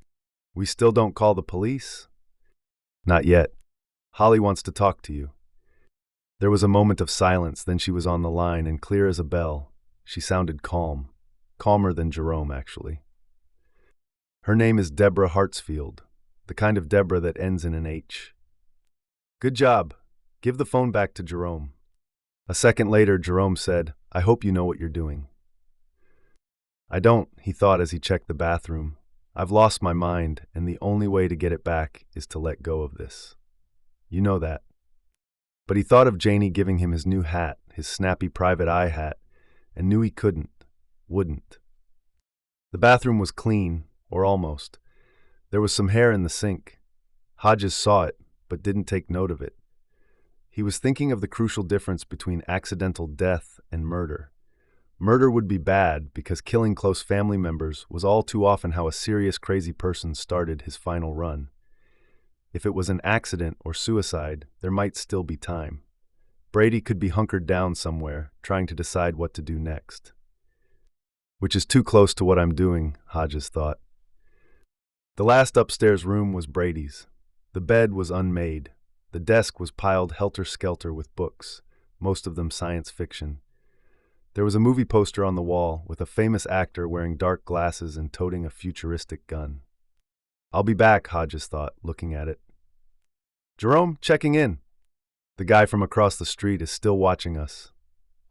A: We still don't call the police?" "Not yet. Holly wants to talk to you." There was a moment of silence, then she was on the line, and clear as a bell. She sounded calm. Calmer than Jerome, actually. "Her name is Deborah Hartsfield, the kind of Deborah that ends in an H." "Good job. Give the phone back to Jerome." A second later, Jerome said, "I hope you know what you're doing." "I don't," he thought as he checked the bathroom. "I've lost my mind, and the only way to get it back is to let go of this. You know that." But he thought of Janie giving him his new hat, his snappy private eye hat, and knew he wouldn't. The bathroom was clean, or almost. There was some hair in the sink. Hodges saw it, but didn't take note of it. He was thinking of the crucial difference between accidental death and murder. Murder would be bad because killing close family members was all too often how a serious crazy person started his final run. If it was an accident or suicide, there might still be time. Brady could be hunkered down somewhere, trying to decide what to do next. Which is too close to what I'm doing, Hodges thought. The last upstairs room was Brady's. The bed was unmade. The desk was piled helter-skelter with books, most of them science fiction. There was a movie poster on the wall with a famous actor wearing dark glasses and toting a futuristic gun. "I'll be back," Hodges thought, looking at it. "Jerome, checking in. The guy from across the street is still watching us.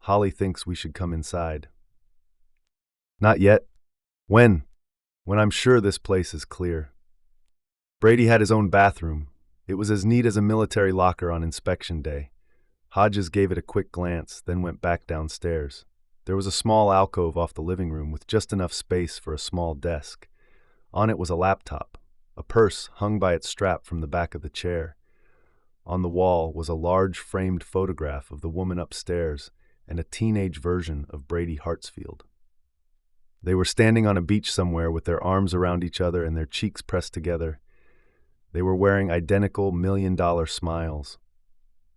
A: Holly thinks we should come inside." "Not yet." "When?" "When I'm sure this place is clear." Brady had his own bathroom. It was as neat as a military locker on inspection day. Hodges gave it a quick glance, then went back downstairs. There was a small alcove off the living room with just enough space for a small desk. On it was a laptop. A purse hung by its strap from the back of the chair. On the wall was a large framed photograph of the woman upstairs and a teenage version of Brady Hartsfield. They were standing on a beach somewhere with their arms around each other and their cheeks pressed together. They were wearing identical million-dollar smiles.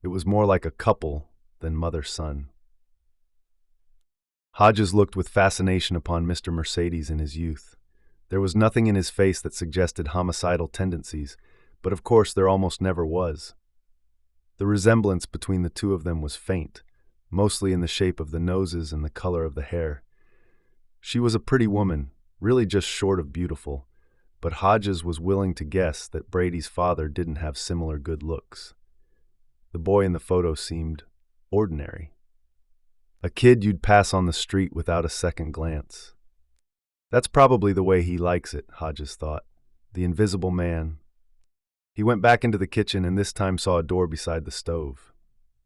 A: It was more like a couple than mother-son. Hodges looked with fascination upon Mr. Mercedes in his youth. There was nothing in his face that suggested homicidal tendencies, but of course there almost never was. The resemblance between the two of them was faint, mostly in the shape of the noses and the color of the hair. She was a pretty woman, really just short of beautiful, but Hodges was willing to guess that Brady's father didn't have similar good looks. The boy in the photo seemed ordinary. A kid you'd pass on the street without a second glance. That's probably the way he likes it, Hodges thought. The invisible man. He went back into the kitchen and this time saw a door beside the stove.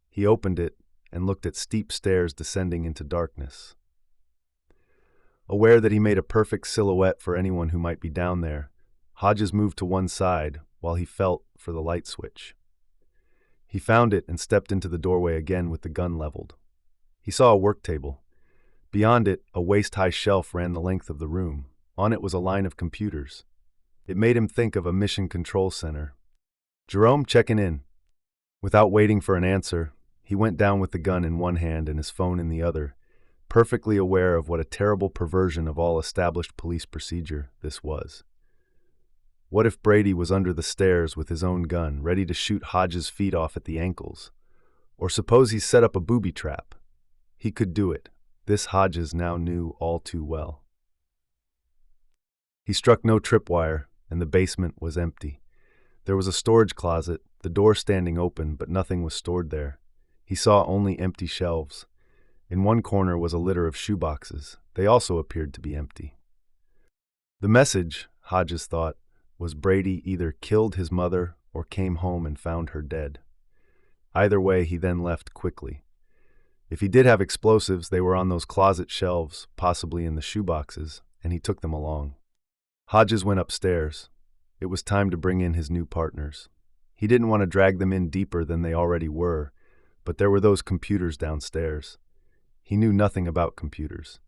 A: He opened it and looked at steep stairs descending into darkness. Aware that he made a perfect silhouette for anyone who might be down there, Hodges moved to one side, while he felt for the light switch. He found it and stepped into the doorway again with the gun leveled. He saw a work table. Beyond it, a waist-high shelf ran the length of the room. On it was a line of computers. It made him think of a mission control center. "Jerome, checking in." Without waiting for an answer, he went down with the gun in one hand and his phone in the other, perfectly aware of what a terrible perversion of all established police procedure this was. What if Brady was under the stairs with his own gun, ready to shoot Hodges' feet off at the ankles? Or suppose he set up a booby trap? He could do it. This Hodges now knew all too well. He struck no tripwire, and the basement was empty. There was a storage closet, the door standing open, but nothing was stored there. He saw only empty shelves. In one corner was a litter of shoeboxes. They also appeared to be empty. The message, Hodges thought, was Brady either killed his mother or came home and found her dead. Either way, he then left quickly. If he did have explosives, they were on those closet shelves, possibly in the shoeboxes, and he took them along. Hodges went upstairs. It was time to bring in his new partners. He didn't want to drag them in deeper than they already were, but there were those computers downstairs. He knew nothing about computers.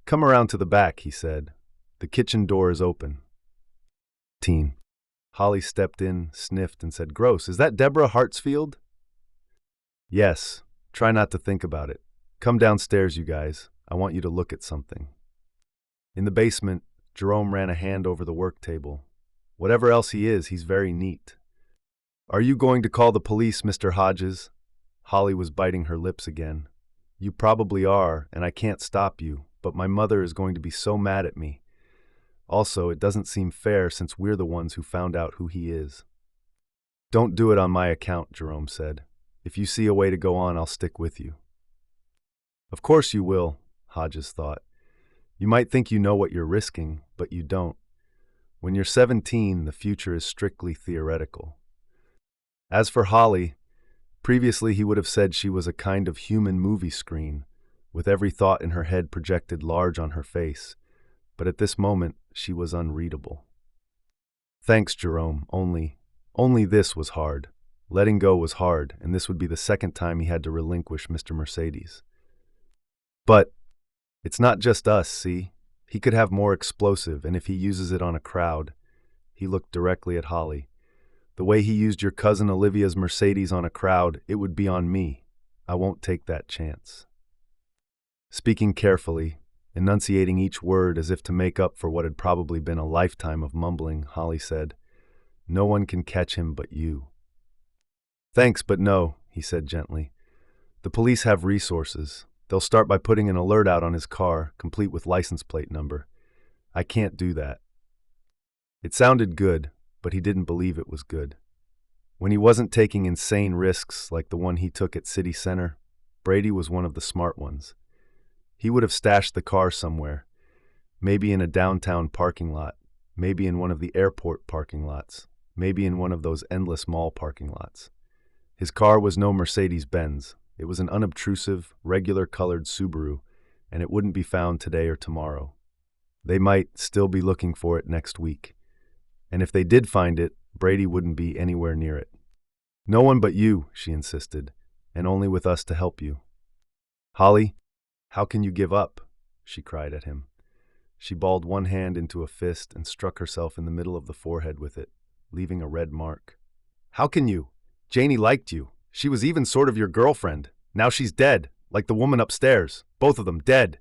A: "Come around to the back," he said. "The kitchen door is open." Teen. Holly stepped in, sniffed, and said, "Gross, is that Deborah Hartsfield?" "Yes. Try not to think about it. Come downstairs, you guys. I want you to look at something." In the basement, Jerome ran a hand over the work table. Whatever else he is, he's very neat. "Are you going to call the police, Mr. Hodges?" Holly was biting her lips again. "You probably are, and I can't stop you, but my mother is going to be so mad at me. Also, it doesn't seem fair since we're the ones who found out who he is." "Don't do it on my account," Jerome said. "If you see a way to go on, I'll stick with you." "Of course you will," Hodges thought. "You might think you know what you're risking, but you don't. When you're 17, the future is strictly theoretical." As for Holly, previously he would have said she was a kind of human movie screen, with every thought in her head projected large on her face, but at this moment she was unreadable. "Thanks, Jerome, only this was hard. Letting go was hard, and this would be the second time he had to relinquish Mr. Mercedes. But it's not just us, see? He could have more explosive, and if he uses it on a crowd," he looked directly at Holly, "the way he used your cousin Olivia's Mercedes on a crowd, it would be on me. I won't take that chance." Speaking carefully, enunciating each word as if to make up for what had probably been a lifetime of mumbling, Holly said, "No one can catch him but you." "Thanks, but no," he said gently. "The police have resources. They'll start by putting an alert out on his car, complete with license plate number. I can't do that." It sounded good, but he didn't believe it was good. When he wasn't taking insane risks like the one he took at City Center, Brady was one of the smart ones. He would have stashed the car somewhere, maybe in a downtown parking lot, maybe in one of the airport parking lots, maybe in one of those endless mall parking lots. His car was no Mercedes-Benz. It was an unobtrusive, regular-colored Subaru, and it wouldn't be found today or tomorrow. They might still be looking for it next week. And if they did find it, Brady wouldn't be anywhere near it. "No one but you," she insisted, "and only with us to help you." "Holly, how can you give up?" she cried at him. She balled one hand into a fist and struck herself in the middle of the forehead with it, leaving a red mark. "How can you? Janie liked you. She was even sort of your girlfriend. Now she's dead, like the woman upstairs. Both of them dead."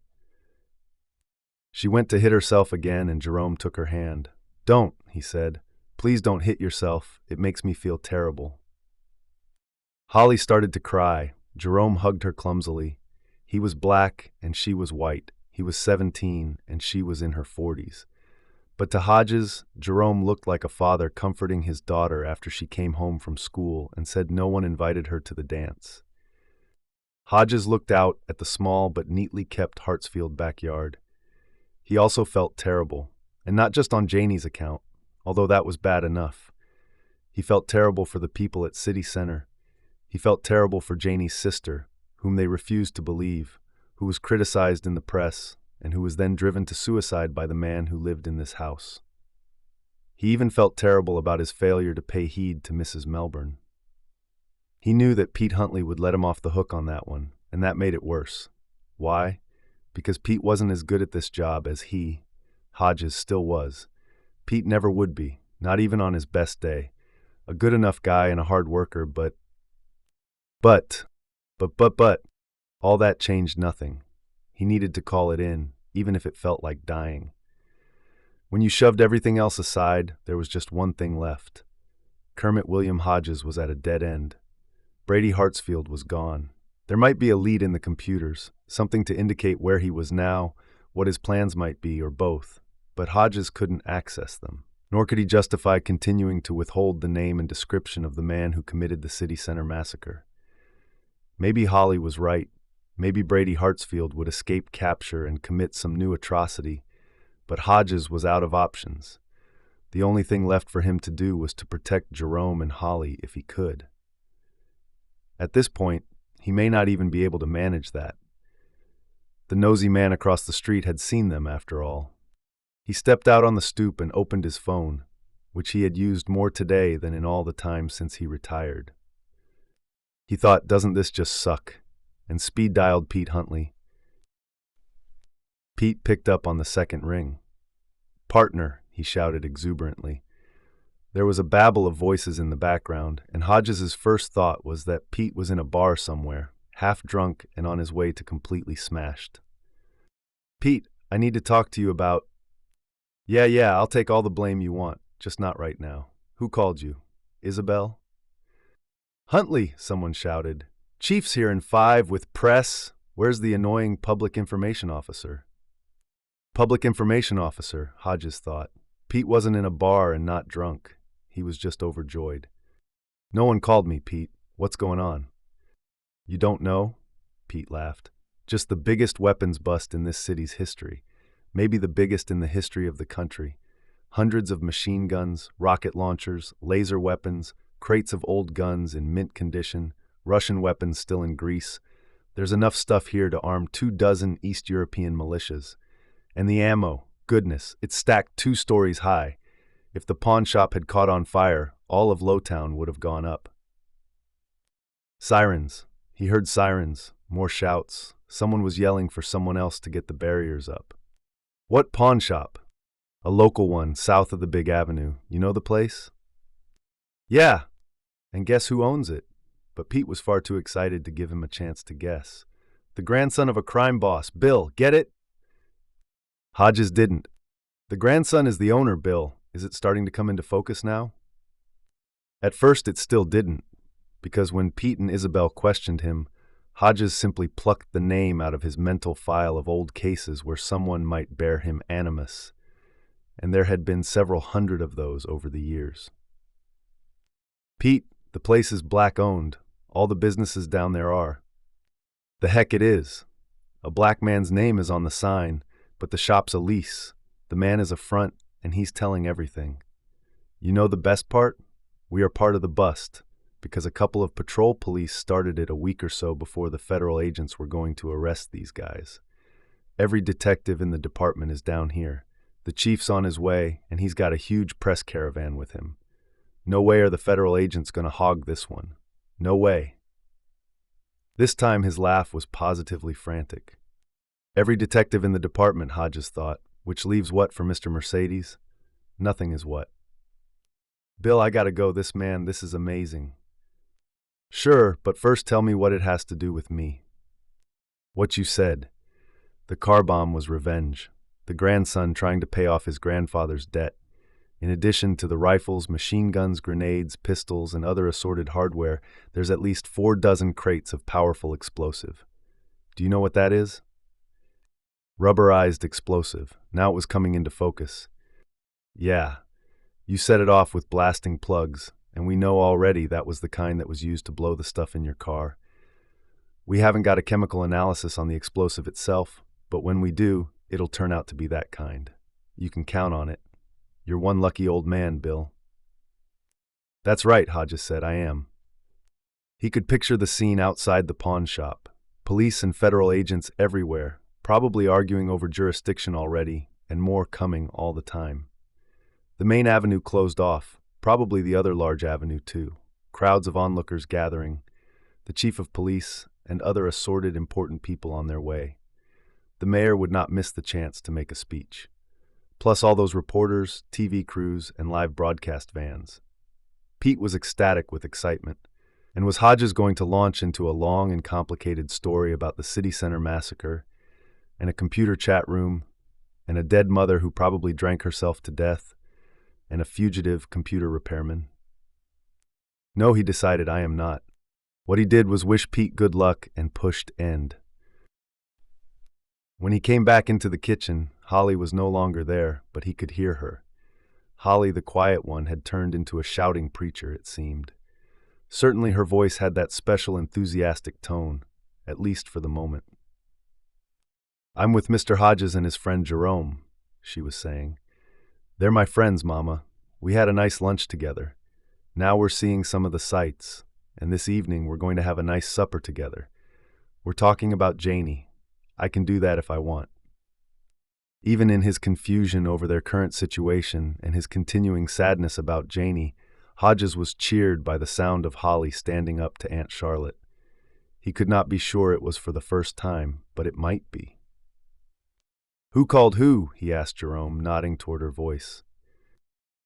A: She went to hit herself again, and Jerome took her hand. "Don't," he said. "Please don't hit yourself. It makes me feel terrible." Holly started to cry. Jerome hugged her clumsily. He was black, and she was white. He was 17, and she was in her 40s. But to Hodges, Jerome looked like a father comforting his daughter after she came home from school and said no one invited her to the dance. Hodges looked out at the small but neatly kept Hartsfield backyard. He also felt terrible, and not just on Janie's account, although that was bad enough. He felt terrible for the people at City Center. He felt terrible for Janie's sister, whom they refused to believe, who was criticized in the press, and who was then driven to suicide by the man who lived in this house. He even felt terrible about his failure to pay heed to Mrs. Melbourne. He knew that Pete Huntley would let him off the hook on that one, and that made it worse. Why? Because Pete wasn't as good at this job as he, Hodges, still was. Pete never would be, not even on his best day. A good enough guy and a hard worker, but all that changed nothing. He needed to call it in, even if it felt like dying. When you shoved everything else aside, there was just one thing left. Kermit William Hodges was at a dead end. Brady Hartsfield was gone. There might be a lead in the computers, something to indicate where he was now, what his plans might be, or both, but Hodges couldn't access them. Nor could he justify continuing to withhold the name and description of the man who committed the city center massacre. Maybe Holly was right. Maybe Brady Hartsfield would escape capture and commit some new atrocity, but Hodges was out of options. The only thing left for him to do was to protect Jerome and Holly if he could. At this point, he may not even be able to manage that. The nosy man across the street had seen them, after all. He stepped out on the stoop and opened his phone, which he had used more today than in all the time since he retired. He thought, doesn't this just suck? And speed-dialed Pete Huntley. Pete picked up on the second ring. "Partner," he shouted exuberantly. There was a babble of voices in the background, and Hodges's first thought was that Pete was in a bar somewhere, half drunk and on his way to completely smashed. "Pete, I need to talk to you about—" Yeah, I'll take all the blame you want, just not right now. Who called you? Isabel?" "Huntley," someone shouted. "Chief's here in 5 with press. Where's the annoying public information officer?" Public information officer, Hodges thought. Pete wasn't in a bar and not drunk. He was just overjoyed. "No one called me, Pete. What's going on?" "You don't know?" Pete laughed. "Just the biggest weapons bust in this city's history. Maybe the biggest in the history of the country. Hundreds of machine guns, rocket launchers, laser weapons, crates of old guns in mint condition, Russian weapons still in grease. There's enough stuff here to arm 24 East European militias. And the ammo, goodness, it's stacked 2 stories high. If the pawn shop had caught on fire, all of Lowtown would have gone up." Sirens. He heard sirens, more shouts. Someone was yelling for someone else to get the barriers up. "What pawn shop?" "A local one, south of the big avenue. You know the place?" "Yeah. And guess who owns it?" But Pete was far too excited to give him a chance to guess. "The grandson of a crime boss, Bill. Get it?" Hodges didn't. "The grandson is the owner, Bill. Is it starting to come into focus now?" At first it still didn't, because when Pete and Isabel questioned him, Hodges simply plucked the name out of his mental file of old cases where someone might bear him animus, and there had been several hundred of those over the years. "Pete, the place is black-owned. All the businesses down there are." "The heck it is. A black man's name is on the sign, but the shop's a lease. The man is a front, and he's telling everything. You know the best part? We are part of the bust, because a couple of patrol police started it a week or so before the federal agents were going to arrest these guys. Every detective in the department is down here. The chief's on his way, and he's got a huge press caravan with him. No way are the federal agents going to hog this one. No way." This time his laugh was positively frantic. Every detective in the department, Hodges thought, which leaves what for Mr. Mercedes? Nothing is what. "Bill, I gotta go. This is amazing." "Sure, but first tell me what it has to do with me." "What you said. The car bomb was revenge. The grandson trying to pay off his grandfather's debt. In addition to the rifles, machine guns, grenades, pistols, and other assorted hardware, there's at least 4 crates of powerful explosive. Do you know what that is?" Rubberized explosive. Now it was coming into focus. "Yeah. You set it off with blasting plugs, and we know already that was the kind that was used to blow the stuff in your car. We haven't got a chemical analysis on the explosive itself, but when we do, it'll turn out to be that kind. You can count on it. You're one lucky old man, Bill." "That's right," Hodges said, "I am." He could picture the scene outside the pawn shop. Police and federal agents everywhere, probably arguing over jurisdiction already, and more coming all the time. The main avenue closed off, probably the other large avenue too. Crowds of onlookers gathering, the chief of police and other assorted important people on their way. The mayor would not miss the chance to make a speech. Plus all those reporters, TV crews, and live broadcast vans. Pete was ecstatic with excitement. And was Hodges going to launch into a long and complicated story about the city center massacre, and a computer chat room, and a dead mother who probably drank herself to death, and a fugitive computer repairman? No, he decided, I am not. What he did was wish Pete good luck and pushed end. When he came back into the kitchen, Holly was no longer there, but he could hear her. Holly, the quiet one, had turned into a shouting preacher, it seemed. Certainly her voice had that special enthusiastic tone, at least for the moment. I'm with Mr. Hodges and his friend Jerome, she was saying. They're my friends, Mama. We had a nice lunch together. Now we're seeing some of the sights, and this evening we're going to have a nice supper together. We're talking about Janie. I can do that if I want. Even in his confusion over their current situation and his continuing sadness about Janie, Hodges was cheered by the sound of Holly standing up to Aunt Charlotte. He could not be sure it was for the first time, but it might be. Who called who? He asked Jerome, nodding toward her voice.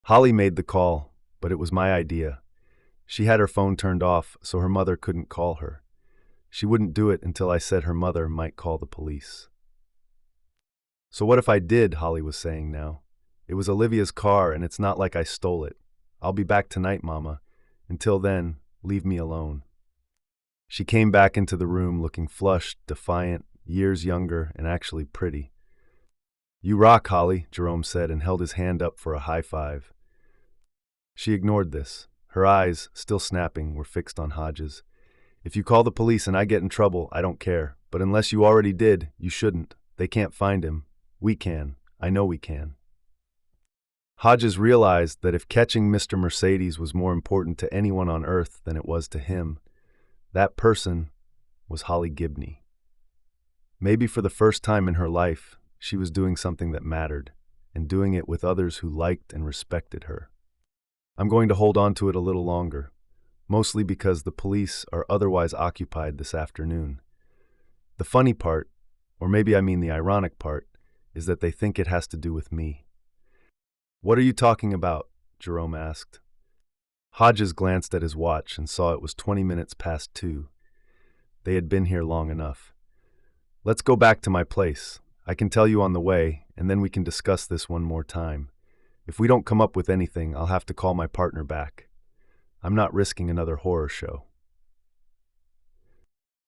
A: Holly made the call, but it was my idea. She had her phone turned off, so her mother couldn't call her. She wouldn't do it until I said her mother might call the police. So what if I did? Holly was saying now. It was Olivia's car, and it's not like I stole it. I'll be back tonight, Mama. Until then, leave me alone. She came back into the room looking flushed, defiant, years younger, and actually pretty. You rock, Holly, Jerome said and held his hand up for a high five. She ignored this. Her eyes, still snapping, were fixed on Hodges. If you call the police and I get in trouble, I don't care. But unless you already did, you shouldn't. They can't find him. We can. I know we can. Hodges realized that if catching Mr. Mercedes was more important to anyone on earth than it was to him, that person was Holly Gibney. Maybe for the first time in her life, she was doing something that mattered, and doing it with others who liked and respected her. I'm going to hold on to it a little longer, mostly because the police are otherwise occupied this afternoon. The funny part, or maybe I mean the ironic part, is that they think it has to do with me. What are you talking about? Jerome asked. Hodges glanced at his watch and saw it was 20 minutes past 2. They had been here long enough. Let's go back to my place. I can tell you on the way, and then we can discuss this one more time. If we don't come up with anything, I'll have to call my partner back. I'm not risking another horror show.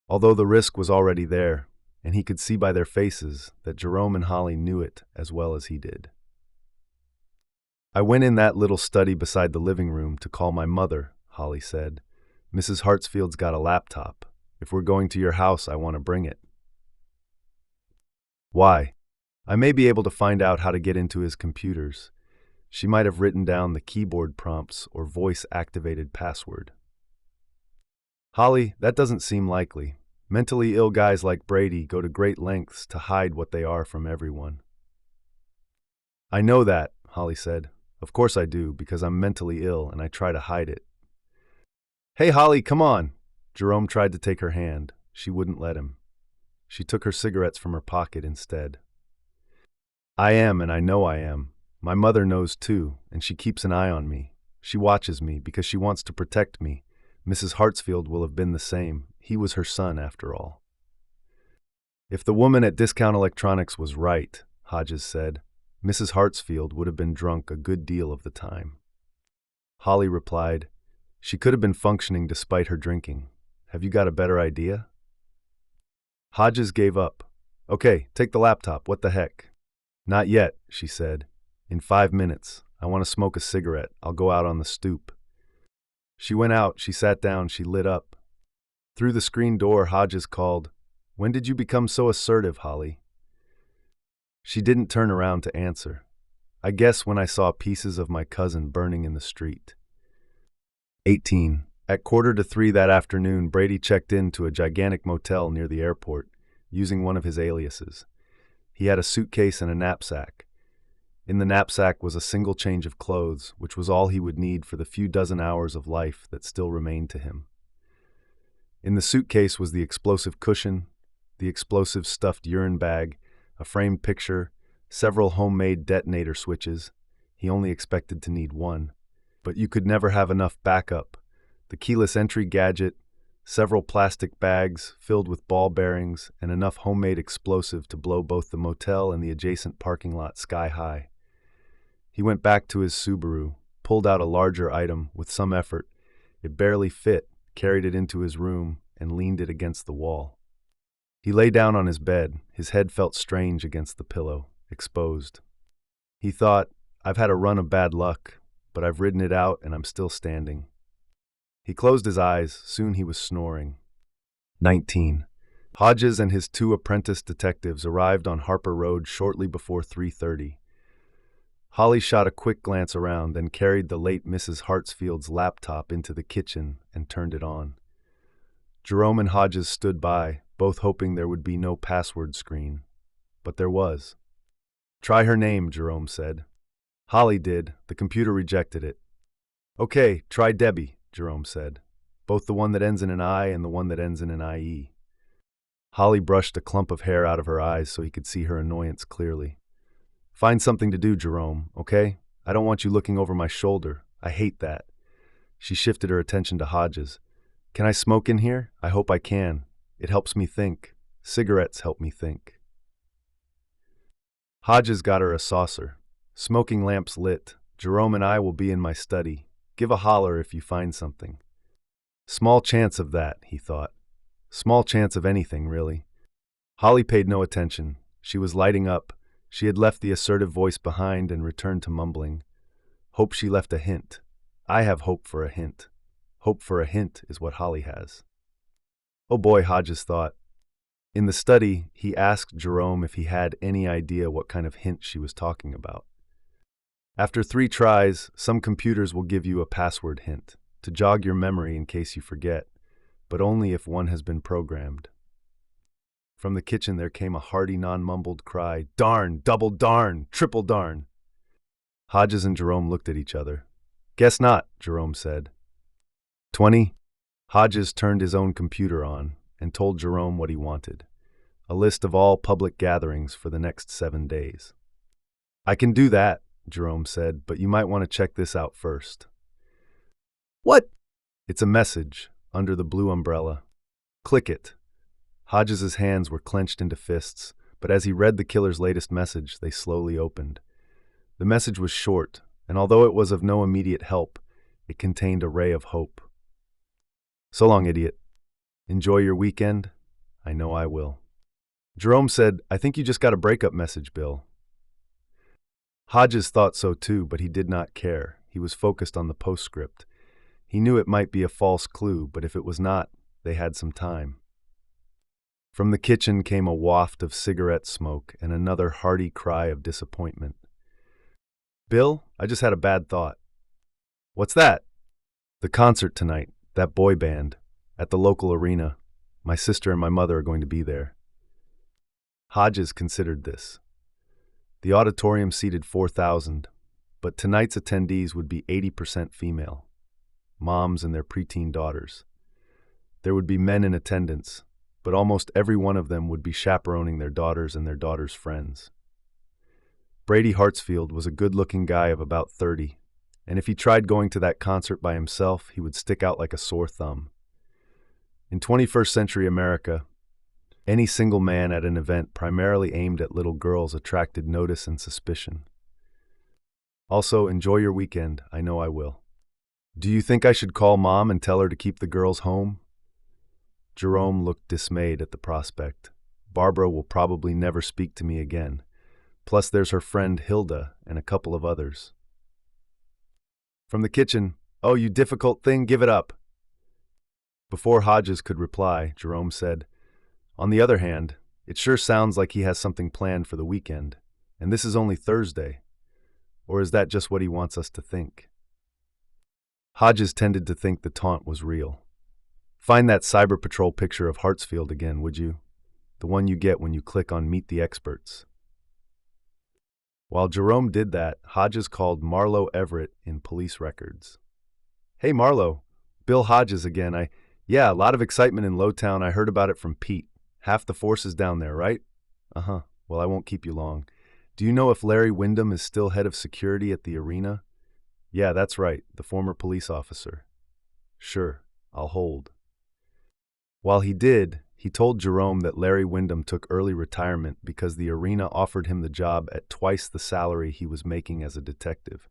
A: Although the risk was already there, and he could see by their faces that Jerome and Holly knew it as well as he did. I went in that little study beside the living room to call my mother, Holly said. Mrs. Hartsfield's got a laptop. If we're going to your house, I want to bring it. Why? I may be able to find out how to get into his computers. She might have written down the keyboard prompts or voice-activated password. Holly, that doesn't seem likely. Mentally ill guys like Brady go to great lengths to hide what they are from everyone. I know that, Holly said. Of course I do, because I'm mentally ill and I try to hide it. Hey, Holly, come on. Jerome tried to take her hand. She wouldn't let him. She took her cigarettes from her pocket instead. I am, and I know I am. My mother knows too, and she keeps an eye on me. She watches me because she wants to protect me. Mrs. Hartsfield will have been the same. He was her son, after all. If the woman at Discount Electronics was right, Hodges said, Mrs. Hartsfield would have been drunk a good deal of the time. Holly replied, she could have been functioning despite her drinking. Have you got a better idea? Hodges gave up. Okay, take the laptop, what the heck? Not yet, she said. In 5 minutes. I want to smoke a cigarette. I'll go out on the stoop. She went out, she sat down, she lit up. Through the screen door, Hodges called, When did you become so assertive, Holly? She didn't turn around to answer. I guess when I saw pieces of my cousin burning in the street. 18. At 2:45 that afternoon, Brady checked into a gigantic motel near the airport, using one of his aliases. He had a suitcase and a knapsack. In the knapsack was a single change of clothes, which was all he would need for the few dozen hours of life that still remained to him. In the suitcase was the explosive cushion, the explosive stuffed urine bag, a framed picture, several homemade detonator switches. He only expected to need one. But you could never have enough backup. The keyless entry gadget, several plastic bags filled with ball bearings, and enough homemade explosive to blow both the motel and the adjacent parking lot sky high. He went back to his Subaru, pulled out a larger item with some effort. It barely fit, carried it into his room, and leaned it against the wall. He lay down on his bed. His head felt strange against the pillow, exposed. He thought, I've had a run of bad luck, but I've ridden it out and I'm still standing. He closed his eyes. Soon he was snoring. 19. Hodges and his 2 apprentice detectives arrived on Harper Road shortly before 3:30. Holly shot a quick glance around, then carried the late Mrs. Hartsfield's laptop into the kitchen and turned it on. Jerome and Hodges stood by, both hoping there would be no password screen. But there was. "Try her name," Jerome said. Holly did. The computer rejected it. "Okay, try Debbie," Jerome said. "Both the one that ends in an I and the one that ends in an IE." Holly brushed a clump of hair out of her eyes so he could see her annoyance clearly. "Find something to do, Jerome, okay? I don't want you looking over my shoulder. I hate that." She shifted her attention to Hodges. "Can I smoke in here? I hope I can. It helps me think. Cigarettes help me think." Hodges got her a saucer. "Smoking lamps lit. Jerome and I will be in my study. Give a holler if you find something." Small chance of that, he thought. Small chance of anything, really. Holly paid no attention. She was lighting up. She had left the assertive voice behind and returned to mumbling. Hope she left a hint. I have hope for a hint. Hope for a hint is what Holly has. Oh boy, Hodges thought. In the study, he asked Jerome if he had any idea what kind of hint she was talking about. After 3 tries, some computers will give you a password hint to jog your memory in case you forget, but only if one has been programmed. From the kitchen there came a hearty, non-mumbled cry, "Darn, double darn, triple darn." Hodges and Jerome looked at each other. "Guess not," Jerome said. 20. Hodges turned his own computer on and told Jerome what he wanted. A list of all public gatherings for the next 7 days. "I can do that," Jerome said, "but you might want to check this out first." "What?" "It's a message under the blue umbrella. Click it." Hodges's hands were clenched into fists, but as he read the killer's latest message, they slowly opened. The message was short, and although it was of no immediate help, it contained a ray of hope. "So long, idiot. Enjoy your weekend. I know I will." Jerome said, "I think you just got a breakup message, Bill." Hodges thought so too, but he did not care. He was focused on the postscript. He knew it might be a false clue, but if it was not, they had some time. From the kitchen came a waft of cigarette smoke and another hearty cry of disappointment. "Bill, I just had a bad thought." "What's that?" "The concert tonight, that boy band, at the local arena. My sister and my mother are going to be there." Hodges considered this. The auditorium seated 4,000, but tonight's attendees would be 80% female, moms and their preteen daughters. There would be men in attendance, but almost every one of them would be chaperoning their daughters and their daughters' friends. Brady Hartsfield was a good-looking guy of about 30, and if he tried going to that concert by himself, he would stick out like a sore thumb. In 21st century America, any single man at an event primarily aimed at little girls attracted notice and suspicion. Also, enjoy your weekend. I know I will. "Do you think I should call Mom and tell her to keep the girls home?" Jerome looked dismayed at the prospect. "Barbara will probably never speak to me again. Plus there's her friend Hilda and a couple of others." From the kitchen, "Oh, you difficult thing, give it up." Before Hodges could reply, Jerome said, "On the other hand, it sure sounds like he has something planned for the weekend, and this is only Thursday. Or is that just what he wants us to think?" Hodges tended to think the taunt was real. "Find that Cyber Patrol picture of Hartsfield again, would you? The one you get when you click on Meet the Experts." While Jerome did that, Hodges called Marlo Everett in police records. Hey Marlo, Bill Hodges again. Yeah, a lot of excitement in Lowtown. I heard about it from Pete. Half the force is down there, right? Uh-huh. Well, I won't keep you long. Do you know if Larry Wyndham is still head of security at the arena? Yeah, that's right, the former police officer. Sure, I'll hold. While he did, he told Jerome that Larry Wyndham took early retirement because the arena offered him the job at twice the salary he was making as a detective.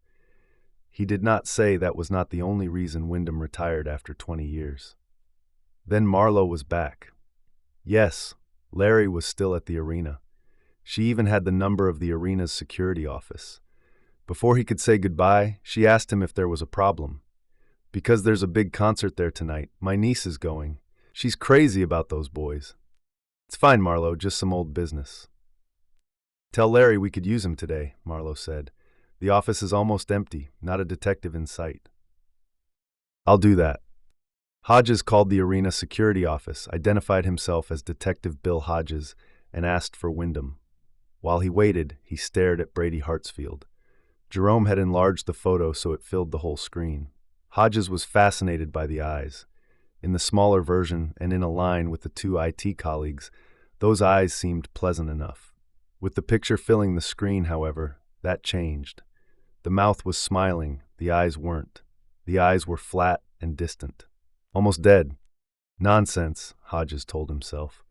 A: He did not say that was not the only reason Wyndham retired after 20 years. Then Marlo was back. Yes, Larry was still at the arena. She even had the number of the arena's security office. Before he could say goodbye, she asked him if there was a problem. Because there's a big concert there tonight. My niece is going. She's crazy about those boys. It's fine, Marlo, just some old business. Tell Larry we could use him today, Marlo said. The office is almost empty, not a detective in sight. I'll do that. Hodges called the arena security office, identified himself as Detective Bill Hodges, and asked for Wyndham. While he waited, he stared at Brady Hartsfield. Jerome had enlarged the photo so it filled the whole screen. Hodges was fascinated by the eyes. In the smaller version and in a line with the two IT colleagues, those eyes seemed pleasant enough. With the picture filling the screen, however, that changed. The mouth was smiling, the eyes weren't. The eyes were flat and distant. Almost dead. Nonsense, Hodges told himself.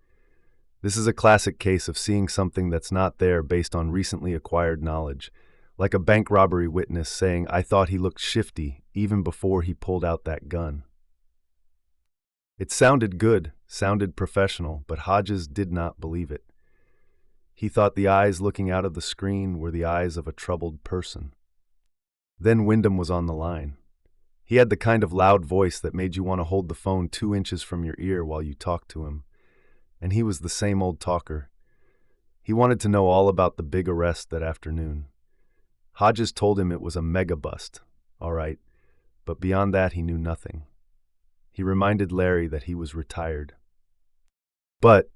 A: This is a classic case of seeing something that's not there based on recently acquired knowledge, like a bank robbery witness saying, I thought he looked shifty even before he pulled out that gun. It sounded good, sounded professional, but Hodges did not believe it. He thought the eyes looking out of the screen were the eyes of a troubled person. Then Wyndham was on the line. He had the kind of loud voice that made you want to hold the phone 2 inches from your ear while you talked to him. And he was the same old talker. He wanted to know all about the big arrest that afternoon. Hodges told him it was a mega bust, all right, but beyond that he knew nothing. He reminded Larry that he was retired. But,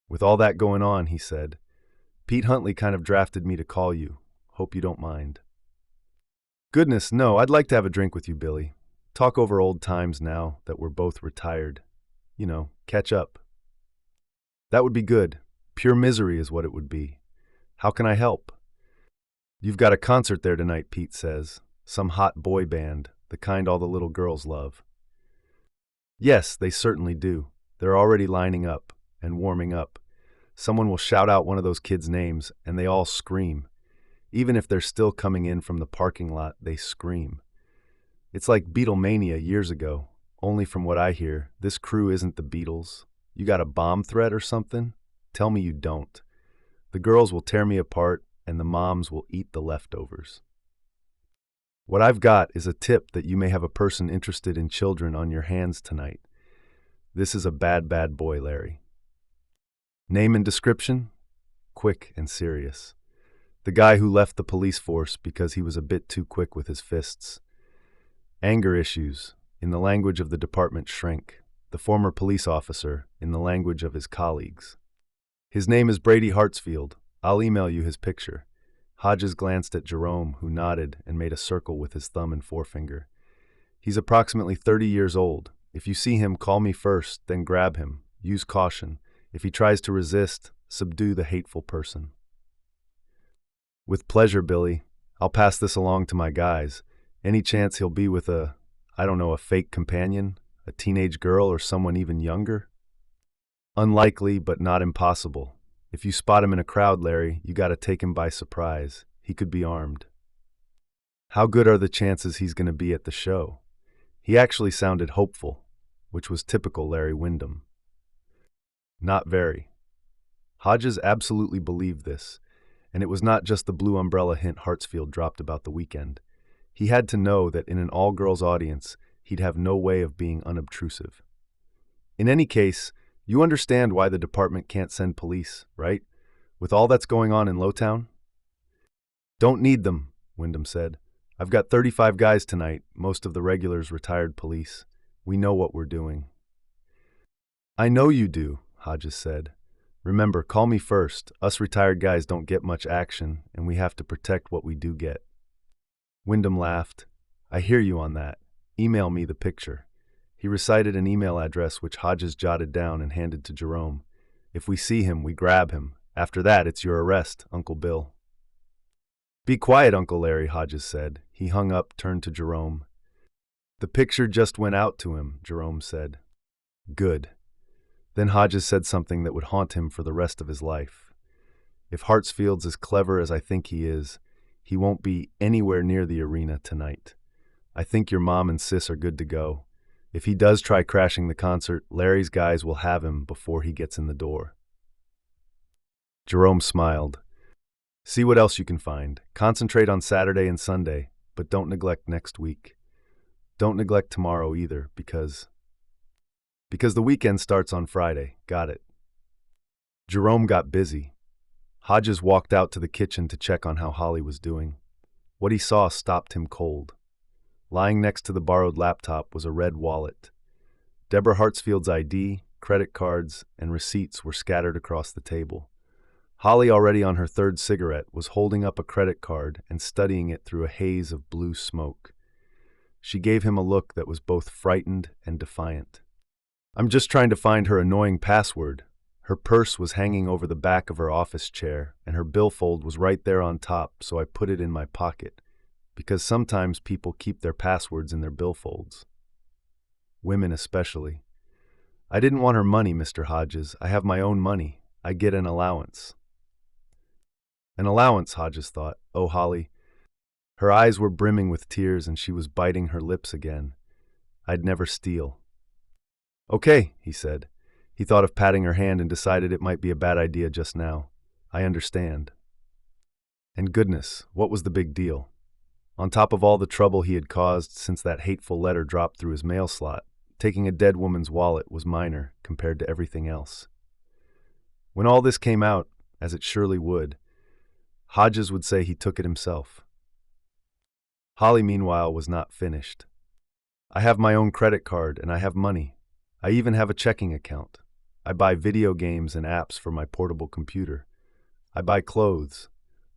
A: with all that going on, he said, Pete Huntley kind of drafted me to call you. Hope you don't mind. Goodness, no, I'd like to have a drink with you, Billy. Talk over old times now that we're both retired. You know, catch up. That would be good. Pure misery is what it would be. How can I help? You've got a concert there tonight, Pete says. Some hot boy band, the kind all the little girls love. Yes, they certainly do. They're already lining up and warming up. Someone will shout out one of those kids' names, and they all scream. Even if they're still coming in from the parking lot, they scream. It's like Beatlemania years ago, only from what I hear, this crew isn't the Beatles. You got a bomb threat or something? Tell me you don't. The girls will tear me apart, and the moms will eat the leftovers. What I've got is a tip that you may have a person interested in children on your hands tonight. This is a bad, bad boy, Larry. Name and description? Quick and serious. The guy who left the police force because he was a bit too quick with his fists. Anger issues, in the language of the department shrink. The former police officer, in the language of his colleagues. His name is Brady Hartsfield. I'll email you his picture. Hodges glanced at Jerome, who nodded and made a circle with his thumb and forefinger. He's approximately 30 years old. If you see him, call me first, then grab him. Use caution. If he tries to resist, subdue the hateful person. With pleasure, Billy. I'll pass this along to my guys. Any chance he'll be with a fake companion? A teenage girl or someone even younger? Unlikely, but not impossible. If you spot him in a crowd, Larry, you gotta take him by surprise. He could be armed. How good are the chances he's gonna be at the show? He actually sounded hopeful, which was typical Larry Wyndham. Not very. Hodges absolutely believed this, and it was not just the blue umbrella hint Hartsfield dropped about the weekend. He had to know that in an all-girls audience, he'd have no way of being unobtrusive. In any case, you understand why the department can't send police, right? With all that's going on in Lowtown? Don't need them, Wyndham said. I've got 35 guys tonight, most of the regulars retired police. We know what we're doing. I know you do, Hodges said. Remember, call me first. Us retired guys don't get much action, and we have to protect what we do get. Wyndham laughed. I hear you on that. Email me the picture. He recited an email address which Hodges jotted down and handed to Jerome. If we see him, we grab him. After that, it's your arrest, Uncle Bill. Be quiet, Uncle Larry, Hodges said. He hung up, turned to Jerome. The picture just went out to him, Jerome said. Good. Then Hodges said something that would haunt him for the rest of his life. If Hartsfield's as clever as I think he is, he won't be anywhere near the arena tonight. I think your mom and sis are good to go. If he does try crashing the concert, Larry's guys will have him before he gets in the door. Jerome smiled. See what else you can find. Concentrate on Saturday and Sunday, but don't neglect next week. Don't neglect tomorrow either, because the weekend starts on Friday. Got it. Jerome got busy. Hodges walked out to the kitchen to check on how Holly was doing. What he saw stopped him cold. Lying next to the borrowed laptop was a red wallet. Deborah Hartsfield's ID, credit cards, and receipts were scattered across the table. Holly, already on her third cigarette, was holding up a credit card and studying it through a haze of blue smoke. She gave him a look that was both frightened and defiant. I'm just trying to find her annoying password. Her purse was hanging over the back of her office chair, and her billfold was right there on top, so I put it in my pocket. Because sometimes people keep their passwords in their billfolds. Women especially. I didn't want her money, Mr. Hodges. I have my own money. I get an allowance. An allowance, Hodges thought. Oh, Holly. Her eyes were brimming with tears and she was biting her lips again. I'd never steal. Okay, he said. He thought of patting her hand and decided it might be a bad idea just now. I understand. And goodness, what was the big deal? On top of all the trouble he had caused since that hateful letter dropped through his mail slot, taking a dead woman's wallet was minor compared to everything else. When all this came out, as it surely would, Hodges would say he took it himself. Holly, meanwhile, was not finished. I have my own credit card and I have money. I even have a checking account. I buy video games and apps for my portable computer. I buy clothes,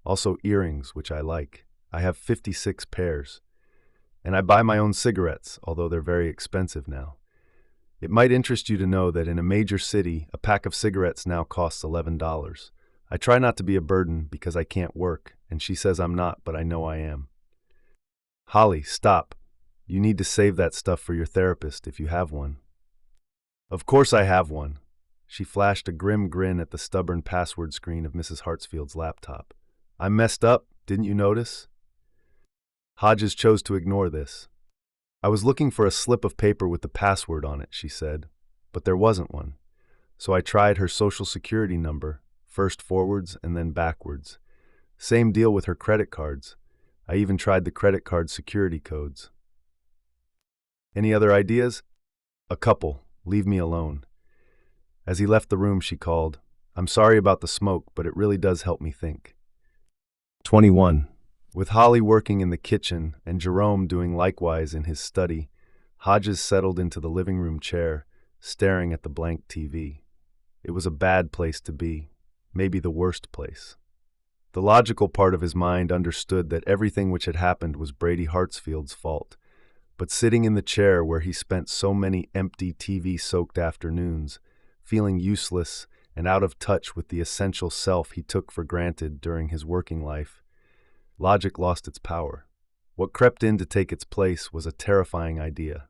A: also earrings, which I like. I have 56 pairs. And I buy my own cigarettes, although they're very expensive now. It might interest you to know that in a major city, a pack of cigarettes now costs $11. I try not to be a burden because I can't work, and she says I'm not, but I know I am. Holly, stop. You need to save that stuff for your therapist if you have one. Of course I have one. She flashed a grim grin at the stubborn password screen of Mrs. Hartsfield's laptop. I'm messed up, didn't you notice? Hodges chose to ignore this. I was looking for a slip of paper with the password on it, she said, but there wasn't one. So I tried her social security number, first forwards and then backwards. Same deal with her credit cards. I even tried the credit card security codes. Any other ideas? A couple. Leave me alone. As he left the room, she called, I'm sorry about the smoke, but it really does help me think. 21. With Holly working in the kitchen and Jerome doing likewise in his study, Hodges settled into the living room chair, staring at the blank TV. It was a bad place to be, maybe the worst place. The logical part of his mind understood that everything which had happened was Brady Hartsfield's fault, but sitting in the chair where he spent so many empty TV-soaked afternoons, feeling useless and out of touch with the essential self he took for granted during his working life, logic lost its power. What crept in to take its place was a terrifying idea.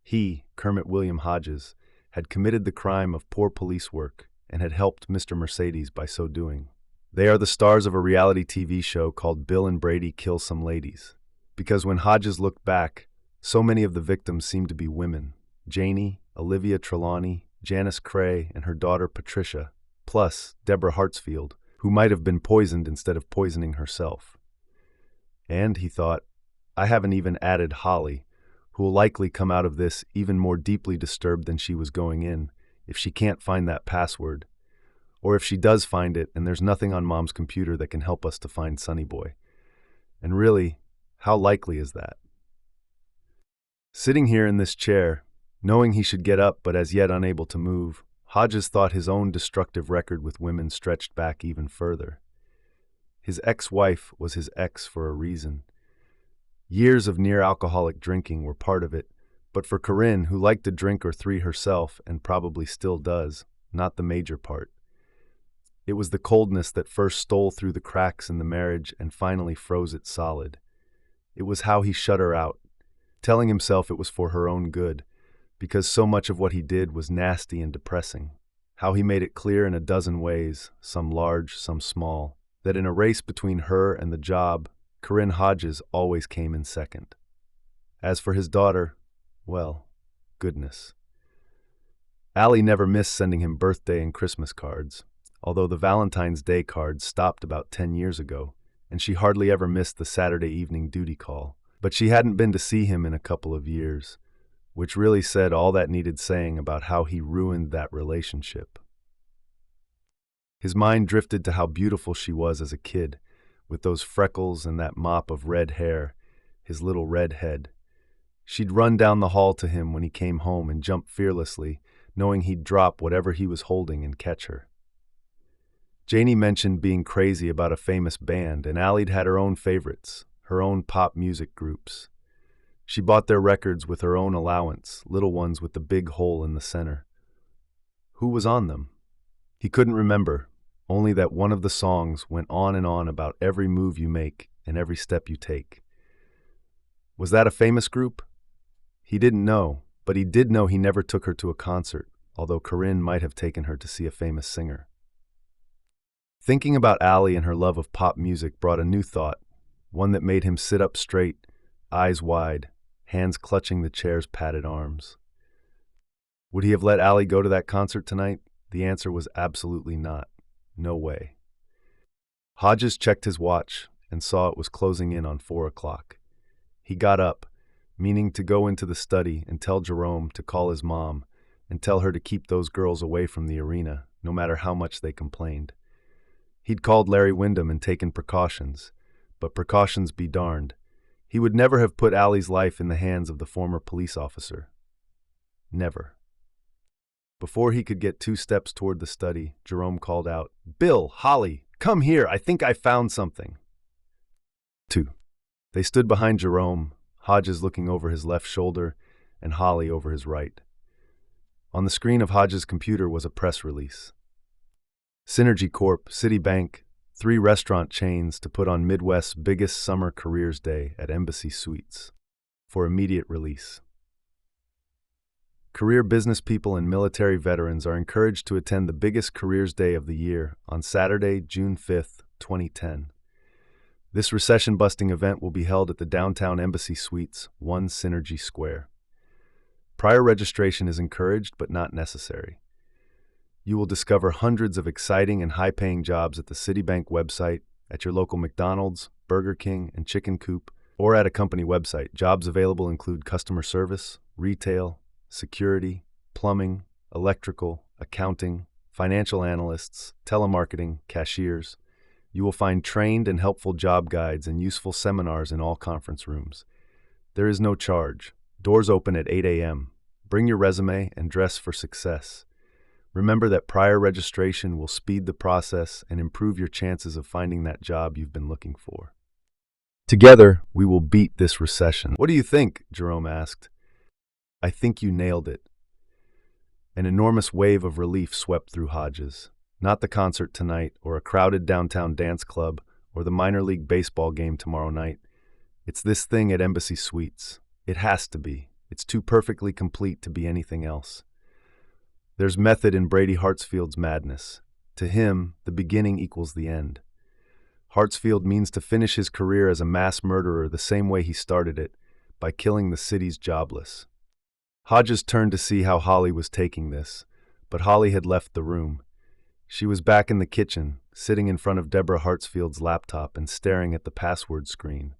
A: He, Kermit William Hodges, had committed the crime of poor police work and had helped Mr. Mercedes by so doing. They are the stars of a reality TV show called Bill and Brady Kill Some Ladies. Because when Hodges looked back, so many of the victims seemed to be women. Janie, Olivia Trelawney, Janice Cray, and her daughter Patricia, plus Deborah Hartsfield, who might have been poisoned instead of poisoning herself. And, he thought, I haven't even added Holly, who will likely come out of this even more deeply disturbed than she was going in, if she can't find that password. Or if she does find it and there's nothing on Mom's computer that can help us to find Sonny Boy. And really, how likely is that? Sitting here in this chair, knowing he should get up but as yet unable to move, Hodges thought his own destructive record with women stretched back even further. His ex-wife was his ex for a reason. Years of near-alcoholic drinking were part of it, but for Corinne, who liked to drink or three herself and probably still does, not the major part. It was the coldness that first stole through the cracks in the marriage and finally froze it solid. It was how he shut her out, telling himself it was for her own good, because so much of what he did was nasty and depressing. How he made it clear in a dozen ways, some large, some small, that in a race between her and the job, Corinne Hodges always came in second. As for his daughter, well, goodness. Allie never missed sending him birthday and Christmas cards, although the Valentine's Day cards stopped about 10 years ago, and she hardly ever missed the Saturday evening duty call. But she hadn't been to see him in a couple of years, which really said all that needed saying about how he ruined that relationship. His mind drifted to how beautiful she was as a kid, with those freckles and that mop of red hair, his little red head. She'd run down the hall to him when he came home and jump fearlessly, knowing he'd drop whatever he was holding and catch her. Janie mentioned being crazy about a famous band, and Allie'd had her own favorites, her own pop music groups. She bought their records with her own allowance, little ones with the big hole in the center. Who was on them? He couldn't remember, only that one of the songs went on and on about every move you make and every step you take. Was that a famous group? He didn't know, but he did know he never took her to a concert, although Corinne might have taken her to see a famous singer. Thinking about Allie and her love of pop music brought a new thought, one that made him sit up straight, eyes wide, hands clutching the chair's padded arms. Would he have let Allie go to that concert tonight? The answer was absolutely not. No way. Hodges checked his watch and saw it was closing in on 4 o'clock. He got up, meaning to go into the study and tell Jerome to call his mom and tell her to keep those girls away from the arena, no matter how much they complained. He'd called Larry Wyndham and taken precautions, but precautions be darned. He would never have put Allie's life in the hands of the former police officer. Never. Before he could get 2 steps toward the study, Jerome called out, "Bill, Holly, come here, I think I found something." 2. They stood behind Jerome, Hodges looking over his left shoulder and Holly over his right. On the screen of Hodges' computer was a press release. Synergy Corp., Citibank, 3 restaurant chains to put on Midwest's biggest summer careers day at Embassy Suites for immediate release. Career business people and military veterans are encouraged to attend the biggest careers day of the year on Saturday, June 5th, 2010. This recession-busting event will be held at the downtown Embassy Suites, 1 Synergy Square. Prior registration is encouraged but not necessary. You will discover hundreds of exciting and high-paying jobs at the Citibank website, at your local McDonald's, Burger King, and Chicken Coop, or at a company website. Jobs available include customer service, retail, security, plumbing, electrical, accounting, financial analysts, telemarketing, cashiers. You will find trained and helpful job guides and useful seminars in all conference rooms. There is no charge. Doors open at 8 a.m. Bring your resume and dress for success. Remember that prior registration will speed the process and improve your chances of finding that job you've been looking for. Together, we will beat this recession. What do you think? Jerome asked. I think you nailed it. An enormous wave of relief swept through Hodges. Not the concert tonight, or a crowded downtown dance club, or the minor league baseball game tomorrow night. It's this thing at Embassy Suites. It has to be. It's too perfectly complete to be anything else. There's method in Brady Hartsfield's madness. To him, the beginning equals the end. Hartsfield means to finish his career as a mass murderer the same way he started it, by killing the city's jobless. Hodges turned to see how Holly was taking this, but Holly had left the room. She was back in the kitchen, sitting in front of Deborah Hartsfield's laptop and staring at the password screen.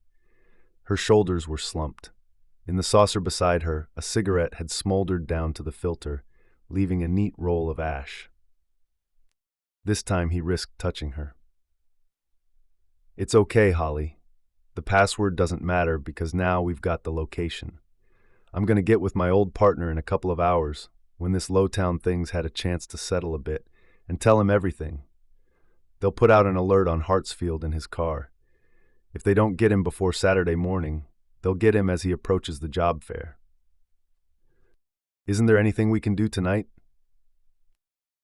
A: Her shoulders were slumped. In the saucer beside her, a cigarette had smoldered down to the filter, leaving a neat roll of ash. This time he risked touching her. It's okay, Holly. The password doesn't matter because now we've got the location. I'm going to get with my old partner in a couple of hours. when this Lowtown thing's had a chance to settle a bit, and tell him everything. They'll put out an alert on Hartsfield in his car. If they don't get him before Saturday morning, they'll get him as he approaches the job fair. Isn't there anything we can do tonight?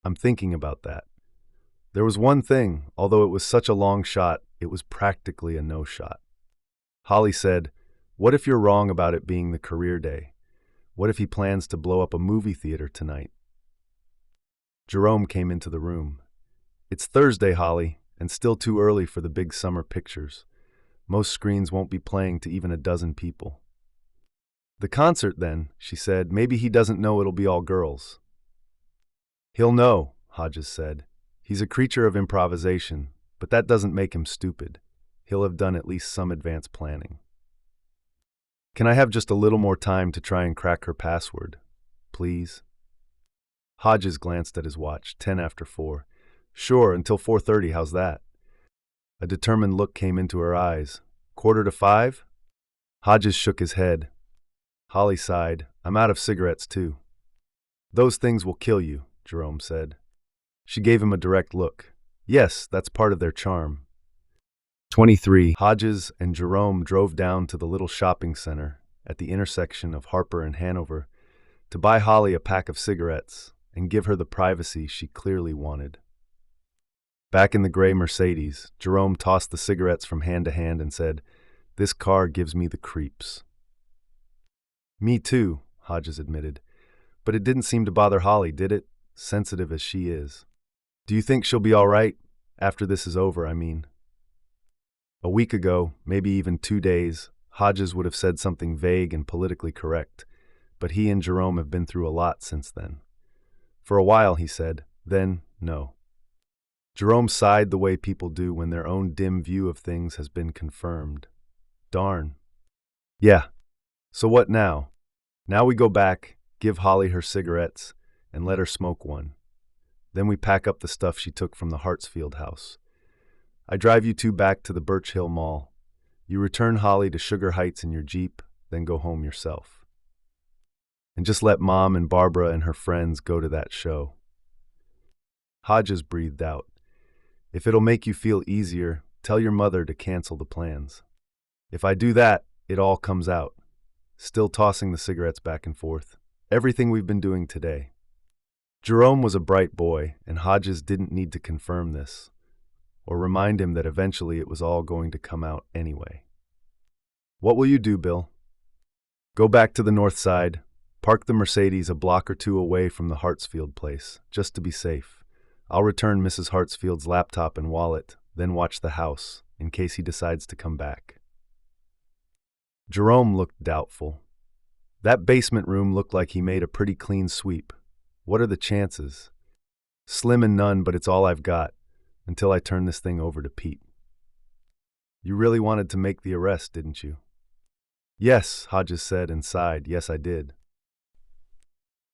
A: I'm thinking about that. There was one thing, although it was such a long shot, it was practically a no shot. Holly said, "What if you're wrong about it being the career day? What if he plans to blow up a movie theater tonight?" Jerome came into the room. "It's Thursday, Holly, and still too early for the big summer pictures. Most screens won't be playing to even a dozen people." "The concert, then," she said. "Maybe he doesn't know it'll be all girls." "He'll know," Hodges said. "He's a creature of improvisation, but that doesn't make him stupid. He'll have done at least some advanced planning." "Can I have just a little more time to try and crack her password, please?" Hodges glanced at his watch, 10 after 4. "Sure, until 4:30, how's that?" A determined look came into her eyes. "Quarter to 5? Hodges shook his head. Holly sighed. "I'm out of cigarettes, too." "Those things will kill you," Jerome said. She gave him a direct look. "Yes, that's part of their charm." 23. Hodges and Jerome drove down to the little shopping center at the intersection of Harper and Hanover to buy Holly a pack of cigarettes and give her the privacy she clearly wanted. Back in the gray Mercedes, Jerome tossed the cigarettes from hand to hand and said, "This car gives me the creeps." "Me too," Hodges admitted. "But it didn't seem to bother Holly, did it? Sensitive as she is. Do you think she'll be all right? After this is over, I mean." A week ago, maybe even 2 days, Hodges would have said something vague and politically correct, but he and Jerome have been through a lot since then. For a while, he said, then no. Jerome sighed the way people do when their own dim view of things has been confirmed. Darn. "Yeah. So what now? Now we go back, give Holly her cigarettes, and let her smoke one. Then we pack up the stuff she took from the Hartsfield house. I drive you two back to the Birch Hill Mall. You return Holly to Sugar Heights in your Jeep, then go home yourself. And just let Mom and Barbara and her friends go to that show." Hodges breathed out. "If it'll make you feel easier, tell your mother to cancel the plans." "If I do that, it all comes out." Still tossing the cigarettes back and forth. "Everything we've been doing today." Jerome was a bright boy, and Hodges didn't need to confirm this, or remind him that eventually it was all going to come out anyway. "What will you do, Bill?" "Go back to the north side, park the Mercedes a block or two away from the Hartsfield place, just to be safe. I'll return Mrs. Hartsfield's laptop and wallet, then watch the house, in case he decides to come back." Jerome looked doubtful. That basement room looked like he made a pretty clean sweep. What are the chances? "Slim and none, but it's all I've got, until I turn this thing over to Pete." "You really wanted to make the arrest, didn't you?" "Yes," Hodges said and sighed. "Yes, I did."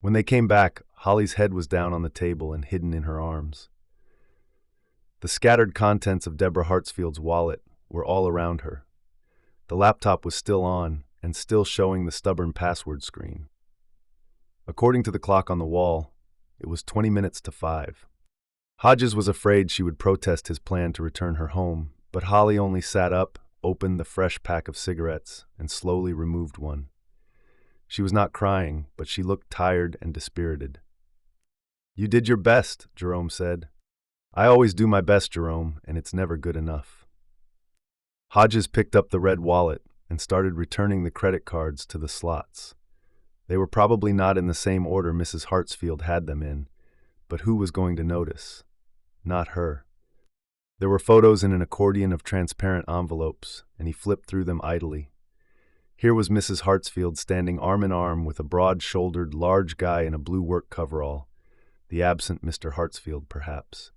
A: When they came back, Holly's head was down on the table and hidden in her arms. The scattered contents of Deborah Hartsfield's wallet were all around her. The laptop was still on and still showing the stubborn password screen. According to the clock on the wall, it was 20 minutes to 5. Hodges was afraid she would protest his plan to return her home, but Holly only sat up, opened the fresh pack of cigarettes, and slowly removed one. She was not crying, but she looked tired and dispirited. "You did your best," Jerome said. "I always do my best, Jerome, and it's never good enough." Hodges picked up the red wallet and started returning the credit cards to the slots. They were probably not in the same order Mrs. Hartsfield had them in, but who was going to notice? Not her. There were photos in an accordion of transparent envelopes, and he flipped through them idly. Here was Mrs. Hartsfield standing arm in arm with a broad-shouldered, large guy in a blue work coverall, the absent Mr. Hartsfield, perhaps.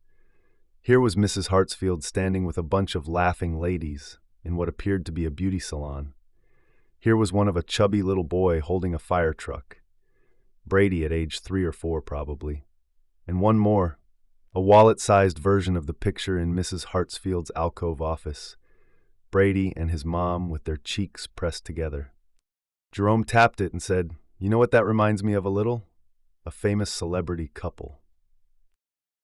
A: Here was Mrs. Hartsfield standing with a bunch of laughing ladies in what appeared to be a beauty salon. Here was one of a chubby little boy holding a fire truck. Brady at age 3 or 4, probably. And one more, a wallet-sized version of the picture in Mrs. Hartsfield's alcove office. Brady and his mom with their cheeks pressed together. Jerome tapped it and said, "You know what that reminds me of a little? a famous celebrity couple.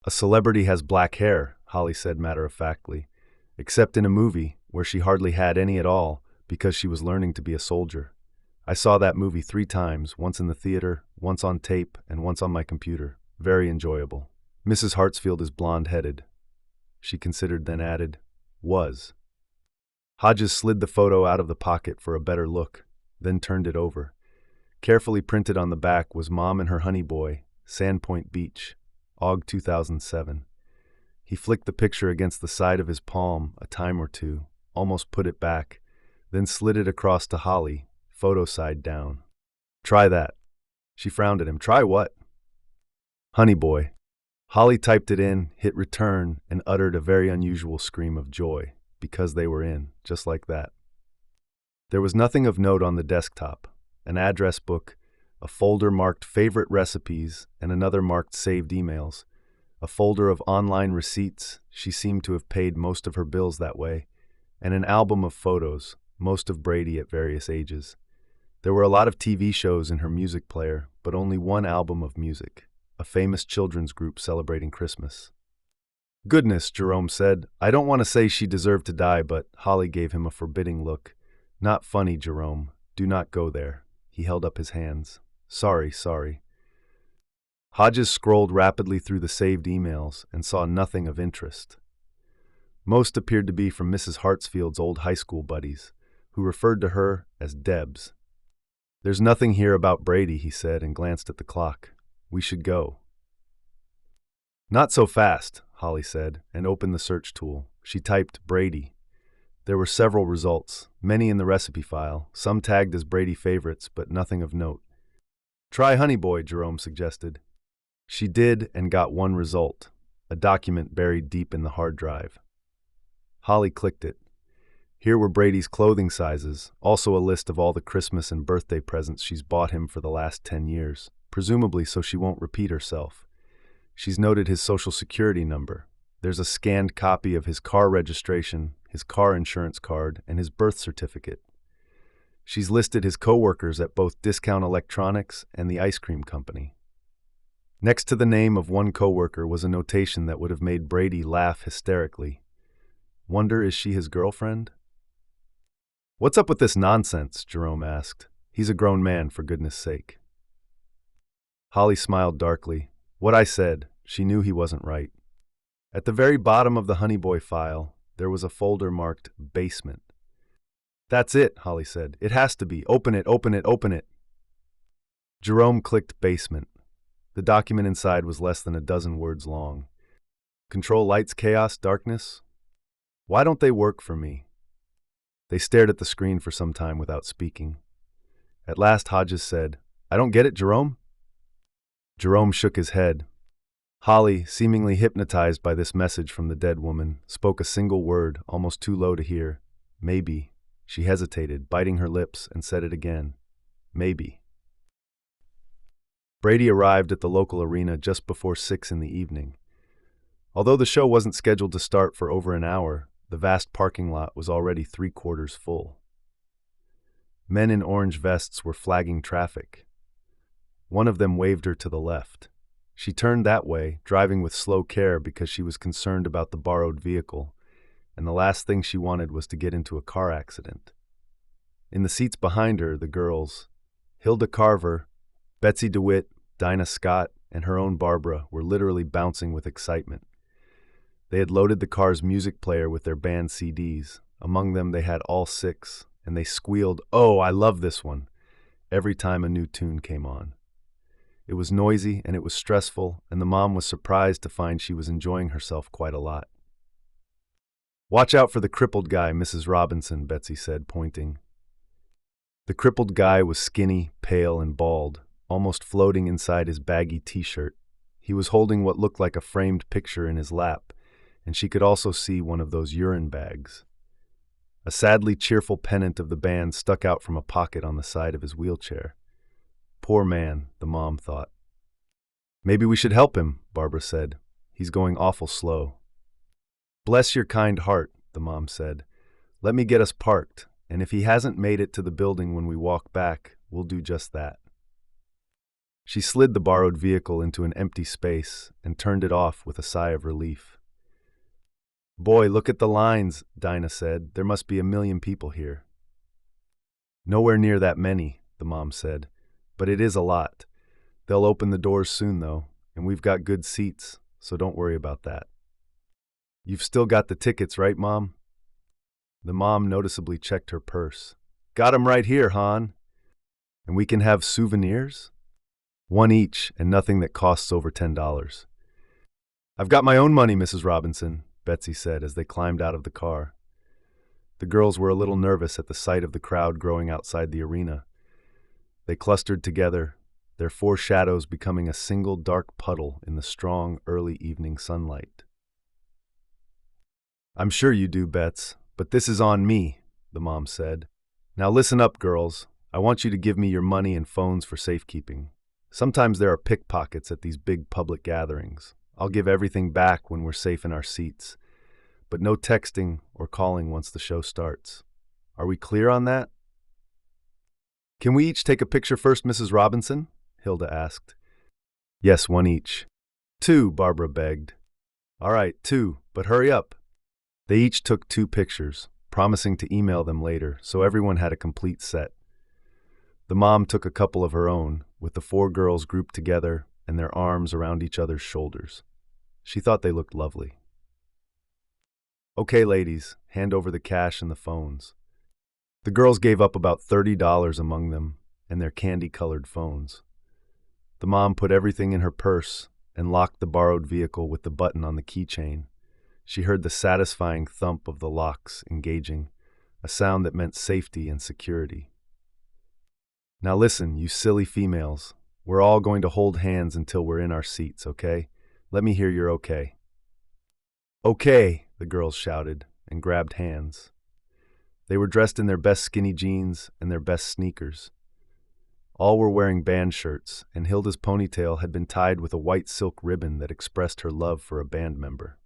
A: A celebrity has black hair, Holly said matter-of-factly, except in a movie where she hardly had any at all because she was learning to be a soldier. I saw that movie 3 times, once in the theater, once on tape, and once on my computer. Very enjoyable. Mrs. Hartsfield is blonde-headed. She considered, then added, was. Hodges slid the photo out of the pocket for a better look, then turned it over. Carefully printed on the back was Mom and her honey boy, Sandpoint Beach, Aug 2007. He flicked the picture against the side of his palm a time or two, almost put it back, then slid it across to Holly, photo side down. Try that. She frowned at him. Try what? Honey boy. Holly typed it in, hit return, and uttered a very unusual scream of joy, because they were in, just like that. There was nothing of note on the desktop. An address book, a folder marked favorite recipes, and another marked saved emails. A folder of online receipts, she seemed to have paid most of her bills that way, and an album of photos, most of Brady at various ages. There were a lot of TV shows in her music player, but only one album of music, a famous children's group celebrating Christmas. Goodness, Jerome said. I don't want to say she deserved to die, but Holly gave him a forbidding look. Not funny, Jerome. Do not go there. He held up his hands. Sorry. Hodges scrolled rapidly through the saved emails and saw nothing of interest. Most appeared to be from Mrs. Hartsfield's old high school buddies, who referred to her as Debs. There's nothing here about Brady, he said, and glanced at the clock. We should go. Not so fast, Holly said, and opened the search tool. She typed Brady. There were several results, many in the recipe file, some tagged as Brady favorites, but nothing of note. Try Honey Boy, Jerome suggested. She did and got one result, a document buried deep in the hard drive. Holly clicked it. Here were Brady's clothing sizes, also a list of all the Christmas and birthday presents she's bought him for the last 10 years, presumably so she won't repeat herself. She's noted his social security number. There's a scanned copy of his car registration, his car insurance card, and his birth certificate. She's listed his co-workers at both Discount Electronics and the ice cream company. Next to the name of one co-worker was a notation that would have made Brady laugh hysterically. Wonder, is she his girlfriend? What's up with this nonsense? Jerome asked. He's a grown man, for goodness sake. Holly smiled darkly. What I said, she knew he wasn't right. At the very bottom of the Honey Boy file, there was a folder marked Basement. That's it, Holly said. It has to be. Open it. Jerome clicked Basement. The document inside was less than a dozen words long. Control lights, chaos, darkness? Why don't they work for me? They stared at the screen for some time without speaking. At last Hodges said, I don't get it, Jerome? Jerome shook his head. Holly, seemingly hypnotized by this message from the dead woman, spoke a single word, almost too low to hear. Maybe. She hesitated, biting her lips, and said it again. Maybe. Brady arrived at the local arena just before 6 in the evening. Although the show wasn't scheduled to start for over an hour, the vast parking lot was already 3/4 full. Men in orange vests were flagging traffic. One of them waved her to the left. She turned that way, driving with slow care because she was concerned about the borrowed vehicle, and the last thing she wanted was to get into a car accident. In the seats behind her, the girls, Hilda Carver, Betsy DeWitt, Dinah Scott, and her own Barbara, were literally bouncing with excitement. They had loaded the car's music player with their band CDs. Among them, they had all 6, and they squealed, "Oh, I love this one," every time a new tune came on. It was noisy and it was stressful, and the mom was surprised to find she was enjoying herself quite a lot. "Watch out for the crippled guy, Mrs. Robinson," Betsy said, pointing. The crippled guy was skinny, pale, and bald, almost floating inside his baggy t-shirt. He was holding what looked like a framed picture in his lap, and she could also see one of those urine bags. A sadly cheerful pennant of the band stuck out from a pocket on the side of his wheelchair. Poor man, the mom thought. "Maybe we should help him," Barbara said. "He's going awful slow." "Bless your kind heart," the mom said. "Let me get us parked, and if he hasn't made it to the building when we walk back, we'll do just that." She slid the borrowed vehicle into an empty space and turned it off with a sigh of relief. "Boy, look at the lines," Dinah said. "There must be 1 million people here." "Nowhere near that many," the mom said, "but it is a lot. They'll open the doors soon, though, and we've got good seats, so don't worry about that." "You've still got the tickets, right, Mom?" The mom noticeably checked her purse. "Got 'em right here, hon." "And we can have souvenirs?" "One each, and nothing that costs over $10. "I've got my own money, Mrs. Robinson," Betsy said as they climbed out of the car. The girls were a little nervous at the sight of the crowd growing outside the arena. They clustered together, their 4 shadows becoming a single dark puddle in the strong, early evening sunlight. "I'm sure you do, Bets, but this is on me," the mom said. "Now listen up, girls. I want you to give me your money and phones for safekeeping. Sometimes there are pickpockets at these big public gatherings. I'll give everything back when we're safe in our seats. But no texting or calling once the show starts. Are we clear on that?" "Can we each take a picture first, Mrs. Robinson?" Hilda asked. "Yes, 1 each." "2, Barbara begged. "All right, 2, but hurry up." They each took 2 pictures, promising to email them later, so everyone had a complete set. The mom took a couple of her own, with the 4 girls grouped together and their arms around each other's shoulders. She thought they looked lovely. "Okay, ladies, hand over the cash and the phones." The girls gave up about $30 among them and their candy-colored phones. The mom put everything in her purse and locked the borrowed vehicle with the button on the keychain. She heard the satisfying thump of the locks engaging, a sound that meant safety and security. "Now listen, you silly females. We're all going to hold hands until we're in our seats, okay? Let me hear your okay." "Okay," the girls shouted and grabbed hands. They were dressed in their best skinny jeans and their best sneakers. All were wearing band shirts, and Hilda's ponytail had been tied with a white silk ribbon that expressed her love for a band member.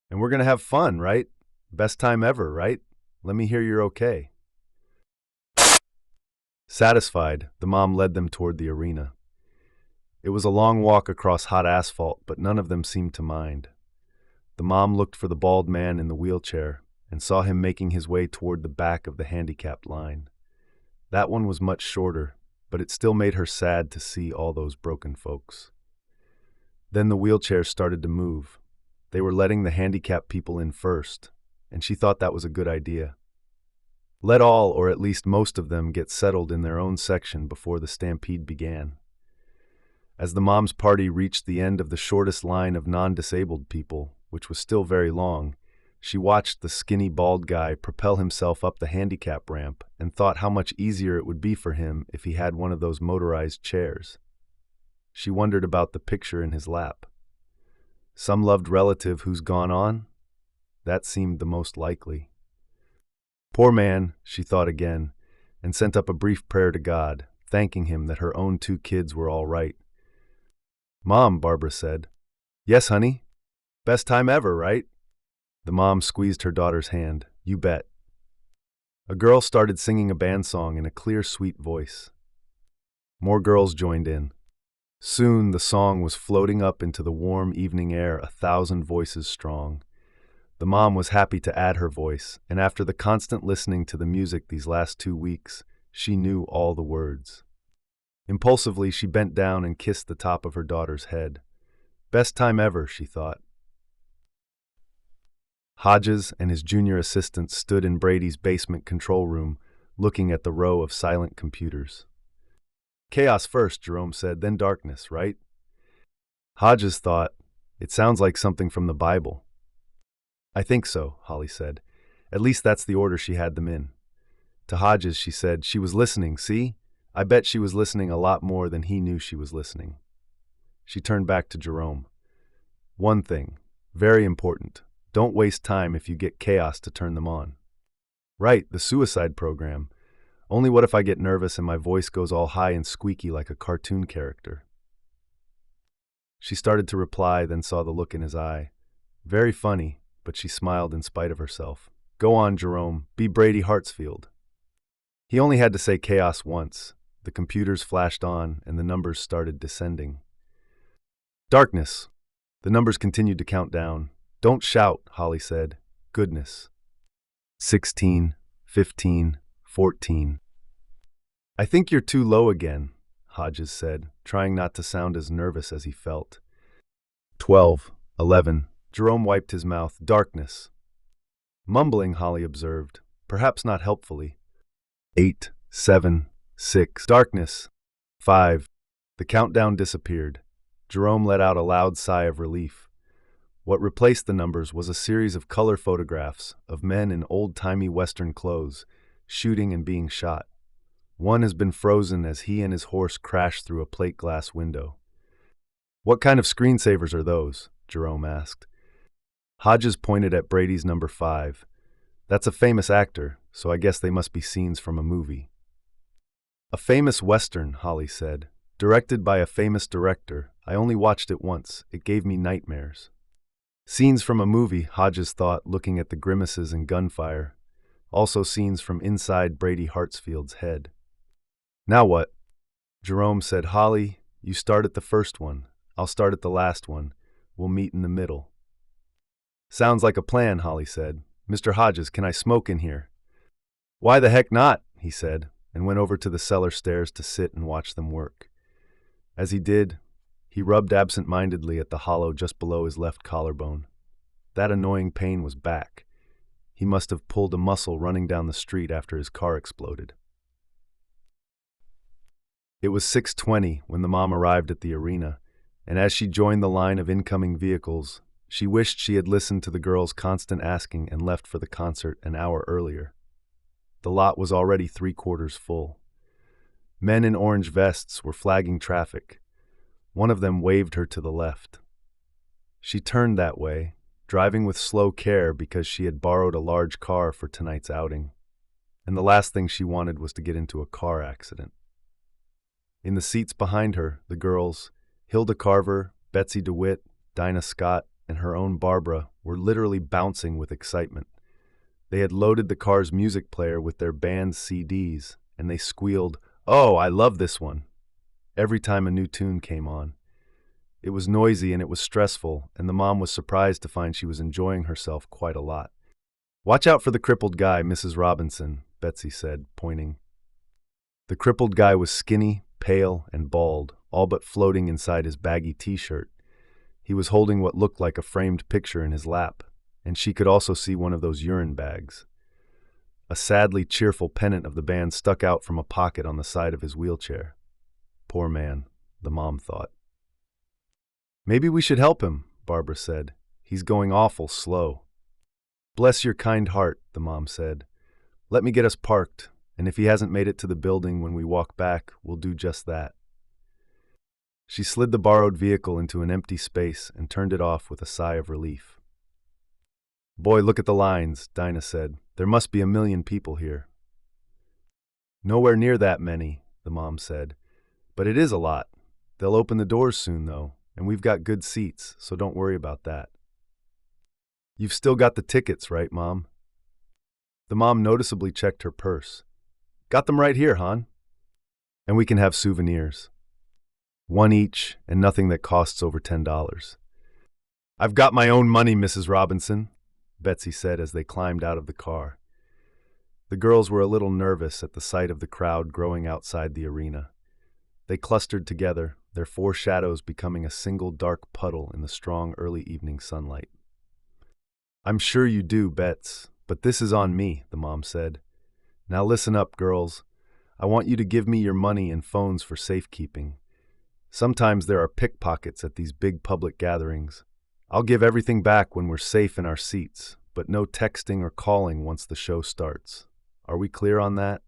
A: "And we're going to have fun, right? Best time ever, right? Let me hear your okay." Satisfied, the mom led them toward the arena. It was a long walk across hot asphalt, but none of them seemed to mind. The mom looked for the bald man in the wheelchair and saw him making his way toward the back of the handicapped line. That one was much shorter, but it still made her sad to see all those broken folks. Then the wheelchairs started to move. They were letting the handicapped people in first, and she thought that was a good idea. Let all, or at least most of them, get settled in their own section before the stampede began. As the mom's party reached the end of the shortest line of non-disabled people, which was still very long, she watched the skinny bald guy propel himself up the handicap ramp and thought how much easier it would be for him if he had one of those motorized chairs. She wondered about the picture in his lap. Some loved relative who's gone on? That seemed the most likely. Poor man, she thought again, and sent up a brief prayer to God, thanking him that her own 2 kids were all right. "Mom," Barbara said. "Yes, honey? Best time ever, right?" The mom squeezed her daughter's hand. "You bet." A girl started singing a band song in a clear, sweet voice. More girls joined in. Soon the song was floating up into the warm evening air 1,000 voices strong. The mom was happy to add her voice, and after the constant listening to the music these last 2 weeks, she knew all the words. Impulsively, she bent down and kissed the top of her daughter's head. Best time ever, she thought. Hodges and his junior assistant stood in Brady's basement control room, looking at the row of silent computers. "Chaos first," Jerome said, "then darkness, right?" Hodges thought, "It sounds like something from the Bible." "I think so," Holly said. "At least that's the order she had them in." To Hodges, she said, "She was listening, see? I bet she was listening a lot more than he knew she was listening." She turned back to Jerome. "One thing, very important. Don't waste time if you get chaos to turn them on." "Right, the suicide program. Only what if I get nervous and my voice goes all high and squeaky like a cartoon character?" She started to reply, then saw the look in his eye. Very funny, but she smiled in spite of herself. "Go on, Jerome. Be Brady Hartsfield." He only had to say chaos once. The computers flashed on, and the numbers started descending. Darkness. The numbers continued to count down. Don't shout, Holly said. Goodness. 16, 15, 14. I think you're too low again, Hodges said, trying not to sound as nervous as he felt. 12, 11. Jerome wiped his mouth. Darkness. Mumbling, Holly observed, perhaps not helpfully. 8, 7, 6. Darkness. 5. The countdown disappeared. Jerome let out a loud sigh of relief. What replaced the numbers was a series of color photographs of men in old-timey Western clothes, shooting and being shot. One has been frozen as he and his horse crashed through a plate glass window. What kind of screensavers are those? Jerome asked. Hodges pointed at Brady's number 5. That's a famous actor, so I guess they must be scenes from a movie. A famous Western, Holly said. Directed by a famous director. I only watched it once. It gave me nightmares. Scenes from a movie, Hodges thought, looking at the grimaces and gunfire. Also scenes from inside Brady Hartsfield's head. Now what? Jerome said, Holly, you start at the first one. I'll start at the last one. We'll meet in the middle. Sounds like a plan, Holly said. Mr. Hodges, can I smoke in here? Why the heck not? He said, and went over to the cellar stairs to sit and watch them work. As he did, he rubbed absent-mindedly at the hollow just below his left collarbone. That annoying pain was back. He must have pulled a muscle running down the street after his car exploded. It was 6:20 when the mom arrived at the arena, and as she joined the line of incoming vehicles, she wished she had listened to the girls' constant asking and left for the concert an hour earlier. The lot was already 3/4 full. Men in orange vests were flagging traffic. One of them waved her to the left. She turned that way, driving with slow care because she had borrowed a large car for tonight's outing, and the last thing she wanted was to get into a car accident. In the seats behind her, the girls, Hilda Carver, Betsy DeWitt, Dinah Scott, and her own Barbara, were literally bouncing with excitement. They had loaded the car's music player with their band's CDs, and they squealed, "Oh, I love this one," every time a new tune came on. It was noisy and it was stressful, and the mom was surprised to find she was enjoying herself quite a lot. "Watch out for the crippled guy, Mrs. Robinson," Betsy said, pointing. The crippled guy was skinny, pale, and bald, all but floating inside his baggy t-shirt. He was holding what looked like a framed picture in his lap, and she could also see one of those urine bags. A sadly cheerful pennant of the band stuck out from a pocket on the side of his wheelchair. Poor man, the mom thought. "Maybe we should help him," Barbara said. "He's going awful slow." "Bless your kind heart," the mom said. "Let me get us parked, and if he hasn't made it to the building when we walk back, we'll do just that." She slid the borrowed vehicle into an empty space and turned it off with a sigh of relief. "Boy, look at the lines," Dinah said. "There must be 1,000,000 people here." "Nowhere near that many," the mom said. "But it is a lot. They'll open the doors soon, though, and we've got good seats, so don't worry about that." "You've still got the tickets, right, Mom?" The mom noticeably checked her purse. "Got them right here, hon. And we can have souvenirs. One each, and nothing that costs over $10. "I've got my own money, Mrs. Robinson," Betsy said as they climbed out of the car. The girls were a little nervous at the sight of the crowd growing outside the arena. They clustered together, their 4 shadows becoming a single dark puddle in the strong early evening sunlight. "I'm sure you do, Bets, but this is on me," the mom said. "Now listen up, girls. I want you to give me your money and phones for safekeeping. Sometimes there are pickpockets at these big public gatherings. I'll give everything back when we're safe in our seats, but no texting or calling once the show starts. Are we clear on that?"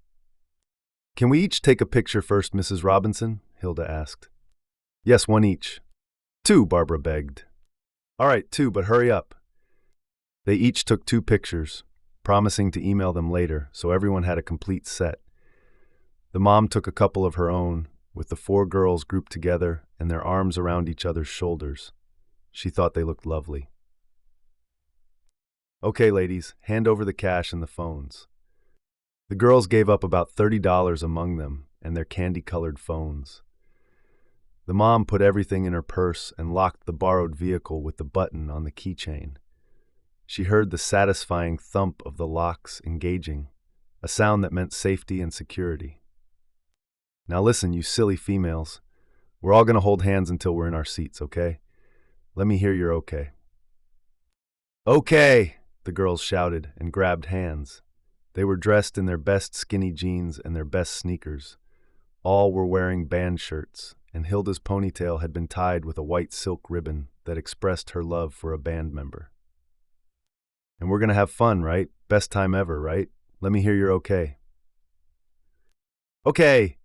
A: "Can we each take a picture first, Mrs. Robinson?" Hilda asked. "Yes, 1 each. 2, Barbara begged. "All right, 2, but hurry up." They each took 2 pictures, promising to email them later, so everyone had a complete set. The mom took a couple of her own, with the 4 girls grouped together and their arms around each other's shoulders. She thought they looked lovely. "Okay, ladies, hand over the cash and the phones." The girls gave up about $30 among them, and their candy-colored phones. The mom put everything in her purse and locked the borrowed vehicle with the button on the keychain. She heard the satisfying thump of the locks engaging, a sound that meant safety and security. Now listen, you silly females. We're all going to hold hands until we're in our seats, okay? Let me hear your okay. Okay, the girls shouted and grabbed hands. They were dressed in their best skinny jeans and their best sneakers. All were wearing band shirts, and Hilda's ponytail had been tied with a white silk ribbon that expressed her love for a band member. And we're going to have fun, right? Best time ever, right? Let me hear your okay. Okay!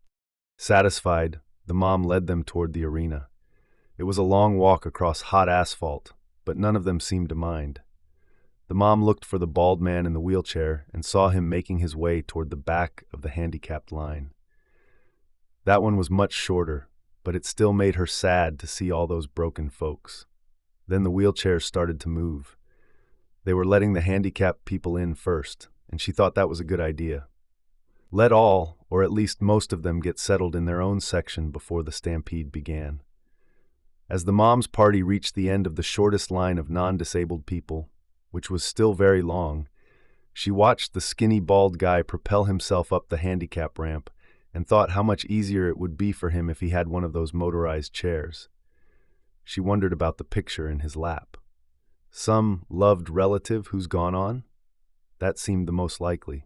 A: Satisfied, the mom led them toward the arena. It was a long walk across hot asphalt, but none of them seemed to mind. The mom looked for the bald man in the wheelchair and saw him making his way toward the back of the handicapped line. That one was much shorter, but it still made her sad to see all those broken folks. Then the wheelchairs started to move. They were letting the handicapped people in first, and she thought that was a good idea. Let all, or at least most of them, get settled in their own section before the stampede began. As the mom's party reached the end of the shortest line of non-disabled people, which was still very long, she watched the skinny bald guy propel himself up the handicap ramp and thought how much easier it would be for him if he had one of those motorized chairs. She wondered about the picture in his lap. Some loved relative who's gone on? That seemed the most likely.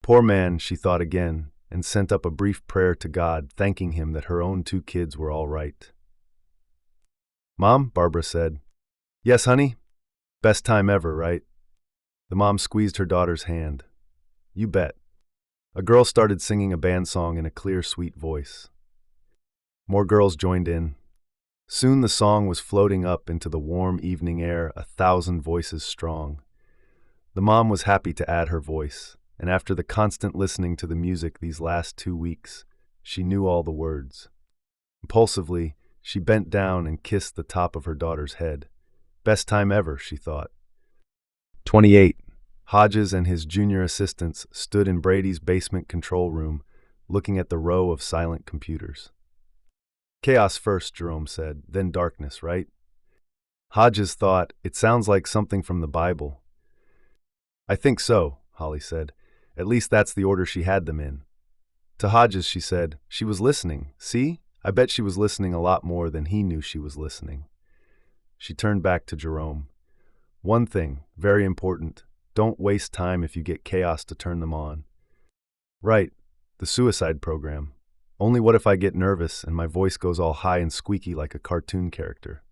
A: Poor man, she thought again, and sent up a brief prayer to God, thanking him that her own 2 kids were all right. "Mom," Barbara said. "Yes, honey? Best time ever, right?" The mom squeezed her daughter's hand. "You bet." A girl started singing a band song in a clear, sweet voice. More girls joined in. Soon the song was floating up into the warm evening air, 1,000 voices strong. The mom was happy to add her voice, and after the constant listening to the music these last 2 weeks, she knew all the words. Impulsively, she bent down and kissed the top of her daughter's head. Best time ever, she thought. 28. Hodges and his junior assistants stood in Brady's basement control room, looking at the row of silent computers. "Chaos first," Jerome said, "then darkness, right?" Hodges thought, "It sounds like something from the Bible." "I think so," Holly said. "At least that's the order she had them in." To Hodges, she said, "She was listening. See? I bet she was listening a lot more than he knew she was listening." She turned back to Jerome. "One thing, very important. Don't waste time if you get chaos to turn them on." "Right. The suicide program. Only what if I get nervous and my voice goes all high and squeaky like a cartoon character?"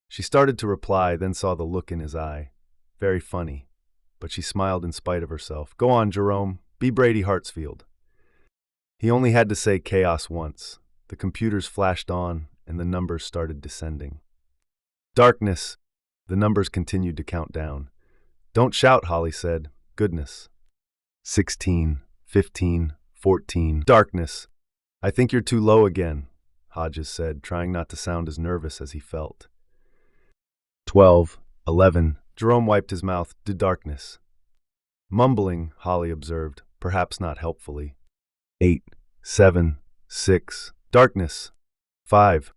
A: She started to reply, then saw the look in his eye. Very funny. But she smiled in spite of herself. "Go on, Jerome. Be Brady Hartsfield." He only had to say chaos once. The computers flashed on, and the numbers started descending. "Darkness." The numbers continued to count down. "Don't shout," Holly said. "Goodness." 16, 15, 14. "Darkness." "I think you're too low again," Hodges said, trying not to sound as nervous as he felt. 12, 11. Jerome wiped his mouth. "To darkness." "Mumbling," Holly observed, perhaps not helpfully. 8, 7, 6. "Darkness." 5.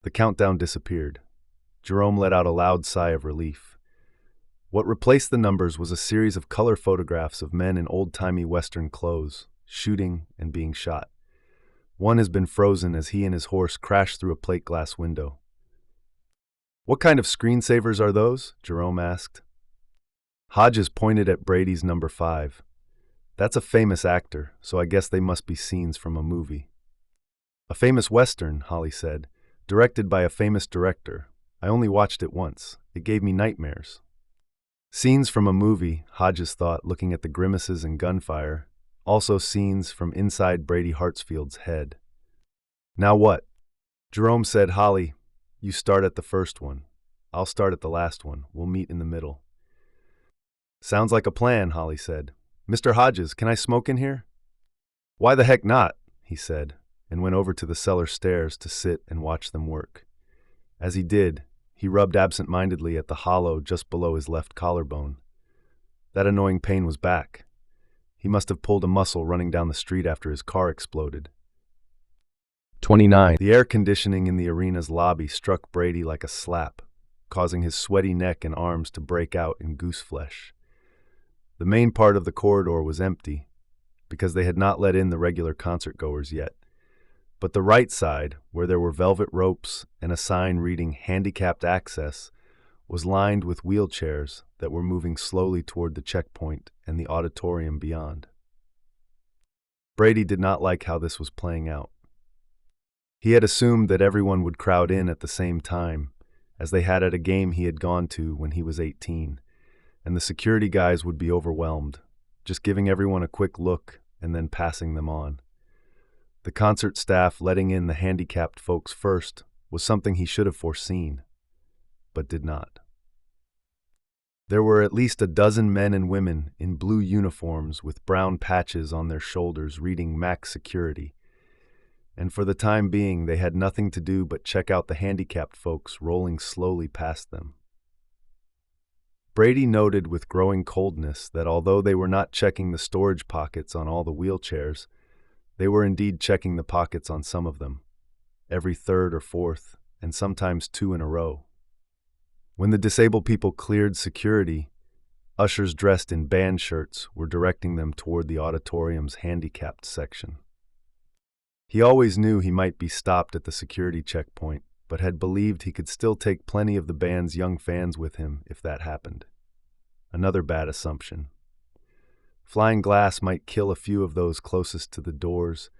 A: The countdown disappeared. Jerome let out a loud sigh of relief. What replaced the numbers was a series of color photographs of men in old-timey Western clothes, shooting and being shot. One has been frozen as he and his horse crashed through a plate glass window. "What kind of screensavers are those?" Jerome asked. Hodges pointed at Brady's number 5. "That's a famous actor, so I guess they must be scenes from a movie." "A famous Western," Holly said, "directed by a famous director. I only watched it once. It gave me nightmares." Scenes from a movie, Hodges thought, looking at the grimaces and gunfire. Also scenes from inside Brady Hartsfield's head. "Now what?" Jerome said, "Holly, you start at the first one. I'll start at the last one. We'll meet in the middle." "Sounds like a plan," Holly said. "Mr. Hodges, can I smoke in here?" "Why the heck not?" he said, and went over to the cellar stairs to sit and watch them work. As he did, he rubbed absent-mindedly at the hollow just below his left collarbone. That annoying pain was back. He must have pulled a muscle running down the street after his car exploded. 29. The air conditioning in the arena's lobby struck Brady like a slap, causing his sweaty neck and arms to break out in goose flesh. The main part of the corridor was empty, because they had not let in the regular concert-goers yet. But the right side, where there were velvet ropes and a sign reading "Handicapped Access," was lined with wheelchairs that were moving slowly toward the checkpoint and the auditorium beyond. Brady did not like how this was playing out. He had assumed that everyone would crowd in at the same time, as they had at a game he had gone to when he was 18, and the security guys would be overwhelmed, just giving everyone a quick look and then passing them on. The concert staff letting in the handicapped folks first was something he should have foreseen, but did not. There were at least a dozen men and women in blue uniforms with brown patches on their shoulders reading "Max Security," and for the time being they had nothing to do but check out the handicapped folks rolling slowly past them. Brady noted with growing coldness that although they were not checking the storage pockets on all the wheelchairs, they were indeed checking the pockets on some of them, every third or fourth, and sometimes two in a row. When the disabled people cleared security, ushers dressed in band shirts were directing them toward the auditorium's handicapped section. He always knew he might be stopped at the security checkpoint, but had believed he could still take plenty of the band's young fans with him if that happened. Another bad assumption. Flying glass might kill a few of those closest to the doors,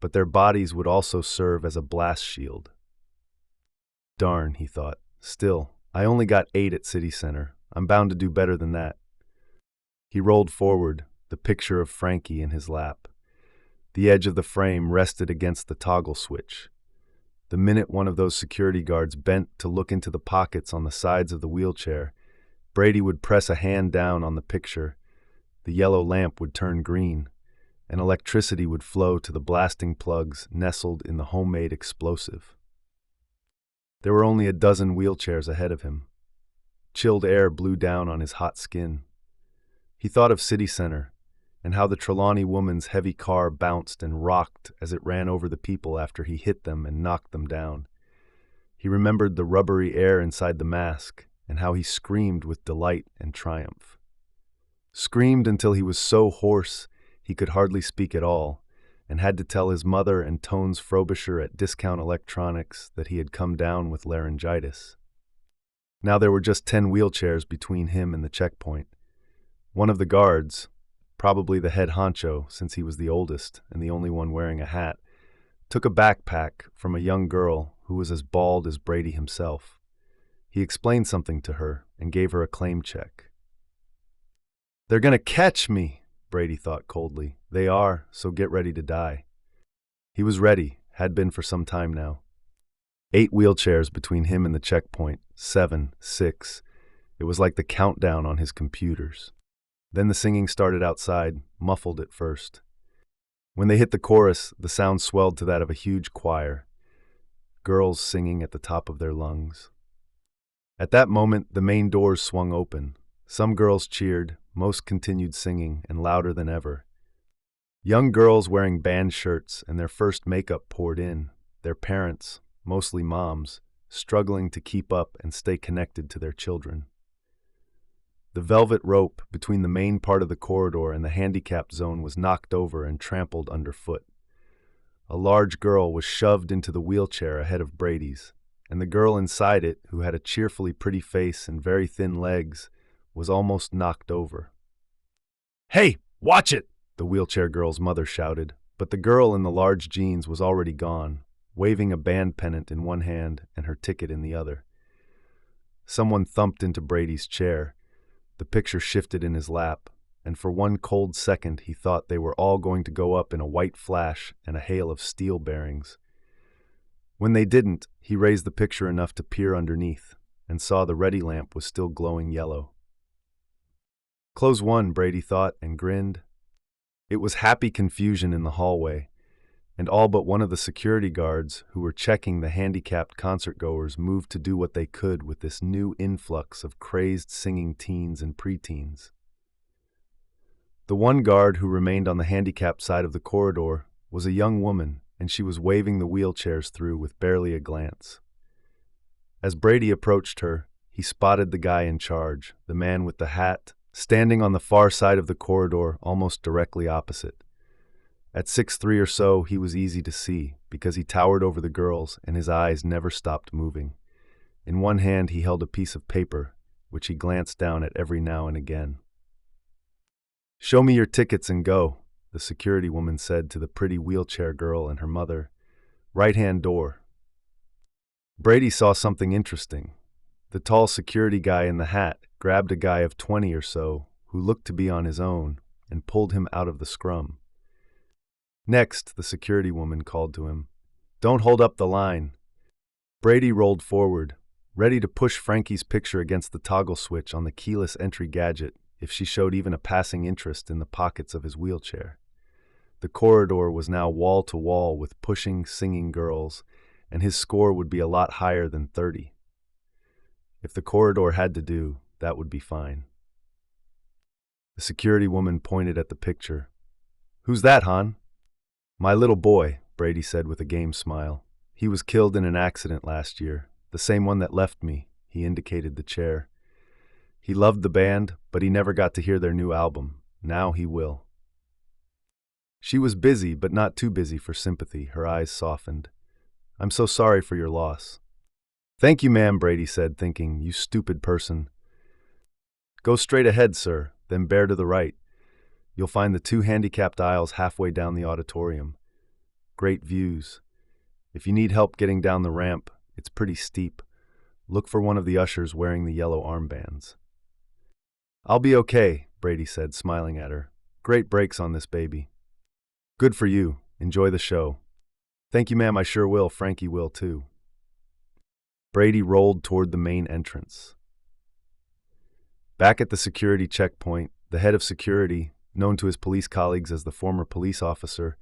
A: but their bodies would also serve as a blast shield. Darn, he thought. Still, I only got 8 at City Center. I'm bound to do better than that. He rolled forward, the picture of Frankie in his lap. The edge of the frame rested against the toggle switch. The minute one of those security guards bent to look into the pockets on the sides of the wheelchair, Brady would press a hand down on the picture, the yellow lamp would turn green, and electricity would flow to the blasting plugs nestled in the homemade explosive. There were only a dozen wheelchairs ahead of him. Chilled air blew down on his hot skin. He thought of City Center, and how the Trelawney woman's heavy car bounced and rocked as it ran over the people after he hit them and knocked them down. He remembered the rubbery air inside the mask, and how he screamed with delight and triumph. Screamed until he was so hoarse he could hardly speak at all, and had to tell his mother and Tones Frobisher at Discount Electronics that he had come down with laryngitis. Now there were just 10 wheelchairs between him and the checkpoint. One of the guards, probably the head honcho since he was the oldest and the only one wearing a hat, took a backpack from a young girl who was as bald as Brady himself. He explained something to her and gave her a claim check. "They're gonna catch me," Brady thought coldly. "They are, so get ready to die." He was ready, had been for some time now. 8 wheelchairs between him and the checkpoint, 7, 6. It was like the countdown on his computers. Then the singing started outside, muffled at first. When they hit the chorus, the sound swelled to that of a huge choir, girls singing at the top of their lungs. At that moment, the main doors swung open. Some girls cheered, most continued singing, and louder than ever. Young girls wearing band shirts and their first makeup poured in, their parents, mostly moms, struggling to keep up and stay connected to their children. The velvet rope between the main part of the corridor and the handicapped zone was knocked over and trampled underfoot. A large girl was shoved into the wheelchair ahead of Brady's, and the girl inside it, who had a cheerfully pretty face and very thin legs, was almost knocked over. "Hey, watch it!" the wheelchair girl's mother shouted, but the girl in the large jeans was already gone, waving a band pennant in one hand and her ticket in the other. Someone thumped into Brady's chair. The picture shifted in his lap, and for one cold second he thought they were all going to go up in a white flash and a hail of steel bearings. When they didn't, he raised the picture enough to peer underneath, and saw the ready lamp was still glowing yellow. Close one, Brady thought, and grinned. It was happy confusion in the hallway, and all but one of the security guards who were checking the handicapped concert-goers moved to do what they could with this new influx of crazed singing teens and preteens. The one guard who remained on the handicapped side of the corridor was a young woman, and she was waving the wheelchairs through with barely a glance. As Brady approached her, he spotted the guy in charge, the man with the hat, standing on the far side of the corridor almost directly opposite. At 6'3" or so, he was easy to see because he towered over the girls and his eyes never stopped moving. In one hand, he held a piece of paper, which he glanced down at every now and again. "Show me your tickets and go," the security woman said to the pretty wheelchair girl and her mother. "Right-hand door." Brady saw something interesting. The tall security guy in the hat grabbed a guy of 20 or so who looked to be on his own and pulled him out of the scrum. "Next," the security woman called to him. "Don't hold up the line." Brady rolled forward, ready to push Frankie's picture against the toggle switch on the keyless entry gadget if she showed even a passing interest in the pockets of his wheelchair. The corridor was now wall to wall with pushing, singing girls, and his score would be a lot higher than 30. If the corridor had to do, that would be fine. The security woman pointed at the picture. "Who's that, hon?" "My little boy," Brady said with a game smile. "He was killed in an accident last year, the same one that left me," he indicated the chair. "He loved the band, but he never got to hear their new album. Now he will." She was busy, but not too busy for sympathy. Her eyes softened. "I'm so sorry for your loss." "Thank you, ma'am," Brady said, thinking, "You stupid person." "Go straight ahead, sir, then bear to the right. You'll find the 2 handicapped aisles halfway down the auditorium. Great views. If you need help getting down the ramp, it's pretty steep. Look for one of the ushers wearing the yellow armbands." "I'll be okay," Brady said, smiling at her. "Great brakes on this baby." "Good for you. Enjoy the show." "Thank you, ma'am, I sure will. Frankie will, too." Brady rolled toward the main entrance. Back at the security checkpoint, the head of security, known to his police colleagues as the former police officer,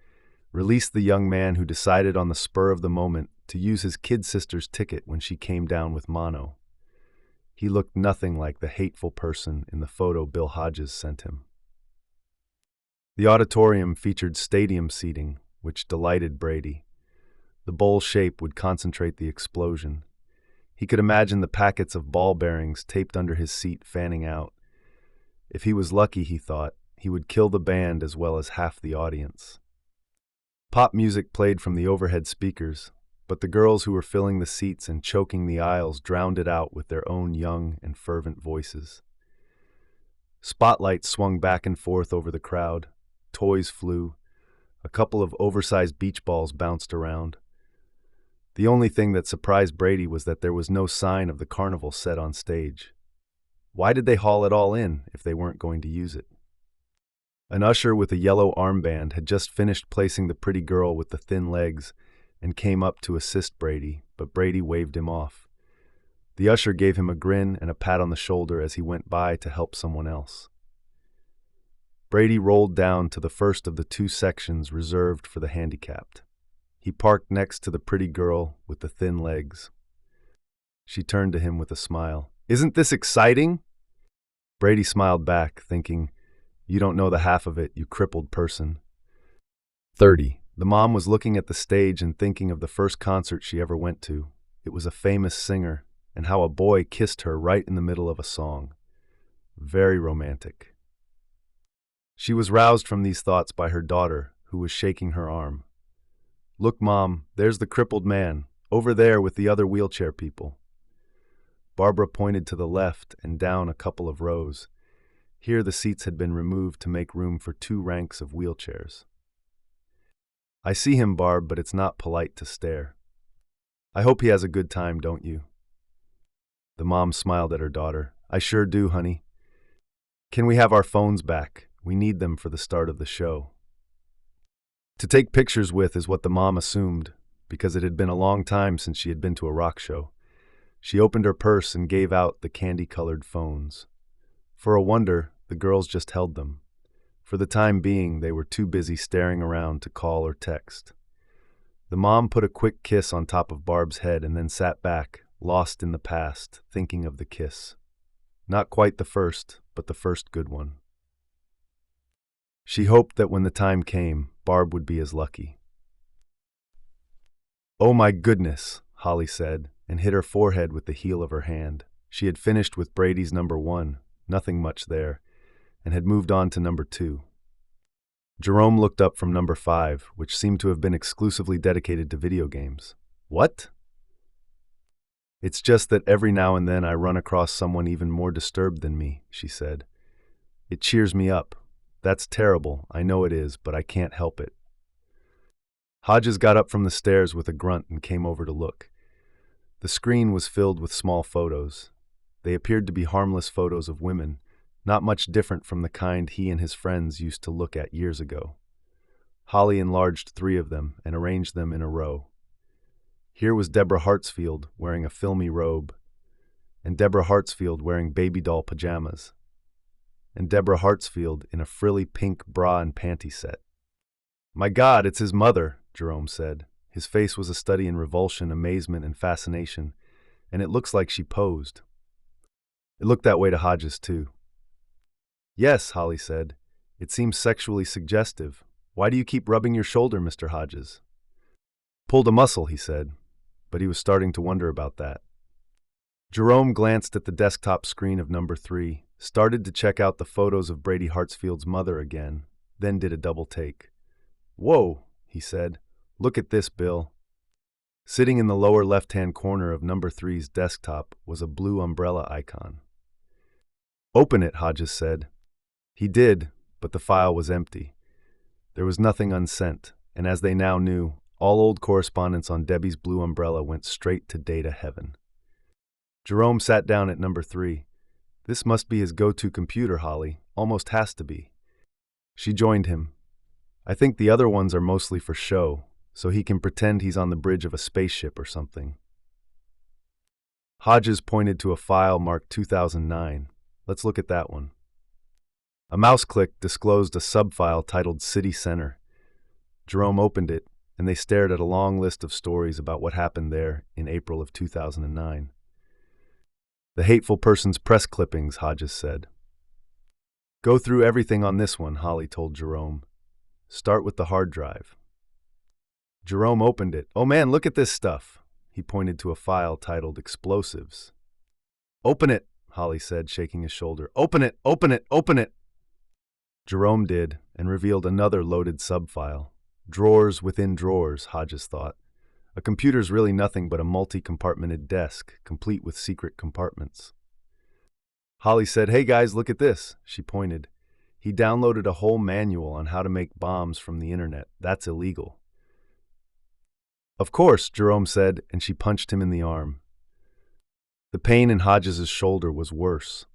A: released the young man who decided on the spur of the moment to use his kid sister's ticket when she came down with mono. He looked nothing like the hateful person in the photo Bill Hodges sent him. The auditorium featured stadium seating, which delighted Brady. The bowl shape would concentrate the explosion. He could imagine the packets of ball bearings taped under his seat fanning out. If he was lucky, he thought, he would kill the band as well as half the audience. Pop music played from the overhead speakers, but the girls who were filling the seats and choking the aisles drowned it out with their own young and fervent voices. Spotlights swung back and forth over the crowd. Toys flew. A couple of oversized beach balls bounced around. The only thing that surprised Brady was that there was no sign of the carnival set on stage. Why did they haul it all in if they weren't going to use it? An usher with a yellow armband had just finished placing the pretty girl with the thin legs and came up to assist Brady, but Brady waved him off. The usher gave him a grin and a pat on the shoulder as he went by to help someone else. Brady rolled down to the first of the 2 sections reserved for the handicapped. He parked next to the pretty girl with the thin legs. She turned to him with a smile. "Isn't this exciting?" Brady smiled back, thinking, "You don't know the half of it, you crippled person." 30. The mom was looking at the stage and thinking of the first concert she ever went to. It was a famous singer, and how a boy kissed her right in the middle of a song. Very romantic. She was roused from these thoughts by her daughter, who was shaking her arm. "Look, Mom, there's the crippled man, over there with the other wheelchair people." Barbara pointed to the left and down a couple of rows. Here the seats had been removed to make room for 2 ranks of wheelchairs. "I see him, Barb, but it's not polite to stare. I hope he has a good time, don't you?" The mom smiled at her daughter. "I sure do, honey. Can we have our phones back? We need them for the start of the show." To take pictures with is what the mom assumed, because it had been a long time since she had been to a rock show. She opened her purse and gave out the candy-colored phones. For a wonder, the girls just held them. For the time being, they were too busy staring around to call or text. The mom put a quick kiss on top of Barb's head and then sat back, lost in the past, thinking of the kiss. Not quite the first, but the first good one. She hoped that when the time came, Barb would be as lucky. "Oh my goodness," Holly said, and hit her forehead with the heel of her hand. She had finished with Brady's number 1, nothing much there, and had moved on to number 2. Jerome looked up from number 5, which seemed to have been exclusively dedicated to video games. "What?" "It's just that every now and then I run across someone even more disturbed than me," she said. "It cheers me up. That's terrible, I know it is, but I can't help it." Hodges got up from the stairs with a grunt and came over to look. The screen was filled with small photos. They appeared to be harmless photos of women, not much different from the kind he and his friends used to look at years ago. Holly enlarged 3 of them and arranged them in a row. Here was Deborah Hartsfield wearing a filmy robe, and Deborah Hartsfield wearing baby doll pajamas, and Deborah Hartsfield in a frilly pink bra and panty set. "My God, it's his mother," Jerome said. His face was a study in revulsion, amazement, and fascination, and it looks like she posed. It looked that way to Hodges, too. "Yes," Holly said. "It seems sexually suggestive. Why do you keep rubbing your shoulder, Mr. Hodges?" "Pulled a muscle," he said, but he was starting to wonder about that. Jerome glanced at the desktop screen of number 3, started to check out the photos of Brady Hartsfield's mother again, then did a double take. "Whoa," he said. "Look at this, Bill." Sitting in the lower left-hand corner of number 3's desktop was a blue umbrella icon. "Open it," Hodges said. He did, but the file was empty. There was nothing unsent, and as they now knew, all old correspondence on Debbie's blue umbrella went straight to data heaven. Jerome sat down at number 3. "This must be his go-to computer, Holly. Almost has to be." She joined him. "I think the other ones are mostly for show, so he can pretend he's on the bridge of a spaceship or something." Hodges pointed to a file marked 2009. "Let's look at that one." A mouse click disclosed a subfile titled City Center. Jerome opened it, and they stared at a long list of stories about what happened there in April of 2009. "The hateful person's press clippings," Hodges said. "Go through everything on this one," Holly told Jerome. "Start with the hard drive." Jerome opened it. "Oh man, look at this stuff." He pointed to a file titled Explosives. "Open it," Holly said, shaking his shoulder. "Open it, open it, open it." Jerome did, and revealed another loaded subfile. Drawers within drawers, Hodges thought. A computer's really nothing but a multi-compartmented desk, complete with secret compartments. Holly said, "Hey guys, look at this." She pointed. He downloaded a whole manual on how to make bombs from the internet. That's illegal. "Of course," Jerome said, and she punched him in the arm. The pain in Hodges' shoulder was worse.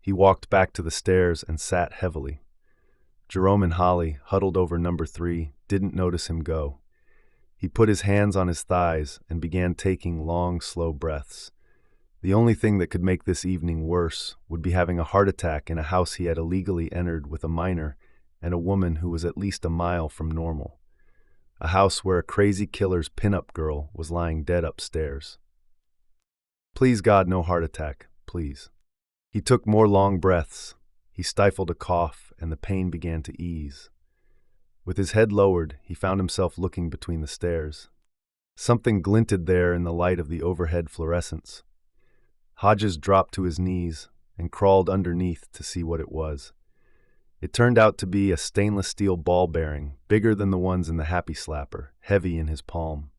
A: He walked back to the stairs and sat heavily. Jerome and Holly, huddled over number 3, didn't notice him go. He put his hands on his thighs and began taking long, slow breaths. The only thing that could make this evening worse would be having a heart attack in a house he had illegally entered with a minor and a woman who was at least a mile from normal. A house where a crazy killer's pin-up girl was lying dead upstairs. Please God, no heart attack, please. He took more long breaths. He stifled a cough, and the pain began to ease. With his head lowered, he found himself looking between the stairs. Something glinted there in the light of the overhead fluorescence. Hodges dropped to his knees and crawled underneath to see what it was. It turned out to be a stainless steel ball bearing, bigger than the ones in the Happy Slapper, heavy in his palm.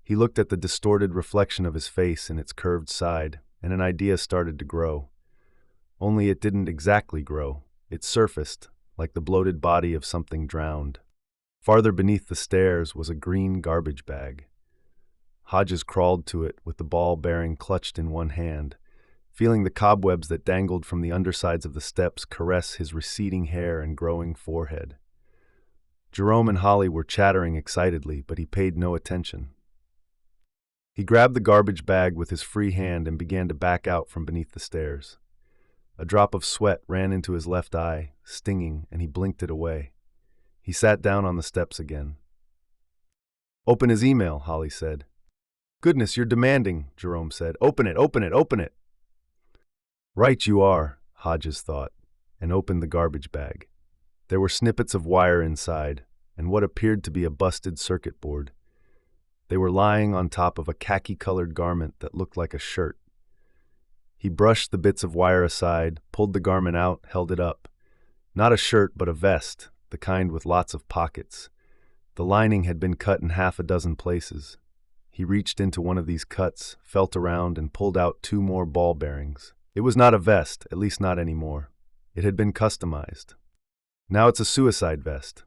A: He looked at the distorted reflection of his face in its curved side, and an idea started to grow. Only it didn't exactly grow. It surfaced, like the bloated body of something drowned. Farther beneath the stairs was a green garbage bag. Hodges crawled to it with the ball bearing clutched in one hand, feeling the cobwebs that dangled from the undersides of the steps caress his receding hair and growing forehead. Jerome and Holly were chattering excitedly, but he paid no attention. He grabbed the garbage bag with his free hand and began to back out from beneath the stairs. A drop of sweat ran into his left eye, stinging, and he blinked it away. He sat down on the steps again. "Open his email," Holly said. "Goodness, you're demanding," Jerome said. "Open it, open it, open it." "Right you are," Hodges thought, and opened the garbage bag. There were snippets of wire inside, and what appeared to be a busted circuit board. They were lying on top of a khaki-colored garment that looked like a shirt. He brushed the bits of wire aside, pulled the garment out, held it up. Not a shirt, but a vest, the kind with lots of pockets. The lining had been cut in half a dozen places. He reached into one of these cuts, felt around, and pulled out 2 more ball bearings. It was not a vest, at least not anymore. It had been customized. Now it's a suicide vest.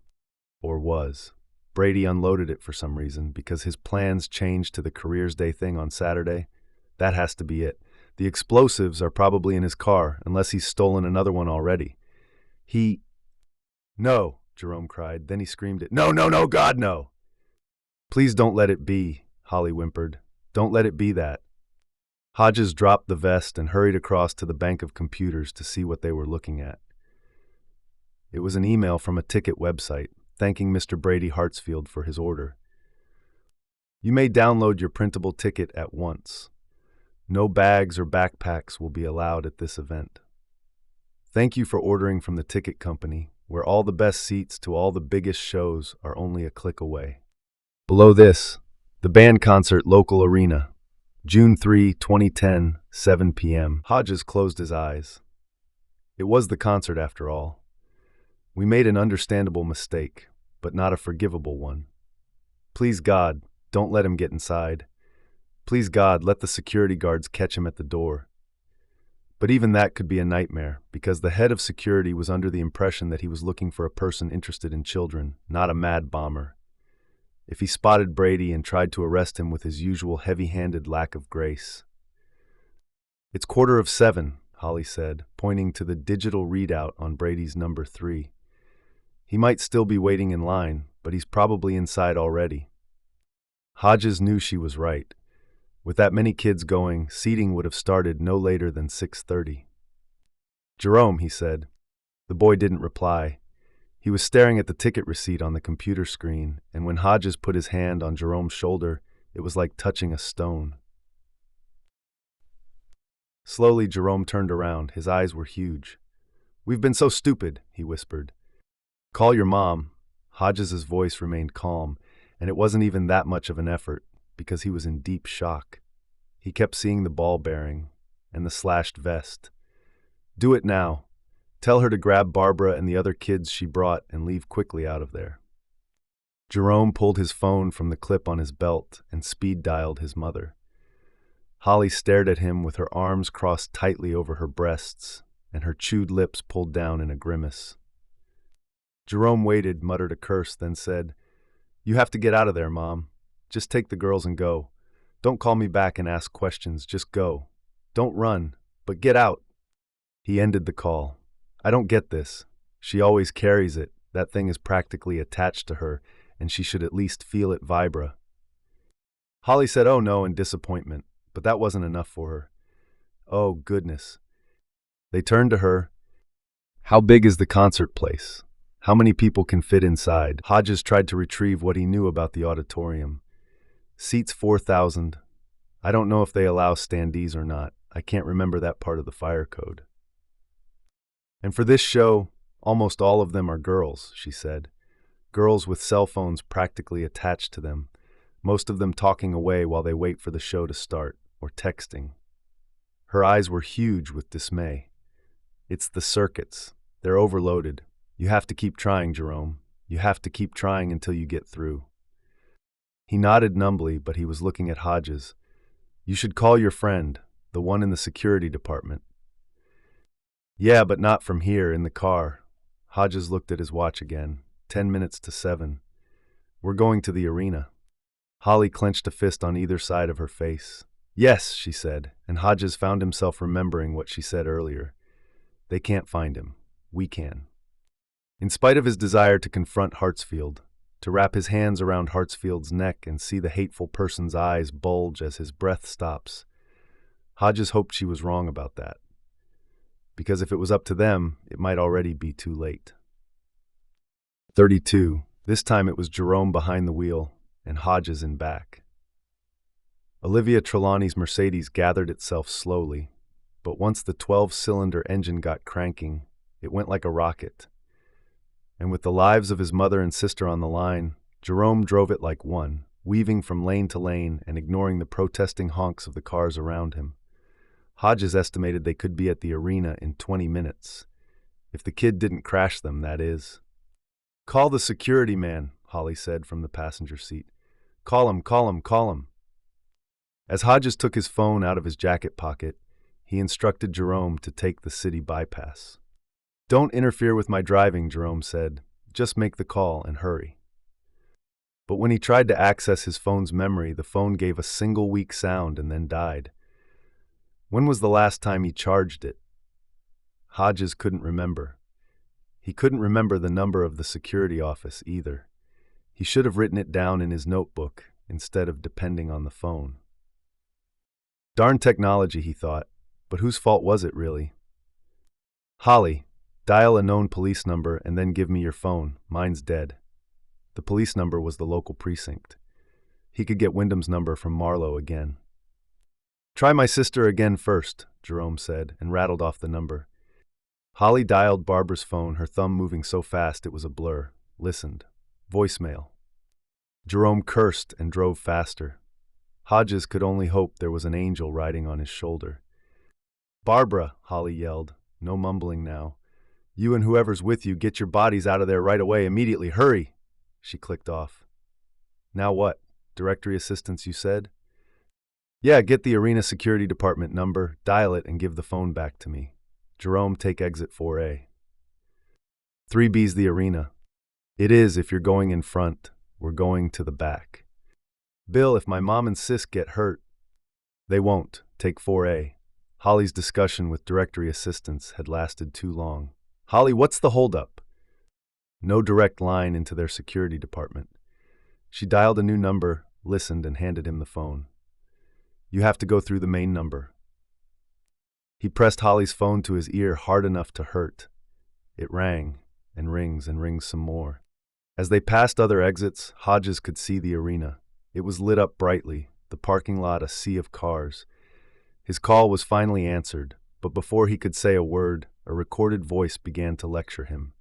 A: Or was. Brady unloaded it for some reason, because his plans changed to the Careers Day thing on Saturday. That has to be it. The explosives are probably in his car, unless he's stolen another one already. No, Jerome cried. Then he screamed it. No, no, no, God, no! Please don't let it be, Holly whimpered. Don't let it be that. Hodges dropped the vest and hurried across to the bank of computers to see what they were looking at. It was an email from a ticket website, thanking Mr. Brady Hartsfield for his order. You may download your printable ticket at once. No bags or backpacks will be allowed at this event. Thank you for ordering from the ticket company, where all the best seats to all the biggest shows are only a click away. Below this, the band concert local arena, June 3, 2010, 7 p.m. Hodges closed his eyes. It was the concert after all. We made an understandable mistake, but not a forgivable one. Please God, don't let him get inside. Please God, let the security guards catch him at the door. But even that could be a nightmare, because the head of security was under the impression that he was looking for a person interested in children, not a mad bomber. If he spotted Brady and tried to arrest him with his usual heavy-handed lack of grace. It's 7:15, Holly said, pointing to the digital readout on Brady's number 3. He might still be waiting in line, but he's probably inside already. Hodges knew she was right. With that many kids going, seating would have started no later than 6:30. Jerome, he said. The boy didn't reply. He was staring at the ticket receipt on the computer screen, and when Hodges put his hand on Jerome's shoulder, it was like touching a stone. Slowly, Jerome turned around. His eyes were huge. We've been so stupid, he whispered. Call your mom. Hodges' voice remained calm, and it wasn't even that much of an effort, because he was in deep shock. He kept seeing the ball bearing and the slashed vest. Do it now. Tell her to grab Barbara and the other kids she brought and leave quickly out of there. Jerome pulled his phone from the clip on his belt and speed-dialed his mother. Holly stared at him with her arms crossed tightly over her breasts and her chewed lips pulled down in a grimace. Jerome waited, muttered a curse, then said, You have to get out of there, Mom. Just take the girls and go. Don't call me back and ask questions, just go. Don't run, but get out. He ended the call. I don't get this. She always carries it. That thing is practically attached to her, and she should at least feel it vibra. Holly said, oh no, in disappointment, but that wasn't enough for her. Oh, goodness. They turned to her. How big is the concert place? How many people can fit inside? Hodges tried to retrieve what he knew about the auditorium. Seats 4,000. I don't know if they allow standees or not. I can't remember that part of the fire code. And for this show, almost all of them are girls, she said. Girls with cell phones practically attached to them, most of them talking away while they wait for the show to start, or texting. Her eyes were huge with dismay. It's the circuits. They're overloaded. You have to keep trying, Jerome. You have to keep trying until you get through. He nodded numbly, but he was looking at Hodges. You should call your friend, the one in the security department. Yeah, but not from here, in the car. Hodges looked at his watch again. 10 minutes to 7. We're going to the arena. Holly clenched a fist on either side of her face. Yes, she said, and Hodges found himself remembering what she said earlier. They can't find him. We can. In spite of his desire to confront Hartsfield, to wrap his hands around Hartsfield's neck and see the hateful person's eyes bulge as his breath stops, Hodges hoped she was wrong about that. Because if it was up to them, it might already be too late. 32. This time it was Jerome behind the wheel and Hodges in back. Olivia Trelawney's Mercedes gathered itself slowly, but once the 12-cylinder engine got cranking, it went like a rocket. And with the lives of his mother and sister on the line, Jerome drove it like one, weaving from lane to lane and ignoring the protesting honks of the cars around him. Hodges estimated they could be at the arena in 20 minutes. If the kid didn't crash them, that is. "Call the security man," Holly said from the passenger seat. "Call him, call him, call him." As Hodges took his phone out of his jacket pocket, he instructed Jerome to take the city bypass. "Don't interfere with my driving," Jerome said. "Just make the call and hurry." But when he tried to access his phone's memory, the phone gave a single weak sound and then died. When was the last time he charged it? Hodges couldn't remember. He couldn't remember the number of the security office either. He should have written it down in his notebook instead of depending on the phone. Darn technology, he thought, but whose fault was it really? "Holly, dial a known police number and then give me your phone. Mine's dead." The police number was the local precinct. He could get Wyndham's number from Marlowe again. "Try my sister again first," Jerome said, and rattled off the number. Holly dialed Barbara's phone, her thumb moving so fast it was a blur. Listened. Voicemail. Jerome cursed and drove faster. Hodges could only hope there was an angel riding on his shoulder. "Barbara," Holly yelled, no mumbling now. "You and whoever's with you, get your bodies out of there right away, immediately, hurry!" She clicked off. "Now what? Directory assistance, you said?" "Yeah, get the arena security department number, dial it, and give the phone back to me. Jerome, take exit 4A. 3B's the arena." "It is if you're going in front. We're going to the back." "Bill, if my mom and sis get hurt." "They won't. Take 4A. Holly's discussion with directory assistants had lasted too long. "Holly, what's the holdup?" No direct line into their security department. She dialed a new number, listened, and handed him the phone. "You have to go through the main number." He pressed Holly's phone to his ear hard enough to hurt. It rang, and rings some more. As they passed other exits, Hodges could see the arena. It was lit up brightly, the parking lot a sea of cars. His call was finally answered, but before he could say a word, a recorded voice began to lecture him.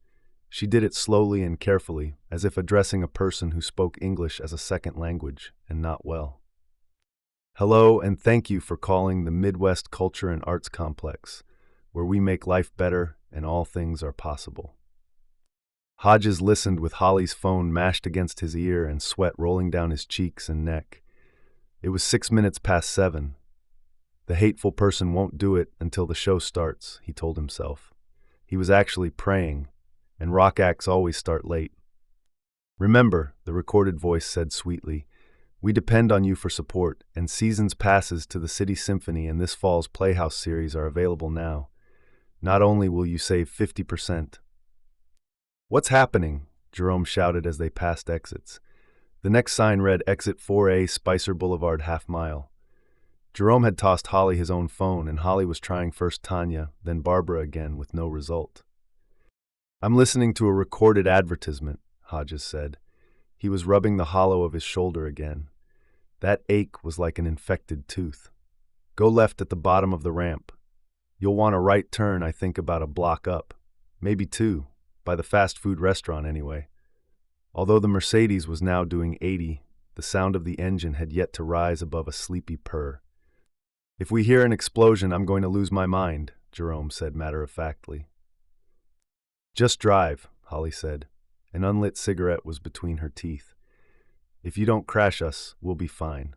A: She did it slowly and carefully, as if addressing a person who spoke English as a second language, and not well. "Hello, and thank you for calling the Midwest Culture and Arts Complex, where we make life better and all things are possible." Hodges listened with Holly's phone mashed against his ear and sweat rolling down his cheeks and neck. It was 6 minutes past 7. The hateful person won't do it until the show starts, he told himself. He was actually praying, and rock acts always start late. "Remember," the recorded voice said sweetly, "we depend on you for support, and season's passes to the City Symphony and this fall's Playhouse series are available now. Not only will you save 50%. "What's happening?" Jerome shouted as they passed exits. The next sign read Exit 4A, Spicer Boulevard, half mile. Jerome had tossed Holly his own phone, and Holly was trying first Tanya, then Barbara again, with no result. "I'm listening to a recorded advertisement," Hodges said. He was rubbing the hollow of his shoulder again. That ache was like an infected tooth. "Go left at the bottom of the ramp. You'll want a right turn, I think about a block up. Maybe 2, by the fast food restaurant anyway." Although the Mercedes was now doing 80, the sound of the engine had yet to rise above a sleepy purr. "If we hear an explosion, I'm going to lose my mind," Jerome said matter-of-factly. "Just drive," Holly said. An unlit cigarette was between her teeth. "If you don't crash us, we'll be fine."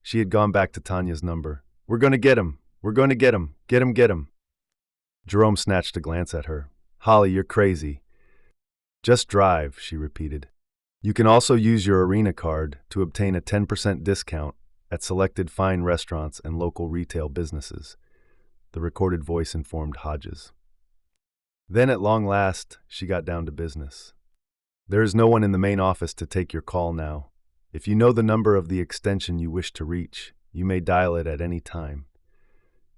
A: She had gone back to Tanya's number. "We're going to get him. We're going to get him. Get him, get him." Jerome snatched a glance at her. "Holly, you're crazy." "Just drive," she repeated. "You can also use your arena card to obtain a 10% discount at selected fine restaurants and local retail businesses," the recorded voice informed Hodges. Then at long last, she got down to business. "There is no one in the main office to take your call now. If you know the number of the extension you wish to reach, you may dial it at any time.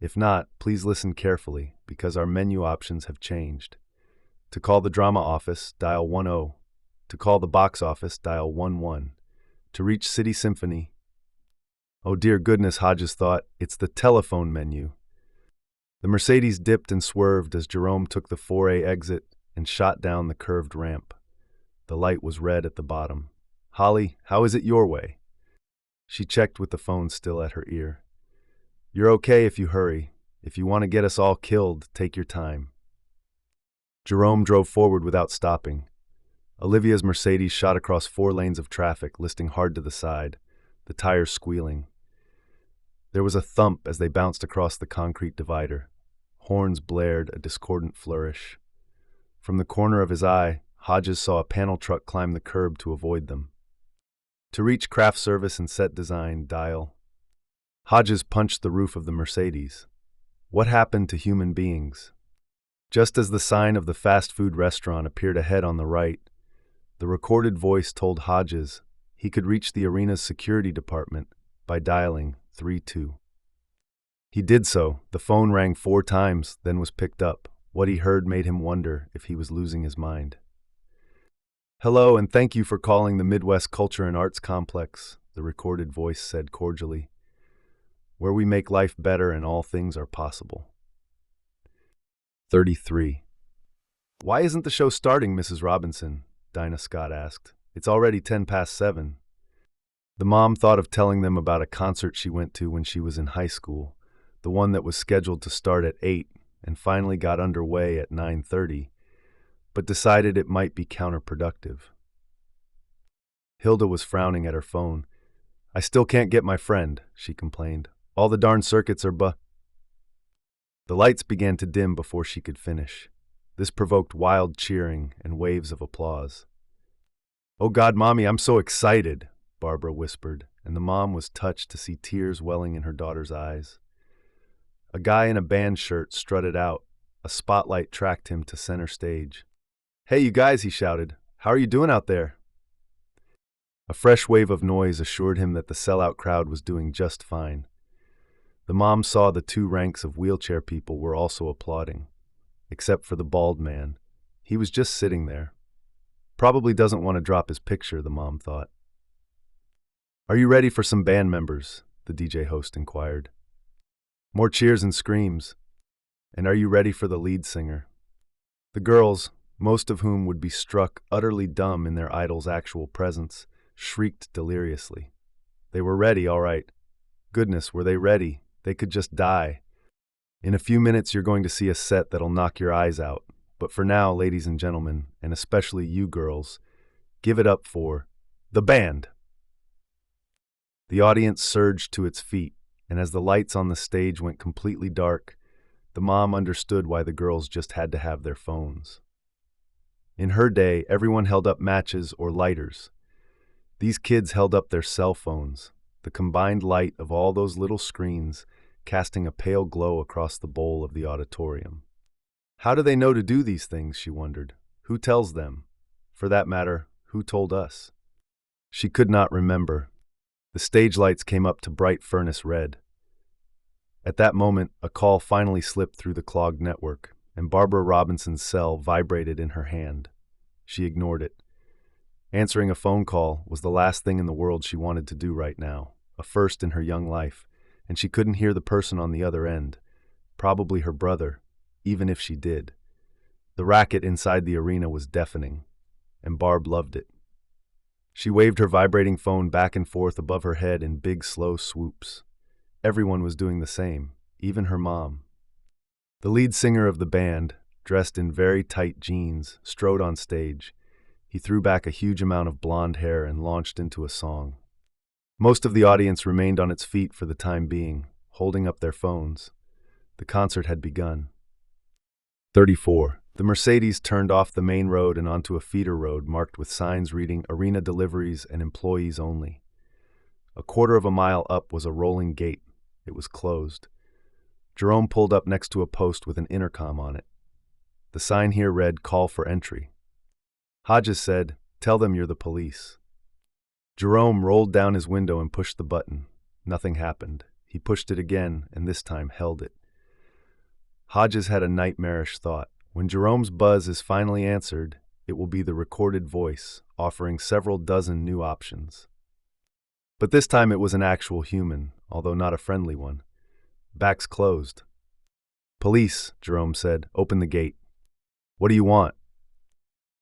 A: If not, please listen carefully, because our menu options have changed. To call the drama office, dial 10. To call the box office, dial 11. To reach City Symphony..." Oh dear goodness, Hodges thought, it's the telephone menu. The Mercedes dipped and swerved as Jerome took the 4A exit, and shot down the curved ramp. The light was red at the bottom. "Holly, how is it your way?" She checked with the phone still at her ear. "You're okay if you hurry. If you want to get us all killed, take your time." Jerome drove forward without stopping. Olivia's Mercedes shot across 4 lanes of traffic, listing hard to the side, the tires squealing. There was a thump as they bounced across the concrete divider. Horns blared, a discordant flourish. From the corner of his eye, Hodges saw a panel truck climb the curb to avoid them. To reach craft service and set design, dial. Hodges punched the roof of the Mercedes. What happened to human beings? Just as the sign of the fast food restaurant appeared ahead on the right, the recorded voice told Hodges he could reach the arena's security department by dialing 32. He did so. The phone rang 4 times, then was picked up. What he heard made him wonder if he was losing his mind. "Hello, and thank you for calling the Midwest Culture and Arts Complex," the recorded voice said cordially, "where we make life better and all things are possible." 33. "Why isn't the show starting, Mrs. Robinson?" Dinah Scott asked. "It's already 7:10. The mom thought of telling them about a concert she went to when she was in high school, the one that was scheduled to start at 8 and finally got underway at 9:30, but decided it might be counterproductive. Hilda was frowning at her phone. "I still can't get my friend," she complained. "All the darn circuits are The lights began to dim before she could finish. This provoked wild cheering and waves of applause. "Oh God, Mommy, I'm so excited," Barbara whispered, and the mom was touched to see tears welling in her daughter's eyes. A guy in a band shirt strutted out. A spotlight tracked him to center stage. "Hey, you guys," he shouted. "How are you doing out there?" A fresh wave of noise assured him that the sellout crowd was doing just fine. The mom saw the 2 ranks of wheelchair people were also applauding, except for the bald man. He was just sitting there. Probably doesn't want to drop his picture, the mom thought. "Are you ready for some band members?" the DJ host inquired. More cheers and screams. "And are you ready for the lead singer?" The girls, most of whom would be struck utterly dumb in their idol's actual presence, shrieked deliriously. They were ready, all right. Goodness, were they ready? They could just die. In a few minutes you're going to see a set that'll knock your eyes out. But for now, ladies and gentlemen, and especially you girls, give it up for the band. The audience surged to its feet, and as the lights on the stage went completely dark, the mom understood why the girls just had to have their phones. In her day, everyone held up matches or lighters. These kids held up their cell phones, the combined light of all those little screens casting a pale glow across the bowl of the auditorium. How do they know to do these things, she wondered. Who tells them? For that matter, who told us? She could not remember. The stage lights came up to bright furnace red. At that moment, a call finally slipped through the clogged network, and Barbara Robinson's cell vibrated in her hand. She ignored it. Answering a phone call was the last thing in the world she wanted to do right now, a first in her young life, and she couldn't hear the person on the other end, probably her brother, even if she did. The racket inside the arena was deafening, and Barb loved it. She waved her vibrating phone back and forth above her head in big, slow swoops. Everyone was doing the same, even her mom. The lead singer of the band, dressed in very tight jeans, strode on stage. He threw back a huge amount of blonde hair and launched into a song. Most of the audience remained on its feet for the time being, holding up their phones. The concert had begun. 34. The Mercedes turned off the main road and onto a feeder road marked with signs reading "Arena Deliveries and Employees Only." A quarter of a mile up was a rolling gate. It was closed. Jerome pulled up next to a post with an intercom on it. The sign here read, "Call for Entry." Hodges said, "Tell them you're the police." Jerome rolled down his window and pushed the button. Nothing happened. He pushed it again, and this time held it. Hodges had a nightmarish thought. When Jerome's buzz is finally answered, it will be the recorded voice, offering several dozen new options. But this time it was an actual human, although not a friendly one. Backs closed. "Police," Jerome said. "Open the gate." "What do you want?"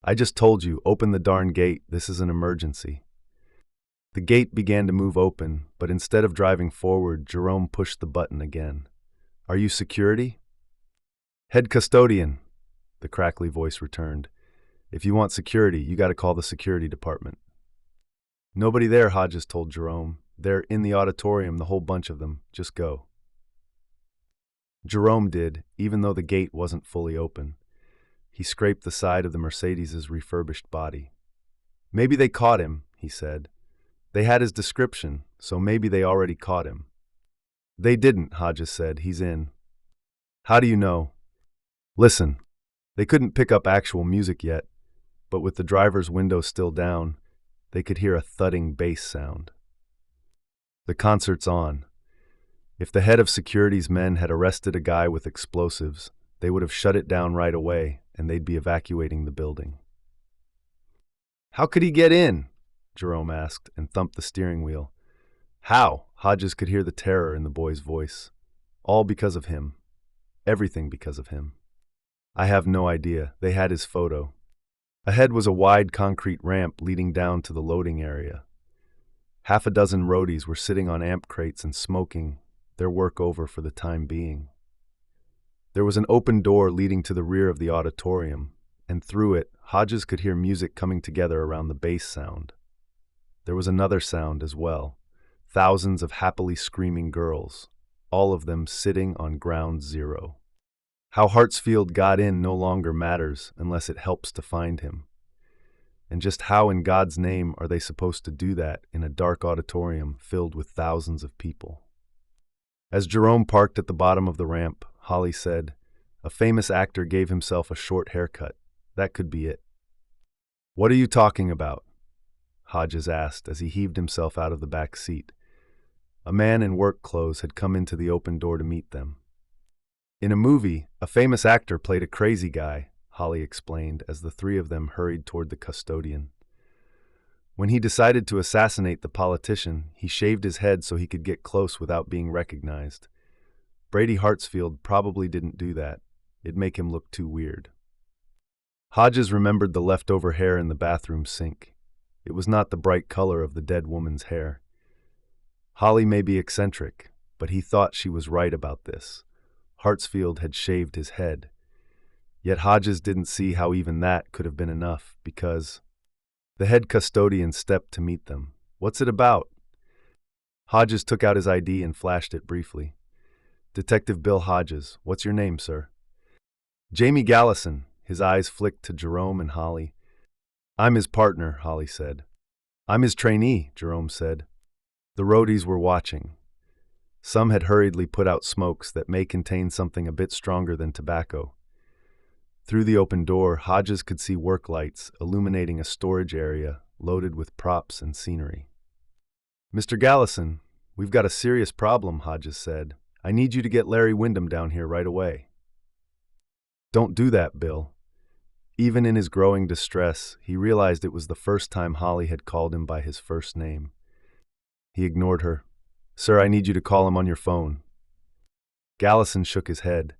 A: I just told you, open the darn gate, this is an emergency. The gate began to move open, but instead of driving forward, Jerome pushed the button again. Are you security? Head custodian, the crackly voice returned. If you want security, you gotta call the security department. Nobody there, Hodges told Jerome. They're in the auditorium, the whole bunch of them. Just go. Jerome did, even though the gate wasn't fully open. He scraped the side of the Mercedes's refurbished body. Maybe they caught him, he said. They had his description, so maybe they already caught him. They didn't, Hodges said. He's in. How do you know? Listen, they couldn't pick up actual music yet, but with the driver's window still down, they could hear a thudding bass sound. The concert's on. If the head of security's men had arrested a guy with explosives, they would have shut it down right away, and they'd be evacuating the building. How could he get in? Jerome asked, and thumped the steering wheel. How? Hodges could hear the terror in the boy's voice. All because of him. Everything because of him. I have no idea. They had his photo. Ahead was a wide concrete ramp leading down to the loading area. Half a dozen roadies were sitting on amp crates and smoking, their work over for the time being. There was an open door leading to the rear of the auditorium, and through it, Hodges could hear music coming together around the bass sound. There was another sound as well, thousands of happily screaming girls, all of them sitting on ground zero. How Hartsfield got in no longer matters unless it helps to find him. And just how in God's name are they supposed to do that in a dark auditorium filled with thousands of people? As Jerome parked at the bottom of the ramp, Holly said, "A famous actor gave himself a short haircut. That could be it." "What are you talking about?" Hodges asked as he heaved himself out of the back seat. A man in work clothes had come into the open door to meet them. "In a movie, a famous actor played a crazy guy," Holly explained as the three of them hurried toward the custodian. "When he decided to assassinate the politician, he shaved his head so he could get close without being recognized. Brady Hartsfield probably didn't do that. It'd make him look too weird." Hodges remembered the leftover hair in the bathroom sink. It was not the bright color of the dead woman's hair. Holly may be eccentric, but he thought she was right about this. Hartsfield had shaved his head. Yet Hodges didn't see how even that could have been enough, because the head custodian stepped to meet them. "What's it about?" Hodges took out his ID and flashed it briefly. "Detective Bill Hodges. What's your name, sir?" "Jamie Gallison." His eyes flicked to Jerome and Holly. "I'm his partner," Holly said. "I'm his trainee," Jerome said. The roadies were watching. Some had hurriedly put out smokes that may contain something a bit stronger than tobacco. Through the open door, Hodges could see work lights illuminating a storage area loaded with props and scenery. "Mr. Gallison, we've got a serious problem," Hodges said. "I need you to get Larry Wyndham down here right away." "Don't do that, Bill." Even in his growing distress, he realized it was the first time Holly had called him by his first name. He ignored her. "Sir, I need you to call him on your phone." Gallison shook his head.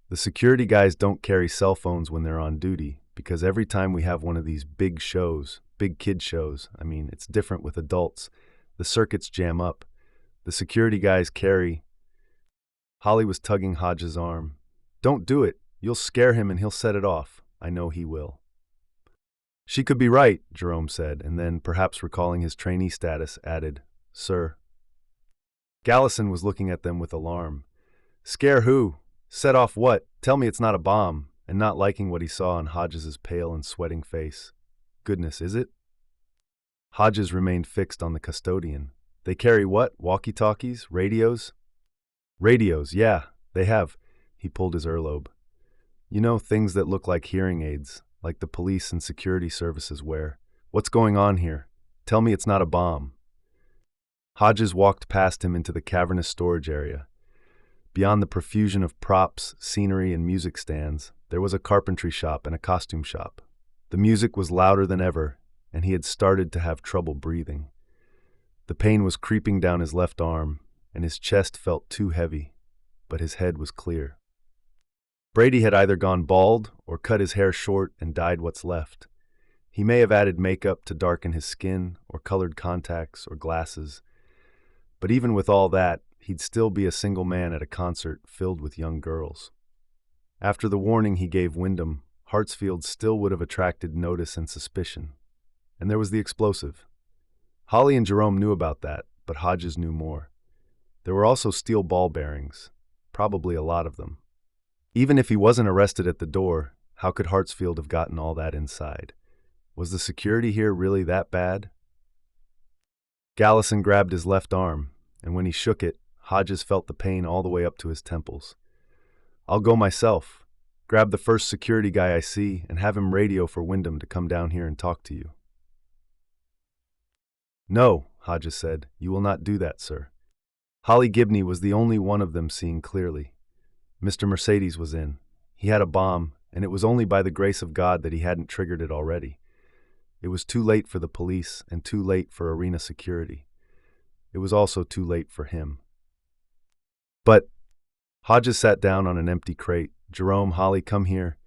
A: "The security guys don't carry cell phones when they're on duty, because every time we have one of these big shows, big kid shows, it's different with adults, the circuits jam up. The security guys carry—" Holly was tugging Hodges' arm. "Don't do it. You'll scare him and he'll set it off. I know he will." "She could be right," Jerome said, and then, perhaps recalling his trainee status, added, "Sir." Gallison was looking at them with alarm. "Scare who? Set off what? Tell me it's not a bomb," and not liking what he saw on Hodges' pale and sweating face. "Goodness, is it?" Hodges remained fixed on the custodian. "They carry what? Walkie-talkies? Radios?" "Radios, yeah, they have." He pulled his earlobe. "You know, things that look like hearing aids, like the police and security services wear. What's going on here? Tell me it's not a bomb." Hodges walked past him into the cavernous storage area. Beyond the profusion of props, scenery, and music stands, there was a carpentry shop and a costume shop. The music was louder than ever, and he had started to have trouble breathing. The pain was creeping down his left arm, and his chest felt too heavy, but his head was clear. Brady had either gone bald or cut his hair short and dyed what's left. He may have added makeup to darken his skin, or colored contacts or glasses. But even with all that, he'd still be a single man at a concert filled with young girls. After the warning he gave Wyndham, Hartsfield still would have attracted notice and suspicion. And there was the explosive. Holly and Jerome knew about that, but Hodges knew more. There were also steel ball bearings, probably a lot of them. Even if he wasn't arrested at the door, how could Hartsfield have gotten all that inside? Was the security here really that bad? Gallison grabbed his left arm, and when he shook it, Hodges felt the pain all the way up to his temples. "I'll go myself. Grab the first security guy I see and have him radio for Wyndham to come down here and talk to you." "No," Hodges said, "you will not do that, sir." Holly Gibney was the only one of them seeing clearly. Mr. Mercedes was in. He had a bomb, and it was only by the grace of God that he hadn't triggered it already. It was too late for the police and too late for arena security. It was also too late for him. But Hodges sat down on an empty crate. "Jerome, Holly, come here."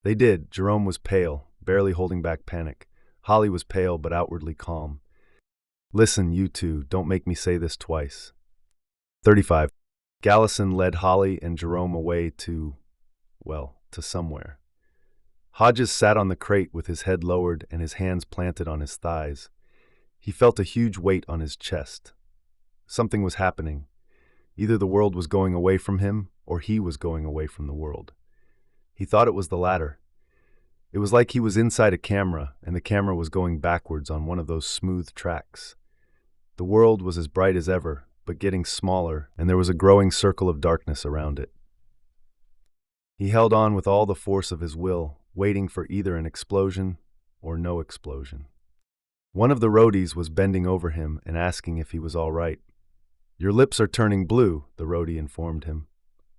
A: They did. Jerome was pale, barely holding back panic. Holly was pale but outwardly calm. "Listen, you two, don't make me say this twice." 35. Gallison led Holly and Jerome away to somewhere. Hodges sat on the crate with his head lowered and his hands planted on his thighs. He felt a huge weight on his chest. Something was happening. Either the world was going away from him, or he was going away from the world. He thought it was the latter. It was like he was inside a camera, and the camera was going backwards on one of those smooth tracks. The world was as bright as ever, but getting smaller, and there was a growing circle of darkness around it. He held on with all the force of his will, waiting for either an explosion or no explosion. One of the roadies was bending over him and asking if he was all right. "Your lips are turning blue," the roadie informed him.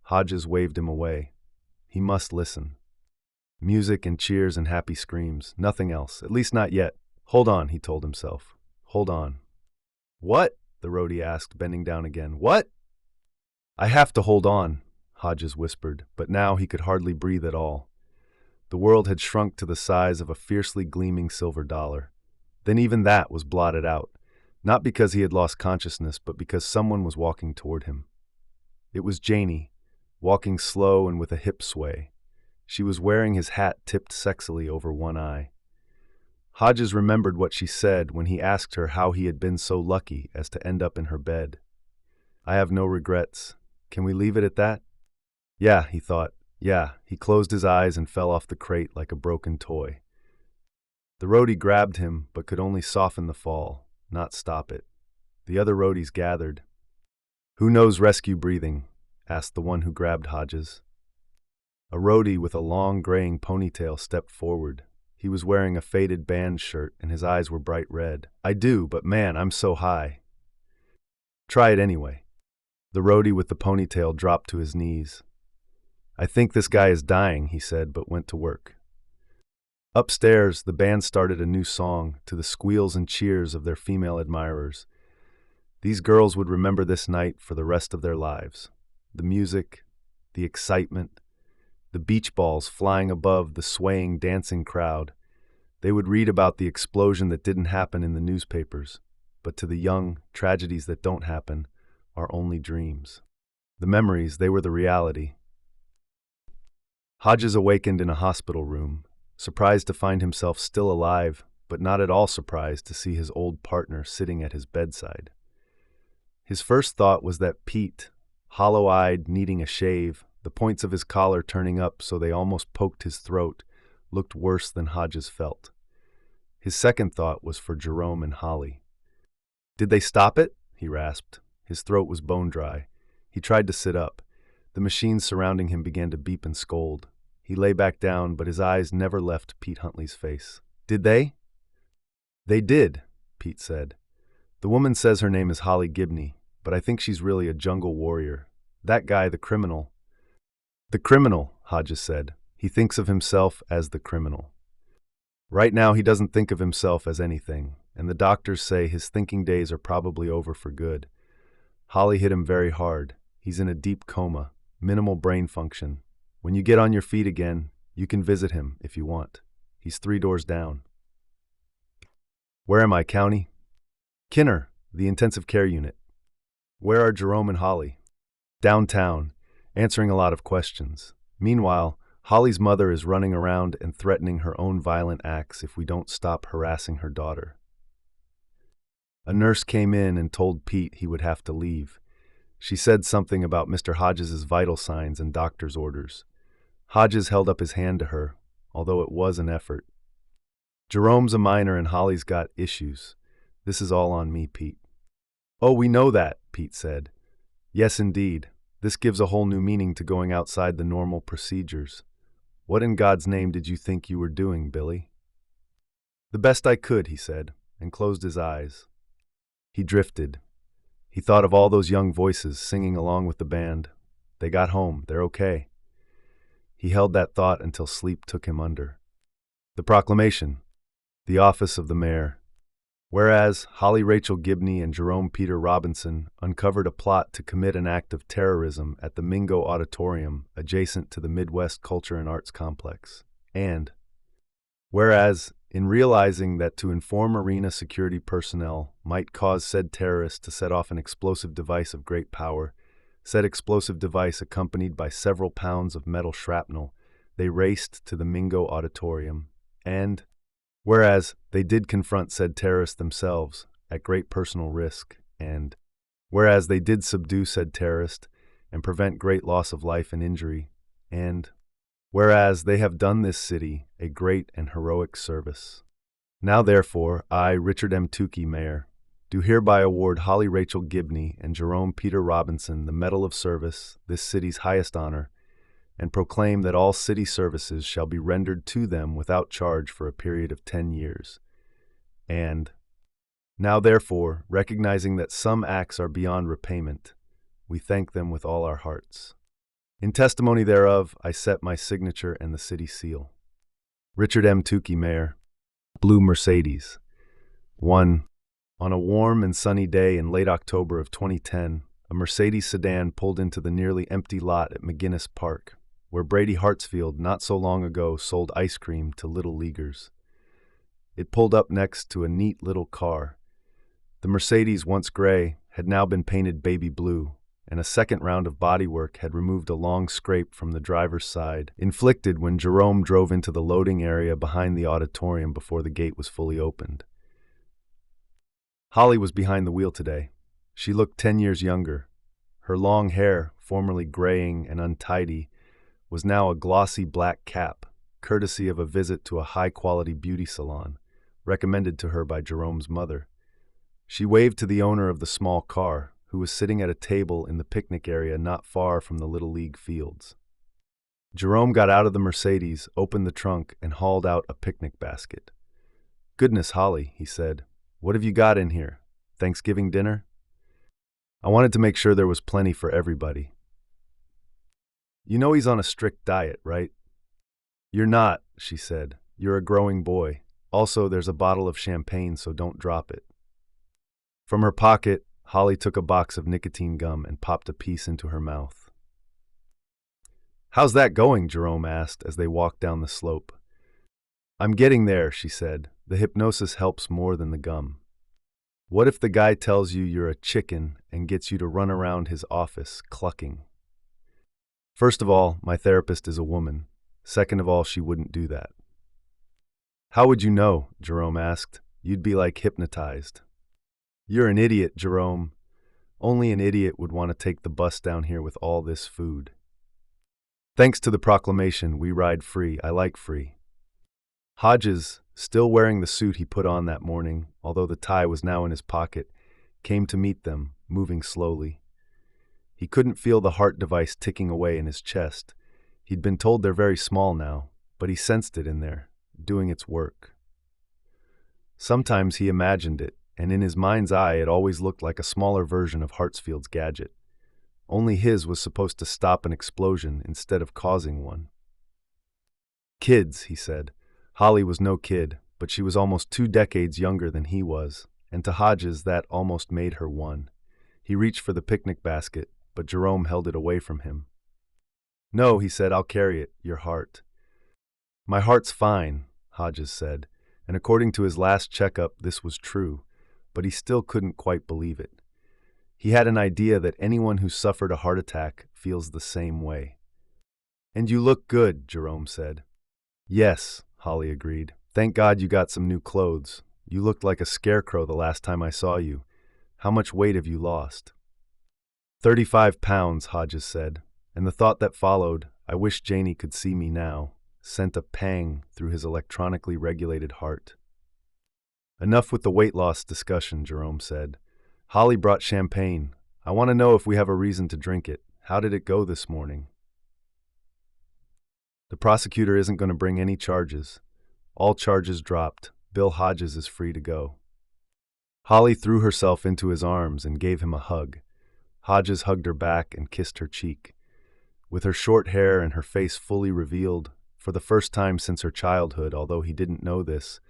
A: Hodges waved him away. He must listen. Music and cheers and happy screams, nothing else, at least not yet. "Hold on," he told himself. "Hold on." "What?" the roadie asked, bending down again. "What?" "I have to hold on," Hodges whispered, but now he could hardly breathe at all. The world had shrunk to the size of a fiercely gleaming silver dollar. Then even that was blotted out, not because he had lost consciousness, but because someone was walking toward him. It was Janie, walking slow and with a hip sway. She was wearing his hat tipped sexily over one eye. Hodges remembered what she said when he asked her how he had been so lucky as to end up in her bed. "I have no regrets. Can we leave it at that?" "Yeah," he thought. "Yeah." He closed his eyes and fell off the crate like a broken toy. The roadie grabbed him, but could only soften the fall, not stop it. The other roadies gathered. "Who knows rescue breathing?" asked the one who grabbed Hodges. A roadie with a long graying ponytail stepped forward. He was wearing a faded band shirt and his eyes were bright red. "I do, but man, I'm so high." "Try it anyway." The roadie with the ponytail dropped to his knees. "I think this guy is dying," he said, but went to work. Upstairs, the band started a new song to the squeals and cheers of their female admirers. These girls would remember this night for the rest of their lives. The music, the excitement, the beach balls flying above the swaying, dancing crowd. They would read about the explosion that didn't happen in the newspapers, but to the young, tragedies that don't happen are only dreams. The memories, they were the reality. Hodges awakened in a hospital room, surprised to find himself still alive, but not at all surprised to see his old partner sitting at his bedside. His first thought was that Pete, hollow-eyed, needing a shave, the points of his collar turning up so they almost poked his throat, looked worse than Hodges felt. His second thought was for Jerome and Holly. "Did they stop it?" he rasped. His throat was bone dry. He tried to sit up. The machines surrounding him began to beep and scold. He lay back down, but his eyes never left Pete Huntley's face. "Did they?" "They did," Pete said. "The woman says her name is Holly Gibney, but I think she's really a jungle warrior. That guy, the criminal." "The criminal," Hodges said. "He thinks of himself as the criminal. Right now he doesn't think of himself as anything, and the doctors say his thinking days are probably over for good. Holly hit him very hard. He's in a deep coma, minimal brain function. When you get on your feet again, you can visit him if you want. He's 3 doors down. Where am I, County? Kinner, the intensive care unit. Where are Jerome and Holly? Downtown, answering a lot of questions. Meanwhile, Holly's mother is running around and threatening her own violent acts if we don't stop harassing her daughter. A nurse came in and told Pete he would have to leave. She said something about Mr. Hodges's vital signs and doctor's orders. Hodges held up his hand to her, although it was an effort. Jerome's a minor and Holly's got issues. This is all on me, Pete. Oh, we know that, Pete said. Yes, indeed. This gives a whole new meaning to going outside the normal procedures. What in God's name did you think you were doing, Billy? The best I could, he said, and closed his eyes. He drifted. He thought of all those young voices singing along with the band. They got home. They're okay. He held that thought until sleep took him under. The proclamation. The office of the mayor. Whereas Holly Rachel Gibney and Jerome Peter Robinson uncovered a plot to commit an act of terrorism at the Mingo Auditorium adjacent to the Midwest Culture and Arts Complex. And whereas, in realizing that to inform arena security personnel might cause said terrorists to set off an explosive device of great power, said explosive device accompanied by several pounds of metal shrapnel, they raced to the Mingo Auditorium, and whereas they did confront said terrorists themselves at great personal risk, and whereas they did subdue said terrorist and prevent great loss of life and injury, and whereas they have done this city a great and heroic service. Now therefore, I, Richard M. Tukey, Mayor, do hereby award Holly Rachel Gibney and Jerome Peter Robinson the Medal of Service, this city's highest honor, and proclaim that all city services shall be rendered to them without charge for a period of 10 years. And now therefore, recognizing that some acts are beyond repayment, we thank them with all our hearts. In testimony thereof, I set my signature and the city seal. Richard M. Tukey, Mayor. Blue Mercedes. 1. On a warm and sunny day in late October of 2010, a Mercedes sedan pulled into the nearly empty lot at McGinnis Park, where Brady Hartsfield not so long ago sold ice cream to little leaguers. It pulled up next to a neat little car. The Mercedes, once gray, had now been painted baby blue, and a second round of bodywork had removed a long scrape from the driver's side, inflicted when Jerome drove into the loading area behind the auditorium before the gate was fully opened. Holly was behind the wheel today. She looked 10 years younger. Her long hair, formerly graying and untidy, was now a glossy black cap, courtesy of a visit to a high-quality beauty salon, recommended to her by Jerome's mother. She waved to the owner of the small car, who was sitting at a table in the picnic area not far from the Little League fields. Jerome got out of the Mercedes, opened the trunk, and hauled out a picnic basket. "Goodness, Holly," he said, "what have you got in here? Thanksgiving dinner?" I wanted to make sure there was plenty for everybody. You know he's on a strict diet, right? You're not, she said. You're a growing boy. Also, there's a bottle of champagne, so don't drop it. From her pocket, Holly took a box of nicotine gum and popped a piece into her mouth. "How's that going?" Jerome asked as they walked down the slope. "I'm getting there," she said. "The hypnosis helps more than the gum. What if the guy tells you you're a chicken and gets you to run around his office clucking? First of all, my therapist is a woman. Second of all, she wouldn't do that." "How would you know?" Jerome asked. "You'd be like hypnotized." "You're an idiot, Jerome. Only an idiot would want to take the bus down here with all this food. Thanks to the proclamation, we ride free. I like free." Hodges, still wearing the suit he put on that morning, although the tie was now in his pocket, came to meet them, moving slowly. He couldn't feel the heart device ticking away in his chest. He'd been told they're very small now, but he sensed it in there, doing its work. Sometimes he imagined it, and in his mind's eye it always looked like a smaller version of Hartsfield's gadget. Only his was supposed to stop an explosion instead of causing one. "Kids," he said. Holly was no kid, but she was almost 2 decades younger than he was, and to Hodges that almost made her one. He reached for the picnic basket, but Jerome held it away from him. No, he said, I'll carry it, your heart. My heart's fine, Hodges said, and according to his last checkup, this was true, but he still couldn't quite believe it. He had an idea that anyone who suffered a heart attack feels the same way. And you look good, Jerome said. Yes, Holly agreed. Thank God you got some new clothes. You looked like a scarecrow the last time I saw you. How much weight have you lost? 35 pounds, Hodges said, and the thought that followed, I wish Janie could see me now, sent a pang through his electronically regulated heart. Enough with the weight loss discussion, Jerome said. Holly brought champagne. I want to know if we have a reason to drink it. How did it go this morning? The prosecutor isn't going to bring any charges. All charges dropped. Bill Hodges is free to go. Holly threw herself into his arms and gave him a hug. Hodges hugged her back and kissed her cheek. With her short hair and her face fully revealed, for the first time since her childhood, although he didn't know this,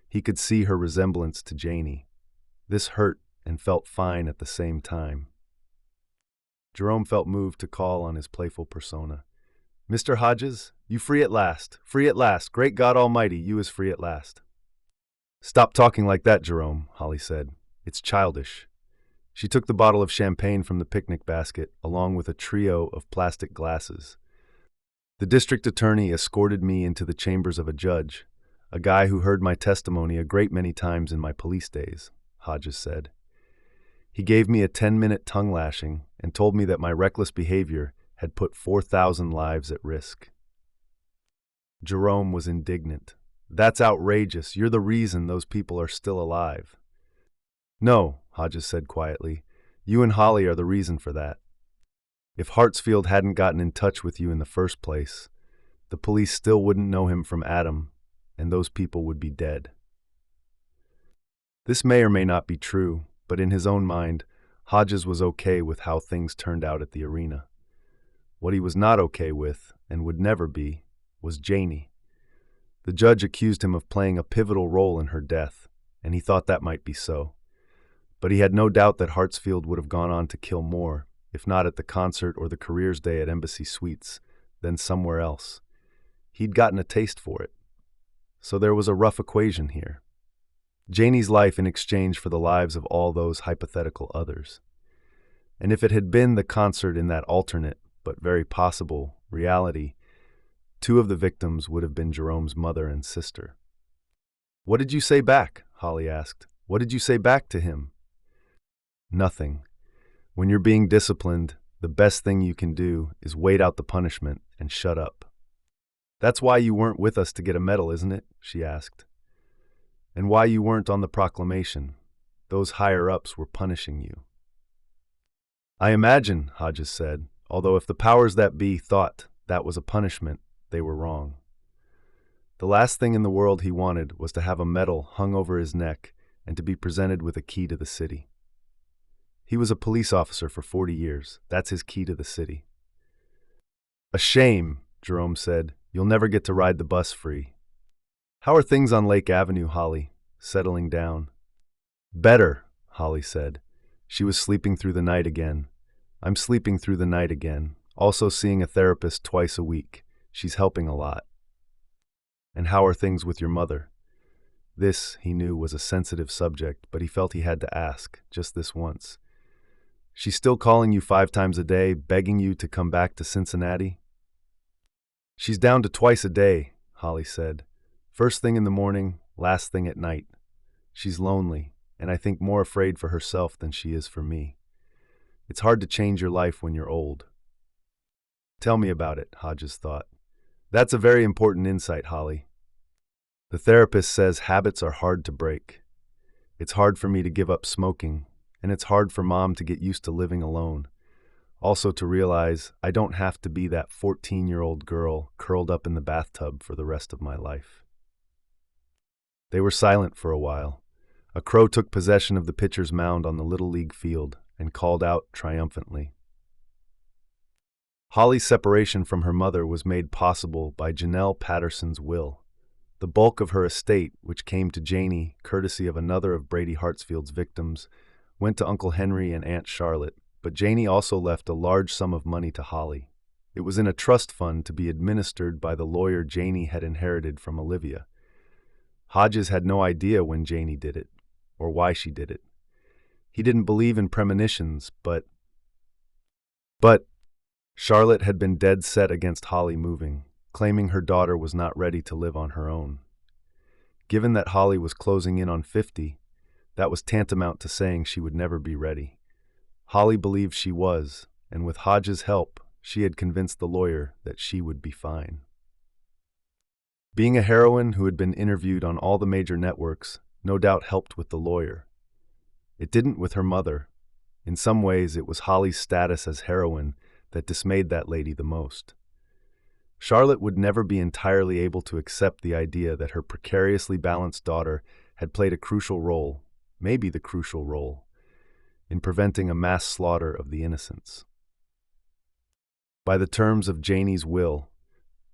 A: he could see her resemblance to Janie. This hurt and felt fine at the same time. Jerome felt moved to call on his playful persona. Mr. Hodges, you free at last. Free at last. Great God Almighty, you is free at last. Stop talking like that, Jerome, Holly said. It's childish. She took the bottle of champagne from the picnic basket, along with a trio of plastic glasses. The district attorney escorted me into the chambers of a judge, a guy who heard my testimony a great many times in my police days, Hodges said. He gave me a 10-minute tongue lashing and told me that my reckless behavior had put 4,000 lives at risk. Jerome was indignant. That's outrageous. You're the reason those people are still alive. No, Hodges said quietly. You and Holly are the reason for that. If Hartsfield hadn't gotten in touch with you in the first place, the police still wouldn't know him from Adam, and those people would be dead. This may or may not be true, but in his own mind, Hodges was okay with how things turned out at the arena. What he was not okay with, and would never be, was Janie. The judge accused him of playing a pivotal role in her death, and he thought that might be so. But he had no doubt that Hartsfield would have gone on to kill more, if not at the concert or the careers day at Embassy Suites, then somewhere else. He'd gotten a taste for it. So there was a rough equation here. Janie's life in exchange for the lives of all those hypothetical others. And if it had been the concert in that alternate, but very possible, reality, 2 of the victims would have been Jerome's mother and sister. What did you say back? Holly asked. What did you say back to him? Nothing. When you're being disciplined, the best thing you can do is wait out the punishment and shut up. That's why you weren't with us to get a medal, isn't it? She asked. And why you weren't on the proclamation. Those higher-ups were punishing you. I imagine, Hodges said, although if the powers that be thought that was a punishment, they were wrong. The last thing in the world he wanted was to have a medal hung over his neck and to be presented with a key to the city. He was a police officer for 40 years. That's his key to the city. A shame, Jerome said. You'll never get to ride the bus free. How are things on Lake Avenue, Holly? Settling down. Better, Holly said. She was sleeping through the night again. I'm sleeping through the night again. Also seeing a therapist twice a week. She's helping a lot. And how are things with your mother? This, he knew, was a sensitive subject, but he felt he had to ask, just this once. She's still calling you 5 times a day, begging you to come back to Cincinnati? She's down to twice a day, Holly said. First thing in the morning, last thing at night. She's lonely, and I think more afraid for herself than she is for me. It's hard to change your life when you're old. Tell me about it, Hodges thought. That's a very important insight, Holly. The therapist says habits are hard to break. It's hard for me to give up smoking, and it's hard for Mom to get used to living alone. Also to realize I don't have to be that 14-year-old girl curled up in the bathtub for the rest of my life. They were silent for a while. A crow took possession of the pitcher's mound on the Little League field and called out triumphantly. Holly's separation from her mother was made possible by Janelle Patterson's will. The bulk of her estate, which came to Janie, courtesy of another of Brady Hartsfield's victims, went to Uncle Henry and Aunt Charlotte, but Janie also left a large sum of money to Holly. It was in a trust fund to be administered by the lawyer Janie had inherited from Olivia. Hodges had no idea when Janie did it, or why she did it. He didn't believe in premonitions, but Charlotte had been dead set against Holly moving, claiming her daughter was not ready to live on her own. Given that Holly was closing in on 50, that was tantamount to saying she would never be ready. Holly believed she was, and with Hodges' help, she had convinced the lawyer that she would be fine. Being a heroine who had been interviewed on all the major networks no doubt helped with the lawyer. It didn't with her mother. In some ways, it was Holly's status as heroine that dismayed that lady the most. Charlotte would never be entirely able to accept the idea that her precariously balanced daughter had played a crucial role, maybe the crucial role, in preventing a mass slaughter of the innocents. By the terms of Janie's will,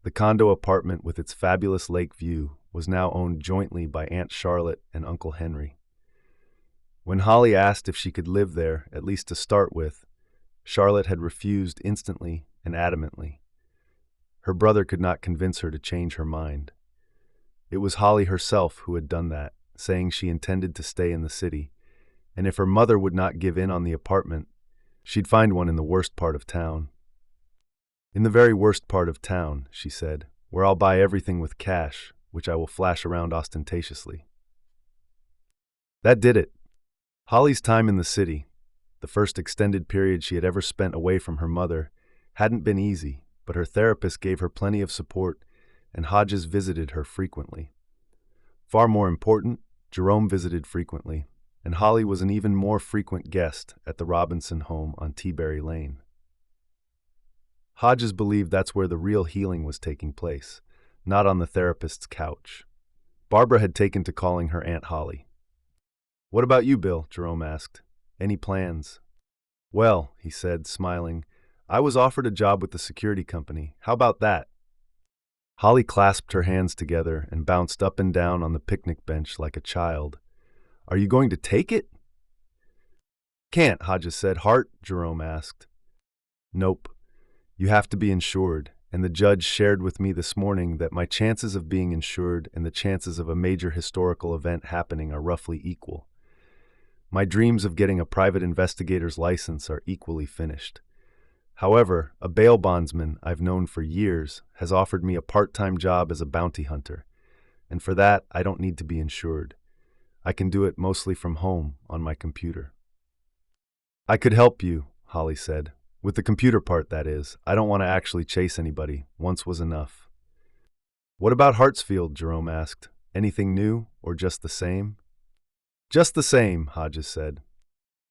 A: the condo apartment with its fabulous lake view was now owned jointly by Aunt Charlotte and Uncle Henry. When Holly asked if she could live there, at least to start with, Charlotte had refused instantly and adamantly. Her brother could not convince her to change her mind. It was Holly herself who had done that, saying she intended to stay in the city, and if her mother would not give in on the apartment, she'd find one in the worst part of town. In the very worst part of town, she said, where I'll buy everything with cash, which I will flash around ostentatiously. That did it. Holly's time in the city, the first extended period she had ever spent away from her mother, hadn't been easy, but her therapist gave her plenty of support, and Hodges visited her frequently. Far more important, Jerome visited frequently, and Holly was an even more frequent guest at the Robinson home on Teaberry Lane. Hodges believed that's where the real healing was taking place, not on the therapist's couch. Barbara had taken to calling her Aunt Holly. "What about you, Bill?" Jerome asked. "Any plans?" "Well," he said, smiling, "I was offered a job with the security company. How about that?" Holly clasped her hands together and bounced up and down on the picnic bench like a child. "Are you going to take it?" "Can't," Hodges said. "Hart?" Jerome asked. "Nope. You have to be insured, and the judge shared with me this morning that my chances of being insured and the chances of a major historical event happening are roughly equal. My dreams of getting a private investigator's license are equally finished. However, a bail bondsman I've known for years has offered me a part-time job as a bounty hunter, and for that I don't need to be insured. I can do it mostly from home on my computer." "I could help you," Holly said. "With the computer part, that is. I don't want to actually chase anybody. Once was enough." "What about Hartsfield?" Jerome asked. "Anything new, or just the same?" "Just the same," Hodges said.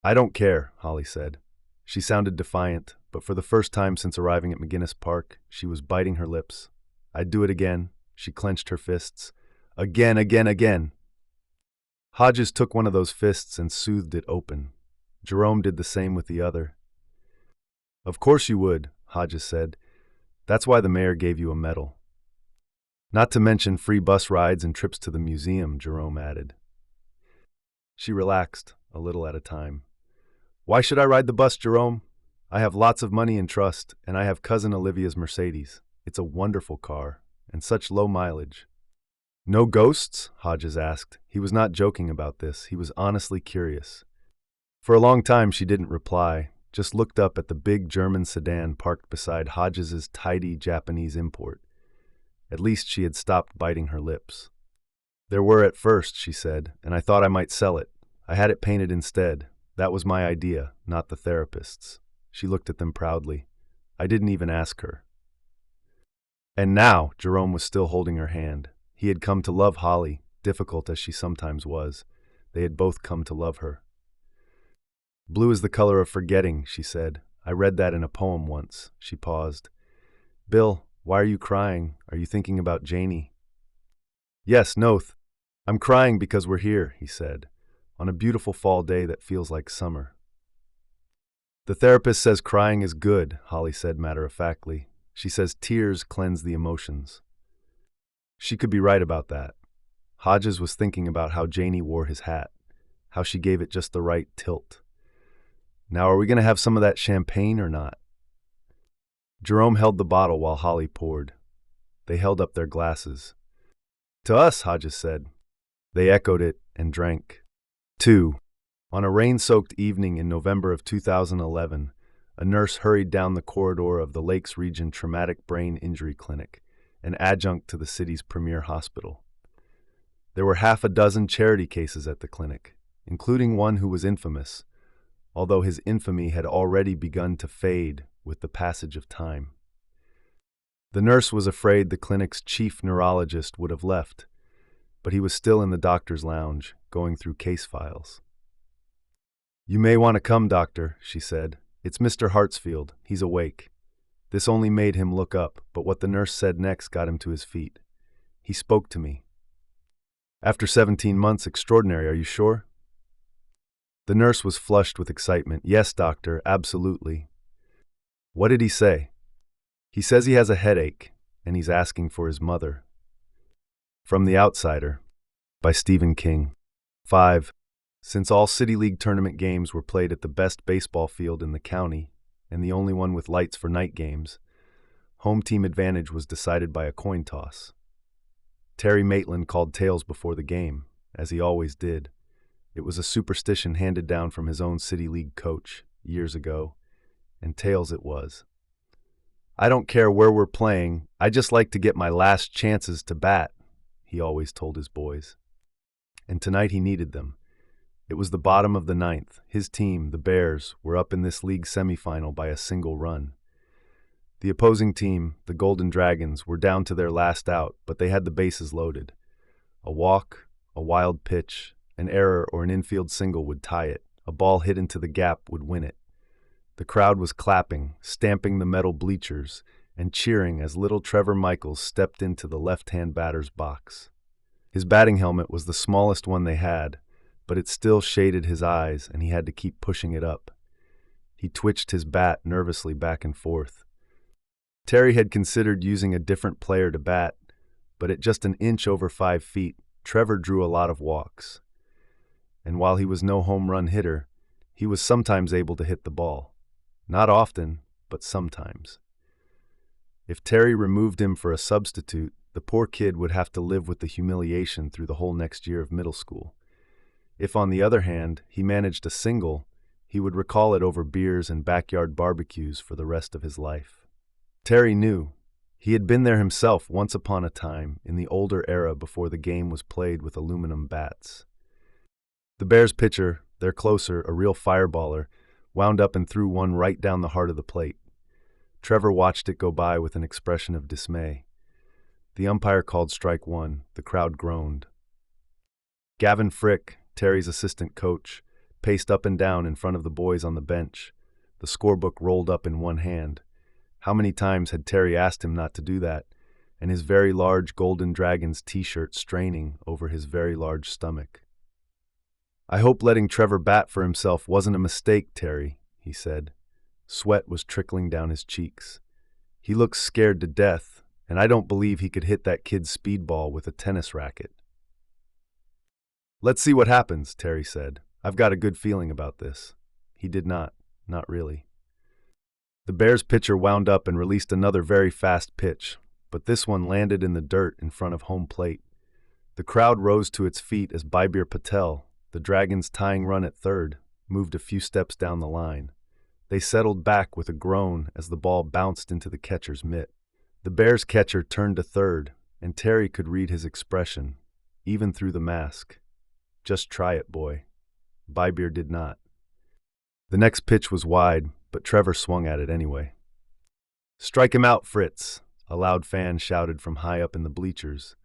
A: "I don't care," Holly said. She sounded defiant, but for the first time since arriving at McGinnis Park, she was biting her lips. "I'd do it again." She clenched her fists. "Again, again, again." Hodges took one of those fists and soothed it open. Jerome did the same with the other. "Of course you would," Hodges said. "That's why the mayor gave you a medal." "Not to mention free bus rides and trips to the museum," Jerome added. She relaxed, a little at a time. "Why should I ride the bus, Jerome? I have lots of money in trust, and I have Cousin Olivia's Mercedes. It's a wonderful car, and such low mileage." "No ghosts?" Hodges asked. He was not joking about this. He was honestly curious. For a long time she didn't reply, just looked up at the big German sedan parked beside Hodges's tidy Japanese import. At least she had stopped biting her lips. "There were at first," she said, "and I thought I might sell it. I had it painted instead. That was my idea, not the therapist's." She looked at them proudly. "I didn't even ask her." And now, Jerome was still holding her hand. He had come to love Holly, difficult as she sometimes was. They had both come to love her. "Blue is the color of forgetting," she said. "I read that in a poem once." She paused. "Bill, why are you crying? Are you thinking about Janie?" "Yes, Noth. I'm crying because we're here," he said, "on a beautiful fall day that feels like summer." "The therapist says crying is good," Holly said matter-of-factly. "She says tears cleanse the emotions." She could be right about that. Hodges was thinking about how Janie wore his hat, how she gave it just the right tilt. "Now, are we going to have some of that champagne or not?" Jerome held the bottle while Holly poured. They held up their glasses. "To us," Hodges said. They echoed it and drank. 2. On a rain-soaked evening in November of 2011, a nurse hurried down the corridor of the Lakes Region Traumatic Brain Injury Clinic, an adjunct to the city's premier hospital. There were half a dozen charity cases at the clinic, including one who was infamous, although his infamy had already begun to fade with the passage of time. The nurse was afraid the clinic's chief neurologist would have left, but he was still in the doctor's lounge, going through case files. "You may want to come, doctor," she said. "It's Mr. Hartsfield. He's awake." This only made him look up, but what the nurse said next got him to his feet. "He spoke to me." "After 17 months, extraordinary, are you sure?" The nurse was flushed with excitement. "Yes, doctor, absolutely." "What did he say?" "He says he has a headache, and he's asking for his mother." From The Outsider, by Stephen King. 5. Since all City League tournament games were played at the best baseball field in the county, and the only one with lights for night games, home team advantage was decided by a coin toss. Terry Maitland called tails before the game, as he always did. It was a superstition handed down from his own City League coach years ago, and tails it was. "I don't care where we're playing, I just like to get my last chances to bat," he always told his boys. And tonight he needed them. It was the bottom of the ninth. His team, the Bears, were up in this league semifinal by a single run. The opposing team, the Golden Dragons, were down to their last out, but they had the bases loaded. A walk, a wild pitch, an error or an infield single would tie it. A ball hit into the gap would win it. The crowd was clapping, stamping the metal bleachers, and cheering as little Trevor Michaels stepped into the left-hand batter's box. His batting helmet was the smallest one they had, but it still shaded his eyes, and he had to keep pushing it up. He twitched his bat nervously back and forth. Terry had considered using a different player to bat, but at just an inch over 5 feet, Trevor drew a lot of walks. And while he was no home run hitter, he was sometimes able to hit the ball. Not often, but sometimes. If Terry removed him for a substitute, the poor kid would have to live with the humiliation through the whole next year of middle school. If, on the other hand, he managed a single, he would recall it over beers and backyard barbecues for the rest of his life. Terry knew. He had been there himself once upon a time, in the older era before the game was played with aluminum bats. The Bears pitcher, their closer, a real fireballer, wound up and threw one right down the heart of the plate. Trevor watched it go by with an expression of dismay. The umpire called strike one. The crowd groaned. Gavin Frick, Terry's assistant coach, paced up and down in front of the boys on the bench, the scorebook rolled up in one hand. How many times had Terry asked him not to do that, and his very large Golden Dragons t-shirt straining over his very large stomach. "I hope letting Trevor bat for himself wasn't a mistake, Terry," he said. Sweat was trickling down his cheeks. "He looks scared to death, and I don't believe he could hit that kid's speedball with a tennis racket." "Let's see what happens," Terry said. "I've got a good feeling about this." He did not really. The Bears pitcher wound up and released another very fast pitch, but this one landed in the dirt in front of home plate. The crowd rose to its feet as Bibir Patel, the Dragons' tying run at third, moved a few steps down the line. They settled back with a groan as the ball bounced into the catcher's mitt. The Bears' catcher turned to third, and Terry could read his expression, even through the mask. "Just try it, boy." Bibir did not. The next pitch was wide, but Trevor swung at it anyway. "Strike him out, Fritz," a loud fan shouted from high up in the bleachers.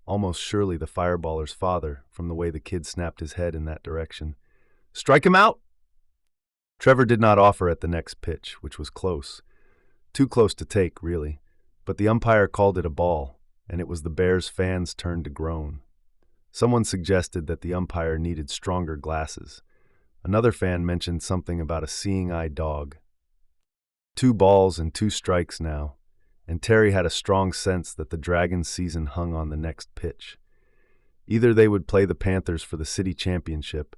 A: Almost surely the fireballer's father, from the way the kid snapped his head in that direction. "Strike him out!" Trevor did not offer at the next pitch, which was close. Too close to take, really. But the umpire called it a ball, and it was the Bears' fans' turn to groan. Someone suggested that the umpire needed stronger glasses. Another fan mentioned something about a seeing-eye dog. 2 balls and 2 strikes now, and Terry had a strong sense that the Dragons' season hung on the next pitch. Either they would play the Panthers for the city championship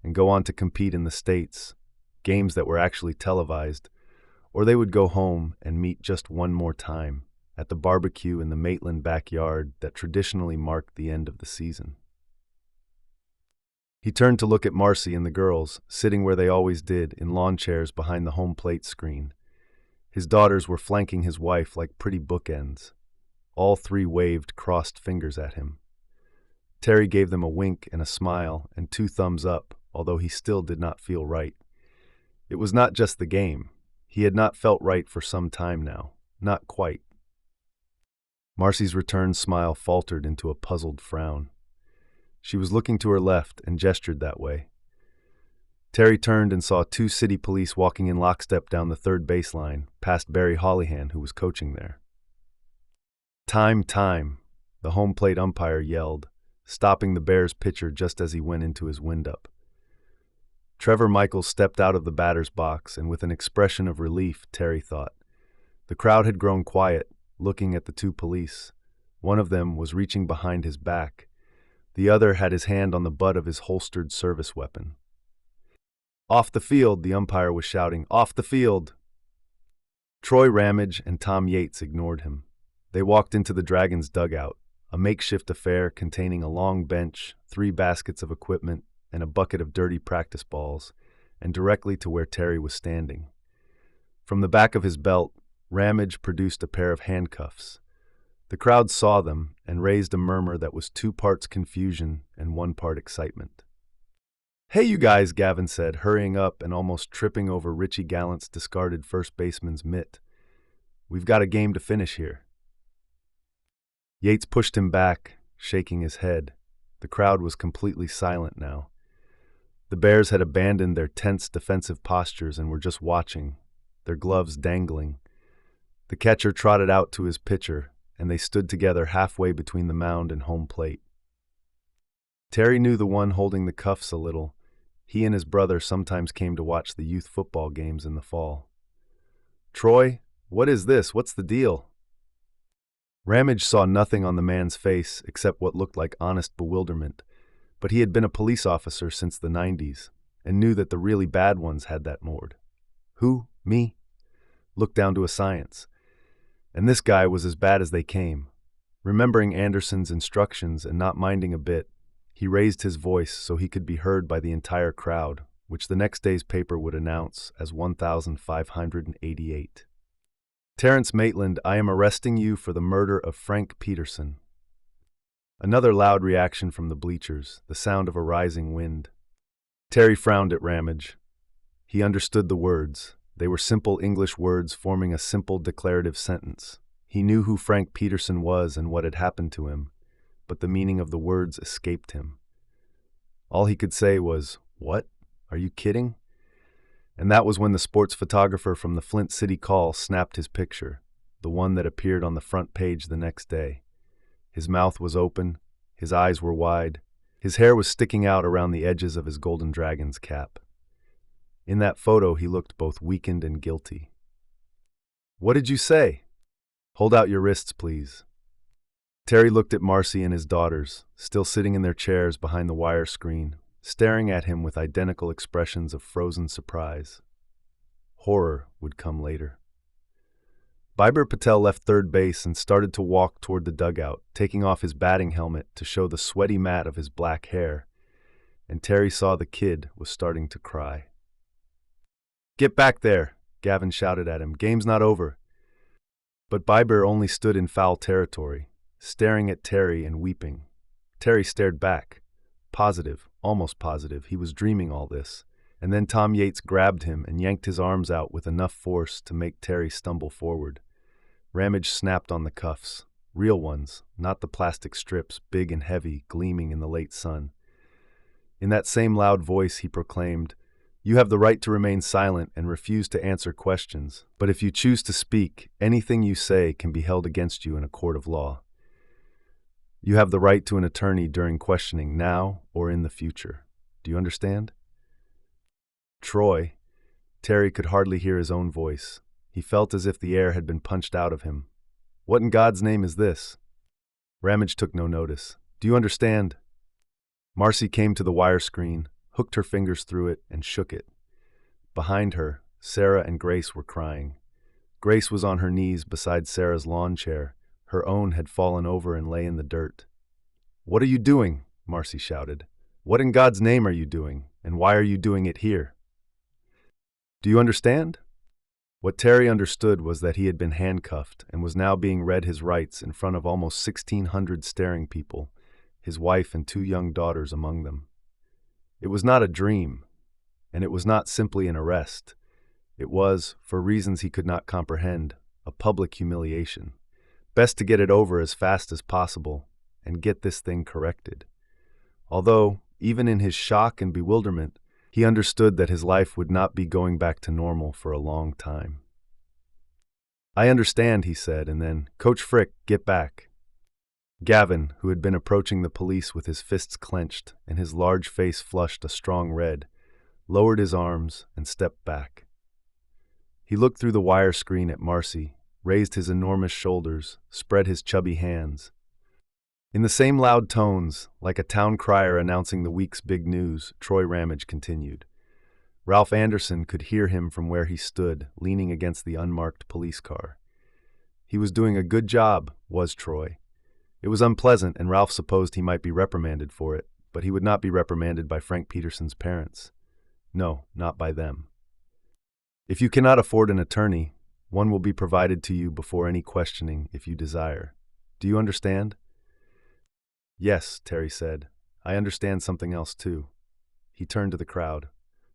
A: and go on to compete in the States, games that were actually televised, Or they would go home and meet just one more time at the barbecue in the Maitland backyard that traditionally marked the end of the season. He turned to look at Marcy and the girls, sitting where they always did, in lawn chairs behind the home plate screen. His daughters were flanking his wife like pretty bookends. All three waved crossed fingers at him. Terry gave them a wink and a smile and 2 thumbs up, although he still did not feel right. It was not just the game. He had not felt right for some time now. Not quite. Marcy's returned smile faltered into a puzzled frown. She was looking to her left and gestured that way. Terry turned and saw 2 city police walking in lockstep down the third baseline, past Barry Hollyhan, who was coaching there. Time, the home plate umpire yelled, stopping the Bears pitcher just as he went into his windup. Trevor Michaels stepped out of the batter's box, and with an expression of relief, Terry thought. The crowd had grown quiet, looking at the 2 police. One of them was reaching behind his back. The other had his hand on the butt of his holstered service weapon. "Off the field," the umpire was shouting. "Off the field!" Troy Ramage and Tom Yates ignored him. They walked into the Dragons' dugout, a makeshift affair containing a long bench, 3 baskets of equipment, and a bucket of dirty practice balls, and directly to where Terry was standing. From the back of his belt, Ramage produced a pair of handcuffs. The crowd saw them and raised a murmur that was 2 parts confusion and 1 part excitement. "Hey, you guys," Gavin said, hurrying up and almost tripping over Richie Gallant's discarded first baseman's mitt. "We've got a game to finish here." Yates pushed him back, shaking his head. The crowd was completely silent now. The Bears had abandoned their tense defensive postures and were just watching, their gloves dangling. The catcher trotted out to his pitcher, and they stood together halfway between the mound and home plate. Terry knew the one holding the cuffs a little. He and his brother sometimes came to watch the youth football games in the fall. "Troy, what is this? What's the deal?" Ramage saw nothing on the man's face except what looked like honest bewilderment, but he had been a police officer since the 90s and knew that the really bad ones had that mode. "Who? Me?" Looked down to a science. And this guy was as bad as they came. Remembering Anderson's instructions and not minding a bit, he raised his voice so he could be heard by the entire crowd, which the next day's paper would announce as 1,588. "Terrence Maitland, I am arresting you for the murder of Frank Peterson." Another loud reaction from the bleachers, the sound of a rising wind. Terry frowned at Ramage. He understood the words. They were simple English words forming a simple declarative sentence. He knew who Frank Peterson was and what had happened to him, but the meaning of the words escaped him. All he could say was, "What? Are you kidding?" And that was when the sports photographer from the Flint City Call snapped his picture, the one that appeared on the front page the next day. His mouth was open, his eyes were wide, his hair was sticking out around the edges of his Golden Dragon's cap. In that photo, he looked both weakened and guilty. "What did you say?" "Hold out your wrists, please." Terry looked at Marcy and his daughters, still sitting in their chairs behind the wire screen, staring at him with identical expressions of frozen surprise. Horror would come later. Beiber Patel left third base and started to walk toward the dugout, taking off his batting helmet to show the sweaty mat of his black hair, and Terry saw the kid was starting to cry. "Get back there," Gavin shouted at him. "Game's not over." But Beiber only stood in foul territory, staring at Terry and weeping. Terry stared back. Positive, almost positive, he was dreaming all this. And then Tom Yates grabbed him and yanked his arms out with enough force to make Terry stumble forward. Ramage snapped on the cuffs. Real ones, not the plastic strips, big and heavy, gleaming in the late sun. In that same loud voice he proclaimed, "You have the right to remain silent and refuse to answer questions, but if you choose to speak, anything you say can be held against you in a court of law. You have the right to an attorney during questioning now or in the future. Do you understand?" Troy. Terry could hardly hear his own voice. He felt as if the air had been punched out of him. "What in God's name is this?" Ramage took no notice. "Do you understand?" Marcy came to the wire screen, hooked her fingers through it, and shook it. Behind her, Sarah and Grace were crying. Grace was on her knees beside Sarah's lawn chair. Her own had fallen over and lay in the dirt. "What are you doing?" Marcy shouted. "What in God's name are you doing, and why are you doing it here?" "Do you understand?" What Terry understood was that he had been handcuffed and was now being read his rights in front of almost 1,600 staring people, his wife and 2 young daughters among them. It was not a dream, and it was not simply an arrest. It was, for reasons he could not comprehend, a public humiliation. Best to get it over as fast as possible and get this thing corrected. Although, even in his shock and bewilderment, he understood that his life would not be going back to normal for a long time. "I understand," he said, and then, "Coach Frick, get back." Gavin, who had been approaching the police with his fists clenched and his large face flushed a strong red, lowered his arms and stepped back. He looked through the wire screen at Marcy, raised his enormous shoulders, spread his chubby hands. In the same loud tones, like a town crier announcing the week's big news, Troy Ramage continued. Ralph Anderson could hear him from where he stood, leaning against the unmarked police car. He was doing a good job, was Troy. It was unpleasant, and Ralph supposed he might be reprimanded for it, but he would not be reprimanded by Frank Peterson's parents. No, not by them. "If you cannot afford an attorney, one will be provided to you before any questioning if you desire. Do you understand?" "Yes," Terry said. "I understand something else too." He turned to the crowd.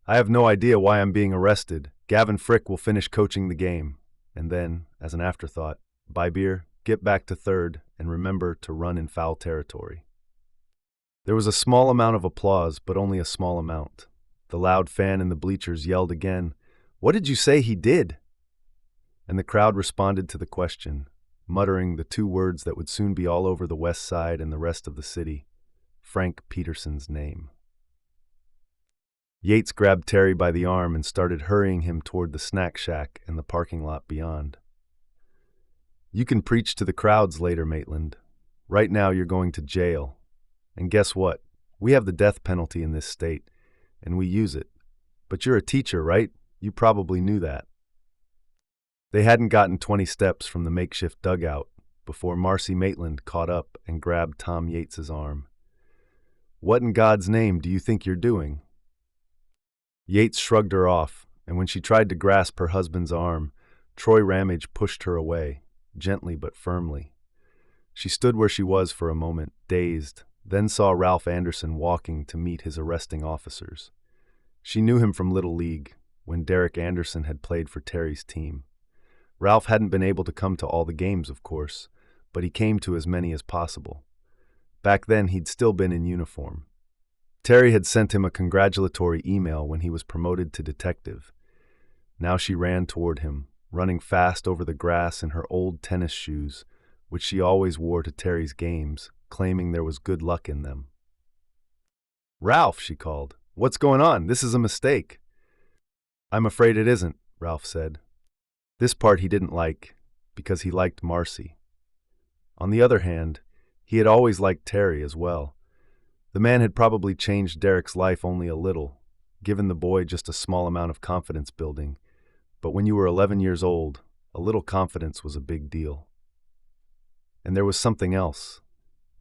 A: "I have no idea why I'm being arrested. Gavin Frick will finish coaching the game." And then, as an afterthought, "Buy beer, get back to third, and remember to run in foul territory." There was a small amount of applause, but only a small amount. The loud fan in the bleachers yelled again, "What did you say he did?" And the crowd responded to the question, muttering the 2 words that would soon be all over the West Side and the rest of the city: Frank Peterson's name. Yates grabbed Terry by the arm and started hurrying him toward the snack shack and the parking lot beyond. "You can preach to the crowds later, Maitland. Right now you're going to jail. And guess what? We have the death penalty in this state, and we use it. But you're a teacher, right? You probably knew that." They hadn't gotten 20 steps from the makeshift dugout before Marcy Maitland caught up and grabbed Tom Yates's arm. "What in God's name do you think you're doing?" Yates shrugged her off, and when she tried to grasp her husband's arm, Troy Ramage pushed her away, gently but firmly. She stood where she was for a moment, dazed, then saw Ralph Anderson walking to meet his arresting officers. She knew him from Little League, when Derek Anderson had played for Terry's team. Ralph hadn't been able to come to all the games, of course, but he came to as many as possible. Back then, he'd still been in uniform. Terry had sent him a congratulatory email when he was promoted to detective. Now she ran toward him, running fast over the grass in her old tennis shoes, which she always wore to Terry's games, claiming there was good luck in them. "Ralph," she called, "what's going on? This is a mistake." "I'm afraid it isn't," Ralph said. This part he didn't like, because he liked Marcy. On the other hand, he had always liked Terry as well. The man had probably changed Derek's life only a little, given the boy just a small amount of confidence building, but when you were 11 years old, a little confidence was a big deal. And there was something else.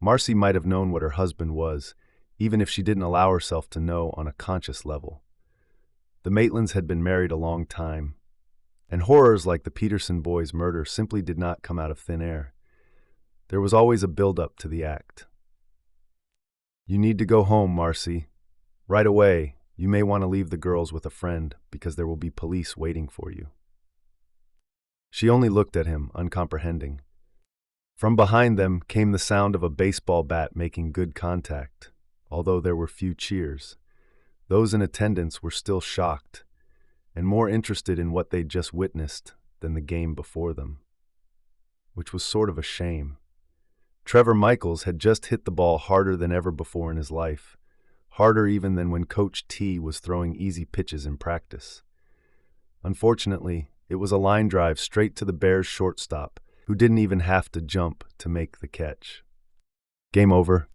A: Marcy might have known what her husband was, even if she didn't allow herself to know on a conscious level. The Maitlands had been married a long time, and horrors like the Peterson boys' murder simply did not come out of thin air. There was always a build-up to the act. "You need to go home, Marcy. Right away. You may want to leave the girls with a friend, because there will be police waiting for you." She only looked at him, uncomprehending. From behind them came the sound of a baseball bat making good contact, although there were few cheers. Those in attendance were still shocked, and more interested in what they'd just witnessed than the game before them. Which was sort of a shame. Trevor Michaels had just hit the ball harder than ever before in his life, harder even than when Coach T was throwing easy pitches in practice. Unfortunately, it was a line drive straight to the Bears' shortstop, who didn't even have to jump to make the catch. "Game over,"